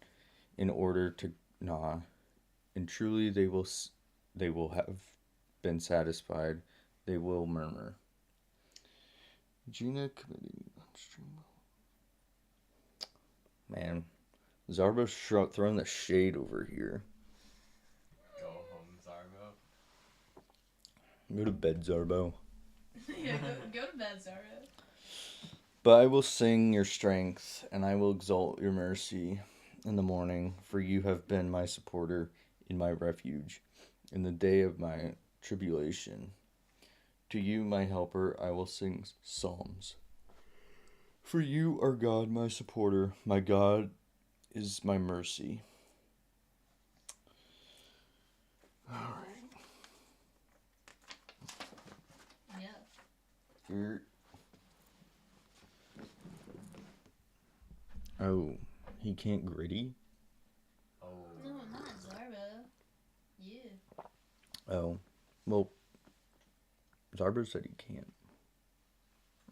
in order to gnaw, and truly they will have been satisfied. They will murmur. Gina committing stream. Man, Zarbo's throwing the shade over here. Go home, Zarbo. Go to bed, Zarbo. Yeah, go to bed, Zara. But I will sing your strength, and I will exalt your mercy in the morning, for you have been my supporter in my refuge, in the day of my tribulation. To you, my helper, I will sing psalms. For you are God, my supporter. My God is my mercy. All right. Yeah. Here. Oh, he can't gritty? Oh. No, not Zara. Yeah. Oh, well, Zarber said he can't.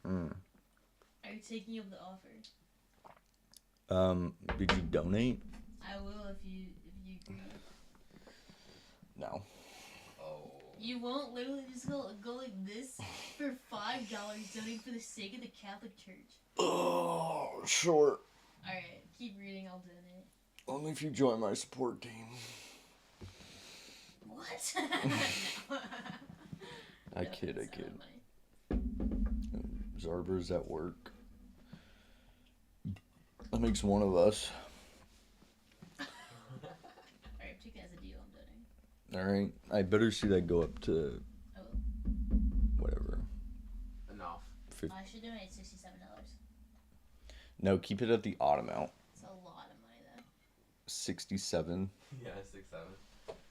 Are you taking up the offer? Did you donate? I will if you agree. No. Oh. You won't literally just go like this for $5 donating for the sake of the Catholic Church. Oh, sure. Alright, keep reading, I'll donate. Only if you join my support team. What? What? I kid. Zarber's at work. That makes one of us. Alright, chicken has a deal, I'm doing. Alright. I better see that go up to whatever. Enough. I should donate $67. No, keep it at the odd amount. It's a lot of money though. 67. Yeah,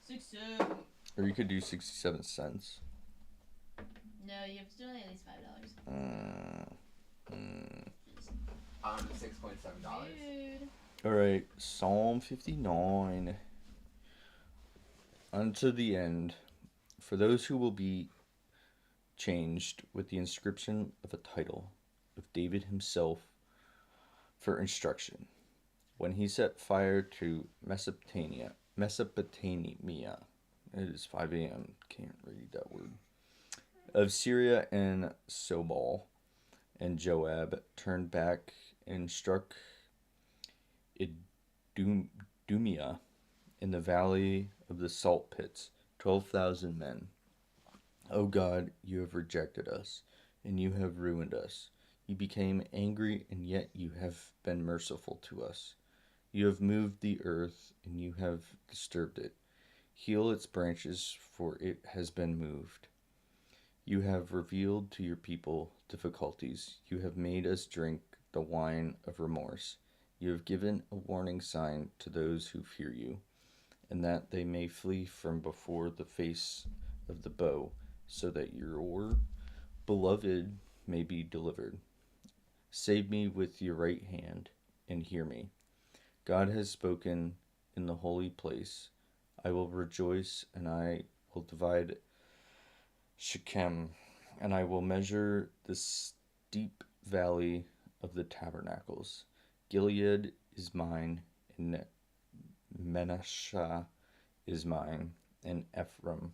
6-7. 6-7. Or you could do 67 cents. No, you have to donate at least $5. $6.7. Alright, Psalm 59. Unto the end, for those who will be changed with the inscription of a title of David himself for instruction. When he set fire to Mesopotamia, it is 5 a.m., can't read that word, of Syria and Sobal, and Joab turned back and struck Idumea in the valley of the salt pits, 12,000 men. O God, you have rejected us, and you have ruined us. You became angry, and yet you have been merciful to us. You have moved the earth, and you have disturbed it. Heal its branches, for it has been moved. You have revealed to your people difficulties. You have made us drink the wine of remorse. You have given a warning sign to those who fear you, and that they may flee from before the face of the bow, so that your beloved may be delivered. Save me with your right hand, and hear me. God has spoken in the holy place. I will rejoice, and I will divide Shechem, and I will measure the steep valley of the tabernacles. Gilead is mine, and Manasseh is mine, and Ephraim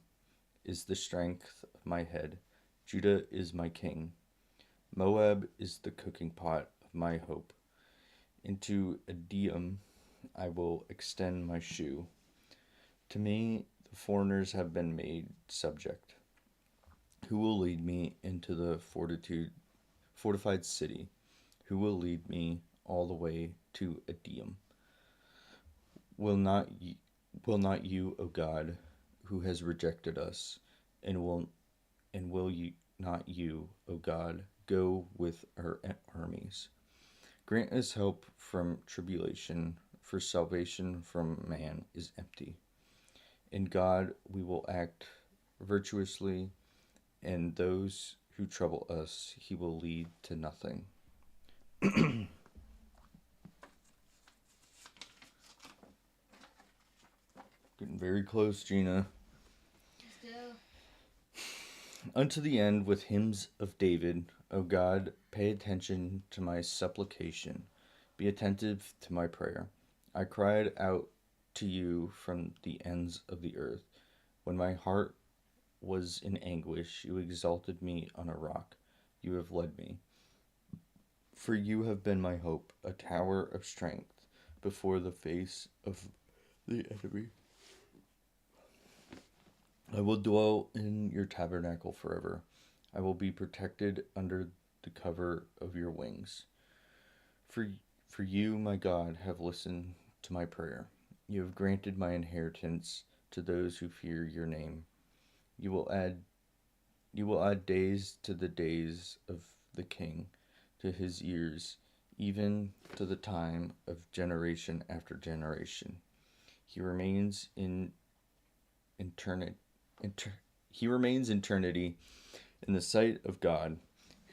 is the strength of my head. Judah is my king. Moab is the cooking pot of my hope. Into Edom I will extend my shoe. To me the foreigners have been made subject. Who will lead me into the fortified city? Who will lead me all the way to Edom? Will not you, O God, who has rejected us, and will you not you, O God, go with our armies? Grant us help from tribulation, for salvation from man is empty. In God we will act virtuously, and those who trouble us he will lead to nothing. Getting very close, Gina. Still. Unto the end with hymns of David, O God, pay attention to my supplication. Be attentive to my prayer. I cried out to you from the ends of the earth. When my heart was in anguish, you exalted me on a rock. You have led me. For you have been my hope, a tower of strength before the face of the enemy. I will dwell in your tabernacle forever. I will be protected under the cover of your wings. For you, my God, have listened to my prayer. You have granted my inheritance to those who fear your name. You will add days to the days of the king, to his years, even to the time of generation after generation. He remains in eternity. He remains eternity in the sight of God,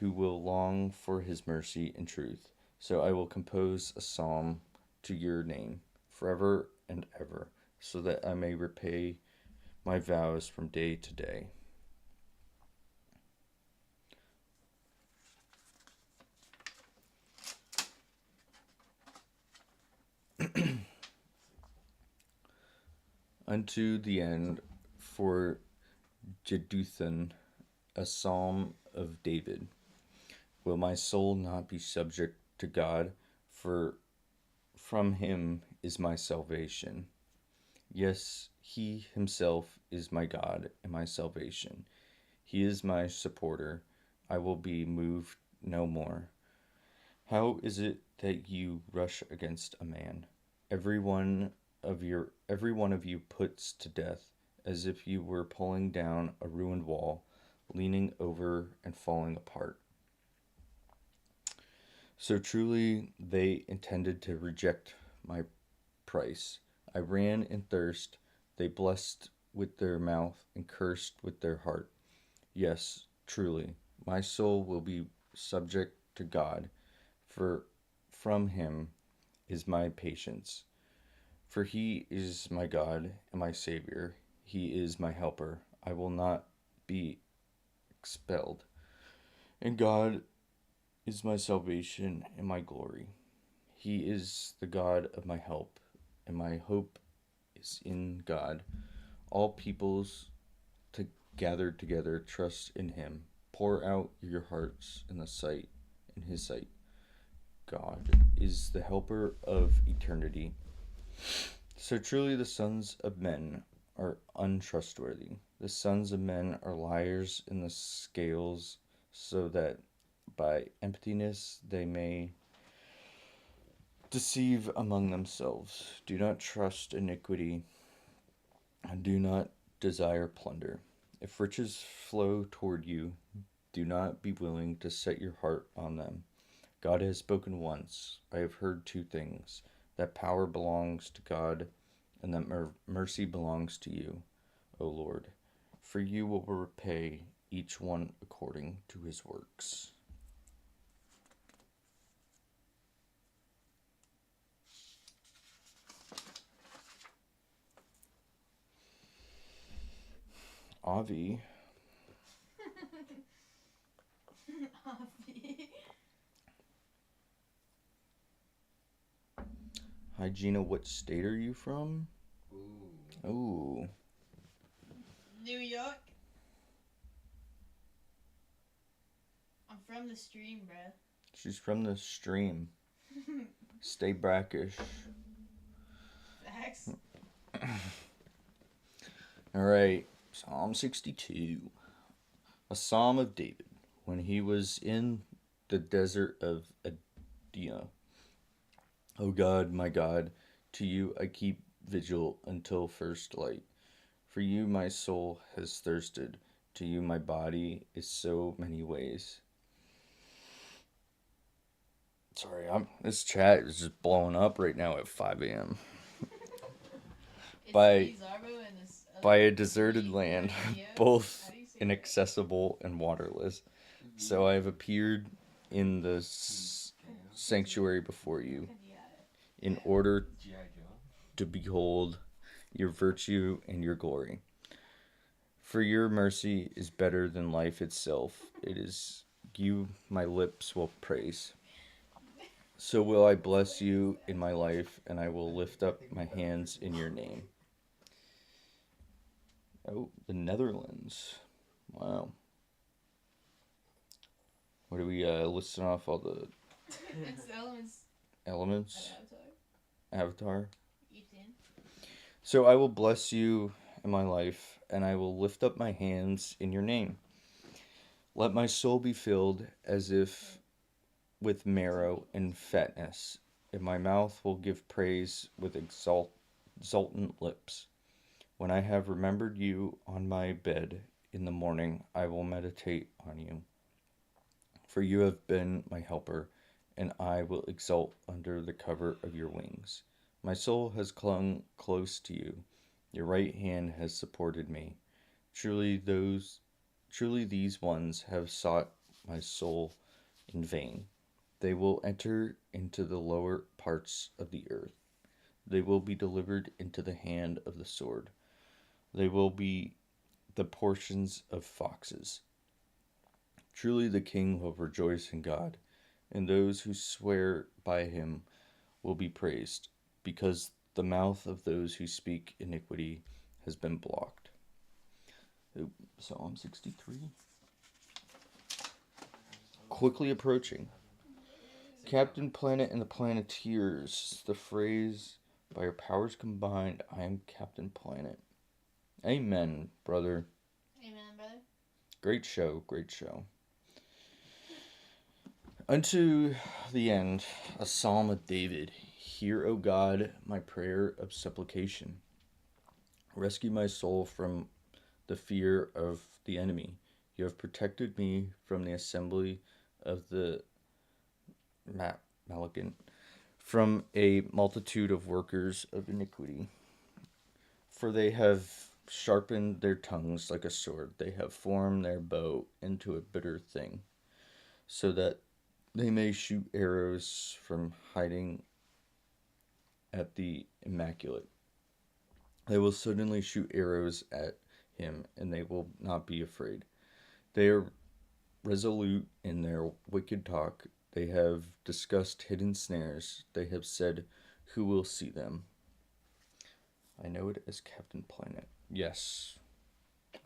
who will long for his mercy and truth. So I will compose a psalm to your name forever and ever, so that I may repay my vows from day to day. Unto the end, for Jeduthun, a psalm of David. Will my soul not be subject to God? For from him is my salvation. Yes, he himself is my God and my salvation. He is my supporter. I will be moved no more. How is it that you rush against a man? Every one of you puts to death, as if you were pulling down a ruined wall, leaning over and falling apart. So truly they intended to reject my price. I ran in thirst. They blessed with their mouth and cursed with their heart. Yes, truly, my soul will be subject to God, for from him is my patience. For he is my God and my Savior. He is my helper. I will not be expelled. And God is my salvation and my glory. He is the God of my help, and my hope is in God. All peoples gathered together trust in him. Pour out your hearts in his sight. God is the helper of eternity. So truly the sons of men are untrustworthy. The sons of men are liars in the scales, so that by emptiness they may deceive among themselves. Do not trust iniquity, and do not desire plunder. If riches flow toward you, do not be willing to set your heart on them. God has spoken once. I have heard two things, that power belongs to God, and that mercy belongs to you, O Lord. For you will repay each one according to his works. Avi. Avi. Hi Gina, what state are you from? Ooh. New York. I'm from the stream, bruh. She's from the stream. Stay brackish. Facts. Alright, Psalm 62. A psalm of David when he was in the desert of Adullam. O God, my God, to you I keep vigil until first light. For you my soul has thirsted, to you my body is so many ways. Sorry, this chat is just blowing up right now at 5 a.m. by a deserted land, both inaccessible and waterless. So I have appeared in the sanctuary before you, in order to behold your virtue and your glory. For your mercy is better than life itself. It is you my lips will praise. So will I bless you in my life, and I will lift up my hands in your name. Oh, the Netherlands. Wow. What are we listing off all the It's elements. Elements? Avatar. So I will bless you in my life, and I will lift up my hands in your name. Let my soul be filled as if with marrow and fatness, and my mouth will give praise with exultant lips. When I have remembered you on my bed in the morning, I will meditate on you. For you have been my helper, and I will exult under the cover of your wings. My soul has clung close to you. Your right hand has supported me. Truly these ones have sought my soul in vain. They will enter into the lower parts of the earth. They will be delivered into the hand of the sword. They will be the portions of foxes. Truly the king will rejoice in God, and those who swear by him will be praised, because the mouth of those who speak iniquity has been blocked. Psalm 63. Quickly approaching. Captain Planet and the Planeteers. The phrase By your powers combined, I am Captain Planet. Amen, brother. Amen, brother. Great show, great show. Unto the end, a psalm of David. Hear, O God, my prayer of supplication. Rescue my soul from the fear of the enemy. You have protected me from the assembly of the Malekant, from a multitude of workers of iniquity. For they have sharpened their tongues like a sword. They have formed their bow into a bitter thing, so that they may shoot arrows from hiding at the immaculate. They will suddenly shoot arrows at him, and they will not be afraid. They are resolute in their wicked talk. They have discussed hidden snares. They have said, who will see them? I know it as Captain Planet. Yes,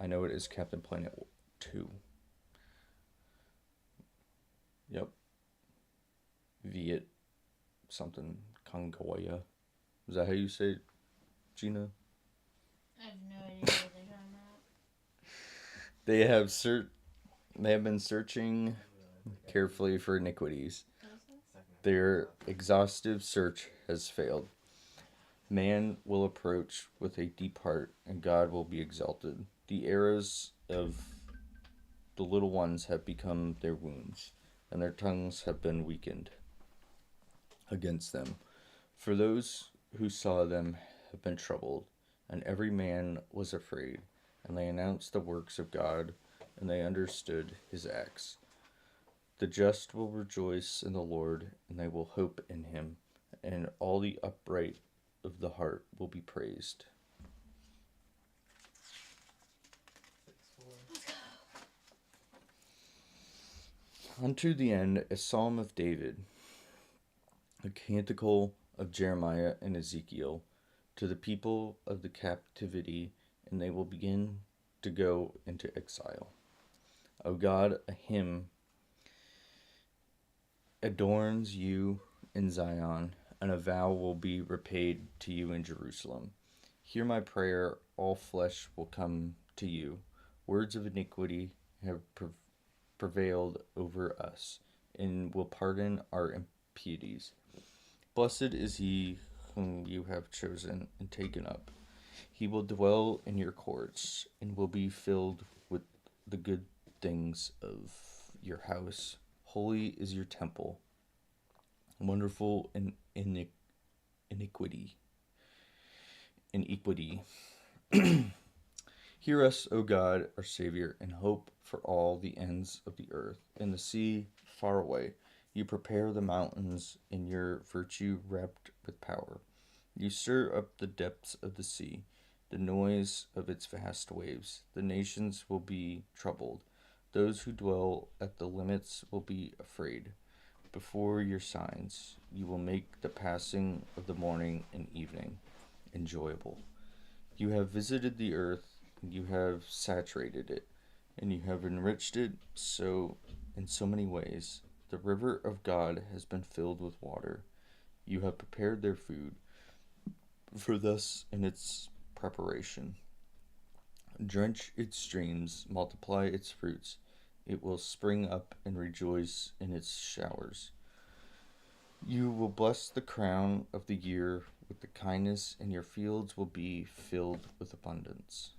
I know it as Captain Planet 2. Yep. Viet something Congoya. Is that how you say it, Gina? I have no idea what they're talking about. They have been searching carefully for iniquities. Their exhaustive search has failed. Man will approach with a deep heart, and God will be exalted. The arrows of the little ones have become their wounds, and their tongues have been weakened against them. For those who saw them have been troubled, and every man was afraid, and they announced the works of God, and they understood his acts. The just will rejoice in the Lord, and they will hope in him, and all the upright of the heart will be praised. Unto the end, a psalm of David, a canticle of Jeremiah and Ezekiel, to the people of the captivity, and they will begin to go into exile. O God, a hymn adorns you in Zion, and a vow will be repaid to you in Jerusalem. Hear my prayer, all flesh will come to you. Words of iniquity have prevailed over us, and will pardon our impieties. Blessed is he whom you have chosen and taken up. He will dwell in your courts, and will be filled with the good things of your house. Holy is your temple, wonderful in iniquity. Hear us, O God, our Savior, and hope for all the ends of the earth. In the sea far away, you prepare the mountains in your virtue wrapped with power. You stir up the depths of the sea, the noise of its vast waves. The nations will be troubled. Those who dwell at the limits will be afraid. Before your signs, you will make the passing of the morning and evening enjoyable. You have visited the earth, and you have saturated it, and you have enriched it in so many ways. The river of God has been filled with water. You have prepared their food, for thus in its preparation. Drench its streams, multiply its fruits. It will spring up and rejoice in its showers. You will bless the crown of the year with the kindness, and your fields will be filled with abundance.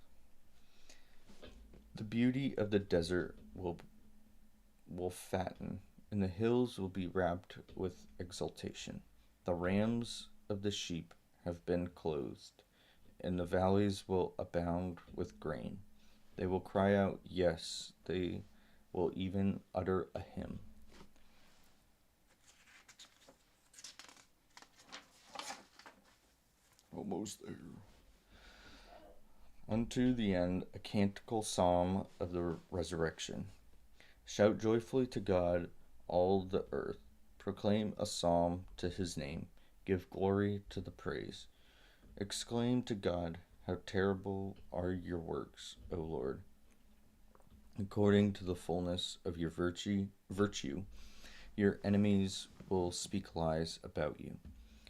The beauty of the desert will fatten, and the hills will be wrapped with exultation. The rams of the sheep have been clothed, and the valleys will abound with grain. They will cry out, yes, they will even utter a hymn. Almost there. Unto the end, a canticle psalm of the resurrection. Shout joyfully to God, all the earth. Proclaim a psalm to his name. Give glory to the praise. Exclaim to God, how terrible are your works, O Lord. According to the fullness of your virtue, your enemies will speak lies about you.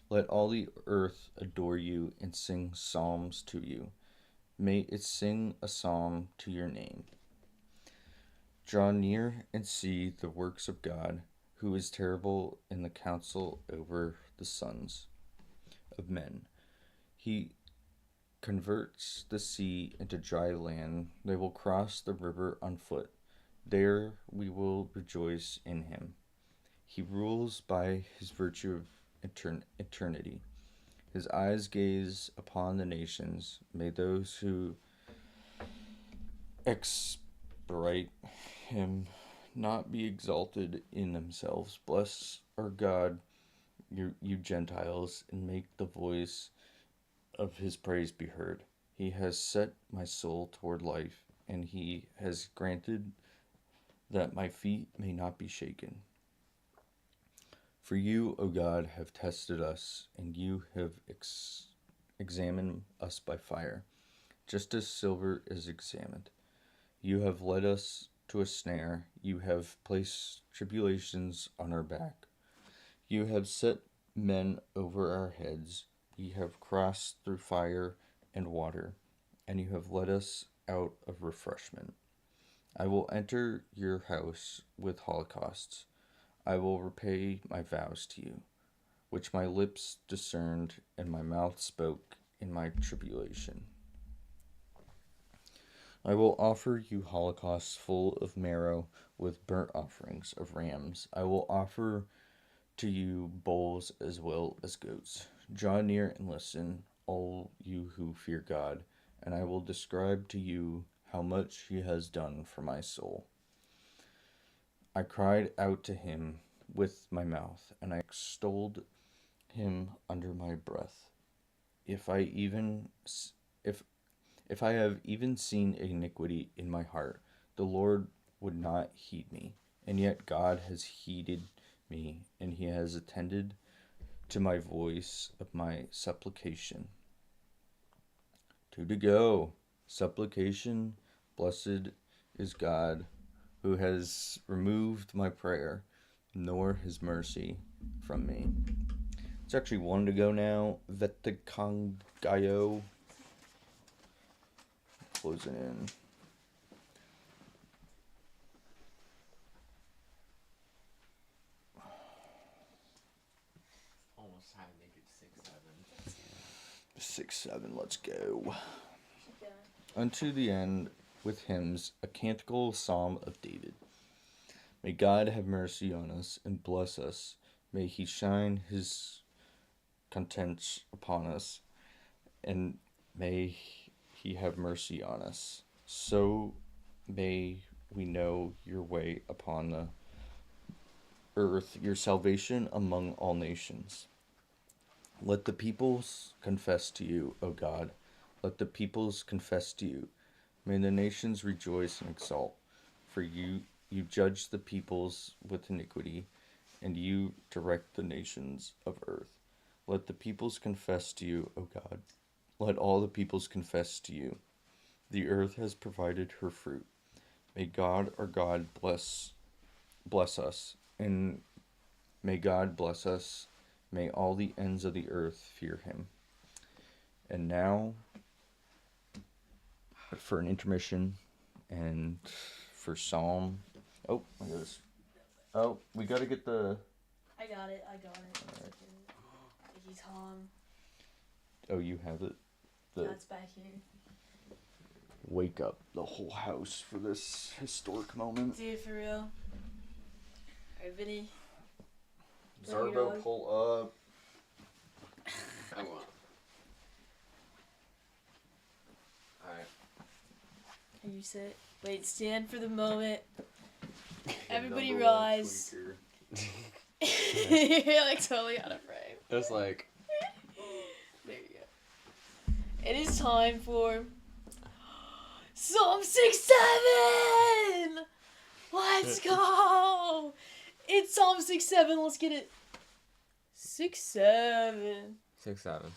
Let all the earth adore you and sing psalms to you. May it sing a psalm to your name. Draw near and see the works of God, who is terrible in the counsel over the sons of men. He converts the sea into dry land. They will cross the river on foot. There we will rejoice in him. He rules by his virtue of eternity. His eyes gaze upon the nations. May those who exploit him not be exalted in themselves. Bless our God, you Gentiles, and make the voice of his praise be heard. He has set my soul toward life, and he has granted that my feet may not be shaken. For you, O God, have tested us, and you have examined us by fire, just as silver is examined. You have led us to a snare. You have placed tribulations on our back. You have set men over our heads. You have crossed through fire and water, and you have led us out of refreshment. I will enter your house with holocausts. I will repay my vows to you, which my lips discerned and my mouth spoke in my tribulation. I will offer you holocausts full of marrow with burnt offerings of rams. I will offer to you bulls as well as goats. Draw near and listen, all you who fear God, and I will describe to you how much he has done for my soul. I cried out to him with my mouth, and I extolled him under my breath. If I have even seen iniquity in my heart, the Lord would not heed me. And yet God has heeded me, and he has attended to my voice of my supplication. 2 to go. Supplication. Blessed is God, who has removed my prayer, nor his mercy from me. It's actually 1 to go now. Vetikangayo. Closing in. Almost time to make it 6-7. 6-7, let's go. Unto the end with hymns, a canticle psalm of David. May God have mercy on us and bless us. May he shine his countenance upon us, and may he have mercy on us. So may we know your way upon the earth, your salvation among all nations. Let the peoples confess to you, O God. Let the peoples confess to you. May the nations rejoice and exult. For you judge the peoples with iniquity, and you direct the nations of earth. Let the peoples confess to you, O God. Let all the peoples confess to you. The earth has provided her fruit. May God, our God, bless us, and may God bless us. May all the ends of the earth fear him. And now, for an intermission, and for Psalm. Oh, my goodness. Oh, we gotta get the. I got it. Right. He's Tom. Oh, you have it. That's back here. Wake up the whole house for this historic moment. Dude, for real. Alright, Vinny. Zarbo, pull up. I won't. Alright. Can you sit? Wait, stand for the moment. Everybody rise. You're like totally out of frame. It's like. There you go. It is time for Psalm 6-7! Let's go! It's Psalm 6-7, let's get it. 6-7. 6-7.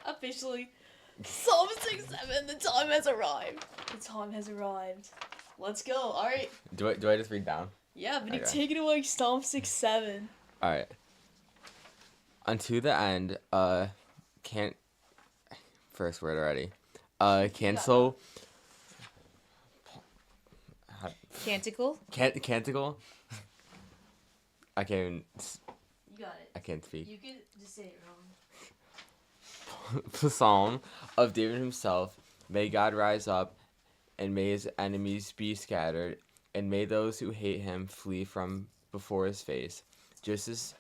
Officially, Psalm 6-7, the time has arrived. The time has arrived. Let's go, alright? Do I just read down? Yeah, but Okay. take it away, Psalm 6-7. Alright. Unto the end, can't first word already. Cancel. Canticle. Canticle. I can't even. You got it. I can't speak. You could just say it wrong. Psalm of David himself. May God rise up, and may his enemies be scattered, and may those who hate him flee from before his face. Just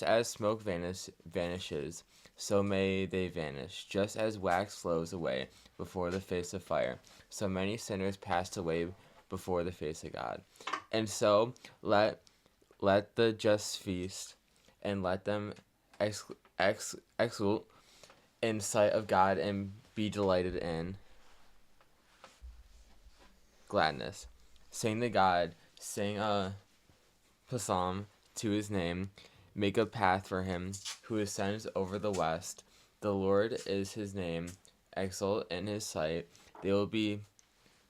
as smoke vanishes, so may they vanish. Just as wax flows away before the face of fire, so many sinners passed away before the face of God. And so let the just feast, and let them exult in sight of God, and be delighted in gladness. Sing to God, sing a psalm to his name, make a path for him who ascends over the west. The Lord is his name, exult in his sight. They will be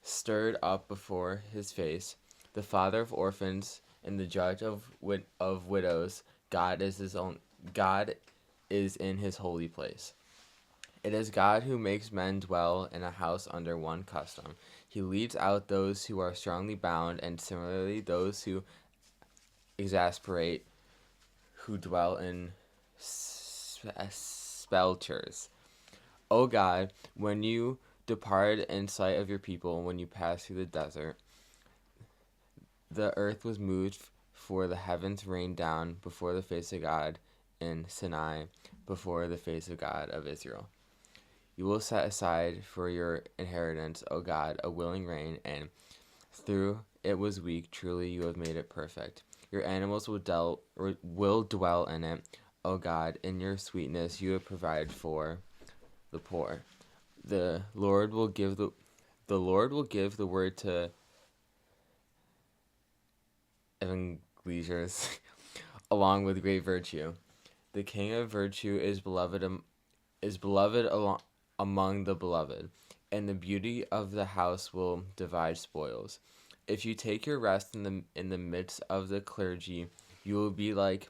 stirred up before his face. The father of orphans and the judge of widows. God is in his holy place. It is God who makes men dwell in a house under one custom. He leads out those who are strongly bound, and similarly those who exasperate, who dwell in sepulchres. O God, when you depart in sight of your people, when you pass through the desert, the earth was moved, for the heavens rained down before the face of God in Sinai, before the face of God of Israel. You will set aside for your inheritance, O God, a willing rain, and through it was weak. Truly you have made it perfect. Your animals will dwell in it, O God. In your sweetness you have provided for the poor. The Lord will give the word to Ignatius, along with great virtue. The King of virtue is beloved among the beloved, and the beauty of the house will divide spoils. If you take your rest in the midst of the clergy, you will be like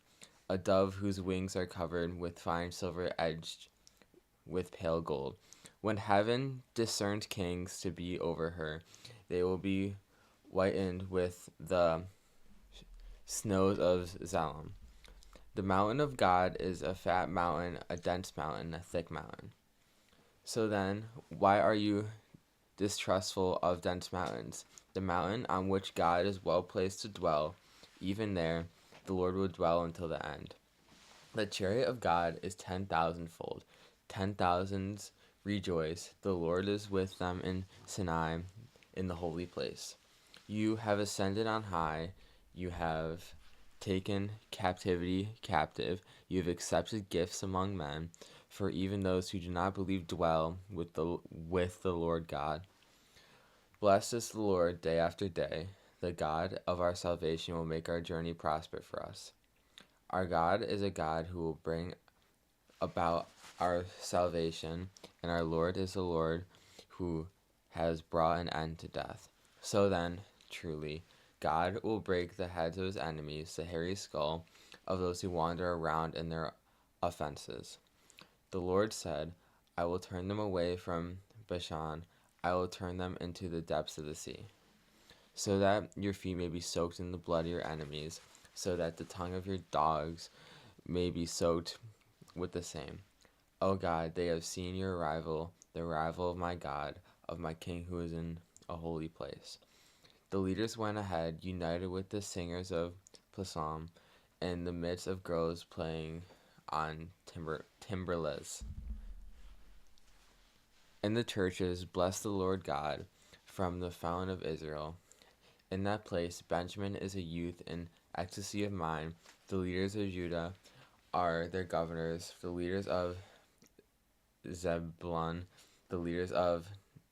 a dove whose wings are covered with fine silver edged with pale gold. When heaven discerned kings to be over her, they will be whitened with the snows of Zalem. The mountain of God is a fat mountain, a dense mountain, a thick mountain. So then, why are you distrustful of dense mountains? The mountain on which God is well placed to dwell, even there, the Lord will dwell until the end. The chariot of God is 10,000-fold. 10,000s rejoice. The Lord is with them in Sinai, in the holy place. You have ascended on high. You have taken captivity captive. You have accepted gifts among men. For even those who do not believe dwell with the Lord God. Blessed is the Lord day after day. The God of our salvation will make our journey prosper for us. Our God is a God who will bring about our salvation, and our Lord is the Lord who has brought an end to death. So then, truly, God will break the heads of his enemies, the hairy skull of those who wander around in their offenses. The Lord said, I will turn them away from Bashan. I will turn them into the depths of the sea, so that your feet may be soaked in the blood of your enemies, so that the tongue of your dogs may be soaked with the same. O God, they have seen your arrival, the arrival of my God, of my King who is in a holy place. The leaders went ahead, united with the singers of psalm, in the midst of girls playing on timbrels. In the churches, bless the Lord God from the fountain of Israel. In that place, Benjamin is a youth in ecstasy of mind. The leaders of Judah are their governors. The leaders of Zebulun, the leaders of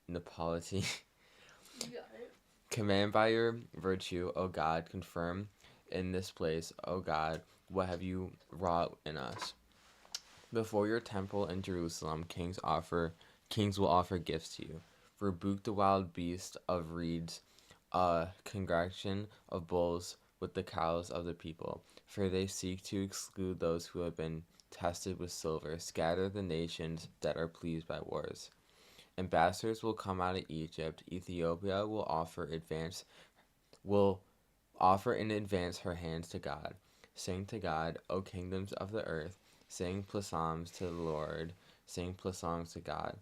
Naphtali. Command by your virtue, O God, confirm in this place, O God, what have you wrought in us? Before your temple in Jerusalem, kings will offer gifts to you. Rebuke the wild beast of reeds, a congregation of bulls with the cows of the people, for they seek to exclude those who have been tested with silver, scatter the nations that are pleased by wars. Ambassadors will come out of Egypt. Ethiopia will offer in advance her hands to God. Sing to God, O kingdoms of the earth. Sing psalms to the Lord. Sing psalms to God.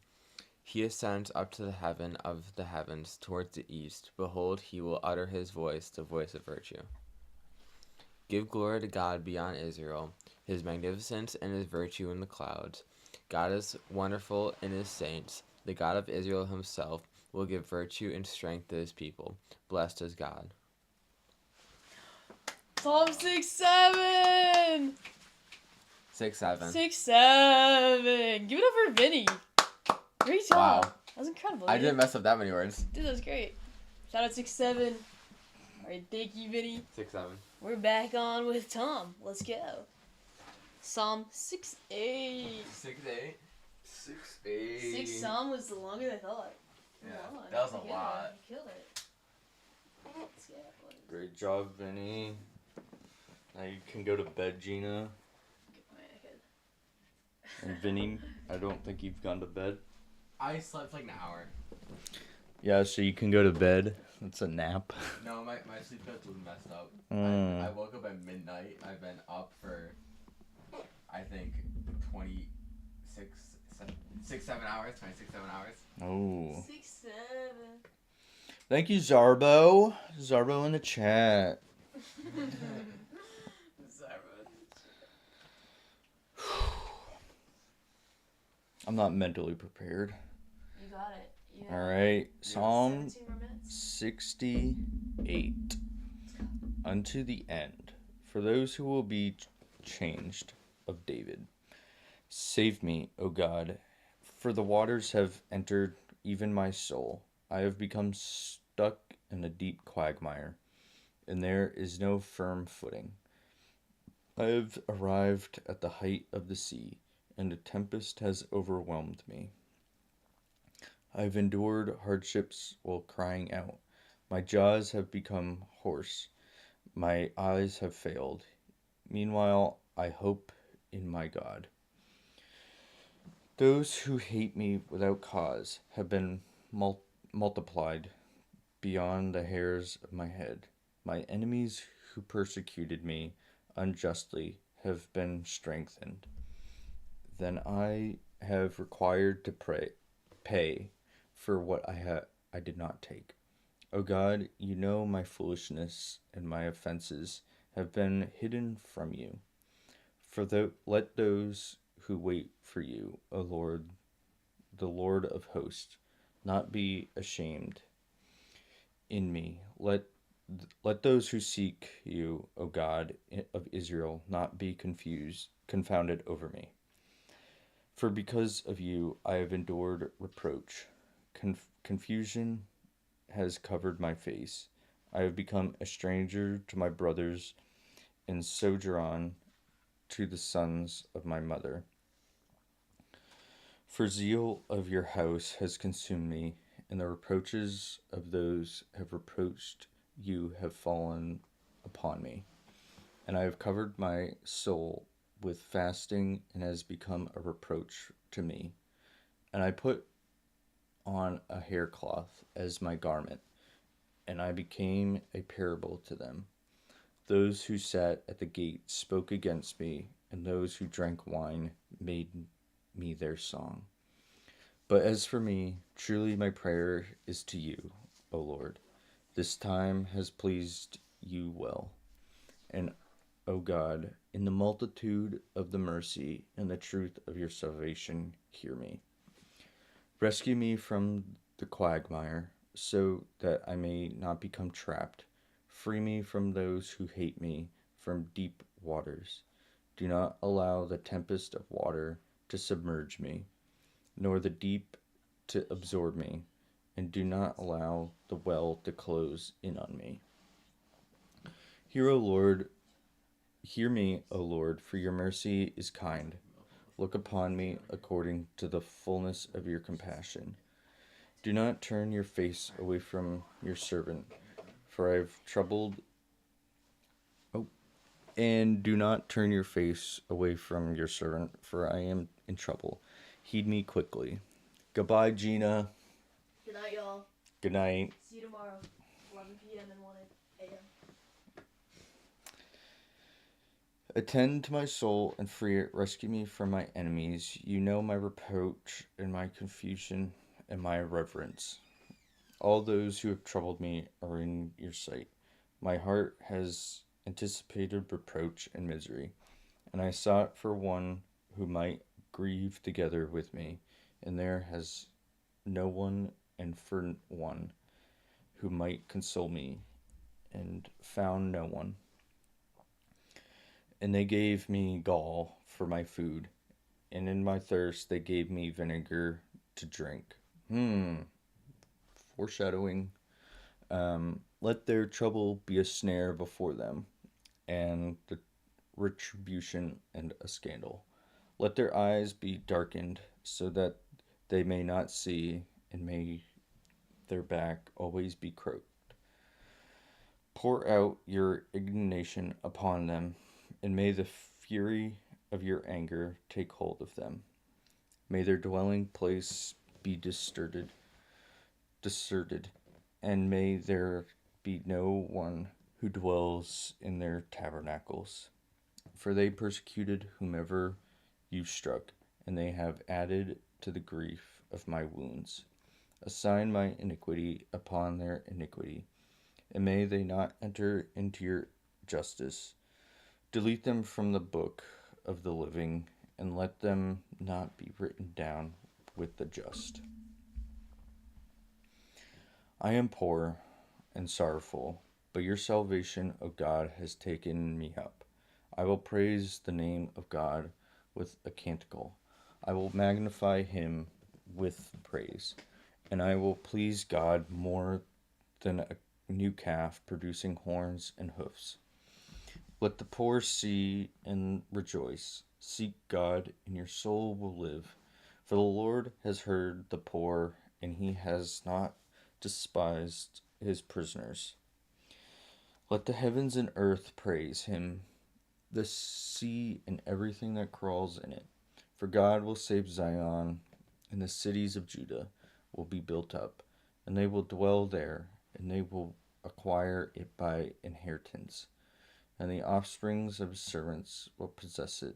He ascends up to the heaven of the heavens, towards the east. Behold, he will utter his voice, the voice of virtue. Give glory to God beyond Israel, his magnificence and his virtue in the clouds. God is wonderful in his saints. The God of Israel himself will give virtue and strength to his people. Blessed is God. Psalm 6-7. 6-7. 6-7. Give it up for Vinny. Great job. Wow. That was incredible. I dude. didn't mess up that many words. Dude, that was great. Shout out 6-7. Alright, thank you, Vinny. 6-7. We're back on with Tom. Let's go. Psalm 6-8. 6-8. 6-8. 6 Psalm was longer than I thought. Yeah, Come on, that was a you killed lot. it. You killed it. Let's go. Great job, Vinny. Now you can go to bed, Gina. And Vinny, I don't think you've gone to bed. I slept like an hour. Yeah, so you can go to bed. That's a nap. No, my sleep schedule was messed up. Mm. I woke up at midnight. I've been up for, I think, 7 hours. 26, 7 hours. Oh. 6-7. Thank you, Zarbo. Zarbo in the chat. I'm not mentally prepared. You got it. All right, Psalm 17 more minutes. 68. Unto the end, for those who will be changed of David. Save me, O God, for the waters have entered even my soul. I have become stuck in a deep quagmire, and there is no firm footing. I have arrived at the height of the sea, and a tempest has overwhelmed me. I have endured hardships while crying out. My jaws have become hoarse. My eyes have failed. Meanwhile, I hope in my God. Those who hate me without cause have been multiplied beyond the hairs of my head. My enemies who persecuted me unjustly have been strengthened. Then I have required to pay for what I did not take. O God, you know my foolishness, and my offenses have been hidden from you. Let those who wait for you, O Lord, the Lord of hosts, not be ashamed in me. Let those who seek you, O God of Israel, not be confounded over me. For because of you I have endured reproach. Confusion has covered my face. I have become a stranger to my brothers and sojourn to the sons of my mother. For zeal of your house has consumed me, and the reproaches of those who have reproached you have fallen upon me. And I have covered my soul with fasting, and has become a reproach to me. And I put on a haircloth as my garment, and I became a parable to them. Those who sat at the gate spoke against me, and those who drank wine made me their song. But as for me, truly my prayer is to you, O Lord. This time has pleased you well. And, O God, in the multitude of the mercy and the truth of your salvation, hear me. Rescue me from the quagmire, so that I may not become trapped. Free me from those who hate me, from deep waters. Do not allow the tempest of water to submerge me, nor the deep to absorb me, and do not allow the well to close in on me. Hear me, O Lord, for your mercy is kind. Look upon me according to the fullness of your compassion. Do not turn your face away from your servant, for I have troubled. And do not turn your face away from your servant, for I am in trouble. Heed me quickly. Goodbye, Gina. Good night, y'all. Good night. See you tomorrow, 11 p.m. and 1 a.m. Attend to my soul and free it. Rescue me from my enemies. You know my reproach and my confusion and my reverence. All those who have troubled me are in your sight. My heart has anticipated reproach and misery, and I sought for one who might grieve together with me, and there has no one, and for one who might console me, and found no one. And they gave me gall for my food, and in my thirst they gave me vinegar to drink. Foreshadowing. Let their trouble be a snare before them, and the retribution and a scandal. Let their eyes be darkened, so that they may not see, and may their back always be crooked. Pour out your indignation upon them, and may the fury of your anger take hold of them. May their dwelling place be deserted, and may there be no one who dwells in their tabernacles. For they persecuted whomever you struck, and they have added to the grief of my wounds. Assign my iniquity upon their iniquity, and may they not enter into your justice. Delete them from the book of the living, and let them not be written down with the just. I am poor and sorrowful, but your salvation, O God, has taken me up. I will praise the name of God with a canticle. I will magnify him with praise, and I will please God more than a new calf producing horns and hoofs. Let the poor see and rejoice. Seek God, and your soul will live. For the Lord has heard the poor, and he has not despised his prisoners. Let the heavens and earth praise him, the sea and everything that crawls in it. For God will save Zion, and the cities of Judah will be built up, and they will dwell there, and they will acquire it by inheritance. And the offsprings of his servants will possess it,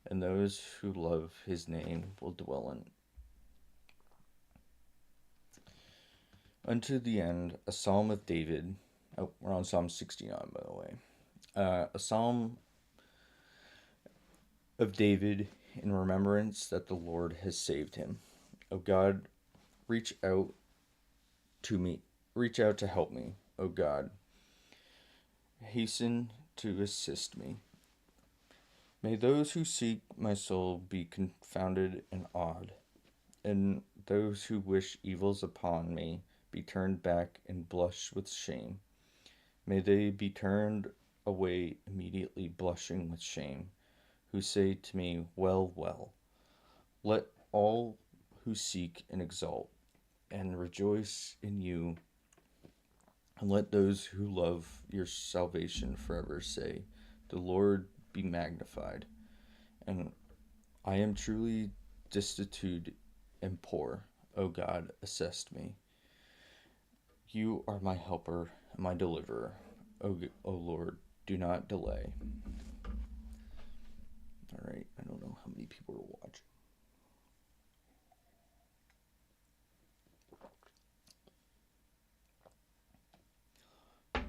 and those who love his name will dwell in it. Unto the end, a psalm of David. Oh, we're on Psalm 69, by the way. A psalm of David in remembrance that the Lord has saved him. O God, reach out to me. Reach out to help me. O God, hasten to assist me. May those who seek my soul be confounded and awed, and those who wish evils upon me be turned back and blush with shame. May they be turned away immediately, blushing with shame, who say to me, well, well. Let all who seek and exalt and rejoice in you, and let those who love your salvation forever say, the Lord be magnified. And I am truly destitute and poor. O God, assist me. You are my helper and my deliverer. O Lord, do not delay. All right, I don't know how many people are watching.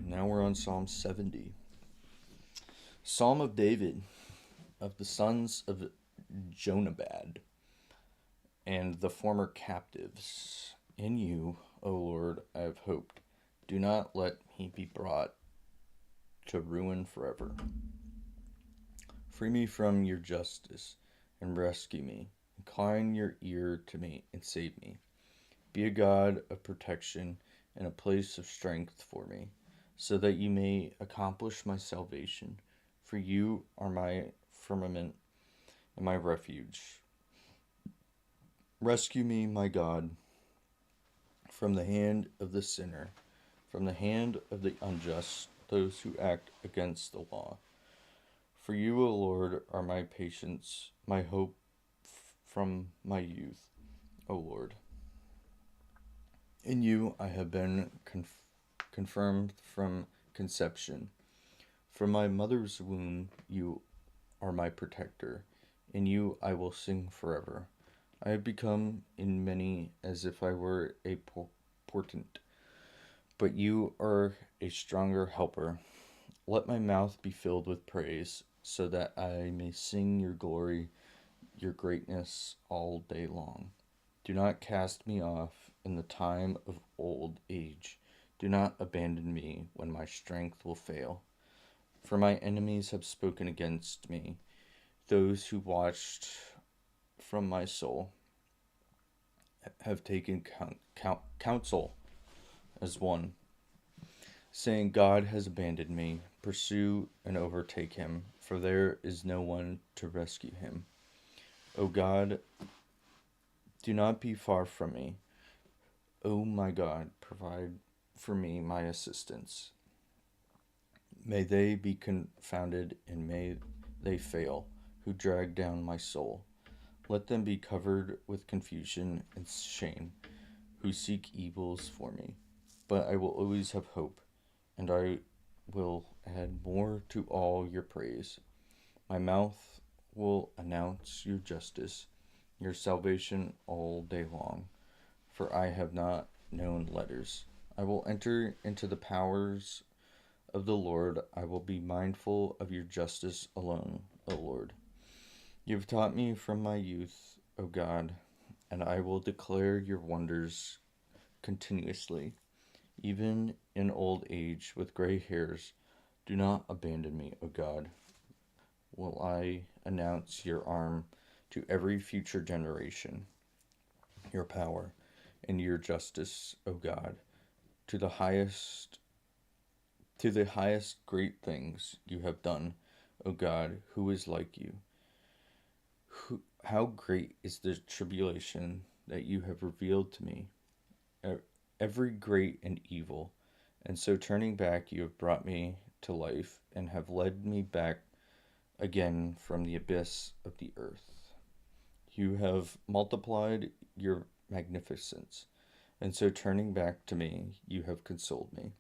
Now we're on Psalm 70. Psalm of David, of the sons of Jonabad, and the former captives. In you, O Lord, I have hoped. Do not let me be brought to ruin forever. Free me from your justice and rescue me. Incline your ear to me and save me. Be a God of protection and a place of strength for me, so that you may accomplish my salvation. For you are my firmament and my refuge. Rescue me, my God, from the hand of the sinner, from the hand of the unjust, those who act against the law. For you, O Lord, are my patience, my hope from my youth, O Lord. In you I have been confirmed from conception. From my mother's womb you are my protector. In you I will sing forever. I have become in many as if I were a portent, but you are a stronger helper. Let my mouth be filled with praise, so that I may sing your glory, your greatness all day long. Do not cast me off in the time of old age. Do not abandon me when my strength will fail. For my enemies have spoken against me, those who watched from my soul have taken counsel as one, saying, God has abandoned me. Pursue and overtake him, for there is no one to rescue him. O God, do not be far from me. O my God, provide for me my assistance. May they be confounded and may they fail, who drag down my soul. Let them be covered with confusion and shame, who seek evils for me. But I will always have hope, and I will add more to all your praise. My mouth will announce your justice, your salvation all day long, for I have not known letters. I will enter into the powers of the Lord. I will be mindful of your justice alone, O Lord. You have taught me from my youth, O God, and I will declare your wonders continuously. Even in old age, with gray hairs, do not abandon me, O God. Will I announce your arm to every future generation, your power and your justice, O God, to the highest great things you have done, O God, who is like you? How great is the tribulation that you have revealed to me, every great and evil, and so turning back you have brought me to life and have led me back again from the abyss of the earth. You have multiplied your magnificence, and so turning back to me you have consoled me.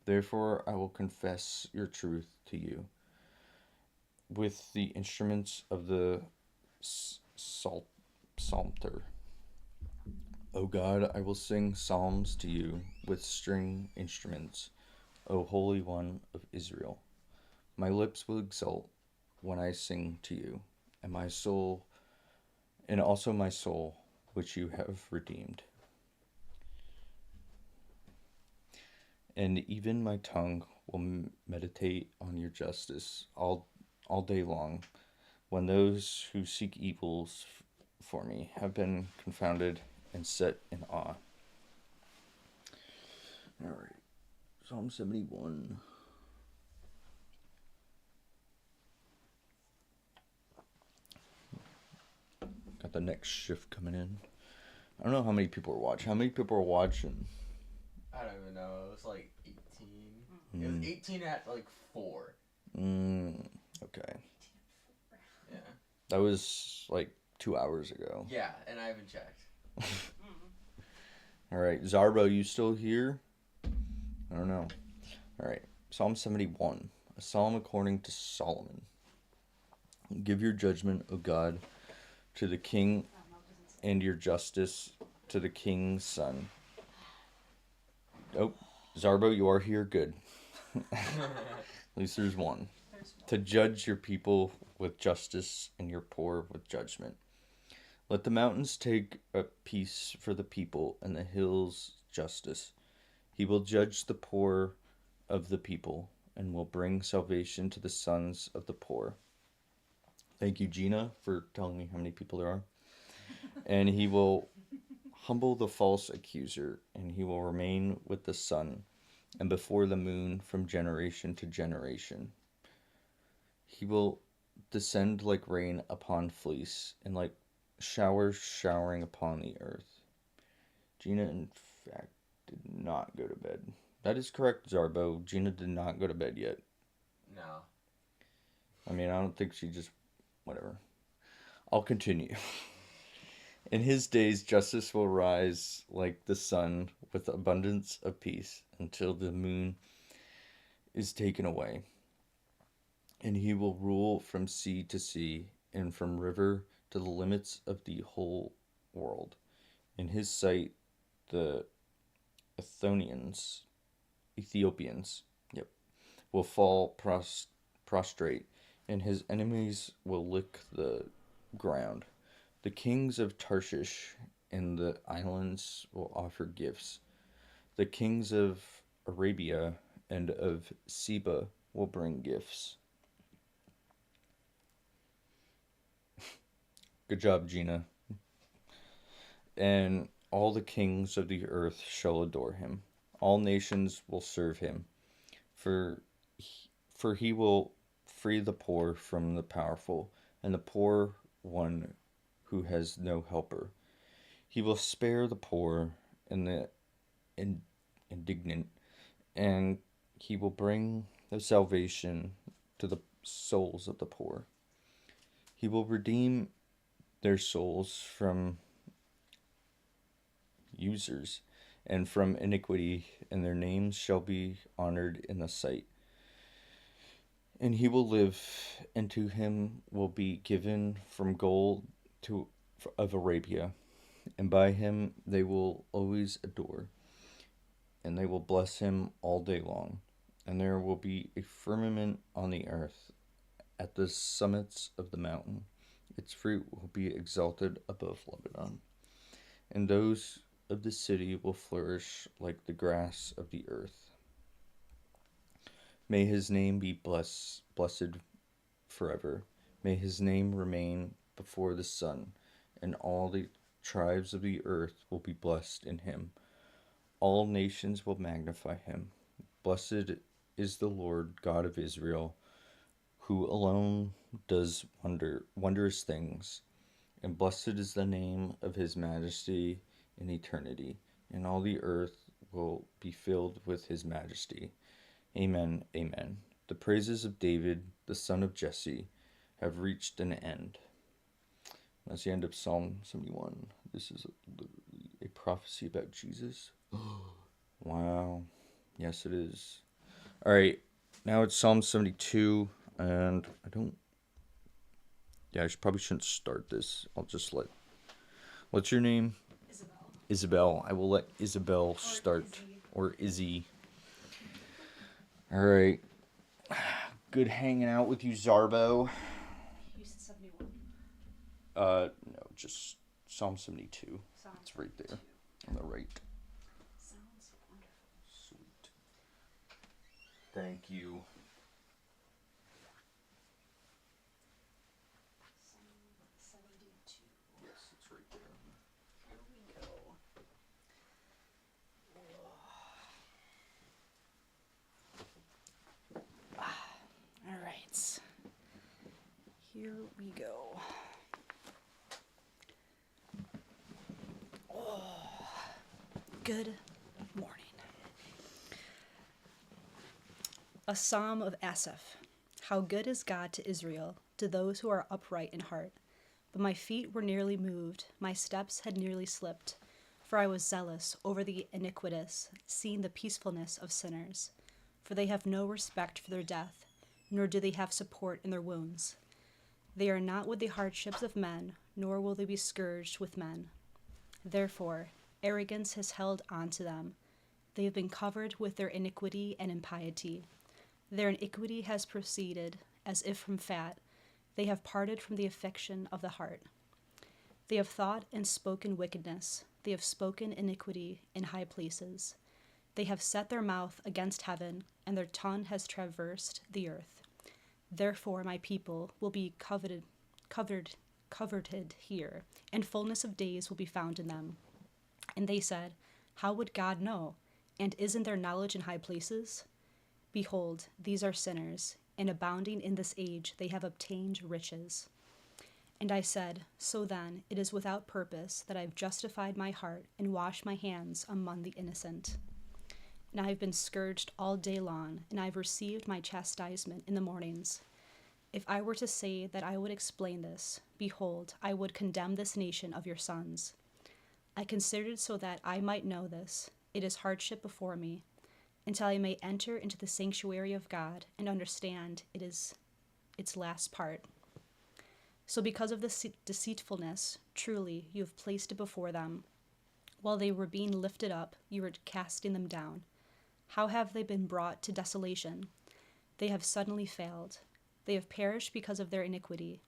Therefore I will confess your truth to you with the instruments of the psalter. O God, I will sing psalms to you with string instruments, O Holy One of Israel. My lips will exult when I sing to you, and also my soul, which you have redeemed. And even my tongue will meditate on your justice all day long, when those who seek evils for me have been confounded and set in awe. All right, Psalm 71. Got the next shift coming in. I don't know how many people are watching. How many people are watching? I don't even know. It was like 18. It was 18 at like 4. Okay. Yeah. That was like 2 hours ago. Yeah, and I haven't checked. All right, Zarbo, you still here? I don't know. All right, Psalm 71, a psalm according to Solomon. Give your judgment, O God, to the king, and your justice to the king's son. Oh, Zarbo, you are here. Good. At least there's one. To judge your people with justice and your poor with judgment. Let the mountains take a peace for the people, and the hills justice. He will judge the poor of the people, and will bring salvation to the sons of the poor. Thank you, Gina, for telling me how many people there are. And he will humble the false accuser, and he will remain with the sun, and before the moon from generation to generation. He will descend like rain upon fleece, and like showers showering upon the earth. Gina, in fact, did not go to bed. That is correct, Zarbo. Gina did not go to bed yet. No. I mean, I don't think she just, whatever. I'll continue. In his days, justice will rise like the sun with abundance of peace until the moon is taken away. And he will rule from sea to sea and from river to the limits of the whole world. In his sight, the Ethiopians, will fall prostrate, and his enemies will lick the ground. The kings of Tarshish and the islands will offer gifts. The kings of Arabia and of Seba will bring gifts. Good job, Gina. And all the kings of the earth shall adore him. All nations will serve him, for he will free the poor from the powerful, and the poor one who has no helper. He will spare the poor and the indigent, and he will bring the salvation to the souls of the poor. He will redeem their souls from users and from iniquity, and their names shall be honored in the sight. And he will live, and to him will be given from gold of Arabia, and by him they will always adore, and they will bless him all day long. And there will be a firmament on the earth at the summits of the mountain. Its fruit will be exalted above Lebanon, and those of the city will flourish like the grass of the earth. May his name be blessed forever. May his name remain before the sun, and all the tribes of the earth will be blessed in him. All nations will magnify him. Blessed is the Lord God of Israel, who alone does wondrous things. And blessed is the name of his majesty in eternity, and all the earth will be filled with his majesty. Amen, amen. The praises of David, the son of Jesse, have reached an end. That's the end of Psalm 71. This is literally a prophecy about Jesus. Wow. Yes, it is. All right, now it's Psalm 72, and I probably shouldn't start this. I'll just what's your name? Isabel. I will let Isabel start. Or Izzy. Alright. Good hanging out with you, Zarbo. You said 71. No, just Psalm 72. It's right there. On the right. Sounds wonderful. Sweet. Thank you. Psalm 72. Yes, it's right there. Here we go. All right. Here we go. Good morning. A psalm of Asaph. How good is God to Israel, to those who are upright in heart. But my feet were nearly moved, my steps had nearly slipped, for I was zealous over the iniquitous, seeing the peacefulness of sinners. For they have no respect for their death, nor do they have support in their wounds. They are not with the hardships of men, nor will they be scourged with men. Therefore, arrogance has held on to them. They have been covered with their iniquity and impiety. Their iniquity has proceeded as if from fat. They have parted from the affection of the heart. They have thought and spoken wickedness. They have spoken iniquity in high places. They have set their mouth against heaven, and their tongue has traversed the earth. Therefore my people will be coveted here, and fullness of days will be found in them. And they said, how would God know? And isn't there knowledge in high places? Behold, these are sinners, and abounding in this age they have obtained riches. And I said, so then it is without purpose that I have justified my heart and washed my hands among the innocent. And I have been scourged all day long, and I have received my chastisement in the mornings. If I were to say that I would explain this, behold, I would condemn this nation of your sons. I considered so that I might know this. It is hardship before me, until I may enter into the sanctuary of God and understand it is its last part. So because of this deceitfulness, truly you have placed it before them. While they were being lifted up, you were casting them down. How have they been brought to desolation? They have suddenly failed. They have perished because of their iniquity.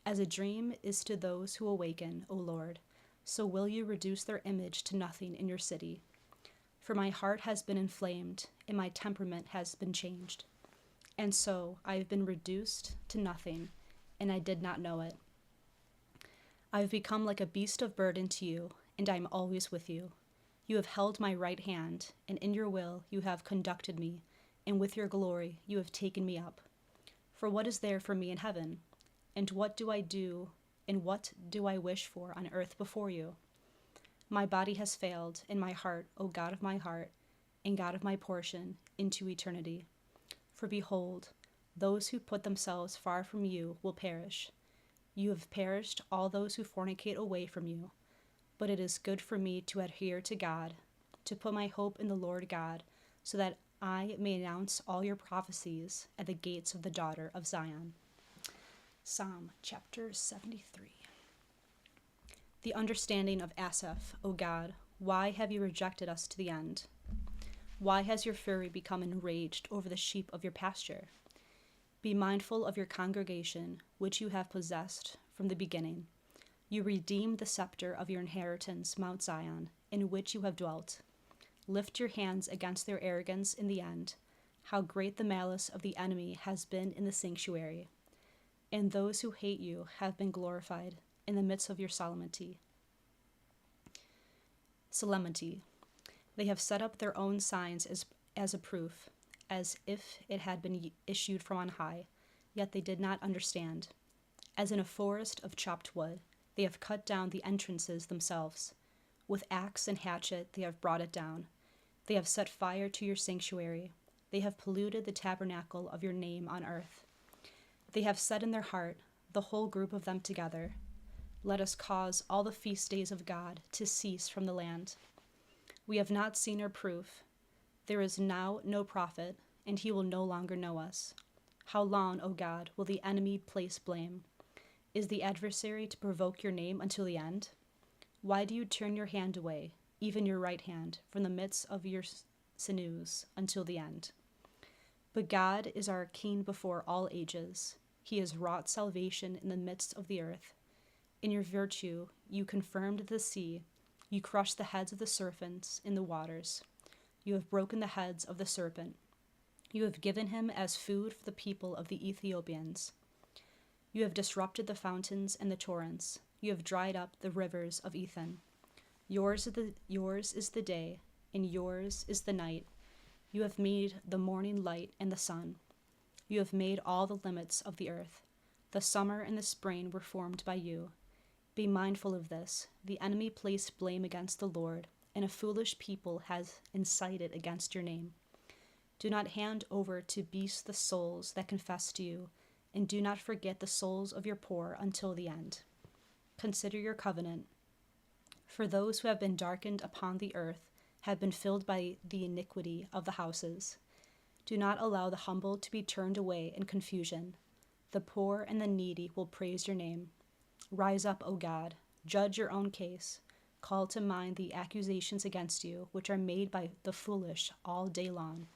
As a dream is to those who awaken, O Lord, so will you reduce their image to nothing in your city. For my heart has been inflamed, and my temperament has been changed. And so I have been reduced to nothing, and I did not know it. I have become like a beast of burden to you, and I am always with you. You have held my right hand, and in your will you have conducted me, and with your glory you have taken me up. For what is there for me in heaven? And what do I do, and what do I wish for on earth before you? My body has failed, and my heart, O God of my heart, and God of my portion, into eternity. For behold, those who put themselves far from you will perish. You have perished all those who fornicate away from you. But it is good for me to adhere to God, to put my hope in the Lord God, so that I may announce all your prophecies at the gates of the daughter of Zion. Psalm chapter 73. The understanding of Asaph, O God, why have you rejected us to the end? Why has your fury become enraged over the sheep of your pasture? Be mindful of your congregation, which you have possessed from the beginning. You redeemed the scepter of your inheritance, Mount Zion, in which you have dwelt. Lift your hands against their arrogance in the end. How great the malice of the enemy has been in the sanctuary. And those who hate you have been glorified in the midst of your solemnity. They have set up their own signs as a proof, as if it had been issued from on high, yet they did not understand. As in a forest of chopped wood, they have cut down the entrances themselves. With axe and hatchet they have brought it down. They have set fire to your sanctuary. They have polluted the tabernacle of your name on earth. They have said in their heart, the whole group of them together, let us cause all the feast days of God to cease from the land. We have not seen our proof. There is now no prophet, and he will no longer know us. How long, O God, will the enemy place blame? Is the adversary to provoke your name until the end? Why do you turn your hand away, even your right hand, from the midst of your sinews until the end? But God is our King before all ages. He has wrought salvation in the midst of the earth. In your virtue you confirmed the sea. You crushed the heads of the serpents in the waters. You have broken the heads of the serpent. You have given him as food for the people of the Ethiopians. You have disrupted the fountains and the torrents. You have dried up the rivers of Ethan. Yours is the day, and yours is the night. You have made the morning light and the sun. You have made all the limits of the earth. The summer and the spring were formed by you. Be mindful of this. The enemy placed blame against the Lord, and a foolish people has incited against your name. Do not hand over to beasts the souls that confess to you, and do not forget the souls of your poor until the end. Consider your covenant. For those who have been darkened upon the earth have been filled by the iniquity of the houses. Do not allow the humble to be turned away in confusion. The poor and the needy will praise your name. Rise up, O God, judge your own case. Call to mind the accusations against you, which are made by the foolish all day long.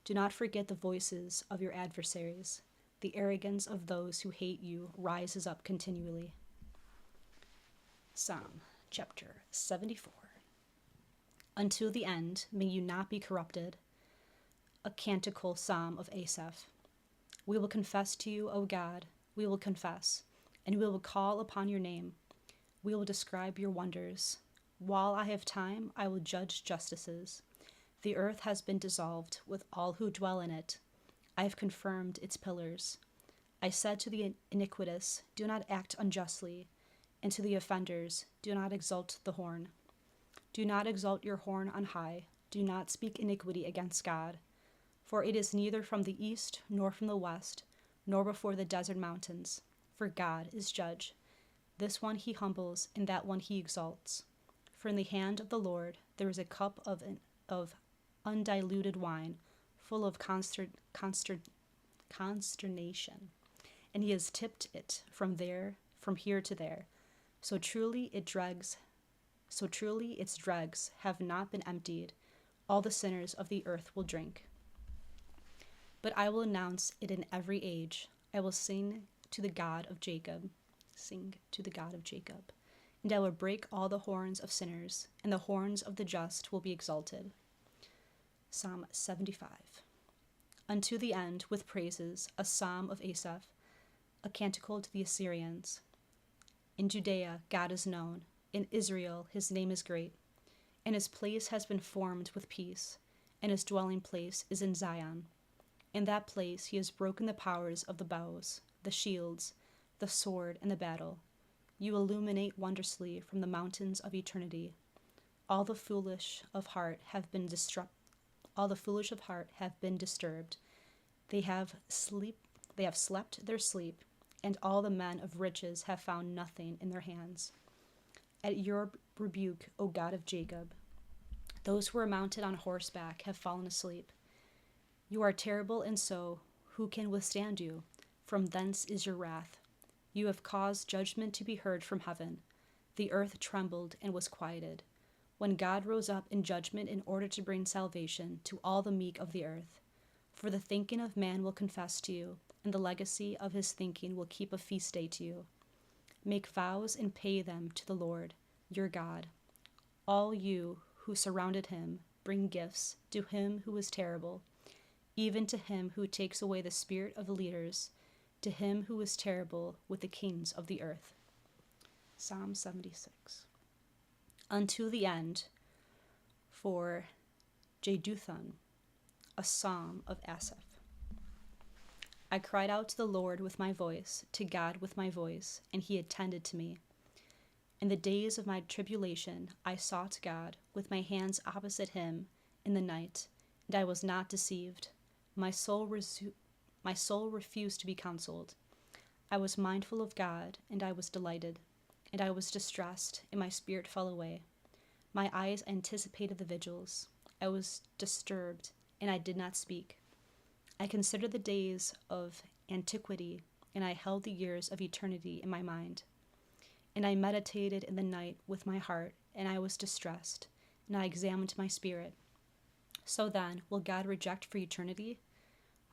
Do not forget the voices of your adversaries. The arrogance of those who hate you rises up continually. Psalm chapter 74. Until the end, may you not be corrupted. A canticle psalm of Asaph. We will confess to you, O God, we will confess, and we will call upon your name. We will describe your wonders. While I have time, I will judge justices. The earth has been dissolved with all who dwell in it. I have confirmed its pillars. I said to the iniquitous, do not act unjustly, and to the offenders, do not exalt the horn. Do not exalt your horn on high. Do not speak iniquity against God. For it is neither from the east nor from the west nor before the desert mountains, for God is judge. This one he humbles, and that one he exalts. For in the hand of the Lord there is a cup of undiluted wine, full of consternation, and he has tipped it from here to there. So truly its dregs have not been emptied. All the sinners of the earth will drink. But I will announce it in every age. I will sing to the God of Jacob. And I will break all the horns of sinners, and the horns of the just will be exalted. Psalm 75. Unto the end, with praises, a psalm of Asaph, a canticle to the Assyrians. In Judea God is known, in Israel his name is great, and his place has been formed with peace, and his dwelling place is in Zion. In that place he has broken the powers of the bows, the shields, the sword, and the battle. You illuminate wondrously from the mountains of eternity. All the foolish of heart have been disturbed. They have slept their sleep, and all the men of riches have found nothing in their hands. At your rebuke, O God of Jacob, those who are mounted on horseback have fallen asleep. You are terrible, and so who can withstand you? From thence is your wrath. You have caused judgment to be heard from heaven. The earth trembled and was quieted, when God rose up in judgment in order to bring salvation to all the meek of the earth. For the thinking of man will confess to you, and the legacy of his thinking will keep a feast day to you. Make vows and pay them to the Lord, your God. All you who surrounded him, bring gifts to him who is terrible, even to him who takes away the spirit of the leaders, to him who is terrible with the kings of the earth. Psalm 76. Unto the end, for Jeduthun, a psalm of Asaph. I cried out to the Lord with my voice, to God with my voice, and he attended to me. In the days of my tribulation, I sought God with my hands opposite him in the night, and I was not deceived. My soul refused to be counseled. I was mindful of God, and I was delighted, and I was distressed, and my spirit fell away. My eyes anticipated the vigils. I was disturbed, and I did not speak. I considered the days of antiquity, and I held the years of eternity in my mind. And I meditated in the night with my heart, and I was distressed, and I examined my spirit. So then, will God reject for eternity?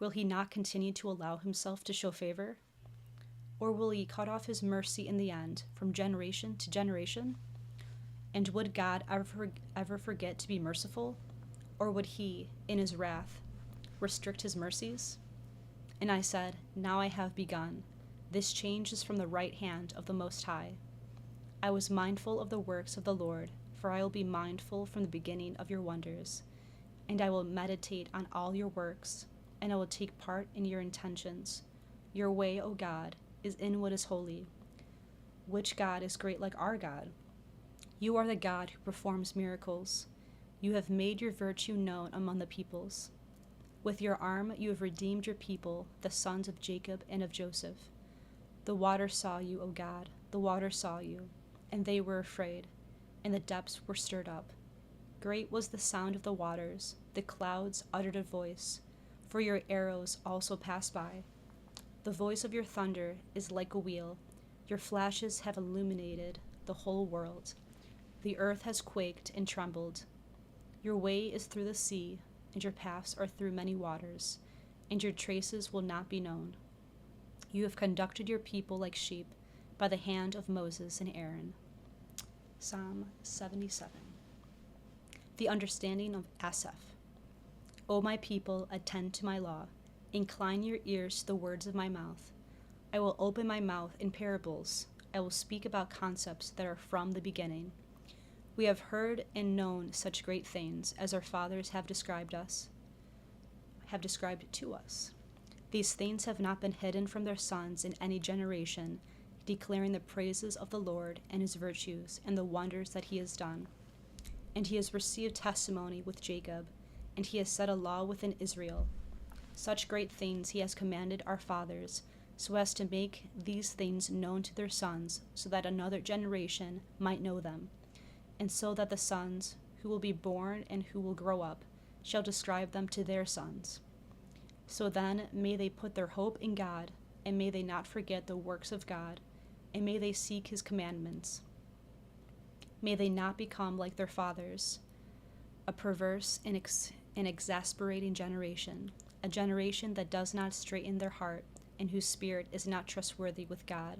Will he not continue to allow himself to show favor? Or will he cut off his mercy in the end, from generation to generation? And would God ever forget to be merciful? Or would he, in his wrath, restrict his mercies? And I said, now I have begun. This change is from the right hand of the Most High. I was mindful of the works of the Lord, for I will be mindful from the beginning of your wonders. And I will meditate on all your works, and I will take part in your intentions. Your way, O God, is in what is holy. Which God is great like our God? You are the God who performs miracles. You have made your virtue known among the peoples. With your arm you have redeemed your people, the sons of Jacob and of Joseph. The waters saw you, O God, the waters saw you, and they were afraid, and the depths were stirred up. Great was the sound of the waters, the clouds uttered a voice, for your arrows also passed by. The voice of your thunder is like a wheel. Your flashes have illuminated the whole world. The earth has quaked and trembled. Your way is through the sea, and your paths are through many waters, and your traces will not be known. You have conducted your people like sheep by the hand of Moses and Aaron. Psalm 77. The understanding of Asaph. O my people, attend to my law. Incline your ears to the words of my mouth. I will open my mouth in parables. I will speak about concepts that are from the beginning. We have heard and known such great things as our fathers have described to us. These things have not been hidden from their sons in any generation, declaring the praises of the Lord and his virtues and the wonders that he has done. And he has received testimony with Jacob, and he has set a law within Israel. Such great things he has commanded our fathers, so as to make these things known to their sons, so that another generation might know them, and so that the sons who will be born and who will grow up shall describe them to their sons. So then may they put their hope in God, and may they not forget the works of God, and may they seek his commandments. May they not become like their fathers, a perverse and exasperating generation, a generation that does not straighten their heart, and whose spirit is not trustworthy with God.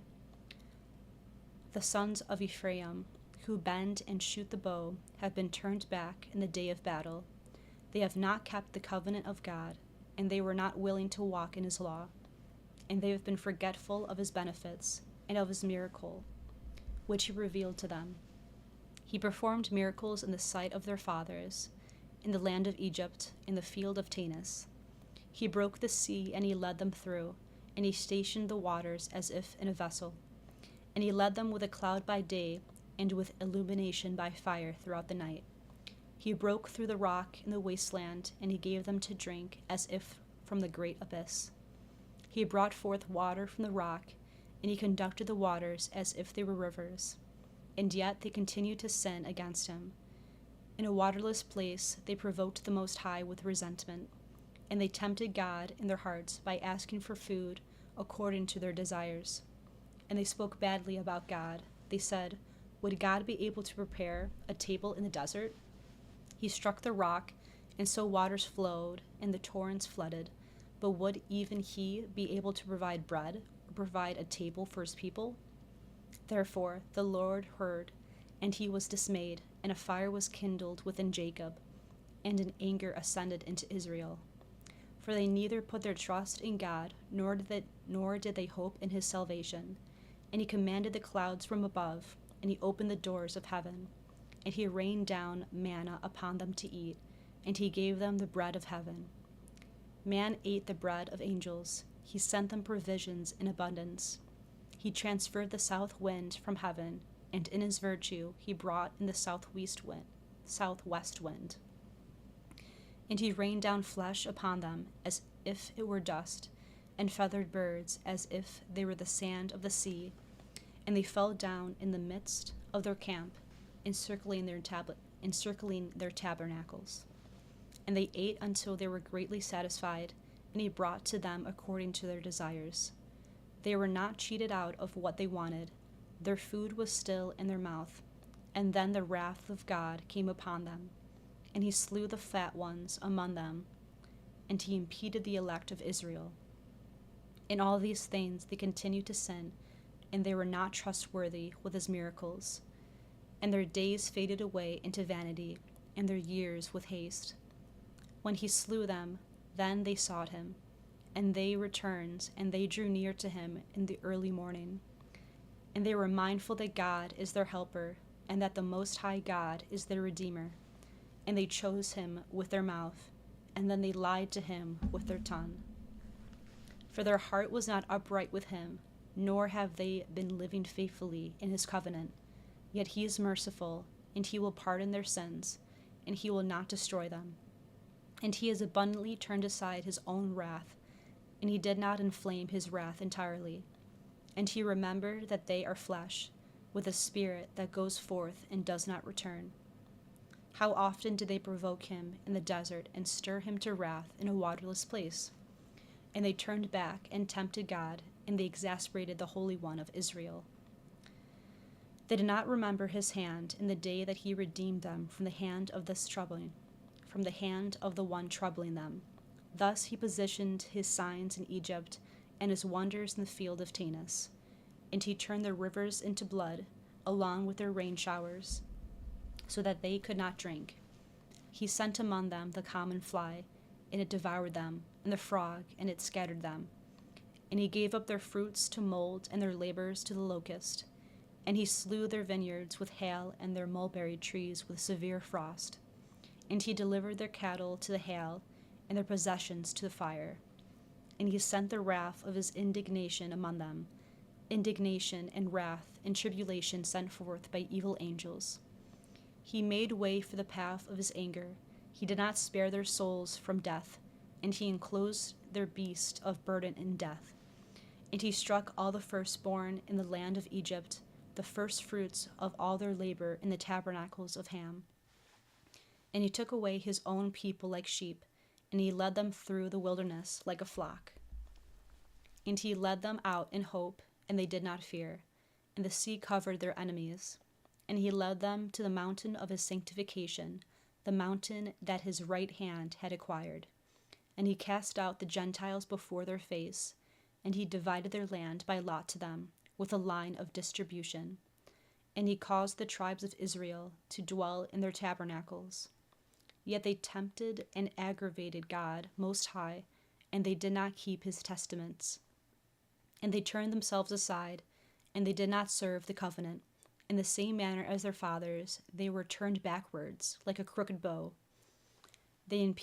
The sons of Ephraim, who bend and shoot the bow, have been turned back in the day of battle. They have not kept the covenant of God, and they were not willing to walk in his law. And they have been forgetful of his benefits and of his miracle, which he revealed to them. He performed miracles in the sight of their fathers, in the land of Egypt, in the field of Tanis. He broke the sea, and he led them through, and he stationed the waters as if in a vessel. And he led them with a cloud by day, and with illumination by fire throughout the night. He broke through the rock in the wasteland, and he gave them to drink as if from the great abyss. He brought forth water from the rock, and he conducted the waters as if they were rivers. And yet they continued to sin against him. In a waterless place they provoked the Most High with resentment, and they tempted God in their hearts by asking for food according to their desires. And they spoke badly about God. They said, "Would God be able to prepare a table in the desert?" He struck the rock, and so waters flowed, and the torrents flooded. But would even he be able to provide bread, or provide a table for his people? Therefore the Lord heard, and he was dismayed, and a fire was kindled within Jacob, and an anger ascended into Israel. For they neither put their trust in God, nor did they hope in his salvation. And he commanded the clouds from above, and he opened the doors of heaven, and he rained down manna upon them to eat, and he gave them the bread of heaven. Man ate the bread of angels. He sent them provisions in abundance. He transferred the south wind from heaven, and in his virtue he brought in the southwest wind. And he rained down flesh upon them as if it were dust, and feathered birds as if they were the sand of the sea. And they fell down in the midst of their camp, encircling their tabernacles. And they ate until they were greatly satisfied, and he brought to them according to their desires. They were not cheated out of what they wanted. Their food was still in their mouth. And then the wrath of God came upon them, and he slew the fat ones among them, and he impeded the elect of Israel. In all these things they continued to sin, and they were not trustworthy with his miracles. And their days faded away into vanity, and their years with haste. When he slew them, then they sought him, and they returned, and they drew near to him in the early morning. And they were mindful that God is their helper, and that the Most High God is their Redeemer. And they chose him with their mouth, and then they lied to him with their tongue. For their heart was not upright with him, nor have they been living faithfully in his covenant. Yet he is merciful, and he will pardon their sins, and he will not destroy them. And he has abundantly turned aside his own wrath, and he did not inflame his wrath entirely. And he remembered that they are flesh, with a spirit that goes forth and does not return. How often did they provoke him in the desert and stir him to wrath in a waterless place? And they turned back and tempted God, and they exasperated the Holy One of Israel. They did not remember his hand in the day that he redeemed them from the hand of the one troubling them. Thus he positioned his signs in Egypt and his wonders in the field of Tanis. And he turned their rivers into blood, along with their rain showers, so that they could not drink. He sent among them the common fly, and it devoured them, and the frog, and it scattered them. And he gave up their fruits to mold, and their labors to the locust. And he slew their vineyards with hail, and their mulberry trees with severe frost. And he delivered their cattle to the hail, and their possessions to the fire. And he sent the wrath of his indignation among them, indignation and wrath and tribulation sent forth by evil angels. He made way for the path of his anger. He did not spare their souls from death, and he enclosed their beast of burden in death. And he struck all the firstborn in the land of Egypt, the firstfruits of all their labor in the tabernacles of Ham. And he took away his own people like sheep, and he led them through the wilderness like a flock. And he led them out in hope, and they did not fear, and the sea covered their enemies. And he led them to the mountain of his sanctification, the mountain that his right hand had acquired. And he cast out the Gentiles before their face, and he divided their land by lot to them, with a line of distribution. And he caused the tribes of Israel to dwell in their tabernacles. Yet they tempted and aggravated God Most High, and they did not keep his testaments. And they turned themselves aside, and they did not serve the covenant. In the same manner as their fathers, they were turned backwards, like a crooked bow. They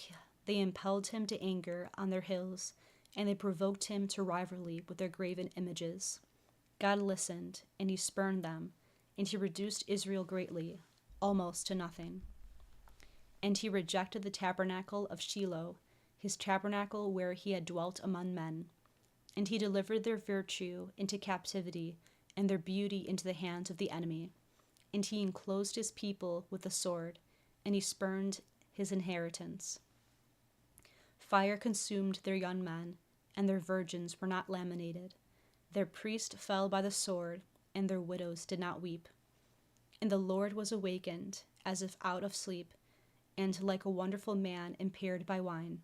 impelled him to anger on their hills, and they provoked him to rivalry with their graven images. God listened, and he spurned them, and he reduced Israel greatly, almost to nothing. And he rejected the tabernacle of Shiloh, his tabernacle where he had dwelt among men. And he delivered their virtue into captivity, and their beauty into the hands of the enemy. And he enclosed his people with the sword, and he spurned his inheritance. Fire consumed their young men, and their virgins were not laminated. Their priest fell by the sword, and their widows did not weep. And the Lord was awakened, as if out of sleep, and like a wonderful man impaired by wine.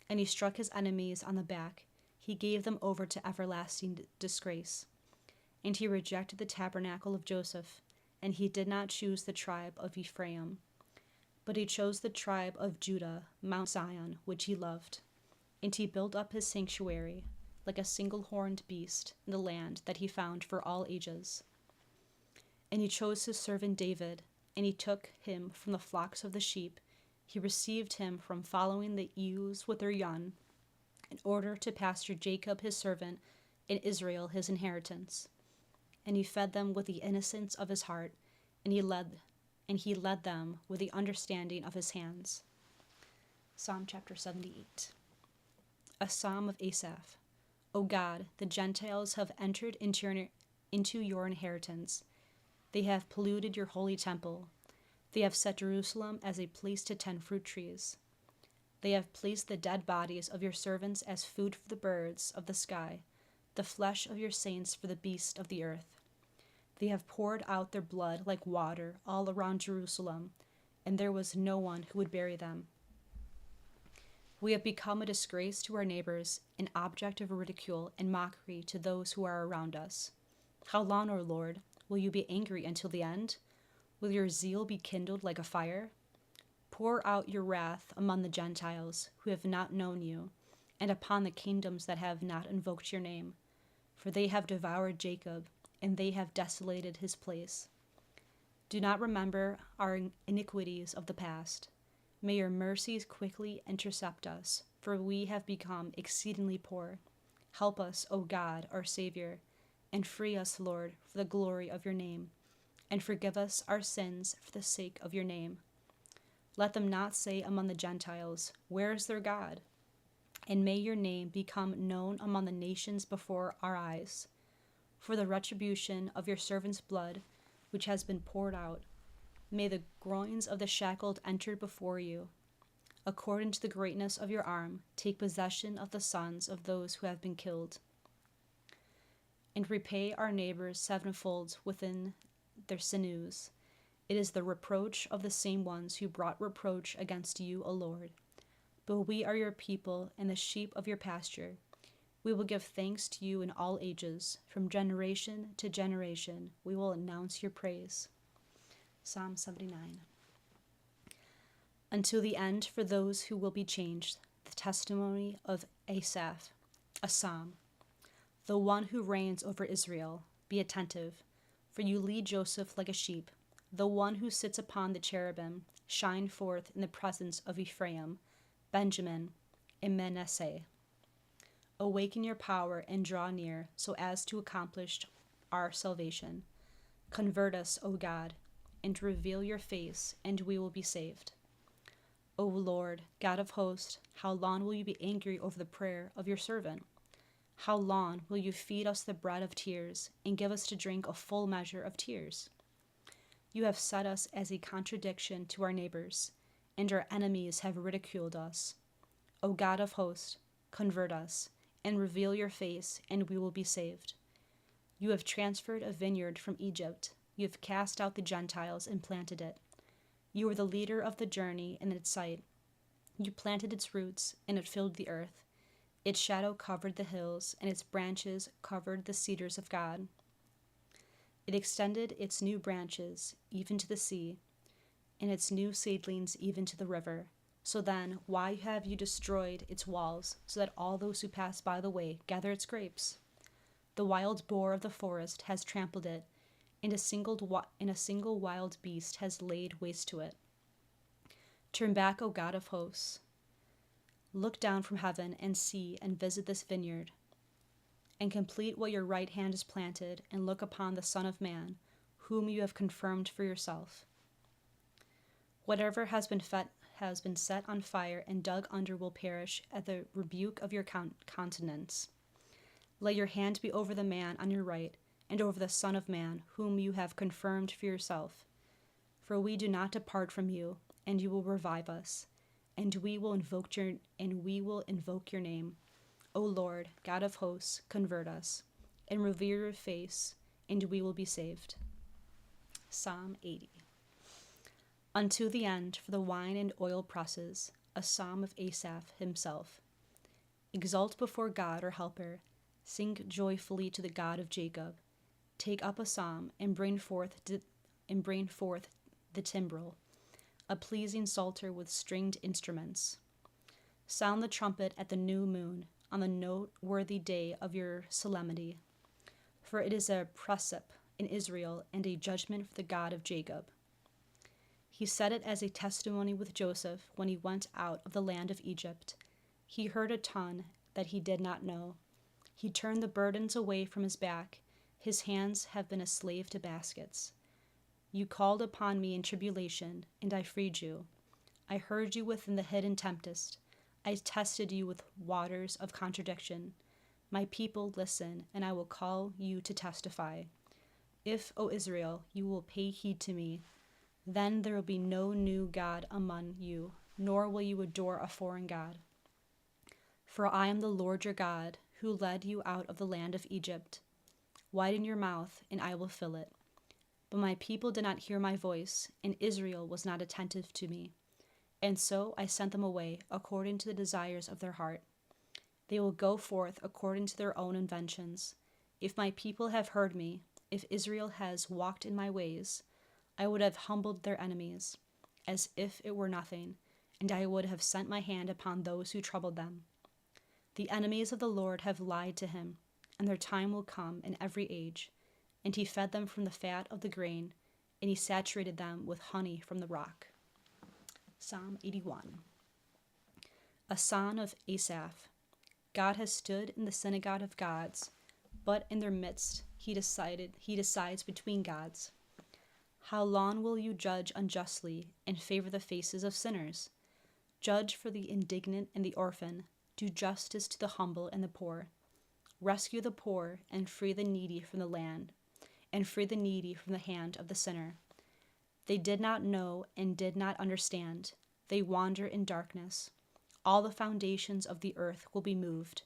And he struck his enemies on the back. He gave them over to everlasting disgrace. And he rejected the tabernacle of Joseph, and he did not choose the tribe of Ephraim. But he chose the tribe of Judah, Mount Zion, which he loved. And he built up his sanctuary, like a single-horned beast, in the land that he found for all ages. And he chose his servant David, and he took him from the flocks of the sheep. He received him from following the ewes with their young, in order to pasture Jacob his servant, and Israel his inheritance. And he fed them with the innocence of his heart, and he led them with the understanding of his hands. Psalm chapter 78. A psalm of Asaph. O God, the Gentiles have entered into your inheritance. They have polluted your holy temple. They have set Jerusalem as a place to tend fruit trees. They have placed the dead bodies of your servants as food for the birds of the sky, the flesh of your saints for the beasts of the earth. They have poured out their blood like water all around Jerusalem, and there was no one who would bury them. We have become a disgrace to our neighbors, an object of ridicule and mockery to those who are around us. How long, O Lord, will you be angry until the end? Will your zeal be kindled like a fire? Pour out your wrath among the Gentiles who have not known you, and upon the kingdoms that have not invoked your name. For they have devoured Jacob, and they have desolated his place. Do not remember our iniquities of the past. May your mercies quickly intercept us, for we have become exceedingly poor. Help us, O God, our Savior, and free us, Lord, for the glory of your name, and forgive us our sins for the sake of your name. Let them not say among the Gentiles, where is their God? And may your name become known among the nations before our eyes. For the retribution of your servant's blood, which has been poured out, may the groins of the shackled enter before you. According to the greatness of your arm, take possession of the sons of those who have been killed. And repay our neighbors sevenfold within their sinews. It is the reproach of the same ones who brought reproach against you, O Lord. But we are your people and the sheep of your pasture. We will give thanks to you in all ages. From generation to generation, we will announce your praise. Psalm 79. Until the end for those who will be changed, the testimony of Asaph, a psalm. The one who reigns over Israel, be attentive, for you lead Joseph like a sheep. The one who sits upon the cherubim, shine forth in the presence of Ephraim, Benjamin, and Manasseh. Awaken your power and draw near, so as to accomplish our salvation. Convert us, O God, and reveal your face, and we will be saved. O Lord, God of hosts, how long will you be angry over the prayer of your servant? How long will you feed us the bread of tears and give us to drink a full measure of tears? You have set us as a contradiction to our neighbors, and our enemies have ridiculed us. O God of hosts, convert us, and reveal your face, and we will be saved. You have transferred a vineyard from Egypt. You have cast out the Gentiles and planted it. You were the leader of the journey in its sight. You planted its roots, and it filled the earth. Its shadow covered the hills, and its branches covered the cedars of God. It extended its new branches even to the sea, and its new seedlings even to the river. So then, why have you destroyed its walls, so that all those who pass by the way gather its grapes? The wild boar of the forest has trampled it, and a single wild beast has laid waste to it. Turn back, O God of hosts. Look down from heaven and see and visit this vineyard, and complete what your right hand has planted, and look upon the Son of Man, whom you have confirmed for yourself. Whatever has been set on fire and dug under will perish at the rebuke of your countenance. Let your hand be over the man on your right, and over the Son of Man, whom you have confirmed for yourself. For we do not depart from you, and you will revive us, and we will invoke your name. O Lord, God of hosts, convert us, and reveal your face, and we will be saved. Psalm 80. Unto the end, for the wine and oil presses, a psalm of Asaph himself. Exult before God our helper, sing joyfully to the God of Jacob. Take up a psalm and bring forth the timbrel, a pleasing psalter with stringed instruments. Sound the trumpet at the new moon, on the noteworthy day of your solemnity. For it is a precept in Israel and a judgment for the God of Jacob. He set it as a testimony with Joseph when he went out of the land of Egypt. He heard a tongue that he did not know. He turned the burdens away from his back. His hands have been a slave to baskets. You called upon me in tribulation, and I freed you. I heard you within the hidden tempest. I tested you with waters of contradiction. My people, listen, and I will call you to testify. If, O Israel, you will pay heed to me, then there will be no new God among you, nor will you adore a foreign God. For I am the Lord your God, who led you out of the land of Egypt. Widen your mouth, and I will fill it. But my people did not hear my voice, and Israel was not attentive to me. And so I sent them away according to the desires of their heart. They will go forth according to their own inventions. If my people have heard me, if Israel has walked in my ways, I would have humbled their enemies, as if it were nothing, and I would have sent my hand upon those who troubled them. The enemies of the Lord have lied to him, and their time will come in every age. And he fed them from the fat of the grain, and he saturated them with honey from the rock. Psalm 81. A psalm of Asaph. God has stood in the synagogue of gods, but in their midst he decides between gods. How long will you judge unjustly and favor the faces of sinners? Judge for the indignant and the orphan. Do justice to the humble and the poor. Rescue the poor and free the needy from the land, and free the needy from the hand of the sinner. They did not know and did not understand. They wander in darkness. All the foundations of the earth will be moved.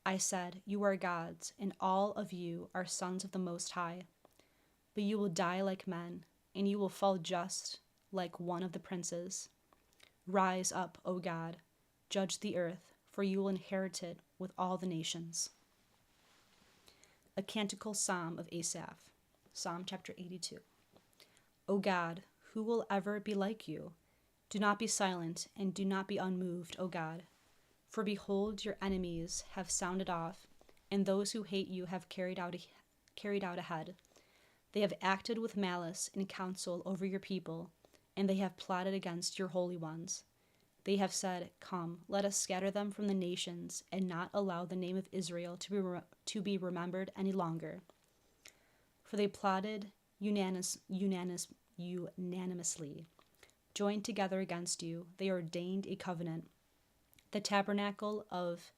I said, you are gods, and all of you are sons of the Most High. But you will die like men, and you will fall just like one of the princes. Rise up, O God, judge the earth, for you will inherit it with all the nations. A canticle psalm of Asaph. Psalm chapter 82. O God, who will ever be like you? Do not be silent, and do not be unmoved, O God. For behold, your enemies have sounded off, and those who hate you have carried out ahead. They have acted with malice in counsel over your people, and they have plotted against your holy ones. They have said, come, let us scatter them from the nations, and not allow the name of Israel to be remembered any longer. For they plotted unanimously. joined together against you. They ordained a covenant. The tabernacle of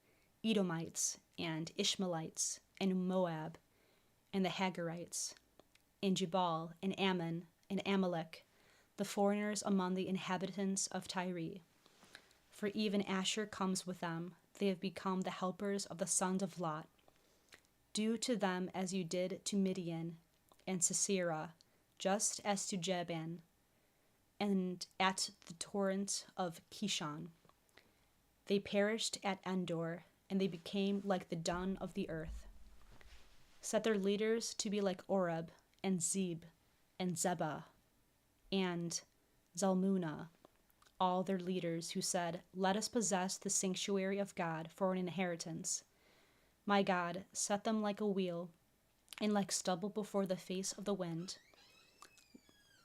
Edomites and Ishmaelites and Moab and the Hagarites and Jebal and Ammon and Amalek, the foreigners among the inhabitants of Tyre. For even Asher comes with them. They have become the helpers of the sons of Lot. Do to them as you did to Midian and Sisera, just as to Jabin, and at the torrent of Kishon. They perished at Endor, and they became like the dung of the earth. Set their leaders to be like Oreb, and Zeb, and Zebah, and Zalmunna, all their leaders who said, "Let us possess the sanctuary of God for an inheritance." My God, set them like a wheel, and like stubble before the face of the wind.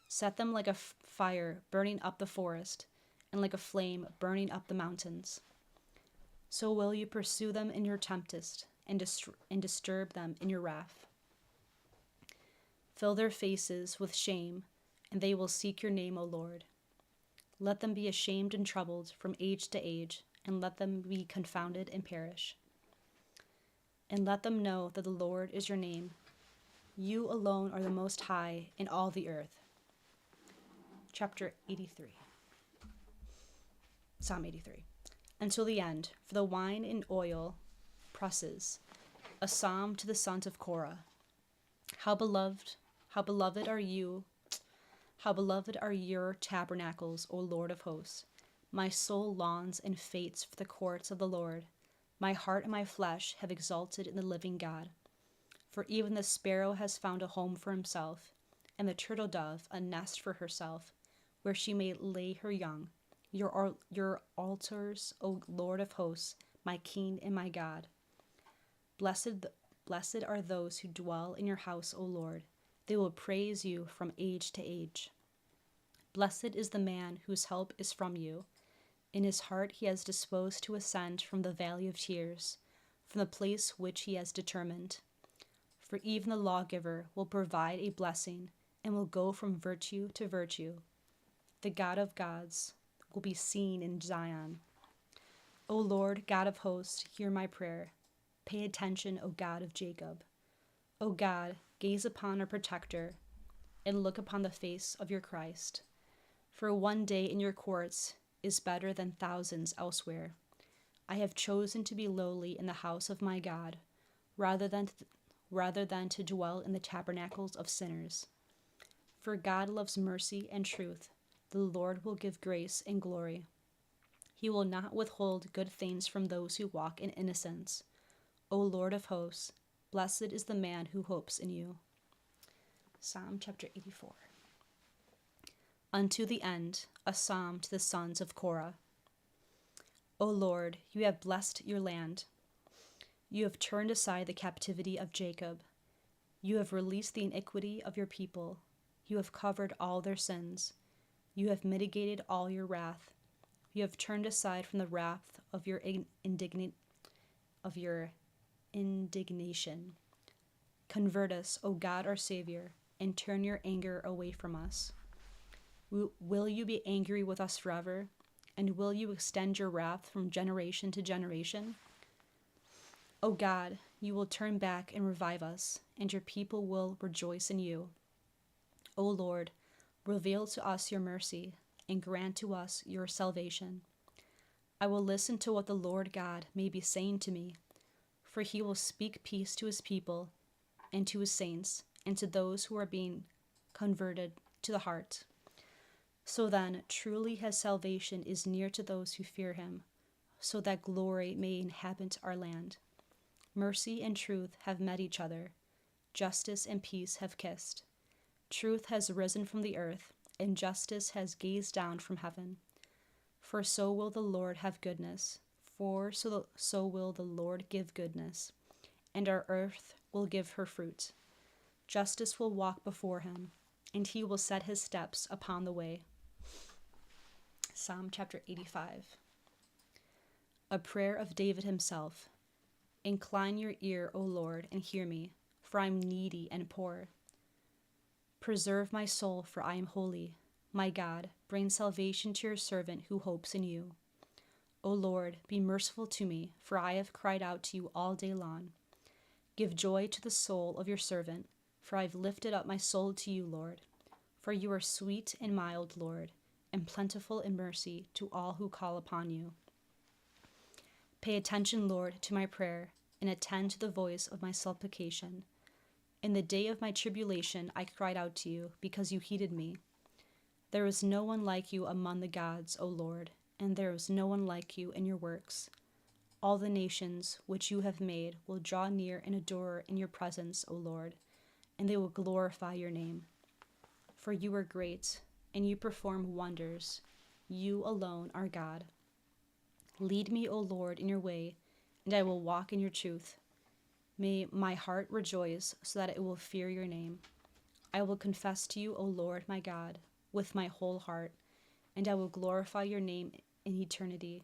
Set them like a fire burning up the forest, and like a flame burning up the mountains. So will you pursue them in your tempest, and disturb them in your wrath. Fill their faces with shame, and they will seek your name, O Lord. Let them be ashamed and troubled from age to age, and let them be confounded and perish. And let them know that the Lord is your name. You alone are the most high in all the earth. Chapter 83. Psalm 83. Until the end, for the wine and oil presses, a psalm to the sons of Korah. How beloved are your tabernacles, O Lord of hosts. My soul longs and faints for the courts of the Lord. My heart and my flesh have exulted in the living God. For even the sparrow has found a home for himself, and the turtle dove a nest for herself, where she may lay her young. Your altars, O Lord of hosts, my King and my God. Blessed are those who dwell in your house, O Lord. They will praise you from age to age. Blessed is the man whose help is from you. In his heart he has disposed to ascend from the valley of tears, from the place which he has determined. For even the lawgiver will provide a blessing, and will go from virtue to virtue. The God of gods will be seen in Zion. O Lord, God of hosts, hear my prayer. Pay attention, O God of Jacob. O God, gaze upon our protector, and look upon the face of your Christ. For one day in your courts is better than thousands elsewhere. I have chosen to be lowly in the house of my God, rather than to dwell in the tabernacles of sinners. For God loves mercy and truth. The Lord will give grace and glory. He will not withhold good things from those who walk in innocence. O Lord of hosts, blessed is the man who hopes in you. Psalm chapter 84. Unto the end, a psalm to the sons of Korah. O Lord, you have blessed your land. You have turned aside the captivity of Jacob. You have released the iniquity of your people. You have covered all their sins. You have mitigated all your wrath. You have turned aside from the wrath of your indignation. Convert us, O God our Savior, and turn your anger away from us. Will you be angry with us forever? And will you extend your wrath from generation to generation? O God, you will turn back and revive us, and your people will rejoice in you. O Lord, reveal to us your mercy, and grant to us your salvation. I will listen to what the Lord God may be saying to me, for he will speak peace to his people, and to his saints, and to those who are being converted to the heart. So then, truly his salvation is near to those who fear him, so that glory may inhabit our land. Mercy and truth have met each other. Justice and peace have kissed. Truth has risen from the earth, and justice has gazed down from heaven. For so will the Lord have goodness, so will the Lord give goodness, and our earth will give her fruit. Justice will walk before him, and he will set his steps upon the way. Psalm chapter 85. A prayer of David himself. Incline your ear, O Lord, and hear me, for I am needy and poor. Preserve my soul, for I am holy. My God, bring salvation to your servant who hopes in you. O Lord, be merciful to me, for I have cried out to you all day long. Give joy to the soul of your servant, for I have lifted up my soul to you, Lord. For you are sweet and mild, Lord, and plentiful in mercy to all who call upon you. Pay attention, Lord, to my prayer, and attend to the voice of my supplication. In the day of my tribulation I cried out to you, because you heeded me. There is no one like you among the gods, O Lord, and there is no one like you in your works. All the nations which you have made will draw near and adore in your presence, O Lord, and they will glorify your name. For you are great, and you perform wonders. You alone are God. Lead me, O Lord, in your way, and I will walk in your truth. May my heart rejoice so that it will fear your name. I will confess to you, O Lord, my God, with my whole heart, and I will glorify your name in eternity.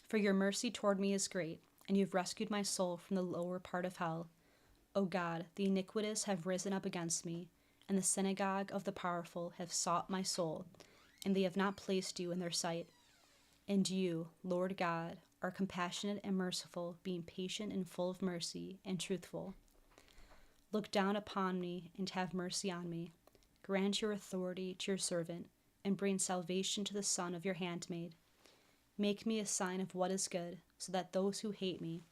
For your mercy toward me is great, and you have rescued my soul from the lower part of hell. O God, the iniquitous have risen up against me, and the synagogue of the powerful have sought my soul, and they have not placed you in their sight. And you, Lord God, are compassionate and merciful, being patient and full of mercy and truthful. Look down upon me and have mercy on me. Grant your authority to your servant, and bring salvation to the son of your handmaid. Make me a sign of what is good, so that those who hate me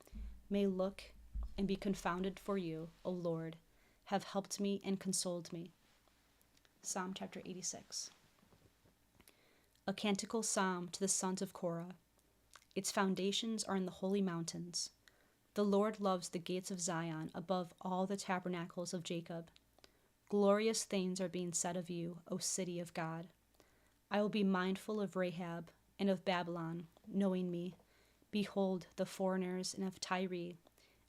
may look and be confounded, for you, O Lord, have helped me and consoled me. Psalm chapter 86. A canticle psalm to the sons of Korah. Its foundations are in the holy mountains. The Lord loves the gates of Zion above all the tabernacles of Jacob. Glorious things are being said of you, O city of God. I will be mindful of Rahab and of Babylon, knowing me. Behold, the foreigners and of Tyre,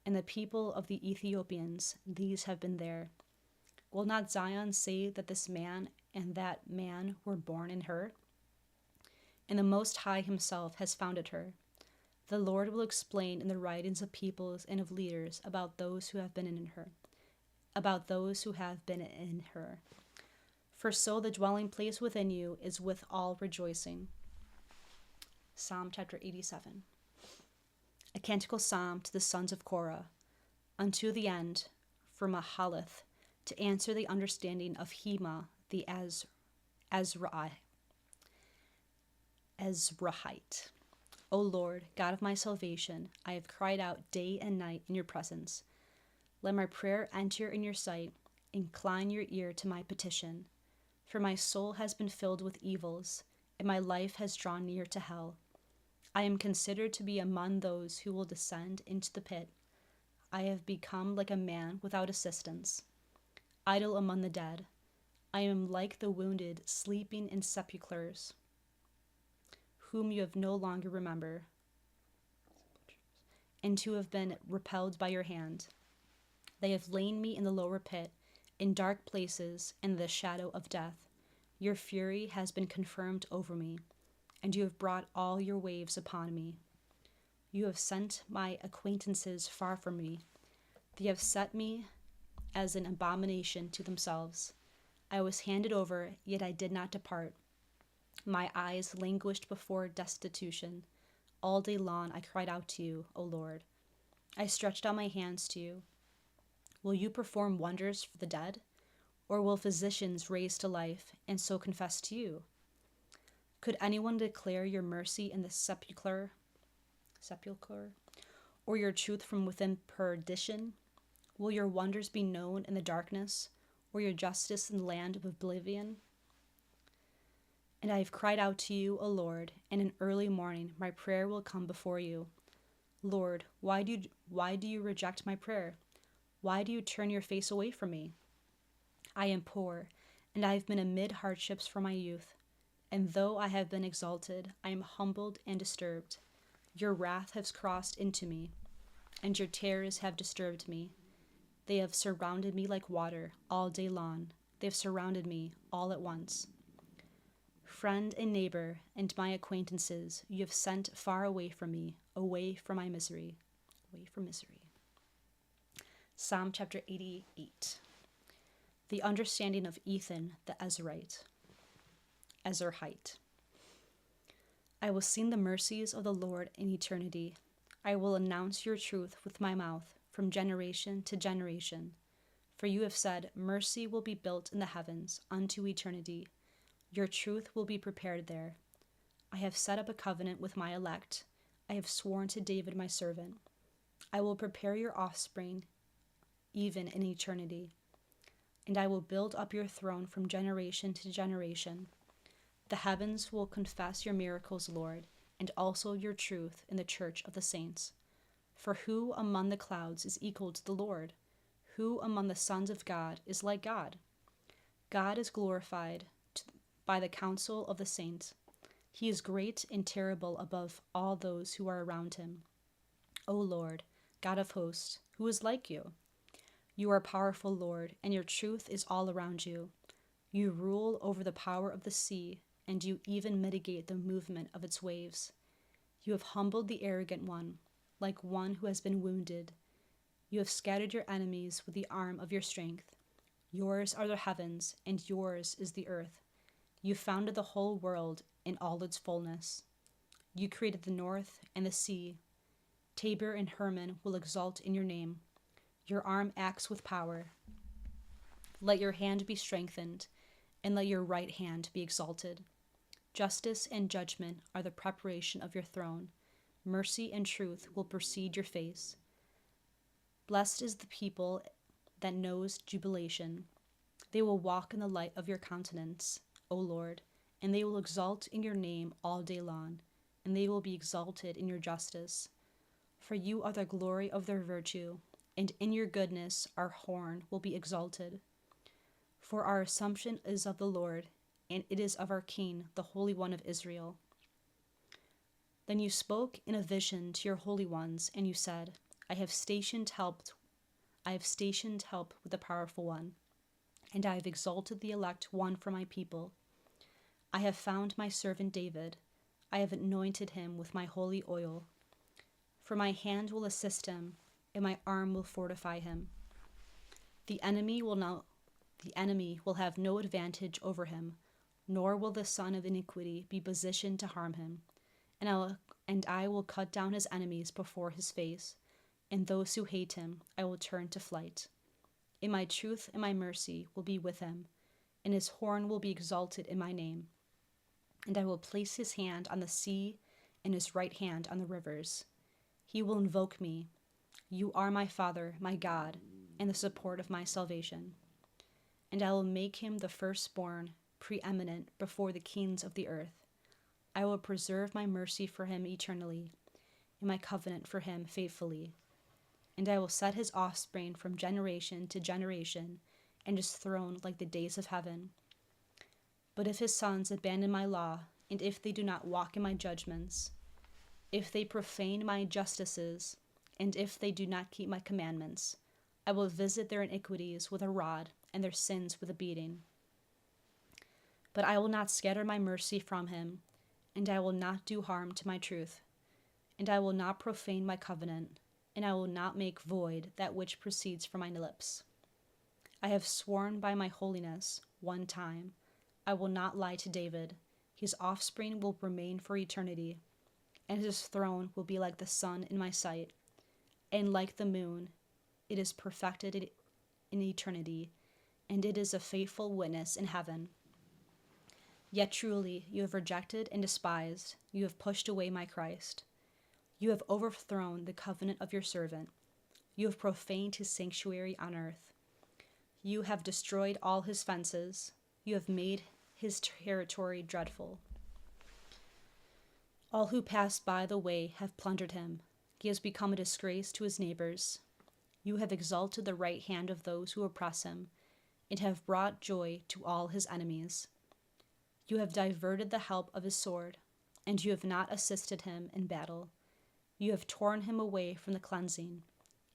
and the people of the Ethiopians, these have been there. Will not Zion say that this man and that man were born in her? And the Most High himself has founded her. The Lord will explain in the writings of peoples and of leaders about those who have been in her. For so the dwelling place within you is with all rejoicing. Psalm chapter 87. A canticle psalm to the sons of Korah, unto the end, for Mahalath, to answer the understanding of Hema the Ezrahite. O Lord, God of my salvation, I have cried out day and night in your presence. Let my prayer enter in your sight. Incline your ear to my petition. For my soul has been filled with evils, and my life has drawn near to hell. I am considered to be among those who will descend into the pit. I have become like a man without assistance, idle among the dead. I am like the wounded sleeping in sepulchres, whom you have no longer remember, and who have been repelled by your hand. They have lain me in the lower pit, in dark places, in the shadow of death. Your fury has been confirmed over me, and you have brought all your waves upon me. You have sent my acquaintances far from me. They have set me as an abomination to themselves. I was handed over, yet I did not depart. My eyes languished before destitution. All day long I cried out to you, O Lord. I stretched out my hands to you. Will you perform wonders for the dead? Or will physicians raise to life and so confess to you? Could anyone declare your mercy in the sepulchre, or your truth from within perdition? Will your wonders be known in the darkness, or your justice in the land of oblivion? And I have cried out to you, O Lord, and in early morning my prayer will come before you. Lord, why do you reject my prayer? Why do you turn your face away from me? I am poor, and I have been amid hardships from my youth. And though I have been exalted, I am humbled and disturbed. Your wrath has crossed into me, and your terrors have disturbed me. They have surrounded me like water all day long. They have surrounded me all at once. Friend and neighbor and my acquaintances, you have sent far away from me, away from my misery. Away from misery. Psalm chapter 88. the understanding of Ethan the Ezrahite. I will sing the mercies of the Lord in eternity. I will announce your truth with my mouth from generation to generation. For you have said, mercy will be built in the heavens unto eternity. Your truth will be prepared there. I have set up a covenant with my elect. I have sworn to David my servant. I will prepare your offspring even in eternity. And I will build up your throne from generation to generation. The heavens will confess your miracles, Lord, and also your truth in the church of the saints. For who among the clouds is equal to the Lord? Who among the sons of God is like God? God is glorified by the counsel of the saints. He is great and terrible above all those who are around him. O Lord, God of hosts, who is like you? You are powerful, Lord, and your truth is all around you. You rule over the power of the sea, and you even mitigate the movement of its waves. You have humbled the arrogant one, like one who has been wounded. You have scattered your enemies with the arm of your strength. Yours are the heavens, and yours is the earth. You founded the whole world in all its fullness. You created the north and the sea. Tabor and Hermon will exult in your name. Your arm acts with power. Let your hand be strengthened, and let your right hand be exalted. Justice and judgment are the preparation of your throne. Mercy and truth will precede your face. Blessed is the people that knows jubilation. They will walk in the light of your countenance, O Lord, and they will exalt in your name all day long, and they will be exalted in your justice. For you are the glory of their virtue, and in your goodness our horn will be exalted. For our assumption is of the Lord, and it is of our King, the Holy One of Israel. Then you spoke in a vision to your holy ones, and you said, I have stationed help with the powerful one, and I have exalted the elect one for my people. I have found my servant David. I have anointed him with my holy oil. For my hand will assist him, and my arm will fortify him. The enemy will have no advantage over him, nor will the son of iniquity be positioned to harm him. And I will cut down his enemies before his face, and those who hate him I will turn to flight. In my truth and my mercy will be with him, and his horn will be exalted in my name. And I will place his hand on the sea and his right hand on the rivers. He will invoke me. You are my Father, my God, and the support of my salvation. And I will make him the firstborn, preeminent before the kings of the earth. I will preserve my mercy for him eternally, and my covenant for him faithfully. And I will set his offspring from generation to generation, and his throne like the days of heaven. But if his sons abandon my law, and if they do not walk in my judgments, if they profane my justices, and if they do not keep my commandments, I will visit their iniquities with a rod, and their sins with a beating. But I will not scatter my mercy from him, and I will not do harm to my truth, and I will not profane my covenant, and I will not make void that which proceeds from my lips. I have sworn by my holiness one time, I will not lie to David. His offspring will remain for eternity, and his throne will be like the sun in my sight, and like the moon, it is perfected in eternity, and it is a faithful witness in heaven. Yet truly you have rejected and despised, you have pushed away my Christ. You have overthrown the covenant of your servant. You have profaned his sanctuary on earth. You have destroyed all his fences. You have made his territory dreadful. All who pass by the way have plundered him. He has become a disgrace to his neighbors. You have exalted the right hand of those who oppress him, and have brought joy to all his enemies. You have diverted the help of his sword, and you have not assisted him in battle. You have torn him away from the cleansing,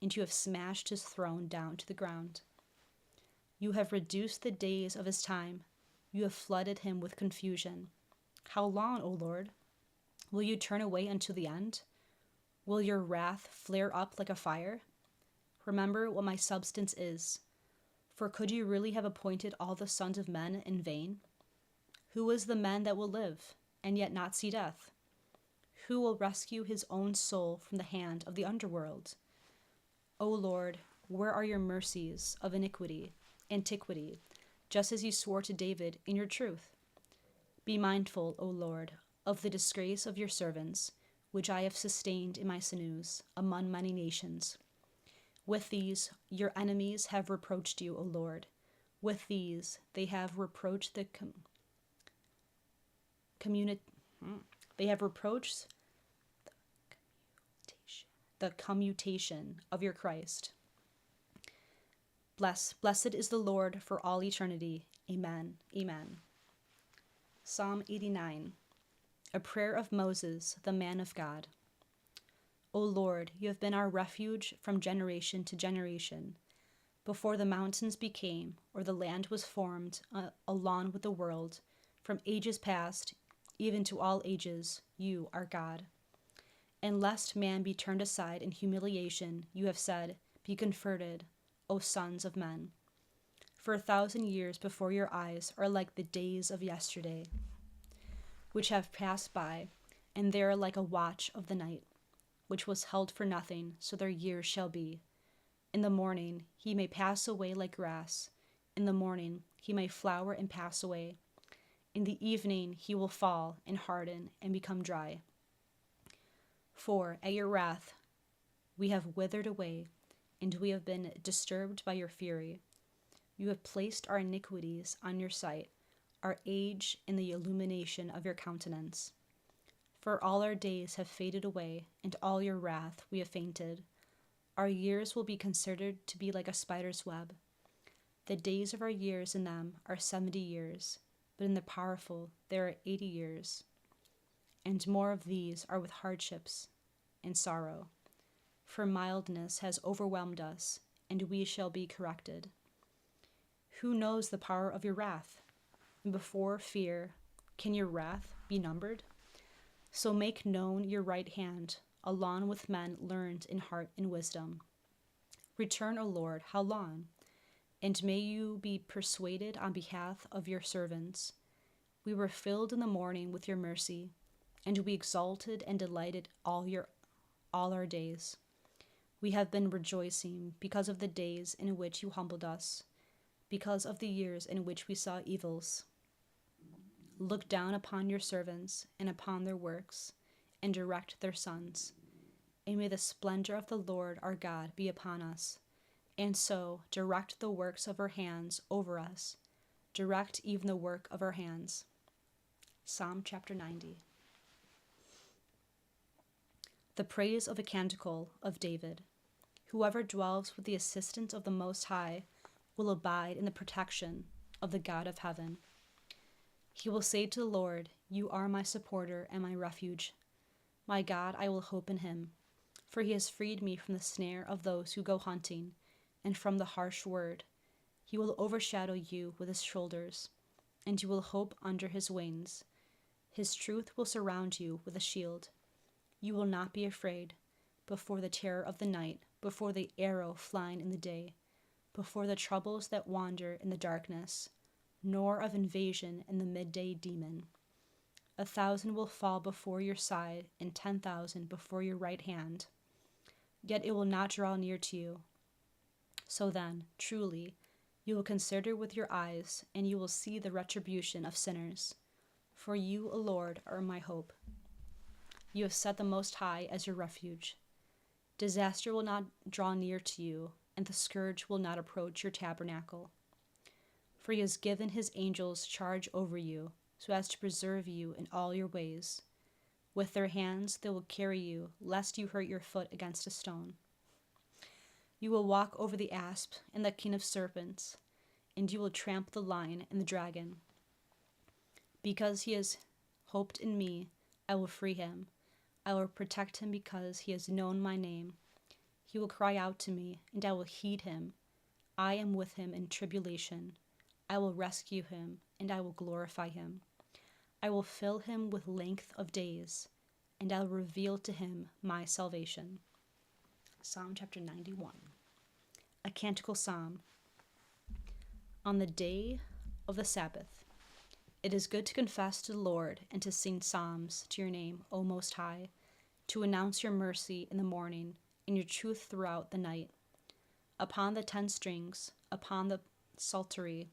and you have smashed his throne down to the ground. You have reduced the days of his time. You have flooded him with confusion. How long, O Lord? Will you turn away unto the end? Will your wrath flare up like a fire? Remember what my substance is, For could you really have appointed all the sons of men in vain? Who is the man that will live, and yet not see death? Who will rescue his own soul from the hand of the underworld? O Lord, where are your mercies of antiquity, just as you swore to David in your truth? Be mindful, O Lord, of the disgrace of your servants, which I have sustained in my sinews among many nations. With these your enemies have reproached you, O Lord. With these they have reproached the the commutation of your Christ. Blessed is the Lord for all eternity. Amen. Amen. Psalm 89. A prayer of Moses, the man of God. O Lord, you have been our refuge from generation to generation. Before the mountains became, or the land was formed, along with the world, from ages past, even to all ages, you are God. And lest man be turned aside in humiliation, you have said, be converted, O sons of men. For 1,000 years before your eyes are like the days of yesterday, which have passed by, and they are like a watch of the night, which was held for nothing, so their years shall be. In the morning he may pass away like grass. In the morning he may flower and pass away. In the evening he will fall and harden and become dry. For at your wrath we have withered away, and we have been disturbed by your fury. You have placed our iniquities on your sight, our age in the illumination of your countenance. For all our days have faded away, and all your wrath we have fainted. Our years will be considered to be like a spider's web. The days of our years in them are 70 years, but in the powerful there are 80 years. And more of these are with hardships and sorrow. For mildness has overwhelmed us, and we shall be corrected. Who knows the power of your wrath? And before fear, can your wrath be numbered? So make known your right hand, along with men learned in heart and wisdom. Return, O Lord, how long? And may you be persuaded on behalf of your servants. We were filled in the morning with your mercy, and we exalted and delighted all our days. We have been rejoicing because of the days in which you humbled us, because of the years in which we saw evils. Look down upon your servants and upon their works, and direct their sons. And may the splendor of the Lord our God be upon us, and so direct the works of our hands over us. Direct even the work of our hands. Psalm chapter 90. The praise of a canticle of David. Whoever dwells with the assistance of the Most High will abide in the protection of the God of heaven. He will say to the Lord, you are my supporter and my refuge. My God, I will hope in him. For he has freed me from the snare of those who go hunting, and from the harsh word. He will overshadow you with his shoulders, and you will hope under his wings. His truth will surround you with a shield. You will not be afraid before the terror of the night, before the arrow flying in the day, before the troubles that wander in the darkness, nor of invasion in the midday demon. 1,000 will fall before your side, and 10,000 before your right hand, yet it will not draw near to you. So then, truly, you will consider with your eyes, and you will see the retribution of sinners. For you, O Lord, are my hope. You have set the Most High as your refuge. Disaster will not draw near to you, and the scourge will not approach your tabernacle. For he has given his angels charge over you, so as to preserve you in all your ways. With their hands they will carry you, lest you hurt your foot against a stone. You will walk over the asp and the king of serpents, and you will trample the lion and the dragon. Because he has hoped in me, I will free him. I will protect him because he has known my name. He will cry out to me, and I will heed him. I am with him in tribulation. I will rescue him, and I will glorify him. I will fill him with length of days, and I will reveal to him my salvation. Psalm chapter 91. A canticle psalm. On the day of the Sabbath, it is good to confess to the Lord and to sing psalms to your name, O Most High, to announce your mercy in the morning and your truth throughout the night. Upon the 10 strings, upon the psaltery,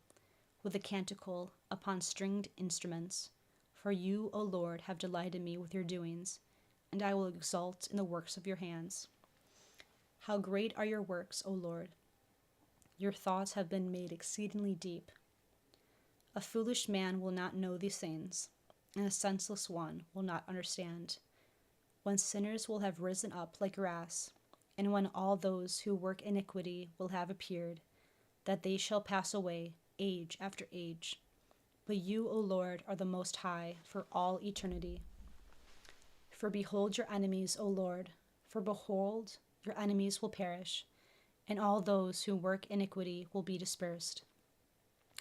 with a canticle, upon stringed instruments. For you, O Lord, have delighted me with your doings, and I will exult in the works of your hands. How great are your works, O Lord! Your thoughts have been made exceedingly deep. A foolish man will not know these things, and a senseless one will not understand. When sinners will have risen up like grass, and when all those who work iniquity will have appeared, that they shall pass away, age after age. But you, O Lord, are the Most High for all eternity. For behold your enemies, O Lord, for behold, your enemies will perish, and all those who work iniquity will be dispersed.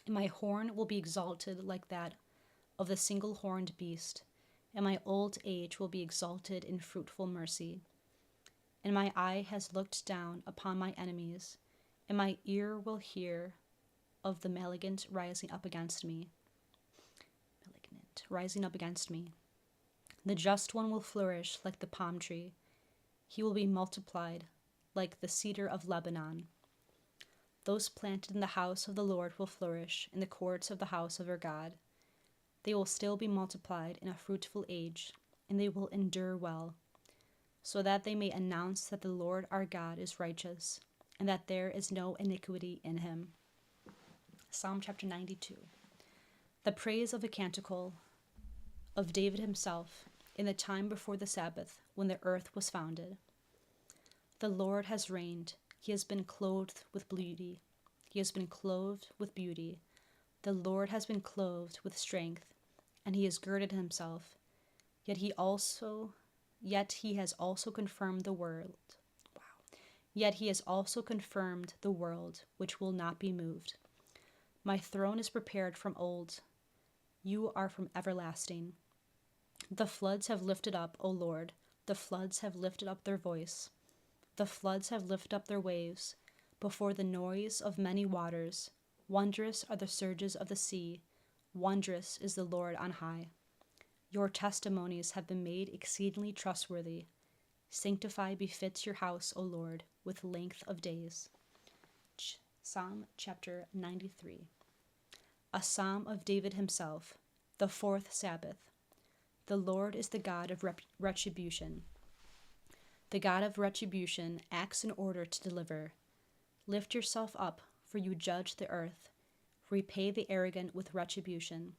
And my horn will be exalted like that of the single-horned beast, and my old age will be exalted in fruitful mercy. And my eye has looked down upon my enemies, and my ear will hear of the malignant rising up against me. The just one will flourish like the palm tree. He will be multiplied like the cedar of Lebanon. Those planted in the house of the Lord will flourish in the courts of the house of our God. They will still be multiplied in a fruitful age, and they will endure well, so that they may announce that the Lord our God is righteous, and that there is no iniquity in him. Psalm chapter 92. The praise of a canticle of David himself in the time before the Sabbath, when the earth was founded. The Lord has reigned. He has been clothed with beauty. He has been clothed with beauty. The Lord has been clothed with strength, and he has girded himself. Yet he has also confirmed the world. Yet he has also confirmed the world, which will not be moved. My throne is prepared from old. You are from everlasting. The floods have lifted up, O Lord. The floods have lifted up their voice. The floods have lifted up their waves before the noise of many waters. Wondrous are the surges of the sea. Wondrous is the Lord on high. Your testimonies have been made exceedingly trustworthy. Sanctify befits your house, O Lord, with length of days. Psalm chapter 93. A psalm of David himself, the 4th Sabbath. The Lord is the God of retribution. The God of retribution acts in order to deliver. Lift yourself up, for you judge the earth. Repay the arrogant with retribution.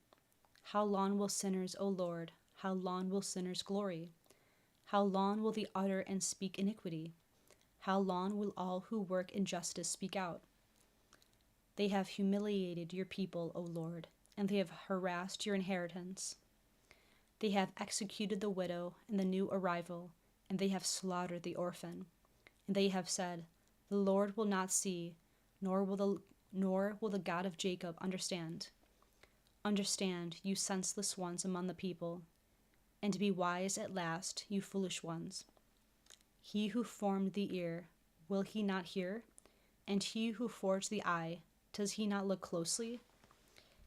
How long will sinners, O Lord, how long will sinners glory? How long will they utter and speak iniquity? How long will all who work injustice speak out? They have humiliated your people, O Lord, and they have harassed your inheritance. They have executed the widow and the new arrival, and they have slaughtered the orphan. And they have said, the Lord will not see, nor will the God of Jacob understand. Understand, you senseless ones among the people, and be wise at last, you foolish ones. He who formed the ear, will he not hear? And he who forged the eye, does he not look closely?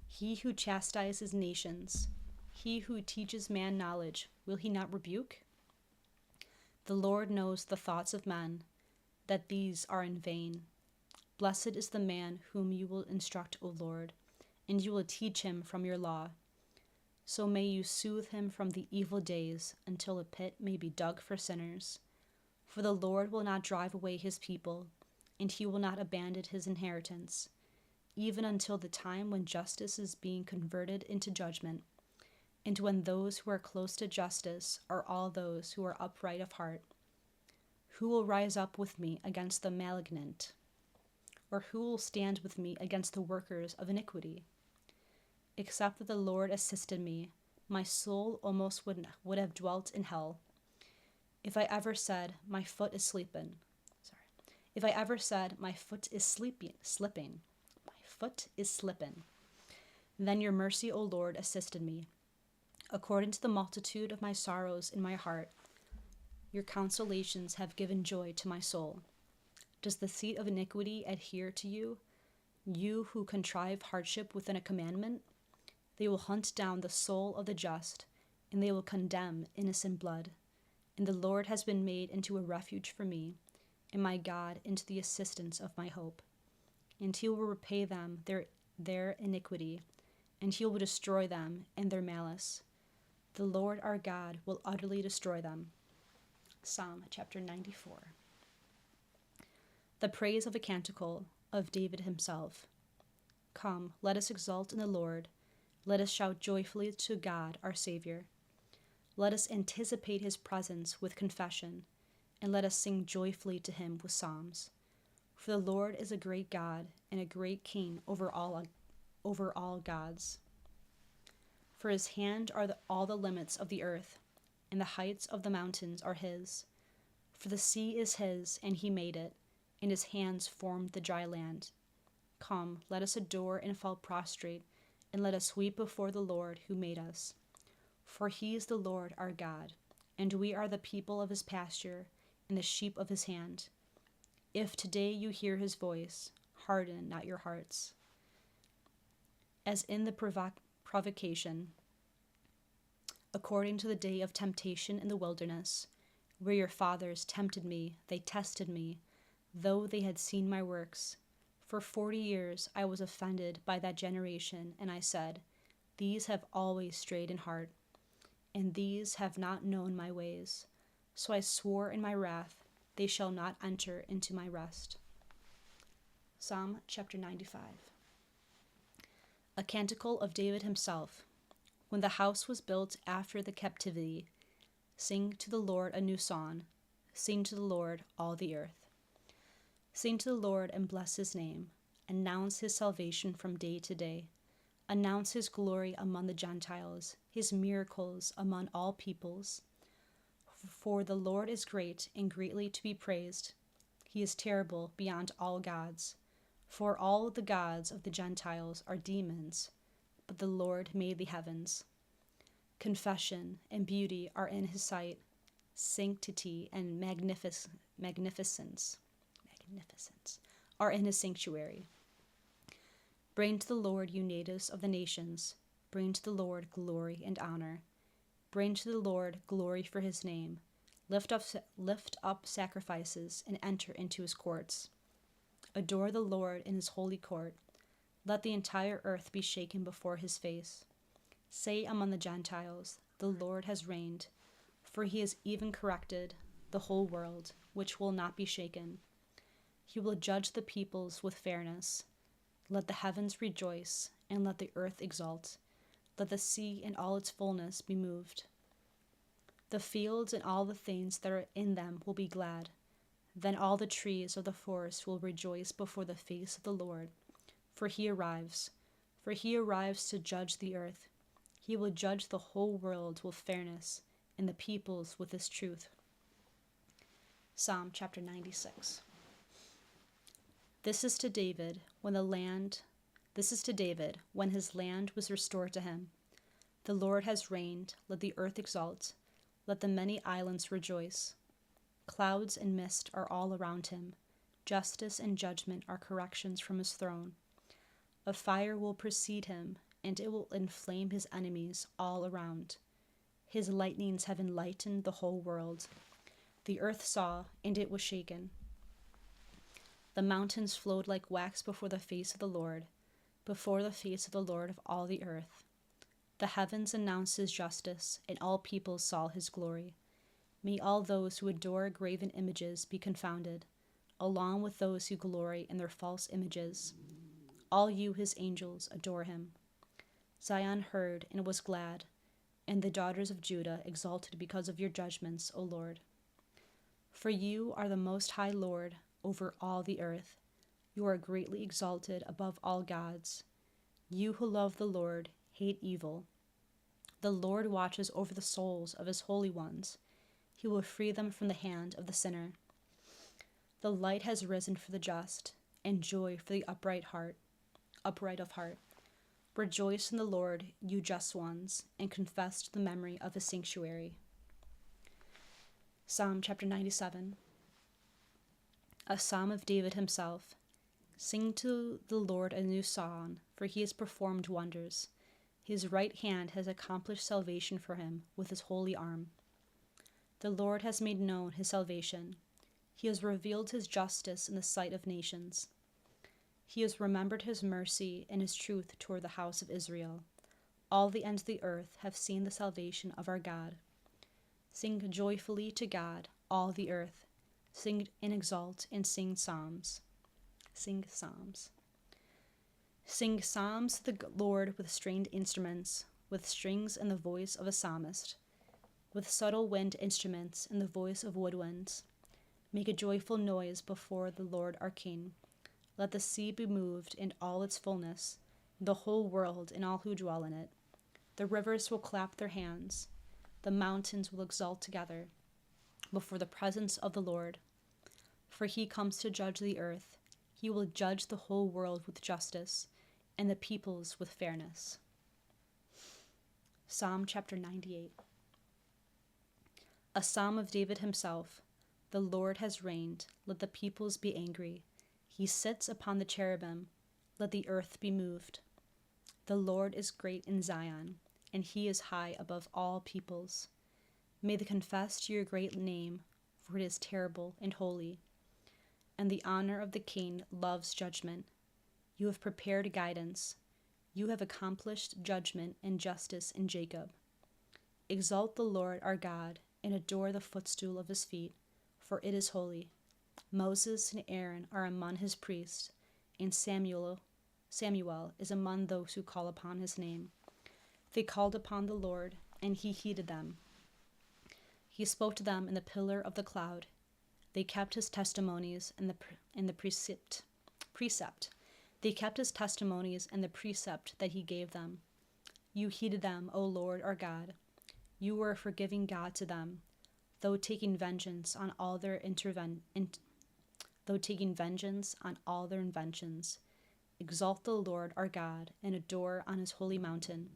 He who chastises nations, he who teaches man knowledge, will he not rebuke? The Lord knows the thoughts of men, that these are in vain. Blessed is the man whom you will instruct, O Lord, and you will teach him from your law. So may you soothe him from the evil days, until a pit may be dug for sinners. For the Lord will not drive away his people, and he will not abandon his inheritance, even until the time when justice is being converted into judgment, and when those who are close to justice are all those who are upright of heart. Who will rise up with me against the malignant? Or who will stand with me against the workers of iniquity? Except that the Lord assisted me, my soul almost would have dwelt in hell. If I ever said, my foot is slipping, then your mercy, O Lord, assisted me. According to the multitude of my sorrows in my heart, your consolations have given joy to my soul. Does the seat of iniquity adhere to you? You who contrive hardship within a commandment, they will hunt down the soul of the just, and they will condemn innocent blood. And the Lord has been made into a refuge for me, and my God into the assistance of my hope. And he will repay them their iniquity, and he will destroy them in their malice. The Lord our God will utterly destroy them. Psalm chapter 94. The praise of a canticle of David himself. Come, let us exult in the Lord. Let us shout joyfully to God our Savior. Let us anticipate his presence with confession, and let us sing joyfully to him with psalms. For the Lord is a great God and a great King over all gods. For his hand are all the limits of the earth, and the heights of the mountains are his. For the sea is his, and he made it, and his hands formed the dry land. Come, let us adore and fall prostrate, and let us weep before the Lord who made us. For he is the Lord our God, and we are the people of his pasture, and the sheep of his hand. If today you hear his voice, harden not your hearts. As in the provocation, according to the day of temptation in the wilderness, where your fathers tempted me, they tested me, though they had seen my works. For 40 years I was offended by that generation, and I said, these have always strayed in heart, and these have not known my ways. So I swore in my wrath, they shall not enter into my rest. Psalm chapter 95. A canticle of David himself. When the house was built after the captivity, sing to the Lord a new song. Sing to the Lord, all the earth. Sing to the Lord and bless his name. Announce his salvation from day to day. Announce his glory among the Gentiles, his miracles among all peoples. For the Lord is great and greatly to be praised. He is terrible beyond all gods. For all the gods of the Gentiles are demons, but the Lord made the heavens. Confession and beauty are in his sight. Sanctity and magnificence are in his sanctuary. Bring to the Lord, you natives of the nations. Bring to the Lord glory and honor. Bring to the Lord glory for his name. Lift up sacrifices and enter into his courts. Adore the Lord in his holy court. Let the entire earth be shaken before his face. Say among the Gentiles, the Lord has reigned, for he has even corrected the whole world, which will not be shaken. He will judge the peoples with fairness. Let the heavens rejoice, and let the earth exult. Let the sea and all its fullness be moved. The fields and all the things that are in them will be glad. Then all the trees of the forest will rejoice before the face of the Lord, for he arrives. For he arrives to judge the earth. He will judge the whole world with fairness, and the peoples with his truth. Psalm chapter 96. This is to David when his land was restored to him. The Lord has reigned, let the earth exult, let the many islands rejoice. Clouds and mist are all around him. Justice and judgment are corrections from his throne. A fire will precede him, and it will inflame his enemies all around. His lightnings have enlightened the whole world. The earth saw, and it was shaken. The mountains flowed like wax before the face of the Lord of all the earth. The heavens announced his justice, and all peoples saw his glory. May all those who adore graven images be confounded, along with those who glory in their false images. All you, his angels, adore him. Zion heard and was glad, and the daughters of Judah exulted because of your judgments, O Lord. For you are the Most High Lord over all the earth. You are greatly exalted above all gods. You who love the Lord hate evil. The Lord watches over the souls of his holy ones. He will free them from the hand of the sinner. The light has risen for the just, and joy for the upright of heart. Rejoice in the Lord, you just ones, and confess to the memory of his sanctuary. Psalm chapter 97. A psalm of David himself. Sing to the Lord a new song, for he has performed wonders. His right hand has accomplished salvation for him with his holy arm. The Lord has made known his salvation. He has revealed his justice in the sight of nations. He has remembered his mercy and his truth toward the house of Israel. All the ends of the earth have seen the salvation of our God. Sing joyfully to God, all the earth. Sing and exalt and sing psalms. Sing psalms. Sing psalms to the Lord with stringed instruments, with strings and the voice of a psalmist, with subtle wind instruments and the voice of woodwinds. Make a joyful noise before the Lord our King. Let the sea be moved in all its fullness, the whole world and all who dwell in it. The rivers will clap their hands. The mountains will exult together before the presence of the Lord. For he comes to judge the earth. He will judge the whole world with justice and the peoples with fairness. Psalm chapter 98. A psalm of David himself. The Lord has reigned. Let the peoples be angry. He sits upon the cherubim. Let the earth be moved. The Lord is great in Zion, and he is high above all peoples. May they confess to your great name, for it is terrible and holy. And the honor of the king loves judgment. You have prepared guidance. You have accomplished judgment and justice in Jacob. Exalt the Lord our God, and adore the footstool of his feet, for it is holy. Moses and Aaron are among his priests, and Samuel is among those who call upon his name. They called upon the Lord, and he heeded them. He spoke to them in the pillar of the cloud. They kept his testimonies and the precept. They kept his testimonies and the precept that he gave them. You heeded them, O Lord our God. You were a forgiving God to them, though taking vengeance on all their inventions. Exalt the Lord our God and adore on his holy mountain,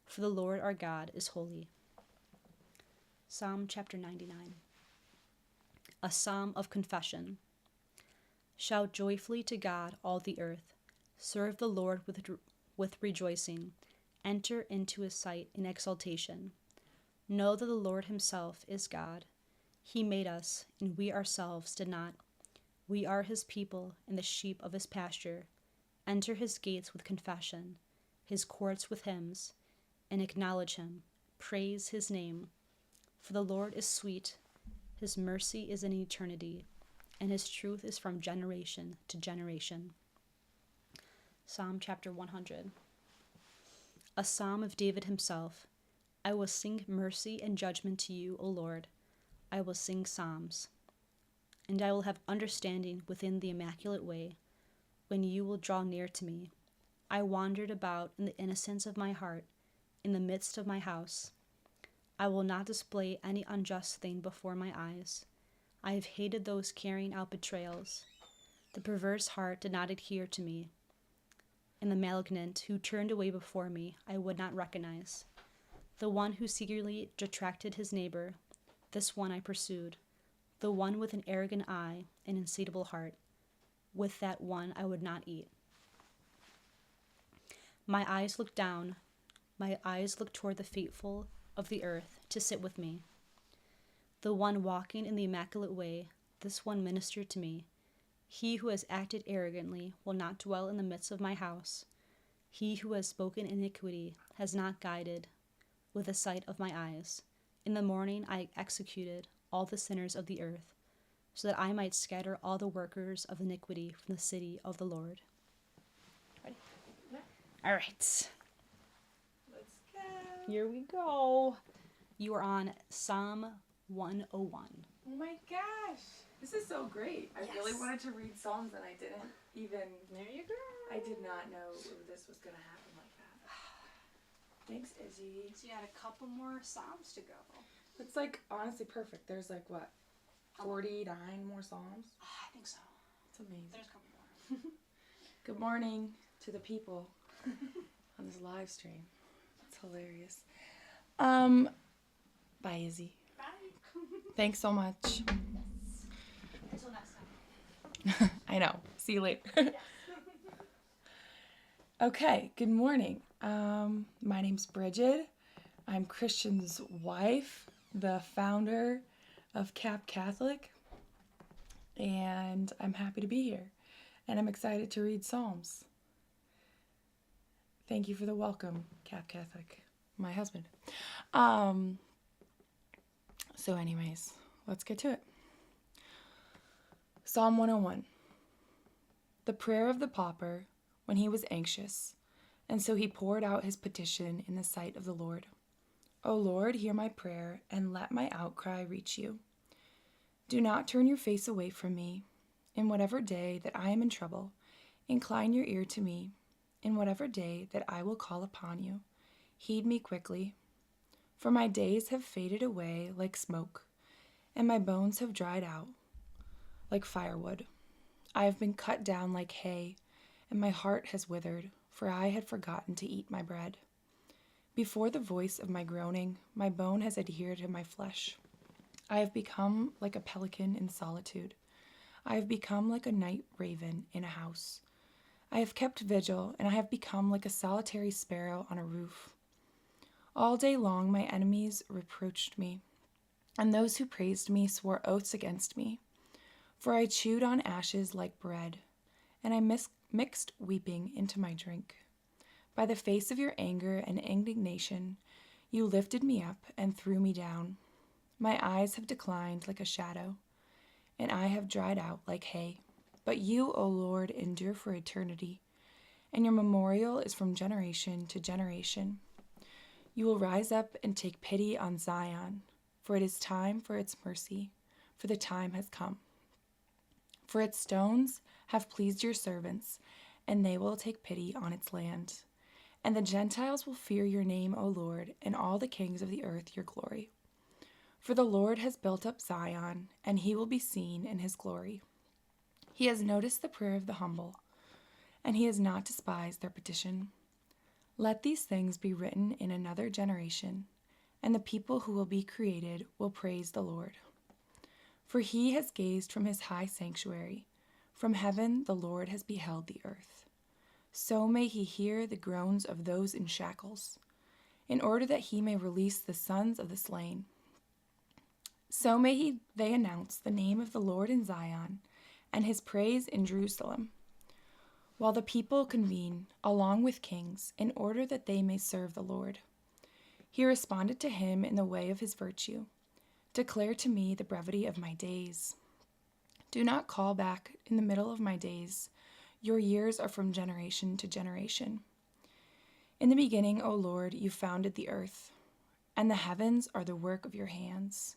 for the Lord our God is holy. Psalm chapter 99. A psalm of confession. Shout joyfully to God, all the earth. Serve the Lord with rejoicing. Enter into his sight in exaltation. Know that the Lord himself is God. He made us, and we ourselves did not. We are his people and the sheep of his pasture. Enter his gates with confession, his courts with hymns, and acknowledge him. Praise his name. For the Lord is sweet. His mercy is in eternity, and his truth is from generation to generation. Psalm chapter 100. A psalm of David himself. I will sing mercy and judgment to you, O Lord. I will sing psalms. And I will have understanding within the immaculate way, when you will draw near to me. I wandered about in the innocence of my heart, in the midst of my house. I will not display any unjust thing before my eyes. I have hated those carrying out betrayals. The perverse heart did not adhere to me, and the malignant who turned away before me I would not recognize. The one who secretly detracted his neighbor, this one I pursued. The one with an arrogant eye and insatiable heart, with that one I would not eat. My eyes looked toward the faithful of the earth to sit with me. The one walking in the immaculate way, this one ministered to me. He who has acted arrogantly will not dwell in the midst of my house. He who has spoken iniquity has not guided with the sight of my eyes. In the morning I executed all the sinners of the earth, so that I might scatter all the workers of iniquity from the city of the Lord. Ready? Yeah. All right. Let's go. Here we go. You are on Psalm 101. Oh my gosh. This is so great. I really wanted to read Psalms and I didn't even... There you go. I did not know this was going to happen like that. Thanks, Izzy. So you had a couple more Psalms to go. It's like honestly perfect. There's like what? 49 more Psalms? I think so. It's amazing. There's a couple more. Good morning to the people on this live stream. It's hilarious. Bye, Izzy. Bye. Thanks so much. Until next time. I know. See you later. Okay, good morning. My name's Bridget. I'm Christian's wife, the founder of Cap Catholic, and I'm happy to be here. And I'm excited to read Psalms. Thank you for the welcome, Cap Catholic, my husband. So anyways, let's get to it. Psalm 101. The prayer of the pauper when he was anxious, and so he poured out his petition in the sight of the Lord. O Lord, hear my prayer, and let my outcry reach you. Do not turn your face away from me. In whatever day that I am in trouble, incline your ear to me. In whatever day that I will call upon you, heed me quickly. For my days have faded away like smoke, and my bones have dried out like firewood. I have been cut down like hay, and my heart has withered, for I had forgotten to eat my bread. Before the voice of my groaning, my bone has adhered to my flesh. I have become like a pelican in solitude. I have become like a night raven in a house. I have kept vigil, and I have become like a solitary sparrow on a roof. All day long my enemies reproached me, and those who praised me swore oaths against me. For I chewed on ashes like bread, and I mixed weeping into my drink. By the face of your anger and indignation, you lifted me up and threw me down. My eyes have declined like a shadow, and I have dried out like hay. But you, O Lord, endure for eternity, and your memorial is from generation to generation. You will rise up and take pity on Zion, for it is time for its mercy, for the time has come. For its stones have pleased your servants, and they will take pity on its land. And the Gentiles will fear your name, O Lord, and all the kings of the earth your glory. For the Lord has built up Zion, and he will be seen in his glory. He has noticed the prayer of the humble, and he has not despised their petition. Let these things be written in another generation, and the people who will be created will praise the Lord. For he has gazed from his high sanctuary. From heaven the Lord has beheld the earth. So may he hear the groans of those in shackles, in order that he may release the sons of the slain. So may they announce the name of the Lord in Zion, and his praise in Jerusalem, while the people convene along with kings, in order that they may serve the Lord. He responded to him in the way of his virtue. Declare to me the brevity of my days. Do not call back in the middle of my days. Your years are from generation to generation. In the beginning, O Lord, you founded the earth, and the heavens are the work of your hands.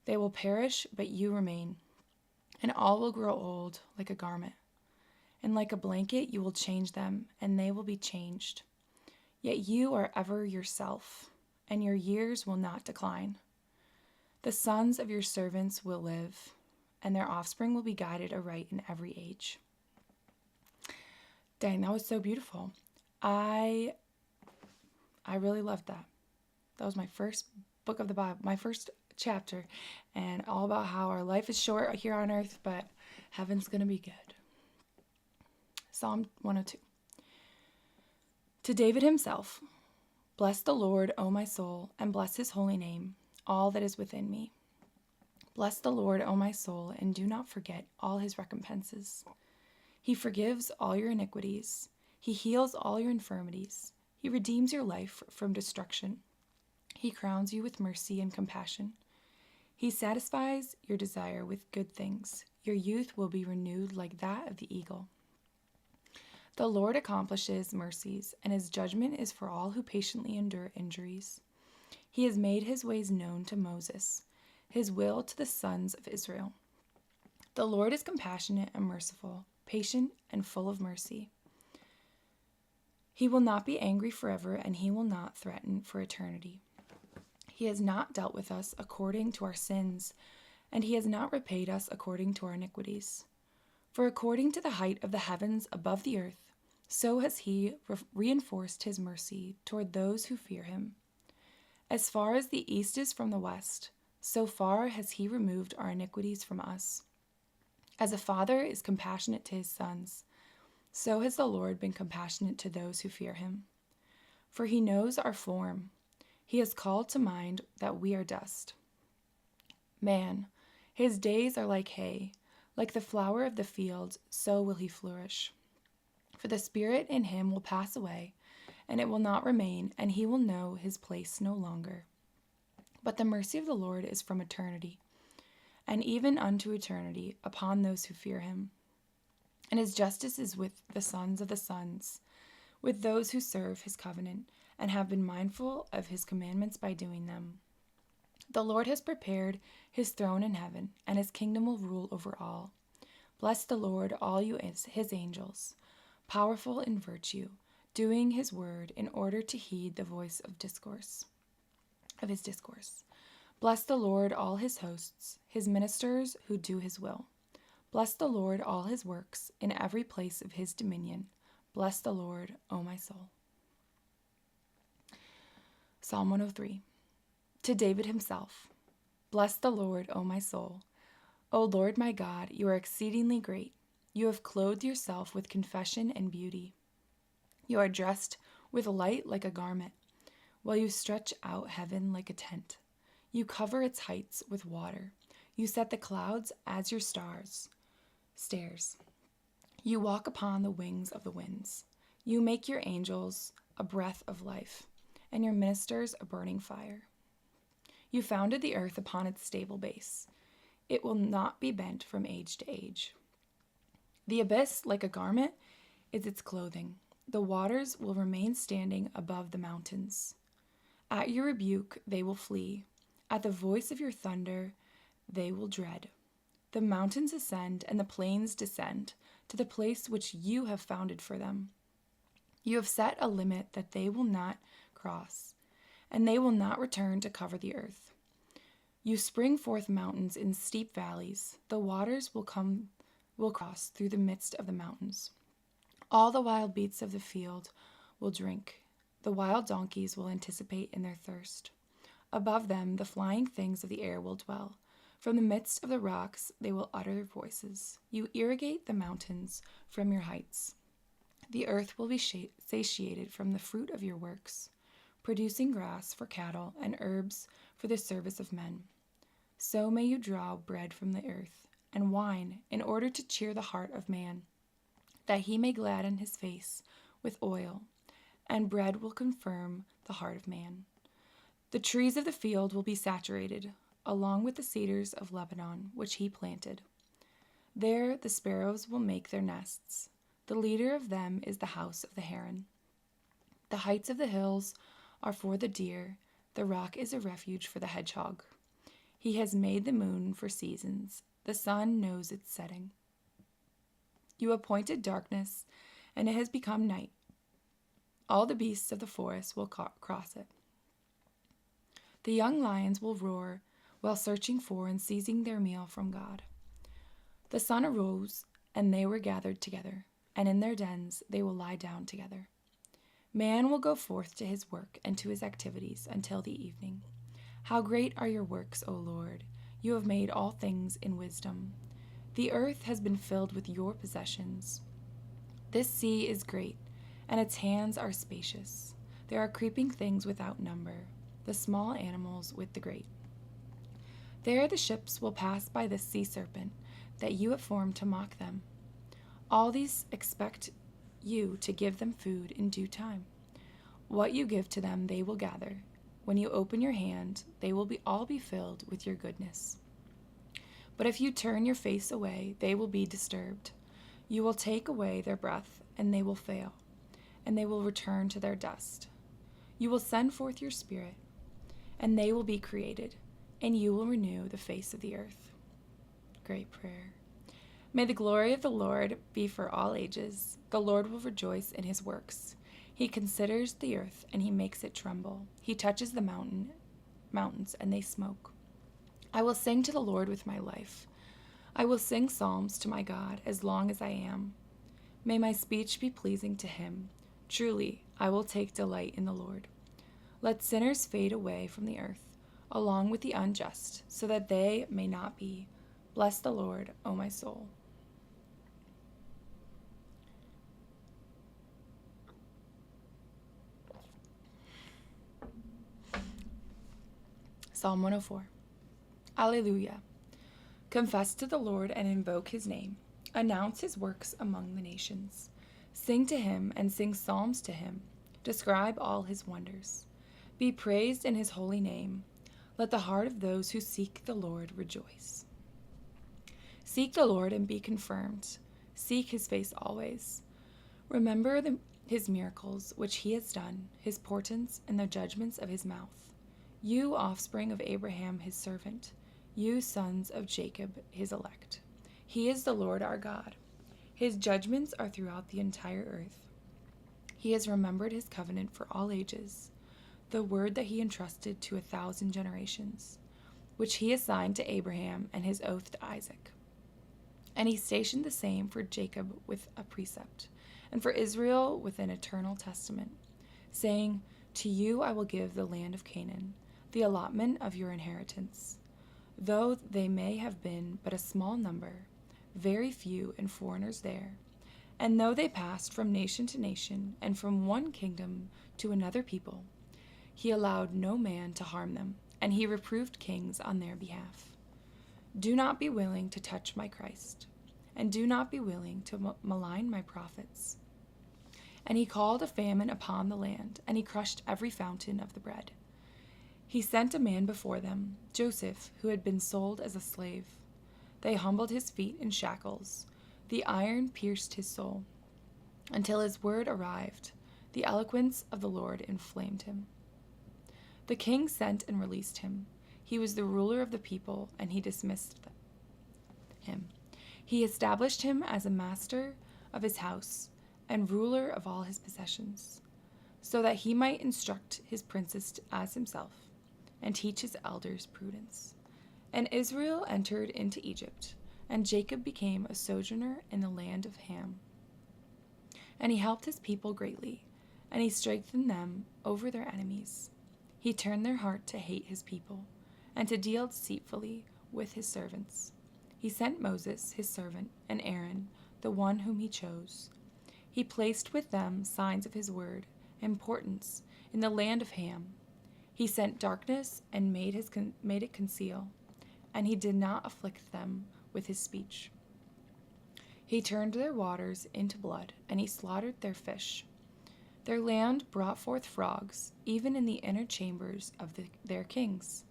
They will perish, but you remain, and all will grow old like a garment. And like a blanket you will change them, and they will be changed. Yet you are ever yourself, and your years will not decline. The sons of your servants will live, and their offspring will be guided aright in every age. Dang, that was so beautiful. I really loved that. That was my first book of the Bible, my first chapter, and all about how our life is short here on earth, but heaven's going to be good. Psalm 102. To David himself, bless the Lord, O my soul, and bless his holy name, all that is within me. Bless the Lord, O my soul, and do not forget all his recompenses. He forgives all your iniquities. He heals all your infirmities. He redeems your life from destruction. He crowns you with mercy and compassion. He satisfies your desire with good things. Your youth will be renewed like that of the eagle. The Lord accomplishes mercies, and his judgment is for all who patiently endure injuries. He has made his ways known to Moses, his will to the sons of Israel. The Lord is compassionate and merciful, patient and full of mercy. He will not be angry forever, and he will not threaten for eternity. He has not dealt with us according to our sins, and he has not repaid us according to our iniquities. For according to the height of the heavens above the earth, so has he reinforced his mercy toward those who fear him. As far as the east is from the west, so far has he removed our iniquities from us. As a father is compassionate to his sons, So has the Lord been compassionate to those who fear him. For he knows our form. He has called to mind that we are dust. Man, his days are like hay, like the flower of the field, so will he flourish. For the spirit in him will pass away, and it will not remain, and he will know his place no longer. But the mercy of the Lord is from eternity, and even unto eternity, upon those who fear him. And his justice is with the sons of the sons, with those who serve his covenant, and have been mindful of his commandments by doing them. The Lord has prepared his throne in heaven, and his kingdom will rule over all. Bless the Lord, all you his angels, powerful in virtue, doing his word in order to heed the voice of his discourse. Bless the Lord, all his hosts, his ministers who do his will. Bless the Lord, all his works, in every place of his dominion. Bless the Lord, O my soul. Psalm 103. To David himself. Bless the Lord, O my soul. O Lord my God, you are exceedingly great. You have clothed yourself with confession and beauty. You are dressed with light like a garment, while you stretch out heaven like a tent. You cover its heights with water. You set the clouds as your stairs. You walk upon the wings of the winds. You make your angels a breath of life, and your ministers a burning fire. You founded the earth upon its stable base. It will not be bent from age to age. The abyss, like a garment, is its clothing. The waters will remain standing above the mountains. At your rebuke, they will flee. At the voice of your thunder, they will dread. The mountains ascend and the plains descend to the place which you have founded for them. You have set a limit that they will not cross, and they will not return to cover the earth. You spring forth mountains in steep valleys. The waters will cross through the midst of the mountains. All the wild beasts of the field will drink. The wild donkeys will anticipate in their thirst. Above them, the flying things of the air will dwell. From the midst of the rocks, they will utter their voices. You irrigate the mountains from your heights. The earth will be satiated from the fruit of your works, producing grass for cattle and herbs for the service of men. So may you draw bread from the earth, and wine, in order to cheer the heart of man, that he may gladden his face with oil, and bread will confirm the heart of man. The trees of the field will be saturated, along with the cedars of Lebanon, which he planted. There the sparrows will make their nests. The leader of them is the house of the heron. The heights of the hills are for the deer. The rock is a refuge for the hedgehog. He has made the moon for seasons. The sun knows its setting. You appointed darkness, and it has become night. All the beasts of the forest will cross it. The young lions will roar while searching for and seizing their meal from God. The sun arose, and they were gathered together, and in their dens they will lie down together. Man will go forth to his work and to his activities until the evening. How great are your works, O Lord! You have made all things in wisdom. The earth has been filled with your possessions. This sea is great, and its hands are spacious. There are creeping things without number, the small animals with the great. There the ships will pass by the sea serpent that you have formed to mock them. All these expect you to give them food in due time. What you give to them they will gather. When you open your hand, they will all be filled with your goodness. But if you turn your face away, they will be disturbed. You will take away their breath, and they will fail, and they will return to their dust. You will send forth your spirit, and they will be created, and you will renew the face of the earth. Great prayer. May the glory of the Lord be for all ages. The Lord will rejoice in his works. He considers the earth, and he makes it tremble. He touches the mountains, and they smoke. I will sing to the Lord with my life. I will sing psalms to my God as long as I am. May my speech be pleasing to him. Truly, I will take delight in the Lord. Let sinners fade away from the earth, along with the unjust, so that they may not be. Bless the Lord, O my soul. Psalm 104. Alleluia. Confess to the Lord and invoke his name. Announce his works among the nations. Sing to him and sing psalms to him. Describe all his wonders. Be praised in his holy name. Let the heart of those who seek the Lord rejoice. Seek the Lord and be confirmed. Seek his face always. Remember his miracles which he has done, his portents and the judgments of his mouth. You offspring of Abraham his servant, you sons of Jacob his elect. He is the Lord our God. His judgments are throughout the entire earth. He has remembered his covenant for all ages, the word that he entrusted to 1,000 generations, which he assigned to Abraham and his oath to Isaac. And he stationed the same for Jacob with a precept, and for Israel with an eternal testament, saying, To you I will give the land of Canaan, the allotment of your inheritance. Though they may have been but a small number, very few and foreigners there, and though they passed from nation to nation and from one kingdom to another people, he allowed no man to harm them, and he reproved kings on their behalf. Do not be willing to touch my Christ, and do not be willing to malign my prophets. And he called a famine upon the land, and he crushed every fountain of the bread. He sent a man before them, Joseph, who had been sold as a slave. They humbled his feet in shackles. The iron pierced his soul. Until his word arrived, the eloquence of the Lord inflamed him. The king sent and released him. He was the ruler of the people, and he dismissed him. He established him as a master of his house and ruler of all his possessions, so that he might instruct his princes as himself and teach his elders prudence. And Israel entered into Egypt, and Jacob became a sojourner in the land of Ham. And he helped his people greatly, and he strengthened them over their enemies. He turned their heart to hate his people, and to deal deceitfully with his servants. He sent Moses, his servant, and Aaron, the one whom he chose. He placed with them signs of his word and portents in the land of Ham. He sent darkness and made it conceal, and he did not afflict them with his speech. He turned their waters into blood, and he slaughtered their fish. Their land brought forth frogs, even in the inner chambers of their kings.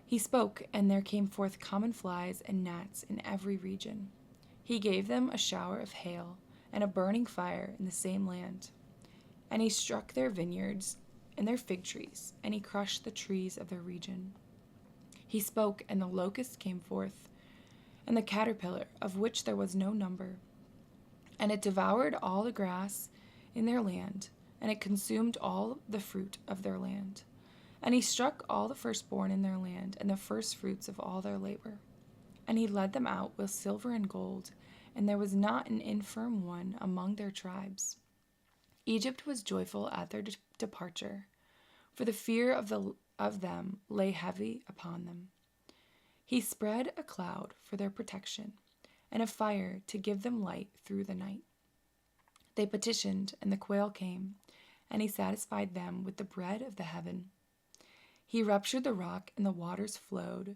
He spoke, and there came forth common flies and gnats in every region. He gave them a shower of hail and a burning fire in the same land. And he struck their vineyards and their fig trees, and he crushed the trees of their region. He spoke, and the locust came forth, and the caterpillar, of which there was no number. And it devoured all the grass in their land, and it consumed all the fruit of their land. And he struck all the firstborn in their land, and the firstfruits of all their labor. And he led them out with silver and gold, and there was not an infirm one among their tribes. Egypt was joyful at their departure, for the fear of them lay heavy upon them. He spread a cloud for their protection, and a fire to give them light through the night. They petitioned, and the quail came, and he satisfied them with the bread of the heaven. He ruptured the rock, and the waters flowed.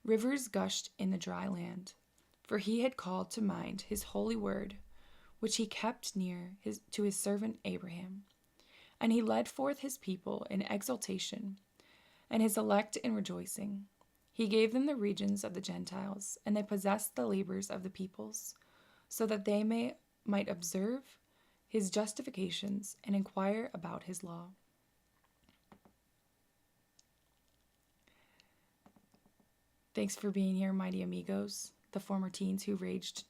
Rivers gushed in the dry land, for he had called to mind his holy word, which he kept near to his servant Abraham. And he led forth his people in exultation, and his elect in rejoicing. He gave them the regions of the Gentiles, and they possessed the labors of the peoples, so that they might observe his justifications and inquire about his law. Thanks for being here, mighty amigos, the former teens who read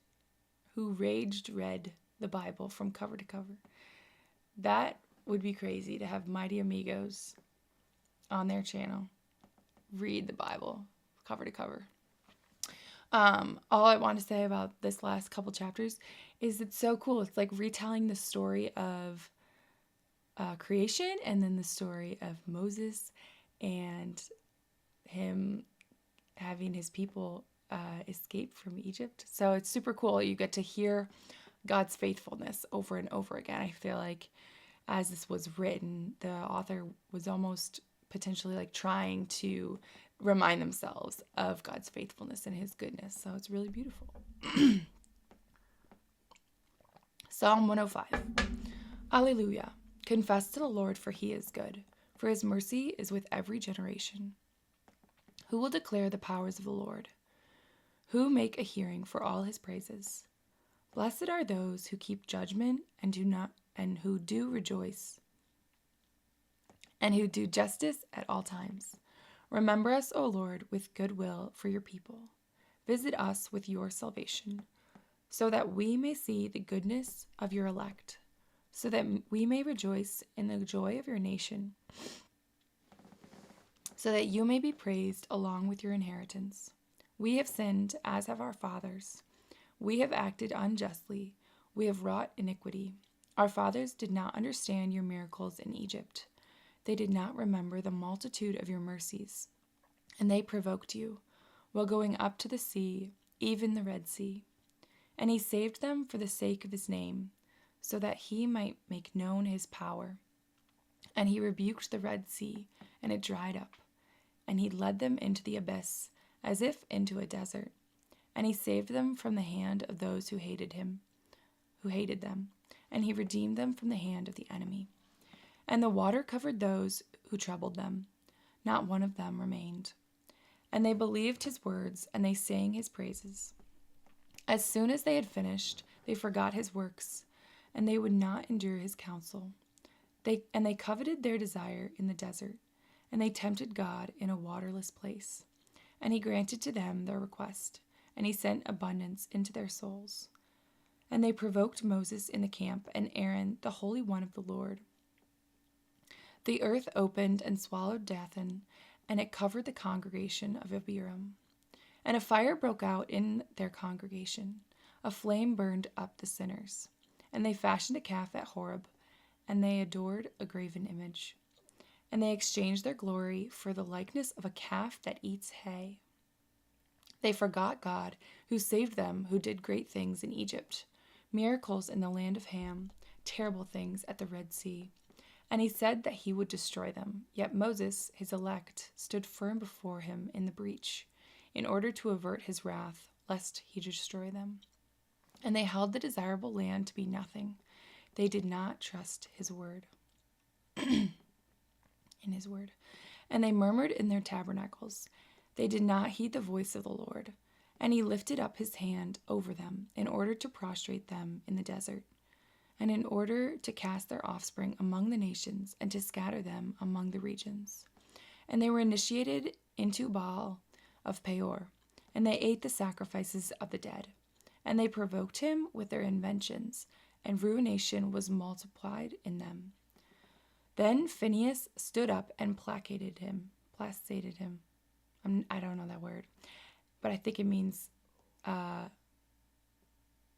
the Bible from cover to cover. That would be crazy to have mighty amigos on their channel read the Bible cover to cover. All I want to say about this last couple chapters is it's so cool. It's like retelling the story of creation, and then the story of Moses and him having his people escape from Egypt. So it's super cool. You get to hear God's faithfulness over and over again. I feel like as this was written, the author was almost potentially like trying to remind themselves of God's faithfulness and his goodness. So it's really beautiful. Psalm 105. Alleluia. Confess to the Lord, for he is good, for his mercy is with every generation. Who will declare the powers of the Lord? Who make a hearing for all his praises? Blessed are those who keep judgment and who do rejoice, and who do justice at all times. Remember us, O Lord, with goodwill for your people. Visit us with your salvation, so that we may see the goodness of your elect, so that we may rejoice in the joy of your nation, so that you may be praised along with your inheritance. We have sinned, as have our fathers. We have acted unjustly. We have wrought iniquity. Our fathers did not understand your miracles in Egypt. They did not remember the multitude of your mercies, and they provoked you, while going up to the sea, even the Red Sea. And he saved them for the sake of his name, so that he might make known his power. And he rebuked the Red Sea, and it dried up. And he led them into the abyss, as if into a desert. And he saved them from the hand of those who hated them, and he redeemed them from the hand of the enemy. And the water covered those who troubled them. Not one of them remained. And they believed his words, and they sang his praises. As soon as they had finished, they forgot his works, and they would not endure his counsel. They coveted their desire in the desert, and they tempted God in a waterless place. And he granted to them their request, and he sent abundance into their souls. And they provoked Moses in the camp, and Aaron, the Holy One of the Lord. The earth opened and swallowed Dathan, and it covered the congregation of Abiram. And a fire broke out in their congregation. A flame burned up the sinners. And they fashioned a calf at Horeb, and they adored a graven image. And they exchanged their glory for the likeness of a calf that eats hay. They forgot God, who saved them, who did great things in Egypt, miracles in the land of Ham, terrible things at the Red Sea. And he said that he would destroy them. Yet Moses, his elect, stood firm before him in the breach, in order to avert his wrath, lest he destroy them. And they held the desirable land to be nothing. They did not trust his word. In his word. And they murmured in their tabernacles. They did not heed the voice of the Lord. And he lifted up his hand over them in order to prostrate them in the desert, and in order to cast their offspring among the nations and to scatter them among the regions. And they were initiated into Baal of Peor, and they ate the sacrifices of the dead. And they provoked him with their inventions, and ruination was multiplied in them. Then Phinehas stood up and placated him. I don't know that word, but I think it means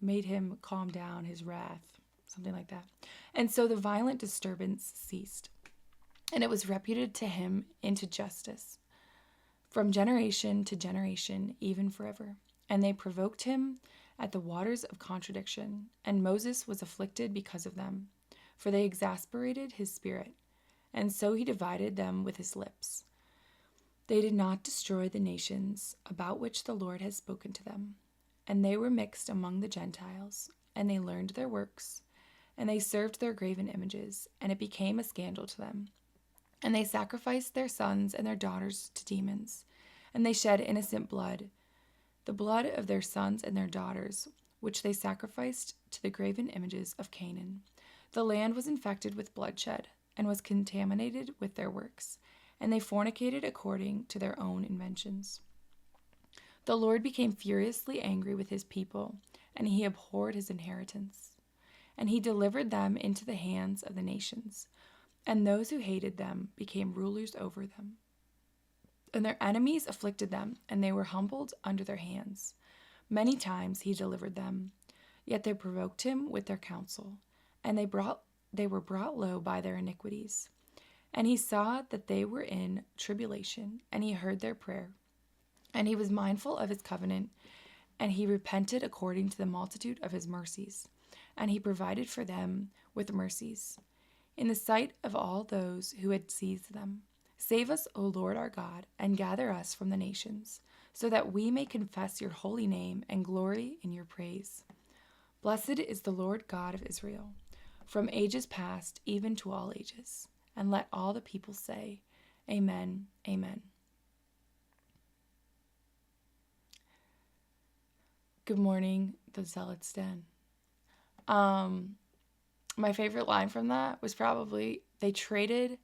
made him calm down his wrath, something like that. And so the violent disturbance ceased, and it was reputed to him into justice from generation to generation, even forever. And they provoked him at the waters of contradiction, and Moses was afflicted because of them, for they exasperated his spirit, and so he divided them with his lips. They did not destroy the nations about which the Lord has spoken to them, and they were mixed among the Gentiles, and they learned their works, and they served their graven images, and it became a scandal to them. And they sacrificed their sons and their daughters to demons, and they shed innocent blood, the blood of their sons and their daughters, which they sacrificed to the graven images of Canaan. The land was infected with bloodshed, and was contaminated with their works, and they fornicated according to their own inventions. The Lord became furiously angry with his people, and he abhorred his inheritance. And he delivered them into the hands of the nations, and those who hated them became rulers over them. And their enemies afflicted them, and they were humbled under their hands. Many times he delivered them, yet they provoked him with their counsel, and they were brought low by their iniquities. And he saw that they were in tribulation, and he heard their prayer. And he was mindful of his covenant, and he repented according to the multitude of his mercies, and he provided for them with mercies in the sight of all those who had seized them, Save us, O Lord our God, and gather us from the nations, so that we may confess your holy name and glory in your praise. Blessed is the Lord God of Israel, from ages past even to all ages. And let all the people say, Amen, Amen. Good morning, the Zealots' Den. My favorite line from that was probably, they traded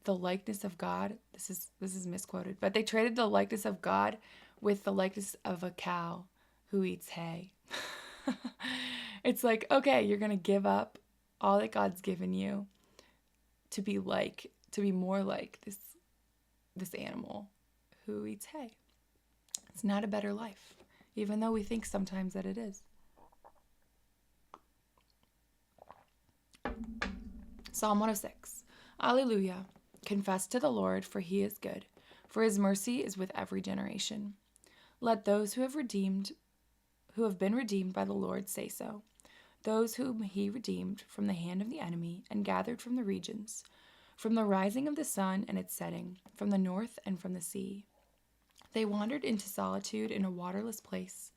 the likeness of God. This is misquoted, but they traded the likeness of God with the likeness of a cow who eats hay. It's like, okay, you're going to give up all that God's given you to be more like this animal who eats hay. It's not a better life, even though we think sometimes that it is. Psalm 106. Alleluia. Confess to the Lord, for he is good, for his mercy is with every generation. Let those who have been redeemed by the Lord say so, those whom he redeemed from the hand of the enemy and gathered from the regions, from the rising of the sun and its setting, from the north and from the sea. They wandered into solitude in a waterless place.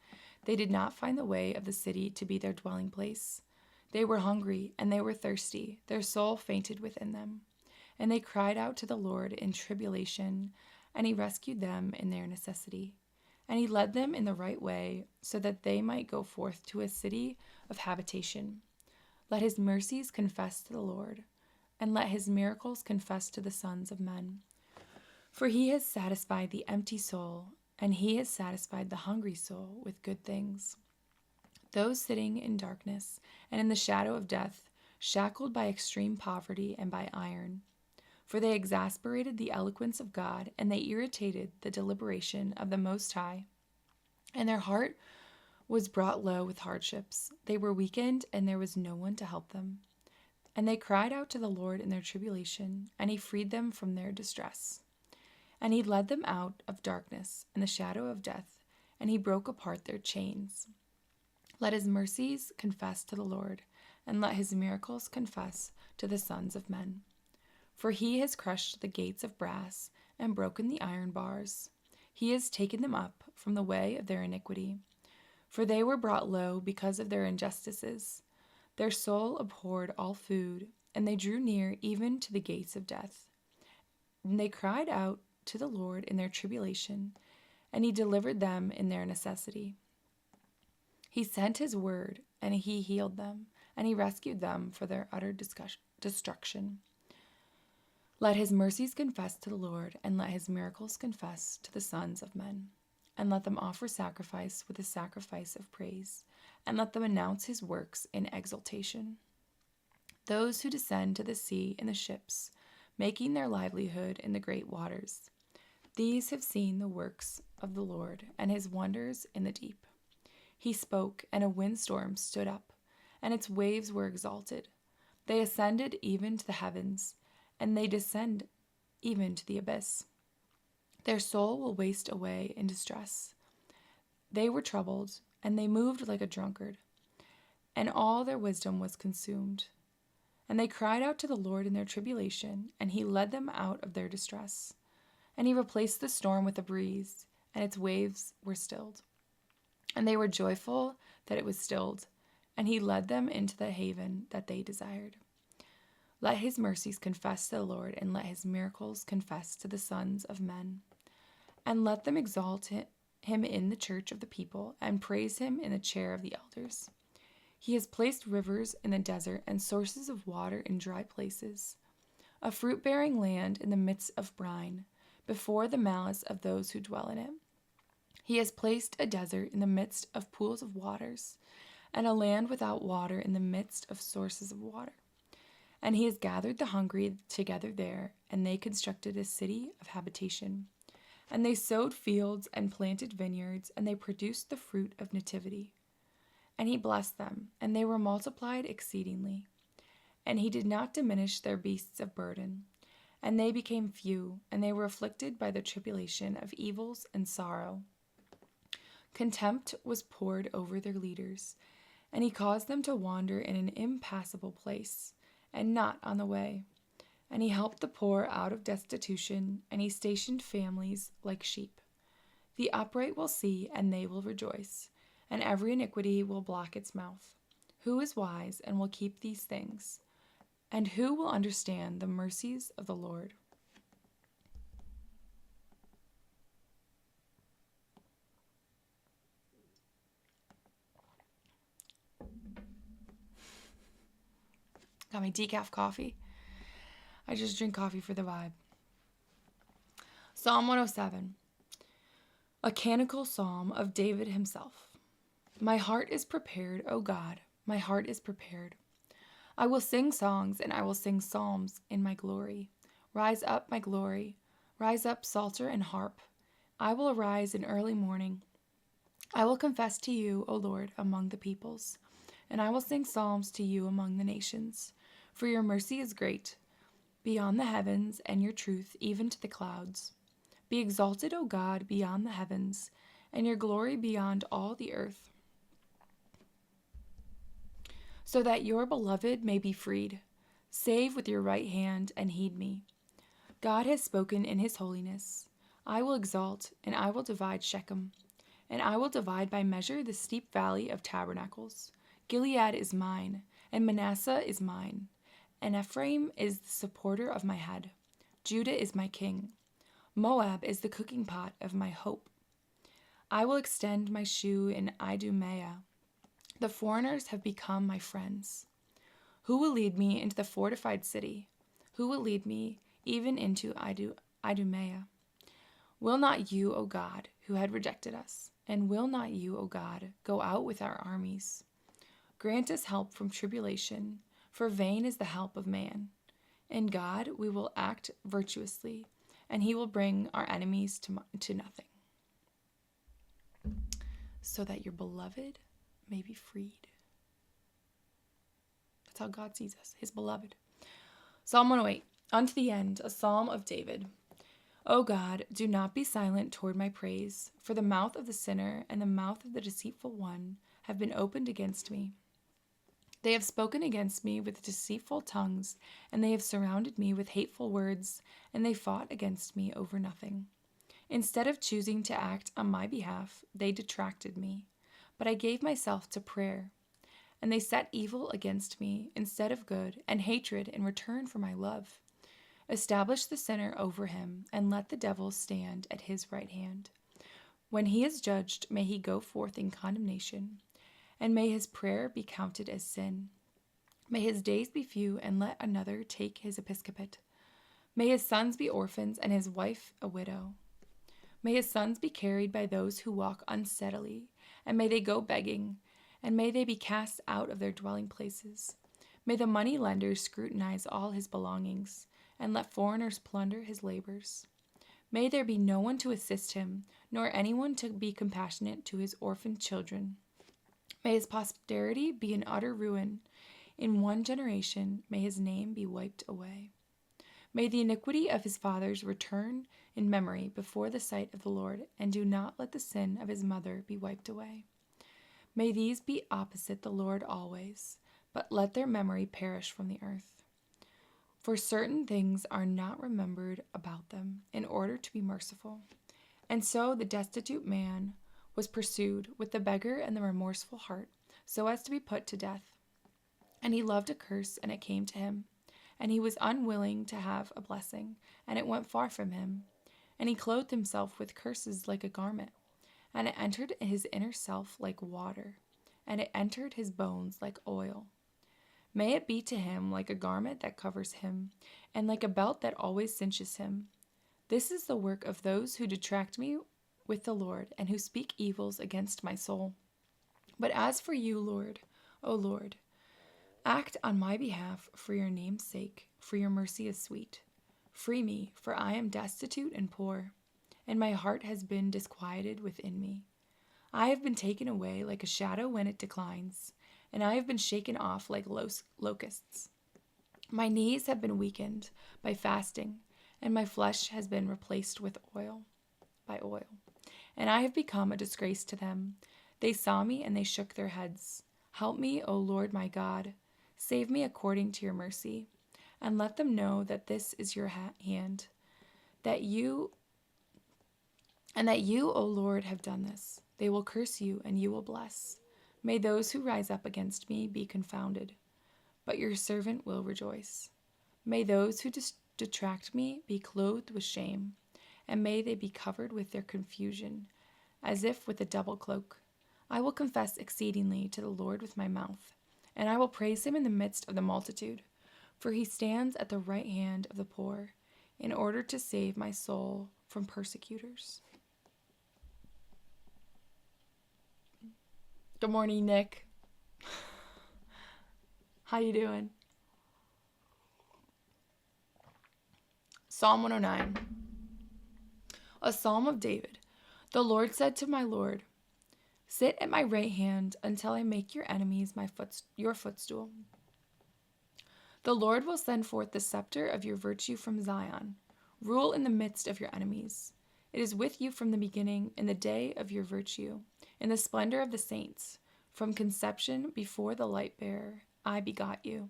They did not find the way of the city to be their dwelling place. They were hungry and they were thirsty. Their soul fainted within them. And they cried out to the Lord in tribulation, and he rescued them in their necessity. And he led them in the right way, so that they might go forth to a city of habitation. Let his mercies confess to the Lord, and let his miracles confess to the sons of men. For he has satisfied the empty soul, and he has satisfied the hungry soul with good things. Those sitting in darkness and in the shadow of death, shackled by extreme poverty and by iron. For they exasperated the eloquence of God, and they irritated the deliberation of the Most High. And their heart was brought low with hardships. They were weakened, and there was no one to help them. And they cried out to the Lord in their tribulation, and he freed them from their distress. And he led them out of darkness and the shadow of death, and he broke apart their chains. Let his mercies confess to the Lord, and let his miracles confess to the sons of men. For he has crushed the gates of brass and broken the iron bars. He has taken them up from the way of their iniquity. For they were brought low because of their injustices. Their soul abhorred all food, and they drew near even to the gates of death. And they cried out to the Lord in their tribulation, and he delivered them in their necessity. He sent his word, and he healed them, and he rescued them for their utter destruction. Let his mercies confess to the Lord, and let his miracles confess to the sons of men. And let them offer sacrifice with a sacrifice of praise, and let them announce his works in exultation. Those who descend to the sea in the ships, making their livelihood in the great waters. These have seen the works of the Lord, and his wonders in the deep. He spoke, and a windstorm stood up, and its waves were exalted. They ascended even to the heavens, and they descend even to the abyss. Their soul will waste away in distress. They were troubled, and they moved like a drunkard, and all their wisdom was consumed. And they cried out to the Lord in their tribulation, and he led them out of their distress. And he replaced the storm with a breeze, and its waves were stilled. And they were joyful that it was stilled, and he led them into the haven that they desired. Let his mercies confess to the Lord, and let his miracles confess to the sons of men. And let them exalt him in the church of the people, and praise him in the chair of the elders. He has placed rivers in the desert, and sources of water in dry places, a fruit-bearing land in the midst of brine, before the malice of those who dwell in it. He has placed a desert in the midst of pools of waters, and a land without water in the midst of sources of water. And he has gathered the hungry together there, and they constructed a city of habitation. And they sowed fields and planted vineyards, and they produced the fruit of nativity. And he blessed them, and they were multiplied exceedingly. And he did not diminish their beasts of burden. And they became few, and they were afflicted by the tribulation of evils and sorrow. Contempt was poured over their leaders, and he caused them to wander in an impassable place, and not on the way. And he helped the poor out of destitution, and he stationed families like sheep. The upright will see, and they will rejoice, and every iniquity will block its mouth. Who is wise and will keep these things? And who will understand the mercies of the Lord? Got my decaf coffee. I just drink coffee for the vibe. Psalm 107. A canonical psalm of David himself. My heart is prepared, O God, my heart is prepared. I will sing songs and I will sing psalms in my glory. Rise up, my glory. Rise up, psalter and harp. I will arise in early morning. I will confess to you, O Lord, among the peoples, and I will sing psalms to you among the nations. For your mercy is great, beyond the heavens, and your truth even to the clouds. Be exalted, O God, beyond the heavens, and your glory beyond all the earth, so that your beloved may be freed. Save with your right hand and heed me. God has spoken in his holiness. I will exalt, and I will divide Shechem, and I will divide by measure the steep valley of tabernacles. Gilead is mine, and Manasseh is mine, and Ephraim is the supporter of my head. Judah is my king. Moab is the cooking pot of my hope. I will extend my shoe in Idumea. The foreigners have become my friends. Who will lead me into the fortified city? Who will lead me even into Idumea? Will not you, O God, who had rejected us, and will not you, O God, go out with our armies? Grant us help from tribulation, for vain is the help of man. In God we will act virtuously, and he will bring our enemies to nothing, so that your beloved may be freed. That's how God sees us, his beloved. Psalm 108, unto the end, a psalm of David. O God, do not be silent toward my praise, for the mouth of the sinner and the mouth of the deceitful one have been opened against me. They have spoken against me with deceitful tongues, and they have surrounded me with hateful words, and they fought against me over nothing. Instead of choosing to act on my behalf, they detracted me. But I gave myself to prayer, and they set evil against me instead of good, and hatred in return for my love. Establish the sinner over him, and let the devil stand at his right hand. When he is judged, may he go forth in condemnation, and may his prayer be counted as sin. May his days be few, and let another take his episcopate. May his sons be orphans, and his wife a widow. May his sons be carried by those who walk unsteadily, and may they go begging, and may they be cast out of their dwelling places. May the money lenders scrutinize all his belongings, and let foreigners plunder his labors. May there be no one to assist him, nor anyone to be compassionate to his orphaned children. May his posterity be in utter ruin. In one generation may his name be wiped away. May the iniquity of his fathers return in memory before the sight of the Lord, and do not let the sin of his mother be wiped away. May these be opposite the Lord always, but let their memory perish from the earth. For certain things are not remembered about them, in order to be merciful. And so the destitute man was pursued with the beggar and the remorseful heart, so as to be put to death. And he loved a curse, and it came to him. And he was unwilling to have a blessing, and it went far from him. And he clothed himself with curses like a garment, and it entered his inner self like water, and it entered his bones like oil. May it be to him like a garment that covers him, and like a belt that always cinches him. This is the work of those who detract me with the Lord, and who speak evils against my soul. But as for you, Lord, O Lord, act on my behalf for your name's sake, for your mercy is sweet. Free me, for I am destitute and poor, and my heart has been disquieted within me. I have been taken away like a shadow when it declines, and I have been shaken off like locusts. My knees have been weakened by fasting, and my flesh has been replaced with oil, and I have become a disgrace to them. They saw me, and they shook their heads. Help me, O Lord my God. Save me according to your mercy, and let them know that this is your hand, that you, O Lord, have done this. They will curse you, and you will bless. May those who rise up against me be confounded, but your servant will rejoice. May those who detract me be clothed with shame, and may they be covered with their confusion, as if with a double cloak. I will confess exceedingly to the Lord with my mouth, and I will praise him in the midst of the multitude, for he stands at the right hand of the poor, in order to save my soul from persecutors. Good morning, Nick. How you doing? Psalm 109. A psalm of David. The Lord said to my Lord, sit at my right hand until I make your enemies your footstool. The Lord will send forth the scepter of your virtue from Zion. Rule in the midst of your enemies. It is with you from the beginning, in the day of your virtue, in the splendor of the saints. From conception before the light bearer, I begot you.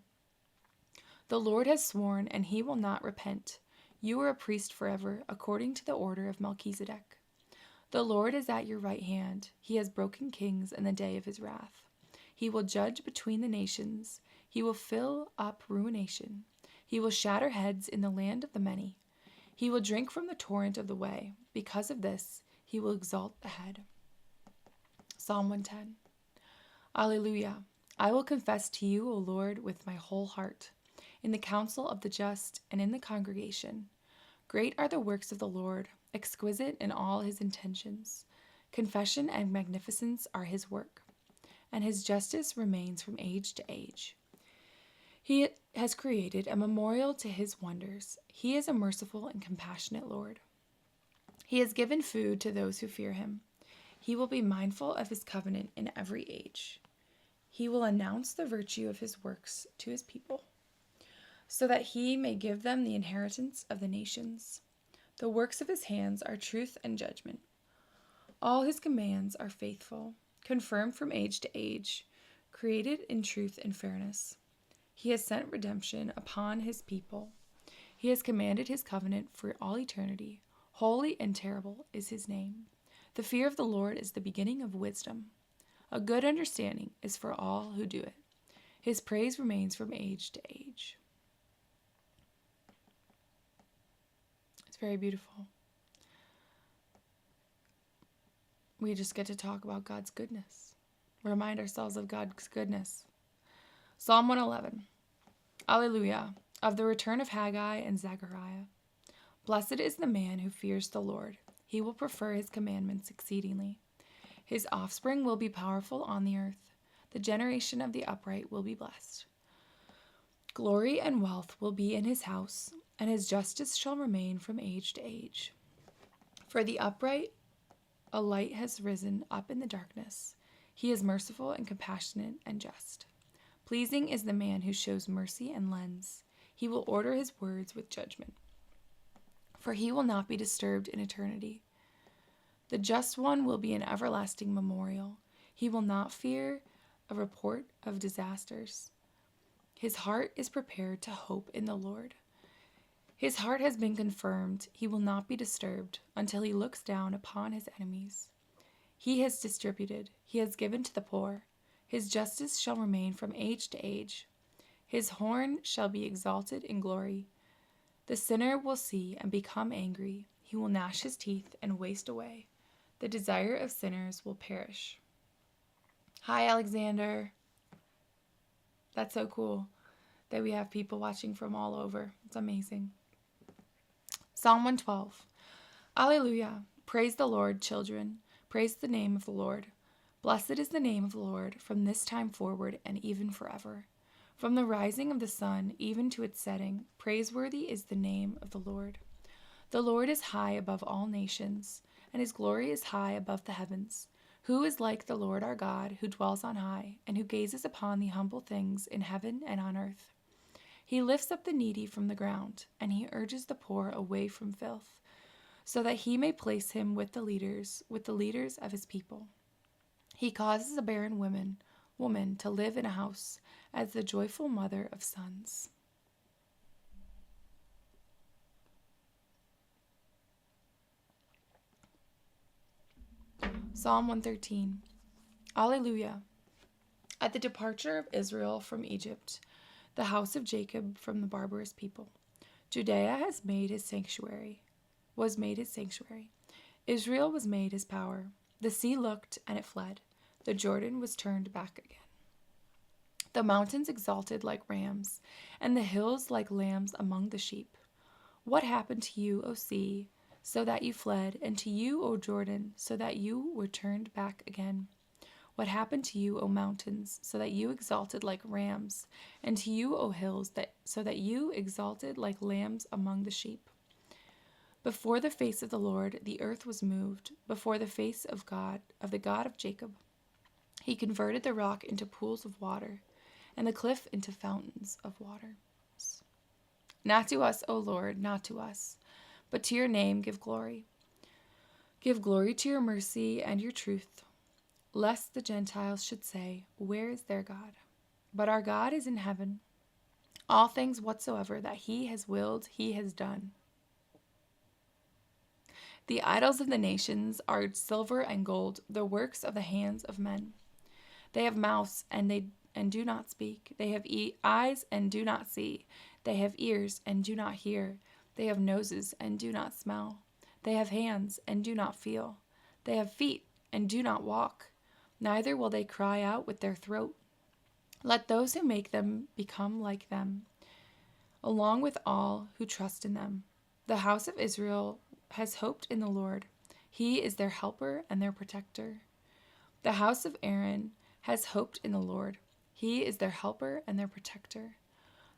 The Lord has sworn, and he will not repent. You are a priest forever, according to the order of Melchizedek. The Lord is at your right hand. He has broken kings in the day of his wrath. He will judge between the nations. He will fill up ruination. He will shatter heads in the land of the many. He will drink from the torrent of the way. Because of this, he will exalt the head. Psalm 110. Alleluia. I will confess to you, O Lord, with my whole heart, in the council of the just and in the congregation. Great are the works of the Lord, exquisite in all his intentions. Confession and magnificence are his work, and his justice remains from age to age. He has created a memorial to his wonders. He is a merciful and compassionate Lord. He has given food to those who fear him. He will be mindful of his covenant in every age. He will announce the virtue of his works to his people, so that he may give them the inheritance of the nations. The works of his hands are truth and judgment. All his commands are faithful, confirmed from age to age, created in truth and fairness. He has sent redemption upon his people. He has commanded his covenant for all eternity. Holy and terrible is his name. The fear of the Lord is the beginning of wisdom. A good understanding is for all who do it. His praise remains from age to age. It's very beautiful. We just get to talk about God's goodness. Remind ourselves of God's goodness. Psalm 111. Alleluia. Of the return of Haggai and Zechariah. Blessed is the man who fears the Lord. He will prefer his commandments exceedingly. His offspring will be powerful on the earth. The generation of the upright will be blessed. Glory and wealth will be in his house, and his justice shall remain from age to age. For the upright, a light has risen up in the darkness. He is merciful and compassionate and just. Pleasing is the man who shows mercy and lends. He will order his words with judgment. For he will not be disturbed in eternity. The just one will be an everlasting memorial. He will not fear a report of disasters. His heart is prepared to hope in the Lord. His heart has been confirmed. He will not be disturbed until he looks down upon his enemies. He has distributed. He has given to the poor. His justice shall remain from age to age. His horn shall be exalted in glory. The sinner will see and become angry. He will gnash his teeth and waste away. The desire of sinners will perish. Hi, Alexander. That's so cool that we have people watching from all over. It's amazing. Psalm 112. Alleluia. Praise the Lord, children. Praise the name of the Lord. Blessed is the name of the Lord from this time forward and even forever. From the rising of the sun even to its setting, praiseworthy is the name of the Lord. The Lord is high above all nations, and his glory is high above the heavens. Who is like the Lord our God, who dwells on high, and who gazes upon the humble things in heaven and on earth? He lifts up the needy from the ground, and he urges the poor away from filth, so that he may place him with the leaders of his people. He causes a barren woman to live in a house as the joyful mother of sons. Psalm 113. Alleluia. At the departure of Israel from Egypt, the house of Jacob from the barbarous people, Judea was made his sanctuary. Israel was made his power. The sea looked, and it fled. The Jordan was turned back again. The mountains exalted like rams, and the hills like lambs among the sheep. What happened to you, O sea, so that you fled, and to you, O Jordan, so that you were turned back again? What happened to you, O mountains, so that you exalted like rams, and to you, O hills, so that you exalted like lambs among the sheep? Before the face of the Lord, the earth was moved, before the face of the God of Jacob. He converted the rock into pools of water, and the cliff into fountains of water. Not to us, O Lord, not to us, but to your name give glory. Give glory to your mercy and your truth, lest the Gentiles should say, where is their God? But our God is in heaven. All things whatsoever that he has willed, he has done. The idols of the nations are silver and gold, the works of the hands of men. They have mouths and do not speak. They have eyes and do not see. They have ears and do not hear. They have noses and do not smell. They have hands and do not feel. They have feet and do not walk. Neither will they cry out with their throat. Let those who make them become like them, along with all who trust in them. The house of Israel has hoped in the Lord. He is their helper and their protector. The house of Aaron has hoped in the Lord. He is their helper and their protector.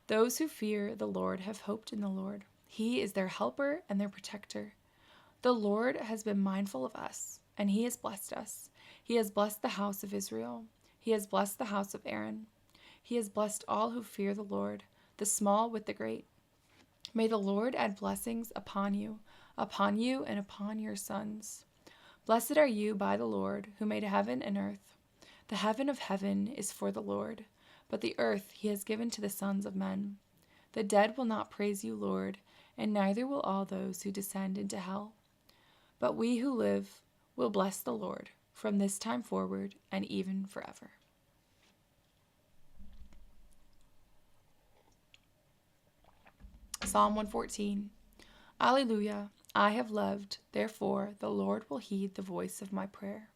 Those who fear the Lord have hoped in the Lord. He is their helper and their protector. The Lord has been mindful of us, and he has blessed us. He has blessed the house of Israel. He has blessed the house of Aaron. He has blessed all who fear the Lord, the small with the great. May the Lord add blessings upon you and upon your sons. Blessed are you by the Lord, who made heaven and earth. The heaven of heaven is for the Lord, but the earth he has given to the sons of men. The dead will not praise you, Lord, and neither will all those who descend into hell. But we who live will bless the Lord from this time forward and even forever. Psalm 114. Alleluia. I have loved, therefore the Lord will heed the voice of my prayer.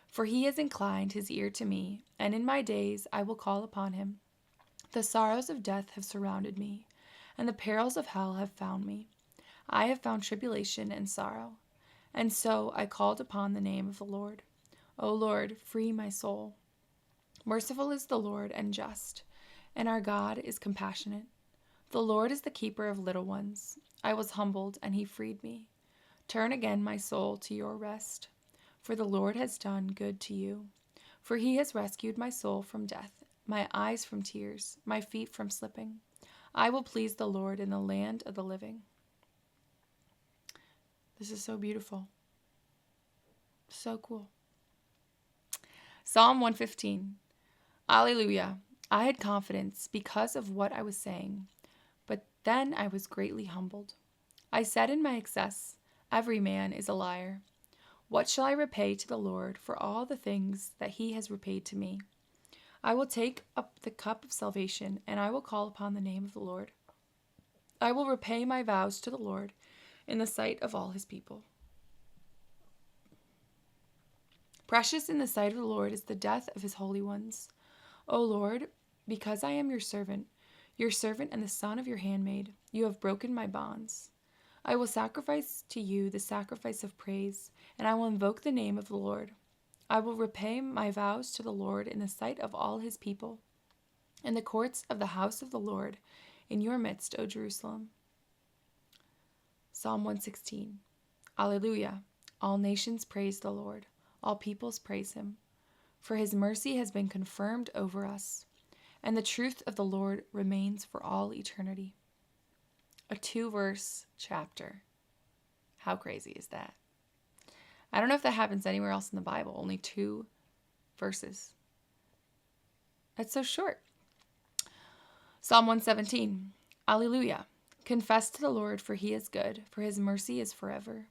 For he has inclined his ear to me, and in my days I will call upon him. The sorrows of death have surrounded me, and the perils of hell have found me. I have found tribulation and sorrow, and so I called upon the name of the Lord. O Lord, free my soul. Merciful is the Lord and just, and our God is compassionate. The Lord is the keeper of little ones. I was humbled, and he freed me. Turn again my soul to your rest, for the Lord has done good to you. For he has rescued my soul from death, my eyes from tears, my feet from slipping. I will please the Lord in the land of the living. This is so beautiful. So cool. Psalm 115. Alleluia. I had confidence because of what I was saying, but then I was greatly humbled. I said in my excess, every man is a liar. What shall I repay to the Lord for all the things that he has repaid to me? I will take up the cup of salvation, and I will call upon the name of the Lord. I will repay my vows to the Lord in the sight of all his people. Precious in the sight of the Lord is the death of his holy ones. O Lord, because I am your servant and the son of your handmaid, you have broken my bonds. I will sacrifice to you the sacrifice of praise, and I will invoke the name of the Lord. I will repay my vows to the Lord in the sight of all his people, in the courts of the house of the Lord, in your midst, O Jerusalem. Psalm 116. Alleluia. All nations praise the Lord. All peoples praise him. For his mercy has been confirmed over us, and the truth of the Lord remains for all eternity. A 2-verse chapter. How crazy is that? I don't know if that happens anywhere else in the Bible. Only 2 verses. That's so short. Psalm 117. Alleluia. Confess to the Lord, for he is good, for his mercy is forever.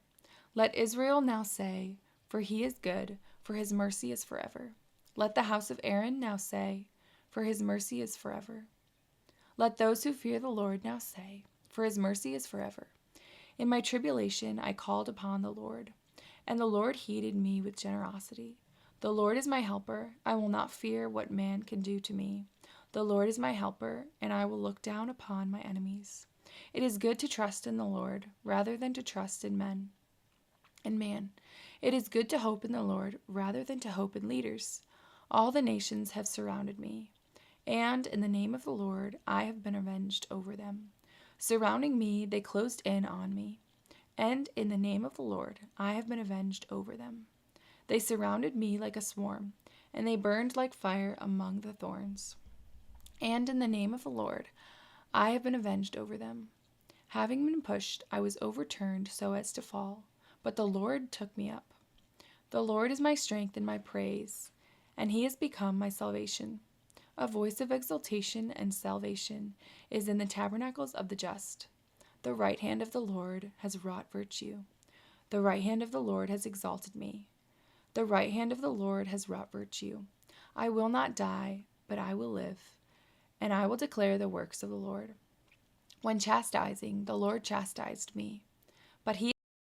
Let Israel now say, for he is good, for his mercy is forever. Let the house of Aaron now say, for his mercy is forever. Let those who fear the Lord now say, for his mercy is forever. In my tribulation I called upon the Lord, and the Lord heeded me with generosity. The Lord is my helper, I will not fear what man can do to me. The Lord is my helper, and I will look down upon my enemies. It is good to trust in the Lord, rather than to trust in man. It is good to hope in the Lord, rather than to hope in leaders. All the nations have surrounded me, and in the name of the Lord I have been avenged over them. Surrounding me, they closed in on me, and in the name of the Lord I have been avenged over them. They surrounded me like a swarm, and they burned like fire among the thorns. And in the name of the Lord I have been avenged over them. Having been pushed, I was overturned so as to fall, but the Lord took me up. The Lord is my strength and my praise, and he has become my salvation. A voice of exultation and salvation is in the tabernacles of the just. The right hand of the Lord has wrought virtue. The right hand of the Lord has exalted me. The right hand of the Lord has wrought virtue. I will not die, but I will live, and I will declare the works of the Lord. When chastising, the Lord chastised me, but he